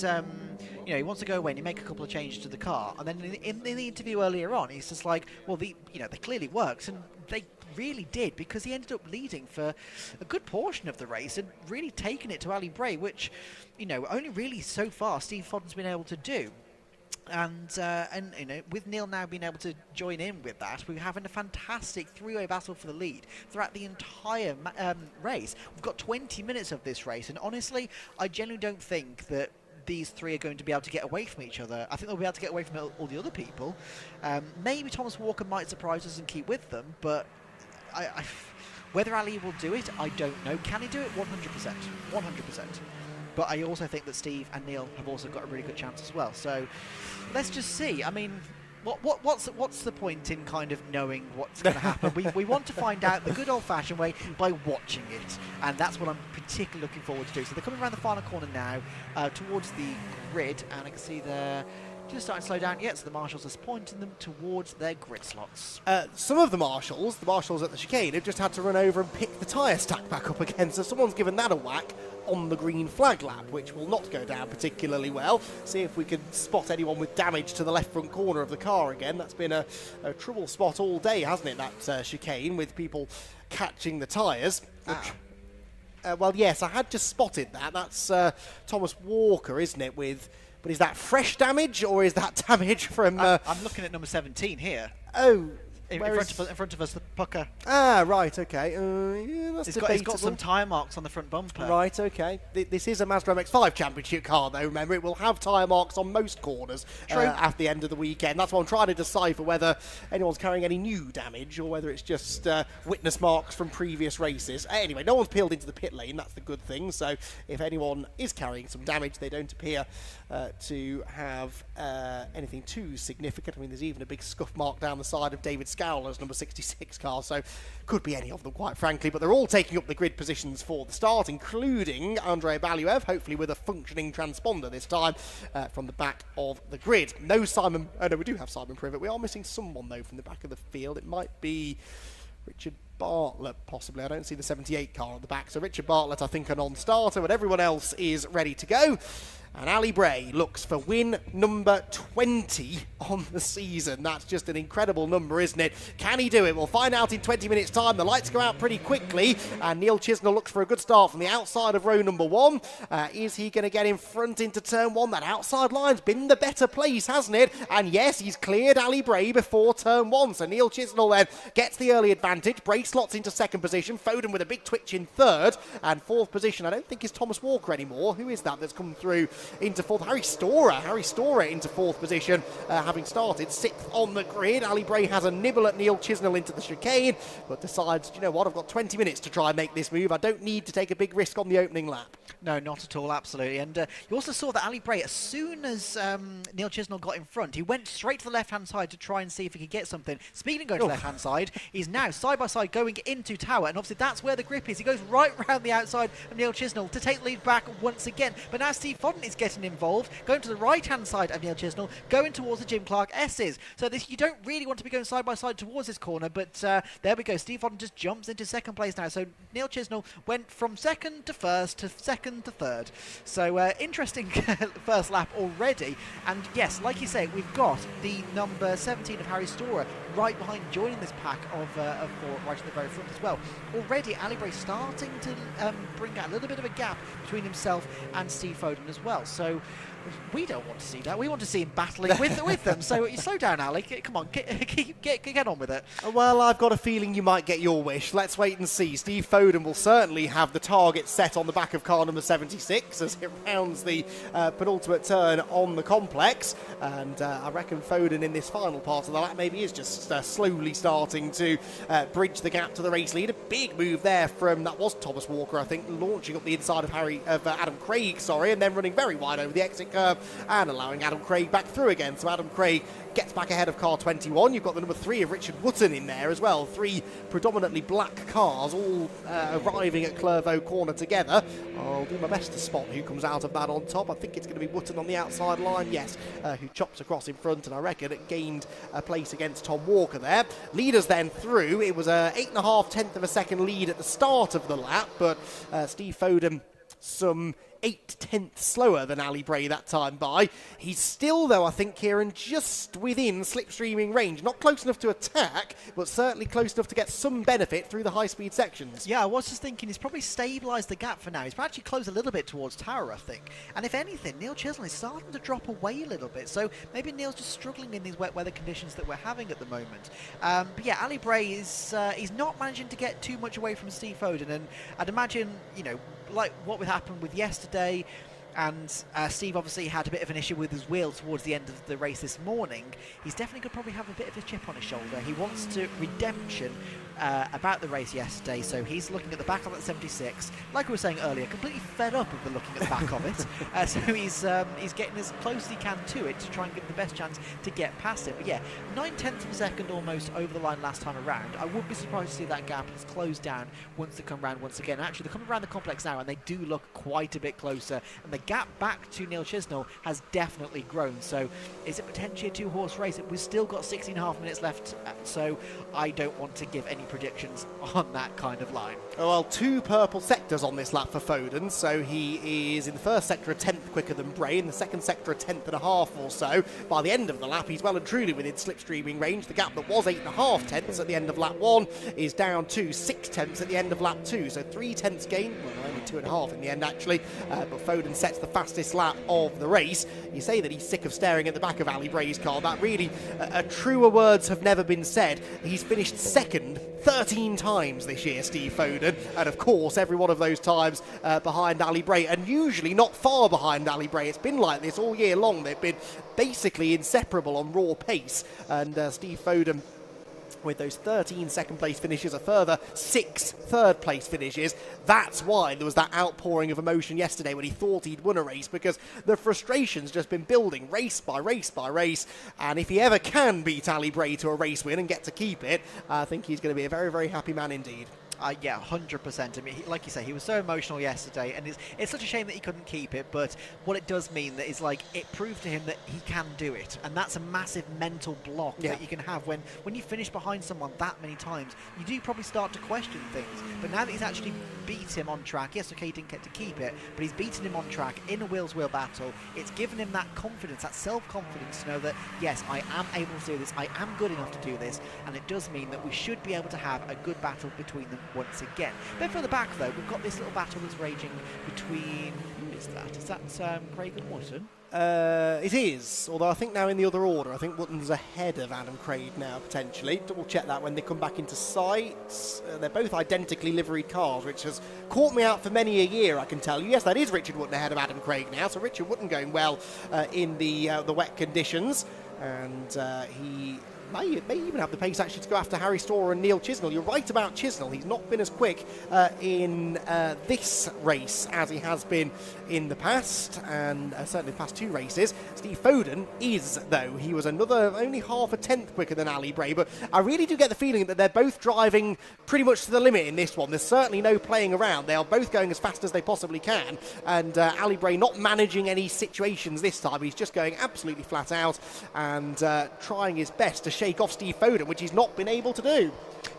Speaker 14: you know, he wants to go away and he make a couple of changes to the car. And then in the interview earlier on, he's just like, well, they clearly worked. And they really did, because he ended up leading for a good portion of the race and really taking it to Ali Bray, which, you know, only really so far Steve Foden's been able to do. And you know, with Neil now being able to join in with that, we're having a fantastic three-way battle for the lead throughout the entire race. We've got 20 minutes of this race, and honestly, I genuinely don't think that these three are going to be able to get away from each other. I think they'll be able to get away from all the other people. Maybe Thomas Walker might surprise us and keep with them, but whether Ali will do it, I don't know. Can he do it? 100%. 100%. But I also think that Steve and Neil have also got a really good chance as well. So let's just see. I mean, what's the point in kind of knowing what's going to happen? we want to find out the good old-fashioned way by watching it, and that's what I'm particularly looking forward to do. So they're coming around the final corner now towards the grid, and I can see they're just starting to slow down. Yeah, so the marshals are pointing them towards their grid slots.
Speaker 4: Some of the marshals at the chicane, have just had to run over and pick the tyre stack back up again, so someone's given that a whack on the green flag lap, which will not go down particularly well. See if we can spot anyone with damage to the left front corner of the car again. That's been a trouble spot all day, hasn't it, that chicane, with people catching the tyres. Well, yes, I had just spotted that. That's Thomas Walker, isn't it, but is that fresh damage, or is that damage from...
Speaker 14: I'm looking at number 17 here.
Speaker 4: Oh,
Speaker 14: in front of us, the pucker.
Speaker 4: Ah, right, okay. Yeah, that's
Speaker 14: it's got some tyre marks on the front bumper.
Speaker 4: Right, okay. This is a Mazda MX-5 Championship car, though, remember. It will have tyre marks on most corners at the end of the weekend. That's why I'm trying to decipher whether anyone's carrying any new damage or whether it's just witness marks from previous races. Anyway, no one's peeled into the pit lane. That's the good thing. So if anyone is carrying some damage, they don't appear to have anything too significant. I mean, there's even a big scuff mark down the side of David Scowler's number 66 car, so could be any of them, quite frankly, but they're all taking up the grid positions for the start, including Andrei Baluev, hopefully with a functioning transponder this time from the back of the grid. No, we do have Simon Privet. We are missing someone, though, from the back of the field. It might be Richard Bartlett, possibly. I don't see the 78 car on the back, so Richard Bartlett, I think, a non-starter, but everyone else is ready to go. And Ali Bray looks for win number 20 on the season. That's just an incredible number, isn't it? Can he do it? We'll find out in 20 minutes' time. The lights go out pretty quickly, and Neil Chisnell looks for a good start from the outside of row number 1. Is he going to get in front into turn 1? That outside line's been the better place, hasn't it? And yes, he's cleared Ali Bray before turn 1. So Neil Chisnell then gets the early advantage. Bray slots into second position. Foden with a big twitch in third. And fourth position, I don't think is Thomas Walker anymore. Who is that that's come through into fourth? Harry Storer into fourth position, having started sixth on the grid. Ali Bray has a nibble at Neil Chisnell into the chicane, but decides, you know what, I've got 20 minutes to try and make this move. I don't need to take a big risk on the opening lap.
Speaker 14: No, not at all, absolutely. And you also saw that Ali Bray, as soon as Neil Chisnell got in front, he went straight to the left-hand side to try and see if he could get something. Speaking of going to the left-hand side, he's now side-by-side going into Tower, and obviously that's where the grip is. He goes right round the outside of Neil Chisnell to take the lead back once again. But now Steve Foden is getting involved, going to the right-hand side of Neil Chisnell, going towards the Jim Clark S's. So this, you don't really want to be going side-by-side towards this corner, but there we go. Steve Foden just jumps into second place now. So Neil Chisnell went from second to first to second to third. So interesting first lap already. And yes, like you say, we've got the number 17 of Harry Storer right behind, joining this pack of four right at the very front as well. Already Ali Bray starting to bring out a little bit of a gap between himself and Steve Foden as well. So we don't want to see that. We want to see him battling with them. So you slow down, Ali. Come on, get on with it.
Speaker 4: Well, I've got a feeling you might get your wish. Let's wait and see. Steve Foden will certainly have the target set on the back of car number 76 as it rounds the penultimate turn on the complex. And I reckon Foden in this final part of the lap maybe is just slowly starting to bridge the gap to the race leader. Big move there from, that was Thomas Walker, I think, launching up the inside of Adam Craig, and then running very wide over the exit curve and allowing Adam Craig back through again. So Adam Craig gets back ahead of car 21. You've got the number 3 of Richard Wootton in there as well. 3 predominantly black cars all arriving at Clervaux Corner together. I'll do my best to spot who comes out of that on top. I think it's going to be Wootton on the outside line, yes, who chops across in front, and I reckon it gained a place against Tom Walker there. Leaders then through. It was a 8.5 tenth of a second lead at the start of the lap, but Steve Foden some 8 tenths slower than Ali Bray that time by. He's still, though, I think, Kieran, just within slipstreaming range. Not close enough to attack, but certainly close enough to get some benefit through the high-speed sections.
Speaker 14: Yeah, I was just thinking he's probably stabilised the gap for now. He's actually closed a little bit towards Tower, I think. And if anything, Neil Chisnell is starting to drop away a little bit. So maybe Neil's just struggling in these wet weather conditions that we're having at the moment. But yeah, Ali Bray is he's not managing to get too much away from Steve Foden. And I'd imagine, you know, like what would happen with yesterday, and Steve obviously had a bit of an issue with his wheel towards the end of the race this morning. He's definitely going to probably have a bit of a chip on his shoulder. He wants to redemption about the race yesterday, so he's looking at the back of that 76. Like we were saying earlier, completely fed up of the looking at the back of it. So he's getting as close as he can to it to try and give him the best chance to get past it. But yeah, 9 tenths of a second almost over the line last time around. I wouldn't be surprised to see that gap has closed down once they come round once again. Actually, they're coming around the complex now, and they do look quite a bit closer. And the gap back to Neil Chisnell has definitely grown. So is it potentially a 2-horse race? We've still got 16.5 minutes left, so I don't want to give any predictions on that kind of line.
Speaker 4: Well, 2 purple sectors on this lap for Foden, so he is in the first sector a tenth quicker than Bray, in the second sector a tenth and a half or so. By the end of the lap, he's well and truly within slipstreaming range. The gap that was 8.5 tenths at the end of lap 1 is down to 6 tenths at the end of lap 2, so 3 tenths gain, well, only 2.5 in the end actually, but Foden sets the fastest lap of the race. You say that he's sick of staring at the back of Ali Bray's car. That really, truer words have never been said. He's finished second 13 times this year, Steve Foden, and of course every one of those times behind Ali Bray, and usually not far behind Ali Bray. It's been like this all year long. They've been basically inseparable on raw pace, and Steve Foden with those 13 second place finishes, a further 6 third place finishes. That's why there was that outpouring of emotion yesterday when he thought he'd won a race, because the frustration's just been building race by race by race, and if he ever can beat Ali Bray to a race win and get to keep it, I think he's going to be a very, very happy man indeed.
Speaker 1: Yeah, 100%. I mean, like you say, he was so emotional yesterday, and it's such a shame that he couldn't keep it. But what it does mean that is like it proved to him that he can do it, and that's a massive mental block that you can have when you finish behind someone that many times. You do probably start to question things. But now that he's actually beat him on track, yes, okay, he didn't get to keep it, but he's beaten him on track in a wheel-to-wheel battle. It's given him that confidence, that self-confidence to know that yes, I am able to do this. I am good enough to do this, and it does mean that we should be able to have a good battle between them once again. A bit further back though, we've got this little battle that's raging between, who is that? Is that Craig and Wootton?
Speaker 4: It is, although I think now in the other order. I think Wootton's ahead of Adam Craig now, potentially. Double check that when they come back into sight. They're both identically liveried cars, which has caught me out for many a year, I can tell you. Yes, that is Richard Wootton ahead of Adam Craig now, so Richard Wootton going well in the wet conditions. And he may even have the pace actually to go after Harry Storer and Neil Chisnell. You're right about Chisnell. He's not been as quick in this race as he has been in the past, and certainly the past two races. Steve Foden is, though. He was only half a tenth quicker than Ali Bray, but I really do get the feeling that they're both driving pretty much to the limit in this one. There's certainly no playing around. They are both going as fast as they possibly can, and Ali Bray not managing any situations this time. He's just going absolutely flat out and trying his best to shake off Steve Foden, which he's not been able to do.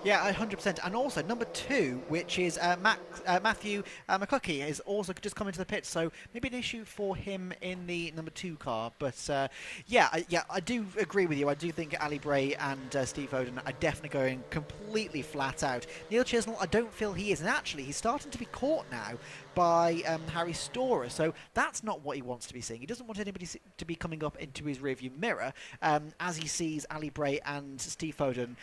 Speaker 1: Yeah, 100%. And also, number 2, which is Matthew McCuckey, is also just come into the pit, so maybe an issue for him in the number 2 car. But yeah, I do agree with you. I do think Ali Bray and Steve Foden are definitely going completely flat out. Neil Chisnell, I don't feel he is. And actually, he's starting to be caught now by Harry Storer, so that's not what he wants to be seeing. He doesn't want anybody to be coming up into his rearview mirror as he sees Ali Bray and Steve Foden.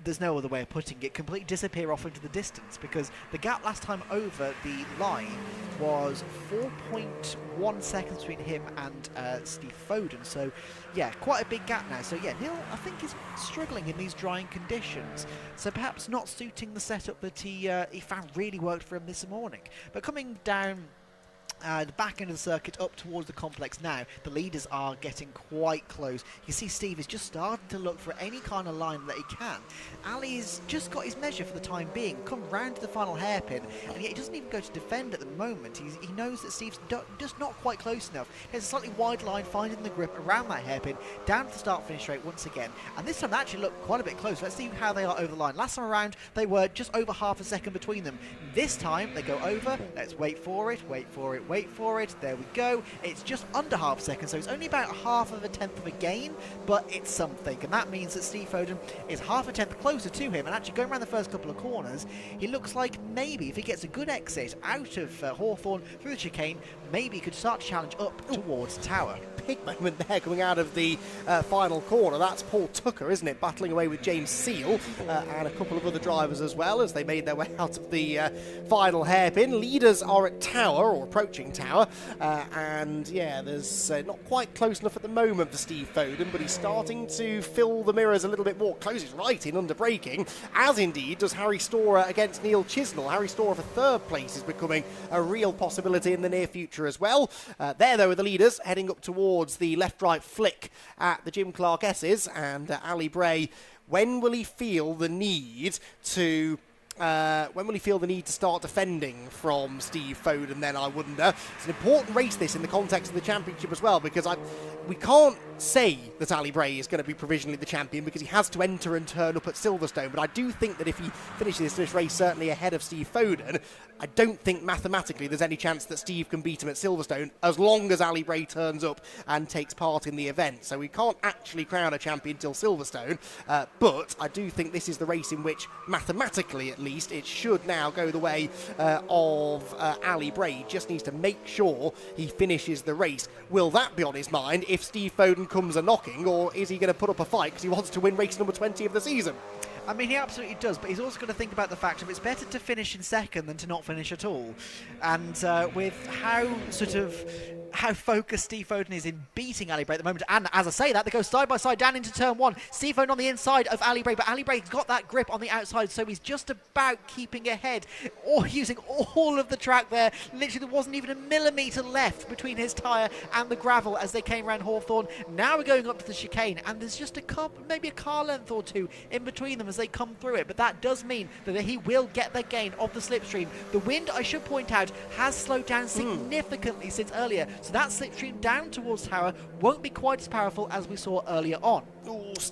Speaker 1: There's no other way of putting it, completely disappear off into the distance, because the gap last time over the line was 4.1 seconds between him and Steve Foden. So yeah, quite a big gap now. So yeah, Neil, I think, is struggling in these drying conditions, so perhaps not suiting the setup that he found really worked for him this morning. But coming down the back end of the circuit up towards the complex now, the leaders are getting quite close. You see Steve is just starting to look for any kind of line that he can. Ali's just got his measure for the time being, come round to the final hairpin, and yet he doesn't even go to defend at the moment. He knows that Steve's just not quite close enough. He has a slightly wide line, finding the grip around that hairpin, down to the start-finish straight once again. And this time they actually look quite a bit close. Let's see how they are over the line. Last time around, they were just over half a second between them. This time, they go over. Let's wait for it, wait for it, wait for it. There we go. It's just under half a second, so it's only about half of a tenth of a gain, but it's something. And that means that Steve Foden is half a tenth closer to him. And actually, going around the first couple of corners, he looks like maybe if he gets a good exit out of Hawthorne through the chicane, maybe he could start to challenge up towards Tower.
Speaker 4: Big moment there coming out of the final corner. That's Paul Tucker, isn't it? Battling away with James Seal and a couple of other drivers as well as they made their way out of the final hairpin. Leaders are at Tower, or approaching Tower, and yeah, there's not quite close enough at the moment for Steve Foden, but he's starting to fill the mirrors a little bit more. Closes right in under braking, as indeed does Harry Storer against Neil Chisnell. Harry Storer for third place is becoming a real possibility in the near future as well. There, though, are the leaders heading up towards the left-right flick at the Jim Clark S's, and Ali Bray, when will he feel the need to start defending from Steve Foden then, I wonder? It's an important race, this, in the context of the championship as well, because we can't say that Ali Bray is going to be provisionally the champion because he has to enter and turn up at Silverstone, but I do think that if he finishes this race certainly ahead of Steve Foden, I don't think mathematically there's any chance that Steve can beat him at Silverstone as long as Ali Bray turns up and takes part in the event. So we can't actually crown a champion till Silverstone, but I do think this is the race in which, mathematically at least, it should now go the way of Ali Bray. He just needs to make sure he finishes the race. Will that be on his mind if Steve Foden comes a-knocking, or is he going to put up a fight because he wants to win race number 20 of the season?
Speaker 1: I mean, he absolutely does, but he's also got to think about the fact that it's better to finish in second than to not finish at all. And with how sort of
Speaker 14: how focused Steve Foden is in beating Ali Bray at the moment. And as I say that, they go side by side down into turn 1. Steve Foden on the inside of Ali Bray, but Ali Bray's got that grip on the outside, so he's just about keeping ahead, or using all of the track there. Literally, there wasn't even a millimetre left between his tyre and the gravel as they came around Hawthorne. Now we're going up to the chicane, and there's just a couple, maybe a car length or two in between them as they come through it, but that does mean that he will get the gain of the slipstream. The wind, I should point out, has slowed down significantly since earlier, so that slipstream down towards Tower won't be quite as powerful as we saw earlier on.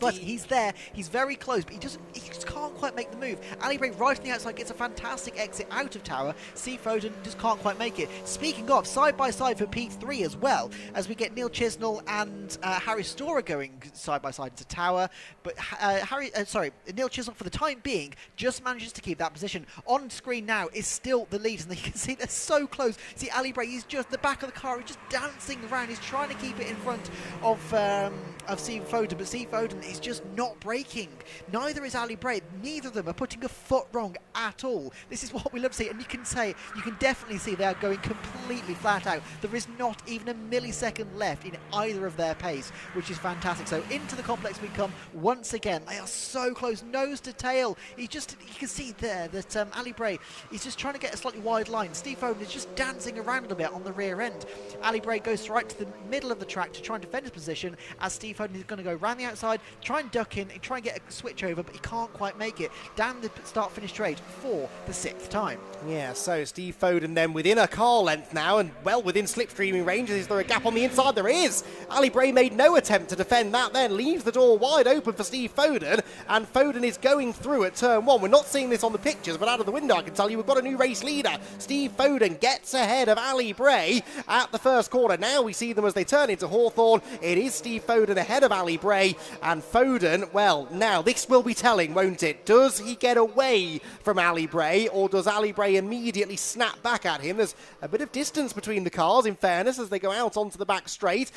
Speaker 14: But he's there, he's very close, but he just can't quite make the move. Ali Bray right on the outside gets a fantastic exit out of Tower. Steve Foden just can't quite make it. Speaking of, side by side for P3 as well, as we get Neil Chisnell and Harry Storer going side by side into Tower, but Neil Chisnell for the time being just manages to keep that position. On screen now is still the lead, and you can see they're so close. See Ali Bray, he's just the back of the car, he's just dancing around, he's trying to keep it in front of Steve Foden, but Steve Foden is just not braking. Neither is Ali Bray. Neither of them are putting a foot wrong at all. This is what we love to see, and you can definitely see they are going completely flat out. There is not even a millisecond left in either of their pace, which is fantastic. So into the complex we come once again. They are so close, nose to tail. You can see there that Ali Bray is just trying to get a slightly wide line. Steve Foden is just dancing around a little bit on the rear end. Ali Bray goes right to the middle of the track to try and defend his position, as Steve Foden is going to go around the outside, try and duck in, and try and get a switch over, but he can't quite make it. Down the start-finish straight for the 6th time.
Speaker 4: Yeah, so Steve Foden then within a car length now, and well within slipstreaming range. Is there a gap on the inside? There is. Ali Bray made no attempt to defend that, then leaves the door wide open for Steve Foden, and Foden is going through at turn 1. We're not seeing this on the pictures, but out of the window I can tell you we've got a new race leader. Steve Foden gets ahead of Ali Bray at the first corner. Now we see them as they turn into Hawthorne. It is Steve Foden ahead of Ali Bray, and Foden, well, now this will be telling, won't it? Does he get away from Ali Bray, or does Ali Bray immediately snap back at him? There's a bit of distance between the cars, in fairness, as they go out onto the back straight.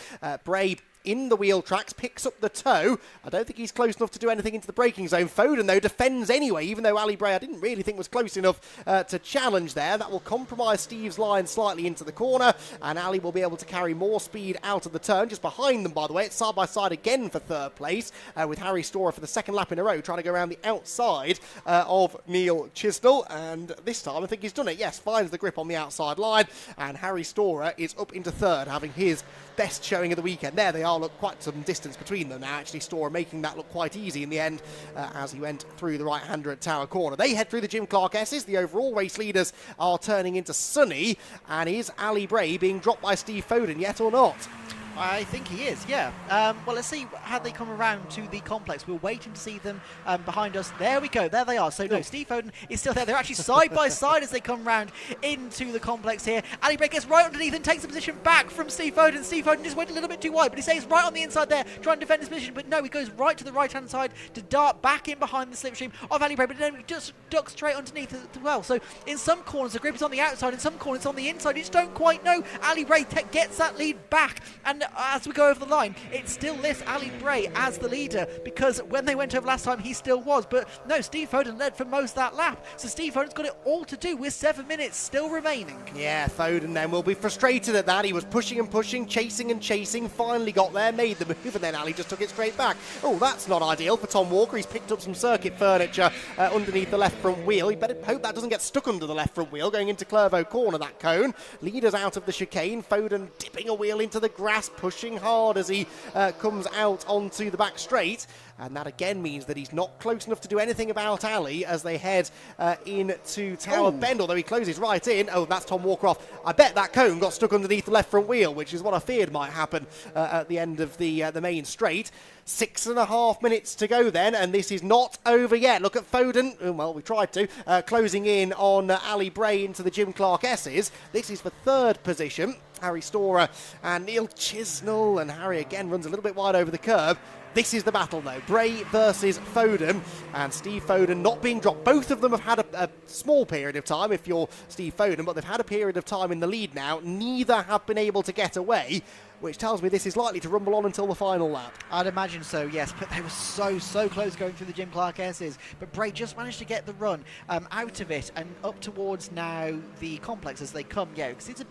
Speaker 4: Bray in the wheel tracks, picks up the toe. I don't think he's close enough to do anything into the braking zone. Foden, though, defends anyway, even though Ali Bray I didn't really think was close enough to challenge there. That will compromise Steve's line slightly into the corner, and Ali will be able to carry more speed out of the turn. Just behind them, by the way, it's side by side again for 3rd place, with Harry Storer for the 2nd lap in a row, trying to go around the outside of Neil Chisnell, and this time I think he's done it. Yes, finds the grip on the outside line, and Harry Storer is up into 3rd, having his best showing of the weekend. There they are, look, quite some distance between them now. Actually, Storer making that look quite easy in the end as he went through the right-hander at Tower Corner. They head through the Jim Clark S's. The overall race leaders are turning into Sunny, and is Ali Bray being dropped by Steve Foden yet or not?
Speaker 14: I think he is, yeah. Well, let's see how they come around to the complex. We're waiting to see them behind us. There we go. There they are. So, no, Steve Foden is still there. They're actually side by side as they come round into the complex here. Ali Bray gets right underneath and takes the position back from Steve Foden. Steve Foden just went a little bit too wide, but he stays right on the inside there, trying to defend his position. But no, he goes right to the right-hand side to dart back in behind the slipstream of Ali Bray, but then he just ducks straight underneath as well. So, in some corners, the grip is on the outside. In some corners, it's on the inside. You just don't quite know. Ali Bray gets that lead back. And as we go over the line, it still lists Ali Bray as the leader, because when they went over last time, he still was. But no, Steve Foden led for most of that lap. So Steve Foden's got it all to do with 7 minutes still remaining.
Speaker 4: Yeah, Foden then will be frustrated at that. He was pushing and pushing, chasing and chasing, finally got there, made the move, and then Ali just took it straight back. Oh, that's not ideal for Tom Walker. He's picked up some circuit furniture underneath the left front wheel. He better hope that doesn't get stuck under the left front wheel going into Clervaux Corner, that cone. Leaders out of the chicane. Foden dipping a wheel into the grass, pushing hard as he comes out onto the back straight, and that again means that he's not close enough to do anything about Ali as they head into Tower Bend, although he closes right in. Oh, that's Tom Walker off. I bet that cone got stuck underneath the left front wheel, which is what I feared might happen at the end of the main straight. 6.5 minutes to go then, and this is not over yet. Look at Foden, well, we tried to, closing in on Ali Bray into the Jim Clark S's. This is for 3rd position. Harry Storer and Neil Chisnell, and Harry again runs a little bit wide over the curb. This is the battle though, Bray versus Foden, and Steve Foden not being dropped. Both of them have had a small period of time if you're Steve Foden, but they've had a period of time in the lead now. Neither have been able to get away, which tells me this is likely to rumble on until the final lap.
Speaker 14: I'd imagine so, yes, but they were so close going through the Jim Clark S's. But Bray just managed to get the run out of it and up towards now the complex as they come, yeah, because it's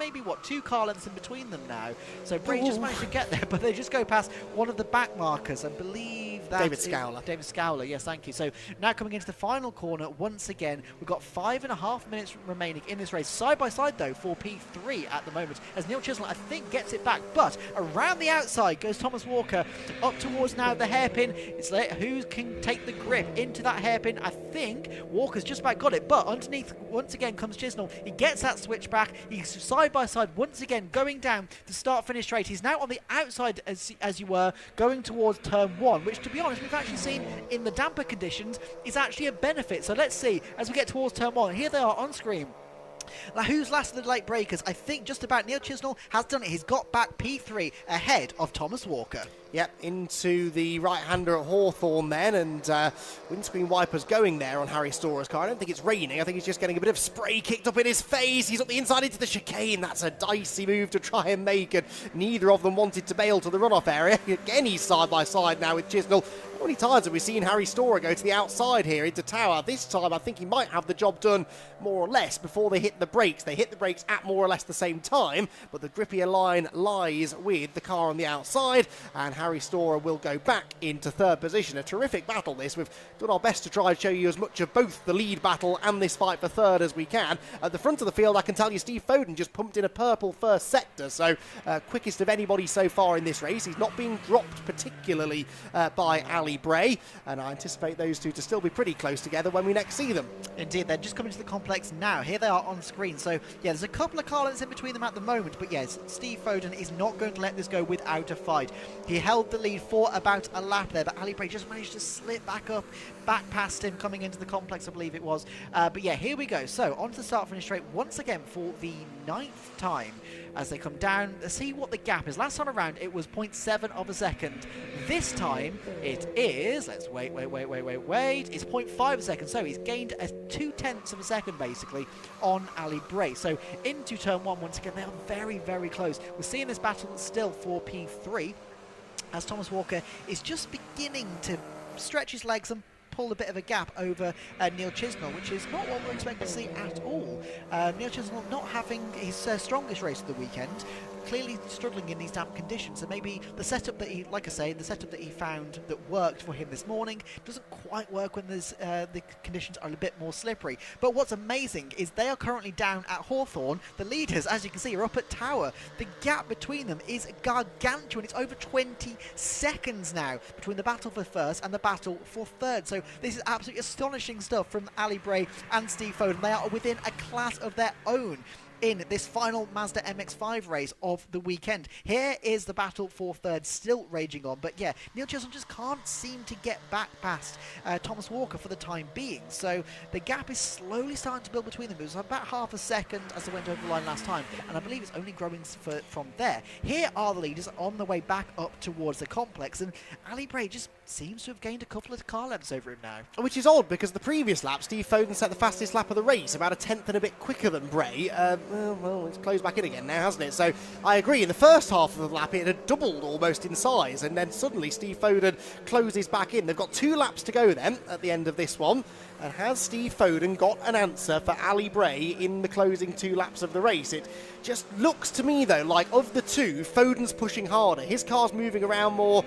Speaker 14: maybe, what, 2 car lengths in between them now. So Bray just managed to get there, but they just go past one of the back markers. I believe that's
Speaker 4: David Scowler.
Speaker 14: David Scowler, yes, thank you. So now coming into the final corner, once again, we've got 5.5 minutes remaining in this race. Side by side, though, for P3 at the moment, as Neil Chisnell, I think, gets it back. But around the outside goes Thomas Walker, up towards now the hairpin. It's who can take the grip into that hairpin. I think Walker's just about got it, but underneath, once again, comes Chisnell. He gets that switch back. He's side by side, once again, going down the start-finish straight. He's now on the outside, as you were, going towards turn 1, which, to be honest, we've actually seen in the damper conditions is actually a benefit. So let's see, as we get towards turn 1, here they are on screen. Now, who's last of the late breakers? I think just about Neil Chisnell has done it. He's got back P3 ahead of Thomas Walker.
Speaker 4: Yep, into the right-hander at Hawthorne then, and windscreen wipers going there on Harry Storer's car. I don't think it's raining. I think he's just getting a bit of spray kicked up in his face. He's up the inside into the chicane. That's a dicey move to try and make, and neither of them wanted to bail to the runoff area. Again, he's side by side now with Chisnell. How many times have we seen Harry Storer go to the outside here into Tower? This time, I think he might have the job done more or less before they hit the brakes. They hit the brakes at more or less the same time, but the grippier line lies with the car on the outside, and Harry Storer will go back into third position. A terrific battle this. We've done our best to try and show you as much of both the lead battle and this fight for third as we can. At the front of the field, I can tell you Steve Foden just pumped in a purple first sector, so quickest of anybody so far in this race. He's not being dropped particularly by Ali Bray, and I anticipate those two to still be pretty close together when we next see them.
Speaker 14: Indeed, they're just coming to the complex now. Here they are on screen. So, yeah, there's a couple of car lengths in between them at the moment, but yes, Steve Foden is not going to let this go without a fight. He held the lead for about a lap there, but Ali Bray just managed to slip back past him coming into the complex, I believe it was. But yeah, here we go. So, on to the start-finish straight once again for the 9th time as they come down. Let's see what the gap is. Last time around, it was 0.7 of a second. This time, it is, let's wait, it's 0.5 a second. So he's gained 0.2 of a second, basically, on Ali Bray. So into turn 1, once again, they are very, very close. We're seeing this battle still for P3, as Thomas Walker is just beginning to stretch his legs and pull a bit of a gap over Neil Chisnell, which is not what we're expecting to see at all. Neil Chisnell not having his strongest race of the weekend, clearly struggling in these damp conditions, and maybe the setup that he, like I say, the setup that he found that worked for him this morning doesn't quite work when there's the conditions are a bit more slippery. But what's amazing is they are currently down at Hawthorne. The leaders, as you can see, are up at Tower. The gap between them is gargantuan. It's over 20 seconds now between the battle for first and the battle for third. So this is absolutely astonishing stuff from Ali Bray and Steve Foden. They are within a class of their own in this final Mazda MX-5 race of the weekend. Here is the battle for third still raging on, but yeah, Neil Chisnell just can't seem to get back past Thomas Walker for the time being, so the gap is slowly starting to build between them. It was about half a second as they went over the line last time, and I believe it's only growing from there. Here are the leaders on the way back up towards the complex, and Ali Bray just seems to have gained a couple of car lengths over him now.
Speaker 4: Which is odd, because the previous lap, Steve Foden set the fastest lap of the race, about a tenth and a bit quicker than Bray. Well, it's closed back in again now, hasn't it? So I agree, in the first half of the lap it had doubled almost in size, and then suddenly Steve Foden closes back in. They've got 2 laps to go then at the end of this one. And has Steve Foden got an answer for Ali Bray in the closing 2 laps of the race? It just looks to me, though, like of the two, Foden's pushing harder. His car's moving around more.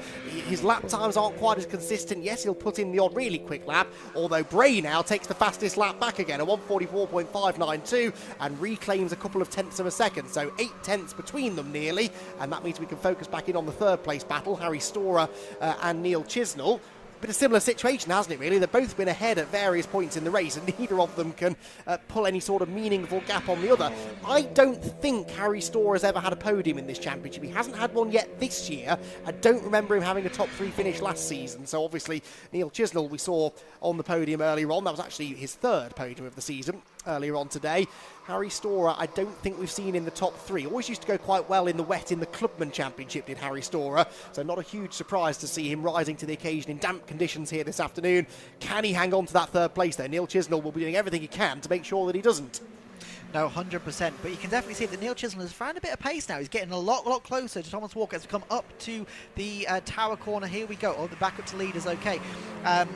Speaker 4: His lap times aren't quite as consistent. Yes, he'll put in the odd really quick lap, although Bray now takes the fastest lap back again, a 1:44.592, and reclaims a couple of tenths of a second. So 8 tenths between them nearly, and that means we can focus back in on the third place battle, Harry Storer and Neil Chisnell. Bit of similar situation, hasn't it, really? They've both been ahead at various points in the race, and neither of them can pull any sort of meaningful gap on the other. I don't think Harry Storer has ever had a podium in this championship. He hasn't had one yet this year. I don't remember him having a top 3 finish last season, so obviously Neil Chisnell we saw on the podium earlier on. That was actually his 3rd podium of the season earlier on today. Harry Storer, I don't think we've seen in the top 3. Always used to go quite well in the wet in the Clubman Championship, did Harry Storer. So not a huge surprise to see him rising to the occasion in damp conditions here this afternoon. Can he hang on to that 3rd place, though? Neil Chisnell will be doing everything he can to make sure that he doesn't.
Speaker 14: No, 100%. But you can definitely see that Neil Chisholm has found a bit of pace now. He's getting a lot closer to Thomas Walker as we come up to the Tower corner. Here we go. Oh, the back up to lead is okay.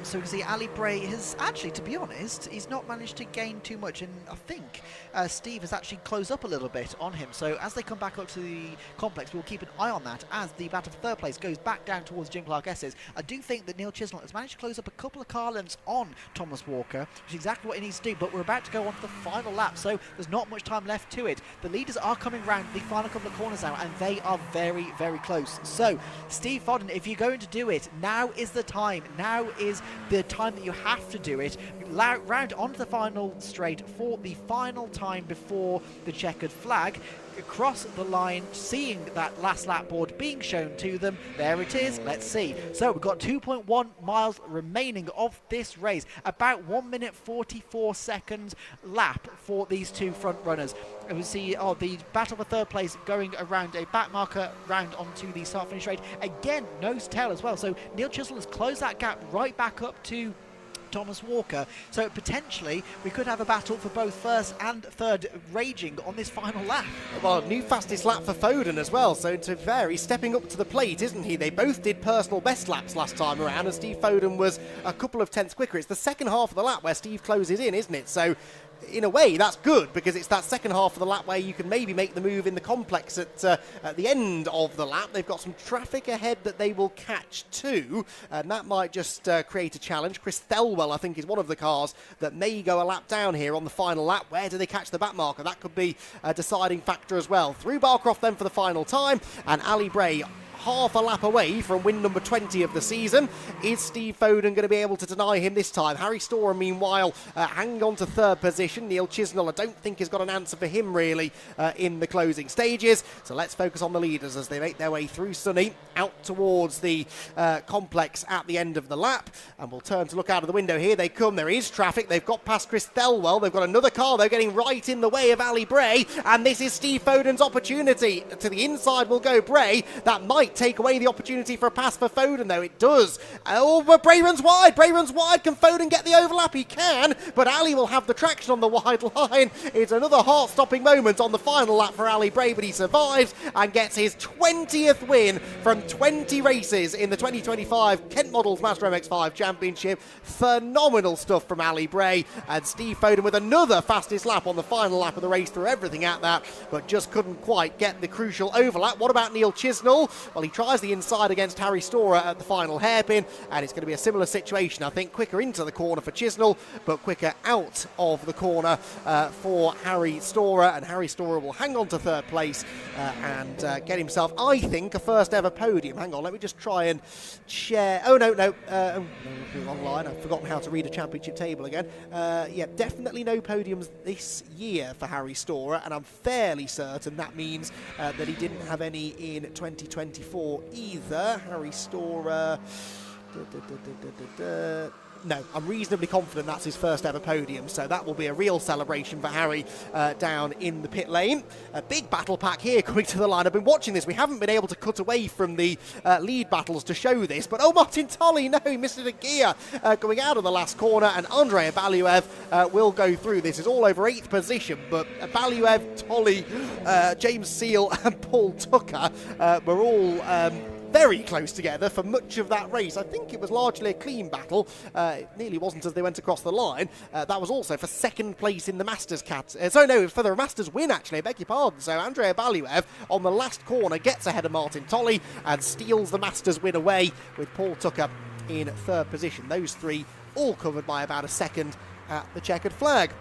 Speaker 14: So we can see Ali Bray has actually, to be honest, he's not managed to gain too much. And I think Steve has actually closed up a little bit on him. So as they come back up to the complex, we'll keep an eye on that as the battle for third place goes back down towards Jim Clark S's. I do think that Neil Chisholm has managed to close up a couple of car lengths on Thomas Walker, which is exactly what he needs to do. But we're about to go on to the final lap, so there's not much time left to it. The leaders are coming round the final couple of corners now, and they are very, very close. So, Steve Fodden, if you're going to do it, now is the time. Now is the time that you have to do it. Round onto the final straight for the final time before the checkered flag. Across the line, seeing that last lap board being shown to them. There it is. Let's see. So we've got 2.1 miles remaining of this race. About 1 minute 44 seconds lap for these two front runners. And we see the battle for third place going around a back marker round onto the start finish straight. Again, nose tail as well. So Neil Chisholm has closed that gap right back up to Thomas Walker, so potentially we could have a battle for both first and third raging on this final lap.
Speaker 4: Well, new fastest lap for Foden as well, so to vary, stepping up to the plate, isn't he? They both did personal best laps last time around, and Steve Foden was a couple of tenths quicker. It's the second half of the lap where Steve closes in, isn't it? So in a way, that's good, because it's that second half of the lap where you can maybe make the move in the complex at the end of the lap. They've got some traffic ahead that they will catch too, and that might just create a challenge. Chris Thelwell, I think, is one of the cars that may go a lap down here on the final lap. Where do they catch the back marker? That could be a deciding factor as well. Through Barcroft then for the final time, and Ali Bray half a lap away from win number 20 of the season. Is Steve Foden going to be able to deny him this time? Harry Storer, meanwhile, hanging on to third position. Neil Chisholm, I don't think, has got an answer for him, really, in the closing stages. So let's focus on the leaders as they make their way through Sunny, out towards the complex at the end of the lap. And we'll turn to look out of the window. Here they come. There is traffic. They've got past Chris Thelwell. They've got another car, though, getting right in the way of Ali Bray. And this is Steve Foden's opportunity. To the inside will go Bray. That might take away the opportunity for a pass for Foden, though. It does. Oh, but Bray runs wide. Bray runs wide. Can Foden get the overlap? He can, but Ali will have the traction on the wide line. It's another heart-stopping moment on the final lap for Ali Bray, but he survives and gets his 20th win from 20 races in the 2025 Kent Models Mazda MX-5 Championship. Phenomenal stuff from Ali Bray, and Steve Foden with another fastest lap on the final lap of the race, threw everything at that, but just couldn't quite get the crucial overlap. What about Neil Chisholm? Well, he tries the inside against Harry Storer at the final hairpin, and it's going to be a similar situation, I think. Quicker into the corner for Chisholm, but quicker out of the corner for Harry Storer, and Harry Storer will hang on to third place and get himself, I think, a first ever podium. Hang on, let me just try and share. Oh, no, online. I've forgotten how to read a championship table again. Yeah, definitely no podiums this year for Harry Storer, and I'm fairly certain that means that he didn't have any in 2024 either. Harry Storer. No, I'm reasonably confident that's his first ever podium, so that will be a real celebration for Harry down in the pit lane. A big battle pack here coming to the line. I've been watching this. We haven't been able to cut away from the lead battles to show this, but oh, Martin Tolley, no, he missed a gear going out of the last corner, and Andrei Baliev will go through. This is all over 8th position, but Baliev, Tolley, James Seal and Paul Tucker were all very close together for much of that race. I think it was largely a clean battle. It nearly wasn't as they went across the line. That was also for second place in the Masters for the Masters win, actually. I beg your pardon. So Andrei Baliev on the last corner gets ahead of Martin Tolley and steals the Masters win away, with Paul Tucker in third position. Those three all covered by about a second at the checkered flag.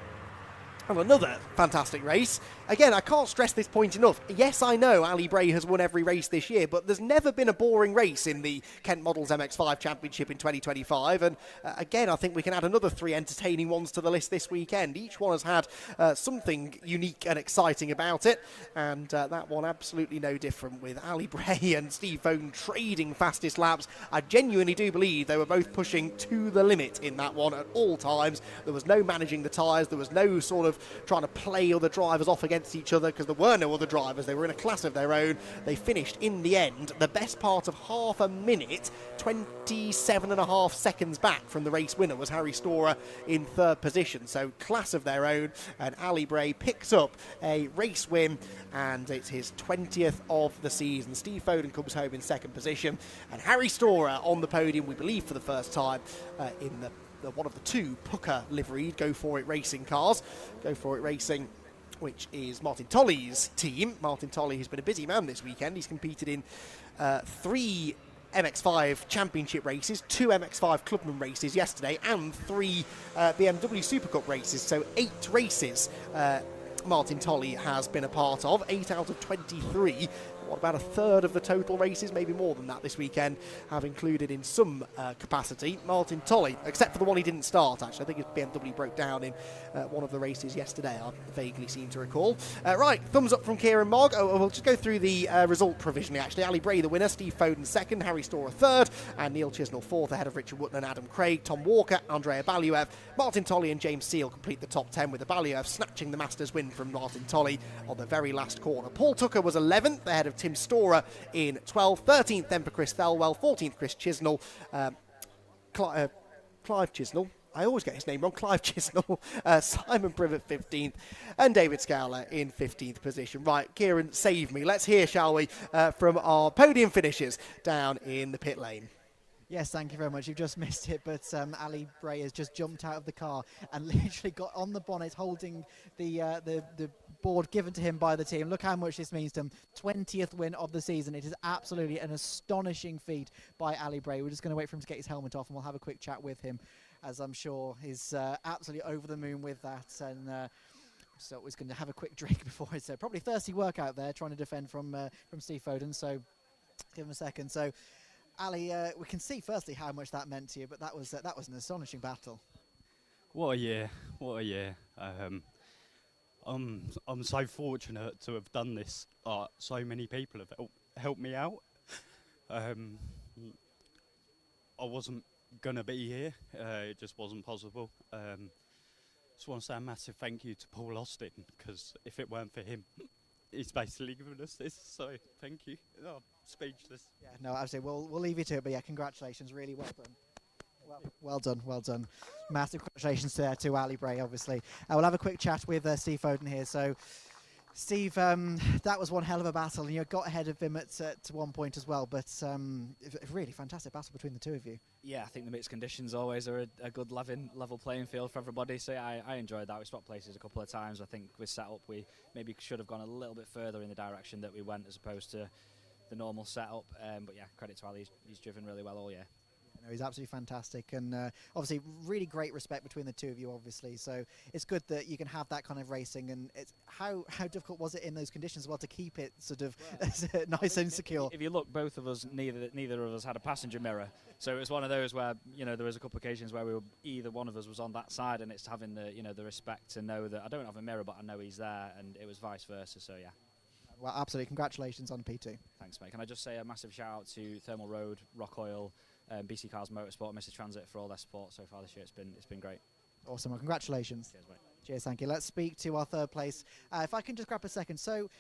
Speaker 4: And another fantastic race. Again, I can't stress this point enough. Yes, I know Ali Bray has won every race this year, but there's never been a boring race in the Kent Models MX-5 Championship in 2025. And again, I think we can add another 3 entertaining ones to the list this weekend. Each one has had something unique and exciting about it. And that one absolutely no different, with Ali Bray and Steve Foden trading fastest laps. I genuinely do believe they were both pushing to the limit in that one at all times. There was no managing the tyres. There was no sort of of trying to play other drivers off against each other because there were no other drivers. They were in a class of their own. They finished in the end the best part of half a minute, 27.5 seconds back from the race winner was Harry Storer in third position. So class of their own, and Ali Bray picks up a race win, and it's his 20th of the season. Steve Foden comes home in second position, and Harry Storer on the podium, we believe for the first time in the one of the two Pucker liveried Go For It Racing cars. Go For It Racing, which is Martin Tolley's team. Martin Tolley has been a busy man this weekend. He's competed in 3 MX5 championship races, 2 MX5 Clubman races yesterday, and 3 BMW SuperCup races. So 8 races Martin Tolley has been a part of, 8 out of 23. What, about a third of the total races, maybe more than that this weekend, have included in some capacity Martin Tolley, except for the one he didn't start, actually. I think his BMW broke down in one of the races yesterday, I vaguely seem to recall. Right, thumbs up from Kieran Mogg. We'll just go through the result provisionally, actually. Ali Bray the winner, Steve Foden second, Harry Storer third, and Neil Chisnell fourth, ahead of Richard Wootton and Adam Craig. Tom Walker, Andrea Baliev, Martin Tolley and James Seal complete the top 10, with the Baliev snatching the Masters win from Martin Tolley on the very last corner. Paul Tucker was 11th, ahead of Tim Storer in 12th, 13th then for Chris Thelwell, 14th Chris Chisnell, Clive Chisnell. I always get his name wrong. Clive Chisnell, Simon Privet 15th, and David Scowler in 15th position. Right, Kieran, save me. Let's hear, shall we, from our podium finishers down in the pit lane.
Speaker 3: Yes, thank you very much. You've just missed it, but Ali Bray has just jumped out of the car and literally got on the bonnet, holding the board given to him by the team. Look how much this means to him. 20th win of the season. It is absolutely an astonishing feat by Ali Bray. We're just going to wait for him to get his helmet off, and we'll have a quick chat with him, as I'm sure he's absolutely over the moon with that. And so he's going to have a quick drink before it's probably thirsty work out there trying to defend from Steve Foden. So give him a second. So Ali, we can see firstly how much that meant to you, but that was an astonishing battle.
Speaker 16: What a year! What a year! I'm so fortunate to have done this. So many people have helped me out. I wasn't gonna be here. It just wasn't possible. Just want to say a massive thank you to Paul Austin, because if it weren't for him, he's basically given us this. So thank you. Oh, speechless.
Speaker 3: Yeah, no, absolutely. We'll leave you to it, but yeah, congratulations. Really well done. Well done, well done. Massive congratulations to Ali Bray, obviously. We'll have a quick chat with Steve Foden here. So, Steve, that was one hell of a battle, and you got ahead of him at one point as well, but a really fantastic battle between the two of you.
Speaker 13: Yeah, I think the mixed conditions always are a good level playing field for everybody, so yeah, I enjoyed that. We swapped places a couple of times. I think with setup we maybe should have gone a little bit further in the direction that we went as opposed to the normal setup, but yeah, credit to Ali, he's driven really well all year.
Speaker 3: No, he's absolutely fantastic, and obviously really great respect between the two of you, obviously. So it's good that you can have that kind of racing. And it's how difficult was it in those conditions as well to keep it sort of nice and secure?
Speaker 13: If you look, both of us, neither of us had a passenger mirror, so it was one of those where there was a couple of occasions where either one of us was on that side, and it's having the respect to know that I don't have a mirror, but I know he's there, and it was vice versa. So yeah.
Speaker 3: Well, absolutely. Congratulations on P2.
Speaker 13: Thanks, mate. Can I just say a massive shout out to Thermal Road, Rock Oil, BC Cars Motorsport, Mr. Transit for all their support so far this year. It's been great.
Speaker 3: Awesome. Well, congratulations.
Speaker 13: Cheers, mate.
Speaker 3: Cheers, thank you. Let's speak to our third place. If I can just grab a second. So,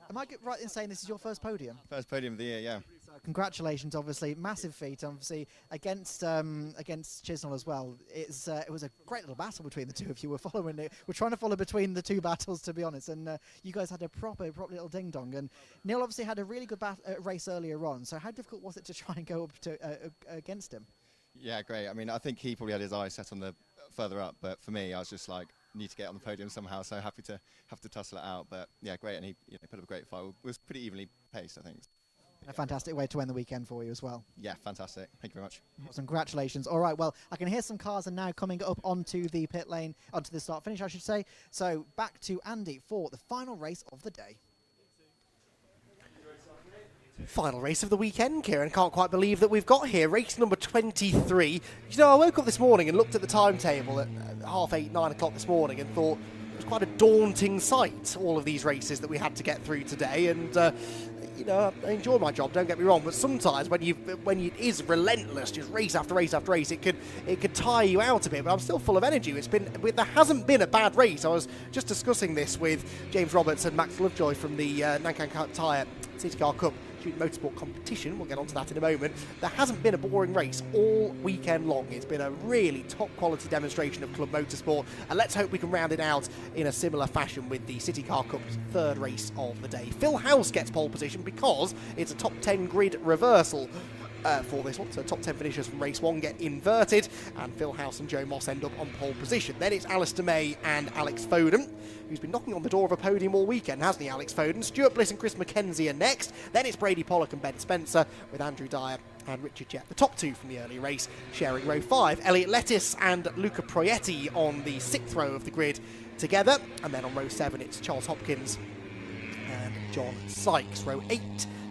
Speaker 3: am I right in saying this is your first podium?
Speaker 15: First podium of the year, yeah.
Speaker 3: So congratulations, obviously. Massive feat, obviously, against Chisnell as well. It was a great little battle between the two of you. We're trying to follow between the two battles, to be honest. And you guys had a proper little ding-dong. And Neil obviously had a really good race earlier on. So how difficult was it to try and go up to against him?
Speaker 15: Yeah, great. I mean, I think he probably had his eyes set on the further up. But for me, I was just like, need to get on the podium somehow. So happy to have to tussle it out. But yeah, great. And he put up a great fight. It was pretty evenly paced, I think.
Speaker 3: A fantastic way to end the weekend for you as well.
Speaker 15: Yeah, fantastic. Thank you very much.
Speaker 3: Awesome, congratulations. All right, well, I can hear some cars are now coming up onto the pit lane, onto the start finish, I should say. So back to Andy for the final race of the day.
Speaker 4: Final race of the weekend, Kieran. Can't quite believe that we've got here. Race number 23. You know, I woke up this morning and looked at the timetable at 8:30, 9 o'clock this morning and thought, was quite a daunting sight, all of these races that we had to get through today. And you know, I enjoy my job, don't get me wrong, but sometimes when it is relentless, just race after race after race, it could tire you out a bit. But I'm still full of energy. There hasn't been a bad race. I was just discussing this with James Roberts and Max Lovejoy from the Nankang Tyre CityCar Cup Motorsport competition. We'll get onto that in a moment. There hasn't been a boring race all weekend long. It's been a really top quality demonstration of club motorsport, and let's hope we can round it out in a similar fashion with the CityCar Cup's third race of the day. Phil House gets pole position because it's a top 10 grid reversal for this one, so top 10 finishers from race 1 get inverted, and Phil House and Joe Moss end up on pole position. Then it's Alistair May and Alex Foden, who's been knocking on the door of a podium all weekend, hasn't he, Alex Foden? Stuart Bliss and Chris McKenzie are next. Then it's Brady Pollock and Ben Spencer, with Andrew Dyer and Richard Jett, the top two from the early race, sharing row 5. Elliot Lettis and Luca Proietti on the 6th row of the grid together, and then on row 7 it's Charles Hopkins and John Sykes. Row 8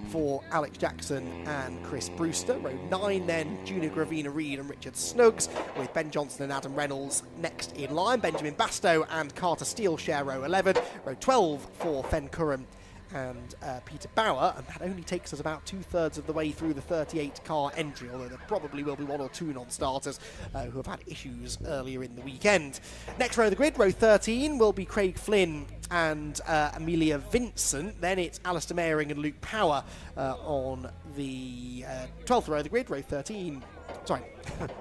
Speaker 4: for Alex Jackson and Chris Brewster. Row 9 then Junior Gravina Reid and Richard Snuggs, with Ben Johnson and Adam Reynolds next in line. Benjamin Bastow and Carter Steele share row 11. Row 12 for Fen Curran and Peter Bauer, and that only takes us about 2/3 of the way through the 38 car entry, although there probably will be 1 or 2 non-starters who have had issues earlier in the weekend. Next row of the grid, row 13, will be Craig Flynn and Amelia Vincent. Then it's Alistair Mayering and Luke Power on the 12th row of the grid, row 13. Sorry,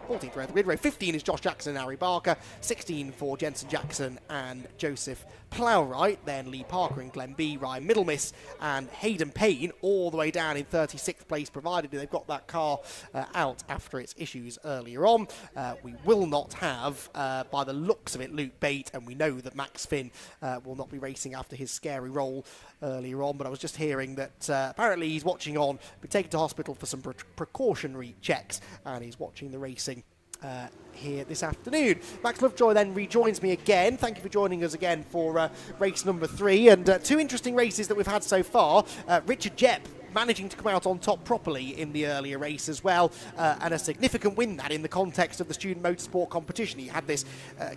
Speaker 4: 14th row of the grid. Row 15 is Josh Jackson and Harry Barker. 16 for Jensen Jackson and Joseph Plowright. Then Lee Parker and Glenn B, Ryan Middlemiss and Hayden Payne all the way down in 36th place, provided they've got that car out after its issues earlier on. We will not have, by the looks of it, Luke Bate, and we know that Max Finn will not be racing after his scary roll earlier on, but I was just hearing that apparently he's watching on, been taken to hospital for some precautionary checks, and he's watching the racing here this afternoon. Max Lovejoy then rejoins me again. Thank you for joining us again for race number 3, and 2 interesting races that we've had so far. Richard Jett managing to come out on top properly in the earlier race as well, and a significant win that in the context of the student motorsport competition. He had this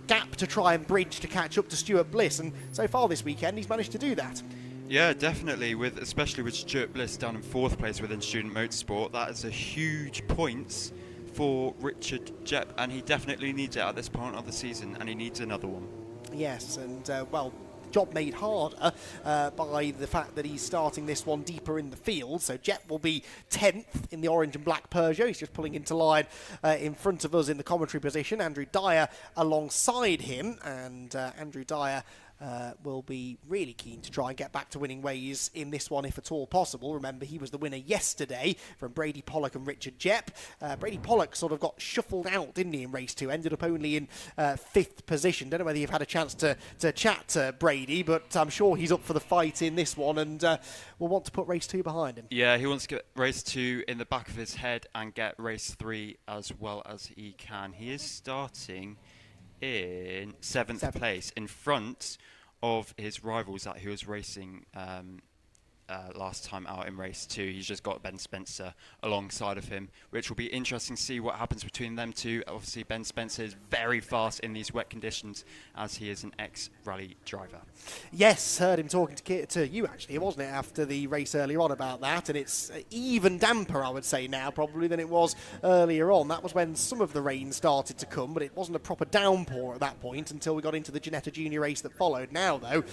Speaker 4: gap to try and bridge to catch up to Stuart Bliss, and so far this weekend he's managed to do that.
Speaker 17: Yeah, definitely, especially with Stuart Bliss down in 4th place within student motorsport. That is a huge points for Richard Jett, and he definitely needs it at this point of the season, and he needs another one.
Speaker 4: Yes, and well, job made harder by the fact that he's starting this one deeper in the field. So Jett will be 10th in the orange and black Peugeot. He's just pulling into line in front of us in the commentary position. Andrew Dyer alongside him, and Andrew Dyer will be really keen to try and get back to winning ways in this one if at all possible. Remember, he was the winner yesterday from Brady Pollock and Richard Jett. Brady Pollock sort of got shuffled out, didn't he, in race 2? Ended up only in 5th position. Don't know whether you've had a chance to chat to Brady, but I'm sure he's up for the fight in this one, and will want to put race 2 behind him.
Speaker 17: Yeah, he wants to get race 2 in the back of his head and get race 3 as well as he can. He is starting in 7th place, in front of his rivals that he was racing last time out in race 2. He's just got Ben Spencer alongside of him, which will be interesting to see what happens between them two. Obviously, Ben Spencer is very fast in these wet conditions, as he is an ex-rally driver.
Speaker 4: Yes, heard him talking to you, actually, wasn't it, after the race earlier on about that, and it's even damper, I would say now, probably, than it was earlier on. That was when some of the rain started to come, but it wasn't a proper downpour at that point until we got into the Ginetta Junior race that followed. Now, though,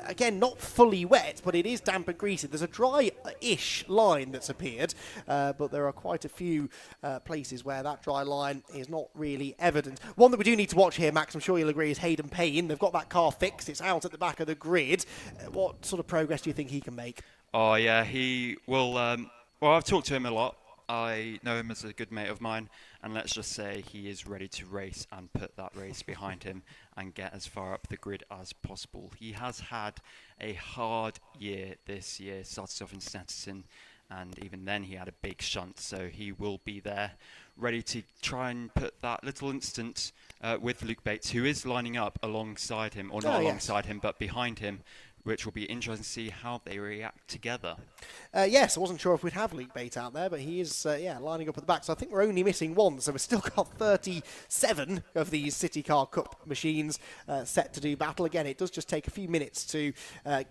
Speaker 4: again, not fully wet, but it is damp and greasy. There's a dry-ish line that's appeared, but there are quite a few places where that dry line is not really evident. One that we do need to watch here, Max, I'm sure you'll agree, is Hayden Payne. They've got that car fixed. It's out at the back of the grid. What sort of progress do you think he can make?
Speaker 17: Oh, yeah, he will... well, I've talked to him a lot. I know him as a good mate of mine, and let's just say he is ready to race and put that race behind him and get as far up the grid as possible. He has had a hard year this year, started off in Snetterton, and even then he had a big shunt, so he will be there ready to try and put that little instant with Luke Bates, who is lining up alongside him, or not alongside him, but behind him, which will be interesting to see how they react together.
Speaker 4: Yes, I wasn't sure if we'd have Luke Bate out there, but he is, lining up at the back. So I think we're only missing one, so we've still got 37 of these CityCar Cup machines set to do battle. Again, it does just take a few minutes to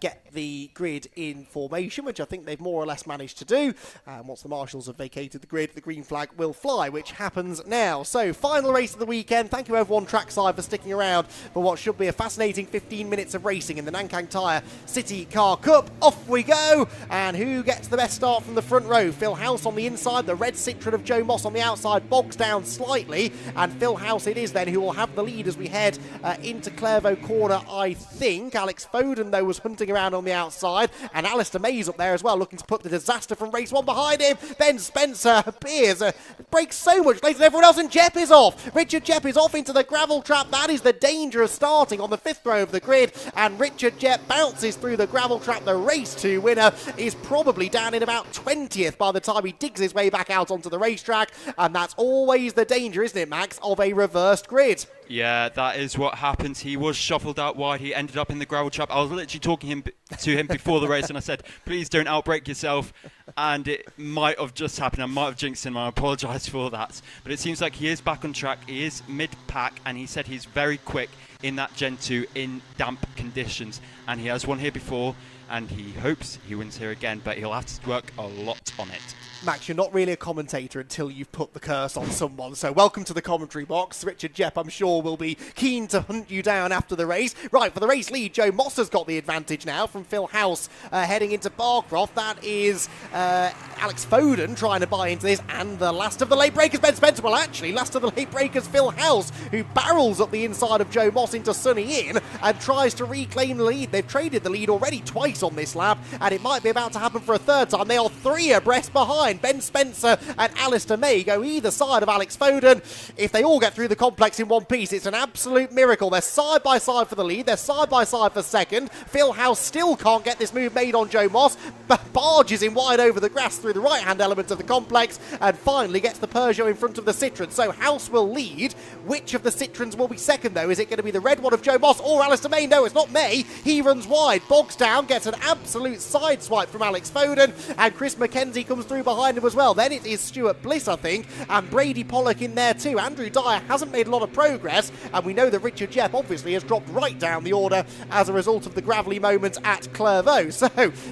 Speaker 4: get the grid in formation, which I think they've more or less managed to do. And once the marshals have vacated the grid, the green flag will fly, which happens now. So, final race of the weekend. Thank you everyone trackside for sticking around for what should be a fascinating 15 minutes of racing in the Nankang Tyre CityCar Cup. Off we go, and who gets the best start from the front row? Phil House on the inside, the red Citroen of Joe Moss on the outside, bogs down slightly, and Phil House it is then who will have the lead as we head into Clairvaux corner, I think. Alex Foden, though, was hunting around on the outside, and Alistair May's up there as well, looking to put the disaster from race one behind him. Ben Spencer appears, breaks so much later than everyone else, and Jepp is off. Richard Jepp is off into the gravel trap. That is the danger of starting on the 5th row of the grid, and Richard Jepp bounces through the gravel trap. The race 2 winner is probably down in about 20th by the time he digs his way back out onto the racetrack, and that's always the danger, isn't it, Max, of a reversed grid?
Speaker 17: Yeah, that is what happens. He was shuffled out wide. He ended up in the gravel trap. I was literally talking to him before the race, and I said, please don't outbreak yourself. And it might have just happened. I might have jinxed him. I apologise for that. But it seems like he is back on track. He is mid-pack, and he said he's very quick in that Gen 2 in damp conditions. And he has won here before, and he hopes he wins here again, but he'll have to work a lot on it.
Speaker 4: Max, you're not really a commentator until you've put the curse on someone, so welcome to the commentary box. Richard Jepp, I'm sure, will be keen to hunt you down after the race. Right, for the race lead, Joe Moss has got the advantage now from Phil House heading into Barcroft. That is Alex Foden trying to buy into this, and the last of the late breakers, Ben Spencer. Well, actually, last of the late breakers, Phil House, who barrels up the inside of Joe Moss into Sunny Inn and tries to reclaim the lead. They've traded the lead already twice on this lap, and it might be about to happen for a third time. They are 3 abreast behind. Ben Spencer and Alistair May go either side of Alex Foden. If they all get through the complex in one piece, it's an absolute miracle. They're side by side for the lead. They're side by side for second. Phil House still can't get this move made on Joe Moss, but barges in wide over the grass through the right-hand element of the complex and finally gets the Peugeot in front of the Citroen. So House will lead. Which of the Citroens will be second, though? Is it going to be the red one of Joe Moss or Alistair May? No, it's not May. He runs wide, bogs down, gets an absolute side swipe from Alex Foden, and Chris McKenzie comes through behind him as well. Then it is Stuart Bliss, I think, and Brady Pollock in there too. Andrew Dyer hasn't made a lot of progress, and we know that Richard Jepp obviously has dropped right down the order as a result of the gravelly moments at Clairvaux. So,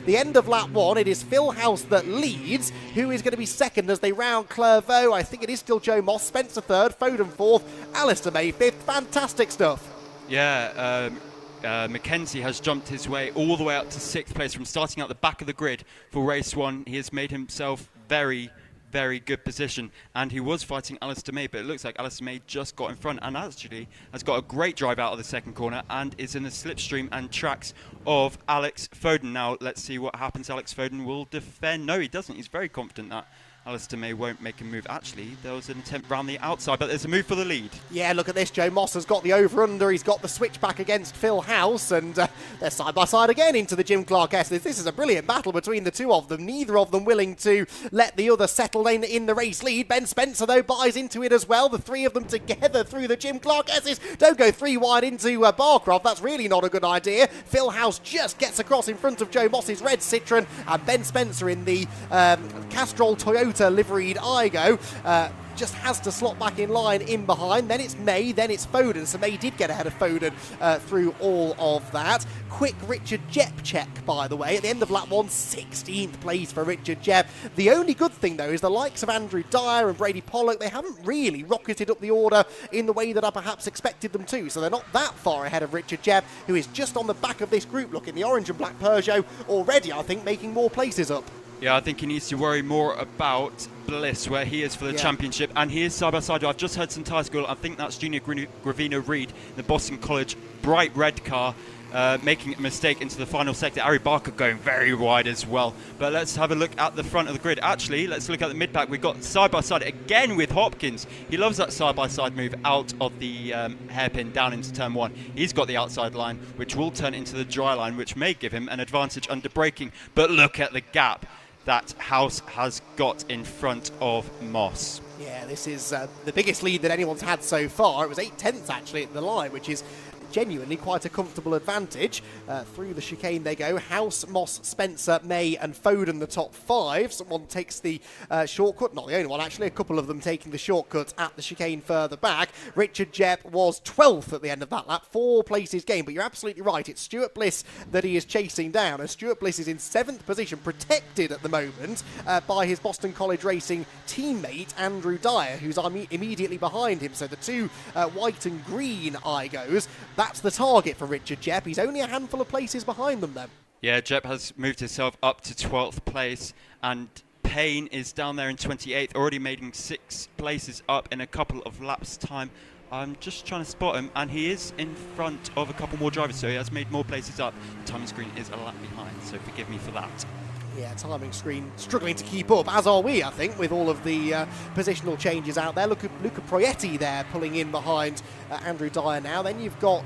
Speaker 4: the end of lap 1, it is Phil House that leads. Who is going to be second as they round Clairvaux? I think it is still Joe Moss. Spencer third, Foden fourth, Alistair May fifth. Fantastic stuff.
Speaker 17: Yeah, Mackenzie has jumped his way all the way up to 6th place from starting out the back of the grid for race 1. He has made himself very good position, and he was fighting Alistair May, but it looks like Alistair May just got in front and actually has got a great drive out of the second corner and is in the slipstream and tracks of Alex Foden. Now let's see what happens. Alex Foden will defend. No, he doesn't. He's very confident that Alistair May won't make a move. Actually, there was an attempt round the outside, but there's a move for the lead.
Speaker 4: Yeah, look at this. Joe Moss has got the over-under. He's got the switchback against Phil House, and they're side-by-side again into the Jim Clark S. This is a brilliant battle between the two of them. Neither of them willing to let the other settle in the race lead. Ben Spencer, though, buys into it as well. The 3 of them together through the Jim Clark S's. Don't go 3 wide into Barcroft. That's really not a good idea. Phil House just gets across in front of Joe Moss's red Citroen, and Ben Spencer in the Castrol Toyota liveried Igo just has to slot back in line in behind. Then it's May, then it's Foden. So May did get ahead of Foden through all of that. Quick Richard Jepp check, by the way. At the end of lap 1, 16th place for Richard Jepp. The only good thing, though, is the likes of Andrew Dyer and Brady Pollock, they haven't really rocketed up the order in the way that I perhaps expected them to. So they're not that far ahead of Richard Jepp, who is just on the back of this group. Look, in the orange and black Peugeot already, I think, making more places up.
Speaker 17: Yeah, I think he needs to worry more about Bliss, where he is for the championship, and he is side by side. I've just heard some tyre school. I think that's Junior Gravino Reed, the Boston College bright red car, making a mistake into the final sector. Ari Barker going very wide as well. But let's have a look at the front of the grid. Actually, let's look at the mid-pack. We've got side by side again with Hopkins. He loves that side by side move out of the hairpin down into turn 1. He's got the outside line, which will turn into the dry line, which may give him an advantage under braking. But look at the gap that House has got in front of Moss.
Speaker 4: Yeah, this is the biggest lead that anyone's had so far. It was 8/10 actually at the line, which is genuinely quite a comfortable advantage. Through the chicane they go. House, Moss, Spencer, May and Foden the top 5. Someone takes the shortcut, not the only one actually, a couple of them taking the shortcut at the chicane further back. Richard Jepp was 12th at the end of that lap, 4 places gained, but you're absolutely right, it's Stuart Bliss that he is chasing down, and Stuart Bliss is in 7th position, protected at the moment by his Boston College Racing teammate Andrew Dyer, who's immediately behind him. So the two white and green Igos, that's the target for Richard Jepp. He's only a handful of places behind them then.
Speaker 17: Yeah, Jepp has moved himself up to 12th place, and Payne is down there in 28th, already making 6 places up in a couple of laps' time. I'm just trying to spot him, and he is in front of a couple more drivers, so he has made more places up. The timing screen is a lap behind, so forgive me for that.
Speaker 4: Yeah, timing screen struggling to keep up, as are we, I think, with all of the positional changes out there. Luca Proietti there pulling in behind Andrew Dyer now. Then you've got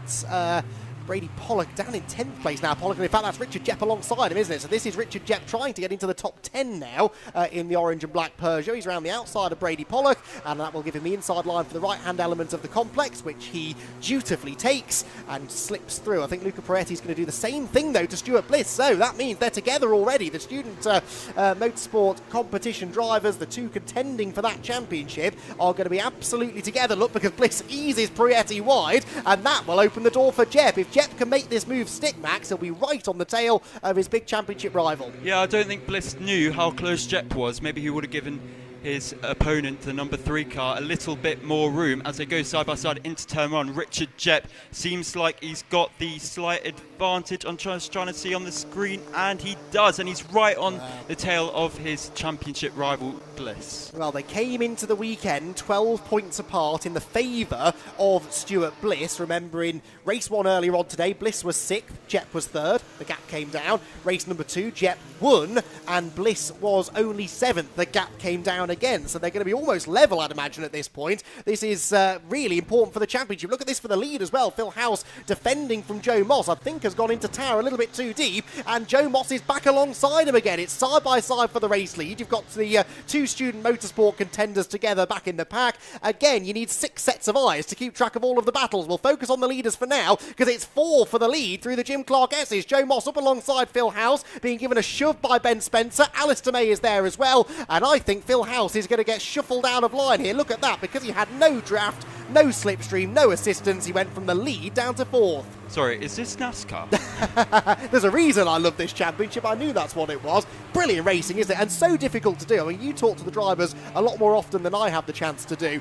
Speaker 4: Brady Pollock down in 10th place now. Pollock, and in fact, that's Richard Jepp alongside him, isn't it? So this is Richard Jepp trying to get into the top 10 now in the orange and black Peugeot. He's around the outside of Brady Pollock, and that will give him the inside line for the right-hand element of the complex, which he dutifully takes and slips through. I think Luca Proietti is going to do the same thing, though, to Stuart Bliss. So that means they're together already. The student motorsport competition drivers, the two contending for that championship, are going to be absolutely together. Look, because Bliss eases Proietti wide, and that will open the door for Jepp. If Jepp can make this move stick, Max, he'll be right on the tail of his big championship rival.
Speaker 17: Yeah, I don't think Bliss knew how close Jepp was. Maybe he would have given his opponent, the number 3 car, a little bit more room as they go side by side into turn 1. Richard Jepp seems like he's got the slight advantage. I'm trying to see on the screen, and he does, and he's right on the tail of his championship rival Bliss.
Speaker 4: Well, they came into the weekend 12 points apart in the favour of Stuart Bliss. Remember, in race 1 earlier on today, Bliss was 6th, Jepp was 3rd. The gap came down. Race number 2, Jepp won, and Bliss was only 7th. The gap came down again, so they're going to be almost level, I'd imagine, at this point. This is really important for the championship. Look at this for the lead as well. Phil House defending from Joe Moss, I think has gone into Tyre a little bit too deep, and Joe Moss is back alongside him again. It's side by side for the race lead. You've got the two student motorsport contenders together back in the pack. Again, you need 6 sets of eyes to keep track of all of the battles. We'll focus on the leaders for now, because it's 4 for the lead through the Jim Clark S's. Joe Moss up alongside Phil House, being given a shove by Ben Spencer. Alistair May is there as well, and I think Phil House is going to get shuffled out of line here. Look at that, because he had no draft, no slipstream, no assistance. He went from the lead down to 4th.
Speaker 17: Sorry, is this NASCAR?
Speaker 4: There's a reason I love this championship. I knew that's what it was. Brilliant racing, isn't it? And so difficult to do. I mean, you talk to the drivers a lot more often than I have the chance to do,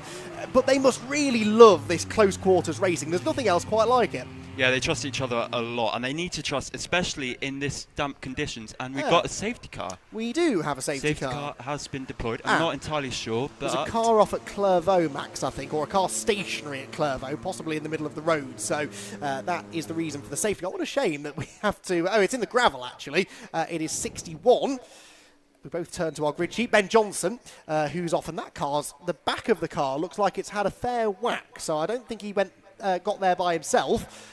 Speaker 4: but they must really love this close quarters racing. There's nothing else quite like it.
Speaker 17: Yeah, they trust each other a lot, and they need to trust, especially in this damp conditions. And we've got a safety car.
Speaker 4: We do have a safety
Speaker 17: car. Safety car has been deployed. I'm not entirely sure, but
Speaker 4: there's a car off at Clairvaux, Max, I think, or a car stationary at Clairvaux, possibly in the middle of the road. So that is the reason for the safety car. What a shame that we have to... Oh, it's in the gravel, actually. It is 61. We both turn to our grid sheet. Ben Johnson, who's off, and that car's... The back of the car looks like it's had a fair whack, so I don't think he got there by himself.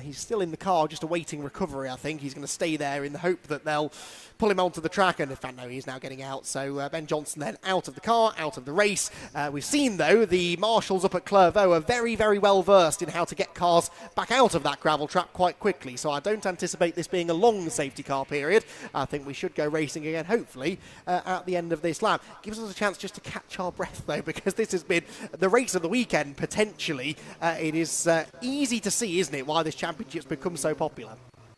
Speaker 4: He's still in the car, just awaiting recovery, I think. He's going to stay there in the hope that they'll pull him onto the track, and in fact, no, he's now getting out. So Ben Johnson then out of the car, out of the race. We've seen, though, the marshals up at Clairvaux are very, very well versed in how to get cars back out of that gravel trap quite quickly, so I don't anticipate this being a long safety car period. I think we should go racing again, hopefully, at the end of this lap. Gives us a chance just to catch our breath, though, because this has been the race of the weekend, potentially. It is easy to see, isn't it, why this championship's become so popular.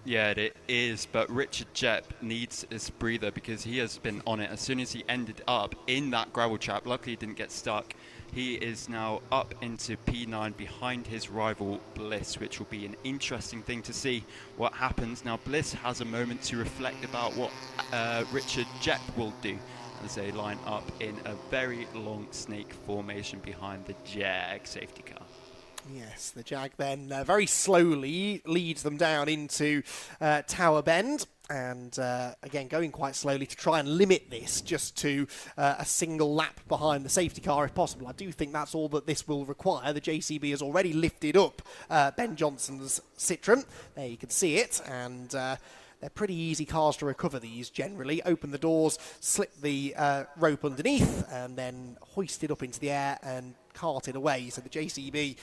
Speaker 17: Yeah, it is, but Richard Jepp needs this breather because he has been on it. As soon as he ended up in that gravel trap, luckily he didn't get stuck. He is now up into P9 behind his rival Bliss, which will be an interesting thing to see what happens. Now, Bliss has a moment to reflect about what Richard Jepp will do as they line up in a very long snake formation behind the Jag safety car.
Speaker 4: Yes, the Jag then very slowly leads them down into Tower Bend, and again going quite slowly to try and limit this just to a single lap behind the safety car if possible. I do think that's all that this will require. The JCB has already lifted up Ben Johnson's Citroen. There you can see it, and They're pretty easy cars to recover these generally. Open the doors, slip the rope underneath, and then hoist it up into the air and cart it away. So the JCB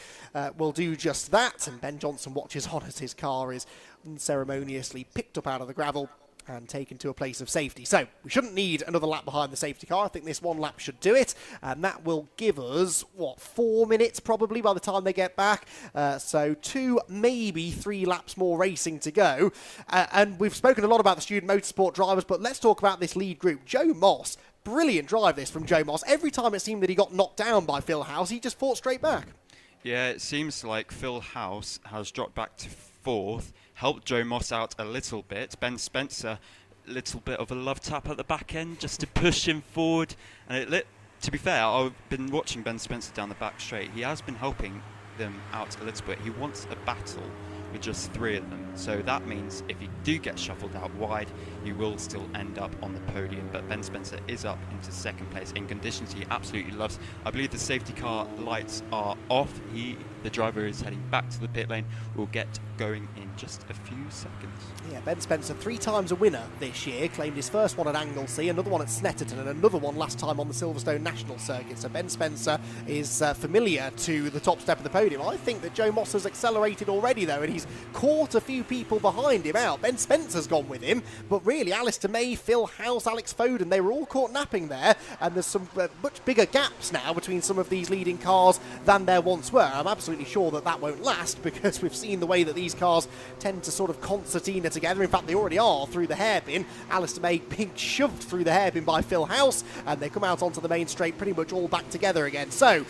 Speaker 4: will do just that, and Ben Johnson watches on as his car is unceremoniously picked up out of the gravel and taken to a place of safety. So we shouldn't need another lap behind the safety car. I think this one lap should do it, and that will give us, 4 minutes probably by the time they get back. So 2, maybe 3 laps more racing to go. And we've spoken a lot about the student motorsport drivers, but let's talk about this lead group. Joe Moss, brilliant drive this from Joe Moss. Every time it seemed that he got knocked down by Phil House, he just fought straight back.
Speaker 17: Yeah, it seems like Phil House has dropped back to 4th, helped Joe Moss out a little bit. Ben Spencer, a little bit of a love tap at the back end just to push him forward. And to be fair, I've been watching Ben Spencer down the back straight. He has been helping them out a little bit. He wants a battle with just 3 of them. So that means if you do get shuffled out wide, you will still end up on the podium. But Ben Spencer is up into 2nd place in conditions he absolutely loves. I believe the safety car lights are off. The driver is heading back to the pit lane. We'll get going in just a few seconds.
Speaker 4: Yeah, Ben Spencer, 3 times a winner this year, claimed his first one at Anglesey, another one at Snetterton, and another one last time on the Silverstone National Circuit. So Ben Spencer is familiar to the top step of the podium. I think that Joe Moss has accelerated already, though, and he's caught a few people behind him out. Ben Spencer's gone with him, but really, Alistair May, Phil House, Alex Foden, they were all caught napping there, and there's some much bigger gaps now between some of these leading cars than there once were. I'm absolutely sure that that won't last, because we've seen the way that these cars tend to sort of concertina together. In fact, they already are through the hairpin. Alistair May being shoved through the hairpin by Phil House, and they come out onto the main straight pretty much all back together again. So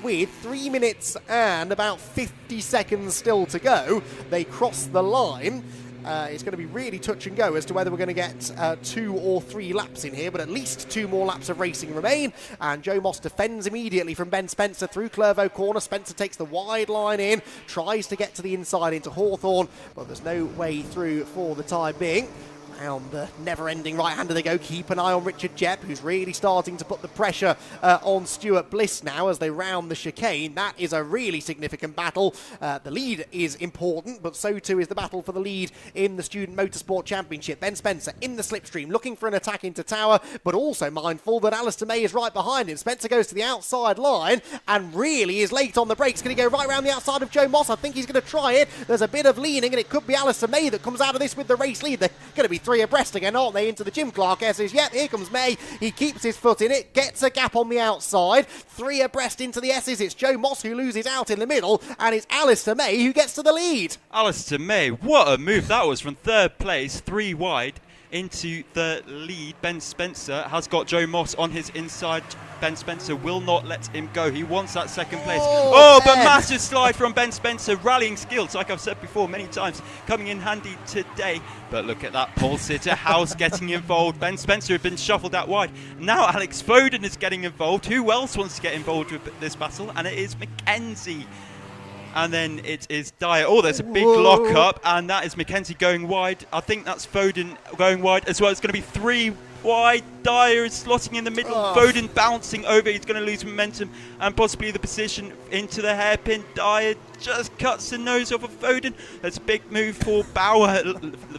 Speaker 4: with 3 minutes and about 50 seconds still to go, they cross the line. It's going to be really touch and go as to whether we're going to get 2 or 3 laps in here, but at least 2 more laps of racing remain. And Joe Moss defends immediately from Ben Spencer through Clervaux Corner. Spencer takes the wide line in, tries to get to the inside into Hawthorne, but there's no way through for the time being. Round the never-ending right-hander they go. Keep an eye on Richard Jepp, who's really starting to put the pressure on Stuart Bliss now as they round the chicane. That is a really significant battle. The lead is important, but so too is the battle for the lead in the Student Motorsport Championship. Ben Spencer in the slipstream, looking for an attack into Tower, but also mindful that Alistair May is right behind him. Spencer goes to the outside line and really is late on the brakes. Going to go right around the outside of Joe Moss. I think he's going to try it. There's a bit of leaning, and it could be Alistair May that comes out of this with the race lead. They're going to be 3 abreast again, aren't they, into the Jim Clark S's. Yep, here comes May. He keeps his foot in it, gets a gap on the outside. 3 abreast into the S's. It's Joe Moss who loses out in the middle, and it's Alistair May who gets to the lead.
Speaker 17: Alistair May, what a move that was from 3rd place, 3 wide into the lead. Ben Spencer has got Joe Moss on his inside. Ben Spencer will not let him go. He wants that 2nd place. But massive slide from Ben Spencer. Rallying skills, like I've said before many times, coming in handy today. But look at that pole sitter, House getting involved. Ben Spencer had been shuffled out wide. Now Alex Foden is getting involved. Who else wants to get involved with this battle? And it is Mackenzie. And then it is Dyer. Oh, there's a big lock-up, and that is Mackenzie going wide. I think that's Foden going wide as well. It's going to be 3 wide. Dyer is slotting in the middle. Foden bouncing over. He's going to lose momentum and possibly the position into the hairpin. Dyer just cuts the nose off of Foden. That's a big move for Bauer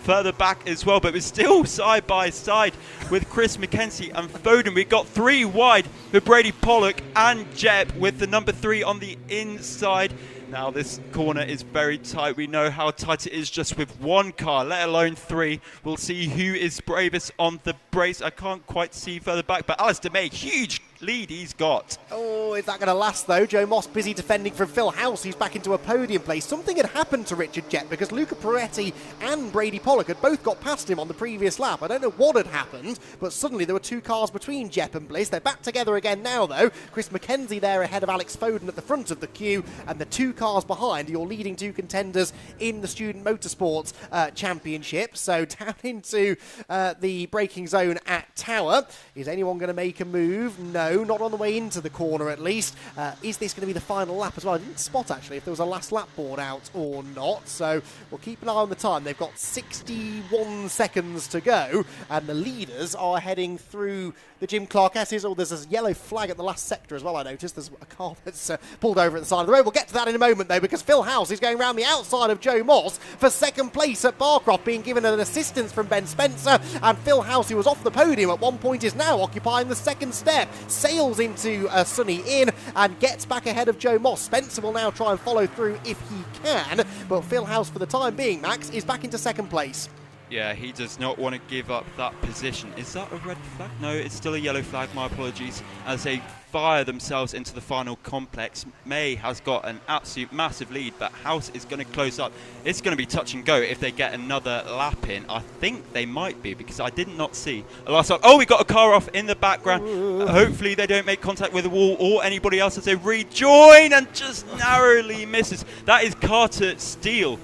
Speaker 17: further back as well, but we're still side by side with Chris Mackenzie and Foden. We've got 3 wide for Brady Pollock and Jeb with the number 3 on the inside. Now this corner is very tight. We know how tight it is just with 1 car, let alone 3. We'll see who is bravest on the brakes. I can't quite see further back, but Alistair May, huge lead he's got.
Speaker 4: Oh, is that going to last though? Joe Moss busy defending from Phil House, who's back into a podium place. Something had happened to Richard Jett because Luca Peretti and Brady Pollock had both got past him on the previous lap. I don't know what had happened, but suddenly there were 2 cars between Jepp and Bliss. They're back together again now though. Chris Mackenzie there ahead of Alex Foden at the front of the queue, and the 2 cars behind your leading 2 contenders in the Student Motorsports Championship. So down into the braking zone at Tower. Is anyone going to make a move? No. No, not on the way into the corner at least. Is this going to be the final lap as well? I didn't spot actually if there was a last lap board out or not, so we'll keep an eye on the time. They've got 61 seconds to go, and the leaders are heading through the Jim Clark S's. Oh, there's a yellow flag at the last sector as well, I noticed. There's a car that's pulled over at the side of the road. We'll get to that in a moment, though, because Phil House is going around the outside of Joe Moss for second place at Barcroft, being given an assistance from Ben Spencer, and Phil House, who was off the podium at one point, is now occupying the second step, sails into Sunny Inn and gets back ahead of Joe Moss. Spencer will now try and follow through if he can, but Phil House, for the time being, Max, is back into second place.
Speaker 17: Yeah, he does not want to give up that position. Is that a red flag? No, it's still a yellow flag. My apologies. As they fire themselves into the final complex, May has got an absolute massive lead, but House is going to close up. It's going to be touch and go if they get another lap in. I think they might be, because I did not see a last lap. Oh, we got a car off in the background. Hopefully they don't make contact with the wall or anybody else as they rejoin, and just narrowly misses. That is Carter Steele.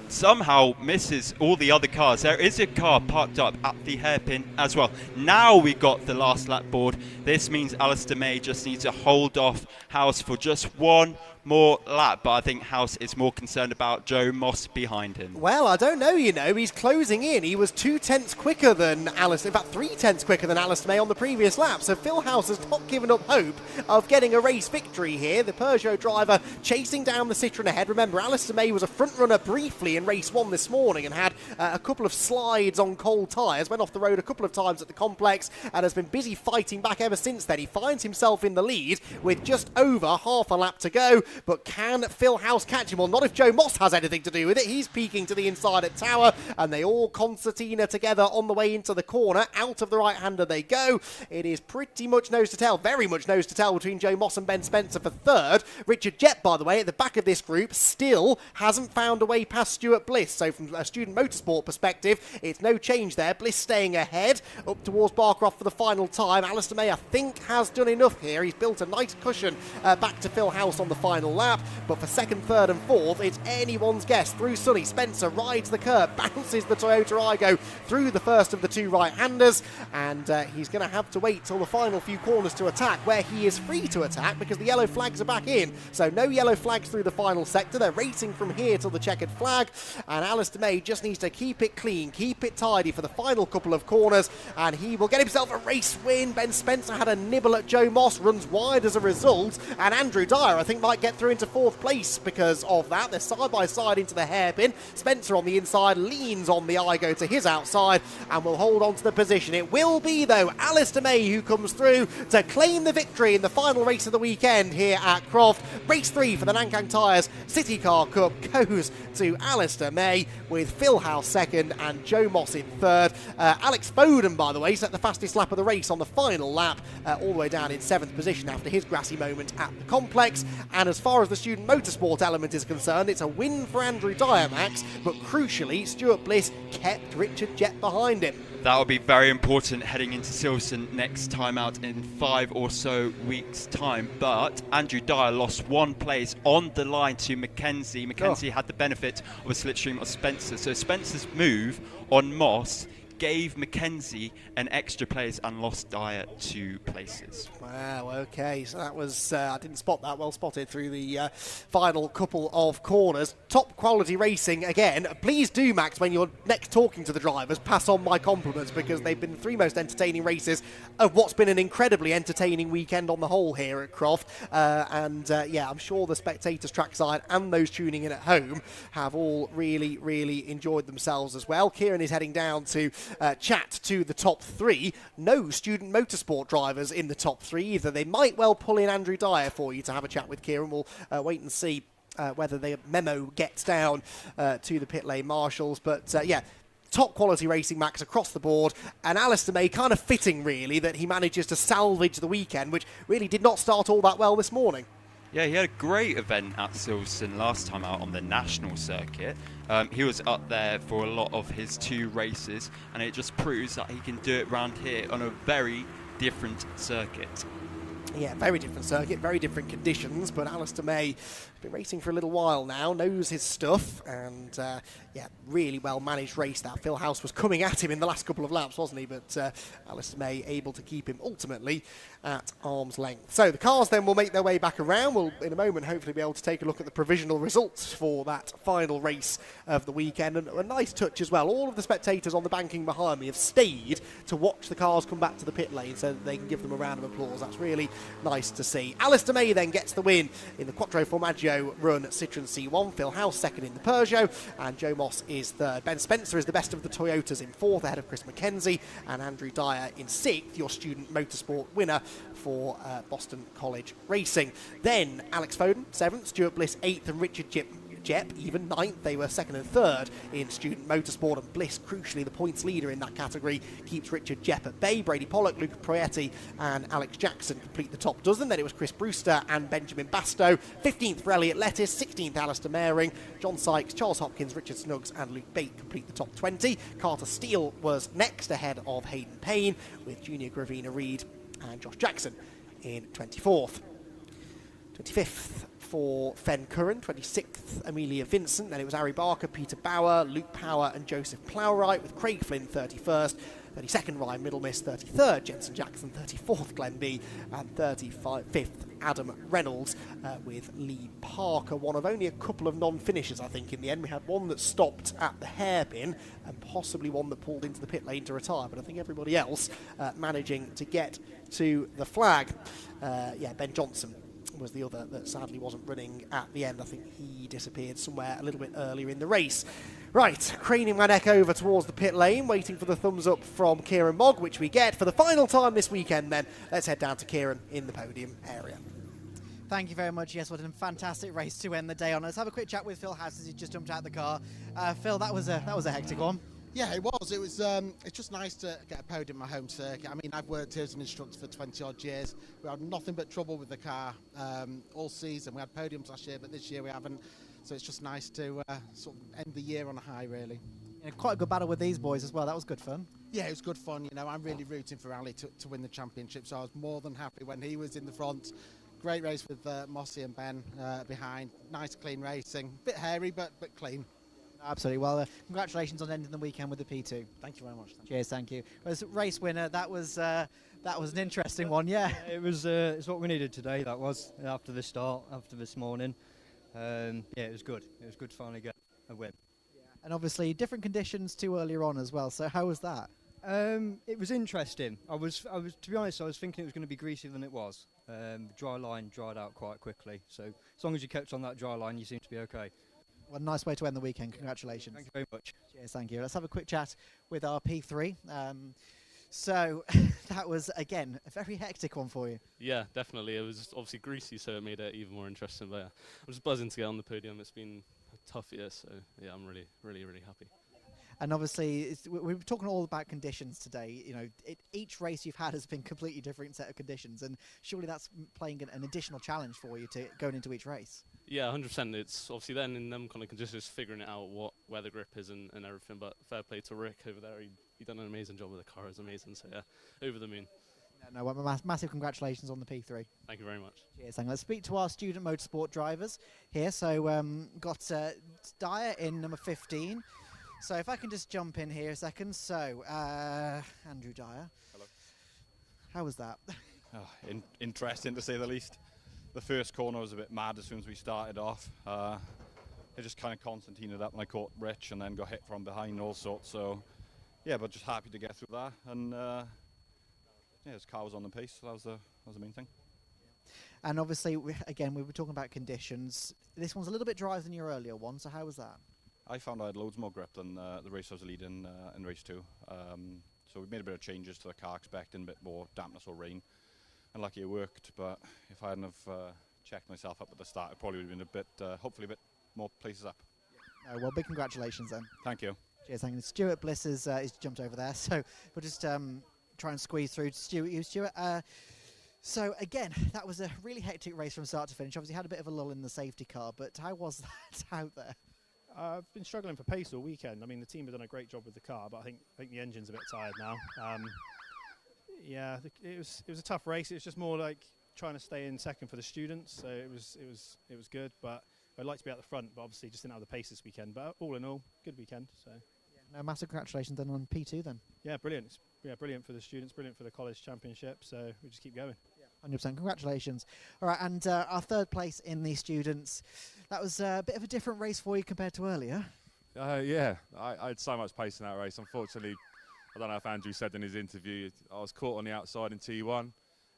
Speaker 17: Somehow misses all the other cars. There is a car parked up at the hairpin as well. Now we got the last lap board. This means Alistair May just needs to hold off House for just one more lap, but I think House is more concerned about Joe Moss behind him.
Speaker 4: Well, I don't know, he's closing in. He was 2 tenths quicker than Alistair, in fact 3 tenths quicker than Alistair May on the previous lap, so Phil House has not given up hope of getting a race victory here. The Peugeot driver chasing down the Citroën ahead. Remember, Alistair May was a front runner briefly in race 1 this morning and had a couple of slides on cold tyres, went off the road a couple of times at the complex and has been busy fighting back ever since then. He finds himself in the lead with just over half a lap to go, but can Phil House catch him? Well, not if Joe Moss has anything to do with it. He's peeking to the inside at Tower, and they all concertina together on the way into the corner. Out of the right-hander they go. It is pretty much nose to tail, very much nose to tail between Joe Moss and Ben Spencer for third. Richard Jett, by the way, at the back of this group, still hasn't found a way past Stuart Bliss. So from a Student Motorsport perspective, it's no change there. Bliss staying ahead, up towards Barcroft for the final time. Alistair May, I think, has done enough here. He's built a nice cushion back to Phil House on the final lap. But for second, third and fourth, it's anyone's guess. Through Sunny, Spencer rides the curb, bounces the Toyota Aygo through the first of the two right-handers, and he's going to have to wait till the final few corners to attack, where he is free to attack because the yellow flags are back in. So no yellow flags through the final sector. They're racing from here till the checkered flag, and Alistair May just needs to keep it clean, keep it tidy for the final couple of corners, and he will get himself a race win. Ben Spencer had a nibble at Joe Moss, runs wide as a result, and Andrew Dyer, I think, might get through into fourth place because of that. They're side by side into the hairpin. Spencer on the inside leans on the Aygo to his outside and will hold on to the position. It will be, though, Alistair May who comes through to claim the victory in the final race of the weekend here at Croft. Race 3 for the Nankang Tyres CityCar Cup goes to Alistair May, with Phil House second and Joe Moss in third. Alex Foden, by the way, set the fastest lap of the race on the final lap, all the way down in 7th position after his grassy moment at the complex. And as far as the Student Motorsport element is concerned, it's a win for Andrew Dyer, Max, but crucially, Stuart Bliss kept Richard Jett behind him.
Speaker 17: That will be very important heading into Silverstone next time out in 5 or so weeks' time. But Andrew Dyer lost 1 place on the line to Mackenzie. Mackenzie had the benefit of a slipstream of Spencer. So Spencer's move on Moss gave Mackenzie an extra place and lost Dyer 2 places.
Speaker 4: Wow, okay, so that was, I didn't spot that, well spotted through the final couple of corners. Top quality racing again. Please do, Max, when you're next talking to the drivers, pass on my compliments, because they've been the 3 most entertaining races of what's been an incredibly entertaining weekend on the whole here at Croft. Yeah, I'm sure the spectators trackside and those tuning in at home have all really, really enjoyed themselves as well. Kieran is heading down to chat to the top 3. No Student Motorsport drivers in the top 3 either. They might well pull in Andrew Dyer for you to have a chat with Kieran. We'll wait and see whether the memo gets down to the pit lane marshals. But yeah, top quality racing, Max, across the board. And Alistair May, kind of fitting really that he manages to salvage the weekend, which really did not start all that well this morning.
Speaker 17: Yeah, he had a great event at Silverstone last time out on the national circuit. He was up there for a lot of his 2 races, and it just proves that he can do it around here on a very different circuit.
Speaker 4: Yeah, very different circuit, very different conditions, but Alistair May has been racing for a little while now, knows his stuff, and yeah, really well managed race that. Phil House was coming at him in the last couple of laps, wasn't he? But Alistair May able to keep him ultimately at arm's length. So the cars then will make their way back around. We'll in a moment hopefully be able to take a look at the provisional results for that final race of the weekend. And a nice touch as well, all of the spectators on the banking behind me have stayed to watch the cars come back to the pit lane so that they can give them a round of applause. That's really nice to see. Alistair May then gets the win in the Quattro Formaggio run Citroen C1. Phil House second in the Peugeot, and Joe Moss is third. Ben Spencer is the best of the Toyotas in fourth, ahead of Chris McKenzie, and Andrew Dyer in sixth, your student motorsport winner for Boston College Racing. Then Alex Foden, seventh, Stuart Bliss, eighth, and Richard Jepp even ninth. They were second and third in student motorsport, and Bliss, crucially the points leader in that category, keeps Richard Jepp at bay. Brady Pollock, Luca Proietti and Alex Jackson complete the top dozen. Then it was Chris Brewster and Benjamin Bastow. 15th for Elliot Lettis, 16th Alistair Mehring, John Sykes, Charles Hopkins, Richard Snuggs and Luke Bate complete the top 20. Carter Steele was next, ahead of Hayden Payne, with Junior Gravina Reed and Josh Jackson in 24th. 25th for Fen Curran, 26th Amelia Vincent, then it was Ari Barker, Peter Bauer, Luke Power and Joseph Plowright, with Craig Flynn 31st, 32nd Ryan Middlemiss, 33rd Jensen Jackson, 34th Glenn B and 35th Adam Reynolds, with Lee Parker, one of only a couple of non-finishers I think in the end. We had one that stopped at the hairpin and possibly one that pulled into the pit lane to retire, but I think everybody else managing to get to the flag. Yeah, Ben Johnson was the other that sadly wasn't running at the end. I think he disappeared somewhere a little bit earlier in the race. Right, craning my neck over towards the pit lane, waiting for the thumbs up from Kieran Mogg, which we get for the final time this weekend then. Let's head down to Kieran in the podium area.
Speaker 3: Thank you very much. Yes, what a fantastic race to end the day on. Let's have a quick chat with Phil House as he just jumped out of the car. Phil, that was a hectic one.
Speaker 18: Yeah, it was. It's just nice to get a podium in my home circuit. I mean, I've worked here as an instructor for 20 odd years. We had nothing but trouble with the car all season. We had podiums last year, but this year we haven't. So it's just nice to sort of end the year on a high, really.
Speaker 3: Yeah, quite a good battle with these boys as well. That was good fun.
Speaker 18: Yeah, it was good fun. You know, I'm really rooting for Ali to win the championship, so I was more than happy when he was in the front. Great race with Mossy and Ben behind. Nice, clean racing. Bit hairy, but clean.
Speaker 3: Absolutely. Well, congratulations on ending the weekend with the P2.
Speaker 18: Thank you very much.
Speaker 3: Cheers, thank you. As race winner, that was an interesting one, yeah.
Speaker 19: It was. It's what we needed today. That was after the start, after this morning. Yeah, it was good. It was good to finally get a win.
Speaker 3: Yeah. And obviously different conditions to earlier on as well. So how was that?
Speaker 19: It was interesting. I was to be honest, I was thinking it was going to be greasier than it was. Dry line dried out quite quickly. So as long as you kept on that dry line, you seem to be okay.
Speaker 3: Well, nice way to end the weekend. Congratulations.
Speaker 19: Thank you very much.
Speaker 3: Cheers, thank you. Let's have a quick chat with our P3. So that was, again, a very hectic one for you.
Speaker 23: Yeah, definitely. It was obviously greasy, so it made it even more interesting. But yeah, I'm just buzzing to get on the podium. It's been a tough year, so yeah, I'm really, really, really happy.
Speaker 3: And obviously, we were talking all about conditions today. You know, each race you've had has been completely different set of conditions, and surely that's playing an additional challenge for you to going into each race.
Speaker 23: Yeah, 100%. It's obviously then in them kind of conditions, figuring it out where the grip is and everything. But fair play to Rick over there. He done an amazing job with the car. It was amazing. So yeah, over the moon.
Speaker 3: No, massive congratulations on the P3.
Speaker 23: Thank you very much.
Speaker 3: Cheers. Let's speak to our student motorsport drivers here. So got Dyer in number 15. So if I can just jump in here a second. So Andrew Dyer.
Speaker 24: Hello.
Speaker 3: How was that?
Speaker 24: Oh, interesting to say the least. The first corner was a bit mad as soon as we started off. It just kind of Constantined up and I caught Rich and then got hit from behind all sorts. So yeah, but just happy to get through that. And yeah, his car was on the pace, so that was the main thing.
Speaker 3: And obviously, we were talking about conditions. This one's a little bit drier than your earlier one, so how was that?
Speaker 24: I found I had loads more grip than the race I was leading in race 2. So we made a bit of changes to the car, expecting a bit more dampness or rain. And lucky it worked, but if I hadn't have checked myself up at the start, it probably would have been a bit, hopefully a bit more places up.
Speaker 3: Well, big congratulations then.
Speaker 24: Thank you.
Speaker 3: Cheers, thank you. Stuart Bliss is jumped over there, so we'll just try and squeeze through to Stuart. So again, that was a really hectic race from start to finish. Obviously had a bit of a lull in the safety car, but how was that out there?
Speaker 25: I've been struggling for pace all weekend. I mean, the team have done a great job with the car, but I think the engine's a bit tired now. Yeah, it was a tough race. It was just more like trying to stay in second for the students, so it was good. But I'd like to be at the front, but obviously just didn't have the pace this weekend. But all in all, good weekend. So.
Speaker 3: No, massive congratulations then on P2 then.
Speaker 25: Yeah, brilliant. Yeah, brilliant for the students, brilliant for the college championship. So we just keep going.
Speaker 3: 100%. Congratulations. All right, and our third place in the students. That was a bit of a different race for you compared to earlier.
Speaker 6: Yeah, I had so much pace in that race. Unfortunately, I don't know if Andrew said in his interview, I was caught on the outside in T1,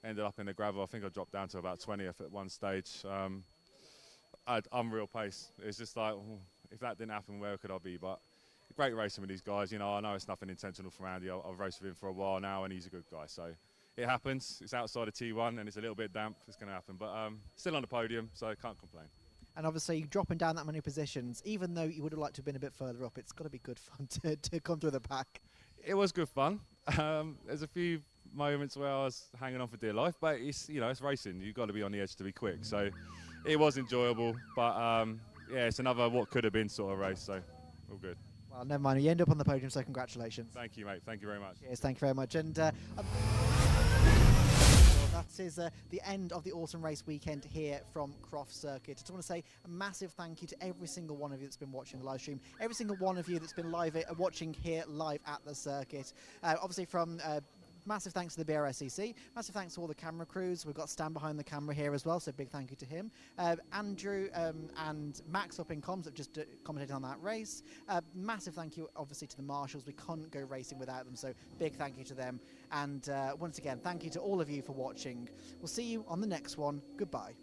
Speaker 6: ended up in the gravel. I think I dropped down to about 20th at one stage. I had unreal pace. It's just like, if that didn't happen, where could I be? But great racing with these guys. You know, I know it's nothing intentional from Andy. I've raced with him for a while now, and he's a good guy. So it happens. It's outside of T1, and it's a little bit damp. It's going to happen. But still on the podium, so I can't complain.
Speaker 3: And obviously, dropping down that many positions, even though you would have liked to have been a bit further up, it's got to be good fun to come through the pack.
Speaker 6: It was good fun. There's a few moments where I was hanging on for dear life, but it's racing. You've got to be on the edge to be quick. So it was enjoyable, but yeah, it's another what could have been sort of race. So all good.
Speaker 3: Well, never mind. You end up on the podium, so congratulations.
Speaker 6: Thank you, mate. Thank you very much.
Speaker 3: Cheers. Thank you very much. And that is the end of the Autumn Race Weekend here from Croft Circuit. I just want to say a massive thank you to every single one of you that's been watching the live stream, every single one of you that's been watching here live at the circuit. Obviously from massive thanks to the Brscc, massive thanks to all the camera crews. We've got Stan behind the camera here as well, so big thank you to him. Andrew and Max up in comms that just commented on that race. Massive thank you obviously to the marshals. We couldn't go racing without them, so big thank you to them. And once again, thank you to all of you for watching. We'll see you on the next one. Goodbye.